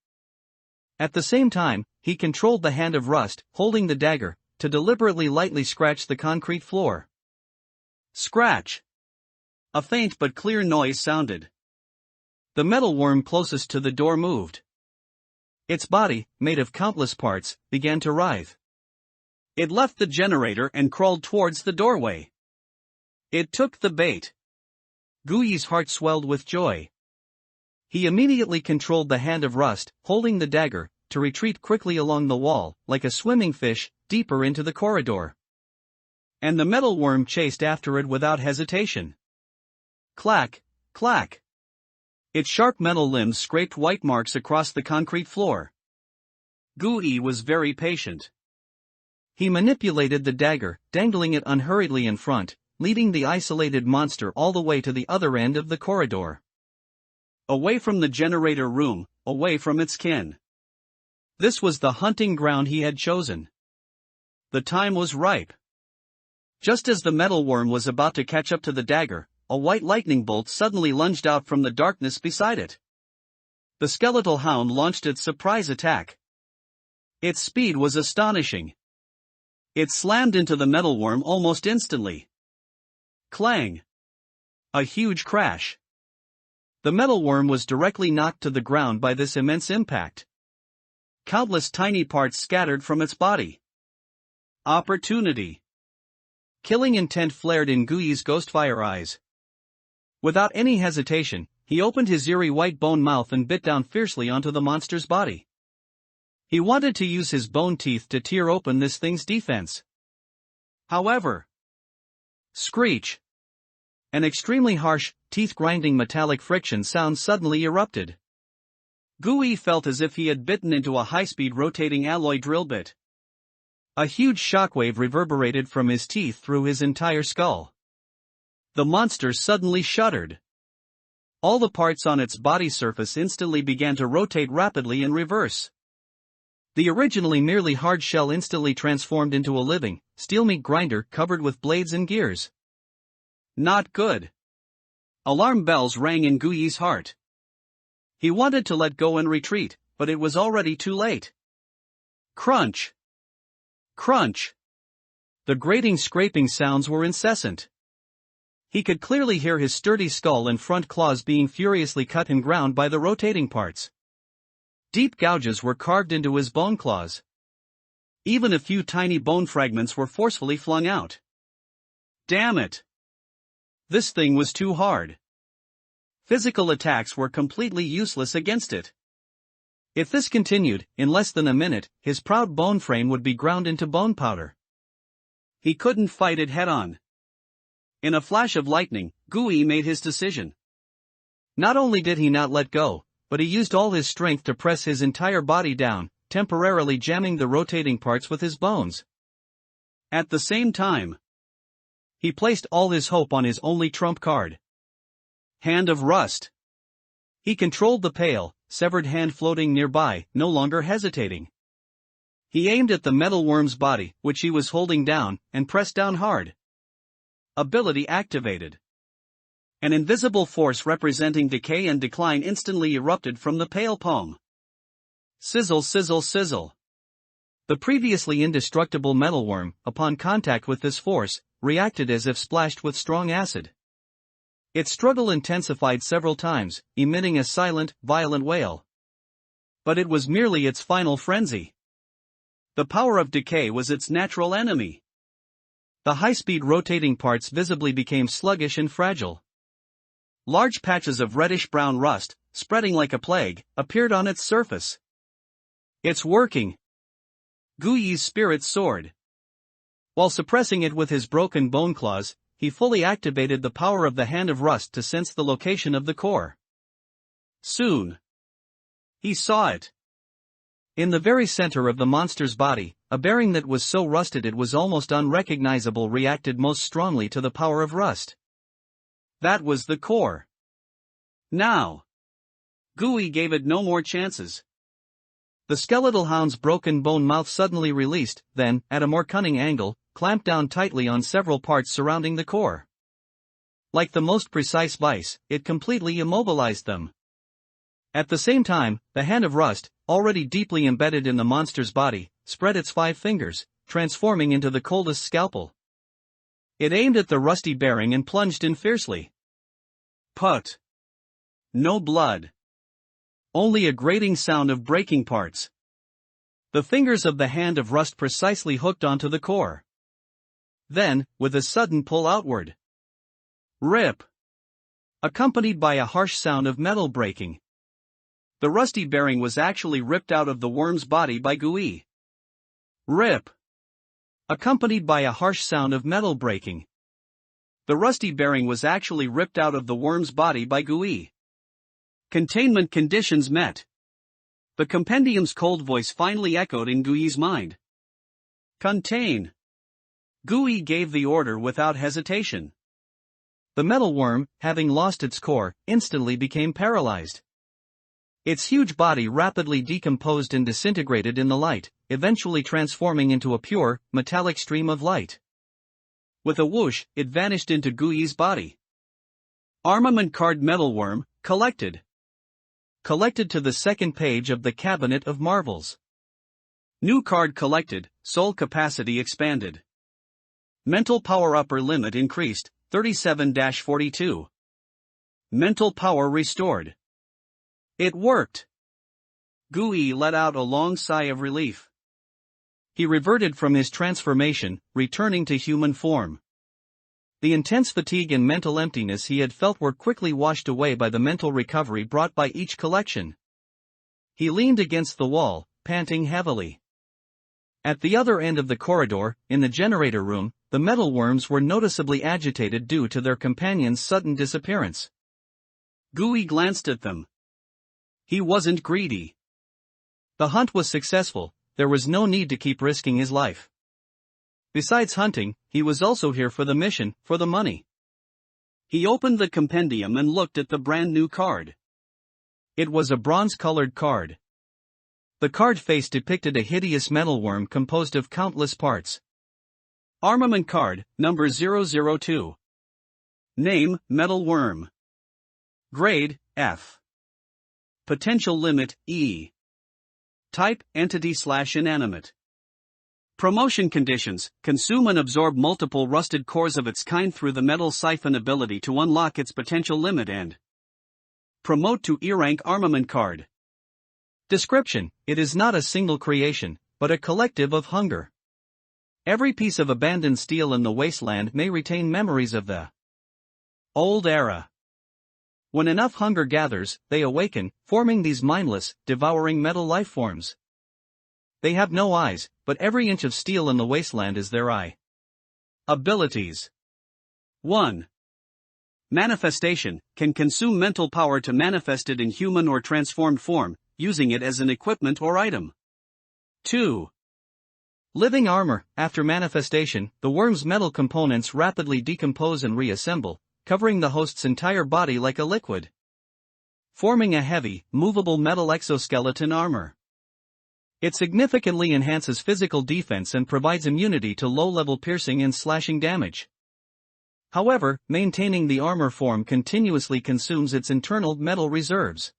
At the same time, he controlled the hand of rust, holding the dagger, to deliberately lightly scratch the concrete floor. Scratch! A faint but clear noise sounded. The metalworm closest to the door moved. Its body, made of countless parts, began to writhe. It left the generator and crawled towards the doorway. It took the bait. Gui's heart swelled with joy. He immediately controlled the hand of Rust, holding the dagger, to retreat quickly along the wall, like a swimming fish, deeper into the corridor. And the metal worm chased after it without hesitation. Clack, clack. Its sharp metal limbs scraped white marks across the concrete floor. Gui was very patient. He manipulated the dagger, dangling it unhurriedly in front, leading the isolated monster all the way to the other end of the corridor. Away from the generator room, away from its kin. This was the hunting ground he had chosen. The time was ripe. Just as the metal worm was about to catch up to the dagger, a white lightning bolt suddenly lunged out from the darkness beside it. The skeletal hound launched its surprise attack. Its speed was astonishing. It slammed into the metal worm almost instantly. Clang! A huge crash. The metal worm was directly knocked to the ground by this immense impact. Countless tiny parts scattered from its body. Opportunity. Killing intent flared in Gui's ghostfire eyes. Without any hesitation, he opened his eerie white bone mouth and bit down fiercely onto the monster's body. He wanted to use his bone teeth to tear open this thing's defense. However, screech! An extremely harsh, teeth-grinding metallic friction sound suddenly erupted. Gui felt as if he had bitten into a high-speed rotating alloy drill bit. A huge shockwave reverberated from his teeth through his entire skull. The monster suddenly shuddered. All the parts on its body surface instantly began to rotate rapidly in reverse. The originally merely hard shell instantly transformed into a living, steel meat grinder covered with blades and gears. Not good. Alarm bells rang in Gui's heart. He wanted to let go and retreat, but it was already too late. Crunch! Crunch! The grating scraping sounds were incessant. He could clearly hear his sturdy skull and front claws being furiously cut and ground by the rotating parts. Deep gouges were carved into his bone claws. Even a few tiny bone fragments were forcefully flung out. Damn it! This thing was too hard. Physical attacks were completely useless against it. If this continued, in less than a minute, his proud bone frame would be ground into bone powder. He couldn't fight it head-on. In a flash of lightning, Gui made his decision. Not only did he not let go, but he used all his strength to press his entire body down, temporarily jamming the rotating parts with his bones. At the same time, he placed all his hope on his only trump card. Hand of Rust. He controlled the pale, severed hand floating nearby, no longer hesitating. He aimed at the metal worm's body, which he was holding down, and pressed down hard. Ability activated. An invisible force representing decay and decline instantly erupted from the pale palm. Sizzle, sizzle, sizzle. The previously indestructible metalworm, upon contact with this force, reacted as if splashed with strong acid. Its struggle intensified several times, emitting a silent, violent wail. But it was merely its final frenzy. The power of decay was its natural enemy. The high-speed rotating parts visibly became sluggish and fragile. Large patches of reddish-brown rust, spreading like a plague, appeared on its surface. It's working! Gui's spirit soared. While suppressing it with his broken bone claws, he fully activated the power of the Hand of Rust to sense the location of the core. Soon, he saw it. In the very center of the monster's body, a bearing that was so rusted it was almost unrecognizable reacted most strongly to the power of rust. That was the core. Now, Gui gave it no more chances. The skeletal hound's broken bone mouth suddenly released, then, at a more cunning angle, clamped down tightly on several parts surrounding the core. Like the most precise vice, it completely immobilized them. At the same time, the Hand of Rust, already deeply embedded in the monster's body, spread its 5 fingers, transforming into the coldest scalpel. It aimed at the rusty bearing and plunged in fiercely. Put! No blood. Only a grating sound of breaking parts. The fingers of the hand of Rust precisely hooked onto the core. Then, with a sudden pull outward. Rip! Accompanied by a harsh sound of metal breaking. The rusty bearing was actually ripped out of the worm's body by Gui. Rip! Accompanied by a harsh sound of metal breaking. The rusty bearing was actually ripped out of the worm's body by Gui. Containment conditions met. The compendium's cold voice finally echoed in Gui's mind. Contain. Gui gave the order without hesitation. The metal worm, having lost its core, instantly became paralyzed. Its huge body rapidly decomposed and disintegrated in the light, eventually transforming into a pure, metallic stream of light. With a whoosh, it vanished into Gui's body. Armament card metalworm, collected. Collected to the second page of the Cabinet of Marvels. New card collected, soul capacity expanded. Mental power upper limit increased, 37-42. Mental power restored. It worked. Gui let out a long sigh of relief. He reverted from his transformation, returning to human form. The intense fatigue and mental emptiness he had felt were quickly washed away by the mental recovery brought by each collection. He leaned against the wall, panting heavily. At the other end of the corridor, in the generator room, the metalworms were noticeably agitated due to their companion's sudden disappearance. Gui glanced at them. He wasn't greedy. The hunt was successful, there was no need to keep risking his life. Besides hunting, he was also here for the mission, for the money. He opened the compendium and looked at the brand new card. It was a bronze-colored card. The card face depicted a hideous metalworm composed of countless parts. Armament card, number 002. Name, metalworm. Grade, F. Potential limit, E. Type, entity/inanimate. Promotion conditions, consume and absorb multiple rusted cores of its kind through the metal siphon ability to unlock its potential limit and promote to E-rank armament card. Description, it is not a single creation, but a collective of hunger. Every piece of abandoned steel in the wasteland may retain memories of the old era. When enough hunger gathers, they awaken, forming these mindless, devouring metal life forms. They have no eyes, but every inch of steel in the wasteland is their eye. Abilities. 1. Manifestation, can consume mental power to manifest it in human or transformed form, using it as an equipment or item. 2. Living armor, after manifestation, the worm's metal components rapidly decompose and reassemble, covering the host's entire body like a liquid, forming a heavy, movable metal exoskeleton armor. It significantly enhances physical defense and provides immunity to low-level piercing and slashing damage. However, maintaining the armor form continuously consumes its internal metal reserves.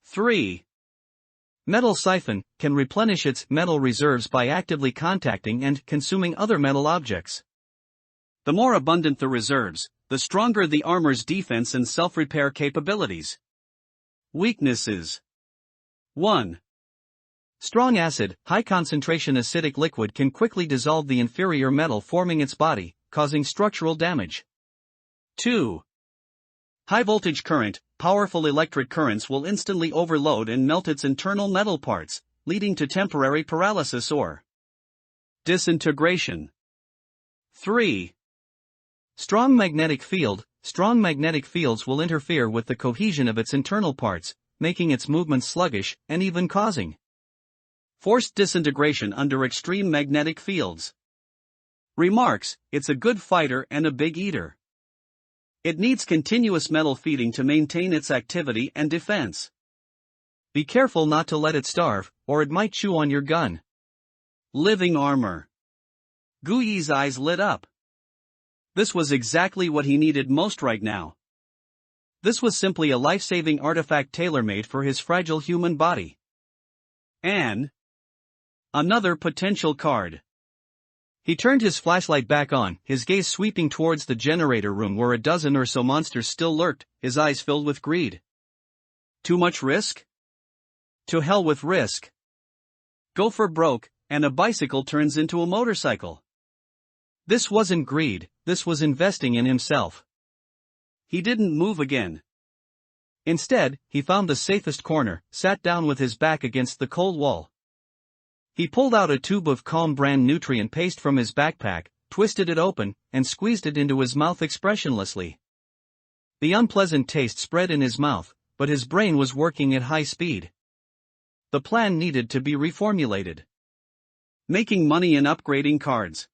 3. Metal siphon, can replenish its metal reserves by actively contacting and consuming other metal objects. The more abundant the reserves, the stronger the armor's defense and self-repair capabilities. Weaknesses. 1. Strong acid, high-concentration acidic liquid can quickly dissolve the inferior metal forming its body, causing structural damage. 2. High-voltage current, powerful electric currents will instantly overload and melt its internal metal parts, leading to temporary paralysis or disintegration. 3. Strong magnetic field, strong magnetic fields will interfere with the cohesion of its internal parts, making its movements sluggish and even causing forced disintegration under extreme magnetic fields. Remarks, it's a good fighter and a big eater. It needs continuous metal feeding to maintain its activity and defense. Be careful not to let it starve, or it might chew on your gun. Living armor. Gui's eyes lit up. This was exactly what he needed most right now. This was simply a life-saving artifact tailor-made for his fragile human body. And another potential card. He turned his flashlight back on, his gaze sweeping towards the generator room where a dozen or so monsters still lurked, his eyes filled with greed. Too much risk? To hell with risk. go for broke, and a bicycle turns into a motorcycle. This wasn't greed, this was investing in himself. He didn't move again. Instead, he found the safest corner, sat down with his back against the cold wall. He pulled out a tube of Calm brand nutrient paste from his backpack, twisted it open, and squeezed it into his mouth expressionlessly. The unpleasant taste spread in his mouth, but his brain was working at high speed. The plan needed to be reformulated. Making money and upgrading cards.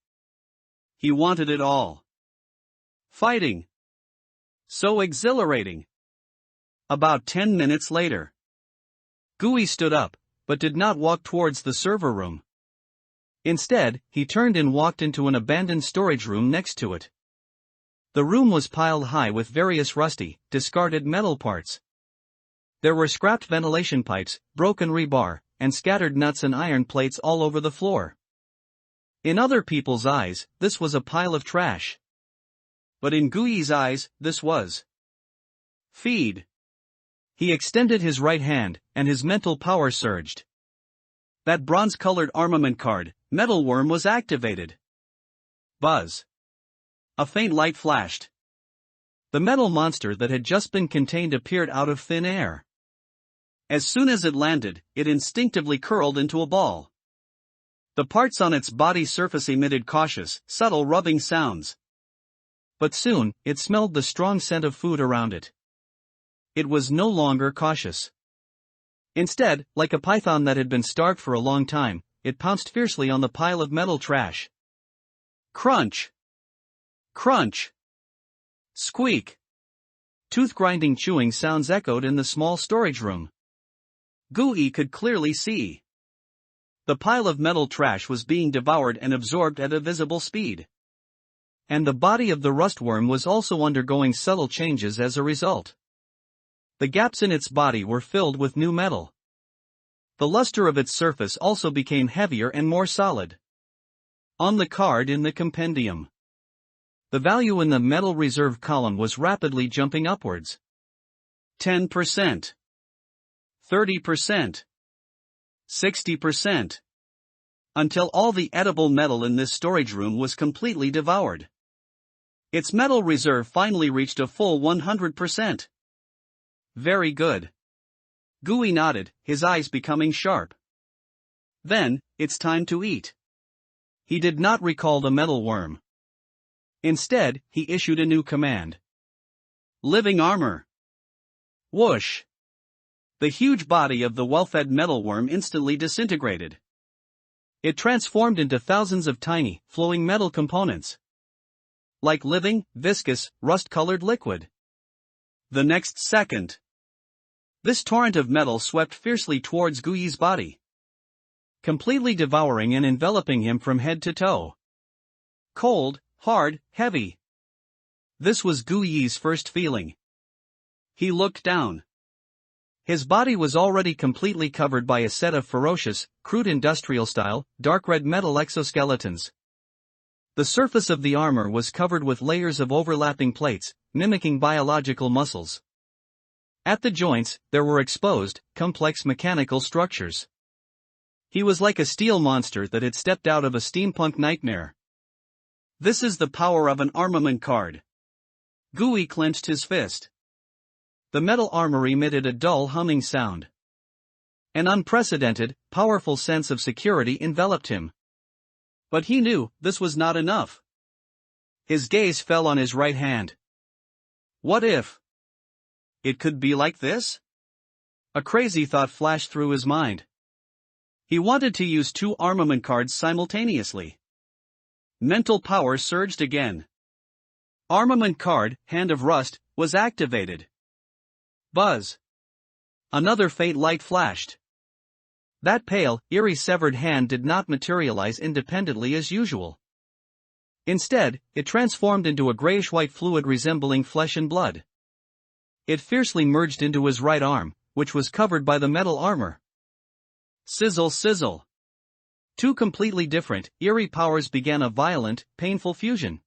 He wanted it all. Fighting. So exhilarating. About 10 minutes later. Gui stood up, but did not walk towards the server room. Instead, he turned and walked into an abandoned storage room next to it. The room was piled high with various rusty, discarded metal parts. There were scrapped ventilation pipes, broken rebar, and scattered nuts and iron plates all over the floor. In other people's eyes, this was a pile of trash. But in Gui's eyes, this was feed. He extended his right hand, and his mental power surged. That bronze-colored armament card, Metalworm, was activated. Buzz. A faint light flashed. The metal monster that had just been contained appeared out of thin air. As soon as it landed, it instinctively curled into a ball. The parts on its body surface emitted cautious, subtle rubbing sounds. But soon, it smelled the strong scent of food around it. It was no longer cautious. Instead, like a python that had been starved for a long time, it pounced fiercely on the pile of metal trash. Crunch! Crunch! Squeak! Tooth-grinding chewing sounds echoed in the small storage room. Gui could clearly see. The pile of metal trash was being devoured and absorbed at a visible speed. And the body of the rustworm was also undergoing subtle changes as a result. The gaps in its body were filled with new metal. The luster of its surface also became heavier and more solid. On the card in the compendium, the value in the metal reserve column was rapidly jumping upwards. 10%. 30%. 60%. Until all the edible metal in this storage room was completely devoured. Its metal reserve finally reached a full 100%. Very good. Gui nodded, his eyes becoming sharp. Then, it's time to eat. He did not recall the metal worm. Instead, he issued a new command. Living armor. Whoosh! The huge body of the well-fed metalworm instantly disintegrated. It transformed into thousands of tiny, flowing metal components. Like living, viscous, rust-colored liquid. The next second, this torrent of metal swept fiercely towards Gui's body, completely devouring and enveloping him from head to toe. Cold, hard, heavy. This was Gui's first feeling. He looked down. His body was already completely covered by a set of ferocious, crude industrial-style, dark red metal exoskeletons. The surface of the armor was covered with layers of overlapping plates, mimicking biological muscles. At the joints, there were exposed, complex mechanical structures. He was like a steel monster that had stepped out of a steampunk nightmare. This is the power of an armament card. Gui clenched his fist. The metal armor emitted a dull humming sound. An unprecedented, powerful sense of security enveloped him. But he knew this was not enough. His gaze fell on his right hand. What if it could be like this? A crazy thought flashed through his mind. He wanted to use two armament cards simultaneously. Mental power surged again. Armament card, Hand of Rust, was activated. Buzz. Another faint light flashed. That pale, eerie severed hand did not materialize independently as usual. Instead, it transformed into a grayish-white fluid resembling flesh and blood. It fiercely merged into his right arm, which was covered by the metal armor. Sizzle sizzle. Two completely different, eerie powers began a violent, painful fusion.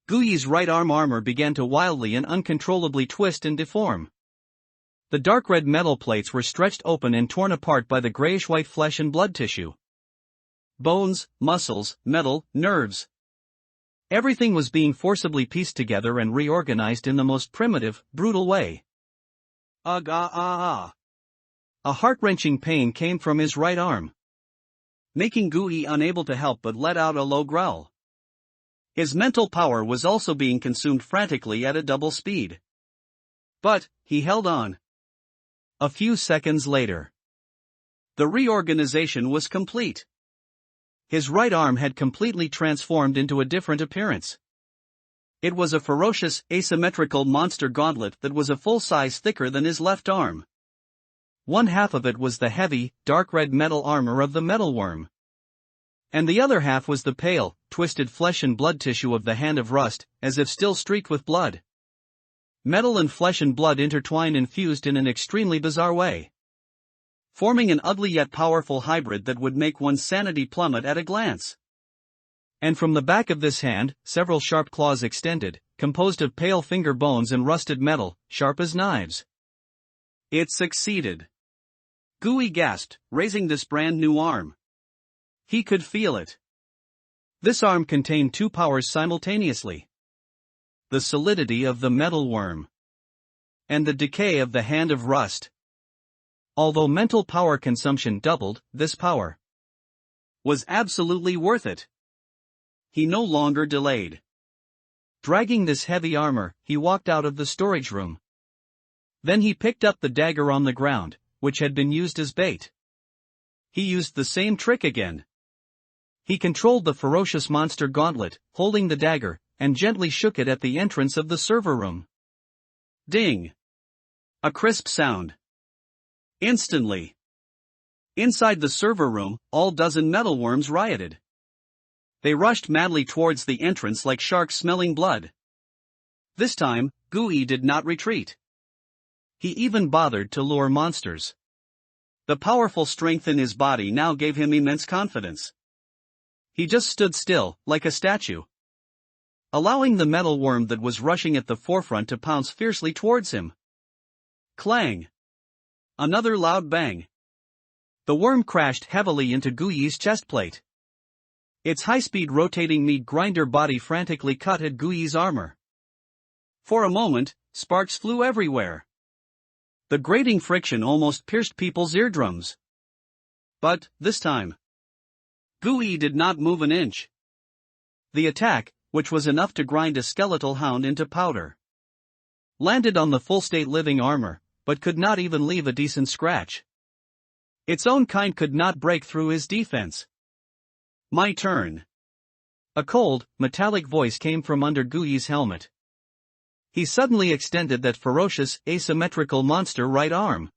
Gui's right arm armor began to wildly and uncontrollably twist and deform. The dark red metal plates were stretched open and torn apart by the grayish-white flesh and blood tissue. Bones, muscles, metal, nerves. Everything was being forcibly pieced together and reorganized in the most primitive, brutal way. Ugh, ah, ah, ah. A heart-wrenching pain came from his right arm, making Gui unable to help but let out a low growl. His mental power was also being consumed frantically at a double speed. But he held on. A few seconds later, the reorganization was complete. His right arm had completely transformed into a different appearance. It was a ferocious, asymmetrical monster gauntlet that was a full size thicker than his left arm. One half of it was the heavy, dark red metal armor of the metalworm. And the other half was the pale, twisted flesh and blood tissue of the hand of Rust, as if still streaked with blood. Metal and flesh and blood intertwined and fused in an extremely bizarre way, forming an ugly yet powerful hybrid that would make one's sanity plummet at a glance. And from the back of this hand, several sharp claws extended, composed of pale finger bones and rusted metal, sharp as knives. It succeeded. Gui gasped, raising this brand new arm. He could feel it. This arm contained two powers simultaneously: the solidity of the metalworm and the decay of the hand of Rust. Although mental power consumption doubled, this power was absolutely worth it. He no longer delayed. Dragging this heavy armor, he walked out of the storage room. Then he picked up the dagger on the ground, which had been used as bait. He used the same trick again. He controlled the ferocious monster gauntlet, holding the dagger, and gently shook it at the entrance of the server room. Ding! A crisp sound. Instantly, inside the server room, all dozen metalworms rioted. They rushed madly towards the entrance like sharks smelling blood. This time, Gui did not retreat. He even bothered to lure monsters. The powerful strength in his body now gave him immense confidence. He just stood still, like a statue, allowing the metalworm that was rushing at the forefront to pounce fiercely towards him. Clang! Another loud bang. The worm crashed heavily into Gui's chest plate. Its high-speed rotating meat grinder body frantically cut at Gui's armor. For a moment, sparks flew everywhere. The grating friction almost pierced people's eardrums. But, this time, Gui did not move an inch. The attack, which was enough to grind a skeletal hound into powder, landed on the full-state living armor, but could not even leave a decent scratch. Its own kind could not break through his defense. My turn. A cold, metallic voice came from under Gui's helmet. He suddenly extended that ferocious, asymmetrical monster right arm.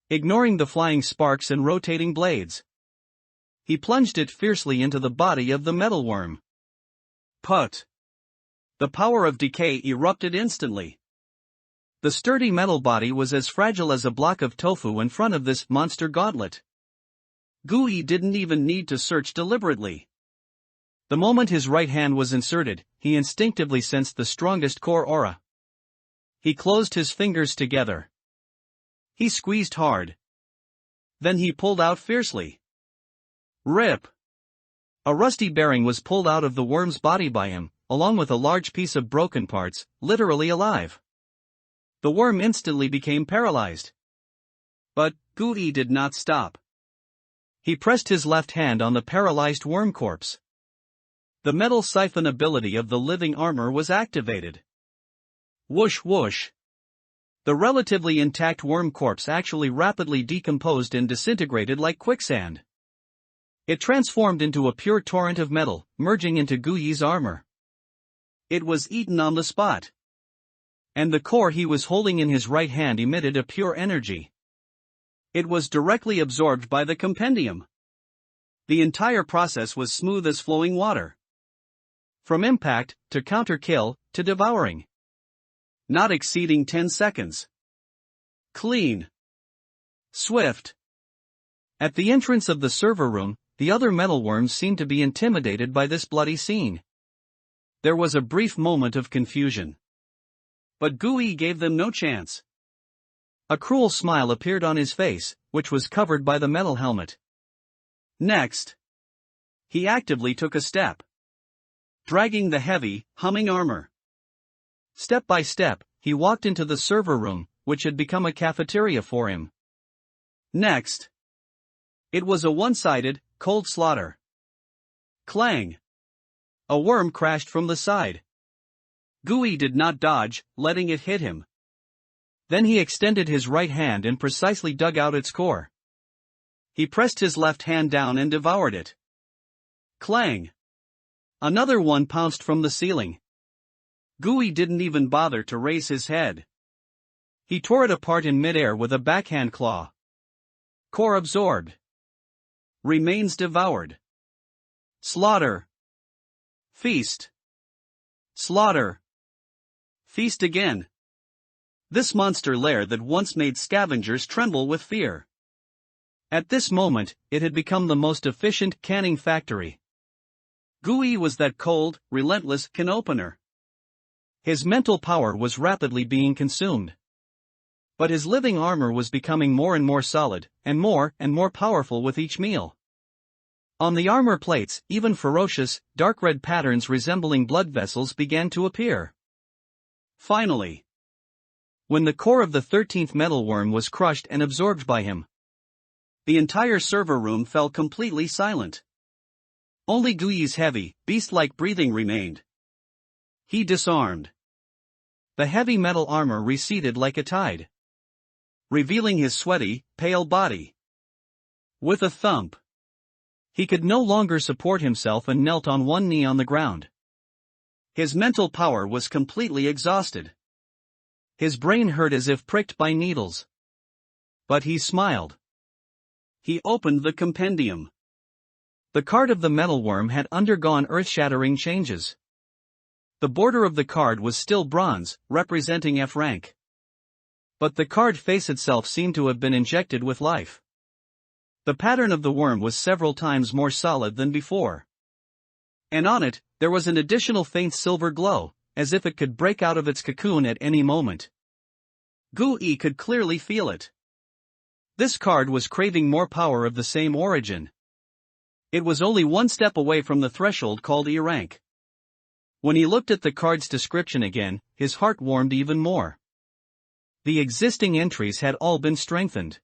Ignoring the flying sparks and rotating blades, he plunged it fiercely into the body of the metalworm. Put! The power of decay erupted instantly. The sturdy metal body was as fragile as a block of tofu in front of this monster gauntlet. Gui didn't even need to search deliberately. The moment his right hand was inserted, he instinctively sensed the strongest core aura. He closed his fingers together. He squeezed hard. Then he pulled out fiercely. Rip! A rusty bearing was pulled out of the worm's body by him, along with a large piece of broken parts, literally alive. The worm instantly became paralyzed. But Gui did not stop. He pressed his left hand on the paralyzed worm corpse. The metal siphon ability of the living armor was activated. Whoosh whoosh. The relatively intact worm corpse actually rapidly decomposed and disintegrated like quicksand. It transformed into a pure torrent of metal, merging into Gui's armor. It was eaten on the spot. And the core he was holding in his right hand emitted a pure energy. It was directly absorbed by the compendium. The entire process was smooth as flowing water. From impact, to counter-kill, to devouring. Not exceeding 10 seconds. Clean. Swift. At the entrance of the server room, the other metalworms seemed to be intimidated by this bloody scene. There was a brief moment of confusion. But Gui gave them no chance. A cruel smile appeared on his face, which was covered by the metal helmet. Next, he actively took a step, dragging the heavy, humming armor. Step by step, he walked into the server room, which had become a cafeteria for him. Next, it was a one-sided, cold slaughter. Clang! A worm crashed from the side. Gui did not dodge, letting it hit him. Then he extended his right hand and precisely dug out its core. He pressed his left hand down and devoured it. Clang! Another one pounced from the ceiling. Gui didn't even bother to raise his head. He tore it apart in midair with a backhand claw. Core absorbed. Remains devoured. Slaughter. Feast. Slaughter. Feast again. This monster lair that once made scavengers tremble with fear. At this moment, it had become the most efficient canning factory. Gui was that cold, relentless can opener. His mental power was rapidly being consumed. But his living armor was becoming more and more solid, and more powerful with each meal. On the armor plates, even ferocious, dark red patterns resembling blood vessels began to appear. Finally, when the core of the 13th metalworm was crushed and absorbed by him, the entire server room fell completely silent. Only Gui's heavy, beast-like breathing remained. He disarmed. The heavy metal armor receded like a tide, revealing his sweaty, pale body. With a thump, he could no longer support himself and knelt on one knee on the ground. His mental power was completely exhausted. His brain hurt as if pricked by needles. But he smiled. He opened the compendium. The card of the metalworm had undergone earth-shattering changes. The border of the card was still bronze, representing F rank. But the card face itself seemed to have been injected with life. The pattern of the worm was several times more solid than before. And on it, there was an additional faint silver glow, as if it could break out of its cocoon at any moment. Gui could clearly feel it. This card was craving more power of the same origin. It was only one step away from the threshold called E rank. When he looked at the card's description again, his heart warmed even more. The existing entries had all been strengthened.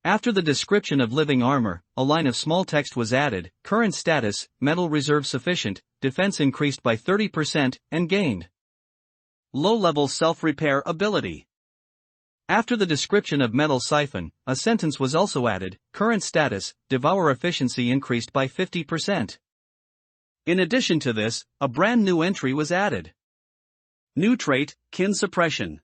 After the description of living armor, a line of small text was added: current status, metal reserve sufficient, defense increased by 30%, and gained low-level self-repair ability. After the description of metal siphon, a sentence was also added: current status, devour efficiency increased by 50%. In addition to this, a brand new entry was added. New trait, kin suppression.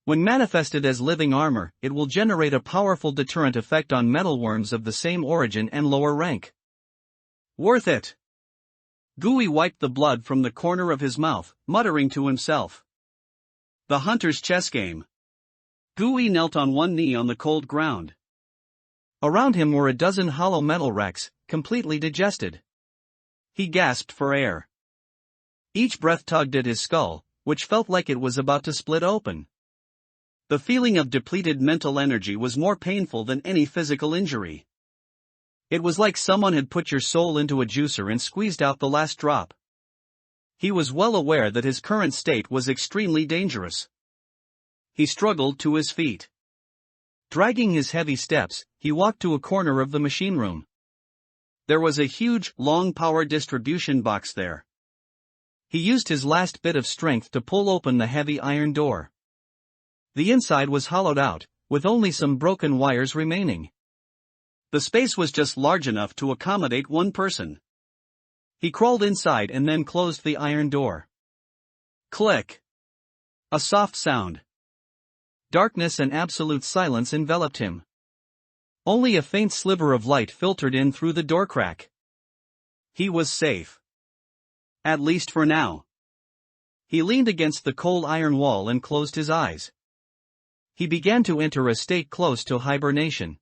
When manifested as living armor, it will generate a powerful deterrent effect on metalworms of the same origin and lower rank. Worth it. Gui wiped the blood from the corner of his mouth, muttering to himself. The hunter's chess game. Gui knelt on one knee on the cold ground. Around him were a dozen hollow metal wrecks, completely digested. He gasped for air. Each breath tugged at his skull, which felt like it was about to split open. The feeling of depleted mental energy was more painful than any physical injury. It was like someone had put your soul into a juicer and squeezed out the last drop. He was well aware that his current state was extremely dangerous. He struggled to his feet. Dragging his heavy steps, he walked to a corner of the machine room. There was a huge, long power distribution box there. He used his last bit of strength to pull open the heavy iron door. The inside was hollowed out, with only some broken wires remaining. The space was just large enough to accommodate one person. He crawled inside and then closed the iron door. Click. A soft sound. Darkness and absolute silence enveloped him. Only a faint sliver of light filtered in through the door crack. He was safe. At least for now. He leaned against the cold iron wall and closed his eyes. He began to enter a state close to hibernation.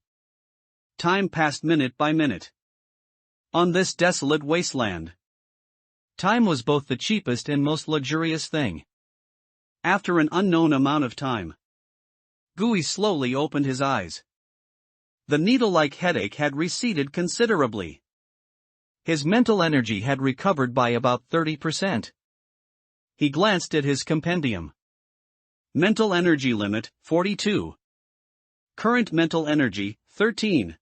Time passed minute by minute. On this desolate wasteland, time was both the cheapest and most luxurious thing. After an unknown amount of time, Gui slowly opened his eyes. The needle-like headache had receded considerably. His mental energy had recovered by about 30%. He glanced at his compendium. Mental energy limit, 42. Current mental energy, 13.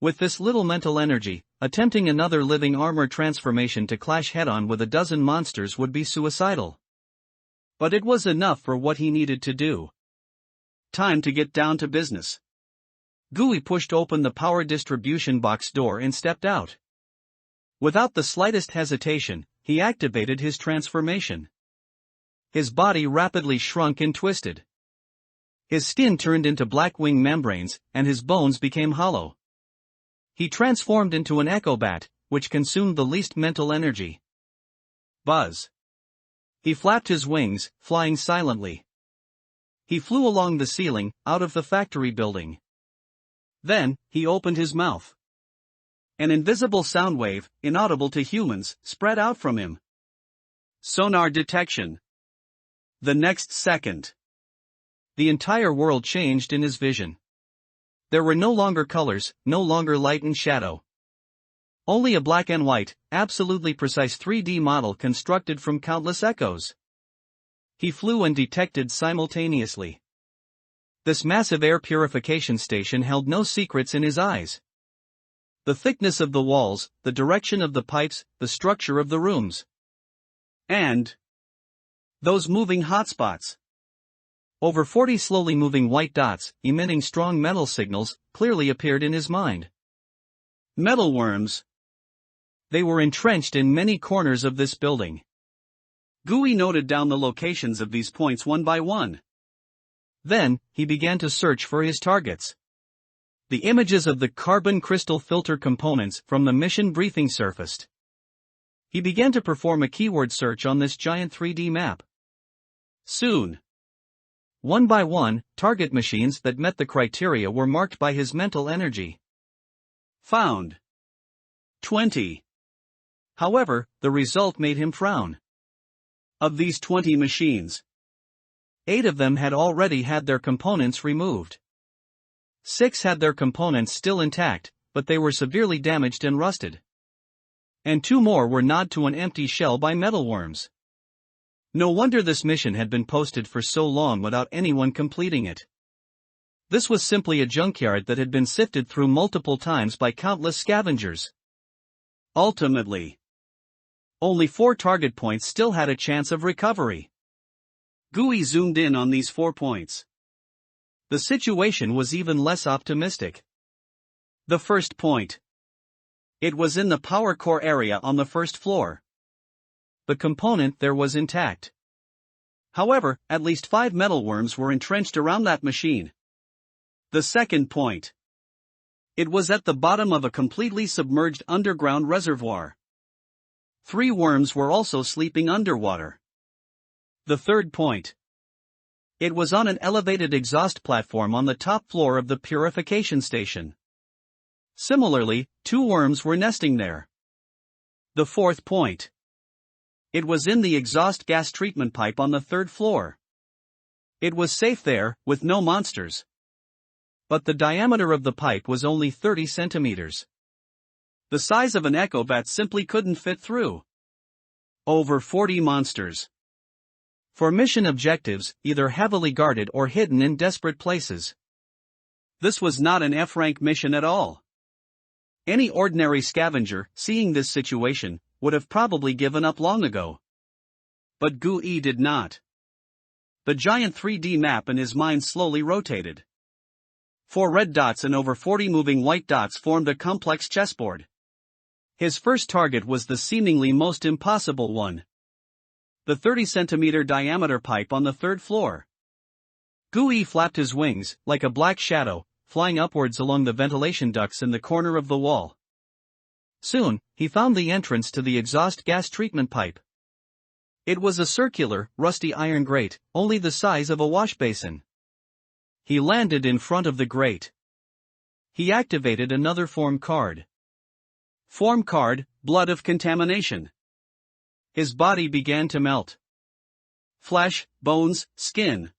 With this little mental energy, attempting another living armor transformation to clash head-on with a dozen monsters would be suicidal. But it was enough for what he needed to do. Time to get down to business. Gui pushed open the power distribution box door and stepped out. Without the slightest hesitation, he activated his transformation. His body rapidly shrunk and twisted. His skin turned into black wing membranes, and his bones became hollow. He transformed into an echo bat, which consumed the least mental energy. Buzz. He flapped his wings, flying silently. He flew along the ceiling, out of the factory building. Then, he opened his mouth. An invisible sound wave, inaudible to humans, spread out from him. Sonar detection. The next second, the entire world changed in his vision. There were no longer colors, no longer light and shadow. Only a black and white, absolutely precise 3D model constructed from countless echoes. He flew and detected simultaneously. This massive air purification station held no secrets in his eyes. The thickness of the walls, the direction of the pipes, the structure of the rooms. And those moving hotspots. Over 40 slowly moving white dots, emitting strong metal signals, clearly appeared in his mind. Metalworms. They were entrenched in many corners of this building. Gui noted down the locations of these points one by one. Then, he began to search for his targets. The images of the carbon crystal filter components from the mission briefing surfaced. He began to perform a keyword search on this giant 3D map. Soon, one by one, target machines that met the criteria were marked by his mental energy. Found. 20. However, the result made him frown. Of these 20 machines, 8 of them had already had their components removed. 6 had their components still intact, but they were severely damaged and rusted. And 2 more were gnawed to an empty shell by metalworms. No wonder this mission had been posted for so long without anyone completing it. This was simply a junkyard that had been sifted through multiple times by countless scavengers. Ultimately, only 4 target points still had a chance of recovery. Gui zoomed in on these 4 points. The situation was even less optimistic. The first point. It was in the power core area on the first floor. The component there was intact. However, at least 5 metalworms were entrenched around that machine. The second point. It was at the bottom of a completely submerged underground reservoir. 3 worms were also sleeping underwater. The third point. It was on an elevated exhaust platform on the top floor of the purification station. Similarly, 2 worms were nesting there. The fourth point. It was in the exhaust gas treatment pipe on the 3rd floor. It was safe there, with no monsters. But the diameter of the pipe was only 30 centimeters. The size of an echo bat simply couldn't fit through. Over 40 monsters. For mission objectives, either heavily guarded or hidden in desperate places. This was not an F-rank mission at all. Any ordinary scavenger, seeing this situation, would have probably given up long ago. But Gui did not. The giant 3D map in his mind slowly rotated. 4 red dots and over 40 moving white dots formed a complex chessboard. His first target was the seemingly most impossible one. The 30-centimeter diameter pipe on the 3rd floor. Gui flapped his wings, like a black shadow, flying upwards along the ventilation ducts in the corner of the wall. Soon, he found the entrance to the exhaust gas treatment pipe. It was a circular, rusty iron grate, only the size of a wash basin. He landed in front of the grate. He activated another form card. Form card, blood of contamination. His body began to melt. Flesh, bones, skin.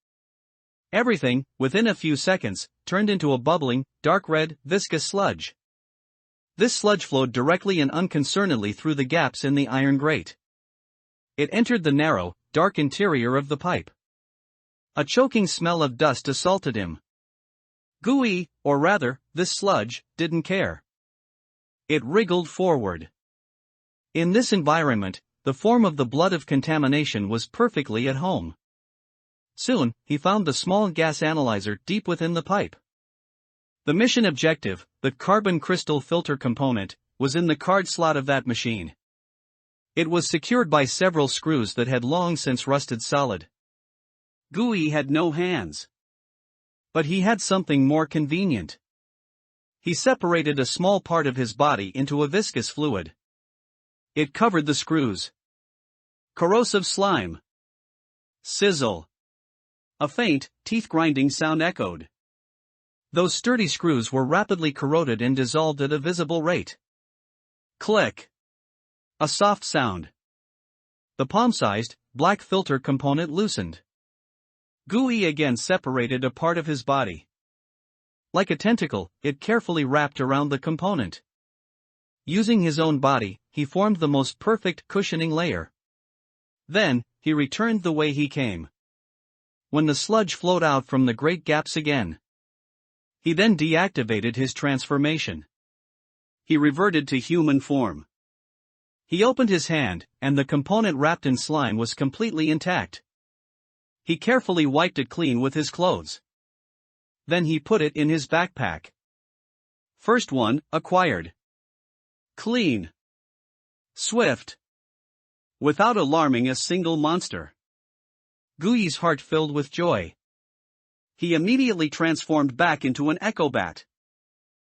Everything, within a few seconds, turned into a bubbling, dark red, viscous sludge. This sludge flowed directly and unconcernedly through the gaps in the iron grate. It entered the narrow, dark interior of the pipe. A choking smell of dust assaulted him. Gooey, or rather, this sludge, didn't care. It wriggled forward. In this environment, the form of the blood of contamination was perfectly at home. Soon, he found the small gas analyzer deep within the pipe. The mission objective, the carbon crystal filter component, was in the card slot of that machine. It was secured by several screws that had long since rusted solid. Gooey had no hands. But he had something more convenient. He separated a small part of his body into a viscous fluid. It covered the screws. Corrosive slime. Sizzle. A faint, teeth-grinding sound echoed. Those sturdy screws were rapidly corroded and dissolved at a visible rate. Click. A soft sound. The palm-sized, black filter component loosened. Gooey again separated a part of his body. Like a tentacle, it carefully wrapped around the component. Using his own body, he formed the most perfect cushioning layer. Then, he returned the way he came. When the sludge flowed out from the great gaps again. He then deactivated his transformation. He reverted to human form. He opened his hand, and the component wrapped in slime was completely intact. He carefully wiped it clean with his clothes. Then he put it in his backpack. First one, acquired. Clean. Swift. Without alarming a single monster. Gooey's heart filled with joy. He immediately transformed back into an echo bat.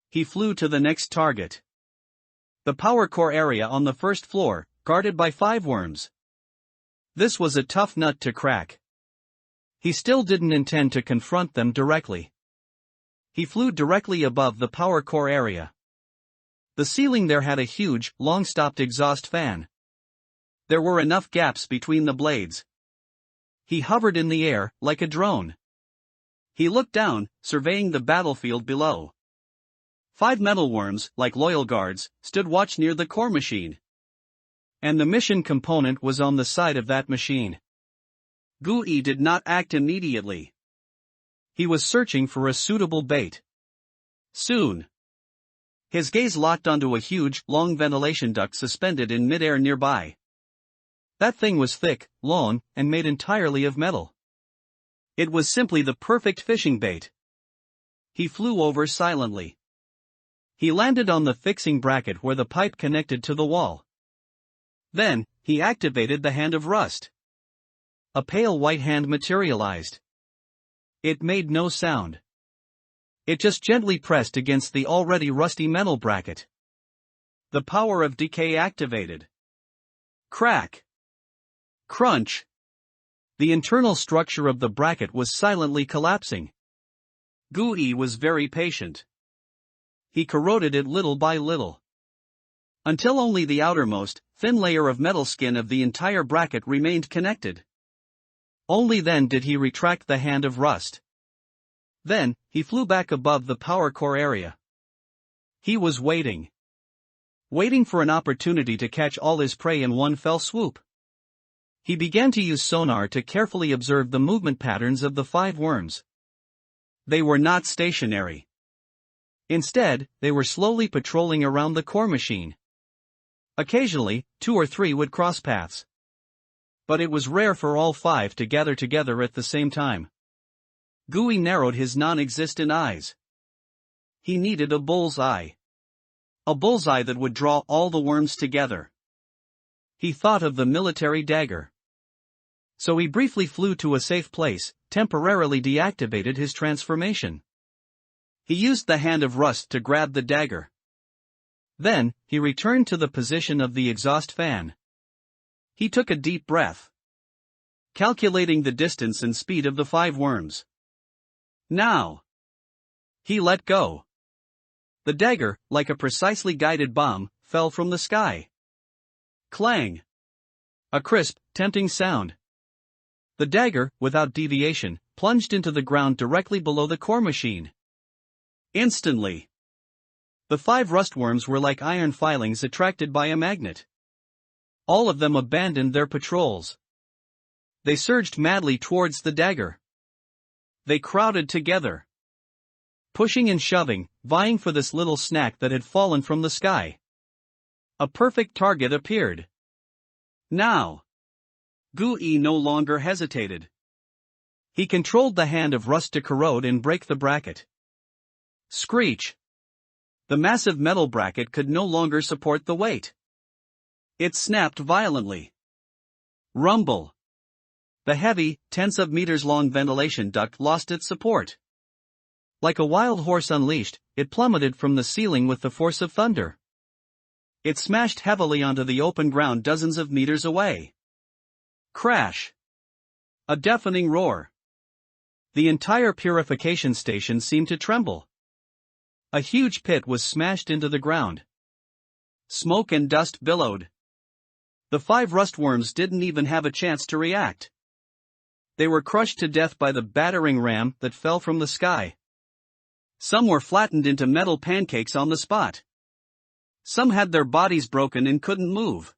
He flew to the next target. The power core area on the first floor, guarded by 5 worms. This was a tough nut to crack. He still didn't intend to confront them directly. He flew directly above the power core area. The ceiling there had a huge, long-stopped exhaust fan. There were enough gaps between the blades. He hovered in the air, like a drone. He looked down, surveying the battlefield below. 5 metal worms, like loyal guards, stood watch near the core machine. And the mission component was on the side of that machine. Gooey did not act immediately. He was searching for a suitable bait. Soon. His gaze locked onto a huge, long ventilation duct suspended in midair nearby. That thing was thick, long, and made entirely of metal. It was simply the perfect fishing bait. He flew over silently. He landed on the fixing bracket where the pipe connected to the wall. Then, he activated the hand of rust. A pale white hand materialized. It made no sound. It just gently pressed against the already rusty metal bracket. The power of decay activated. Crack. Crunch. The internal structure of the bracket was silently collapsing. Gooey was very patient. He corroded it little by little. Until only the outermost, thin layer of metal skin of the entire bracket remained connected. Only then did he retract the hand of rust. Then, he flew back above the power core area. He was waiting. Waiting for an opportunity to catch all his prey in one fell swoop. He began to use sonar to carefully observe the movement patterns of the 5 worms. They were not stationary. Instead, they were slowly patrolling around the core machine. Occasionally, 2 or 3 would cross paths. But it was rare for all 5 to gather together at the same time. Gooey narrowed his non-existent eyes. He needed a bullseye. A bullseye that would draw all the worms together. He thought of the military dagger. So he briefly flew to a safe place, temporarily deactivated his transformation. He used the hand of rust to grab the dagger. Then, he returned to the position of the exhaust fan. He took a deep breath. Calculating the distance and speed of the 5 worms. Now. He let go. The dagger, like a precisely guided bomb, fell from the sky. Clang. A crisp, tempting sound. The dagger, without deviation, plunged into the ground directly below the core machine. Instantly, the 5 rustworms were like iron filings attracted by a magnet. All of them abandoned their patrols. They surged madly towards the dagger. They crowded together, pushing and shoving, vying for this little snack that had fallen from the sky. A perfect target appeared. Now, Gu-E no longer hesitated. He controlled the hand of Rust to corrode and break the bracket. Screech! The massive metal bracket could no longer support the weight. It snapped violently. Rumble! The heavy, tens of meters long ventilation duct lost its support. Like a wild horse unleashed, it plummeted from the ceiling with the force of thunder. It smashed heavily onto the open ground dozens of meters away. Crash! A deafening roar. The entire purification station seemed to tremble. A huge pit was smashed into the ground. Smoke and dust billowed. The 5 rustworms didn't even have a chance to react. They were crushed to death by the battering ram that fell from the sky. Some were flattened into metal pancakes on the spot. Some had their bodies broken and couldn't move.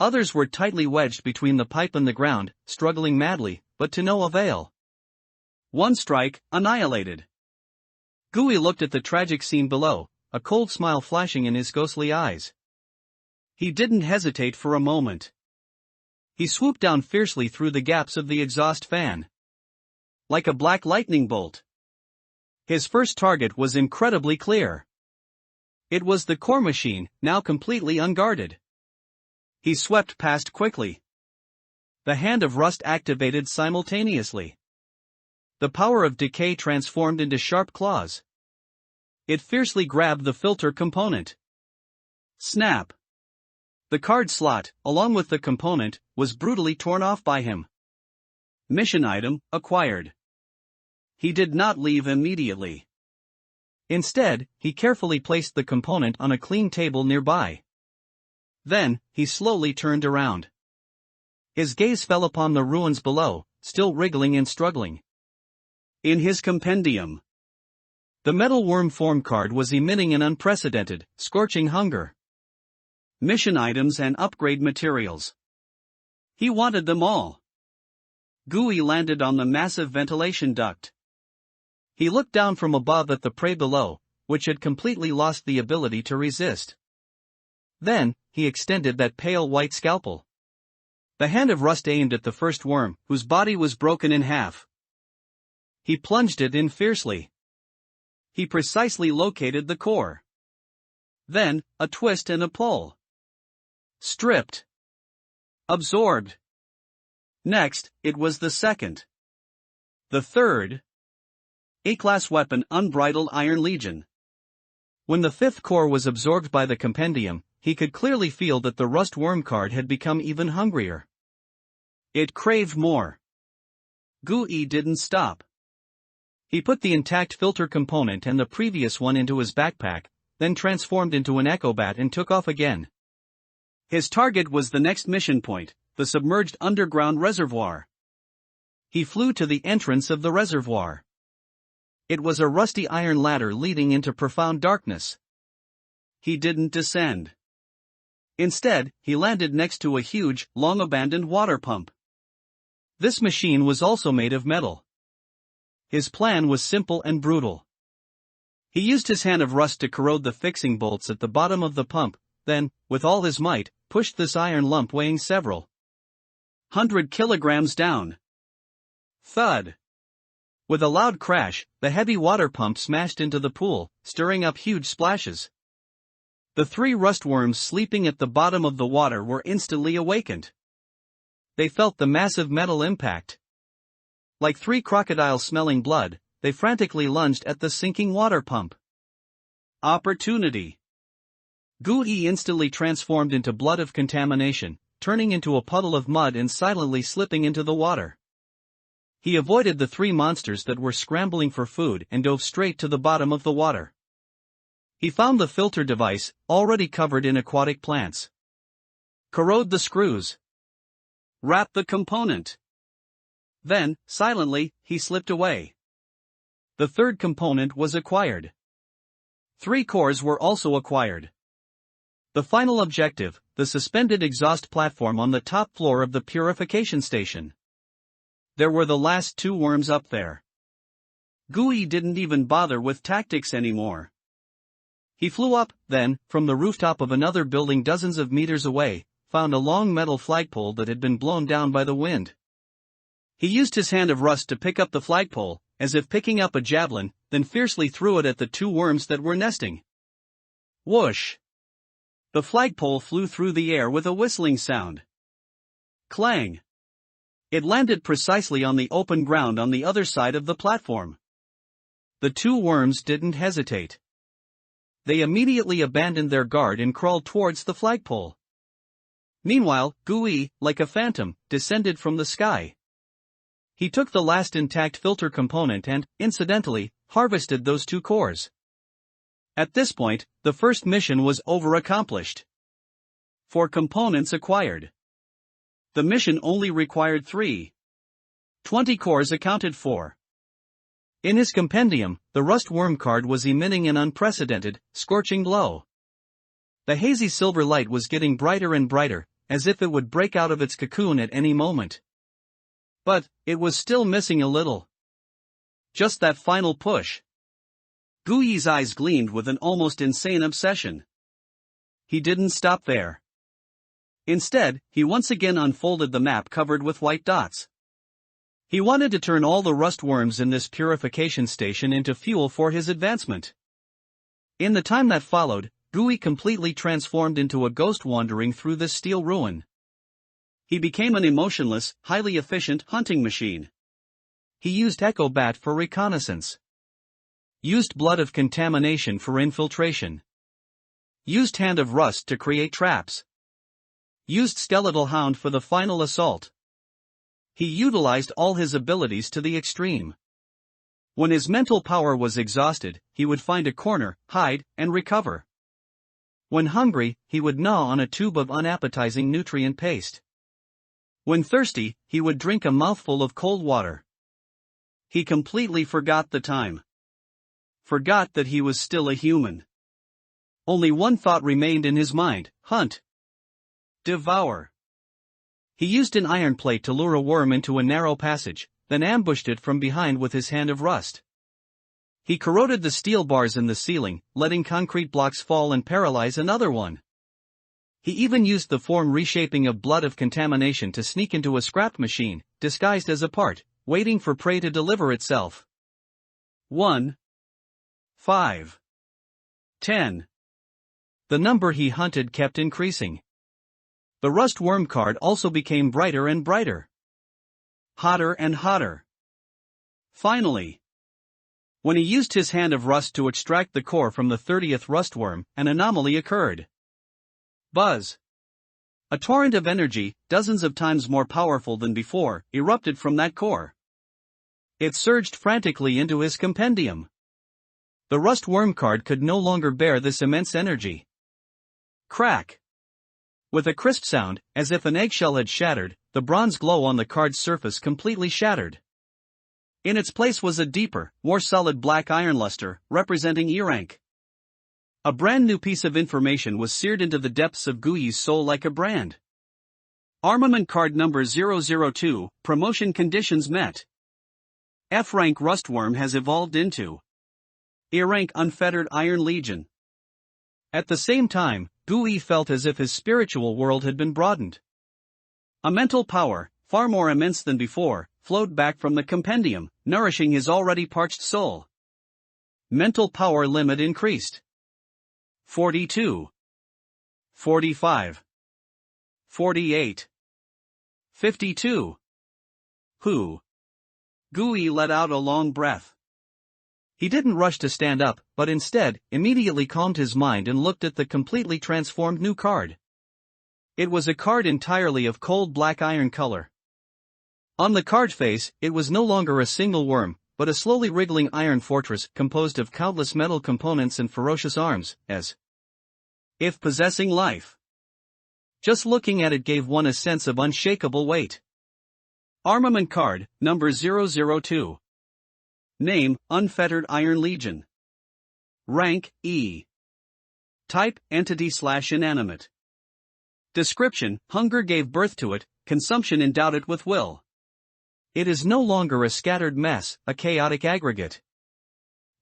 Others were tightly wedged between the pipe and the ground, struggling madly, but to no avail. One strike, annihilated. Gu-E looked at the tragic scene below, a cold smile flashing in his ghostly eyes. He didn't hesitate for a moment. He swooped down fiercely through the gaps of the exhaust fan. Like a black lightning bolt. His first target was incredibly clear. It was the core machine, now completely unguarded. He swept past quickly. The hand of Rust activated simultaneously. The power of decay transformed into sharp claws. It fiercely grabbed the filter component. Snap! The card slot, along with the component, was brutally torn off by him. Mission item, acquired. He did not leave immediately. Instead, he carefully placed the component on a clean table nearby. Then, he slowly turned around. His gaze fell upon the ruins below, still wriggling and struggling. In his compendium, the metal worm form card was emitting an unprecedented, scorching hunger. Mission items and upgrade materials. He wanted them all. Gu-E landed on the massive ventilation duct. He looked down from above at the prey below, which had completely lost the ability to resist. Then, he extended that pale white scalpel. The hand of Rust aimed at the first worm, whose body was broken in half. He plunged it in fiercely. He precisely located the core. Then, a twist and a pull. Stripped. Absorbed. Next, it was the second. The third. A-class weapon, Unbridled Iron Legion. When the 5th core was absorbed by the compendium, he could clearly feel that the Rust worm card had become even hungrier. It craved more. Gu-E didn't stop. He put the intact filter component and the previous one into his backpack, then transformed into an echo bat and took off again. His target was the next mission point, the submerged underground reservoir. He flew to the entrance of the reservoir. It was a rusty iron ladder leading into profound darkness. He didn't descend. Instead, he landed next to a huge, long-abandoned water pump. This machine was also made of metal. His plan was simple and brutal. He used his hand of Rust to corrode the fixing bolts at the bottom of the pump, then, with all his might, pushed this iron lump weighing several 100 kilograms down. Thud! With a loud crash, the heavy water pump smashed into the pool, stirring up huge splashes. The 3 rustworms sleeping at the bottom of the water were instantly awakened. They felt the massive metal impact. Like 3 crocodiles smelling blood, they frantically lunged at the sinking water pump. Opportunity. Gu-E instantly transformed into blood of contamination, turning into a puddle of mud and silently slipping into the water. He avoided the 3 monsters that were scrambling for food and dove straight to the bottom of the water. He found the filter device, already covered in aquatic plants. Corrode the screws. Wrap the component. Then, silently, he slipped away. The third component was acquired. 3 cores were also acquired. The final objective, the suspended exhaust platform on the top floor of the purification station. There were the last 2 worms up there. Gui didn't even bother with tactics anymore. He flew up, then, from the rooftop of another building dozens of meters away, found a long metal flagpole that had been blown down by the wind. He used his hand of rust to pick up the flagpole, as if picking up a javelin, then fiercely threw it at the 2 worms that were nesting. Whoosh! The flagpole flew through the air with a whistling sound. Clang! It landed precisely on the open ground on the other side of the platform. The 2 worms didn't hesitate. They immediately abandoned their guard and crawled towards the flagpole. Meanwhile, Gui, like a phantom, descended from the sky. He took the last intact filter component and, incidentally, harvested those 2 cores. At this point, the first mission was over-accomplished. 4 components acquired. The mission only required 3. 20 cores accounted for. In his compendium, the rust worm card was emitting an unprecedented, scorching glow. The hazy silver light was getting brighter and brighter, as if it would break out of its cocoon at any moment. But, it was still missing a little. Just that final push. Gui's eyes gleamed with an almost insane obsession. He didn't stop there. Instead, he once again unfolded the map covered with white dots. He wanted to turn all the rust worms in this purification station into fuel for his advancement. In the time that followed, Gui completely transformed into a ghost wandering through this steel ruin. He became an emotionless, highly efficient hunting machine. He used Echo Bat for reconnaissance. Used Blood of Contamination for infiltration. Used Hand of Rust to create traps. Used Skeletal Hound for the final assault. He utilized all his abilities to the extreme. When his mental power was exhausted, he would find a corner, hide, and recover. When hungry, he would gnaw on a tube of unappetizing nutrient paste. When thirsty, he would drink a mouthful of cold water. He completely forgot the time. Forgot that he was still a human. Only one thought remained in his mind: hunt. Devour. He used an iron plate to lure a worm into a narrow passage, then ambushed it from behind with his hand of rust. He corroded the steel bars in the ceiling, letting concrete blocks fall and paralyze another one. He even used the form reshaping of Blood of Contamination to sneak into a scrap machine, disguised as a part, waiting for prey to deliver itself. 1. 5. 10. The number he hunted kept increasing. The rust worm card also became brighter and brighter. Hotter and hotter. Finally, when he used his hand of rust to extract the core from the 30th rustworm, an anomaly occurred. Buzz. A torrent of energy, dozens of times more powerful than before, erupted from that core. It surged frantically into his compendium. The rust worm card could no longer bear this immense energy. Crack. With a crisp sound, as if an eggshell had shattered, the bronze glow on the card's surface completely shattered. In its place was a deeper, more solid black iron luster, representing Eerie. A brand new piece of information was seared into the depths of Gui's soul like a brand. Armament card number 002, promotion conditions met. F-rank rustworm has evolved into E-rank unfettered Iron Legion. At the same time, Gui felt as if his spiritual world had been broadened. A mental power, far more immense than before, flowed back from the compendium, nourishing his already parched soul. Mental power limit increased. 42. 45. 48. 52. Who? Gui let out a long breath. He didn't rush to stand up, but instead, immediately calmed his mind and looked at the completely transformed new card. It was a card entirely of cold black iron color. On the card face, it was no longer a single worm, but a slowly wriggling iron fortress composed of countless metal components and ferocious arms, as if possessing life. Just looking at it gave one a sense of unshakable weight. Armament card, number 002. Name, Unfettered Iron Legion. Rank, E. Type, entity/inanimate. Description, hunger gave birth to it, consumption endowed it with will. It is no longer a scattered mess, a chaotic aggregate.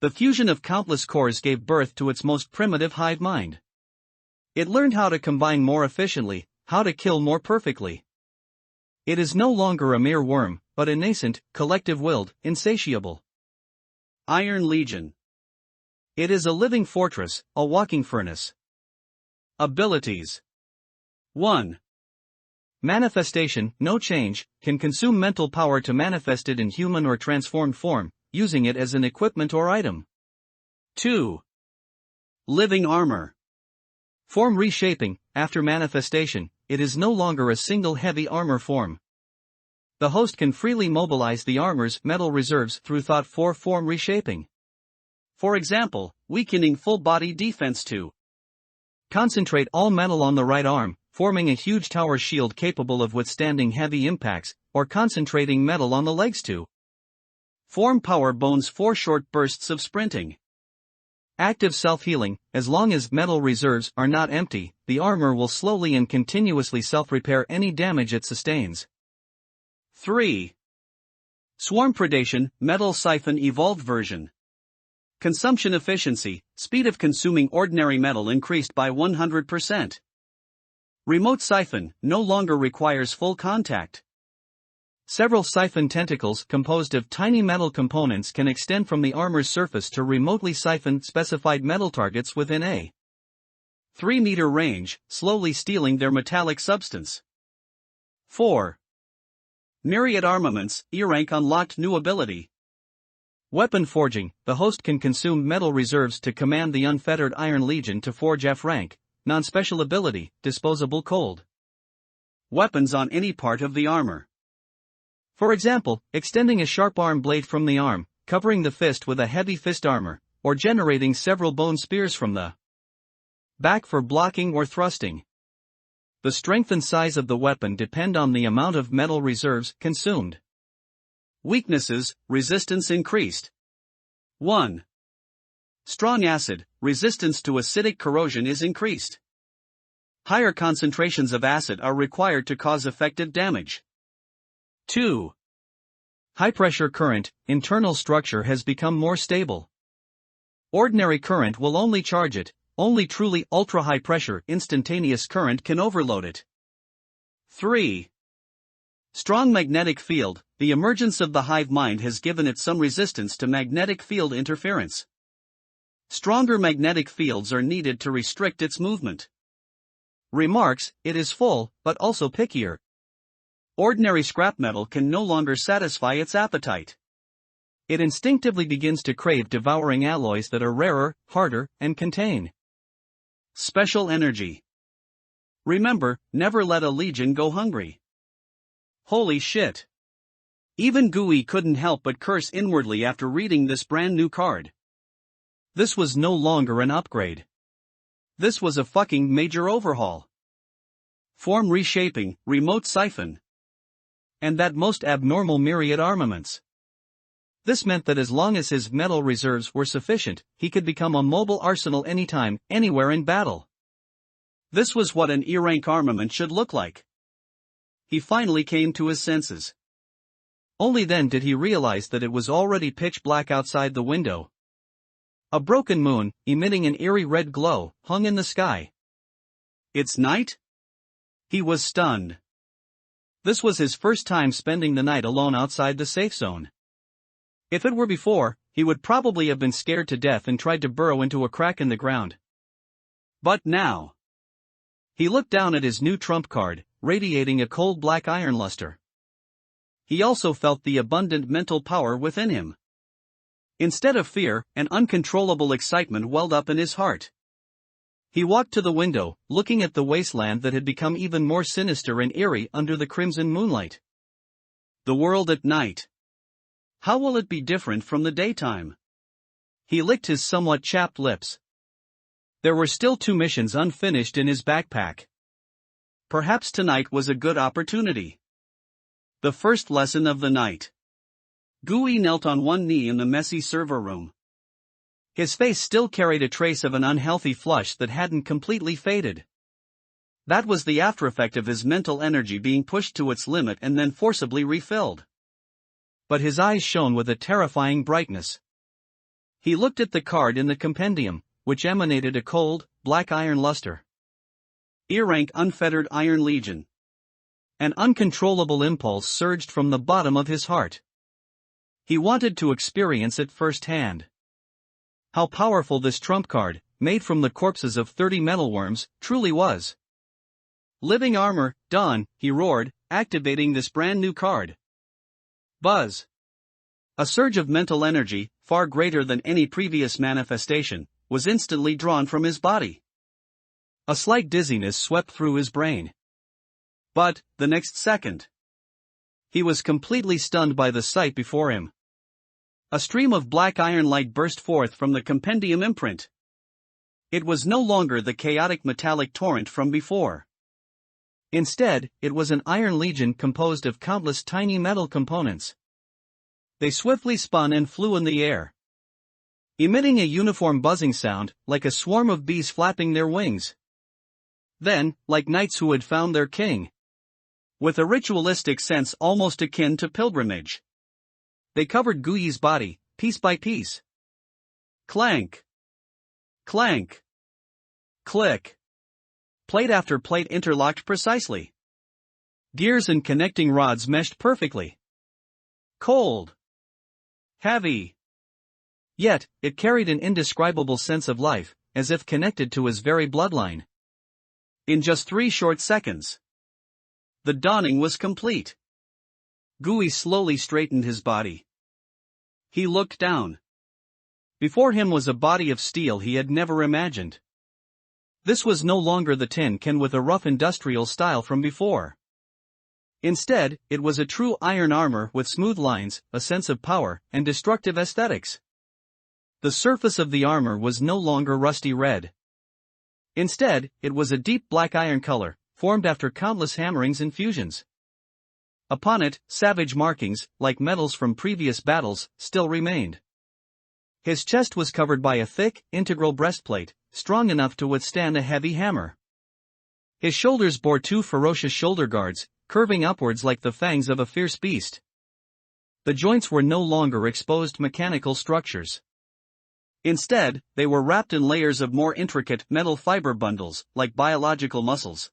The fusion of countless cores gave birth to its most primitive hive mind. It learned how to combine more efficiently, how to kill more perfectly. It is no longer a mere worm, but a nascent, collective-willed, insatiable Iron Legion. It is a living fortress, a walking furnace. Abilities. 1. Manifestation, no change, can consume mental power to manifest it in human or transformed form, using it as an equipment or item. 2. Living armor. Form reshaping, after manifestation, it is no longer a single heavy armor form. The host can freely mobilize the armor's metal reserves through thought for form reshaping. For example, weakening full body defense to concentrate all metal on the right arm, forming a huge tower shield capable of withstanding heavy impacts, or concentrating metal on the legs to form power bones for short bursts of sprinting. Active self-healing, as long as metal reserves are not empty, the armor will slowly and continuously self-repair any damage it sustains. 3. Swarm predation, metal siphon evolved version. Consumption efficiency, speed of consuming ordinary metal increased by 100%. Remote siphon, no longer requires full contact. Several siphon tentacles composed of tiny metal components can extend from the armor's surface to remotely siphon specified metal targets within a 3-meter range, slowly stealing their metallic substance. 4. Myriad armaments, E-rank unlocked new ability. Weapon forging, the host can consume metal reserves to command the unfettered Iron Legion to forge F-rank, non-special ability, disposable cold weapons on any part of the armor. For example, extending a sharp arm blade from the arm, covering the fist with a heavy fist armor, or generating several bone spears from the back for blocking or thrusting. The strength and size of the weapon depend on the amount of metal reserves consumed. Weaknesses, resistance increased. 1. Strong acid, resistance to acidic corrosion is increased. Higher concentrations of acid are required to cause effective damage. 2. High pressure current, internal structure has become more stable. Ordinary current will only charge it, only truly ultra-high pressure instantaneous current can overload it. 3. Strong magnetic field, the emergence of the hive mind has given it some resistance to magnetic field interference. Stronger magnetic fields are needed to restrict its movement. Remarks, it is full, but also pickier. Ordinary scrap metal can no longer satisfy its appetite. It instinctively begins to crave devouring alloys that are rarer, harder, and contain special energy. Remember, never let a legion go hungry. Holy shit. Even Gui couldn't help but curse inwardly after reading this brand new card. This was no longer an upgrade. This was a fucking major overhaul. Form reshaping, remote siphon. And that most abnormal myriad armaments. This meant that as long as his metal reserves were sufficient, he could become a mobile arsenal anytime, anywhere in battle. This was what an E-rank armament should look like. He finally came to his senses. Only then did he realize that it was already pitch black outside the window. A broken moon, emitting an eerie red glow, hung in the sky. It's night? He was stunned. This was his first time spending the night alone outside the safe zone. If it were before, he would probably have been scared to death and tried to burrow into a crack in the ground. But now. He looked down at his new trump card, radiating a cold black iron luster. He also felt the abundant mental power within him. Instead of fear, an uncontrollable excitement welled up in his heart. He walked to the window, looking at the wasteland that had become even more sinister and eerie under the crimson moonlight. The world at night. How will it be different from the daytime? He licked his somewhat chapped lips. There were still 2 missions unfinished in his backpack. Perhaps tonight was a good opportunity. The first lesson of the night. Gui knelt on one knee in the messy server room. His face still carried a trace of an unhealthy flush that hadn't completely faded. That was the aftereffect of his mental energy being pushed to its limit and then forcibly refilled. But his eyes shone with a terrifying brightness. He looked at the card in the compendium, which emanated a cold, black iron luster. Eerie Unfettered Iron Legion. An uncontrollable impulse surged from the bottom of his heart. He wanted to experience it firsthand. How powerful this trump card, made from the corpses of 30 metalworms, truly was. Living armor, done, he roared, activating this brand new card. Buzz. A surge of mental energy, far greater than any previous manifestation, was instantly drawn from his body. A slight dizziness swept through his brain. But, the next second, he was completely stunned by the sight before him. A stream of black iron light burst forth from the compendium imprint. It was no longer the chaotic metallic torrent from before. Instead, it was an iron legion composed of countless tiny metal components. They swiftly spun and flew in the air, emitting a uniform buzzing sound, like a swarm of bees flapping their wings. Then, like knights who had found their king, with a ritualistic sense almost akin to pilgrimage, they covered Gui's body, piece by piece. Clank. Clank. Click. Plate after plate interlocked precisely. Gears and connecting rods meshed perfectly. Cold. Heavy. Yet, it carried an indescribable sense of life, as if connected to his very bloodline. In just 3 short seconds, the dawning was complete. Gui slowly straightened his body. He looked down. Before him was a body of steel he had never imagined. This was no longer the tin can with a rough industrial style from before. Instead, it was a true iron armor with smooth lines, a sense of power, and destructive aesthetics. The surface of the armor was no longer rusty red. Instead, it was a deep black iron color, formed after countless hammerings and fusions. Upon it, savage markings, like metals from previous battles, still remained. His chest was covered by a thick, integral breastplate, strong enough to withstand a heavy hammer. His shoulders bore 2 ferocious shoulder guards, curving upwards like the fangs of a fierce beast. The joints were no longer exposed mechanical structures. Instead, they were wrapped in layers of more intricate metal fiber bundles, like biological muscles.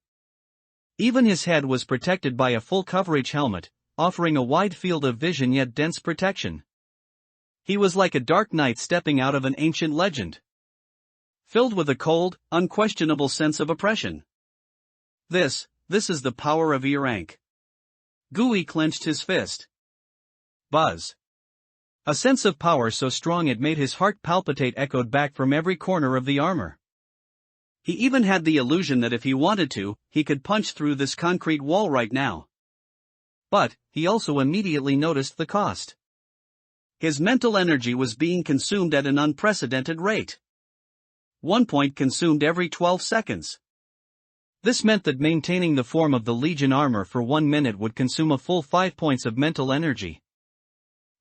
Even his head was protected by a full-coverage helmet, offering a wide field of vision yet dense protection. He was like a dark knight stepping out of an ancient legend, filled with a cold, unquestionable sense of oppression. This is the power of Eerie. Gui clenched his fist. Buzz. A sense of power so strong it made his heart palpitate echoed back from every corner of the armor. He even had the illusion that if he wanted to, he could punch through this concrete wall right now. But, he also immediately noticed the cost. His mental energy was being consumed at an unprecedented rate. 1 point consumed every 12 seconds. This meant that maintaining the form of the Legion armor for 1 minute would consume a full 5 points of mental energy.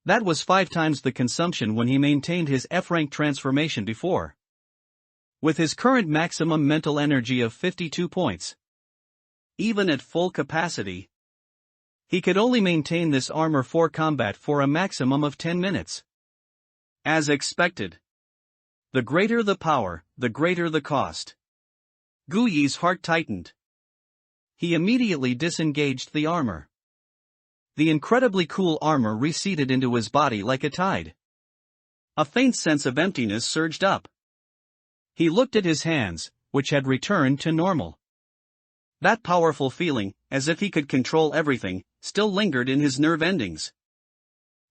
That was 5 times the consumption when he maintained his F-rank transformation before. With his current maximum mental energy of 52 points, even at full capacity, he could only maintain this armor for combat for a maximum of 10 minutes. As expected, the greater the power, the greater the cost. Gui's heart tightened. He immediately disengaged the armor. The incredibly cool armor receded into his body like a tide. A faint sense of emptiness surged up. He looked at his hands, which had returned to normal. That powerful feeling, as if he could control everything, still lingered in his nerve endings.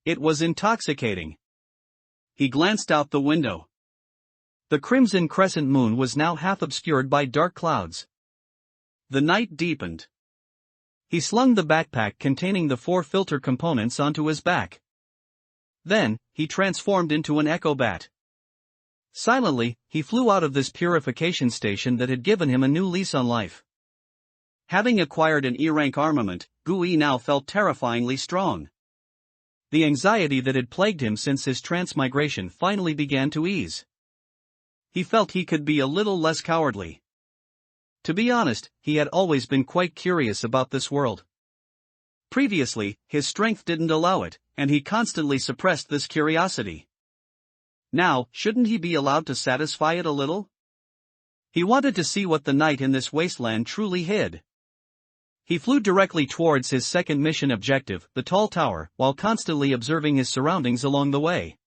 It was intoxicating. He glanced out the window. The crimson crescent moon was now half obscured by dark clouds. The night deepened. He slung the backpack containing the 4 filter components onto his back. Then, he transformed into an echo bat. Silently, he flew out of this purification station that had given him a new lease on life. Having acquired an E-rank armament, Gui now felt terrifyingly strong. The anxiety that had plagued him since his transmigration finally began to ease. He felt he could be a little less cowardly. To be honest, he had always been quite curious about this world. Previously, his strength didn't allow it, and he constantly suppressed this curiosity. Now, shouldn't he be allowed to satisfy it a little? He wanted to see what the night in this wasteland truly hid. He flew directly towards his second mission objective, the tall tower, while constantly observing his surroundings along the way.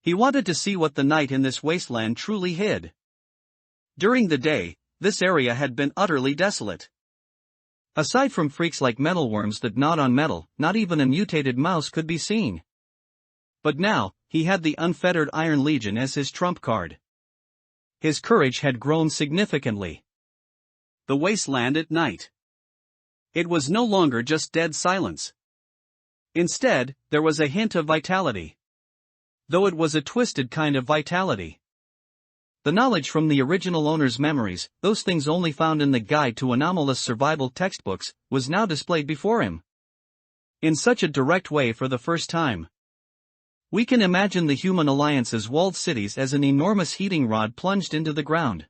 He wanted to see what the night in this wasteland truly hid. During the day, this area had been utterly desolate. Aside from freaks like metalworms that gnawed on metal, not even a mutated mouse could be seen. But now, he had the unfettered Iron Legion as his trump card. His courage had grown significantly. The wasteland at night. It was no longer just dead silence. Instead, there was a hint of vitality. Though it was a twisted kind of vitality. The knowledge from the original owner's memories, those things only found in the Guide to Anomalous Survival textbooks, was now displayed before him. In such a direct way for the first time. We can imagine the human alliance's walled cities as an enormous heating rod plunged into the ground.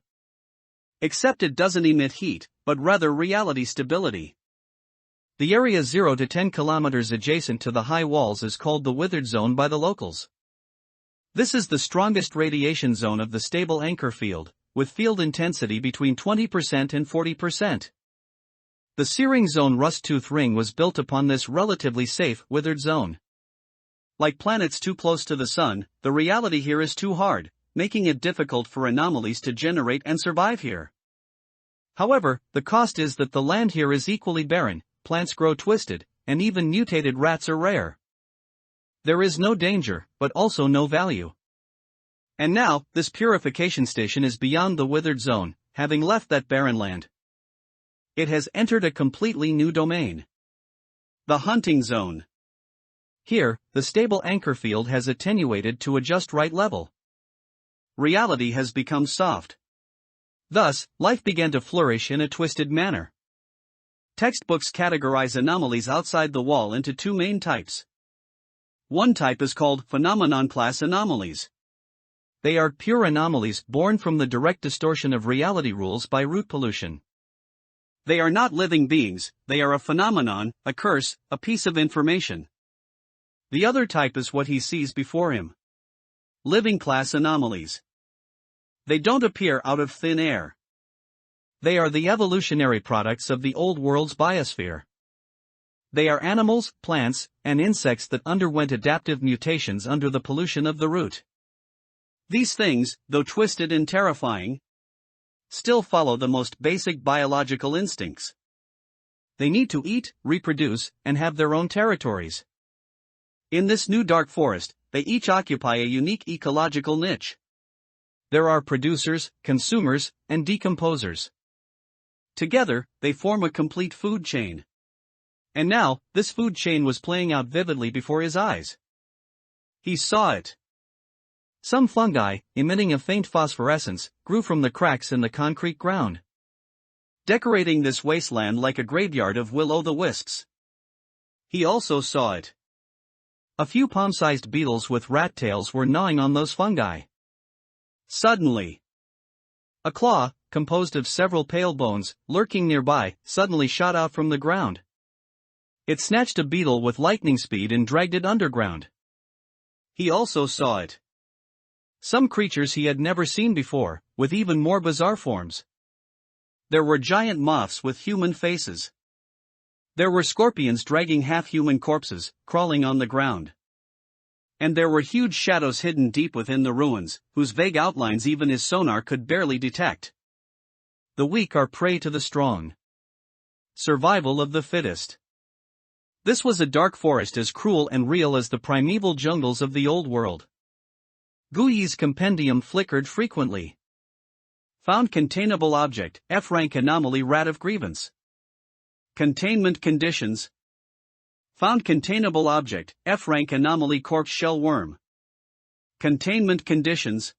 Except it doesn't emit heat, but rather reality stability. The area 0 to 10 kilometers adjacent to the high walls is called the withered zone by the locals. This is the strongest radiation zone of the stable anchor field, with field intensity between 20% and 40%. The searing zone rust-tooth ring was built upon this relatively safe withered zone. Like planets too close to the sun, the reality here is too hard, making it difficult for anomalies to generate and survive here. However, the cost is that the land here is equally barren, plants grow twisted, and even mutated rats are rare. There is no danger, but also no value. And now, this purification station is beyond the withered zone, having left that barren land. It has entered a completely new domain. The hunting zone. Here, the stable anchor field has attenuated to a just right level. Reality has become soft. Thus, life began to flourish in a twisted manner. Textbooks categorize anomalies outside the wall into two main types. One type is called phenomenon class anomalies. They are pure anomalies born from the direct distortion of reality rules by root pollution. They are not living beings, they are a phenomenon, a curse, a piece of information. The other type is what he sees before him. Living class anomalies. They don't appear out of thin air. They are the evolutionary products of the old world's biosphere. They are animals, plants, and insects that underwent adaptive mutations under the pollution of the root. These things, though twisted and terrifying, still follow the most basic biological instincts. They need to eat, reproduce, and have their own territories. In this new dark forest, they each occupy a unique ecological niche. There are producers, consumers, and decomposers. Together, they form a complete food chain. And now, this food chain was playing out vividly before his eyes. He saw it. Some fungi, emitting a faint phosphorescence, grew from the cracks in the concrete ground, decorating this wasteland like a graveyard of will-o'-the-wisps. He also saw it. A few palm-sized beetles with rat tails were gnawing on those fungi. Suddenly, a claw, composed of several pale bones, lurking nearby, suddenly shot out from the ground. It snatched a beetle with lightning speed and dragged it underground. He also saw it. Some creatures he had never seen before, with even more bizarre forms. There were giant moths with human faces. There were scorpions dragging half-human corpses, crawling on the ground. And there were huge shadows hidden deep within the ruins, whose vague outlines even his sonar could barely detect. The weak are prey to the strong. Survival of the fittest. This was a dark forest as cruel and real as the primeval jungles of the old world. Gui's compendium flickered frequently. Found containable object, F-rank anomaly rat of grievance. Containment conditions. Found containable object, F-rank anomaly corpse shell worm. Containment conditions.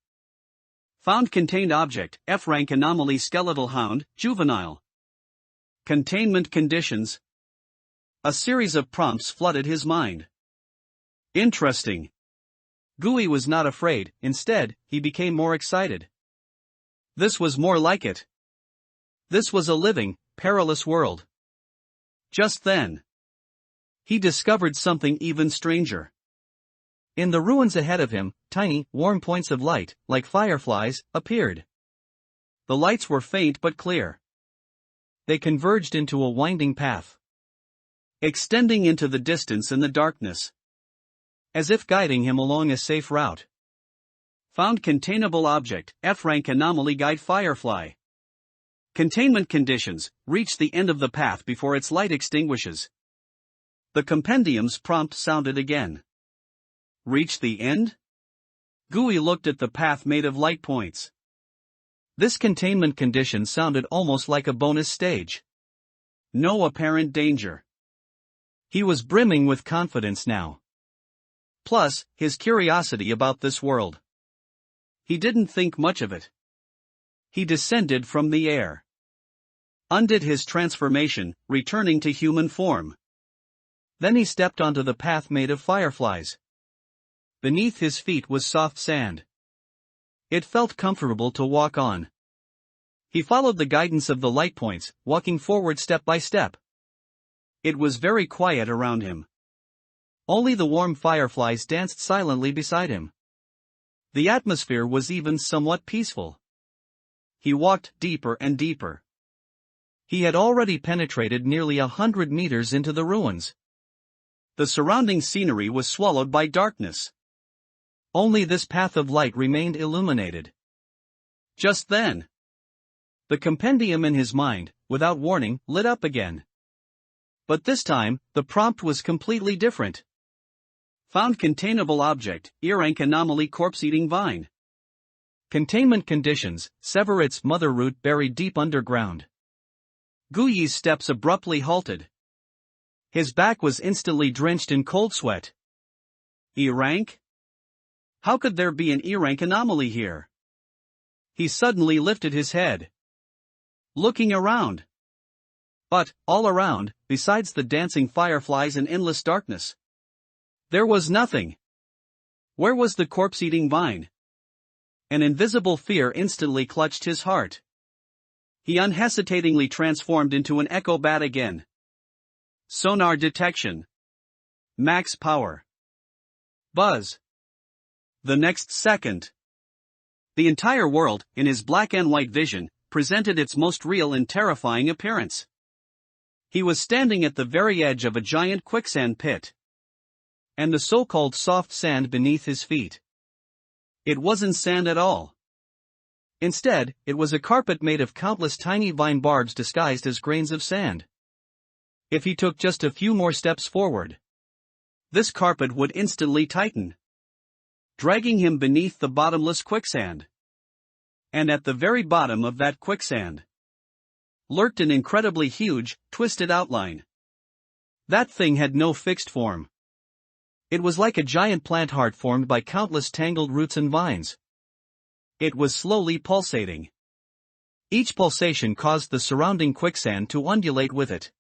Found contained object, F-rank anomaly skeletal hound, juvenile. Containment conditions. A series of prompts flooded his mind. Interesting. Gui was not afraid, instead, he became more excited. This was more like it. This was a living, perilous world. Just then, he discovered something even stranger. In the ruins ahead of him, tiny, warm points of light, like fireflies, appeared. The lights were faint but clear. They converged into a winding path, extending into the distance and the darkness, as if guiding him along a safe route. Found containable object, F-rank anomaly guide firefly. Containment conditions, reach the end of the path before its light extinguishes. The compendium's prompt sounded again. Reach the end? Gui looked at the path made of light points. This containment condition sounded almost like a bonus stage. No apparent danger. He was brimming with confidence now. Plus, his curiosity about this world. He didn't think much of it. He descended from the air. Undid his transformation, returning to human form. Then he stepped onto the path made of fireflies. Beneath his feet was soft sand. It felt comfortable to walk on. He followed the guidance of the light points, walking forward step by step. It was very quiet around him. Only the warm fireflies danced silently beside him. The atmosphere was even somewhat peaceful. He walked deeper and deeper. He had already penetrated nearly 100 meters into the ruins. The surrounding scenery was swallowed by darkness. Only this path of light remained illuminated. Just then, the compendium in his mind, without warning, lit up again. But this time, the prompt was completely different. Found containable object, Eerie anomaly corpse-eating vine. Containment conditions, sever its mother root buried deep underground. Gui's steps abruptly halted. His back was instantly drenched in cold sweat. Eerie? How could there be an Eerie anomaly here? He suddenly lifted his head, looking around. But, all around, besides the dancing fireflies and endless darkness, there was nothing. Where was the corpse-eating vine? An invisible fear instantly clutched his heart. He unhesitatingly transformed into an echo bat again. Sonar detection. Max power. Buzz. The next second, the entire world, in his black and white vision, presented its most real and terrifying appearance. He was standing at the very edge of a giant quicksand pit. And the so-called soft sand beneath his feet. It wasn't sand at all. Instead, it was a carpet made of countless tiny vine barbs disguised as grains of sand. If he took just a few more steps forward, this carpet would instantly tighten, dragging him beneath the bottomless quicksand. And at the very bottom of that quicksand lurked an incredibly huge, twisted outline. That thing had no fixed form. It was like a giant plant heart formed by countless tangled roots and vines. It was slowly pulsating. Each pulsation caused the surrounding quicksand to undulate with it.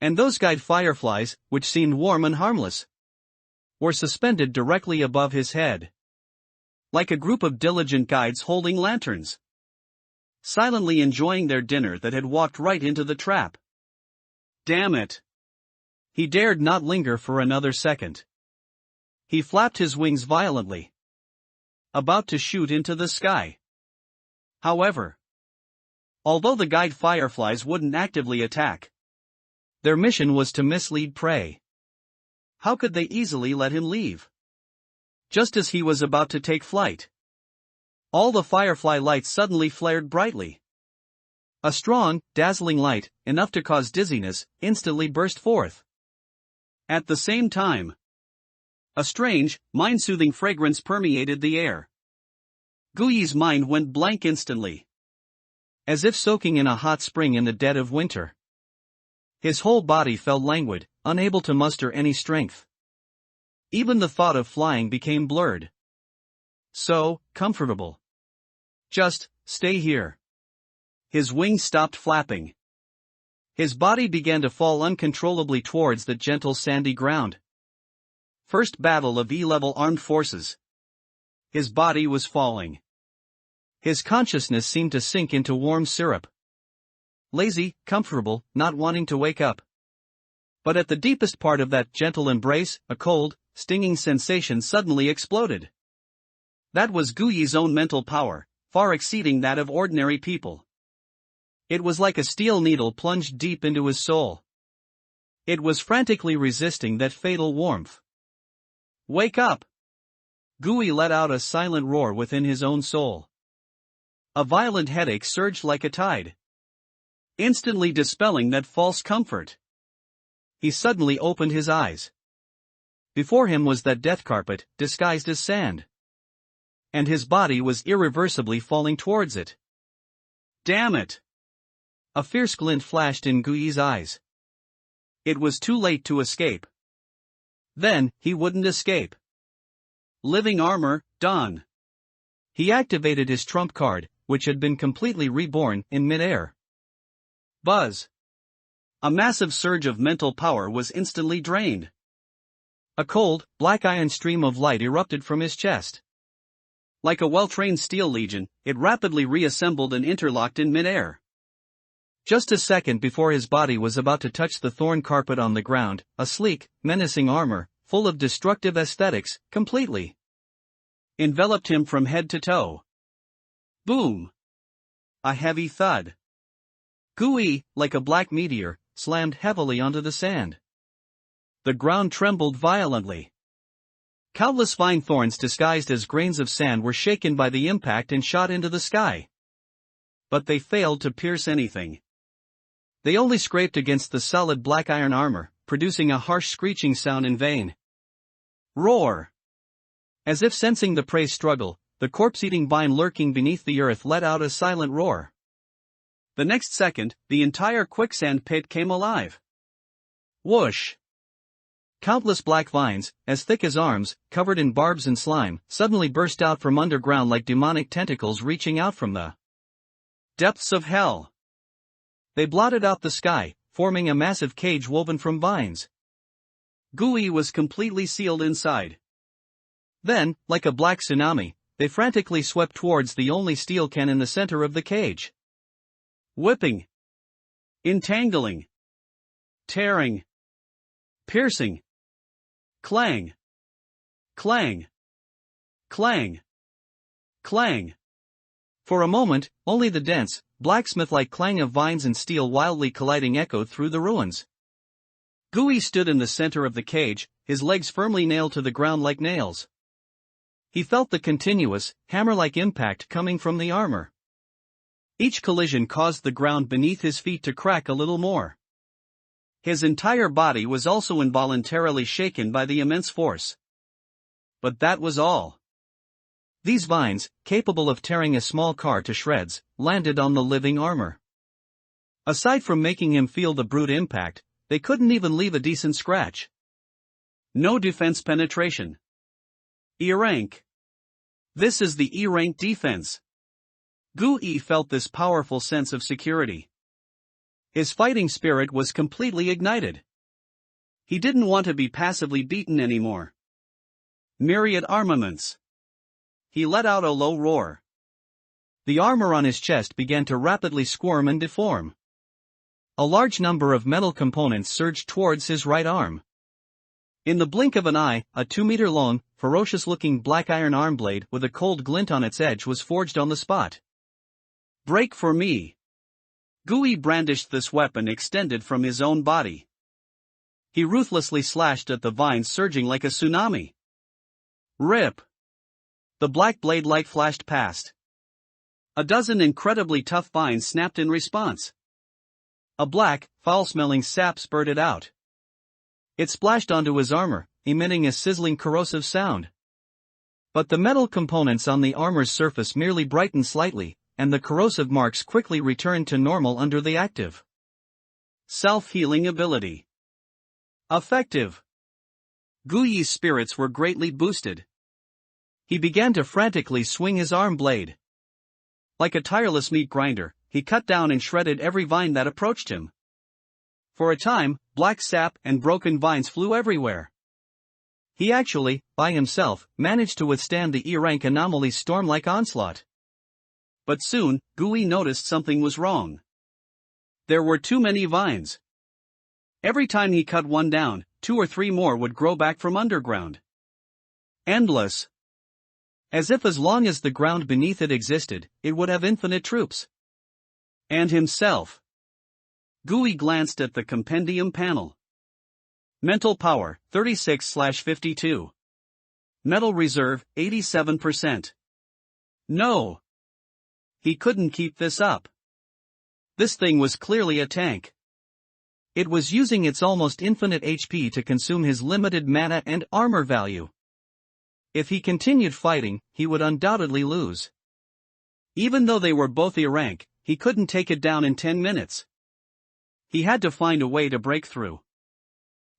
And those guide fireflies, which seemed warm and harmless, were suspended directly above his head. Like a group of diligent guides holding lanterns, silently enjoying their dinner that had walked right into the trap. Damn it! He dared not linger for another second. He flapped his wings violently, about to shoot into the sky. However, although the guide fireflies wouldn't actively attack, their mission was to mislead prey. How could they easily let him leave? Just as he was about to take flight, all the firefly lights suddenly flared brightly. A strong, dazzling light, enough to cause dizziness, instantly burst forth. At the same time, a strange, mind-soothing fragrance permeated the air. Gui's mind went blank instantly, as if soaking in a hot spring in the dead of winter. His whole body felt languid, unable to muster any strength. Even the thought of flying became blurred. So comfortable. Just stay here. His wings stopped flapping. His body began to fall uncontrollably towards the gentle sandy ground. First battle of E-level armed forces. His body was falling. His consciousness seemed to sink into warm syrup. Lazy, comfortable, not wanting to wake up. But at the deepest part of that gentle embrace, a cold, stinging sensation suddenly exploded. That was Guyi's own mental power, far exceeding that of ordinary people. It was like a steel needle plunged deep into his soul. It was frantically resisting that fatal warmth. Wake up! Guyi let out a silent roar within his own soul. A violent headache surged like a tide, instantly dispelling that false comfort. He suddenly opened his eyes. Before him was that death carpet, disguised as sand. And his body was irreversibly falling towards it. Damn it! A fierce glint flashed in Guyi's eyes. It was too late to escape. Then, he wouldn't escape. Living armor, done. He activated his trump card, which had been completely reborn, in midair. Buzz! A massive surge of mental power was instantly drained. A cold, black iron stream of light erupted from his chest. Like a well-trained steel legion, it rapidly reassembled and interlocked in midair. Just a second before his body was about to touch the thorn carpet on the ground, a sleek, menacing armor, full of destructive aesthetics, completely enveloped him from head to toe. Boom! A heavy thud. Guyi, like a black meteor, slammed heavily onto the sand. The ground trembled violently. Countless fine thorns disguised as grains of sand were shaken by the impact and shot into the sky. But they failed to pierce anything. They only scraped against the solid black iron armor, producing a harsh screeching sound in vain. Roar! As if sensing the prey's struggle, the corpse-eating vine lurking beneath the earth let out a silent roar. The next second, the entire quicksand pit came alive. Whoosh! Countless black vines, as thick as arms, covered in barbs and slime, suddenly burst out from underground like demonic tentacles reaching out from the depths of hell. They blotted out the sky, forming a massive cage woven from vines. Guyi was completely sealed inside. Then, like a black tsunami, they frantically swept towards the only steel can in the center of the cage. Whipping, entangling, tearing, piercing, clang, clang, clang, clang. For a moment, only the dense, blacksmith-like clang of vines and steel wildly colliding echoed through the ruins. Guyi stood in the center of the cage, his legs firmly nailed to the ground like nails. He felt the continuous, hammer-like impact coming from the armor. Each collision caused the ground beneath his feet to crack a little more. His entire body was also involuntarily shaken by the immense force. But that was all. These vines, capable of tearing a small car to shreds, landed on the living armor. Aside from making him feel the brute impact, they couldn't even leave a decent scratch. No defense penetration. E-rank. This is the E-rank defense. Guyi felt this powerful sense of security. His fighting spirit was completely ignited. He didn't want to be passively beaten anymore. Myriad armaments. He let out a low roar. The armor on his chest began to rapidly squirm and deform. A large number of metal components surged towards his right arm. In the blink of an eye, a 2-meter-long, ferocious-looking black iron arm blade with a cold glint on its edge was forged on the spot. Break for me! Guyi brandished this weapon extended from his own body. He ruthlessly slashed at the vines surging like a tsunami. Rip! The black blade light flashed past. A dozen incredibly tough vines snapped in response. A black, foul-smelling sap spurted out. It splashed onto his armor, emitting a sizzling corrosive sound. But the metal components on the armor's surface merely brightened slightly, and the corrosive marks quickly returned to normal under the active self-healing ability. Effective. Guyi's spirits were greatly boosted. He began to frantically swing his arm blade. Like a tireless meat grinder, he cut down and shredded every vine that approached him. For a time, black sap and broken vines flew everywhere. He actually, by himself, managed to withstand the E-rank anomaly's storm-like onslaught. But soon, Gui noticed something was wrong. There were too many vines. Every time he cut one down, 2 or 3 more would grow back from underground. Endless. As if as long as the ground beneath it existed, it would have infinite troops. And himself. Gui glanced at the compendium panel. Mental power, 36/52. Metal reserve, 87%. No. He couldn't keep this up. This thing was clearly a tank. It was using its almost infinite HP to consume his limited mana and armor value. If he continued fighting, he would undoubtedly lose. Even though they were both E-rank, he couldn't take it down in 10 minutes. He had to find a way to break through.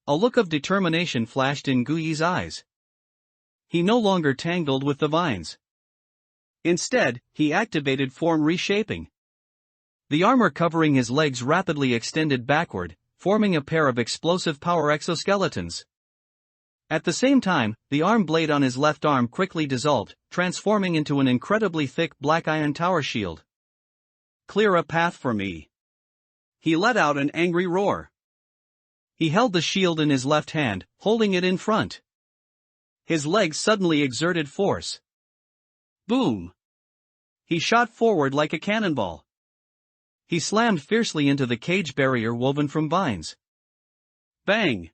A look of determination flashed in Gui's eyes. He no longer tangled with the vines. Instead, he activated form reshaping. The armor covering his legs rapidly extended backward, forming a pair of explosive power exoskeletons. At the same time, the arm blade on his left arm quickly dissolved, transforming into an incredibly thick black iron tower shield. Clear a path for me. He let out an angry roar. He held the shield in his left hand, holding it in front. His legs suddenly exerted force. Boom! He shot forward like a cannonball. He slammed fiercely into the cage barrier woven from vines. Bang!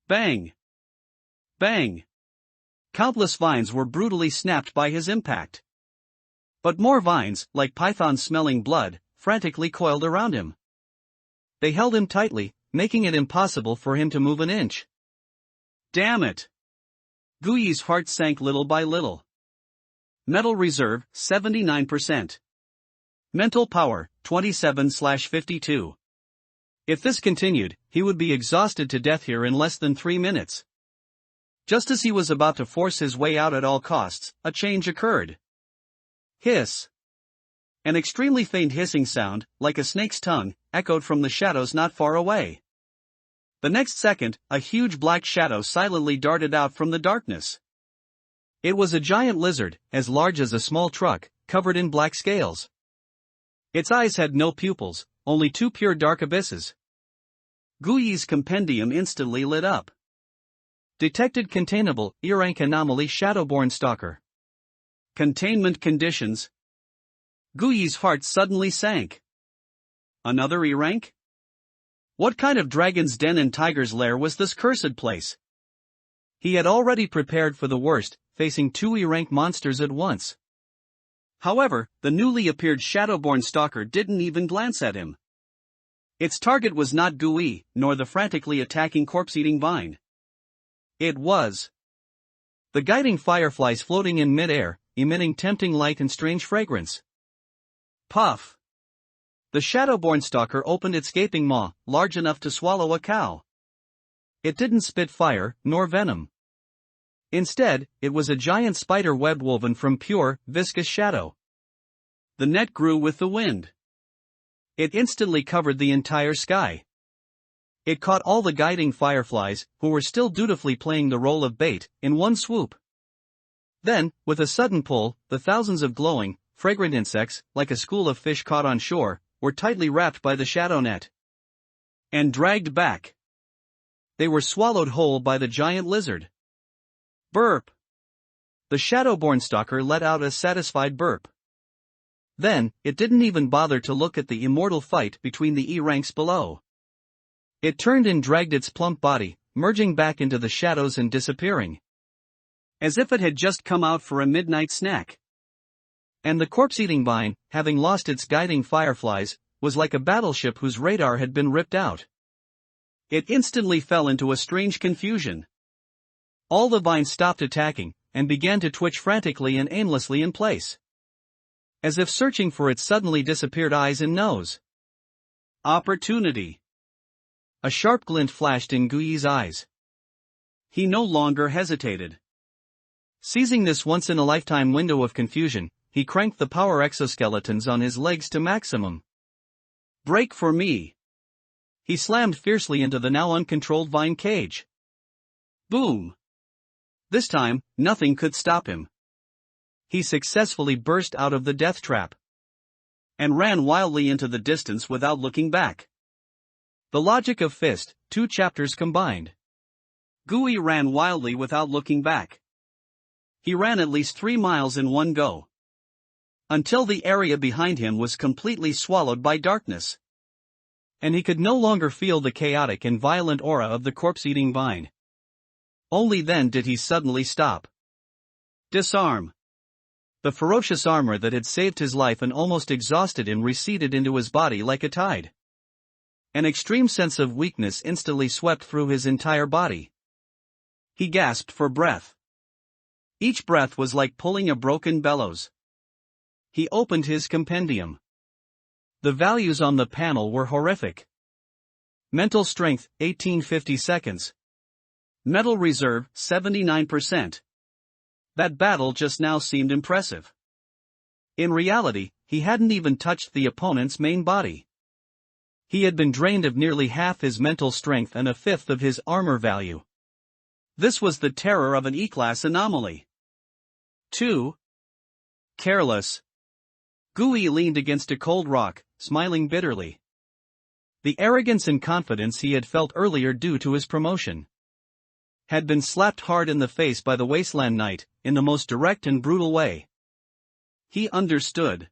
Bang! Bang! Countless vines were brutally snapped by his impact. But more vines, like pythons smelling blood, frantically coiled around him. They held him tightly, making it impossible for him to move an inch. Damn it! Gui's heart sank little by little. Metal reserve, 79%. Mental power, 27/52. If this continued, he would be exhausted to death here in less than 3 minutes. Just as he was about to force his way out at all costs, a change occurred. Hiss. An extremely faint hissing sound, like a snake's tongue, echoed from the shadows not far away. The next second, a huge black shadow silently darted out from the darkness. It was a giant lizard, as large as a small truck, covered in black scales. Its eyes had no pupils, only 2 pure dark abysses. Gui's compendium instantly lit up. Detected containable, E-rank anomaly Shadowborn Stalker. Containment conditions. Gui's heart suddenly sank. Another E-rank? What kind of dragon's den and tiger's lair was this cursed place? He had already prepared for the worst, facing 2 E-rank monsters at once. However, the newly appeared Shadowborn Stalker didn't even glance at him. Its target was not Gui, nor the frantically attacking corpse-eating vine. It was the guiding fireflies floating in mid-air, emitting tempting light and strange fragrance. Puff! The Shadowborn Stalker opened its gaping maw, large enough to swallow a cow. It didn't spit fire, nor venom. Instead, it was a giant spider web woven from pure, viscous shadow. The net grew with the wind. It instantly covered the entire sky. It caught all the guiding fireflies, who were still dutifully playing the role of bait, in one swoop. Then, with a sudden pull, the thousands of glowing, fragrant insects, like a school of fish caught on shore, were tightly wrapped by the shadow net. And dragged back. They were swallowed whole by the giant lizard. Burp! The Shadowborn Stalker let out a satisfied burp. Then, it didn't even bother to look at the immortal fight between the E-ranks below. It turned and dragged its plump body, merging back into the shadows and disappearing. As if it had just come out for a midnight snack. And the corpse-eating vine, having lost its guiding fireflies, was like a battleship whose radar had been ripped out. It instantly fell into a strange confusion. All the vines stopped attacking, and began to twitch frantically and aimlessly in place. As if searching for its suddenly disappeared eyes and nose. Opportunity. A sharp glint flashed in Gui's eyes. He no longer hesitated. Seizing this once-in-a-lifetime window of confusion, he cranked the power exoskeletons on his legs to maximum. Break for me! He slammed fiercely into the now uncontrolled vine cage. Boom! This time, nothing could stop him. He successfully burst out of the death trap and ran wildly into the distance without looking back. The logic of Fist, 2 chapters combined. Gui ran wildly without looking back. He ran at least 3 miles in one go, until the area behind him was completely swallowed by darkness, and he could no longer feel the chaotic and violent aura of the corpse-eating vine. Only then did he suddenly stop. Disarm. The ferocious armor that had saved his life and almost exhausted him receded into his body like a tide. An extreme sense of weakness instantly swept through his entire body. He gasped for breath. Each breath was like pulling a broken bellows. He opened his compendium. The values on the panel were horrific. Mental strength, 1850 seconds. Mental reserve, 79%. That battle just now seemed impressive. In reality, he hadn't even touched the opponent's main body. He had been drained of nearly half his mental strength and a fifth of his armor value. This was the terror of an E-class anomaly. 2. Careless. Gui leaned against a cold rock, smiling bitterly. The arrogance and confidence he had felt earlier due to his promotion had been slapped hard in the face by the Wasteland Knight, in the most direct and brutal way. He understood.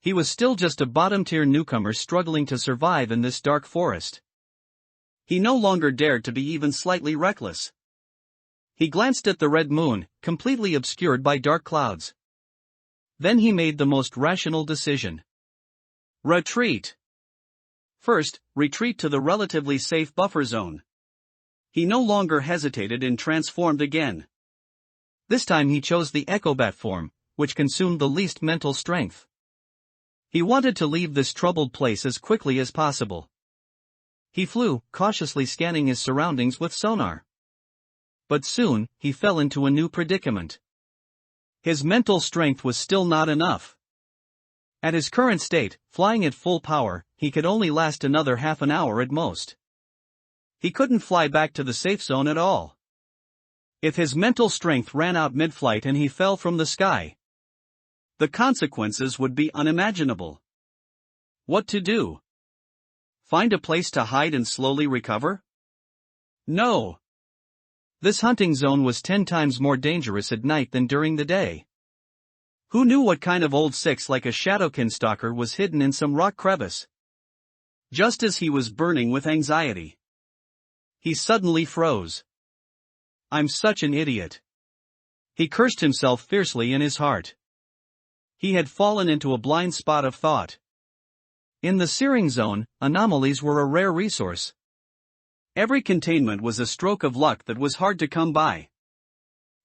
He was still just a bottom-tier newcomer struggling to survive in this dark forest. He no longer dared to be even slightly reckless. He glanced at the red moon, completely obscured by dark clouds. Then he made the most rational decision. Retreat. First, retreat to the relatively safe buffer zone. He no longer hesitated and transformed again. This time he chose the Echobat form, which consumed the least mental strength. He wanted to leave this troubled place as quickly as possible. He flew, cautiously scanning his surroundings with sonar. But soon, he fell into a new predicament. His mental strength was still not enough. At his current state, flying at full power, he could only last another half an hour at most. He couldn't fly back to the safe zone at all. If his mental strength ran out mid-flight and he fell from the sky, the consequences would be unimaginable. What to do? Find a place to hide and slowly recover? No. This hunting zone was 10 times more dangerous at night than during the day. Who knew what kind of old six like a shadowkin stalker was hidden in some rock crevice? Just as he was burning with anxiety, he suddenly froze. I'm such an idiot. He cursed himself fiercely in his heart. He had fallen into a blind spot of thought. In the searing zone, anomalies were a rare resource. Every containment was a stroke of luck that was hard to come by.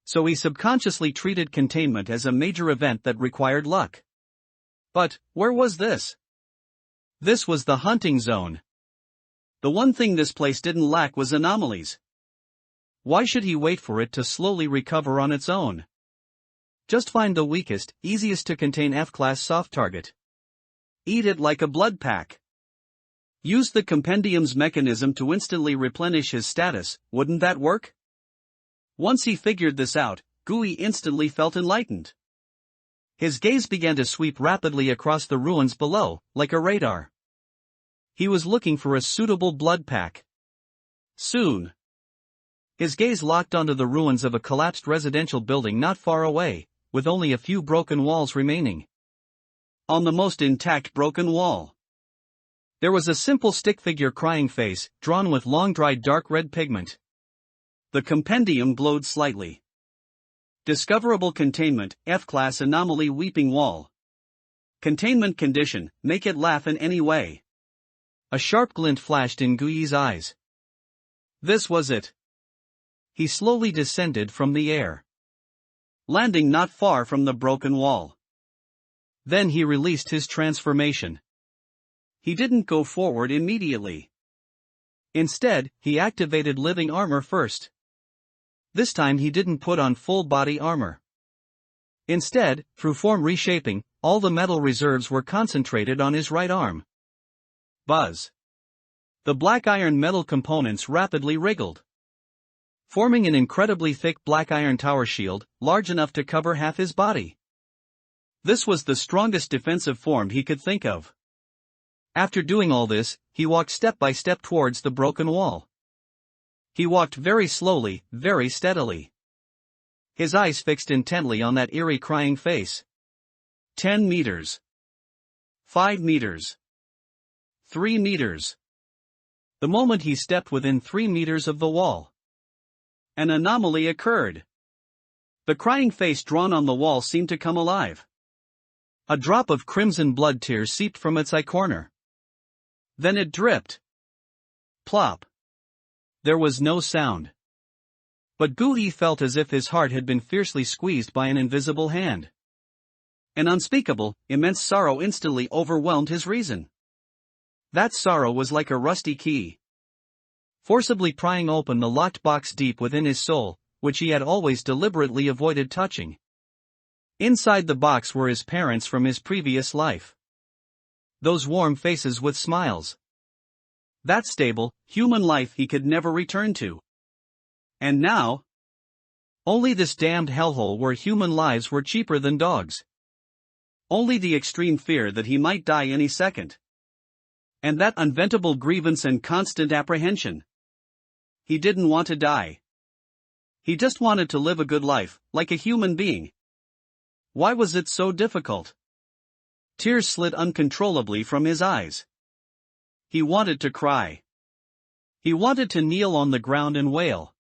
So he subconsciously treated containment as a major event that required luck. But, where was this? This was the hunting zone. The one thing this place didn't lack was anomalies. Why should he wait for it to slowly recover on its own? Just find the weakest, easiest to contain F-class soft target. Eat it like a blood pack. Use the compendium's mechanism to instantly replenish his status, wouldn't that work? Once he figured this out, Gui instantly felt enlightened. His gaze began to sweep rapidly across the ruins below, like a radar. He was looking for a suitable blood pack. Soon. His gaze locked onto the ruins of a collapsed residential building not far away, with only a few broken walls remaining. On the most intact broken wall, there was a simple stick figure crying face, drawn with long-dried dark red pigment. The compendium glowed slightly. Discoverable containment, F-class anomaly weeping wall. Containment condition, make it laugh in any way. A sharp glint flashed in Gui's eyes. This was it. He slowly descended from the air, landing not far from the broken wall. Then he released his transformation. He didn't go forward immediately. Instead, he activated living armor first. This time he didn't put on full body armor. Instead, through form reshaping, all the metal reserves were concentrated on his right arm. Buzz. The black iron metal components rapidly wriggled, forming an incredibly thick black iron tower shield, large enough to cover half his body. This was the strongest defensive form he could think of. After doing all this, he walked step by step towards the broken wall. He walked very slowly, very steadily. His eyes fixed intently on that eerie crying face. 10 meters. 5 meters. 3 meters. The moment he stepped within 3 meters of the wall, an anomaly occurred. The crying face drawn on the wall seemed to come alive. A drop of crimson blood tears seeped from its eye corner. Then it dripped. Plop. There was no sound. But Gui felt as if his heart had been fiercely squeezed by an invisible hand. An unspeakable, immense sorrow instantly overwhelmed his reason. That sorrow was like a rusty key, forcibly prying open the locked box deep within his soul, which he had always deliberately avoided touching. Inside the box were his parents from his previous life. Those warm faces with smiles. That stable, human life he could never return to. And now, only this damned hellhole where human lives were cheaper than dogs. Only the extreme fear that he might die any second. And that unventable grievance and constant apprehension. He didn't want to die. He just wanted to live a good life, like a human being. Why was it so difficult? Tears slid uncontrollably from his eyes. He wanted to cry. He wanted to kneel on the ground and wail.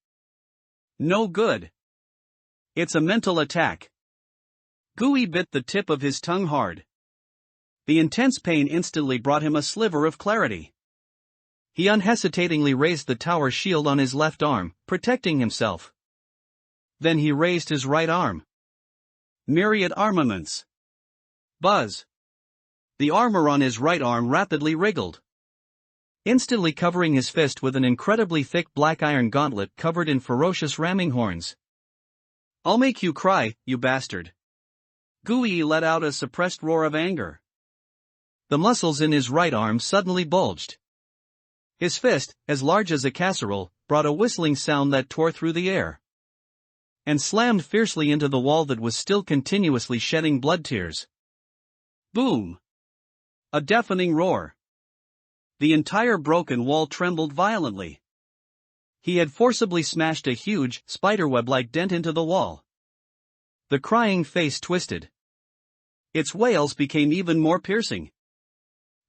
No good. It's a mental attack. Gui bit the tip of his tongue hard. The intense pain instantly brought him a sliver of clarity. He unhesitatingly raised the tower shield on his left arm, protecting himself. Then he raised his right arm. Myriad armaments. Buzz. The armor on his right arm rapidly wriggled, instantly covering his fist with an incredibly thick black iron gauntlet covered in ferocious ramming horns. I'll make you cry, you bastard. Gui let out a suppressed roar of anger. The muscles in his right arm suddenly bulged. His fist, as large as a casserole, brought a whistling sound that tore through the air and slammed fiercely into the wall that was still continuously shedding blood tears. Boom! A deafening roar. The entire broken wall trembled violently. He had forcibly smashed a huge, spiderweb-like dent into the wall. The crying face twisted. Its wails became even more piercing.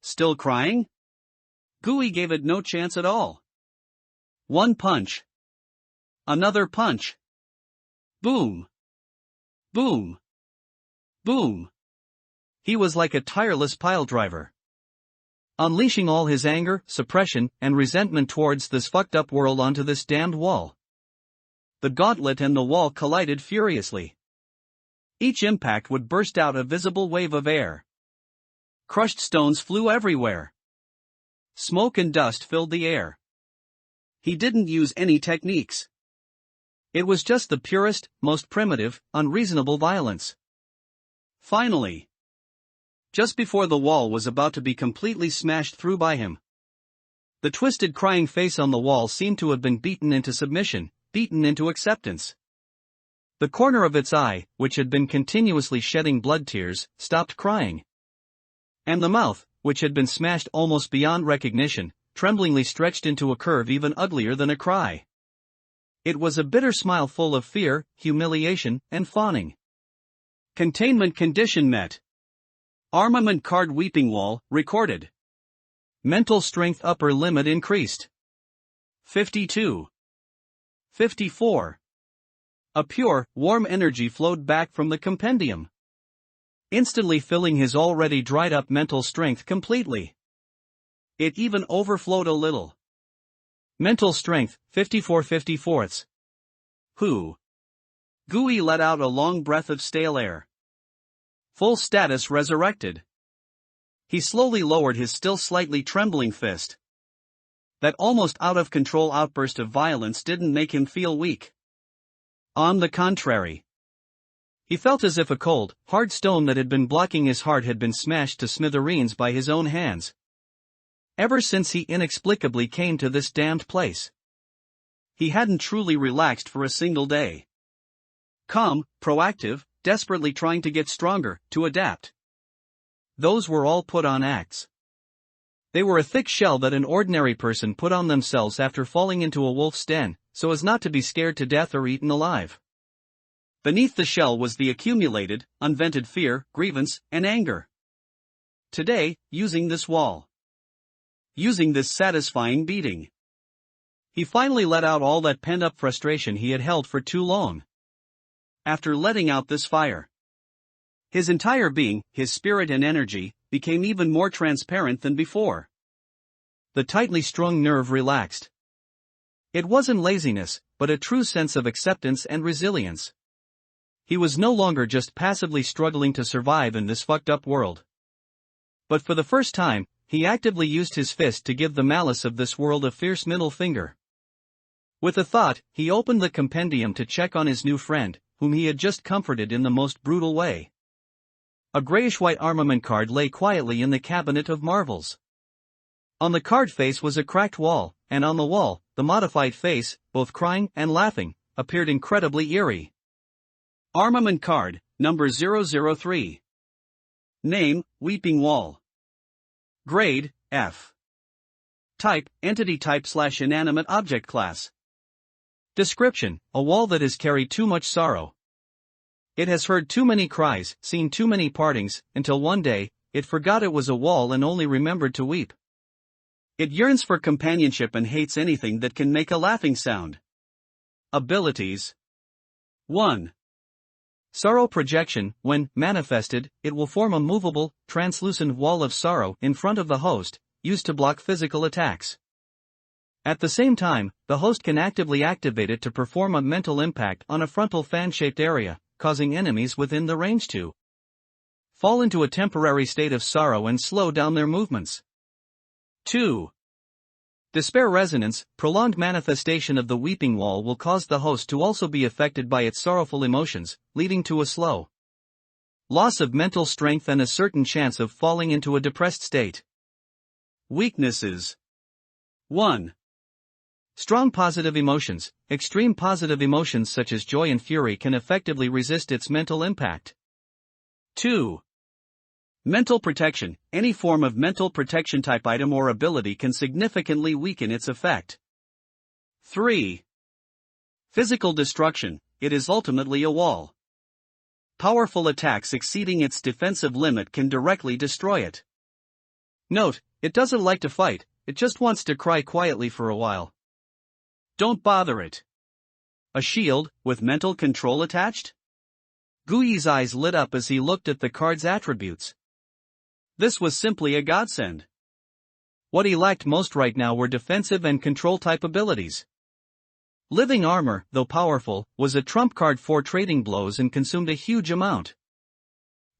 Still crying? Gui gave it no chance at all. One punch. Another punch. Boom. Boom. Boom. He was like a tireless piledriver, unleashing all his anger, suppression, and resentment towards this fucked up world onto this damned wall. The gauntlet and the wall collided furiously. Each impact would burst out a visible wave of air. Crushed stones flew everywhere. Smoke and dust filled the air. He didn't use any techniques. It was just the purest, most primitive, unreasonable violence. Finally, just before the wall was about to be completely smashed through by him, the twisted crying face on the wall seemed to have been beaten into submission, beaten into acceptance. The corner of its eye, which had been continuously shedding blood tears, stopped crying. And the mouth, which had been smashed almost beyond recognition, tremblingly stretched into a curve even uglier than a cry. It was a bitter smile full of fear, humiliation, and fawning. Containment condition met. Armament card weeping wall, recorded. Mental strength upper limit increased. 52. 54. A pure, warm energy flowed back from the compendium, instantly filling his already dried-up mental strength completely. It even overflowed a little. Mental strength, 54/54. Who? Gui let out a long breath of stale air. Full status resurrected. He slowly lowered his still slightly trembling fist. That almost out-of-control outburst of violence didn't make him feel weak. On the contrary, he felt as if a cold, hard stone that had been blocking his heart had been smashed to smithereens by his own hands. Ever since he inexplicably came to this damned place, he hadn't truly relaxed for a single day. Calm, proactive, desperately trying to get stronger, to adapt. Those were all put on acts. They were a thick shell that an ordinary person put on themselves after falling into a wolf's den, so as not to be scared to death or eaten alive. Beneath the shell was the accumulated, unvented fear, grievance, and anger. Today, using this wall. Using this satisfying beating. He finally let out all that pent-up frustration he had held for too long. After letting out this fire, his entire being, his spirit and energy, became even more transparent than before. The tightly strung nerve relaxed. It wasn't laziness, but a true sense of acceptance and resilience. He was no longer just passively struggling to survive in this fucked up world. But for the first time, he actively used his fist to give the malice of this world a fierce middle finger. With a thought, he opened the compendium to check on his new friend, whom he had just comforted in the most brutal way. A grayish-white armament card lay quietly in the cabinet of marvels. On the card face was a cracked wall, and on the wall, the modified face, both crying and laughing, appeared incredibly eerie. Armament card, number 003. Name, Weeping Wall. Grade, F. Type, Entity Type / Inanimate Object Class. Description, a wall that has carried too much sorrow. It has heard too many cries, seen too many partings, until one day, it forgot it was a wall and only remembered to weep. It yearns for companionship and hates anything that can make a laughing sound. Abilities. 1. Sorrow projection. When manifested, it will form a movable, translucent wall of sorrow in front of the host, used to block physical attacks. At the same time, the host can actively activate it to perform a mental impact on a frontal fan-shaped area, causing enemies within the range to fall into a temporary state of sorrow and slow down their movements. 2. Despair resonance. Prolonged manifestation of the weeping wall will cause the host to also be affected by its sorrowful emotions, leading to a slow loss of mental strength and a certain chance of falling into a depressed state. Weaknesses. 1. Strong positive emotions. Extreme positive emotions such as joy and fury can effectively resist its mental impact. 2. Mental protection. Any form of mental protection type item or ability can significantly weaken its effect. 3. Physical destruction. It is ultimately a wall. Powerful attacks exceeding its defensive limit can directly destroy it. Note, it doesn't like to fight, it just wants to cry quietly for a while. Don't bother it. A shield, with mental control attached? Gui's eyes lit up as he looked at the card's attributes. This was simply a godsend. What he lacked most right now were defensive and control type abilities. Living armor, though powerful, was a trump card for trading blows and consumed a huge amount.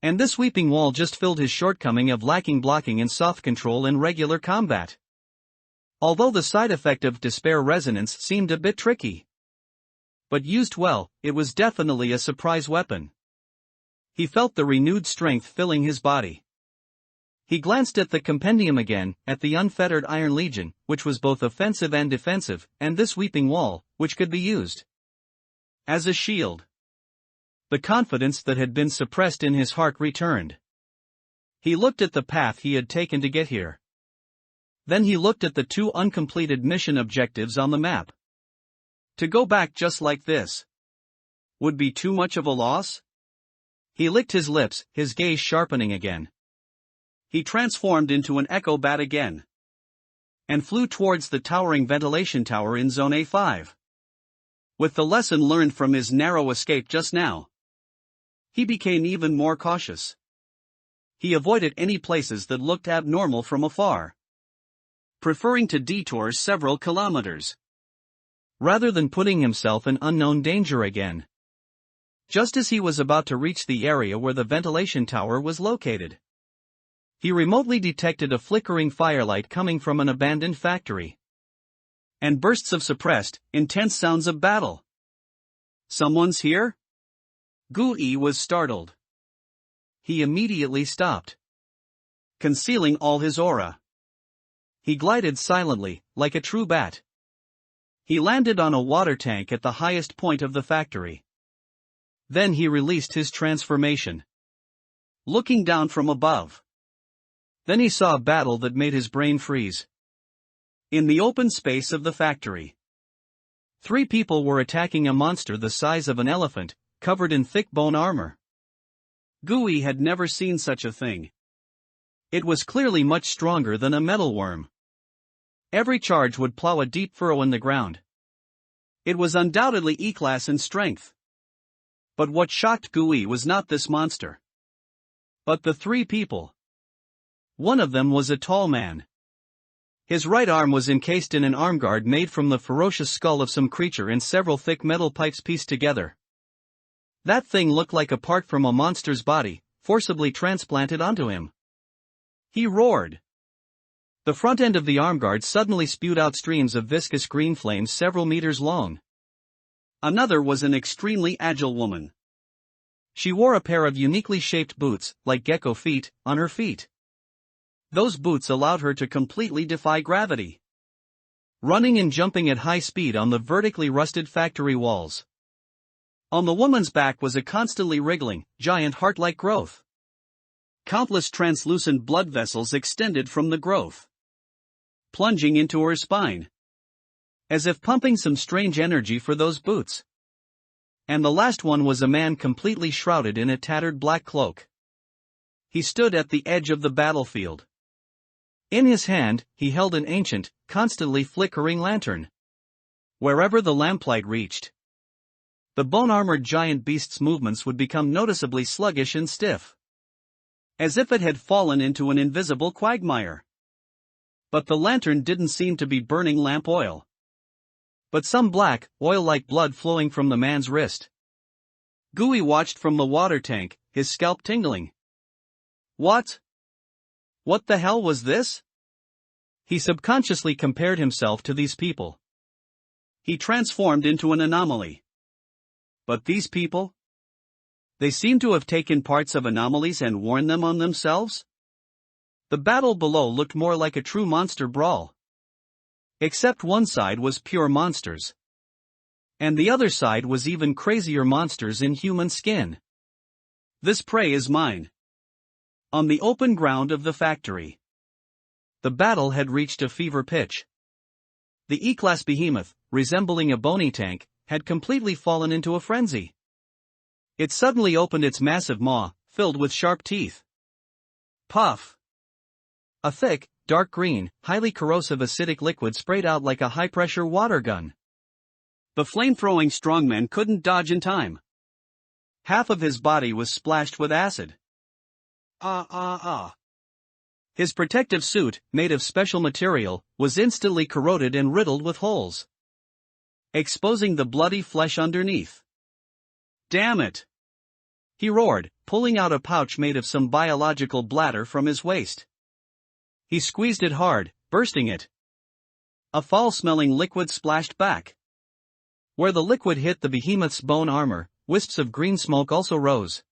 And this weeping wall just filled his shortcoming of lacking blocking and soft control in regular combat. Although the side effect of despair resonance seemed a bit tricky. But used well, it was definitely a surprise weapon. He felt the renewed strength filling his body. He glanced at the compendium again, at the unfettered Iron Legion, which was both offensive and defensive, and this weeping wall, which could be used as a shield. The confidence that had been suppressed in his heart returned. He looked at the path he had taken to get here. Then he looked at the 2 uncompleted mission objectives on the map. To go back just like this would be too much of a loss? He licked his lips, his gaze sharpening again. He transformed into an echo bat again and flew towards the towering ventilation tower in Zone A5. With the lesson learned from his narrow escape just now, he became even more cautious. He avoided any places that looked abnormal from afar, preferring to detour several kilometers rather than putting himself in unknown danger again. Just as he was about to reach the area where the ventilation tower was located, he remotely detected a flickering firelight coming from an abandoned factory, and bursts of suppressed, intense sounds of battle. Someone's here? Gui was startled. He immediately stopped, concealing all his aura. he glided silently, like a true bat. He landed on a water tank at the highest point of the factory. Then he released his transformation, looking down from above. Then he saw a battle that made his brain freeze. In the open space of the factory, 3 people were attacking a monster the size of an elephant, covered in thick bone armor. Gui had never seen such a thing. It was clearly much stronger than a metalworm. Every charge would plow a deep furrow in the ground. It was undoubtedly E-class in strength. But what shocked Gui was not this monster, but the 3 people. One of them was a tall man. His right arm was encased in an armguard made from the ferocious skull of some creature in several thick metal pipes pieced together. That thing looked like a part from a monster's body, forcibly transplanted onto him. He roared. The front end of the armguard suddenly spewed out streams of viscous green flames several meters long. Another was an extremely agile woman. She wore a pair of uniquely shaped boots, like gecko feet, on her feet. Those boots allowed her to completely defy gravity, running and jumping at high speed on the vertically rusted factory walls. On the woman's back was a constantly wriggling, giant heart-like growth. Countless translucent blood vessels extended from the growth, plunging into her spine, as if pumping some strange energy for those boots. And the last one was a man completely shrouded in a tattered black cloak. He stood at the edge of the battlefield. In his hand, he held an ancient, constantly flickering lantern. Wherever the lamplight reached, the bone-armored giant beast's movements would become noticeably sluggish and stiff, as if it had fallen into an invisible quagmire. But the lantern didn't seem to be burning lamp oil, but some black, oil-like blood flowing from the man's wrist. Gui watched from the water tank, his scalp tingling. What the hell was this? He subconsciously compared himself to these people. He transformed into an anomaly. But these people? They seemed to have taken parts of anomalies and worn them on themselves? The battle below looked more like a true monster brawl. Except one side was pure monsters, and the other side was even crazier monsters in human skin. This prey is mine. On the open ground of the factory, the battle had reached a fever pitch. The E-class behemoth, resembling a bony tank, had completely fallen into a frenzy. It suddenly opened its massive maw, filled with sharp teeth. Puff! A thick, dark green, highly corrosive acidic liquid sprayed out like a high-pressure water gun. The flame-throwing strongman couldn't dodge in time. Half of his body was splashed with acid. His protective suit, made of special material, was instantly corroded and riddled with holes, exposing the bloody flesh underneath. Damn it! He roared, pulling out a pouch made of some biological bladder from his waist. He squeezed it hard, bursting it. A foul-smelling liquid splashed back. Where the liquid hit the behemoth's bone armor, wisps of green smoke also rose.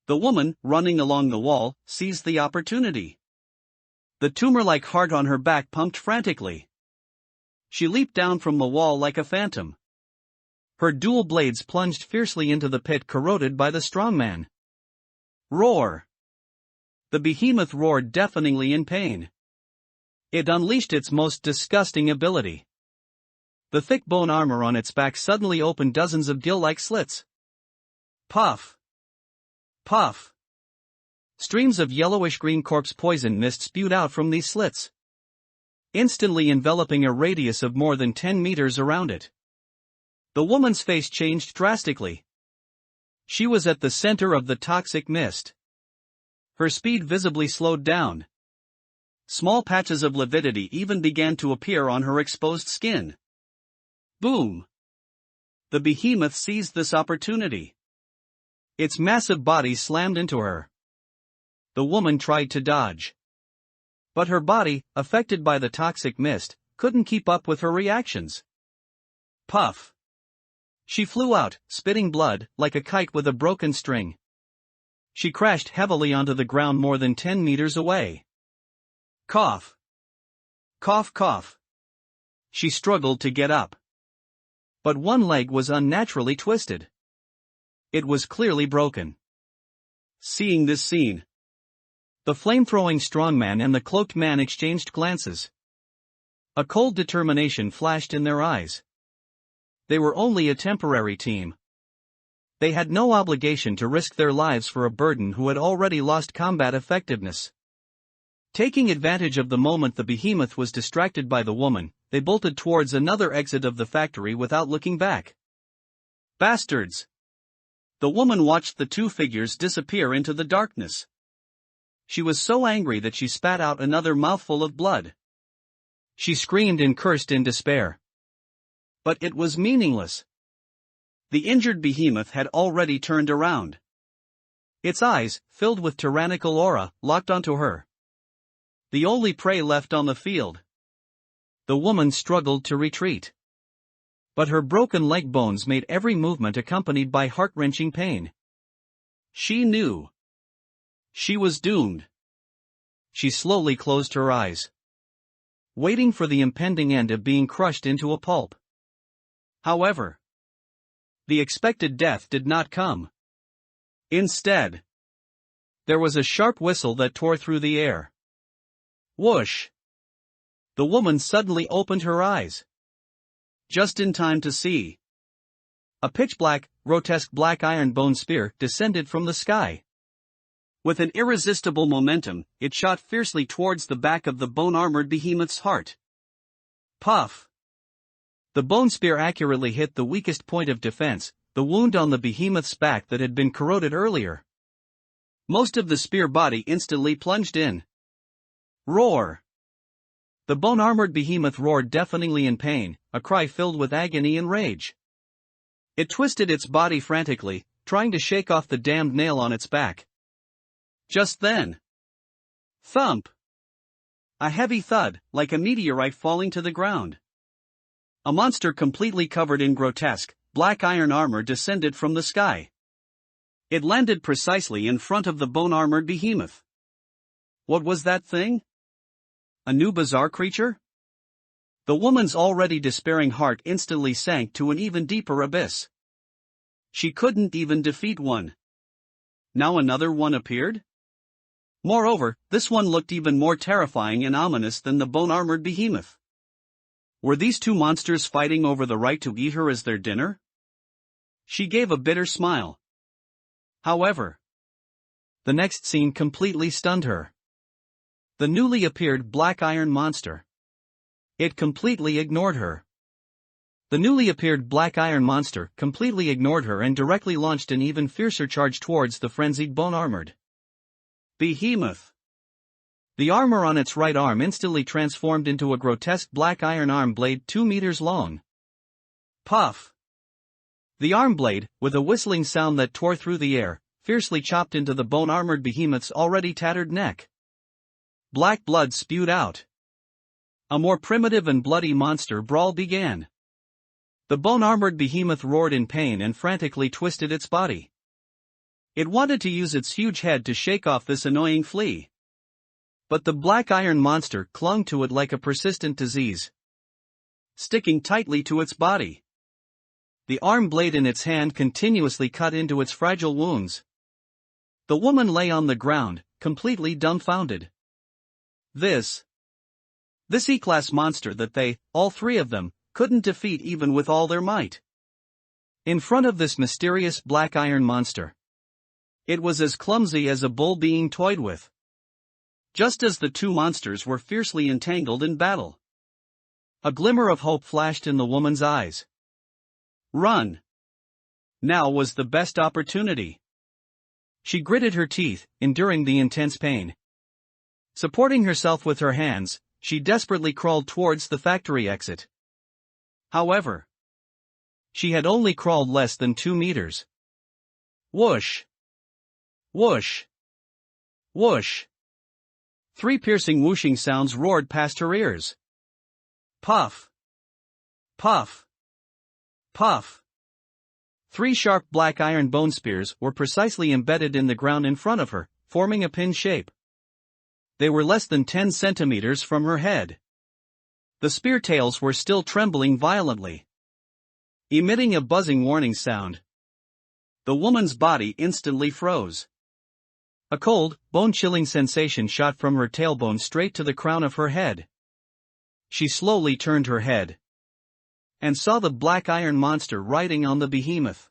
The woman, running along the wall, seized the opportunity. The tumor-like heart on her back pumped frantically. She leaped down from the wall like a phantom. Her dual blades plunged fiercely into the pit corroded by the strongman. Roar! The behemoth roared deafeningly in pain. It unleashed its most disgusting ability. The thick bone armor on its back suddenly opened dozens of gill-like slits. Puff! Puff! Streams of yellowish-green corpse poison mist spewed out from these slits, instantly enveloping a radius of more than 10 meters around it. The woman's face changed drastically. She was at the center of the toxic mist. Her speed visibly slowed down. Small patches of lividity even began to appear on her exposed skin. Boom! The behemoth seized this opportunity. Its massive body slammed into her. The woman tried to dodge, but her body, affected by the toxic mist, couldn't keep up with her reactions. Puff! She flew out, spitting blood, like a kite with a broken string. She crashed heavily onto the ground more than 10 meters away. Cough! Cough cough. She struggled to get up. But one leg was unnaturally twisted. It was clearly broken. Seeing this scene, the flame-throwing strongman and the cloaked man exchanged glances. A cold determination flashed in their eyes. They were only a temporary team. They had no obligation to risk their lives for a burden who had already lost combat effectiveness. Taking advantage of the moment the behemoth was distracted by the woman, they bolted towards another exit of the factory without looking back. Bastards! The woman watched the two figures disappear into the darkness. She was so angry that she spat out another mouthful of blood. She screamed and cursed in despair. But it was meaningless. The injured behemoth had already turned around. Its eyes, filled with tyrannical aura, locked onto her. The only prey left on the field. The woman struggled to retreat. But her broken leg bones made every movement accompanied by heart-wrenching pain. She knew. She was doomed. She slowly closed her eyes, waiting for the impending end of being crushed into a pulp. However, the expected death did not come. Instead, there was a sharp whistle that tore through the air. Whoosh! The woman suddenly opened her eyes. Just in time to see. A pitch-black, grotesque black iron bone spear descended from the sky. With an irresistible momentum, it shot fiercely towards the back of the bone-armored behemoth's heart. Puff! The bone spear accurately hit the weakest point of defense, the wound on the behemoth's back that had been corroded earlier. Most of the spear body instantly plunged in. Roar! The bone-armored behemoth roared deafeningly in pain, a cry filled with agony and rage. It twisted its body frantically, trying to shake off the damned nail on its back. Just then, thump! A heavy thud, like a meteorite falling to the ground. A monster completely covered in grotesque, black iron armor descended from the sky. It landed precisely in front of the bone-armored behemoth. What was that thing? A new bizarre creature? The woman's already despairing heart instantly sank to an even deeper abyss. She couldn't even defeat one. Now another one appeared? Moreover, this one looked even more terrifying and ominous than the bone-armored behemoth. Were these two monsters fighting over the right to eat her as their dinner? She gave a bitter smile. However, the next scene completely stunned her. The newly appeared black iron monster. It completely ignored her. The newly appeared black iron monster completely ignored her and directly launched an even fiercer charge towards the frenzied bone-armored behemoth. The armor on its right arm instantly transformed into a grotesque black iron arm blade 2 meters long. Puff! The arm blade, with a whistling sound that tore through the air, fiercely chopped into the bone-armored behemoth's already tattered neck. Black blood spewed out. A more primitive and bloody monster brawl began. The bone-armored behemoth roared in pain and frantically twisted its body. It wanted to use its huge head to shake off this annoying flea. But the black iron monster clung to it like a persistent disease, sticking tightly to its body. The arm blade in its hand continuously cut into its fragile wounds. The woman lay on the ground, completely dumbfounded. This E-class monster that they, all three of them, couldn't defeat even with all their might. In front of this mysterious black iron monster, it was as clumsy as a bull being toyed with. Just as the two monsters were fiercely entangled in battle, a glimmer of hope flashed in the woman's eyes. Run! Now was the best opportunity. She gritted her teeth, enduring the intense pain. Supporting herself with her hands, she desperately crawled towards the factory exit. However, she had only crawled less than 2 meters. Whoosh! Whoosh! Whoosh! 3 piercing whooshing sounds roared past her ears. Puff! Puff! Puff! 3 sharp black iron bone spears were precisely embedded in the ground in front of her, forming a pin shape. They were less than 10 centimeters from her head. The spear tails were still trembling violently, emitting a buzzing warning sound. The woman's body instantly froze. A cold, bone-chilling sensation shot from her tailbone straight to the crown of her head. She slowly turned her head and saw the black iron monster riding on the behemoth,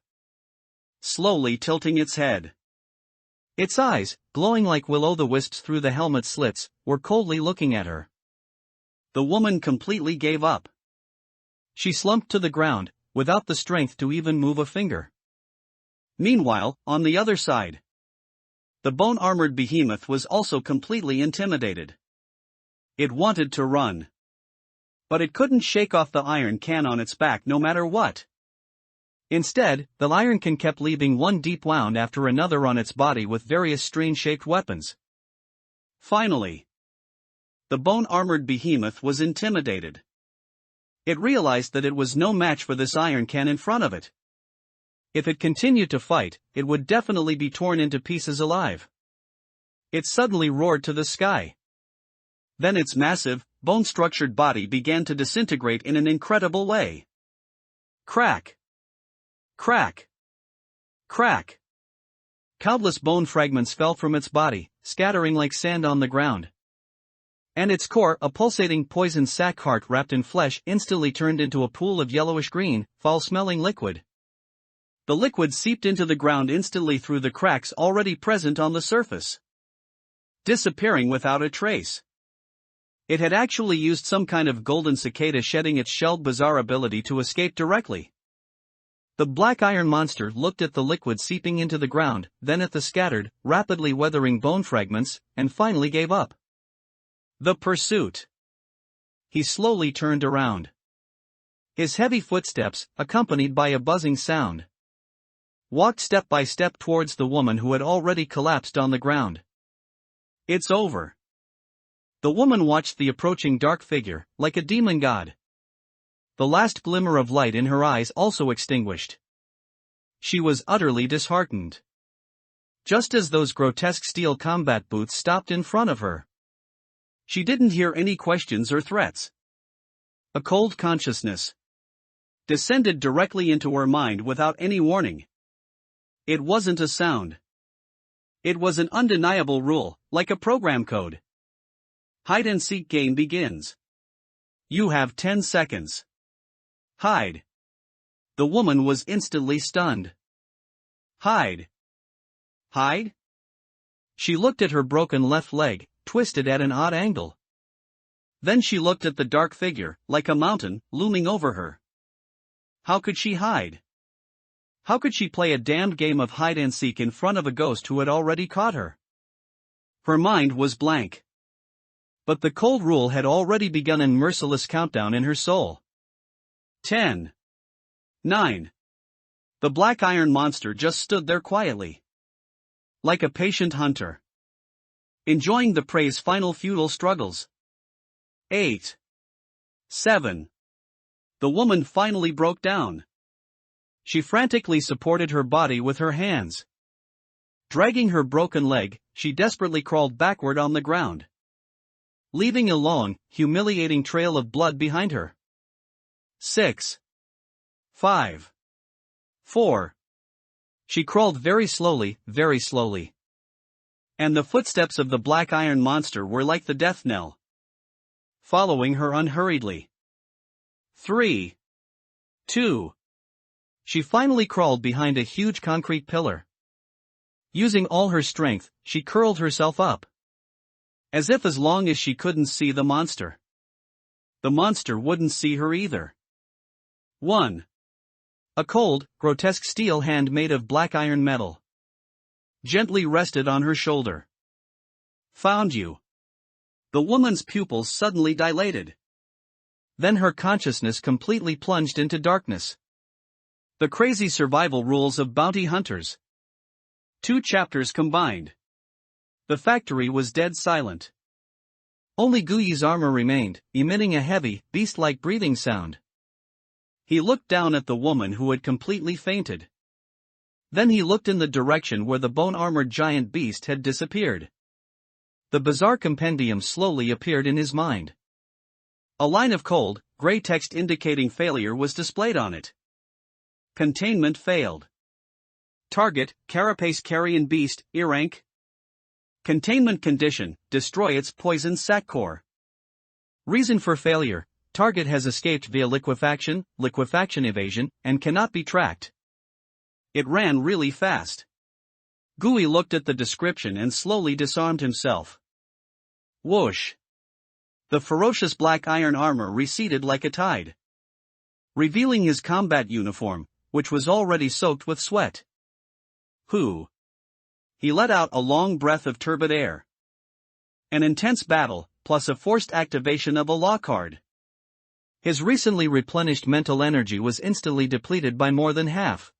slowly tilting its head. Its eyes, glowing like will-o'-the-wisps through the helmet slits, were coldly looking at her. The woman completely gave up. She slumped to the ground, without the strength to even move a finger. Meanwhile, on the other side, the bone-armored behemoth was also completely intimidated. It wanted to run, but it couldn't shake off the iron can on its back no matter what. Instead, the iron can kept leaving one deep wound after another on its body with various strange-shaped weapons. Finally, the bone-armored behemoth was intimidated. It realized that it was no match for this iron can in front of it. If it continued to fight, it would definitely be torn into pieces alive. It suddenly roared to the sky. Then its massive, bone-structured body began to disintegrate in an incredible way. Crack! Crack! Crack! Countless bone fragments fell from its body, scattering like sand on the ground. And its core, a pulsating poison sac heart wrapped in flesh, instantly turned into a pool of yellowish-green, foul-smelling liquid. The liquid seeped into the ground instantly through the cracks already present on the surface, disappearing without a trace. It had actually used some kind of golden cicada shedding its shelled bizarre ability to escape directly. The black iron monster looked at the liquid seeping into the ground, then at the scattered, rapidly weathering bone fragments, and finally gave up the pursuit. He slowly turned around. His heavy footsteps, accompanied by a buzzing sound, walked step by step towards the woman who had already collapsed on the ground. It's over. The woman watched the approaching dark figure, like a demon god. The last glimmer of light in her eyes also extinguished. She was utterly disheartened. Just as those grotesque steel combat boots stopped in front of her, she didn't hear any questions or threats. A cold consciousness descended directly into her mind without any warning. It wasn't a sound. It was an undeniable rule, like a program code. Hide-and-seek game begins. You have 10 seconds. Hide. The woman was instantly stunned. Hide. Hide? She looked at her broken left leg, twisted at an odd angle. Then she looked at the dark figure, like a mountain, looming over her. How could she hide? How could she play a damned game of hide-and-seek in front of a ghost who had already caught her? Her mind was blank. But the cold rule had already begun a merciless countdown in her soul. 10. 9. The black iron monster just stood there quietly, like a patient hunter, enjoying the prey's final futile struggles. 8. 7. The woman finally broke down. She frantically supported her body with her hands. Dragging her broken leg, she desperately crawled backward on the ground, leaving a long, humiliating trail of blood behind her. 6. 5. 4. She crawled very slowly, and the footsteps of the black iron monster were like the death knell, following her unhurriedly. 3. 2. She finally crawled behind a huge concrete pillar. Using all her strength, she curled herself up, as if as long as she couldn't see the monster wouldn't see her either. 1. A cold, grotesque steel hand made of black iron metal gently rested on her shoulder. Found you. The woman's pupils suddenly dilated. Then her consciousness completely plunged into darkness. The crazy survival rules of bounty hunters. 2 chapters combined. The factory was dead silent. Only Guyi's armor remained, emitting a heavy, beast-like breathing sound. He looked down at the woman who had completely fainted. Then he looked in the direction where the bone-armored giant beast had disappeared. The bizarre compendium slowly appeared in his mind. A line of cold, gray text indicating failure was displayed on it. Containment failed. Target, carapace carrion beast, Eerie. Containment condition, destroy its poison sac core. Reason for failure, target has escaped via liquefaction evasion, and cannot be tracked. It ran really fast. Gui looked at the description and slowly disarmed himself. Whoosh! The ferocious black iron armor receded like a tide, revealing his combat uniform, which was already soaked with sweat. Whew! He let out a long breath of turbid air. An intense battle, plus a forced activation of a law card. His recently replenished mental energy was instantly depleted by more than half.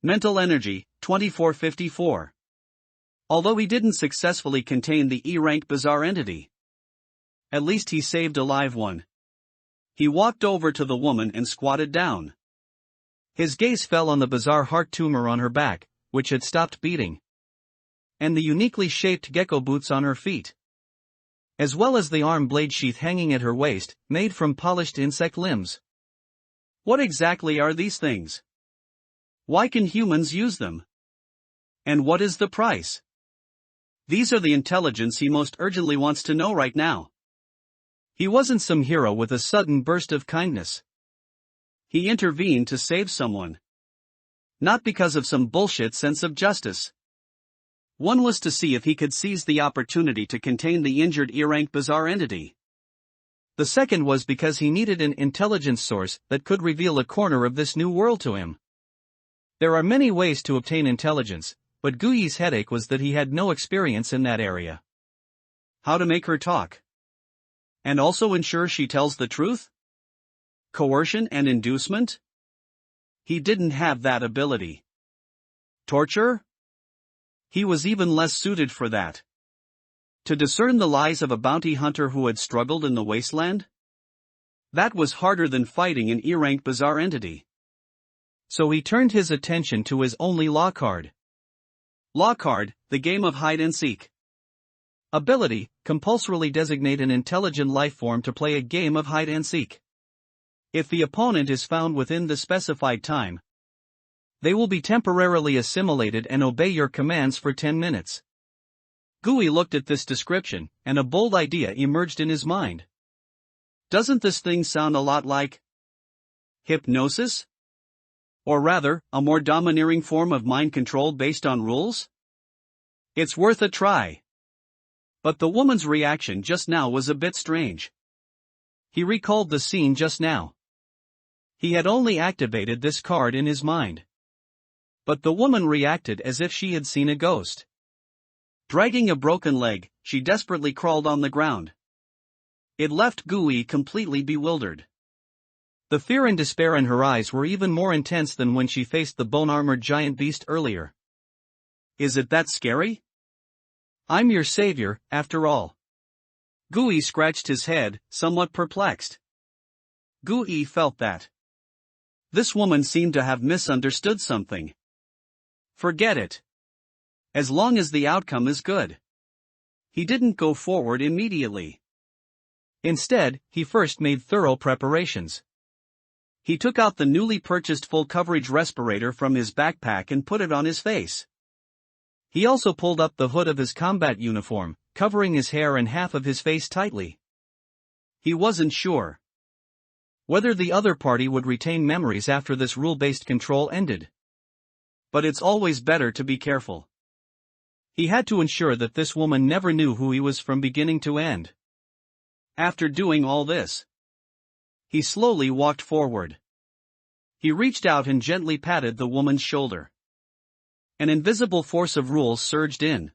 Mental energy, 2454. Although he didn't successfully contain the E-rank bizarre entity, at least he saved a live one. He walked over to the woman and squatted down. His gaze fell on the bizarre heart tumor on her back, which had stopped beating, and the uniquely shaped gecko boots on her feet, as well as the arm blade sheath hanging at her waist, made from polished insect limbs. What exactly are these things? Why can humans use them? And what is the price? These are the intelligence he most urgently wants to know right now. He wasn't some hero with a sudden burst of kindness. He intervened to save someone. Not because of some bullshit sense of justice. One was to see if he could seize the opportunity to contain the injured E-rank bizarre entity. The second was because he needed an intelligence source that could reveal a corner of this new world to him. There are many ways to obtain intelligence, but Gui's headache was that he had no experience in that area. How to make her talk? And also ensure she tells the truth? Coercion and inducement? He didn't have that ability. Torture? He was even less suited for that. To discern the lies of a bounty hunter who had struggled in the wasteland? That was harder than fighting an E-rank bizarre entity. So he turned his attention to his only law card. Law card, the game of hide and seek. Ability, compulsorily designate an intelligent life form to play a game of hide and seek. If the opponent is found within the specified time, they will be temporarily assimilated and obey your commands for 10 minutes. Gui looked at this description, and a bold idea emerged in his mind. Doesn't this thing sound a lot like hypnosis? Or rather, a more domineering form of mind control based on rules? It's worth a try. But the woman's reaction just now was a bit strange. He recalled the scene just now. He had only activated this card in his mind. But the woman reacted as if she had seen a ghost. Dragging a broken leg, she desperately crawled on the ground. It left Gui completely bewildered. The fear and despair in her eyes were even more intense than when she faced the bone-armored giant beast earlier. Is it that scary? I'm your savior, after all. Gui scratched his head, somewhat perplexed. Gui felt that this woman seemed to have misunderstood something. Forget it. As long as the outcome is good. He didn't go forward immediately. Instead, he first made thorough preparations. He took out the newly purchased full-coverage respirator from his backpack and put it on his face. He also pulled up the hood of his combat uniform, covering his hair and half of his face tightly. He wasn't sure whether the other party would retain memories after this rule-based control ended. But it's always better to be careful. He had to ensure that this woman never knew who he was from beginning to end. After doing all this, he slowly walked forward. He reached out and gently patted the woman's shoulder. An invisible force of rules surged in.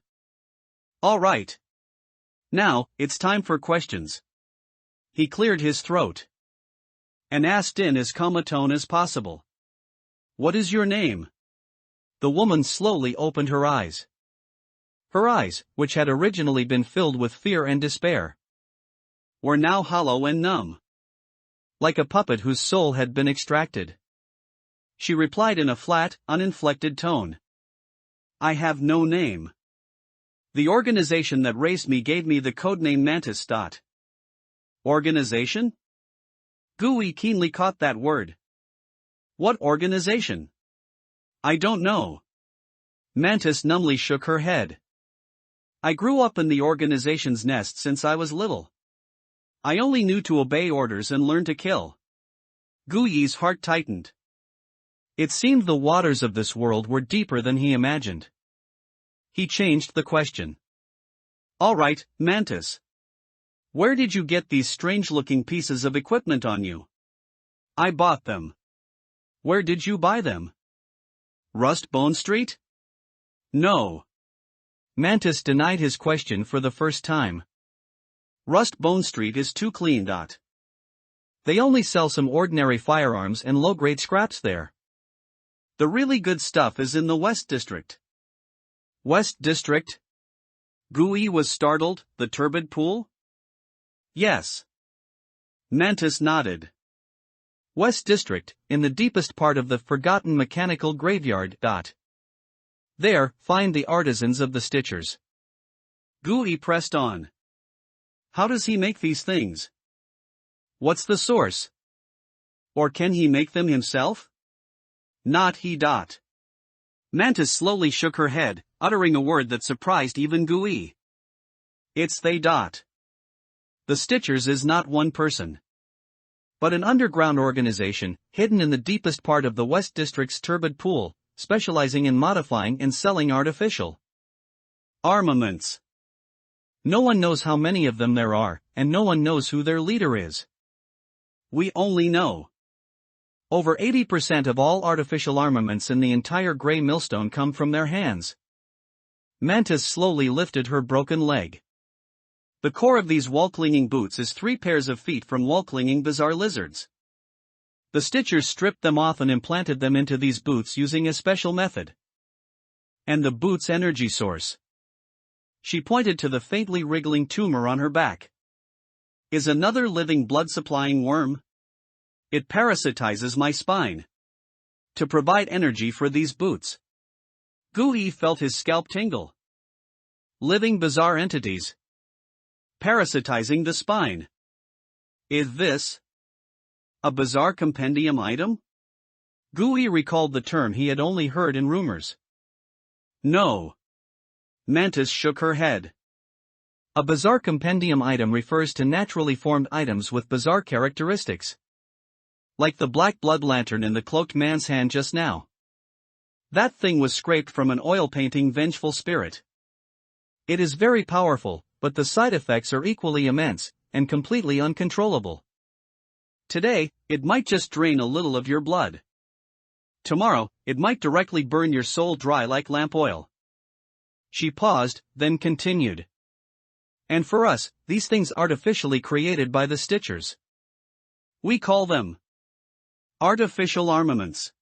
All right. Now, it's time for questions. He cleared his throat and asked in as calm a tone as possible. What is your name? The woman slowly opened her eyes. Her eyes, which had originally been filled with fear and despair, were now hollow and numb, like a puppet whose soul had been extracted. She replied in a flat, uninflected tone. I have no name. The organization that raised me gave me the codename Mantis. Organization? Gooey keenly caught that word. What organization? I don't know. Mantis numbly shook her head. I grew up in the organization's nest since I was little. I only knew to obey orders and learn to kill. Gooey's heart tightened. It seemed the waters of this world were deeper than he imagined. He changed the question. All right, Mantis. Where did you get these strange-looking pieces of equipment on you? I bought them. Where did you buy them? Rust Bone Street? No. Mantis denied his question for the first time. Rust Bone Street is too clean. They only sell some ordinary firearms and low-grade scraps there. The really good stuff is in the West District. West District? Gooey was startled. The turbid pool? Yes. Mantis nodded. West District, in the deepest part of the forgotten mechanical graveyard. There, find the artisans of the stitchers. Gooey pressed on. How does he make these things? What's the source? Or can he make them himself? Not he. Mantis slowly shook her head, uttering a word that surprised even Gooey. It's they. The Stitchers is not one person, but an underground organization, hidden in the deepest part of the West District's turbid pool, specializing in modifying and selling artificial armaments. No one knows how many of them there are, and no one knows who their leader is. We only know over 80% of all artificial armaments in the entire Grey Millstone come from their hands. Mantis slowly lifted her broken leg. The core of these wall-clinging boots is 3 pairs of feet from wall-clinging bizarre lizards. The stitchers stripped them off and implanted them into these boots using a special method. And the boot's energy source, she pointed to the faintly wriggling tumor on her back, is another living blood-supplying worm. It parasitizes my spine to provide energy for these boots. Gooey felt his scalp tingle. Living bizarre entities parasitizing the spine. Is this a bizarre compendium item? Gooey recalled the term he had only heard in rumors. No. Mantis shook her head. A bizarre compendium item refers to naturally formed items with bizarre characteristics, like the black blood lantern in the cloaked man's hand just now. That thing was scraped from an oil-painting vengeful spirit. It is very powerful, but the side effects are equally immense, and completely uncontrollable. Today, it might just drain a little of your blood. Tomorrow, it might directly burn your soul dry like lamp oil. She paused, then continued. And for us, these things artificially created by the Stitchers. We call them artificial armaments.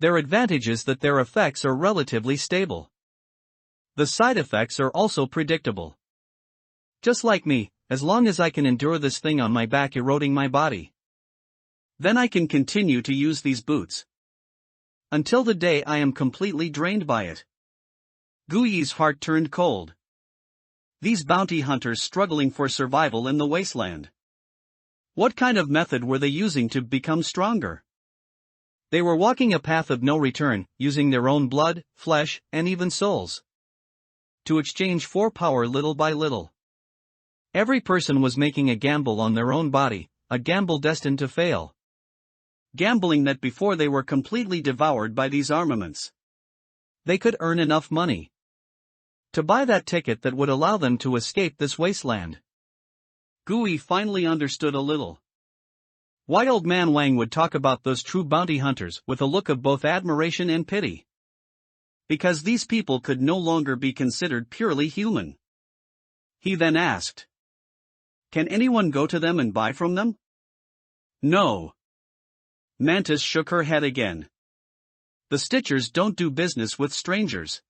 Their advantage is that their effects are relatively stable. The side effects are also predictable. Just like me, as long as I can endure this thing on my back eroding my body, then I can continue to use these boots. Until the day I am completely drained by it. Gooey's heart turned cold. These bounty hunters struggling for survival in the wasteland. What kind of method were they using to become stronger? They were walking a path of no return, using their own blood, flesh, and even souls to exchange for power little by little. Every person was making a gamble on their own body, a gamble destined to fail. Gambling that before they were completely devoured by these armaments, they could earn enough money to buy that ticket that would allow them to escape this wasteland. Gooey finally understood a little why Old Man Wang would talk about those true bounty hunters with a look of both admiration and pity. Because these people could no longer be considered purely human. He then asked, can anyone go to them and buy from them? No. Mantis shook her head again. The Stitchers don't do business with strangers.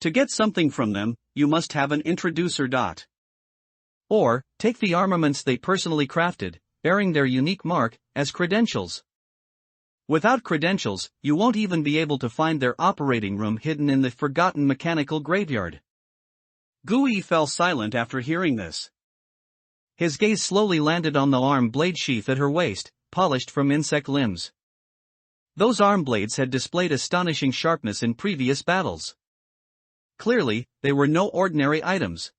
To get something from them, you must have an introducer. Or, take the armaments they personally crafted, bearing their unique mark, as credentials. Without credentials, you won't even be able to find their operating room hidden in the forgotten mechanical graveyard. Gooey fell silent after hearing this. His gaze slowly landed on the arm blade sheath at her waist, polished from insect limbs. Those arm blades had displayed astonishing sharpness in previous battles. Clearly, they were no ordinary items.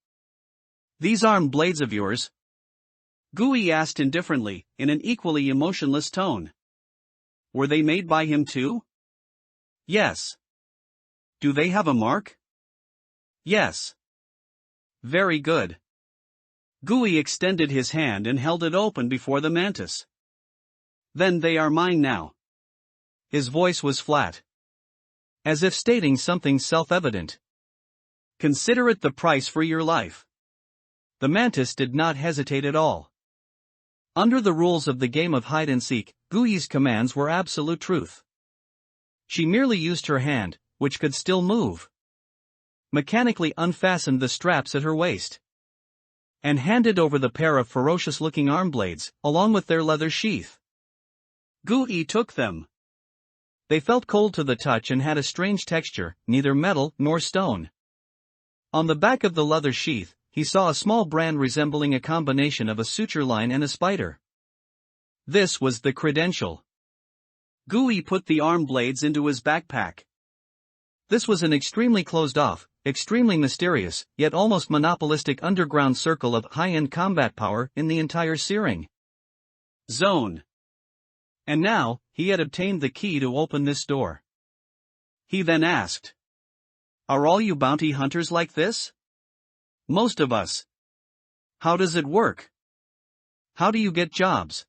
"These arm blades of yours?" Gui asked indifferently, in an equally emotionless tone. "Were they made by him too?" "Yes." "Do they have a mark?" "Yes." "Very good." Gui extended his hand and held it open before the mantis. "Then they are mine now." His voice was flat, as if stating something self-evident. "Consider it the price for your life." The mantis did not hesitate at all. Under the rules of the game of hide-and-seek, Gui's commands were absolute truth. She merely used her hand, which could still move, mechanically unfastened the straps at her waist, and handed over the pair of ferocious-looking arm blades, along with their leather sheath. Gui took them. They felt cold to the touch and had a strange texture, neither metal nor stone. On the back of the leather sheath, he saw a small brand resembling a combination of a suture line and a spider. This was the credential. Gui put the arm blades into his backpack. This was an extremely closed-off, extremely mysterious, yet almost monopolistic underground circle of high-end combat power in the entire Searing zone. And now, he had obtained the key to open this door. He then asked, "Are all you bounty hunters like this?" "Most of us." "How does it work? How do you get jobs?"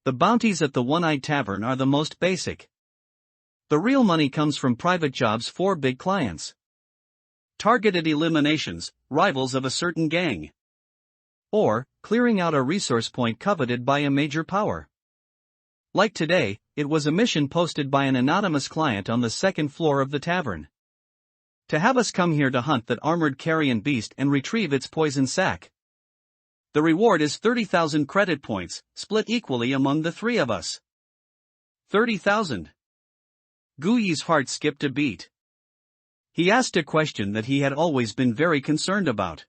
"The bounties at the One-Eyed Tavern are the most basic. The real money comes from private jobs for big clients. Targeted eliminations, rivals of a certain gang. Or, clearing out a resource point coveted by a major power. Like today, it was a mission posted by an anonymous client on the second floor of the tavern. To have us come here to hunt that armored carrion beast and retrieve its poison sac. The reward is 30,000 credit points, split equally among the three of us. 30,000. Gui's heart skipped a beat. He asked a question that he had always been very concerned about.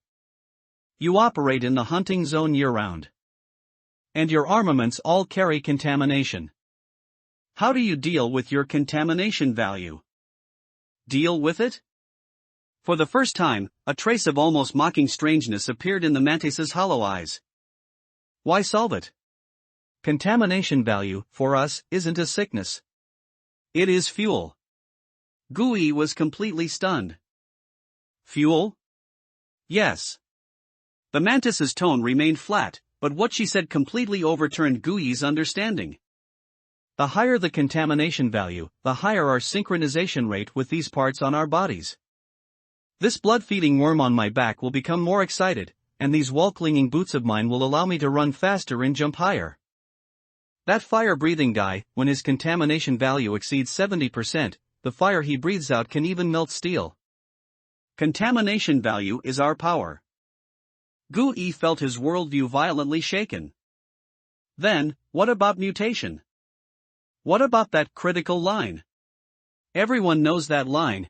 "You operate in the hunting zone year-round. And your armaments all carry contamination. How do you deal with your contamination value?" "Deal with it?" For the first time, a trace of almost mocking strangeness appeared in the mantis's hollow eyes. "Why solve it? Contamination value, for us, isn't a sickness. It is fuel." Gui was completely stunned. "Fuel?" "Yes." The mantis's tone remained flat, but what she said completely overturned Gui's understanding. "The higher the contamination value, the higher our synchronization rate with these parts on our bodies. This blood-feeding worm on my back will become more excited, and these wall-clinging boots of mine will allow me to run faster and jump higher. That fire-breathing guy, when his contamination value exceeds 70%, the fire he breathes out can even melt steel. Contamination value is our power." Gui felt his worldview violently shaken. "Then, what about mutation? What about that critical line?" "Everyone knows that line,"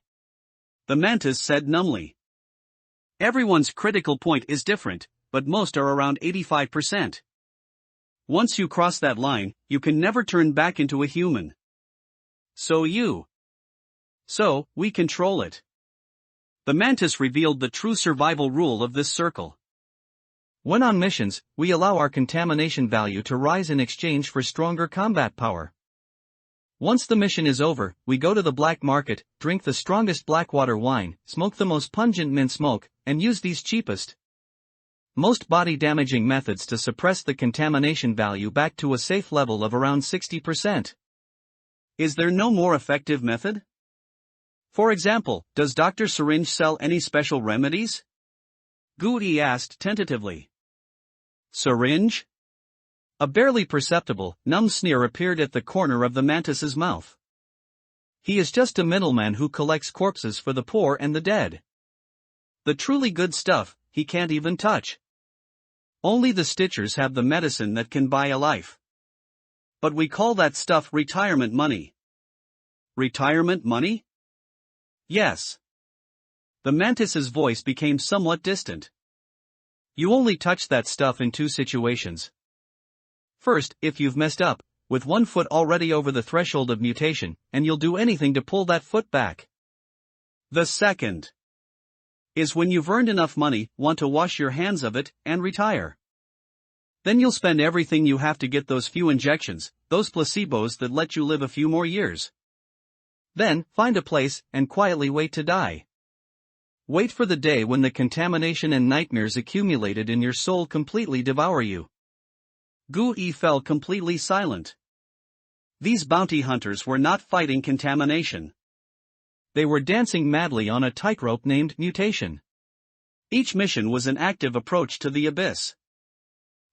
the mantis said numbly. "Everyone's critical point is different, but most are around 85%. Once you cross that line, you can never turn back into a human. So we control it." The mantis revealed the true survival rule of this circle. When on missions, we allow our contamination value to rise in exchange for stronger combat power. Once the mission is over, we go to the black market, drink the strongest blackwater wine, smoke the most pungent mint smoke, and use these cheapest, most body-damaging methods to suppress the contamination value back to a safe level of around 60%. Is there no more effective method? For example, does Dr. Syringe sell any special remedies? Gui asked tentatively. Syringe? A barely perceptible, numb sneer appeared at the corner of the mantis's mouth. He is just a middleman who collects corpses for the poor and the dead. The truly good stuff, he can't even touch. Only the stitchers have the medicine that can buy a life. But we call that stuff retirement money. Retirement money? Yes. The mantis's voice became somewhat distant. You only touch that stuff in two situations. First, if you've messed up, with one foot already over the threshold of mutation, and you'll do anything to pull that foot back. The second is when you've earned enough money, want to wash your hands of it, and retire. Then you'll spend everything you have to get those few injections, those placebos that let you live a few more years. Then, find a place, and quietly wait to die. Wait for the day when the contamination and nightmares accumulated in your soul completely devour you. Gu-yi fell completely silent. These bounty hunters were not fighting contamination. They were dancing madly on a tightrope named mutation. Each mission was an active approach to the abyss.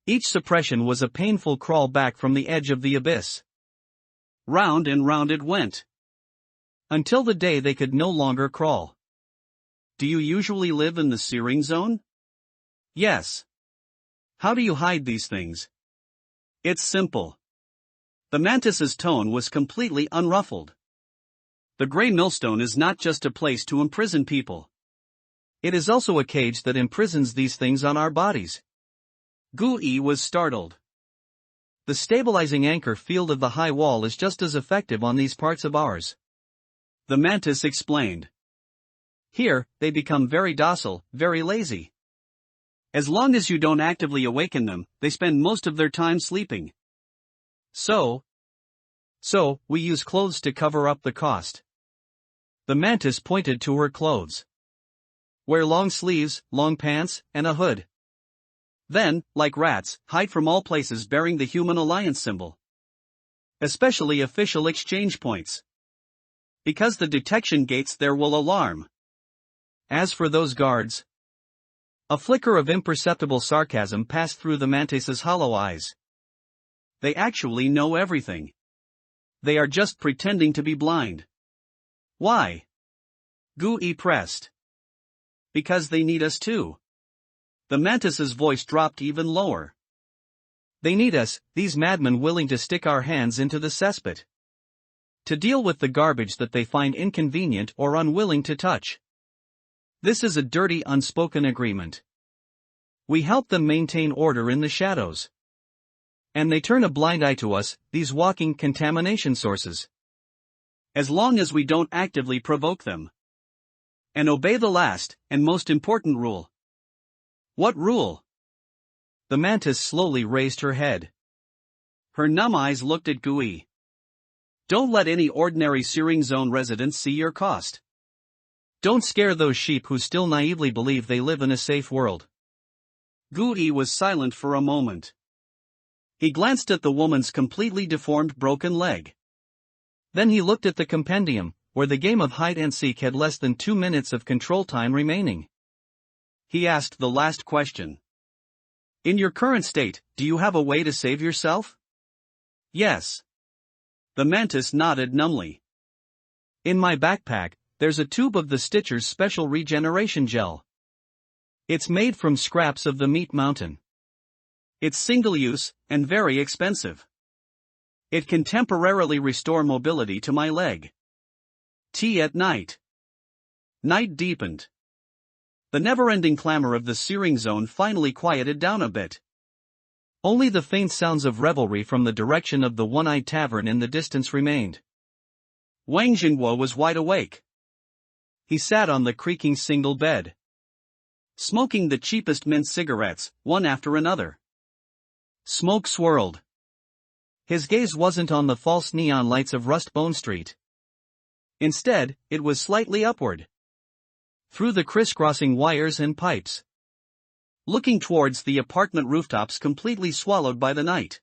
Each suppression was a painful crawl back from the edge of the abyss. Round and round it went. Until the day they could no longer crawl. Do you usually live in the searing zone? Yes. How do you hide these things? It's simple. The mantis's tone was completely unruffled. The gray millstone is not just a place to imprison people. It is also a cage that imprisons these things on our bodies. Gu-yi was startled. The stabilizing anchor field of the high wall is just as effective on these parts of ours. The mantis explained. Here, they become very docile, very lazy. As long as you don't actively awaken them, they spend most of their time sleeping. So, we use clothes to cover up the cost. The mantis pointed to her clothes. Wear long sleeves, long pants, and a hood. Then, like rats, hide from all places bearing the human alliance symbol. Especially official exchange points. Because the detection gates there will alarm. As for those guards, a flicker of imperceptible sarcasm passed through the mantis's hollow eyes. They actually know everything. They are just pretending to be blind. Why? Gu-yi pressed. Because they need us too. The mantis's voice dropped even lower. They need us, these madmen willing to stick our hands into the cesspit. To deal with the garbage that they find inconvenient or unwilling to touch. This is a dirty unspoken agreement. We help them maintain order in the shadows. And they turn a blind eye to us, these walking contamination sources. As long as we don't actively provoke them. And obey the last, and most important rule. What rule? The mantis slowly raised her head. Her numb eyes looked at Gu-yi. Don't let any ordinary searing zone residents see your cost. Don't scare those sheep who still naively believe they live in a safe world. Gu-yi was silent for a moment. He glanced at the woman's completely deformed broken leg. Then he looked at the compendium, where the game of hide-and-seek had less than 2 minutes of control time remaining. He asked the last question. In your current state, do you have a way to save yourself? Yes. The mantis nodded numbly. In my backpack, there's a tube of the Stitcher's special regeneration gel. It's made from scraps of the meat mountain. It's single-use, and very expensive. It can temporarily restore mobility to my leg. Tea at night. Night deepened. The never-ending clamor of the searing zone finally quieted down a bit. Only the faint sounds of revelry from the direction of the one-eyed tavern in the distance remained. Wang Xinguo was wide awake. He sat on the creaking single bed, smoking the cheapest mint cigarettes, one after another. Smoke swirled. His gaze wasn't on the false neon lights of Rustbone Street. Instead, it was slightly upward. Through the crisscrossing wires and pipes. Looking towards the apartment rooftops completely swallowed by the night.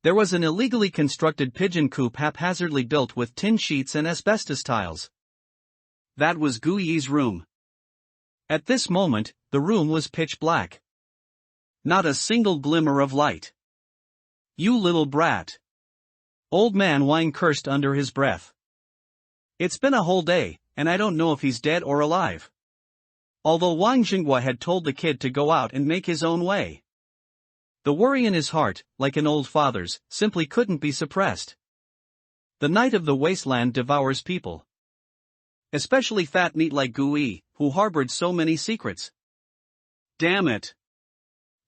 There was an illegally constructed pigeon coop haphazardly built with tin sheets and asbestos tiles. That was Gu-yi's room. At this moment, the room was pitch black. Not a single glimmer of light. You little brat. Old man Wang cursed under his breath. It's been a whole day, and I don't know if he's dead or alive. Although Wang Xinghua had told the kid to go out and make his own way. The worry in his heart, like an old father's, simply couldn't be suppressed. The night of the wasteland devours people. Especially fat meat like Gu-yi, who harbored so many secrets. Damn it.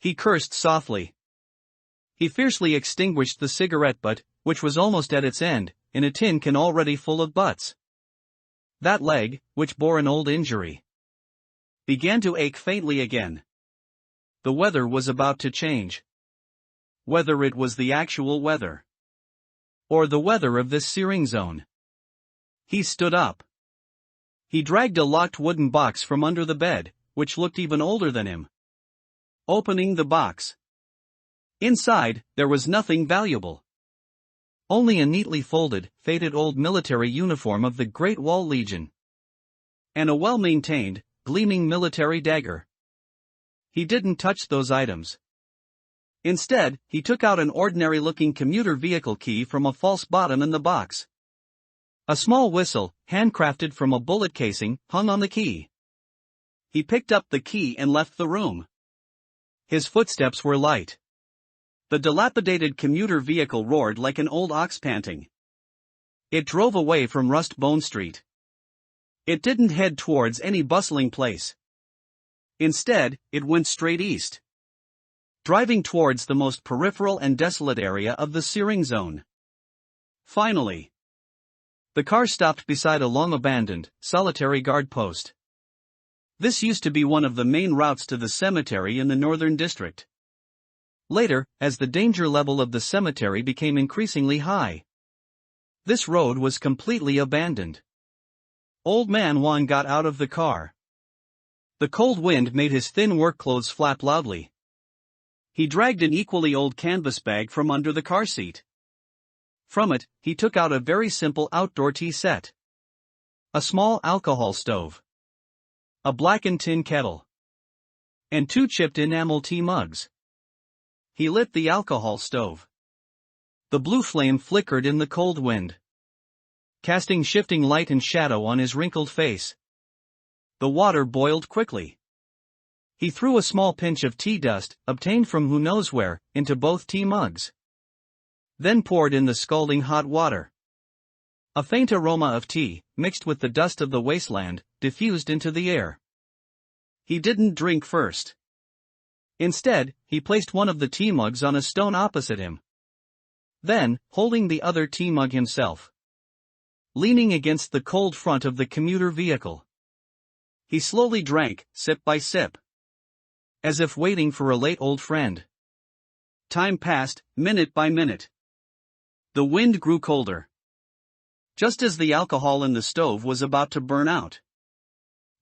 He cursed softly. He fiercely extinguished the cigarette butt, which was almost at its end, in a tin can already full of butts. That leg, which bore an old injury, began to ache faintly again. The weather was about to change. Whether it was the actual weather, or the weather of this searing zone. He stood up. He dragged a locked wooden box from under the bed, which looked even older than him. Opening the box. Inside, there was nothing valuable. Only a neatly folded, faded old military uniform of the Great Wall Legion. And a well-maintained, gleaming military dagger. He didn't touch those items. Instead, he took out an ordinary-looking commuter vehicle key from a false bottom in the box. A small whistle, handcrafted from a bullet casing, hung on the key. He picked up the key and left the room. His footsteps were light. The dilapidated commuter vehicle roared like an old ox panting. It drove away from Rust Bone Street. It didn't head towards any bustling place. Instead, it went straight east, driving towards the most peripheral and desolate area of the searing zone. Finally, the car stopped beside a long-abandoned, solitary guard post. This used to be one of the main routes to the cemetery in the northern district. Later, as the danger level of the cemetery became increasingly high, this road was completely abandoned. Old Man Juan got out of the car. The cold wind made his thin work clothes flap loudly. He dragged an equally old canvas bag from under the car seat. From it, he took out a very simple outdoor tea set. A small alcohol stove. A blackened tin kettle. And 2 chipped enamel tea mugs. He lit the alcohol stove. The blue flame flickered in the cold wind, casting shifting light and shadow on his wrinkled face. The water boiled quickly. He threw a small pinch of tea dust, obtained from who knows where, into both tea mugs. Then poured in the scalding hot water. A faint aroma of tea, mixed with the dust of the wasteland, diffused into the air. He didn't drink first. Instead, he placed one of the tea mugs on a stone opposite him. Then, holding the other tea mug himself, leaning against the cold front of the commuter vehicle, he slowly drank, sip by sip, as if waiting for a late old friend. Time passed, minute by minute. The wind grew colder. Just as the alcohol in the stove was about to burn out,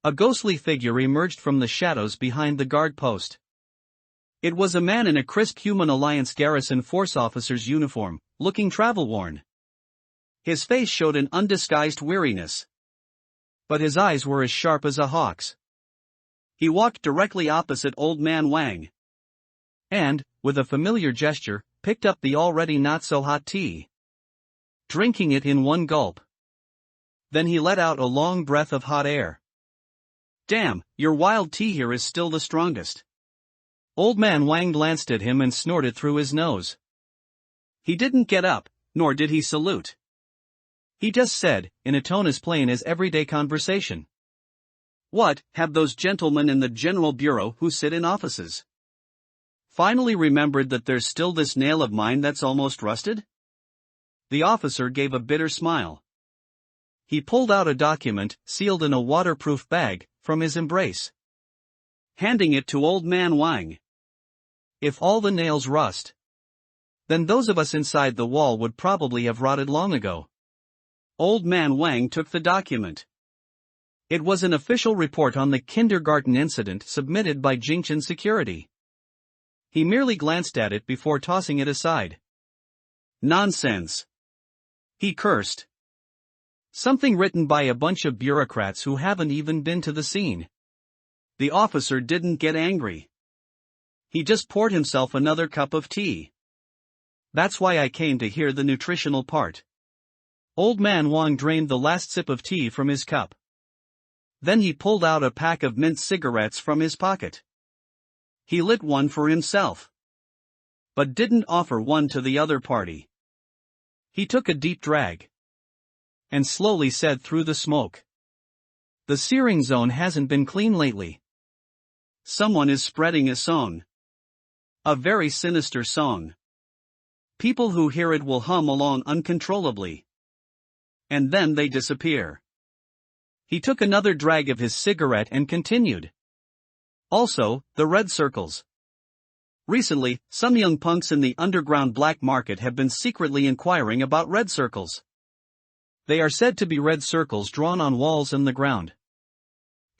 a ghostly figure emerged from the shadows behind the guard post. It was a man in a crisp Human Alliance Garrison Force officer's uniform, looking travel-worn. His face showed an undisguised weariness, but his eyes were as sharp as a hawk's. He walked directly opposite Old Man Wang, and, with a familiar gesture, picked up the already not-so-hot tea, drinking it in one gulp. Then he let out a long breath of hot air. "Damn, your wild tea here is still the strongest." Old Man Wang glanced at him and snorted through his nose. He didn't get up, nor did he salute. He just said, in a tone as plain as everyday conversation, "What have those gentlemen in the General Bureau who sit in offices finally remembered that there's still this nail of mine that's almost rusted?" The officer gave a bitter smile. He pulled out a document, sealed in a waterproof bag, from his embrace, handing it to Old Man Wang. "If all the nails rust, then those of us inside the wall would probably have rotted long ago." Old Man Wang took the document. It was an official report on the kindergarten incident submitted by Jingchen Security. He merely glanced at it before tossing it aside. "Nonsense," he cursed. "Something written by a bunch of bureaucrats who haven't even been to the scene." The officer didn't get angry. He just poured himself another cup of tea. "That's why I came to hear the nutritional part." Old Man Wang drained the last sip of tea from his cup. Then he pulled out a pack of mint cigarettes from his pocket. He lit one for himself, but didn't offer one to the other party. He took a deep drag, and slowly said through the smoke, "The searing zone hasn't been clean lately. Someone is spreading a song." A very sinister song. People who hear it will hum along uncontrollably. And then they disappear. He took another drag of his cigarette and continued. Also, the red circles. Recently, some young punks in the underground black market have been secretly inquiring about red circles. They are said to be red circles drawn on walls and the ground.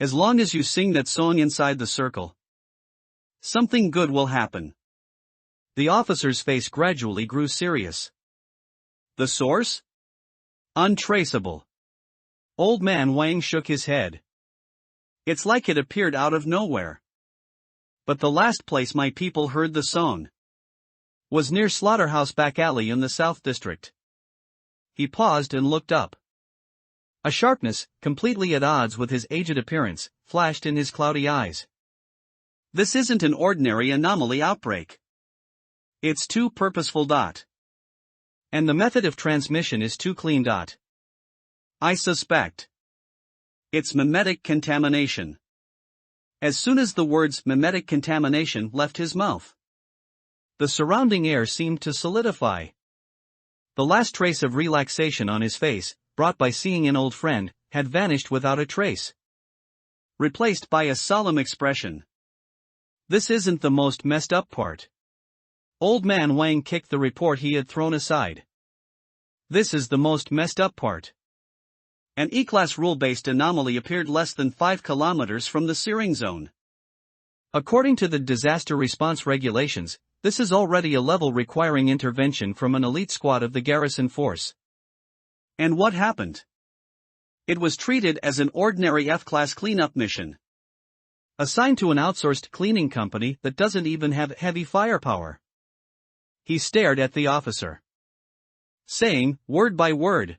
As long as you sing that song inside the circle, something good will happen. The officer's face gradually grew serious. The source? Untraceable. Old man Wang shook his head. It's like it appeared out of nowhere. But the last place my people heard the song was near Slaughterhouse Back Alley in the South District. He paused and looked up. A sharpness, completely at odds with his aged appearance, flashed in his cloudy eyes. This isn't an ordinary anomaly outbreak. It's too purposeful. And the method of transmission is too clean. I suspect it's mimetic contamination. As soon as the words mimetic contamination left his mouth, the surrounding air seemed to solidify. The last trace of relaxation on his face, brought by seeing an old friend, had vanished without a trace, replaced by a solemn expression. This isn't the most messed up part. Old man Wang kicked the report he had thrown aside. This is the most messed up part. An E-class rule-based anomaly appeared less than 5 kilometers from the searing zone. According to the disaster response regulations, this is already a level requiring intervention from an elite squad of the garrison force. And what happened? It was treated as an ordinary F-class cleanup mission, assigned to an outsourced cleaning company that doesn't even have heavy firepower. He stared at the officer, saying, word by word,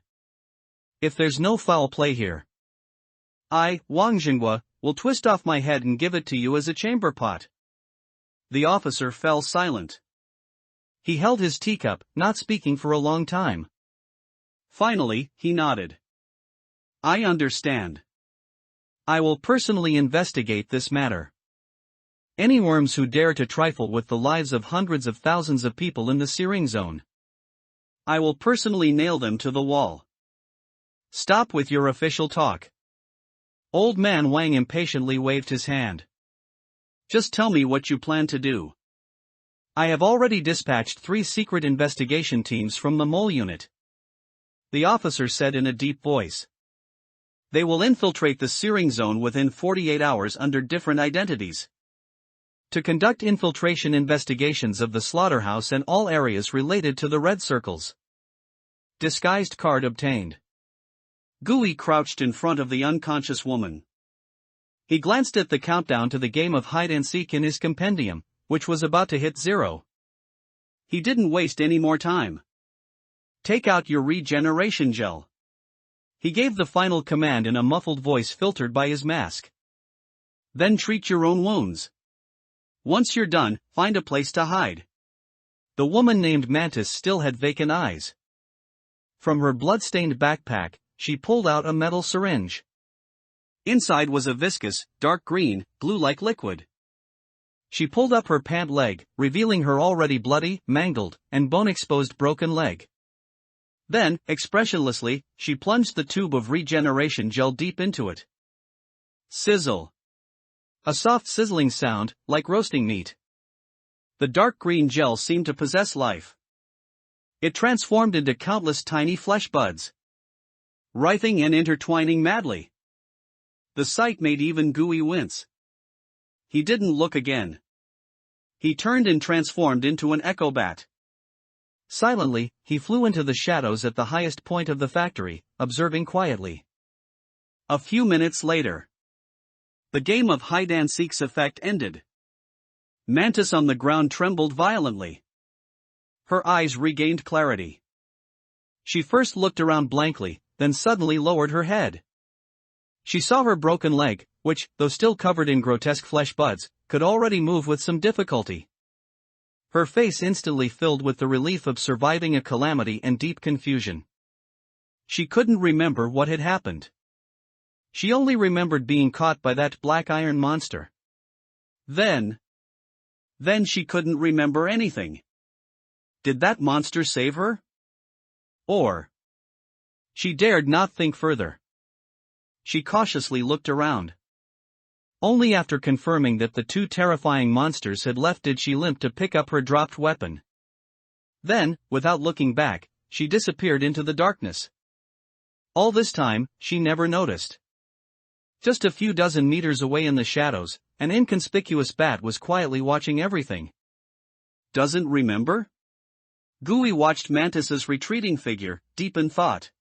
if there's no foul play here, I, Wang Jinghua, will twist off my head and give it to you as a chamber pot. The officer fell silent. He held his teacup, not speaking for a long time. Finally, he nodded. I understand. I will personally investigate this matter. Any worms who dare to trifle with the lives of hundreds of thousands of people in the searing zone, I will personally nail them to the wall. Stop with your official talk. Old man Wang impatiently waved his hand. Just tell me what you plan to do. I have already dispatched 3 secret investigation teams from the mole unit, the officer said in a deep voice. They will infiltrate the searing zone within 48 hours under different identities, to conduct infiltration investigations of the slaughterhouse and all areas related to the red circles. Disguised card obtained. Gui crouched in front of the unconscious woman. He glanced at the countdown to the game of hide-and-seek in his compendium, which was about to hit 0. He didn't waste any more time. Take out your regeneration gel. He gave the final command in a muffled voice filtered by his mask. Then treat your own wounds. Once you're done, find a place to hide. The woman named Mantis still had vacant eyes. From her blood-stained backpack, she pulled out a metal syringe. Inside was a viscous, dark green, glue-like liquid. She pulled up her pant leg, revealing her already bloody, mangled, and bone-exposed broken leg. Then, expressionlessly, she plunged the tube of regeneration gel deep into it. Sizzle. A soft sizzling sound, like roasting meat. The dark green gel seemed to possess life. It transformed into countless tiny flesh buds, writhing and intertwining madly. The sight made even Gui wince. He didn't look again. He turned and transformed into an echo bat. Silently, he flew into the shadows at the highest point of the factory, observing quietly. A few minutes later, the game of hide-and-seek's effect ended. Mantis on the ground trembled violently. Her eyes regained clarity. She first looked around blankly, then suddenly lowered her head. She saw her broken leg, which, though still covered in grotesque flesh buds, could already move with some difficulty. Her face instantly filled with the relief of surviving a calamity and deep confusion. She couldn't remember what had happened. She only remembered being caught by that black iron monster. Then, Then she couldn't remember anything. Did that monster save her? Or? She dared not think further. She cautiously looked around. Only after confirming that the two terrifying monsters had left did she limp to pick up her dropped weapon. Then, without looking back, she disappeared into the darkness. All this time, she never noticed. Just a few dozen meters away in the shadows, an inconspicuous bat was quietly watching everything. Doesn't remember? Gui watched Mantis's retreating figure, deep in thought.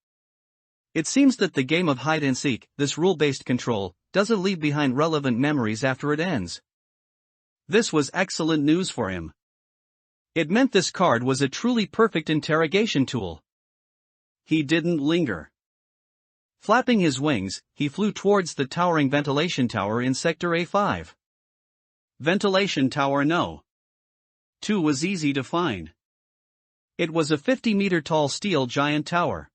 It seems that the game of hide-and-seek, this rule-based control, doesn't leave behind relevant memories after it ends. This was excellent news for him. It meant this card was a truly perfect interrogation tool. He didn't linger. Flapping his wings, he flew towards the towering ventilation tower in Sector A5. Ventilation Tower No. 2 was easy to find. It was a 50-meter-tall steel giant tower.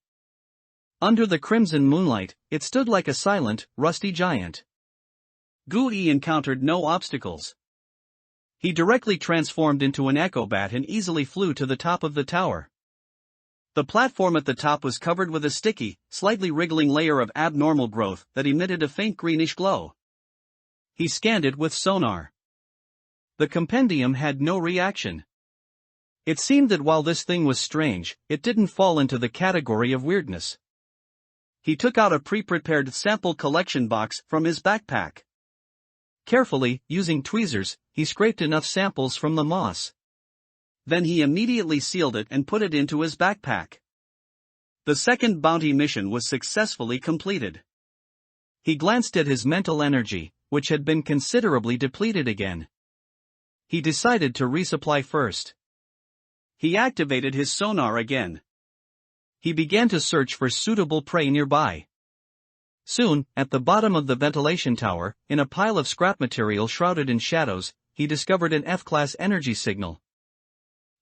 Under the crimson moonlight, it stood like a silent, rusty giant. Gui encountered no obstacles. He directly transformed into an echo bat and easily flew to the top of the tower. The platform at the top was covered with a sticky, slightly wriggling layer of abnormal growth that emitted a faint greenish glow. He scanned it with sonar. The compendium had no reaction. It seemed that while this thing was strange, it didn't fall into the category of weirdness. He took out a pre-prepared sample collection box from his backpack. Carefully, using tweezers, he scraped enough samples from the moss. Then he immediately sealed it and put it into his backpack. The second bounty mission was successfully completed. He glanced at his mental energy, which had been considerably depleted again. He decided to resupply first. He activated his sonar again. He began to search for suitable prey nearby. Soon, at the bottom of the ventilation tower, in a pile of scrap material shrouded in shadows, he discovered an F-class energy signal.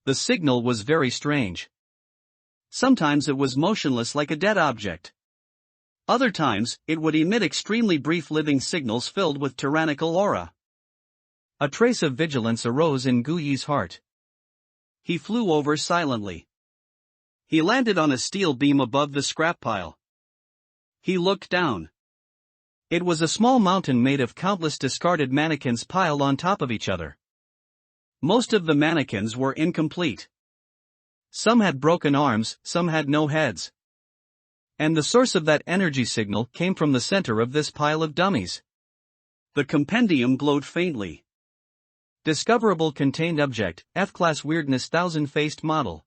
The signal was very strange. Sometimes it was motionless like a dead object. Other times, it would emit extremely brief living signals filled with tyrannical aura. A trace of vigilance arose in Gui's heart. He flew over silently. He landed on a steel beam above the scrap pile. He looked down. It was a small mountain made of countless discarded mannequins piled on top of each other. Most of the mannequins were incomplete. Some had broken arms, some had no heads. And the source of that energy signal came from the center of this pile of dummies. The compendium glowed faintly. Discoverable contained object, F-class weirdness thousand-faced model.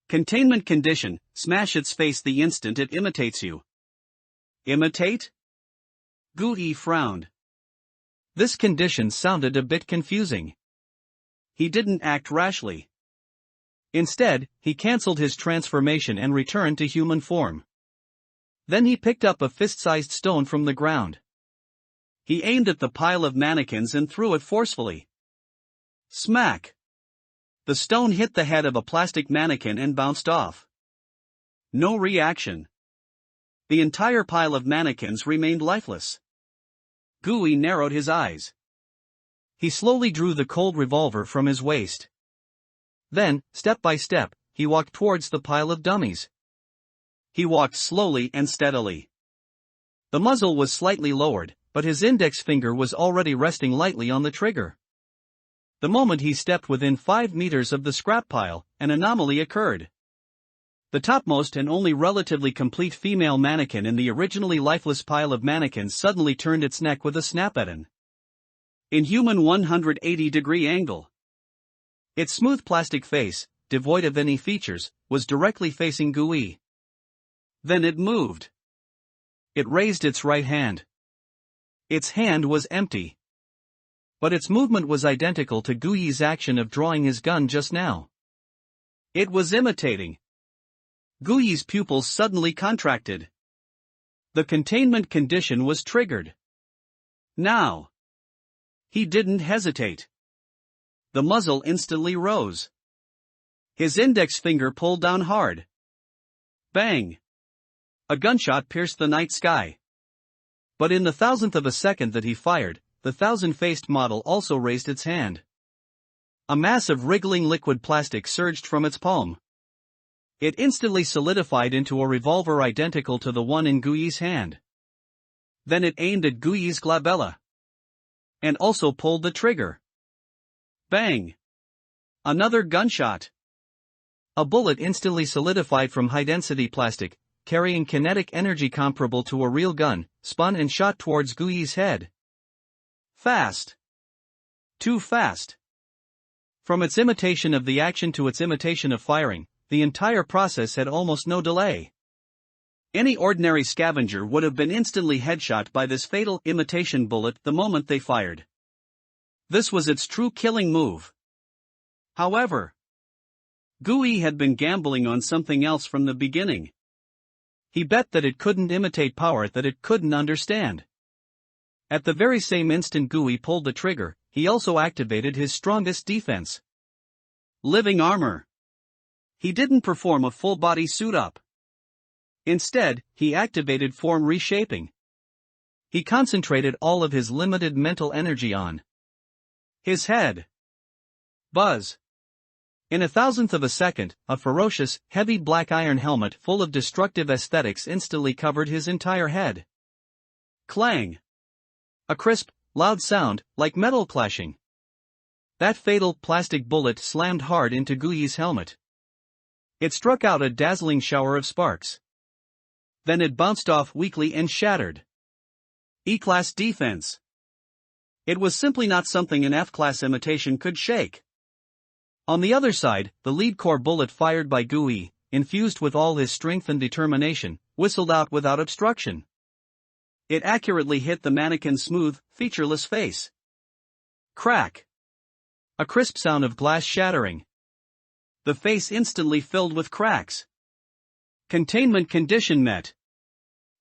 Containment condition, smash its face the instant it imitates you. Imitate? Gui frowned. This condition sounded a bit confusing. He didn't act rashly. Instead, he cancelled his transformation and returned to human form. Then he picked up a fist-sized stone from the ground. He aimed at the pile of mannequins and threw it forcefully. Smack! The stone hit the head of a plastic mannequin and bounced off. No reaction. The entire pile of mannequins remained lifeless. Gui narrowed his eyes. He slowly drew the cold revolver from his waist. Then, step by step, he walked towards the pile of dummies. He walked slowly and steadily. The muzzle was slightly lowered, but his index finger was already resting lightly on the trigger. The moment he stepped within 5 meters of the scrap pile, an anomaly occurred. The topmost and only relatively complete female mannequin in the originally lifeless pile of mannequins suddenly turned its neck with a snap at an inhuman 180-degree angle. Its smooth plastic face, devoid of any features, was directly facing Gui. Then it moved. It raised its right hand. Its hand was empty. But its movement was identical to Gui's action of drawing his gun just now. It was imitating. Gui's pupils suddenly contracted. The containment condition was triggered. Now. He didn't hesitate. The muzzle instantly rose. His index finger pulled down hard. Bang! A gunshot pierced the night sky. But in the thousandth of a second that he fired, the thousand-faced model also raised its hand. A mass of wriggling liquid plastic surged from its palm. It instantly solidified into a revolver identical to the one in Gui's hand. Then it aimed at Gui's glabella. And also pulled the trigger. Bang! Another gunshot. A bullet instantly solidified from high-density plastic, carrying kinetic energy comparable to a real gun, spun and shot towards Gui's head. Fast. Too fast. From its imitation of the action to its imitation of firing, the entire process had almost no delay. Any ordinary scavenger would have been instantly headshot by this fatal imitation bullet the moment they fired. This was its true killing move. However, Gui had been gambling on something else from the beginning. He bet that it couldn't imitate power that it couldn't understand. At the very same instant Gui pulled the trigger, he also activated his strongest defense. Living armor. He didn't perform a full-body suit-up. Instead, he activated form reshaping. He concentrated all of his limited mental energy on his head. Buzz. In a thousandth of a second, a ferocious, heavy black iron helmet full of destructive aesthetics instantly covered his entire head. Clang. A crisp, loud sound, like metal clashing. That fatal plastic bullet slammed hard into Gui's helmet. It struck out a dazzling shower of sparks. Then it bounced off weakly and shattered. E-class defense. It was simply not something an F-class imitation could shake. On the other side, the lead core bullet fired by Gui, infused with all his strength and determination, whistled out without obstruction. It accurately hit the mannequin's smooth, featureless face. Crack. A crisp sound of glass shattering. The face instantly filled with cracks. Containment condition met.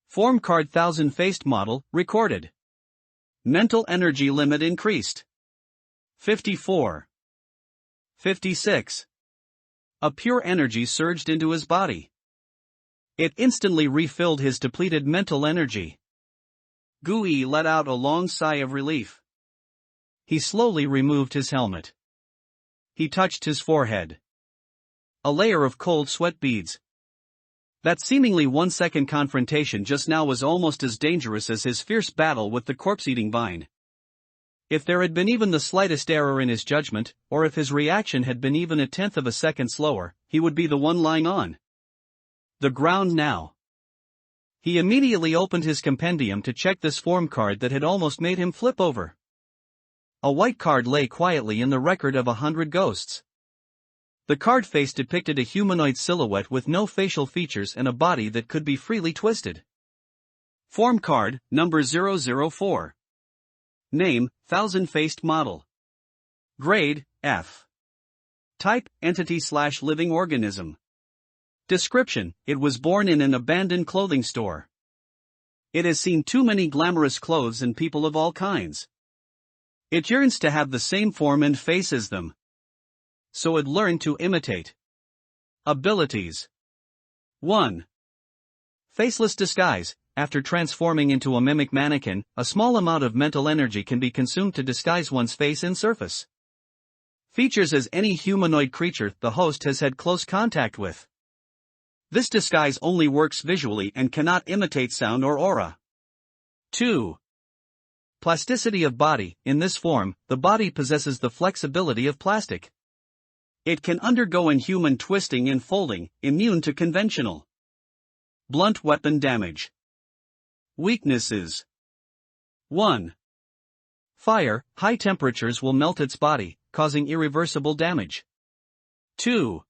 Form card 1000-faced model, recorded. Mental energy limit increased. 54. 56. A pure energy surged into his body. It instantly refilled his depleted mental energy. Gui let out a long sigh of relief. He slowly removed his helmet. He touched his forehead. A layer of cold sweat beads. That seemingly 1-second confrontation just now was almost as dangerous as his fierce battle with the corpse-eating vine. If there had been even the slightest error in his judgment, or if his reaction had been even a tenth of a second slower, he would be the one lying on the ground now. He immediately opened his compendium to check this form card that had almost made him flip over. A white card lay quietly in the record of 100 ghosts. The card face depicted a humanoid silhouette with no facial features and a body that could be freely twisted. Form card, number 004. Name, 1000-faced model. Grade, F. Type, entity/living organism. Description, it was born in an abandoned clothing store. It has seen too many glamorous clothes and people of all kinds. It yearns to have the same form and face as them. So it learned to imitate. Abilities. 1. Faceless disguise. After transforming into a mimic mannequin, a small amount of mental energy can be consumed to disguise one's face and surface. Features as any humanoid creature the host has had close contact with. This disguise only works visually and cannot imitate sound or aura. 2. Plasticity of body. In this form, the body possesses the flexibility of plastic. It can undergo inhuman twisting and folding, immune to conventional blunt weapon damage. Weaknesses. 1. Fire. High temperatures will melt its body, causing irreversible damage. 2.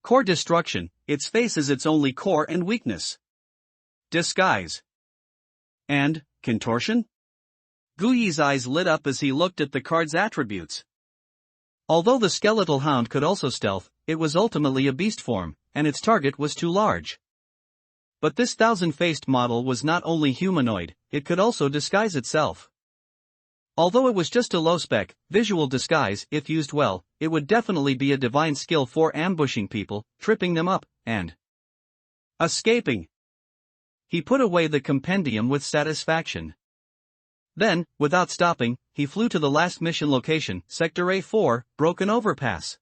Core destruction. Its face is its only core and weakness. Disguise. And contortion? Gui's eyes lit up as he looked at the card's attributes. Although the skeletal hound could also stealth, it was ultimately a beast form, and its target was too large. But this 1000-faced model was not only humanoid, it could also disguise itself. Although it was just a low-spec, visual disguise, if used well, it would definitely be a divine skill for ambushing people, tripping them up, and escaping. He put away the compendium with satisfaction. Then, without stopping, he flew to the last mission location, Sector A4, Broken Overpass.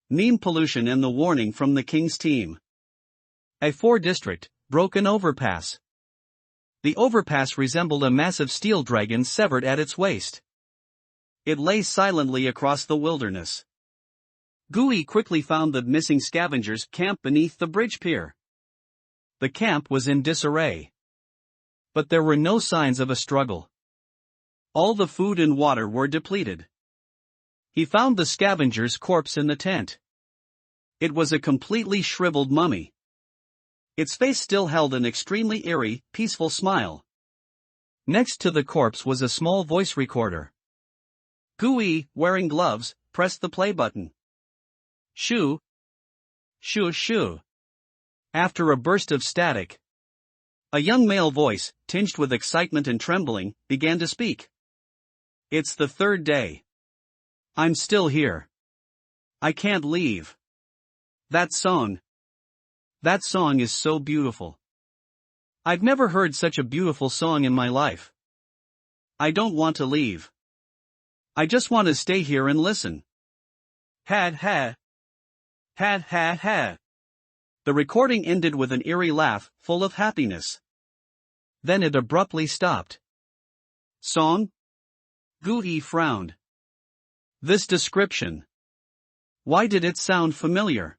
Neem pollution and the warning from the King's team. A4 district, Broken Overpass. The overpass resembled a massive steel dragon severed at its waist. It lay silently across the wilderness. Gui quickly found the missing scavengers camped beneath the bridge pier. The camp was in disarray. But there were no signs of a struggle. All the food and water were depleted. He found the scavenger's corpse in the tent. It was a completely shriveled mummy. Its face still held an extremely eerie, peaceful smile. Next to the corpse was a small voice recorder. Gui, wearing gloves, pressed the play button. Shoo. Shoo shoo. After a burst of static, a young male voice, tinged with excitement and trembling, began to speak. It's the third day. I'm still here. I can't leave. That song is so beautiful. I've never heard such a beautiful song in my life. I don't want to leave. I just want to stay here and listen. Had ha. Had ha ha. The recording ended with an eerie laugh, full of happiness. Then it abruptly stopped. Song? Gui frowned. This description. Why did it sound familiar?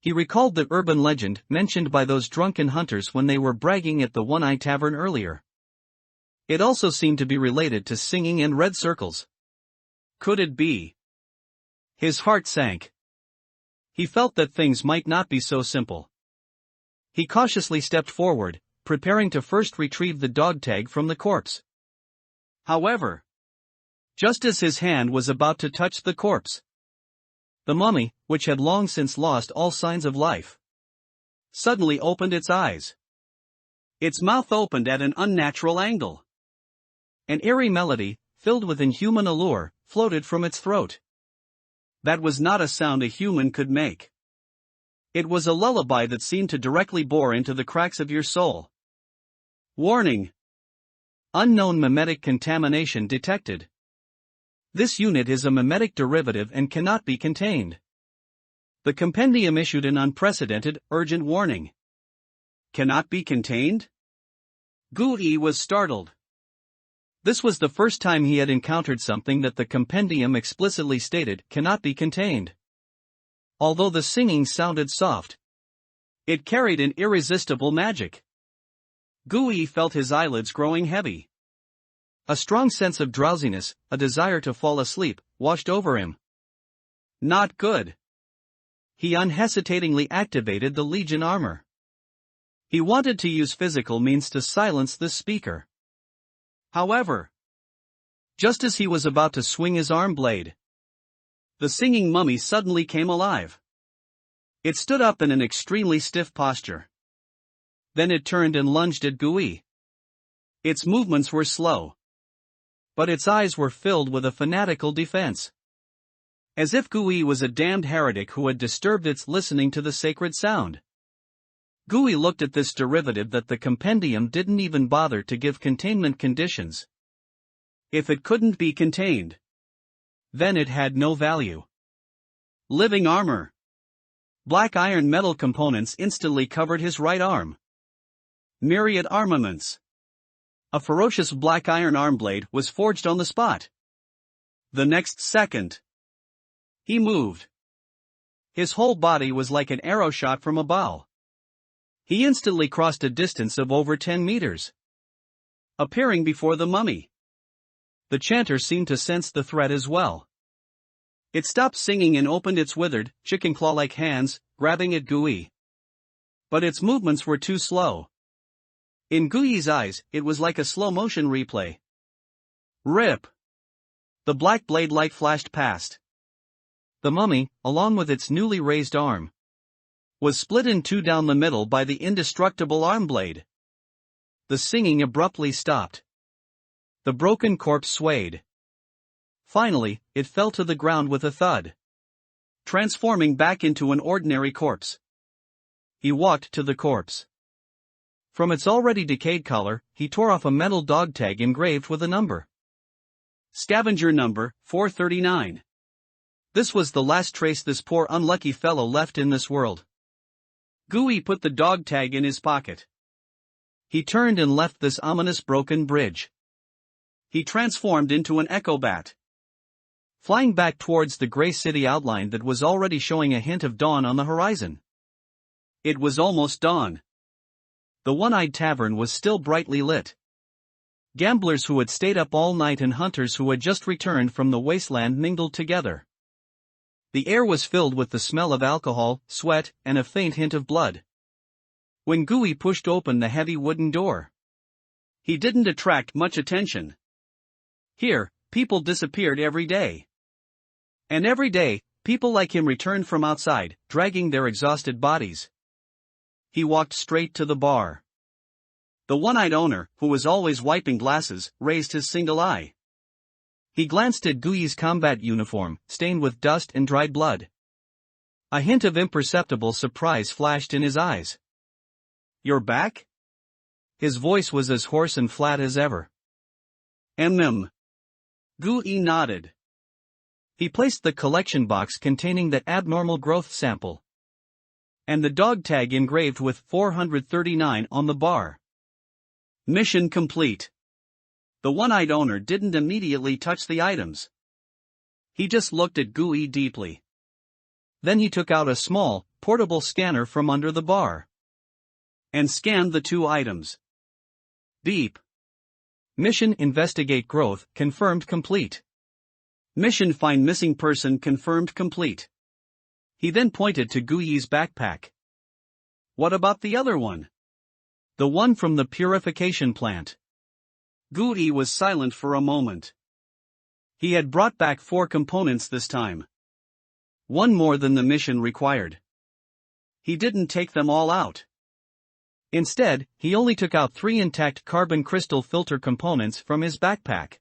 He recalled the urban legend mentioned by those drunken hunters when they were bragging at the One-Eye Tavern earlier. It also seemed to be related to singing and red circles. Could it be? His heart sank. He felt that things might not be so simple. He cautiously stepped forward, preparing to first retrieve the dog tag from the corpse. However, just as his hand was about to touch the corpse, the mummy, which had long since lost all signs of life, suddenly opened its eyes. Its mouth opened at an unnatural angle. An eerie melody, filled with inhuman allure, floated from its throat. That was not a sound a human could make. It was a lullaby that seemed to directly bore into the cracks of your soul. Warning! Unknown mimetic contamination detected. This unit is a mimetic derivative and cannot be contained. The compendium issued an unprecedented, urgent warning. Cannot be contained? Gui was startled. This was the first time he had encountered something that the compendium explicitly stated cannot be contained. Although the singing sounded soft, it carried an irresistible magic. Gui felt his eyelids growing heavy. A strong sense of drowsiness, a desire to fall asleep, washed over him. Not good. He unhesitatingly activated the Legion armor. He wanted to use physical means to silence this speaker. However, just as he was about to swing his arm blade, the singing mummy suddenly came alive. It stood up in an extremely stiff posture. Then it turned and lunged at Gui. Its movements were slow, but its eyes were filled with a fanatical defense. As if Gui was a damned heretic who had disturbed its listening to the sacred sound. Gui looked at this derivative that the compendium didn't even bother to give containment conditions. If it couldn't be contained, then it had no value. Living armor. Black iron metal components instantly covered his right arm. Myriad armaments. A ferocious black iron arm blade was forged on the spot. The next second, he moved. His whole body was like an arrow shot from a bow. He instantly crossed a distance of over 10 meters. Appearing before the mummy. The chanter seemed to sense the threat as well. It stopped singing and opened its withered, chicken claw-like hands, grabbing at Gui. But its movements were too slow. In Gui's eyes, it was like a slow-motion replay. Rip! The black blade light flashed past. The mummy, along with its newly raised arm, was split in two down the middle by the indestructible arm blade. The singing abruptly stopped. The broken corpse swayed. Finally, it fell to the ground with a thud, transforming back into an ordinary corpse. He walked to the corpse. From its already decayed collar, he tore off a metal dog tag engraved with a number. Scavenger number 439. This was the last trace this poor unlucky fellow left in this world. Gooey put the dog tag in his pocket. He turned and left this ominous broken bridge. He transformed into an echo bat, flying back towards the gray city outline that was already showing a hint of dawn on the horizon. It was almost dawn. The one-eyed tavern was still brightly lit. Gamblers who had stayed up all night and hunters who had just returned from the wasteland mingled together. The air was filled with the smell of alcohol, sweat, and a faint hint of blood. When Gooey pushed open the heavy wooden door, he didn't attract much attention. Here, people disappeared every day. And every day, people like him returned from outside, dragging their exhausted bodies. He walked straight to the bar. The one-eyed owner, who was always wiping glasses, raised his single eye. He glanced at Gooey's combat uniform, stained with dust and dried blood. A hint of imperceptible surprise flashed in his eyes. "You're back?" His voice was as hoarse and flat as ever. Gooey nodded. He placed the collection box containing that abnormal growth sample and the dog tag engraved with 439 on the bar. Mission complete. The one-eyed owner didn't immediately touch the items. He just looked at Gooey deeply. Then he took out a small, portable scanner from under the bar and scanned the two items. Beep. Mission investigate growth confirmed complete. Mission find missing person confirmed complete. He then pointed to Gooey's backpack. What about the other one? The one from the purification plant. Gooey was silent for a moment. He had brought back 4 components this time. One more than the mission required. He didn't take them all out. Instead, he only took out 3 intact carbon crystal filter components from his backpack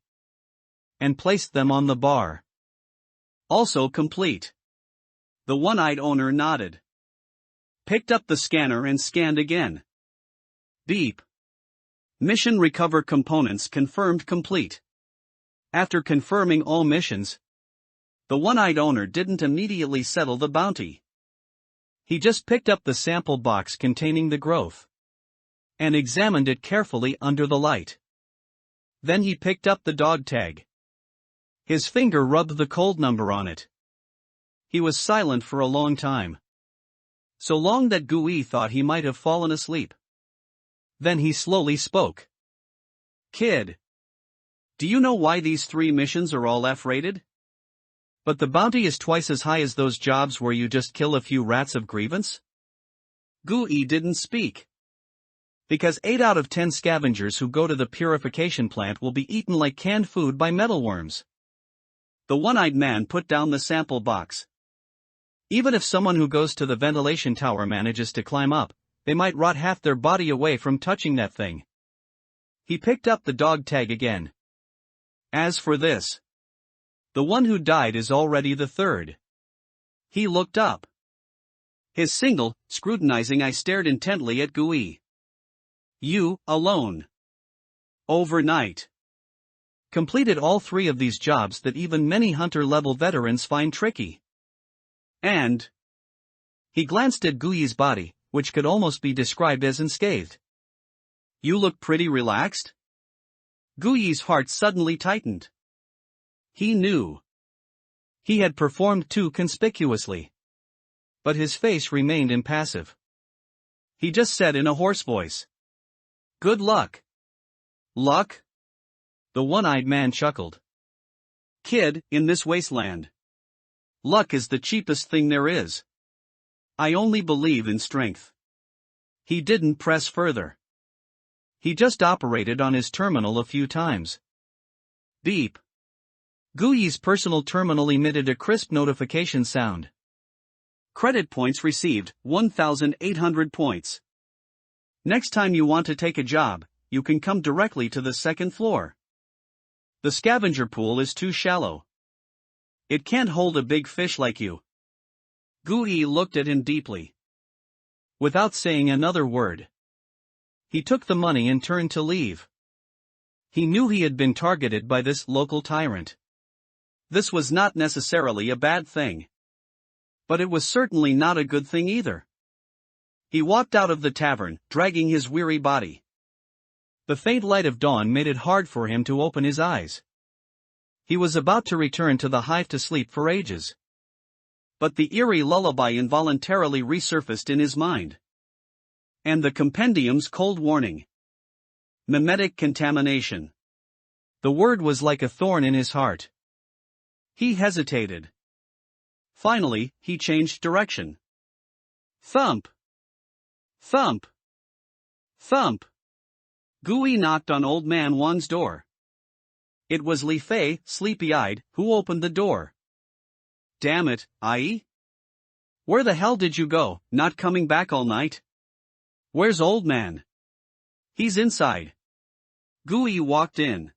and placed them on the bar. Also complete. The one-eyed owner nodded. Picked up the scanner and scanned again. Beep. Mission recover components confirmed complete. After confirming all missions, the one-eyed owner didn't immediately settle the bounty. He just picked up the sample box containing the growth and examined it carefully under the light. Then he picked up the dog tag. His finger rubbed the cold number on it. He was silent for a long time. So long that Gooey thought he might have fallen asleep. Then he slowly spoke. "Kid, do you know why these 3 missions are all F-rated? But the bounty is twice as high as those jobs where you just kill a few rats of grievance?" Gooey didn't speak. Because 8 out of 10 scavengers who go to the purification plant will be eaten like canned food by metalworms. The one-eyed man put down the sample box. Even if someone who goes to the ventilation tower manages to climb up, they might rot half their body away from touching that thing. He picked up the dog tag again. As for this, the one who died is already the 3rd. He looked up. His single, scrutinizing eye stared intently at Gooey. "You, alone. Overnight. Completed all 3 of these jobs that even many hunter-level veterans find tricky. And..." He glanced at Gooey's body, which could almost be described as unscathed. "You look pretty relaxed?" Gooey's heart suddenly tightened. He knew. He had performed too conspicuously. But his face remained impassive. He just said in a hoarse voice, "Good luck." "Luck?" The one-eyed man chuckled. "Kid, in this wasteland, luck is the cheapest thing there is. I only believe in strength." He didn't press further. He just operated on his terminal a few times. Beep. Gooey's personal terminal emitted a crisp notification sound. Credit points received, 1,800 points. Next time you want to take a job, you can come directly to the 2nd floor. The scavenger pool is too shallow. It can't hold a big fish like you. Gooey looked at him deeply. Without saying another word, He took the money and turned to leave. He knew he had been targeted by this local tyrant. This was not necessarily a bad thing. But it was certainly not a good thing either. He walked out of the tavern, dragging his weary body. The faint light of dawn made it hard for him to open his eyes. He was about to return to the hive to sleep for ages. But the eerie lullaby involuntarily resurfaced in his mind. And the compendium's cold warning. Mimetic contamination. The word was like a thorn in his heart. He hesitated. Finally, he changed direction. Thump! Thump! Thump! Gui knocked on Old Man Wang's door. It was Li Fei, sleepy-eyed, who opened the door. Damn it, Ai? Where the hell did you go, not coming back all night? Where's Old Man? He's inside. Gui walked in.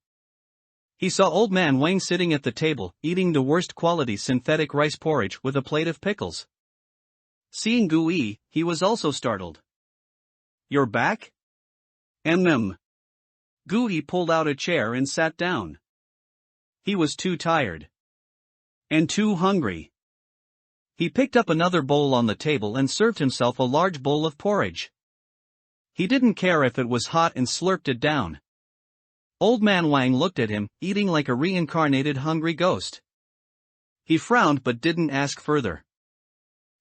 He saw Old Man Wang sitting at the table, eating the worst quality synthetic rice porridge with a plate of pickles. Seeing Gui, he was also startled. You're back? Gui pulled out a chair and sat down. He was too tired. And too hungry. He picked up another bowl on the table and served himself a large bowl of porridge. He didn't care if it was hot and slurped it down. Old Man Wang looked at him, eating like a reincarnated hungry ghost. He frowned but didn't ask further.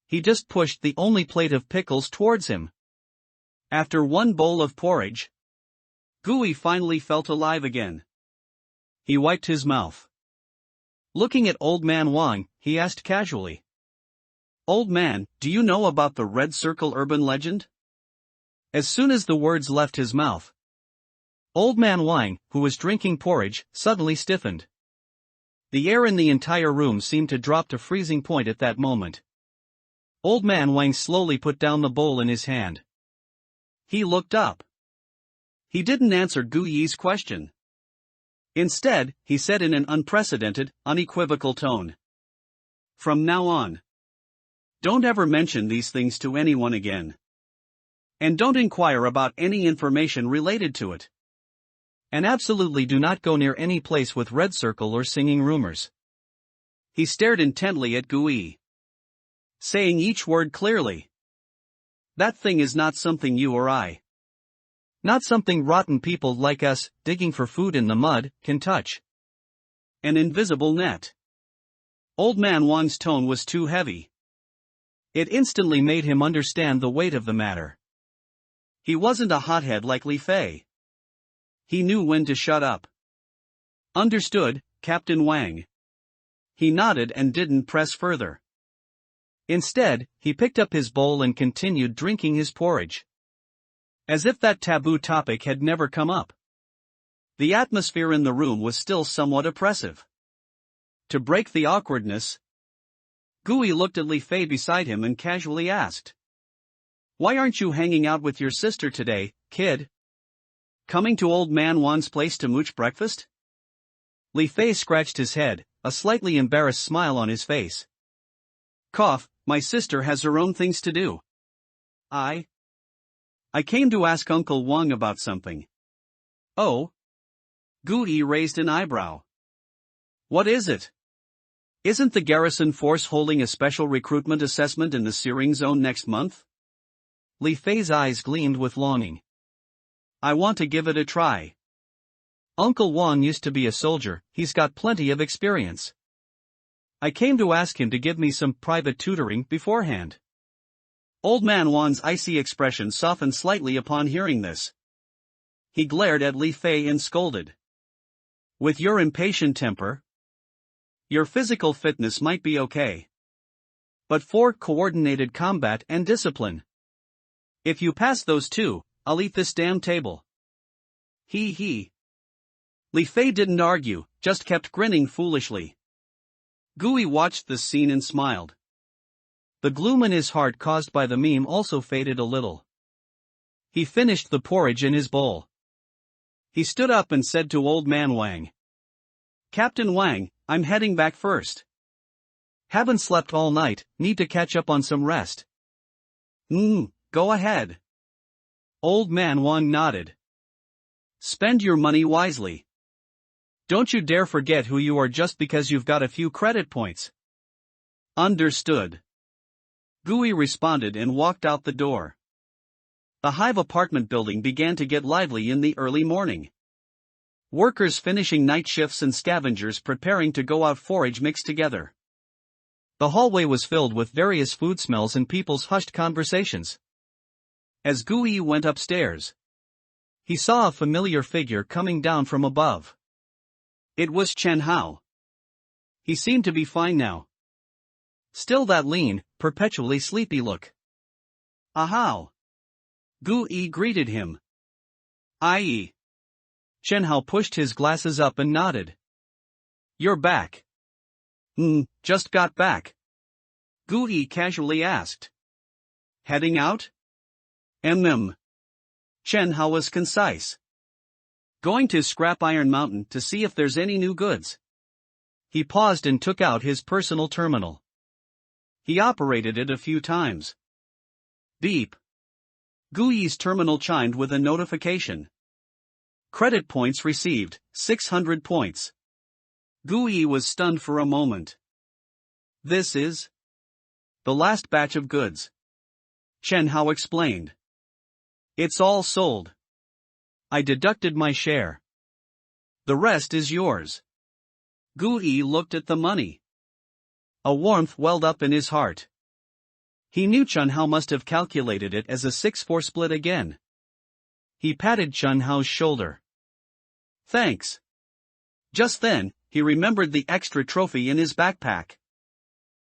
He just pushed the only plate of pickles towards him. After one bowl of porridge, Gui finally felt alive again. He wiped his mouth. Looking at Old Man Wang, he asked casually. Old man, do you know about the Red Circle urban legend? As soon as the words left his mouth, Old Man Wang, who was drinking porridge, suddenly stiffened. The air in the entire room seemed to drop to freezing point at that moment. Old Man Wang slowly put down the bowl in his hand. He looked up. He didn't answer Gui's question. Instead, he said in an unprecedented, unequivocal tone. From now on, don't ever mention these things to anyone again. And don't inquire about any information related to it. And absolutely do not go near any place with red circle or singing rumors. He stared intently at Gui, saying each word clearly. That thing is not something you or I, not something rotten people like us, digging for food in the mud, can touch. An invisible net. Old Man Wang's tone was too heavy. It instantly made him understand the weight of the matter. He wasn't a hothead like Li Fei. He knew when to shut up. Understood, Captain Wang. He nodded and didn't press further. Instead, he picked up his bowl and continued drinking his porridge. As if that taboo topic had never come up. The atmosphere in the room was still somewhat oppressive. To break the awkwardness, Gui looked at Li Fei beside him and casually asked. Why aren't you hanging out with your sister today, kid? Coming to Old Man Wan's place to mooch breakfast? Li Fei scratched his head, a slightly embarrassed smile on his face. Cough, my sister has her own things to do. I came to ask Uncle Wang about something. Oh? Gui raised an eyebrow. What is it? Isn't the garrison force holding a special recruitment assessment in the Searing Zone next month? Li Fei's eyes gleamed with longing. I want to give it a try. Uncle Wang used to be a soldier, he's got plenty of experience. I came to ask him to give me some private tutoring beforehand. Old Man Wan's icy expression softened slightly upon hearing this. He glared at Li Fei and scolded. With your impatient temper, your physical fitness might be okay. But for coordinated combat and discipline, if you pass those two, I'll eat this damn table. He. Li Fei didn't argue, just kept grinning foolishly. Gui watched this scene and smiled. The gloom in his heart caused by the meme also faded a little. He finished the porridge in his bowl. He stood up and said to Old Man Wang. Captain Wang, I'm heading back first. Haven't slept all night, need to catch up on some rest. Go ahead. Old man Wang nodded. Spend your money wisely. Don't you dare forget who you are just because you've got a few credit points. Understood. Gui responded and walked out the door. The Hive apartment building began to get lively in the early morning. Workers finishing night shifts and scavengers preparing to go out forage mixed together. The hallway was filled with various food smells and people's hushed conversations. As Gui went upstairs, he saw a familiar figure coming down from above. It was Chen Hao. He seemed to be fine now. Still that lean, perpetually sleepy look. Ahau! Gui greeted him. Aye. Chen Hao pushed his glasses up and nodded. You're back. Just got back. Gui casually asked. Heading out? Chen Hao was concise. Going to Scrap Iron Mountain to see if there's any new goods. He paused and took out his personal terminal. He operated it a few times. Beep. Gui's terminal chimed with a notification. Credit points received, 600 points. Gui was stunned for a moment. This is the last batch of goods. Chen Hao explained. It's all sold. I deducted my share. The rest is yours. Gui looked at the money. A warmth welled up in his heart. He knew Chen Hao must have calculated it as a 6-4 split again. He patted Chen Hao's shoulder. Thanks. Just then, he remembered the extra trophy in his backpack.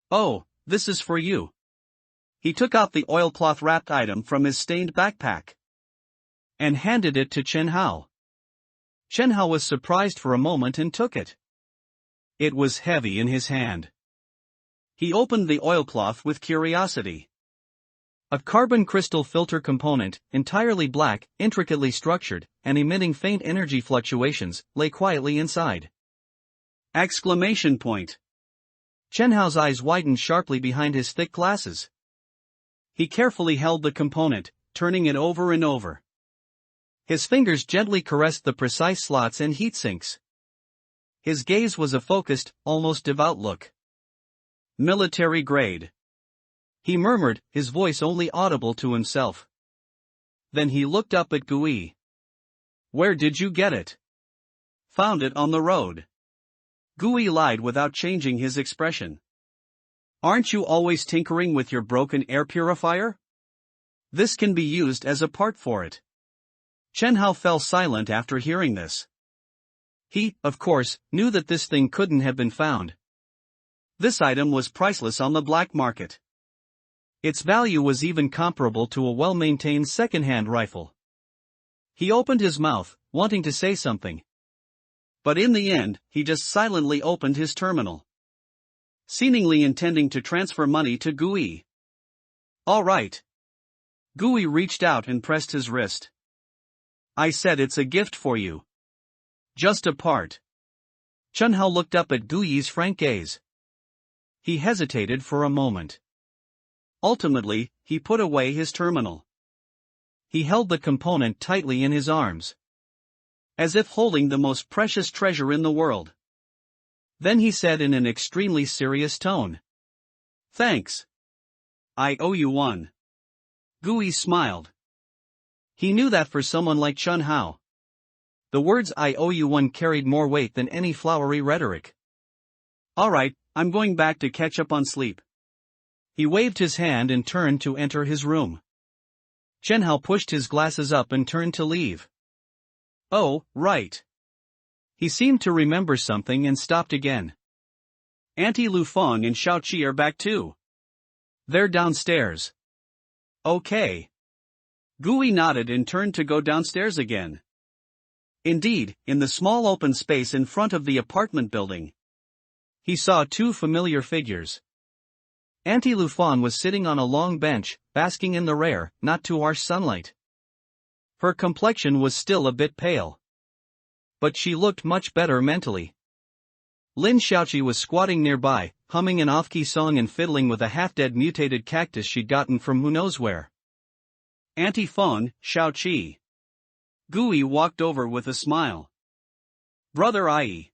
Oh, this is for you. He took out the oilcloth wrapped item from his stained backpack and handed it to Chen Hao. Chen Hao was surprised for a moment and took it. It was heavy in his hand. He opened the oilcloth with curiosity. A carbon crystal filter component, entirely black, intricately structured, and emitting faint energy fluctuations, lay quietly inside. Exclamation point. Chen Hao's eyes widened sharply behind his thick glasses. He carefully held the component, turning it over and over. His fingers gently caressed the precise slots and heat sinks. His gaze was a focused, almost devout look. Military grade. He murmured, his voice only audible to himself. Then he looked up at Gui. Where did you get it? Found it on the road. Gui lied without changing his expression. Aren't you always tinkering with your broken air purifier? This can be used as a part for it. Chen Hao fell silent after hearing this. He, of course, knew that this thing couldn't have been found. This item was priceless on the black market. Its value was even comparable to a well-maintained second-hand rifle. He opened his mouth, wanting to say something. But in the end, he just silently opened his terminal, seemingly intending to transfer money to Gui. All right. Gui reached out and pressed his wrist. I said it's a gift for you. Just a part. Chen Hao looked up at Gui's frank gaze. He hesitated for a moment. Ultimately, he put away his terminal. He held the component tightly in his arms, as if holding the most precious treasure in the world. Then he said in an extremely serious tone. Thanks. I owe you one. Gui smiled. He knew that for someone like Chen Hao, the words I owe you one carried more weight than any flowery rhetoric. All right, I'm going back to catch up on sleep. He waved his hand and turned to enter his room. Chen Hao pushed his glasses up and turned to leave. Oh, right. He seemed to remember something and stopped again. Auntie Lu Feng and Xiao Qi are back too. They're downstairs. Okay. Gui nodded and turned to go downstairs again. Indeed, in the small open space in front of the apartment building, he saw two familiar figures. Auntie Lu Feng was sitting on a long bench, basking in the rare, not too harsh sunlight. Her complexion was still a bit pale, but she looked much better mentally. Lin Xiaoqi was squatting nearby, humming an off-key song and fiddling with a half-dead mutated cactus she'd gotten from who knows where. Auntie Feng, Shao-Chi. Gui walked over with a smile. Brother Ai.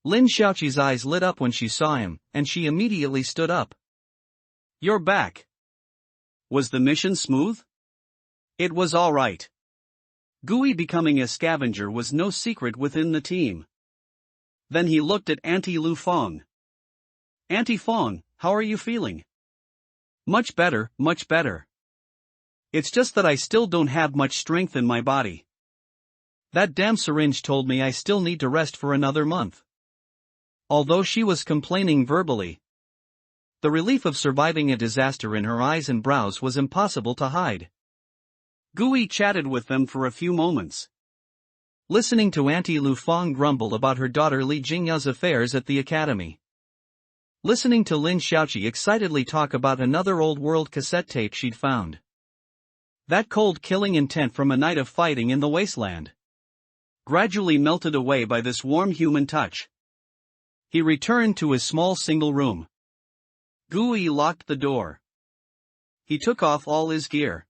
Lin Xiaoqi's eyes lit up when she saw him, and she immediately stood up. You're back. Was the mission smooth? It was all right. Gui becoming a scavenger was no secret within the team. Then he looked at Auntie Lu Feng. Auntie Feng, how are you feeling? Much better, much better. It's just that I still don't have much strength in my body. That damn syringe told me I still need to rest for another month. Although she was complaining verbally, the relief of surviving a disaster in her eyes and brows was impossible to hide. Gui chatted with them for a few moments, listening to Auntie Lu Feng grumble about her daughter Li Jingya's affairs at the academy. Listening to Lin Xiaoqi excitedly talk about another old world cassette tape she'd found. That cold killing intent from a night of fighting in the wasteland gradually melted away by this warm human touch. He returned to his small single room. Gui locked the door. He took off all his gear.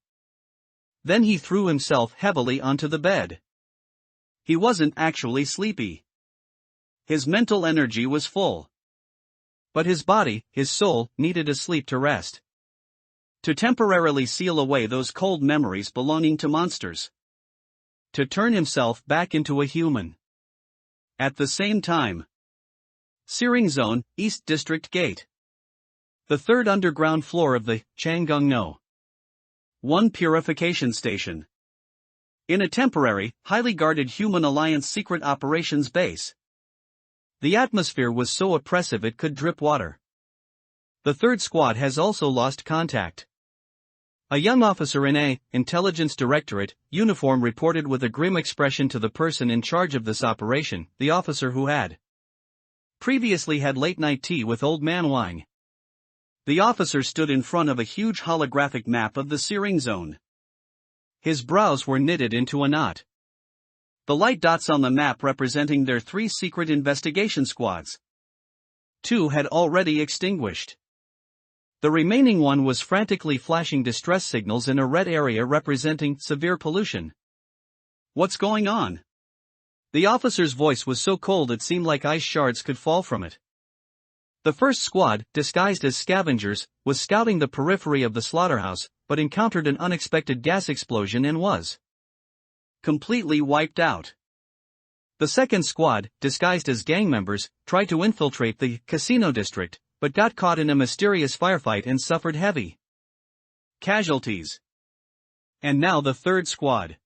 Then he threw himself heavily onto the bed. He wasn't actually sleepy. His mental energy was full. But his body, his soul, needed a sleep to rest. To temporarily seal away those cold memories belonging to monsters. To turn himself back into a human. At the same time. Searing Zone, East District Gate. The third underground floor of the Changgung No. 1 Purification Station. In a temporary, highly guarded Human Alliance Secret Operations Base. The atmosphere was so oppressive it could drip water. The third squad has also lost contact. A young officer in a Intelligence Directorate uniform reported with a grim expression to the person in charge of this operation, the officer who had previously had late-night tea with old man Wang. The officer stood in front of a huge holographic map of the Searing Zone. His brows were knitted into a knot. The light dots on the map representing their 3 secret investigation squads. 2 had already extinguished. The remaining one was frantically flashing distress signals in a red area representing severe pollution. What's going on? The officer's voice was so cold it seemed like ice shards could fall from it. The first squad, disguised as scavengers, was scouting the periphery of the slaughterhouse, but encountered an unexpected gas explosion and was completely wiped out. The second squad, disguised as gang members, tried to infiltrate the casino district, but got caught in a mysterious firefight and suffered heavy casualties. And now the third squad.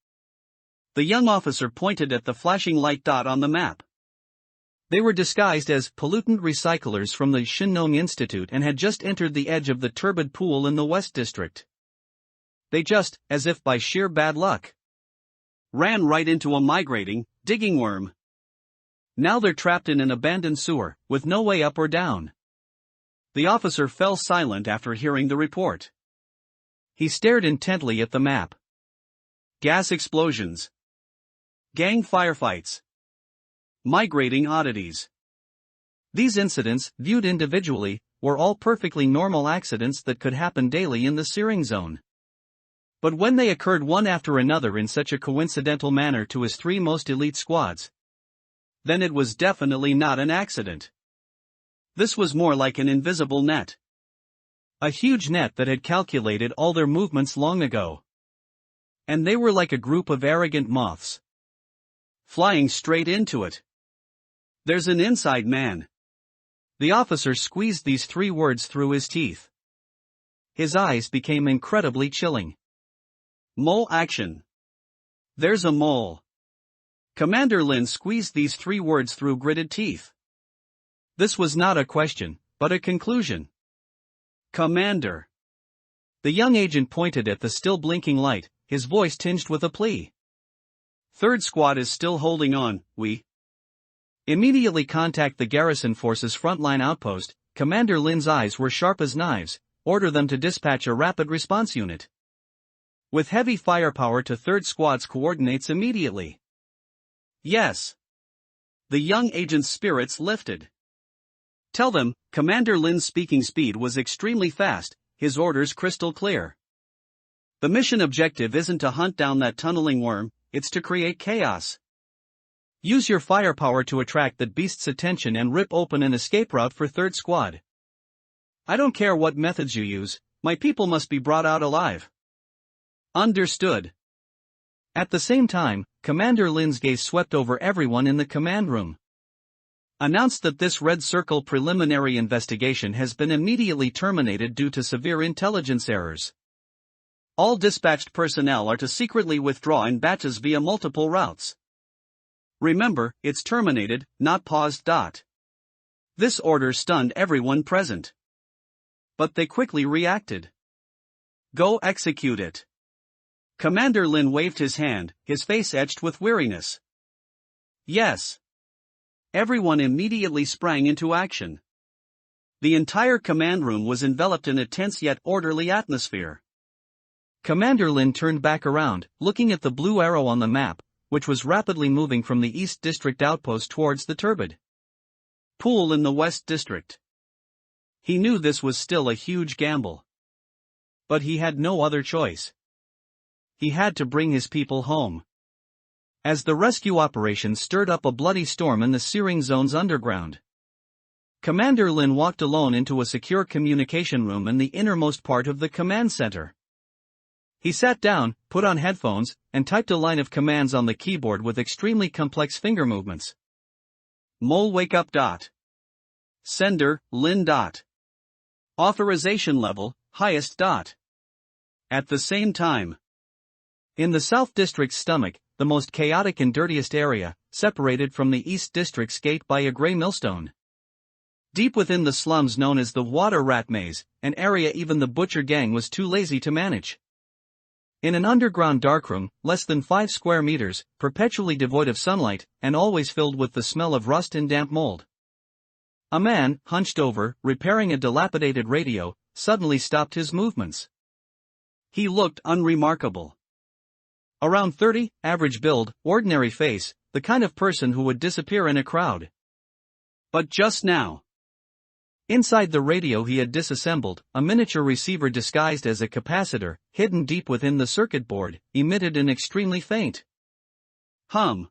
The young officer pointed at the flashing light dot on the map. They were disguised as pollutant recyclers from the Shinnong Institute and had just entered the edge of the turbid pool in the West District. They just, as if by sheer bad luck, ran right into a migrating, digging worm. Now they're trapped in an abandoned sewer, with no way up or down. The officer fell silent after hearing the report. He stared intently at the map. Gas explosions. Gang firefights. Migrating oddities. These incidents, viewed individually, were all perfectly normal accidents that could happen daily in the Searing Zone. But when they occurred one after another in such a coincidental manner to his 3 most elite squads, then it was definitely not an accident. This was more like an invisible net. A huge net that had calculated all their movements long ago. And they were like a group of arrogant moths, flying straight into it. There's an inside man. The officer squeezed these 3 words through his teeth. His eyes became incredibly chilling. Mole action. There's a mole. Commander Lin squeezed these 3 words through gritted teeth. This was not a question, but a conclusion. Commander. The young agent pointed at the still blinking light, his voice tinged with a plea. Third squad is still holding on, we immediately contact the garrison force's frontline outpost. Commander Lin's eyes were sharp as knives. Order them to dispatch a rapid response unit with heavy firepower to third squad's coordinates immediately. Yes. The young agent's spirits lifted. Tell them, Commander Lin's speaking speed was extremely fast, his orders crystal clear. The mission objective isn't to hunt down that tunneling worm, it's to create chaos. Use your firepower to attract that beast's attention and rip open an escape route for Third Squad. I don't care what methods you use, my people must be brought out alive. Understood. At the same time, Commander Lin's gaze swept over everyone in the command room. Announced that this Red Circle preliminary investigation has been immediately terminated due to severe intelligence errors. All dispatched personnel are to secretly withdraw in batches via multiple routes. Remember, it's terminated, not paused. This order stunned everyone present. But they quickly reacted. Go execute it. Commander Lin waved his hand, his face etched with weariness. Yes. Everyone immediately sprang into action. The entire command room was enveloped in a tense yet orderly atmosphere. Commander Lin turned back around, looking at the blue arrow on the map, which was rapidly moving from the East District outpost towards the turbid pool in the West District. He knew this was still a huge gamble. But he had no other choice. He had to bring his people home. As the rescue operation stirred up a bloody storm in the searing zone's underground, Commander Lin walked alone into a secure communication room in the innermost part of the command center. He sat down, put on headphones, and typed a line of commands on the keyboard with extremely complex finger movements. Mole wake up. Sender, Lin. Authorization level, highest. At the same time, in the South District's stomach, the most chaotic and dirtiest area, separated from the East District's gate by a gray millstone. Deep within the slums known as the Water Rat Maze, an area even the Butcher Gang was too lazy to manage. In an underground darkroom, less than 5 square meters, perpetually devoid of sunlight, and always filled with the smell of rust and damp mold. A man, hunched over, repairing a dilapidated radio, suddenly stopped his movements. He looked unremarkable. Around 30, average build, ordinary face, the kind of person who would disappear in a crowd. But just now, inside the radio he had disassembled, a miniature receiver disguised as a capacitor, hidden deep within the circuit board, emitted an extremely faint hum.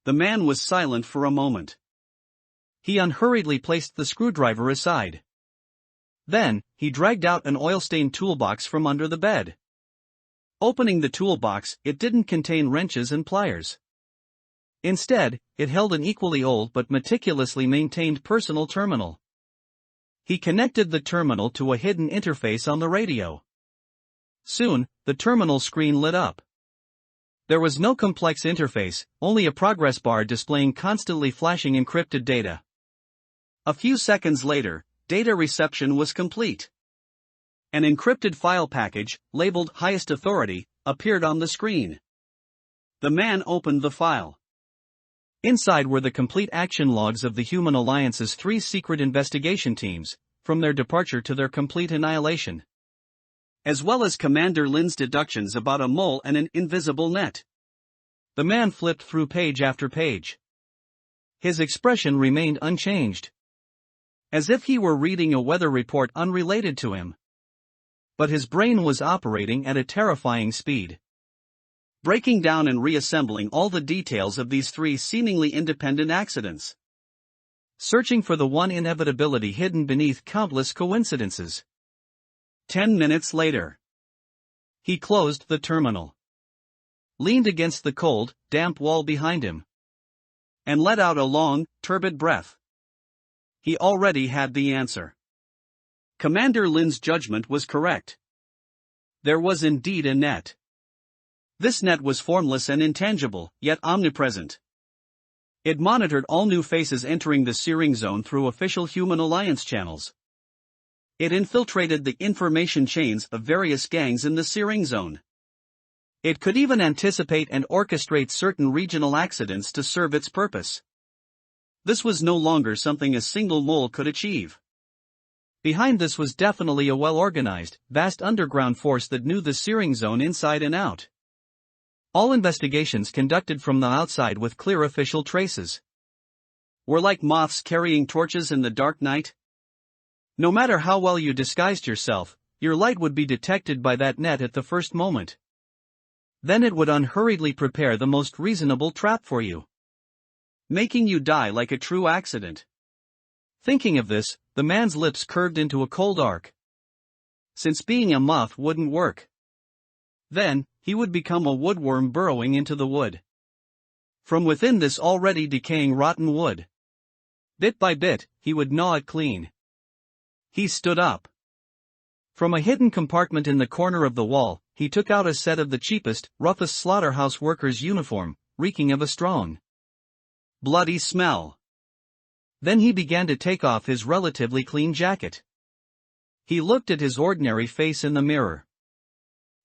The man was silent for a moment. He unhurriedly placed the screwdriver aside. Then, he dragged out an oil-stained toolbox from under the bed. Opening the toolbox, it didn't contain wrenches and pliers. Instead, it held an equally old but meticulously maintained personal terminal. He connected the terminal to a hidden interface on the radio. Soon, the terminal screen lit up. There was no complex interface, only a progress bar displaying constantly flashing encrypted data. A few seconds later, data reception was complete. An encrypted file package, labeled Highest Authority, appeared on the screen. The man opened the file. Inside were the complete action logs of the Human Alliance's 3 secret investigation teams, from their departure to their complete annihilation. As well as Commander Lin's deductions about a mole and an invisible net. The man flipped through page after page. His expression remained unchanged. As if he were reading a weather report unrelated to him. But his brain was operating at a terrifying speed. Breaking down and reassembling all the details of these 3 seemingly independent accidents. Searching for the one inevitability hidden beneath countless coincidences. 10 minutes later, he closed the terminal. Leaned against the cold, damp wall behind him. And let out a long, turbid breath. He already had the answer. Commander Lin's judgment was correct. There was indeed a net. This net was formless and intangible, yet omnipresent. It monitored all new faces entering the searing zone through official Human Alliance channels. It infiltrated the information chains of various gangs in the searing zone. It could even anticipate and orchestrate certain regional accidents to serve its purpose. This was no longer something a single mole could achieve. Behind this was definitely a well-organized, vast underground force that knew the searing zone inside and out. All investigations conducted from the outside with clear official traces. Were like moths carrying torches in the dark night. No matter how well you disguised yourself, your light would be detected by that net at the first moment. Then it would unhurriedly prepare the most reasonable trap for you, making you die like a true accident. Thinking of this, the man's lips curved into a cold arc. Since being a moth wouldn't work, then he would become a woodworm burrowing into the wood. From within this already decaying rotten wood, bit by bit, he would gnaw it clean. He stood up. From a hidden compartment in the corner of the wall, he took out a set of the cheapest, roughest slaughterhouse worker's uniform, reeking of a strong, bloody smell. Then he began to take off his relatively clean jacket. He looked at his ordinary face in the mirror.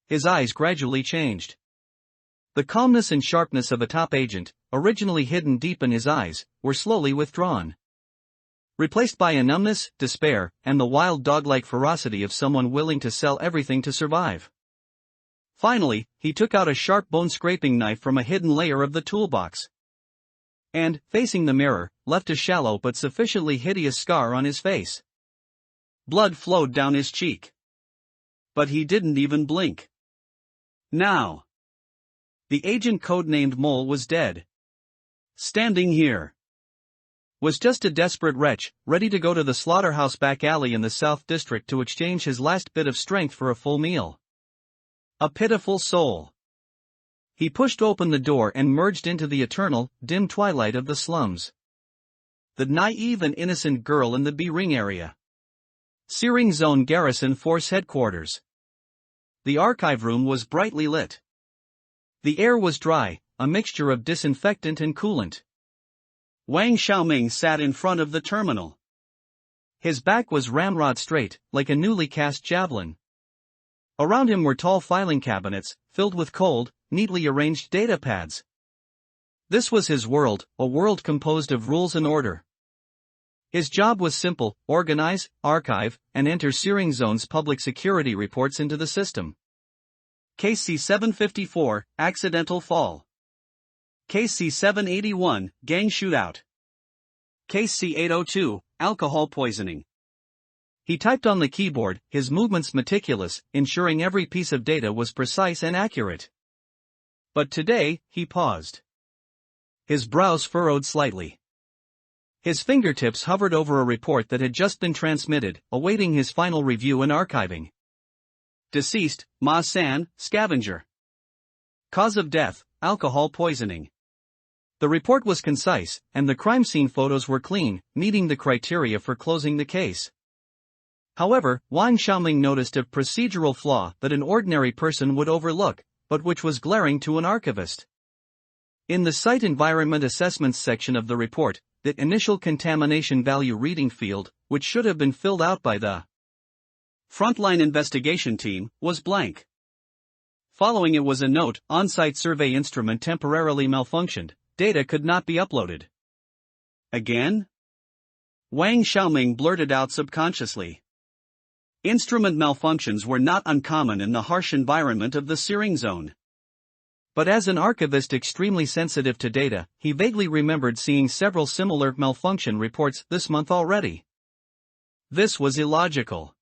His eyes gradually changed. The calmness and sharpness of a top agent, originally hidden deep in his eyes, were slowly withdrawn, replaced by a numbness, despair, and the wild dog-like ferocity of someone willing to sell everything to survive. Finally, he took out a sharp bone-scraping knife from a hidden layer of the toolbox, and, facing the mirror, left a shallow but sufficiently hideous scar on his face. Blood flowed down his cheek. But he didn't even blink. Now, the agent codenamed Mole was dead. Standing here was just a desperate wretch, ready to go to the slaughterhouse back alley in the South District to exchange his last bit of strength for a full meal. A pitiful soul. He pushed open the door and merged into the eternal, dim twilight of the slums. The naive and innocent girl in the B-Ring area. Searing Zone Garrison Force Headquarters. The archive room was brightly lit. The air was dry, a mixture of disinfectant and coolant. Wang Xiaoming sat in front of the terminal. His back was ramrod straight, like a newly cast javelin. Around him were tall filing cabinets, filled with cold, neatly arranged data pads. This was his world, a world composed of rules and order. His job was simple: organize, archive, and enter Searing Zone's public security reports into the system. Case C-754, Accidental Fall. Case C-781, Gang Shootout. Case C-802, Alcohol Poisoning. He typed on the keyboard, his movements meticulous, ensuring every piece of data was precise and accurate. But today, he paused. His brows furrowed slightly. His fingertips hovered over a report that had just been transmitted, awaiting his final review and archiving. Deceased, Ma San, scavenger. Cause of death, alcohol poisoning. The report was concise, and the crime scene photos were clean, meeting the criteria for closing the case. However, Wang Xiaoming noticed a procedural flaw that an ordinary person would overlook, but which was glaring to an archivist. In the Site Environment Assessments section of the report, the initial contamination value reading field, which should have been filled out by the frontline investigation team, was blank. Following it was a note: on-site survey instrument temporarily malfunctioned, data could not be uploaded. Again? Wang Xiaoming blurted out subconsciously. Instrument malfunctions were not uncommon in the harsh environment of the Searing Zone. But as an archivist extremely sensitive to data, he vaguely remembered seeing several similar malfunction reports this month already. This was illogical.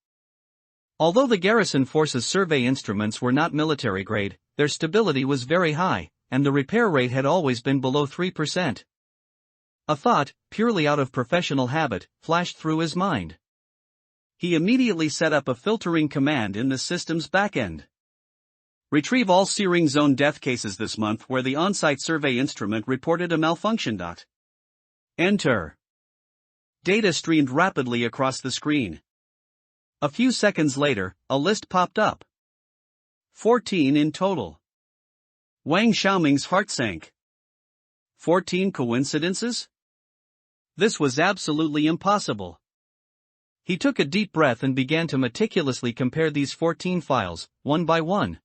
Although the garrison force's survey instruments were not military grade, their stability was very high, and the repair rate had always been below 3%. A thought, purely out of professional habit, flashed through his mind. He immediately set up a filtering command in the system's backend. Retrieve all Searing Zone death cases this month where the on-site survey instrument reported a malfunction. Enter. Data streamed rapidly across the screen. A few seconds later, a list popped up. 14 in total. Wang Xiaoming's heart sank. 14 coincidences? This was absolutely impossible. He took a deep breath and began to meticulously compare these 14 files, one by one.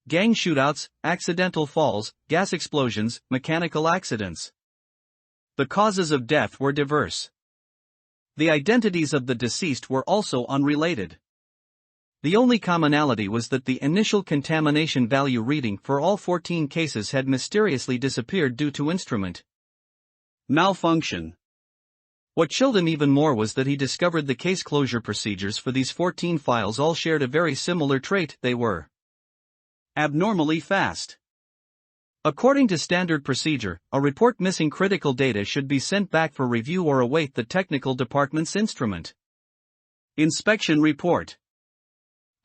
Gang shootouts, accidental falls, gas explosions, mechanical accidents. The causes of death were diverse. The identities of the deceased were also unrelated. The only commonality was that the initial contamination value reading for all 14 cases had mysteriously disappeared due to instrument malfunction. What chilled him even more was that he discovered the case closure procedures for these 14 files all shared a very similar trait: they were abnormally fast. According to standard procedure, a report missing critical data should be sent back for review or await the technical department's instrument inspection report.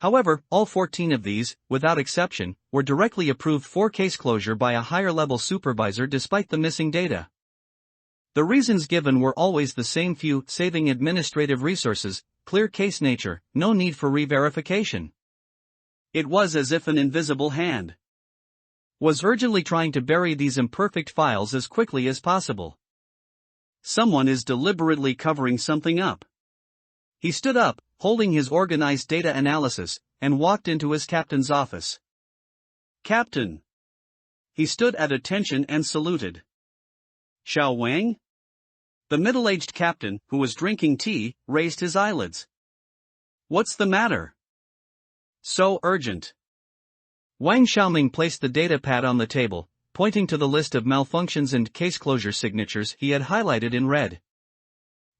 However, all 14 of these, without exception, were directly approved for case closure by a higher-level supervisor despite the missing data. The reasons given were always the same few: saving administrative resources, clear case nature, no need for re-verification. It was as if an invisible hand was urgently trying to bury these imperfect files as quickly as possible. Someone is deliberately covering something up. He stood up, holding his organized data analysis, and walked into his captain's office. "Captain." He stood at attention and saluted. "Xiao Wang?" The middle-aged captain, who was drinking tea, raised his eyelids. "What's the matter? So urgent?" Wang Xiaoming placed the data pad on the table, pointing to the list of malfunctions and case closure signatures he had highlighted in red.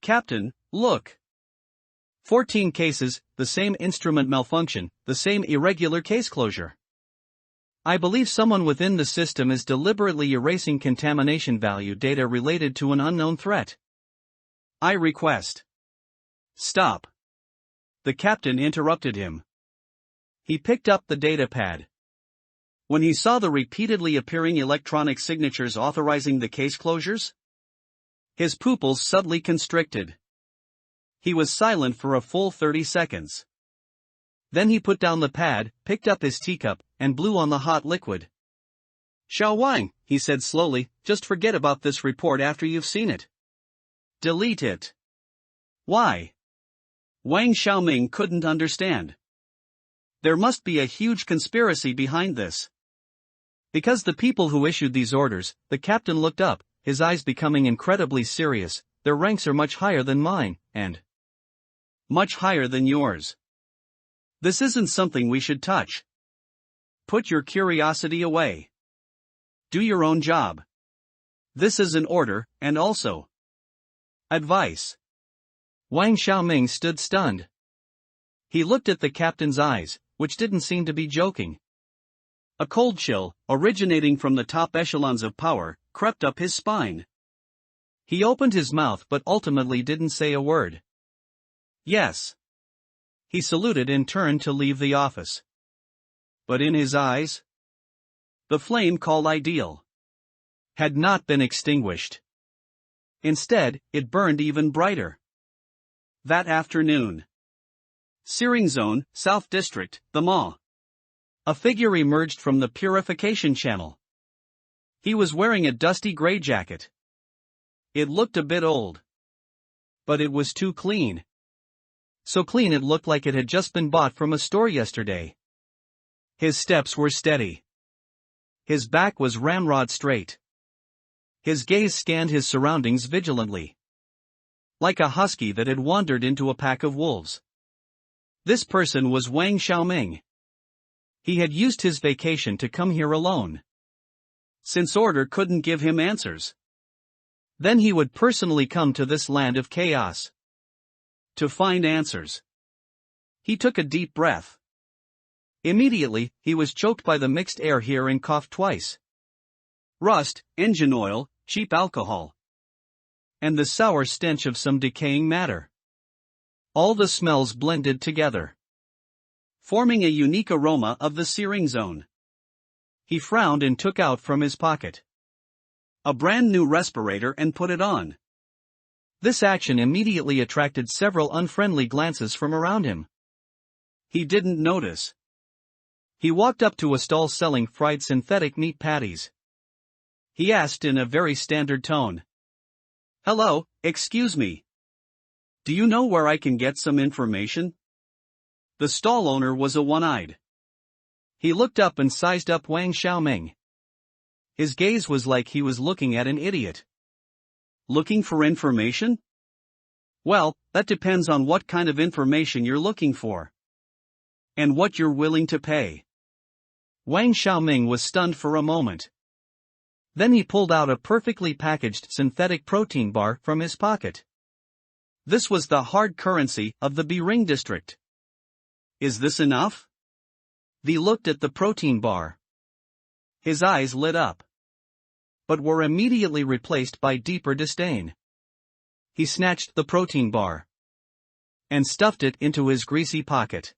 "Captain, look. 14 cases, the same instrument malfunction, the same irregular case closure. I believe someone within the system is deliberately erasing contamination value data related to an unknown threat. I request." "Stop." The captain interrupted him. He picked up the data pad. When he saw the repeatedly appearing electronic signatures authorizing the case closures, his pupils subtly constricted. He was silent for a full 30 seconds. Then he put down the pad, picked up his teacup, and blew on the hot liquid. "Xiao Wang," he said slowly, "just forget about this report after you've seen it. Delete it." "Why?" Wang Xiaoming couldn't understand. There must be a huge conspiracy behind this. Because the people who issued these orders, the captain looked up, his eyes becoming incredibly serious. "Their ranks are much higher than mine, and much higher than yours. This isn't something we should touch. Put your curiosity away. Do your own job. This is an order, and also advice." Wang Xiaoming stood stunned. He looked at the captain's eyes, which didn't seem to be joking. A cold chill, originating from the top echelons of power, crept up his spine. He opened his mouth but ultimately didn't say a word. "Yes." He saluted and turned to leave the office. But in his eyes, the flame called ideal had not been extinguished. Instead, it burned even brighter. That afternoon, Searing Zone, South District, the Ma. A figure emerged from the purification channel. He was wearing a dusty gray jacket. It looked a bit old. But it was too clean. So clean it looked like it had just been bought from a store yesterday. His steps were steady. His back was ramrod straight. His gaze scanned his surroundings vigilantly. Like a husky that had wandered into a pack of wolves. This person was Wang Xiaoming. He had used his vacation to come here alone. Since Order couldn't give him answers, then he would personally come to this land of chaos to find answers. He took a deep breath. Immediately, he was choked by the mixed air here and coughed twice. Rust, engine oil, cheap alcohol, and the sour stench of some decaying matter. All the smells blended together, forming a unique aroma of the Searing Zone. He frowned and took out from his pocket a brand new respirator and put it on. This action immediately attracted several unfriendly glances from around him. He didn't notice. He walked up to a stall selling fried synthetic meat patties. He asked in a very standard tone. "Hello, excuse me. Do you know where I can get some information?" The stall owner was a one-eyed. He looked up and sized up Wang Xiaoming. His gaze was like he was looking at an idiot. "Looking for information?" "Well, that depends on what kind of information you're looking for. And what you're willing to pay." Wang Xiaoming was stunned for a moment. Then he pulled out a perfectly packaged synthetic protein bar from his pocket. This was the hard currency of the Devouring district. Is this enough? He looked at the protein bar. His eyes lit up, but were immediately replaced by deeper disdain. He snatched the protein bar and stuffed it into his greasy pocket.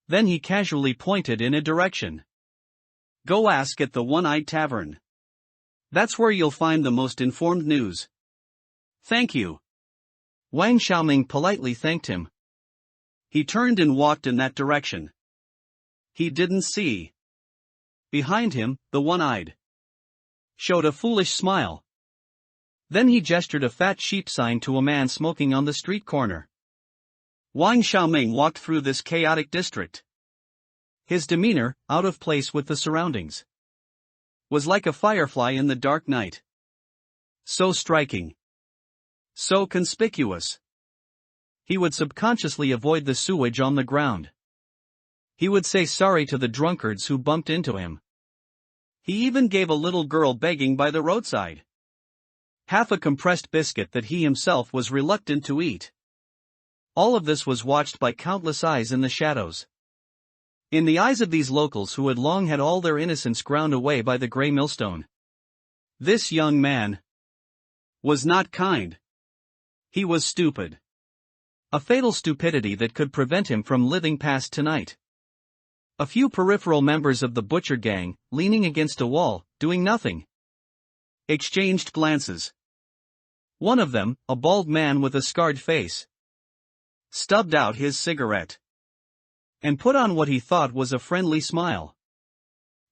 Then he casually pointed in a direction. Go ask at the One-Eyed Tavern. That's where you'll find the most informed news. Thank you. Wang Xiaoming politely thanked him. He turned and walked in that direction. He didn't see. Behind him, the one-eyed showed a foolish smile. Then he gestured a fat sheep sign to a man smoking on the street corner. Wang Xiaoming walked through this chaotic district. His demeanor, out of place with the surroundings, was like a firefly in the dark night. So striking. So conspicuous. He would subconsciously avoid the sewage on the ground. He would say sorry to the drunkards who bumped into him. He even gave a little girl begging by the roadside half a compressed biscuit that he himself was reluctant to eat. All of this was watched by countless eyes in the shadows. In the eyes of these locals who had long had all their innocence ground away by the gray millstone, this young man was not kind. He was stupid. A fatal stupidity that could prevent him from living past tonight. A few peripheral members of the butcher gang, leaning against a wall, doing nothing, exchanged glances. One of them, a bald man with a scarred face, stubbed out his cigarette and put on what he thought was a friendly smile.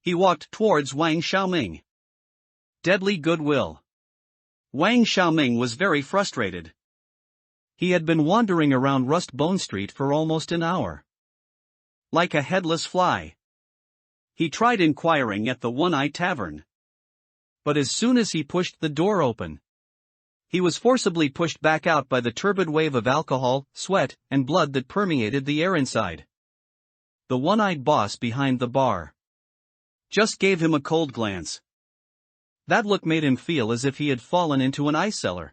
He walked towards Wang Xiaoming. Deadly goodwill. Wang Xiaoming was very frustrated. He had been wandering around Rust Bone Street for almost an hour, like a headless fly. He tried inquiring at the One-Eyed Tavern, but as soon as he pushed the door open, he was forcibly pushed back out by the turbid wave of alcohol, sweat, and blood that permeated the air inside. The one-eyed boss behind the bar just gave him a cold glance. That look made him feel as if he had fallen into an ice cellar.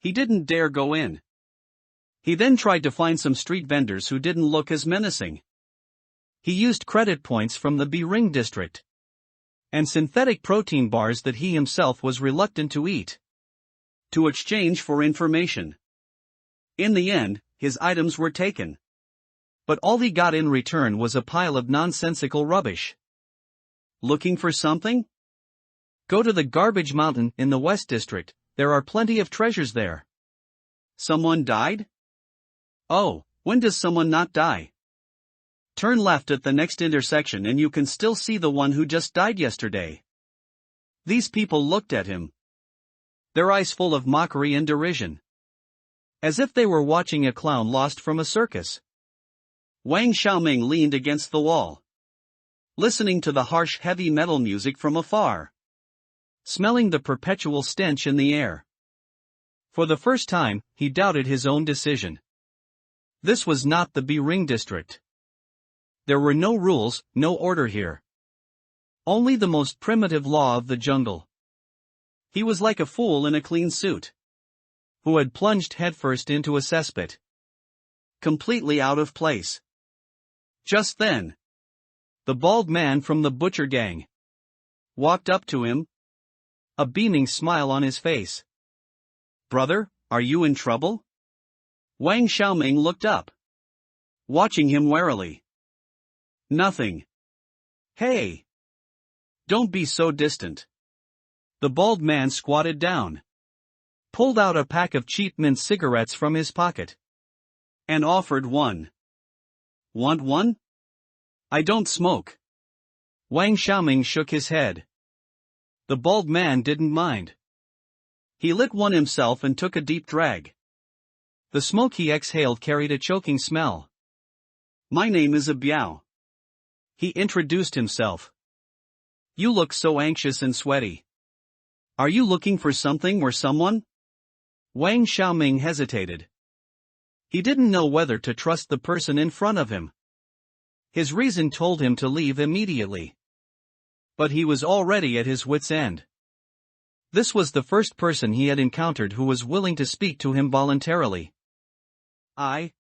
He didn't dare go in. He then tried to find some street vendors who didn't look as menacing. He used credit points from the Devouring district and synthetic protein bars that he himself was reluctant to eat, to exchange for information. In the end, his items were taken. But all he got in return was a pile of nonsensical rubbish. Looking for something? Go to the garbage mountain in the West District, there are plenty of treasures there. Someone died? Oh, when does someone not die? Turn left at the next intersection and you can still see the one who just died yesterday. These people looked at him, their eyes full of mockery and derision, as if they were watching a clown lost from a circus. Wang Xiaoming leaned against the wall, listening to the harsh heavy metal music from afar, smelling the perpetual stench in the air. For the first time, he doubted his own decision. This was not the Devouring district. There were no rules, no order here. Only the most primitive law of the jungle. He was like a fool in a clean suit, who had plunged headfirst into a cesspit, completely out of place. Just then, the bald man from the butcher gang walked up to him, a beaming smile on his face. Brother, are you in trouble? Wang Xiaoming looked up, watching him warily. Nothing. Hey! Don't be so distant. The bald man squatted down, pulled out a pack of cheap mint cigarettes from his pocket, and offered one. Want one? I don't smoke. Wang Xiaoming shook his head. The bald man didn't mind. He lit one himself and took a deep drag. The smoke he exhaled carried a choking smell. My name is Biao. He introduced himself. You look so anxious and sweaty. Are you looking for something or someone? Wang Xiaoming hesitated. He didn't know whether to trust the person in front of him. His reason told him to leave immediately, but he was already at his wit's end. This was the first person he had encountered who was willing to speak to him voluntarily. I'm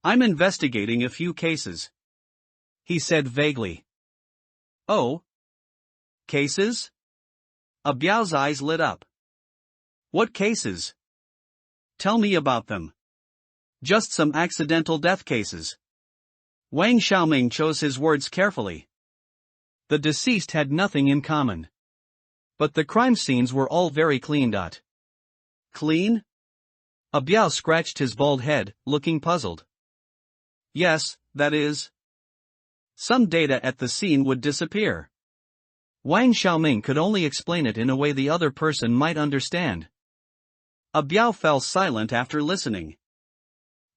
investigating a few cases," he said vaguely. "Oh? Cases?" Biao's eyes lit up. "What cases? Tell me about them." "Just some accidental death cases." Wang Xiaoming chose his words carefully. The deceased had nothing in common. But the crime scenes were all very clean. Clean? Biao scratched his bald head, looking puzzled. "Yes, that is. Some data at the scene would disappear." Wang Xiaoming could only explain it in a way the other person might understand. Biao fell silent after listening.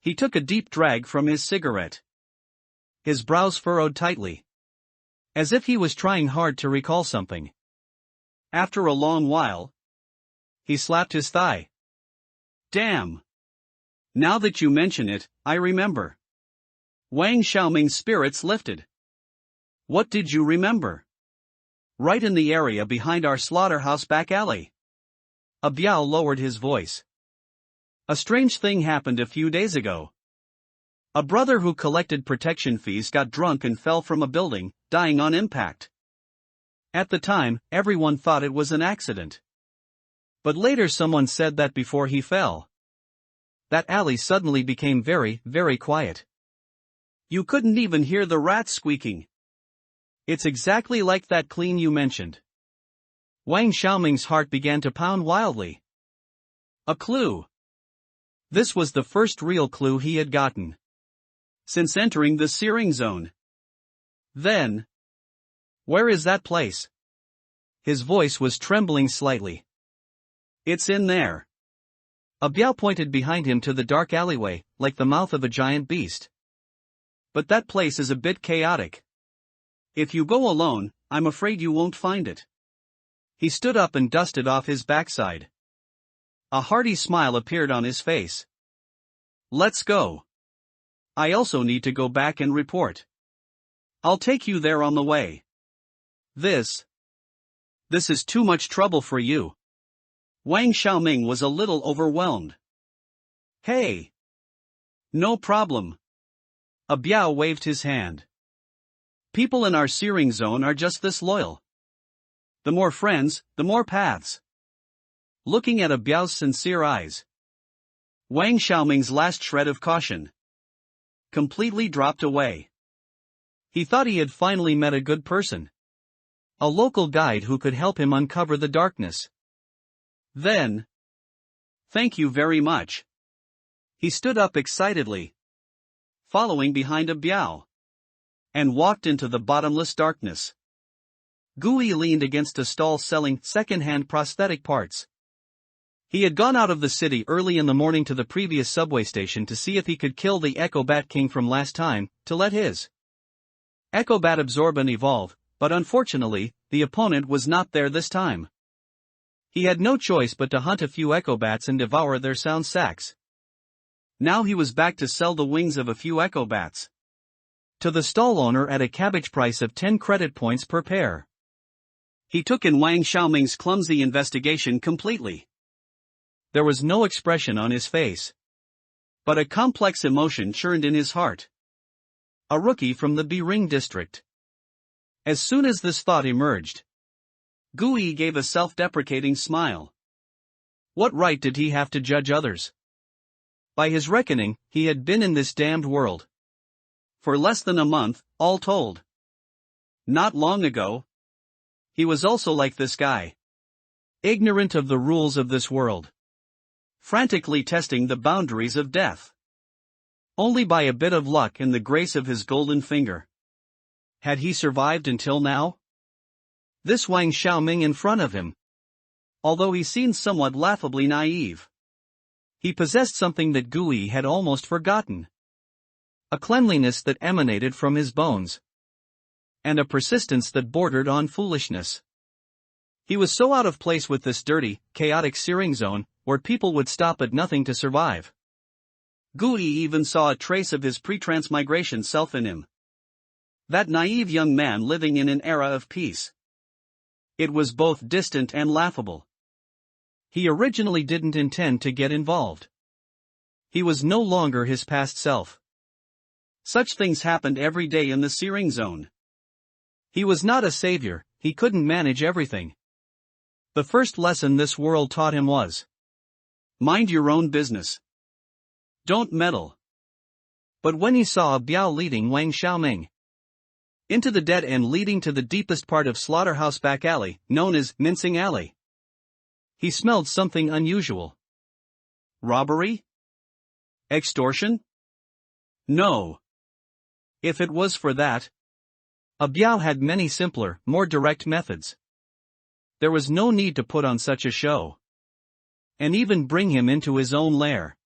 He took a deep drag from his cigarette. His brows furrowed tightly, as if he was trying hard to recall something. After a long while, he slapped his thigh. "Damn! Now that you mention it, I remember." Wang Xiaoming's spirits lifted. "What did you remember?" "Right in the area behind our slaughterhouse back alley." Biao lowered his voice. "A strange thing happened a few days ago. A brother who collected protection fees got drunk and fell from a building, dying on impact. At the time, everyone thought it was an accident. But later someone said that before he fell, that alley suddenly became very, very quiet. You couldn't even hear the rats squeaking. It's exactly like that clean you mentioned." Wang Xiaoming's heart began to pound wildly. A clue. This was the first real clue he had gotten since entering the searing zone. Then, where is that place? His voice was trembling slightly. "It's in there." Biao pointed behind him to the dark alleyway, like the mouth of a giant beast. "But that place is a bit chaotic. If you go alone, I'm afraid you won't find it." He stood up and dusted off his backside. A hearty smile appeared on his face. "Let's go. I also need to go back and report. I'll take you there on the way." This is too much trouble for you." Wang Xiaoming was a little overwhelmed. "Hey! No problem." Biao waved his hand. "People in our searing zone are just this loyal. The more friends, the more paths." Looking at Biao's sincere eyes, Wang Xiaoming's last shred of caution completely dropped away. He thought he had finally met a good person. A local guide who could help him uncover the darkness. Then, "Thank you very much." He stood up excitedly, following behind Biao, and walked into the bottomless darkness. Gui leaned against a stall selling second-hand prosthetic parts. He had gone out of the city early in the morning to the previous subway station to see if he could kill the Echo Bat King from last time, to let his Echo Bat absorb and evolve, but unfortunately, the opponent was not there this time. He had no choice but to hunt a few Echo Bats and devour their sound sacs. Now he was back to sell the wings of a few Echo Bats to the stall owner at a cabbage price of 10 credit points per pair. He took in Wang Xiaoming's clumsy investigation completely. There was no expression on his face, but a complex emotion churned in his heart. A rookie from the B-Ring district. As soon as this thought emerged, Gui gave a self-deprecating smile. What right did he have to judge others? By his reckoning, he had been in this damned world for less than a month, all told. Not long ago, he was also like this guy, ignorant of the rules of this world, frantically testing the boundaries of death. Only by a bit of luck and the grace of his golden finger had he survived until now. This Wang Xiaoming in front of him, although he seemed somewhat laughably naive, he possessed something that Gui had almost forgotten. A cleanliness that emanated from his bones, and a persistence that bordered on foolishness. He was so out of place with this dirty, chaotic searing zone, where people would stop at nothing to survive. Gui even saw a trace of his pre-transmigration self in him. That naive young man living in an era of peace. It was both distant and laughable. He originally didn't intend to get involved. He was no longer his past self. Such things happened every day in the searing zone. He was not a savior, he couldn't manage everything. The first lesson this world taught him was: mind your own business. Don't meddle. But when he saw a Biao leading Wang Xiaoming into the dead end leading to the deepest part of Slaughterhouse Back Alley, known as Mincing Alley, he smelled something unusual. Robbery? Extortion? No. If it was for that, a Biao had many simpler, more direct methods. There was no need to put on such a show, and even bring him into his own lair.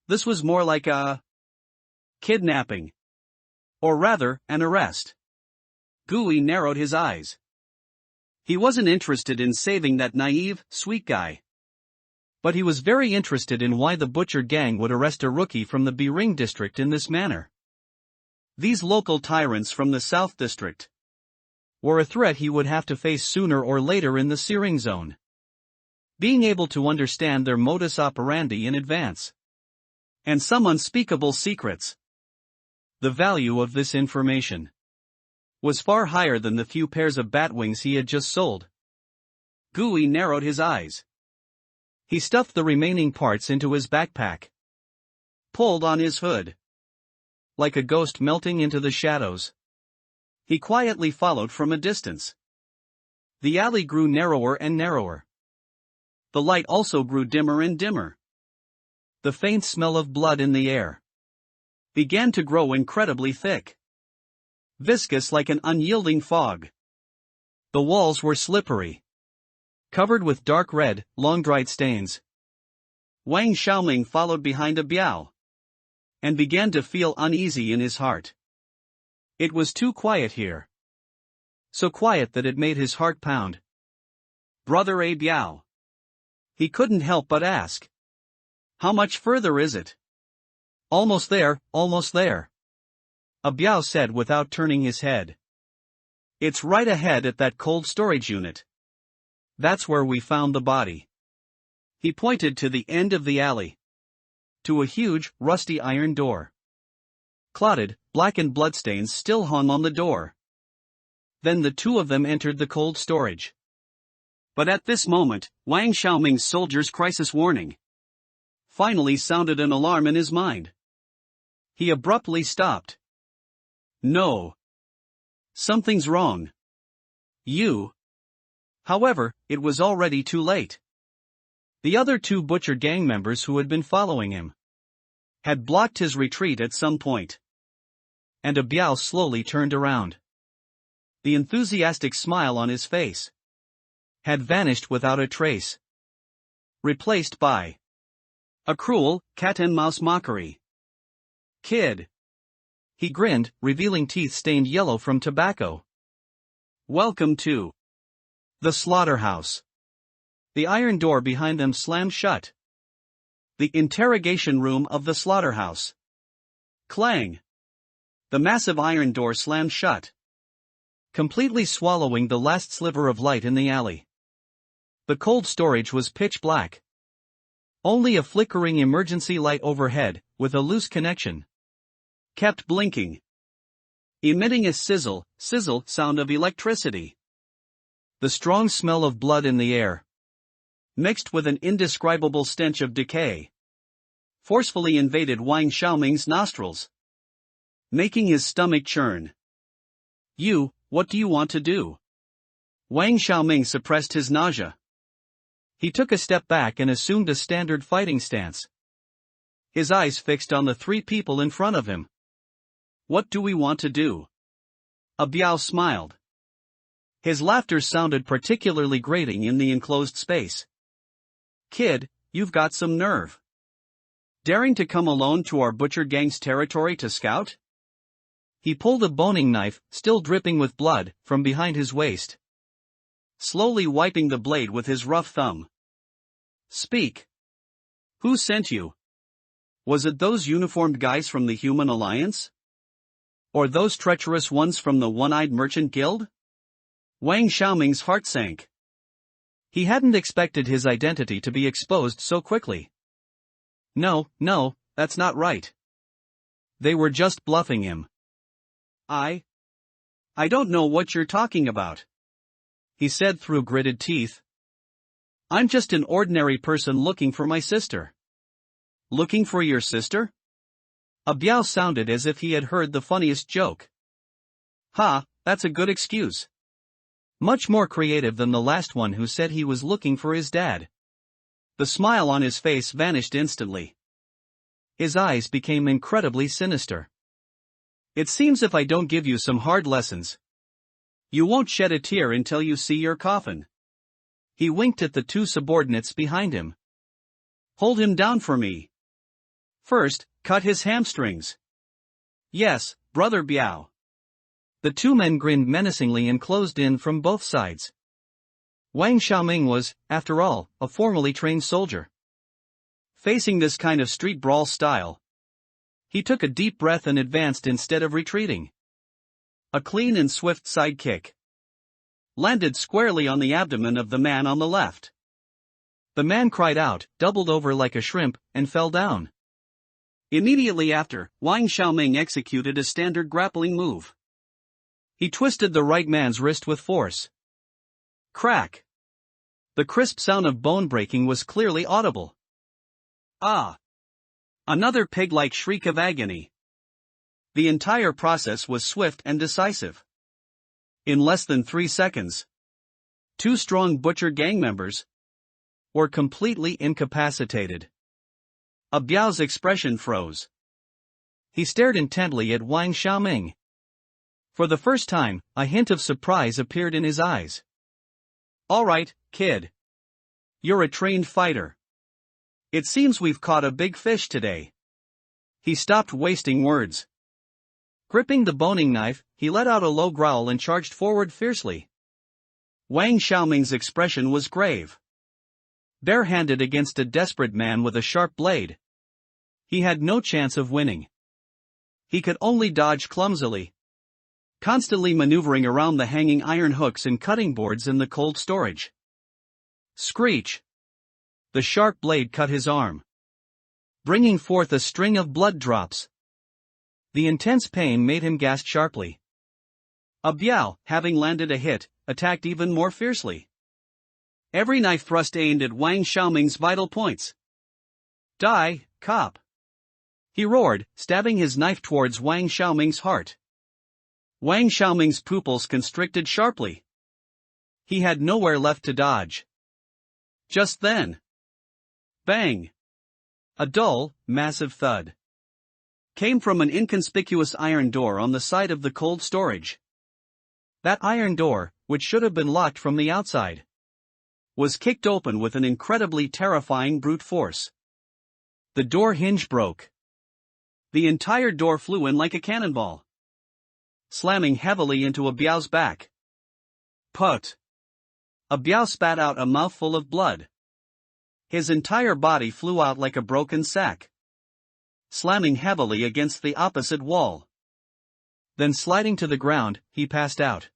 This was more like a kidnapping. Or rather, an arrest. Gui narrowed his eyes. He wasn't interested in saving that naive, sweet guy. But he was very interested in why the butcher gang would arrest a rookie from the Biring district in this manner. These local tyrants from the South district were a threat he would have to face sooner or later in the searing zone. Being able to understand their modus operandi in advance, and some unspeakable secrets. The value of this information was far higher than the few pairs of bat wings he had just sold. Gui narrowed his eyes. He stuffed the remaining parts into his backpack, pulled on his hood. Like a ghost melting into the shadows, he quietly followed from a distance. The alley grew narrower and narrower. The light also grew dimmer and dimmer. The faint smell of blood in the air began to grow incredibly thick, viscous like an unyielding fog. The walls were slippery, covered with dark red, long-dried stains. Wang Xiaoming followed behind a Biao, and began to feel uneasy in his heart. It was too quiet here. So quiet that it made his heart pound. Brother A Biao. He couldn't help but ask. How much further is it? Almost there, almost there. A Biao said without turning his head. It's right ahead at that cold storage unit. That's where we found the body. He pointed to the end of the alley. To a huge, rusty iron door. Clotted, blackened bloodstains still hung on the door. Then the two of them entered the cold storage. But at this moment, Wang Xiaoming's soldier's crisis warning finally sounded an alarm in his mind. He abruptly stopped. No. Something's wrong. You. However, it was already too late. The other two butcher gang members who had been following him had blocked his retreat at some point. And a Biao slowly turned around. The enthusiastic smile on his face had vanished without a trace, replaced by a cruel, cat-and-mouse mockery. Kid. He grinned, revealing teeth stained yellow from tobacco. Welcome to the slaughterhouse. The iron door behind them slammed shut. The interrogation room of the slaughterhouse. Clang. The massive iron door slammed shut, completely swallowing the last sliver of light in the alley. The cold storage was pitch black. Only a flickering emergency light overhead, with a loose connection, kept blinking, emitting a sizzle sound of electricity. The strong smell of blood in the air, mixed with an indescribable stench of decay, forcefully invaded Wang Xiaoming's nostrils, making his stomach churn. What do you want to do? Wang Xiaoming suppressed his nausea. He took a step back and assumed a standard fighting stance. His eyes fixed on the three people in front of him. What do we want to do? A Biao smiled. His laughter sounded particularly grating in the enclosed space. Kid, you've got some nerve. Daring to come alone to our butcher gang's territory to scout? He pulled a boning knife, still dripping with blood, from behind his waist, slowly wiping the blade with his rough thumb. Speak. Who sent you? Was it those uniformed guys from the Human Alliance? Or those treacherous ones from the One-Eyed Merchant Guild? Wang Xiaoming's heart sank. He hadn't expected his identity to be exposed so quickly. No, that's not right. They were just bluffing him. I don't know what you're talking about, he said through gritted teeth. I'm just an ordinary person looking for my sister. Looking for your sister? A biao sounded as if he had heard the funniest joke. Ha, that's a good excuse. Much more creative than the last one who said he was looking for his dad. The smile on his face vanished instantly. His eyes became incredibly sinister. It seems if I don't give you some hard lessons, you won't shed a tear until you see your coffin. He winked at the two subordinates behind him. Hold him down for me. First, cut his hamstrings. Yes, Brother Biao. The two men grinned menacingly and closed in from both sides. Wang Xiaoming was, after all, a formally trained soldier. Facing this kind of street brawl style, he took a deep breath and advanced instead of retreating. A clean and swift side kick landed squarely on the abdomen of the man on the left. The man cried out, doubled over like a shrimp, and fell down. Immediately after, Wang Xiaoming executed a standard grappling move. He twisted the right man's wrist with force. Crack! The crisp sound of bone breaking was clearly audible. Ah! Another pig-like shriek of agony. The entire process was swift and decisive. In less than 3 seconds, two strong butcher gang members were completely incapacitated. A biao's expression froze. He stared intently at Wang Xiaoming. For the first time, a hint of surprise appeared in his eyes. All right, kid. You're a trained fighter. It seems we've caught a big fish today. He stopped wasting words. Gripping the boning knife, he let out a low growl and charged forward fiercely. Wang Xiaoming's expression was grave. Bare-handed against a desperate man with a sharp blade, he had no chance of winning. He could only dodge clumsily, constantly maneuvering around the hanging iron hooks and cutting boards in the cold storage. Screech! The sharp blade cut his arm, bringing forth a string of blood drops. The intense pain made him gasp sharply. A biao, having landed a hit, attacked even more fiercely. Every knife thrust aimed at Wang Xiaoming's vital points. Die, cop! He roared, stabbing his knife towards Wang Xiaoming's heart. Wang Xiaoming's pupils constricted sharply. He had nowhere left to dodge. Just then, bang! A dull, massive thud came from an inconspicuous iron door on the side of the cold storage. That iron door, which should have been locked from the outside, was kicked open with an incredibly terrifying brute force. The door hinge broke. The entire door flew in like a cannonball, slamming heavily into a biao's back. Put! A biao spat out a mouthful of blood. His entire body flew out like a broken sack, slamming heavily against the opposite wall. Then sliding to the ground, he passed out.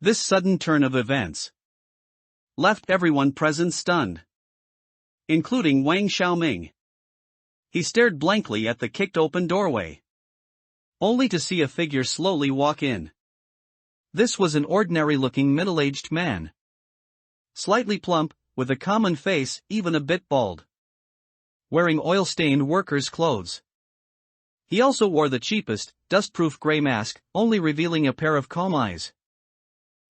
This sudden turn of events left everyone present stunned, including Wang Xiaoming. He stared blankly at the kicked-open doorway, only to see a figure slowly walk in. This was an ordinary-looking middle-aged man, slightly plump, with a common face, even a bit bald, wearing oil-stained workers' clothes. He also wore the cheapest, dust-proof gray mask, only revealing a pair of calm eyes.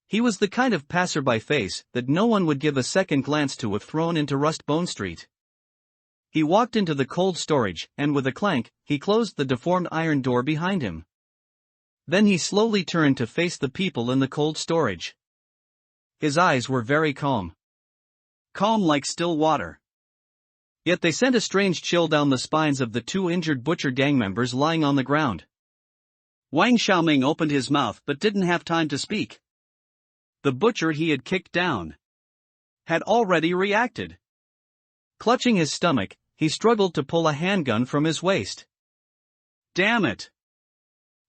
He was the kind of passerby face that no one would give a second glance to if thrown into Rust-Bone Street. He walked into the cold storage, and with a clank, he closed the deformed iron door behind him. Then he slowly turned to face the people in the cold storage. His eyes were very calm. Calm like still water. Yet they sent a strange chill down the spines of the two injured butcher gang members lying on the ground. Wang Xiaoming opened his mouth but didn't have time to speak. The butcher he had kicked down had already reacted. Clutching his stomach, he struggled to pull a handgun from his waist. Damn it!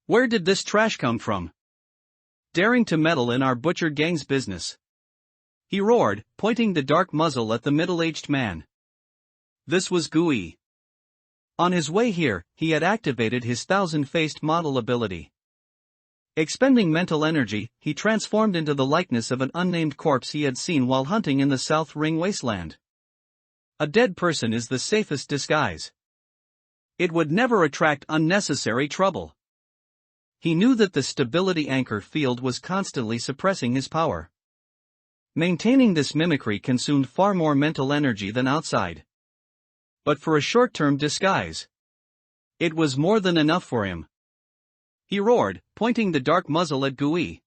Where did this trash come from? Daring to meddle in our butcher gang's business. he roared, pointing the dark muzzle at the middle-aged man. This was Gui. On his way here, he had activated his thousand-faced model ability. Expending mental energy, he transformed into the likeness of an unnamed corpse he had seen while hunting in the South Ring wasteland. A dead person is the safest disguise. It would never attract unnecessary trouble. He knew that the stability anchor field was constantly suppressing his power. Maintaining this mimicry consumed far more mental energy than outside. But for a short-term disguise, it was more than enough for him. He roared, pointing the dark muzzle at Gui.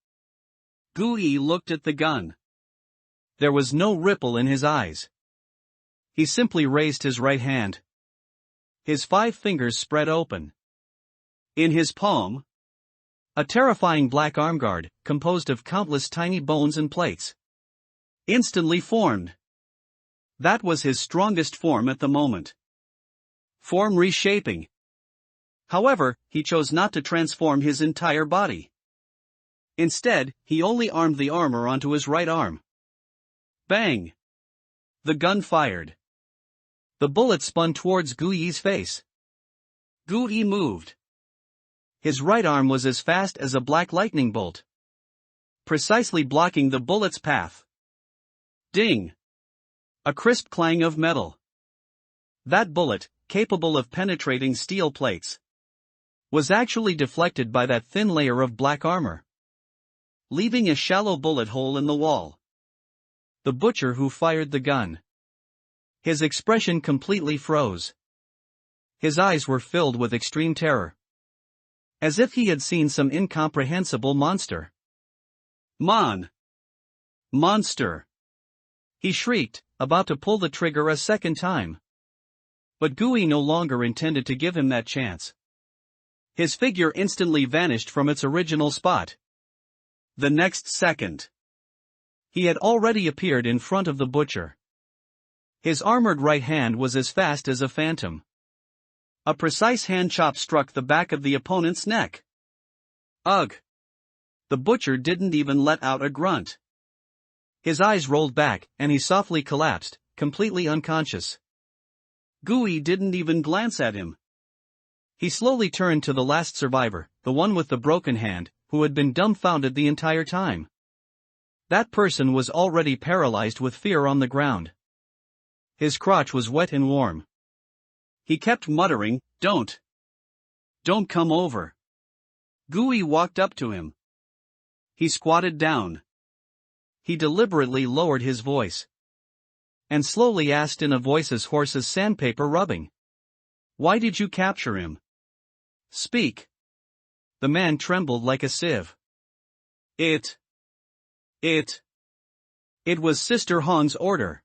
Gui looked at the gun. There was no ripple in his eyes. He simply raised his right hand. His 5 fingers spread open. In his palm, a terrifying black armguard, composed of countless tiny bones and plates, instantly formed. That was his strongest form at the moment. Form reshaping. However, he chose not to transform his entire body. Instead, he only armed the armor onto his right arm. Bang! The gun fired. The bullet spun towards Gui's face. Gui moved. His right arm was as fast as a black lightning bolt, precisely blocking the bullet's path. Ding! A crisp clang of metal. That bullet, capable of penetrating steel plates, was actually deflected by that thin layer of black armor, leaving a shallow bullet hole in the wall. The butcher who fired the gun. His expression completely froze. His eyes were filled with extreme terror, as if he had seen some incomprehensible monster. Monster! He shrieked, about to pull the trigger a second time. But Gui no longer intended to give him that chance. His figure instantly vanished from its original spot. The next second, he had already appeared in front of the butcher. His armored right hand was as fast as a phantom. A precise hand chop struck the back of the opponent's neck. Ugh! The butcher didn't even let out a grunt. His eyes rolled back, and he softly collapsed, completely unconscious. Gui didn't even glance at him. He slowly turned to the last survivor, the one with the broken hand, who had been dumbfounded the entire time. That person was already paralyzed with fear on the ground. His crotch was wet and warm. He kept muttering, Don't come over." Gui walked up to him. He squatted down. He deliberately lowered his voice, and slowly asked in a voice as hoarse as sandpaper rubbing, "Why did you capture him? Speak." The man trembled like a sieve. It was Sister Hong's order.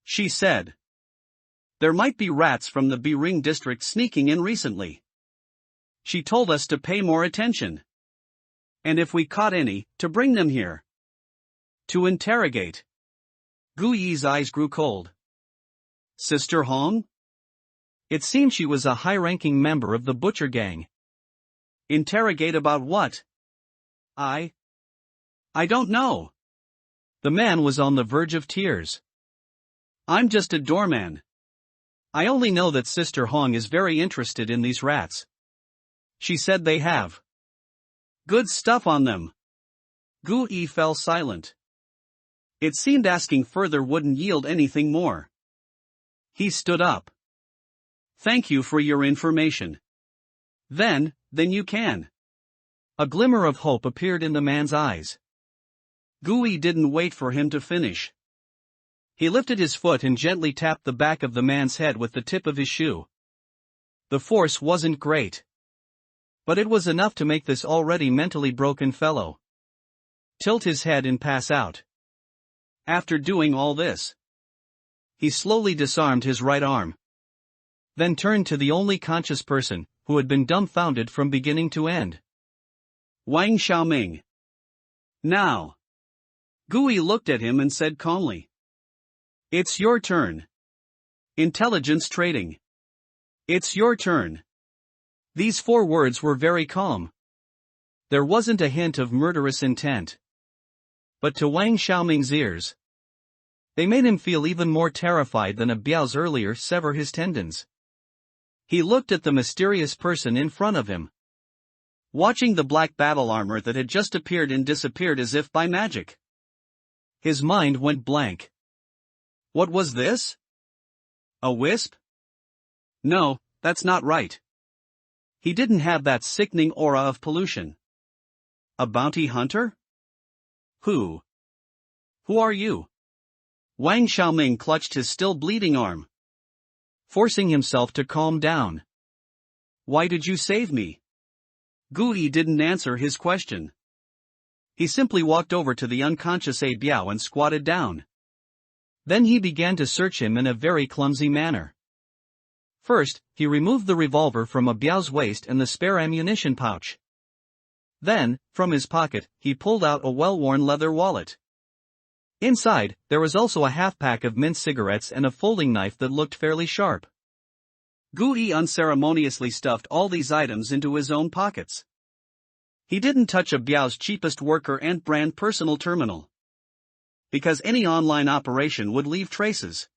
She said there might be rats from the Devouring district sneaking in recently. She told us to pay more attention, and if we caught any, to bring them here to interrogate. Gui's eyes grew cold. Sister Hong? It seemed she was a high-ranking member of the butcher gang. Interrogate about what? I don't know. The man was on the verge of tears. I'm just a doorman. I only know that Sister Hong is very interested in these rats. She said they have good stuff on them. Gui fell silent. It seemed asking further wouldn't yield anything more. He stood up. Thank you for your information. Then you can. A glimmer of hope appeared in the man's eyes. Gui didn't wait for him to finish. He lifted his foot and gently tapped the back of the man's head with the tip of his shoe. The force wasn't great, but it was enough to make this already mentally broken fellow tilt his head and pass out. After doing all this, he slowly disarmed his right arm, then turned to the only conscious person, who had been dumbfounded from beginning to end. Wang Xiaoming. Now. Gui looked at him and said calmly, "It's your turn. Intelligence trading. It's your turn." These 4 words were very calm. There wasn't a hint of murderous intent. But to Wang Xiaoming's ears, They made him feel even more terrified than a Biao's earlier sever his tendons. He looked at the mysterious person in front of him, watching the black battle armor that had just appeared and disappeared as if by magic. His mind went blank. What was this? A wisp? No, that's not right. He didn't have that sickening aura of pollution. A bounty hunter? Who are you? Wang Xiaoming clutched his still bleeding arm, forcing himself to calm down. Why did you save me? Gui didn't answer his question. He simply walked over to the unconscious A Biao and squatted down. Then he began to search him in a very clumsy manner. First, he removed the revolver from A Biao's waist and the spare ammunition pouch. Then, from his pocket, he pulled out a well-worn leather wallet. Inside, there was also a half-pack of mint cigarettes and a folding knife that looked fairly sharp. Gui unceremoniously stuffed all these items into his own pockets. He didn't touch A Biao's cheapest worker ant brand personal terminal, because any online operation would leave traces.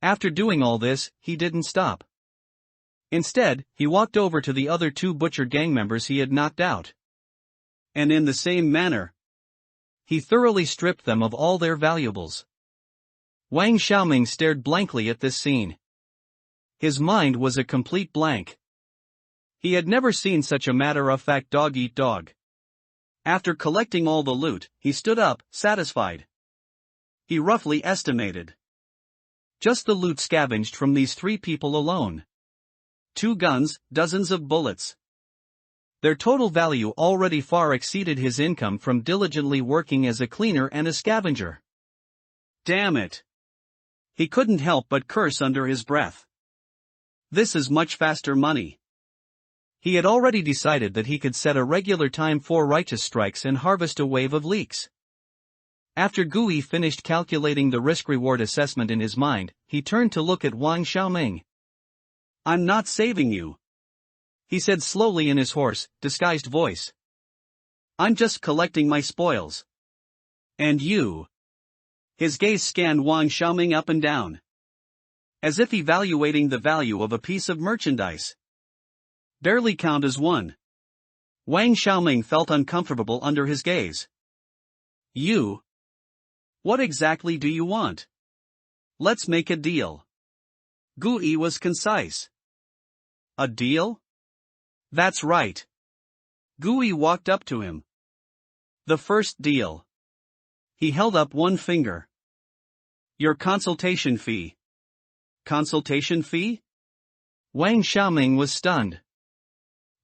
After doing all this, he didn't stop. Instead, he walked over to the other two butcher gang members he had knocked out. And in the same manner, he thoroughly stripped them of all their valuables. Wang Xiaoming stared blankly at this scene. His mind was a complete blank. He had never seen such a matter-of-fact dog-eat-dog. After collecting all the loot, he stood up, satisfied. He roughly estimated just the loot scavenged from these three people alone. 2 guns, dozens of bullets. Their total value already far exceeded his income from diligently working as a cleaner and a scavenger. Damn it! He couldn't help but curse under his breath. This is much faster money. He had already decided that he could set a regular time for righteous strikes and harvest a wave of leaks. After Gui finished calculating the risk-reward assessment in his mind, he turned to look at Wang Xiaoming. I'm not saving you, he said slowly in his hoarse, disguised voice. I'm just collecting my spoils. And you? His gaze scanned Wang Xiaoming up and down, as if evaluating the value of a piece of merchandise. Barely count as one. Wang Xiaoming felt uncomfortable under his gaze. You? What exactly do you want? Let's make a deal. Gui was concise. A deal? That's right. Gui walked up to him. The first deal. He held up one finger. Your consultation fee. Consultation fee? Wang Xiaoming was stunned.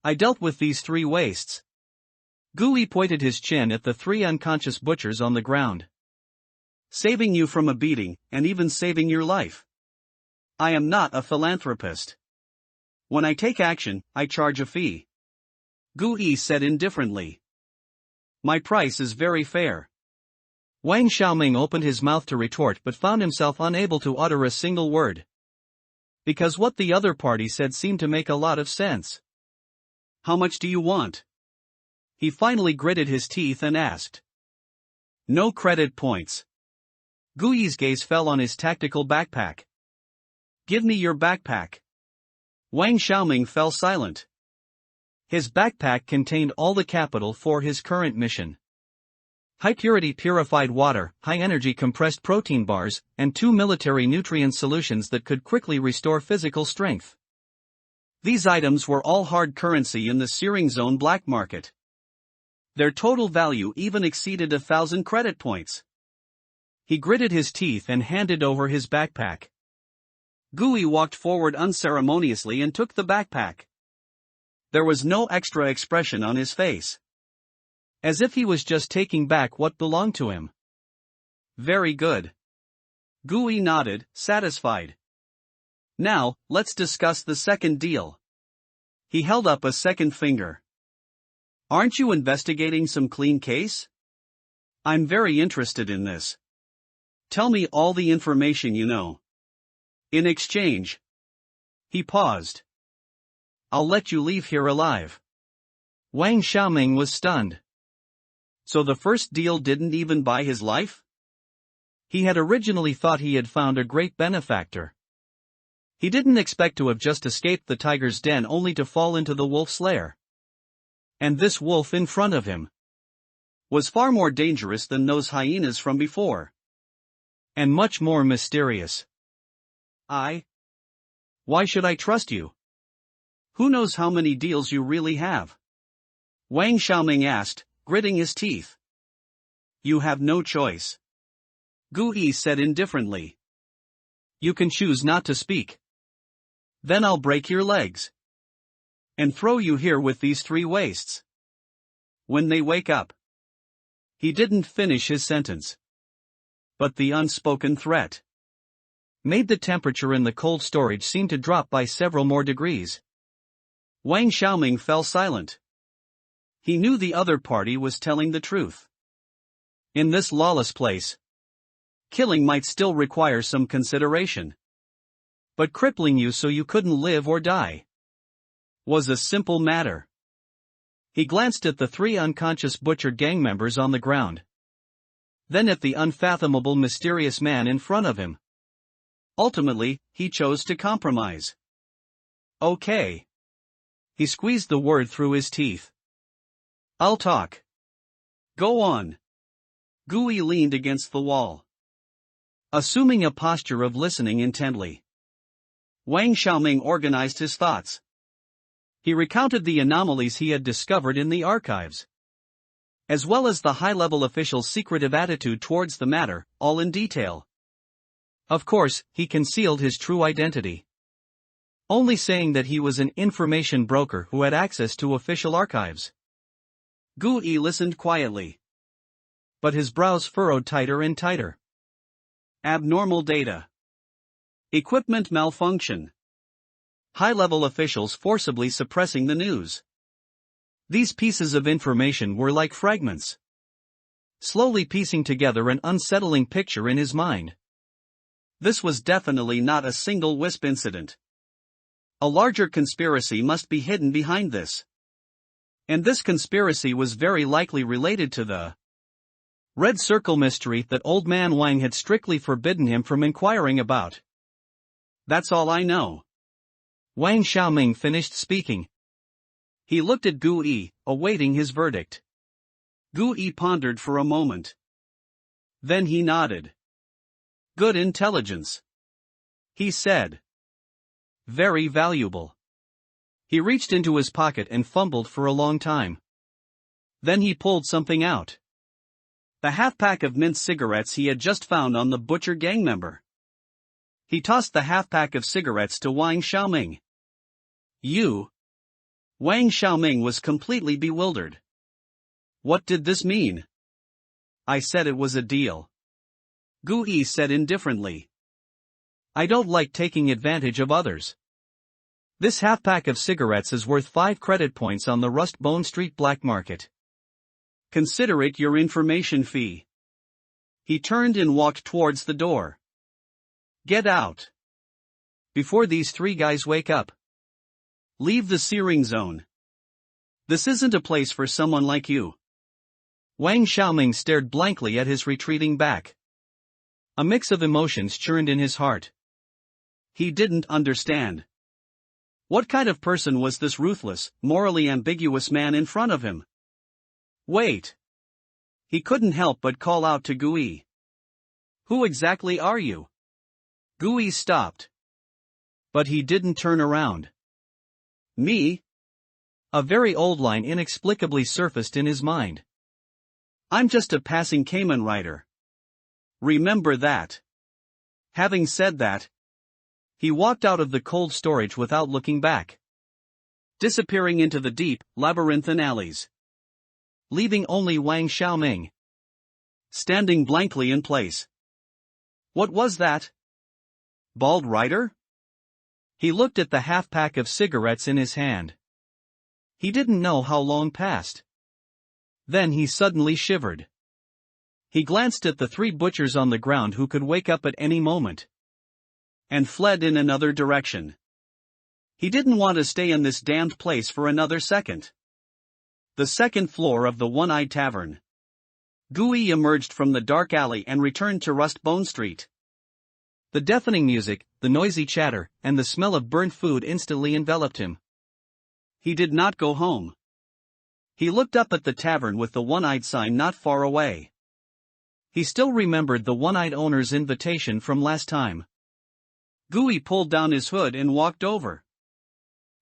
I dealt with these 3 wastes. Gui pointed his chin at the 3 unconscious butchers on the ground. Saving you from a beating, and even saving your life. I am not a philanthropist. When I take action, I charge a fee. Gui said indifferently. My price is very fair. Wang Xiaoming opened his mouth to retort but found himself unable to utter a single word. Because what the other party said seemed to make a lot of sense. How much do you want? He finally gritted his teeth and asked. No credit points. Gui's gaze fell on his tactical backpack. Give me your backpack. Wang Xiaoming fell silent. His backpack contained all the capital for his current mission. High-purity purified water, high-energy compressed protein bars, and 2 military nutrient solutions that could quickly restore physical strength. These items were all hard currency in the Searing Zone black market. Their total value even exceeded 1,000 credit points. He gritted his teeth and handed over his backpack. Gui walked forward unceremoniously and took the backpack. There was no extra expression on his face. As if he was just taking back what belonged to him. Very good. Gui nodded, satisfied. Now, let's discuss the second deal. He held up a second finger. Aren't you investigating some clean case? I'm very interested in this. Tell me all the information you know. In exchange. He paused. I'll let you leave here alive. Wang Xiaoming was stunned. So the first deal didn't even buy his life? He had originally thought he had found a great benefactor. He didn't expect to have just escaped the tiger's den only to fall into the wolf's lair. And this wolf in front of him was far more dangerous than those hyenas from before. And much more mysterious. Why should I trust you? Who knows how many deals you really have? Wang Xiaoming asked, gritting his teeth. You have no choice. Gu Yi said indifferently. You can choose not to speak. Then I'll break your legs. And throw you here with these 3 wastes. When they wake up. He didn't finish his sentence. But the unspoken threat made the temperature in the cold storage seem to drop by several more degrees. Wang Xiaoming fell silent. He knew the other party was telling the truth. In this lawless place, killing might still require some consideration. But crippling you so you couldn't live or die was a simple matter. He glanced at the 3 unconscious butchered gang members on the ground. Then at the unfathomable mysterious man in front of him. Ultimately, he chose to compromise. Okay. He squeezed the word through his teeth. I'll talk. Go on. Gui leaned against the wall, assuming a posture of listening intently. Wang Xiaoming organized his thoughts. He recounted the anomalies he had discovered in the archives, as well as the high-level official's secretive attitude towards the matter, all in detail. Of course, he concealed his true identity, only saying that he was an information broker who had access to official archives. Gu Yi listened quietly, but his brows furrowed tighter and tighter. Abnormal data. Equipment malfunction. High-level officials forcibly suppressing the news. These pieces of information were like fragments, slowly piecing together an unsettling picture in his mind. This was definitely not a single wisp incident. A larger conspiracy must be hidden behind this. And this conspiracy was very likely related to the Red Circle mystery that old man Wang had strictly forbidden him from inquiring about. That's all I know. Wang Xiaoming finished speaking. He looked at Gu Yi, awaiting his verdict. Gu Yi pondered for a moment. Then he nodded. Good intelligence, he said. Very valuable. He reached into his pocket and fumbled for a long time. Then he pulled something out. The half-pack of mint cigarettes he had just found on the butcher gang member. He tossed the half-pack of cigarettes to Wang Xiaoming. You? Wang Xiaoming was completely bewildered. What did this mean? I said it was a deal. Gu Yi said indifferently. I don't like taking advantage of others. This half-pack of cigarettes is worth 5 credit points on the Rustbone Street black market. Consider it your information fee. He turned and walked towards the door. Get out. Before these 3 guys wake up. Leave the searing zone. This isn't a place for someone like you. Wang Xiaoming stared blankly at his retreating back. A mix of emotions churned in his heart. He didn't understand. What kind of person was this ruthless, morally ambiguous man in front of him? Wait. He couldn't help but call out to Gu Yi. Who exactly are you? Gu Yi stopped. But he didn't turn around. Me? A very old line inexplicably surfaced in his mind. I'm just a passing Kamen rider. Remember that. Having said that, he walked out of the cold storage without looking back, disappearing into the deep, labyrinthine alleys, leaving only Wang Xiaoming standing blankly in place. What was that? Bald Rider? He looked at the half-pack of cigarettes in his hand. He didn't know how long passed. Then he suddenly shivered. He glanced at the 3 butchers on the ground who could wake up at any moment, and fled in another direction. He didn't want to stay in this damned place for another second. The second floor of the One-Eyed Tavern. Gooey emerged from the dark alley and returned to Rust Bone Street. The deafening music, the noisy chatter, and the smell of burnt food instantly enveloped him. He did not go home. He looked up at the tavern with the one-eyed sign not far away. He still remembered the one-eyed owner's invitation from last time. Gooey pulled down his hood and walked over.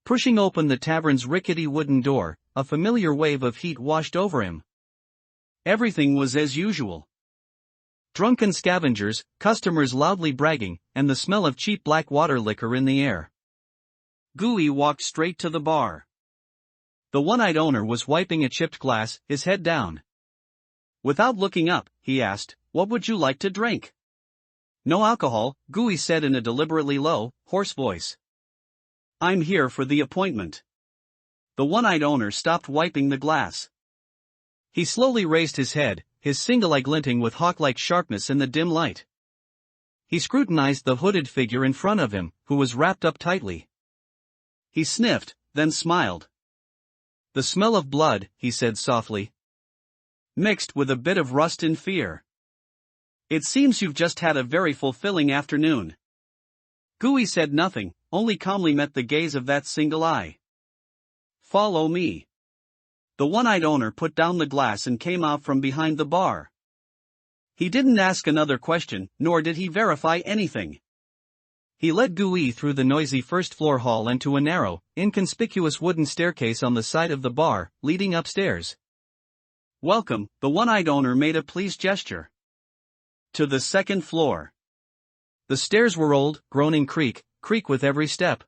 Pushing open the tavern's rickety wooden door, a familiar wave of heat washed over him. Everything was as usual. Drunken scavengers, customers loudly bragging, and the smell of cheap black water liquor in the air. Gooey walked straight to the bar. The one-eyed owner was wiping a chipped glass, his head down. Without looking up, he asked, "What would you like to drink?" "No alcohol," Gooey said in a deliberately low, hoarse voice. "I'm here for the appointment." The one-eyed owner stopped wiping the glass. He slowly raised his head, his single eye glinting with hawk-like sharpness in the dim light. He scrutinized the hooded figure in front of him, who was wrapped up tightly. He sniffed, then smiled. "The smell of blood," he said softly, mixed with a bit of rust and fear. "It seems you've just had a very fulfilling afternoon." Gooey said nothing, only calmly met the gaze of that single eye. "Follow me." The one-eyed owner put down the glass and came out from behind the bar. He didn't ask another question, nor did he verify anything. He led Gooey through the noisy first-floor hall and to a narrow, inconspicuous wooden staircase on the side of the bar, leading upstairs. "Welcome," the one-eyed owner made a pleased gesture. "To the second floor." The stairs were old, groaning creak with every step.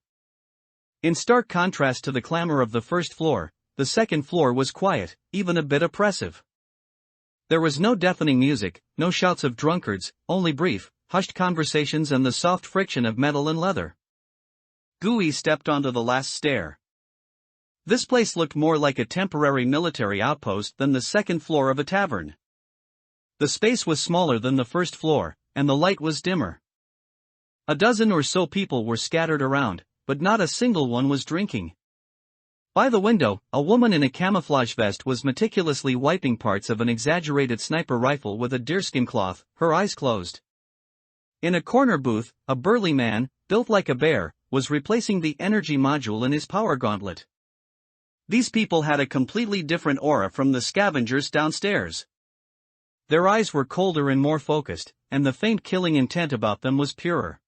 In stark contrast to the clamor of the first floor, the second floor was quiet, even a bit oppressive. There was no deafening music, no shouts of drunkards, only brief, hushed conversations and the soft friction of metal and leather. Gooey stepped onto the last stair. This place looked more like a temporary military outpost than the second floor of a tavern. The space was smaller than the first floor, and the light was dimmer. A dozen or so people were scattered around, but not a single one was drinking. By the window, a woman in a camouflage vest was meticulously wiping parts of an exaggerated sniper rifle with a deerskin cloth, her eyes closed. In a corner booth, a burly man, built like a bear, was replacing the energy module in his power gauntlet. These people had a completely different aura from the scavengers downstairs. Their eyes were colder and more focused, and the faint killing intent about them was purer.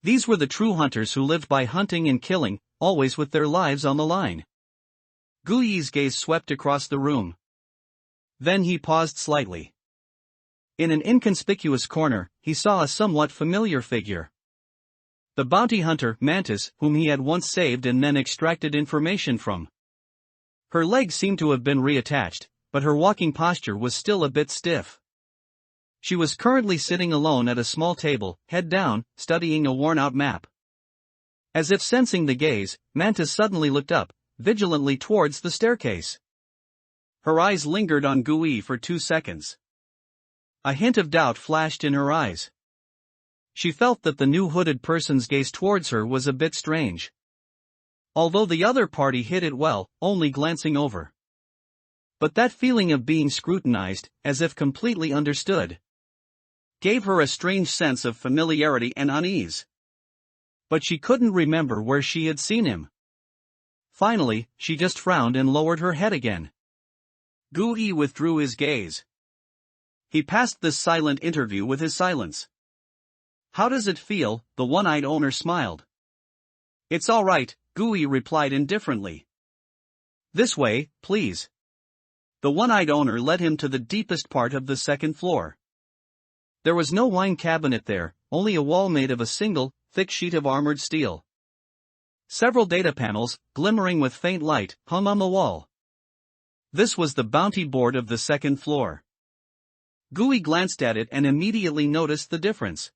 These were the true hunters who lived by hunting and killing, always with their lives on the line. Gooey's gaze swept across the room. Then he paused slightly. In an inconspicuous corner, he saw a somewhat familiar figure. The bounty hunter, Mantis, whom he had once saved and then extracted information from. Her legs seemed to have been reattached, but her walking posture was still a bit stiff. She was currently sitting alone at a small table, head down, studying a worn-out map. As if sensing the gaze, Mantis suddenly looked up, vigilantly towards the staircase. Her eyes lingered on Gooey for 2 seconds. A hint of doubt flashed in her eyes. She felt that the new hooded person's gaze towards her was a bit strange. Although the other party hid it well, only glancing over. But that feeling of being scrutinized, as if completely understood, gave her a strange sense of familiarity and unease. But she couldn't remember where she had seen him. Finally, she just frowned and lowered her head again. Gooey withdrew his gaze. He passed this silent interview with his silence. "How does it feel?" the one-eyed owner smiled. "It's all right," Gooey replied indifferently. "This way, please." The one-eyed owner led him to the deepest part of the second floor. There was no wine cabinet there, only a wall made of a single, thick sheet of armored steel. Several data panels, glimmering with faint light, hung on the wall. This was the bounty board of the second floor. Gooey glanced at it and immediately noticed the difference.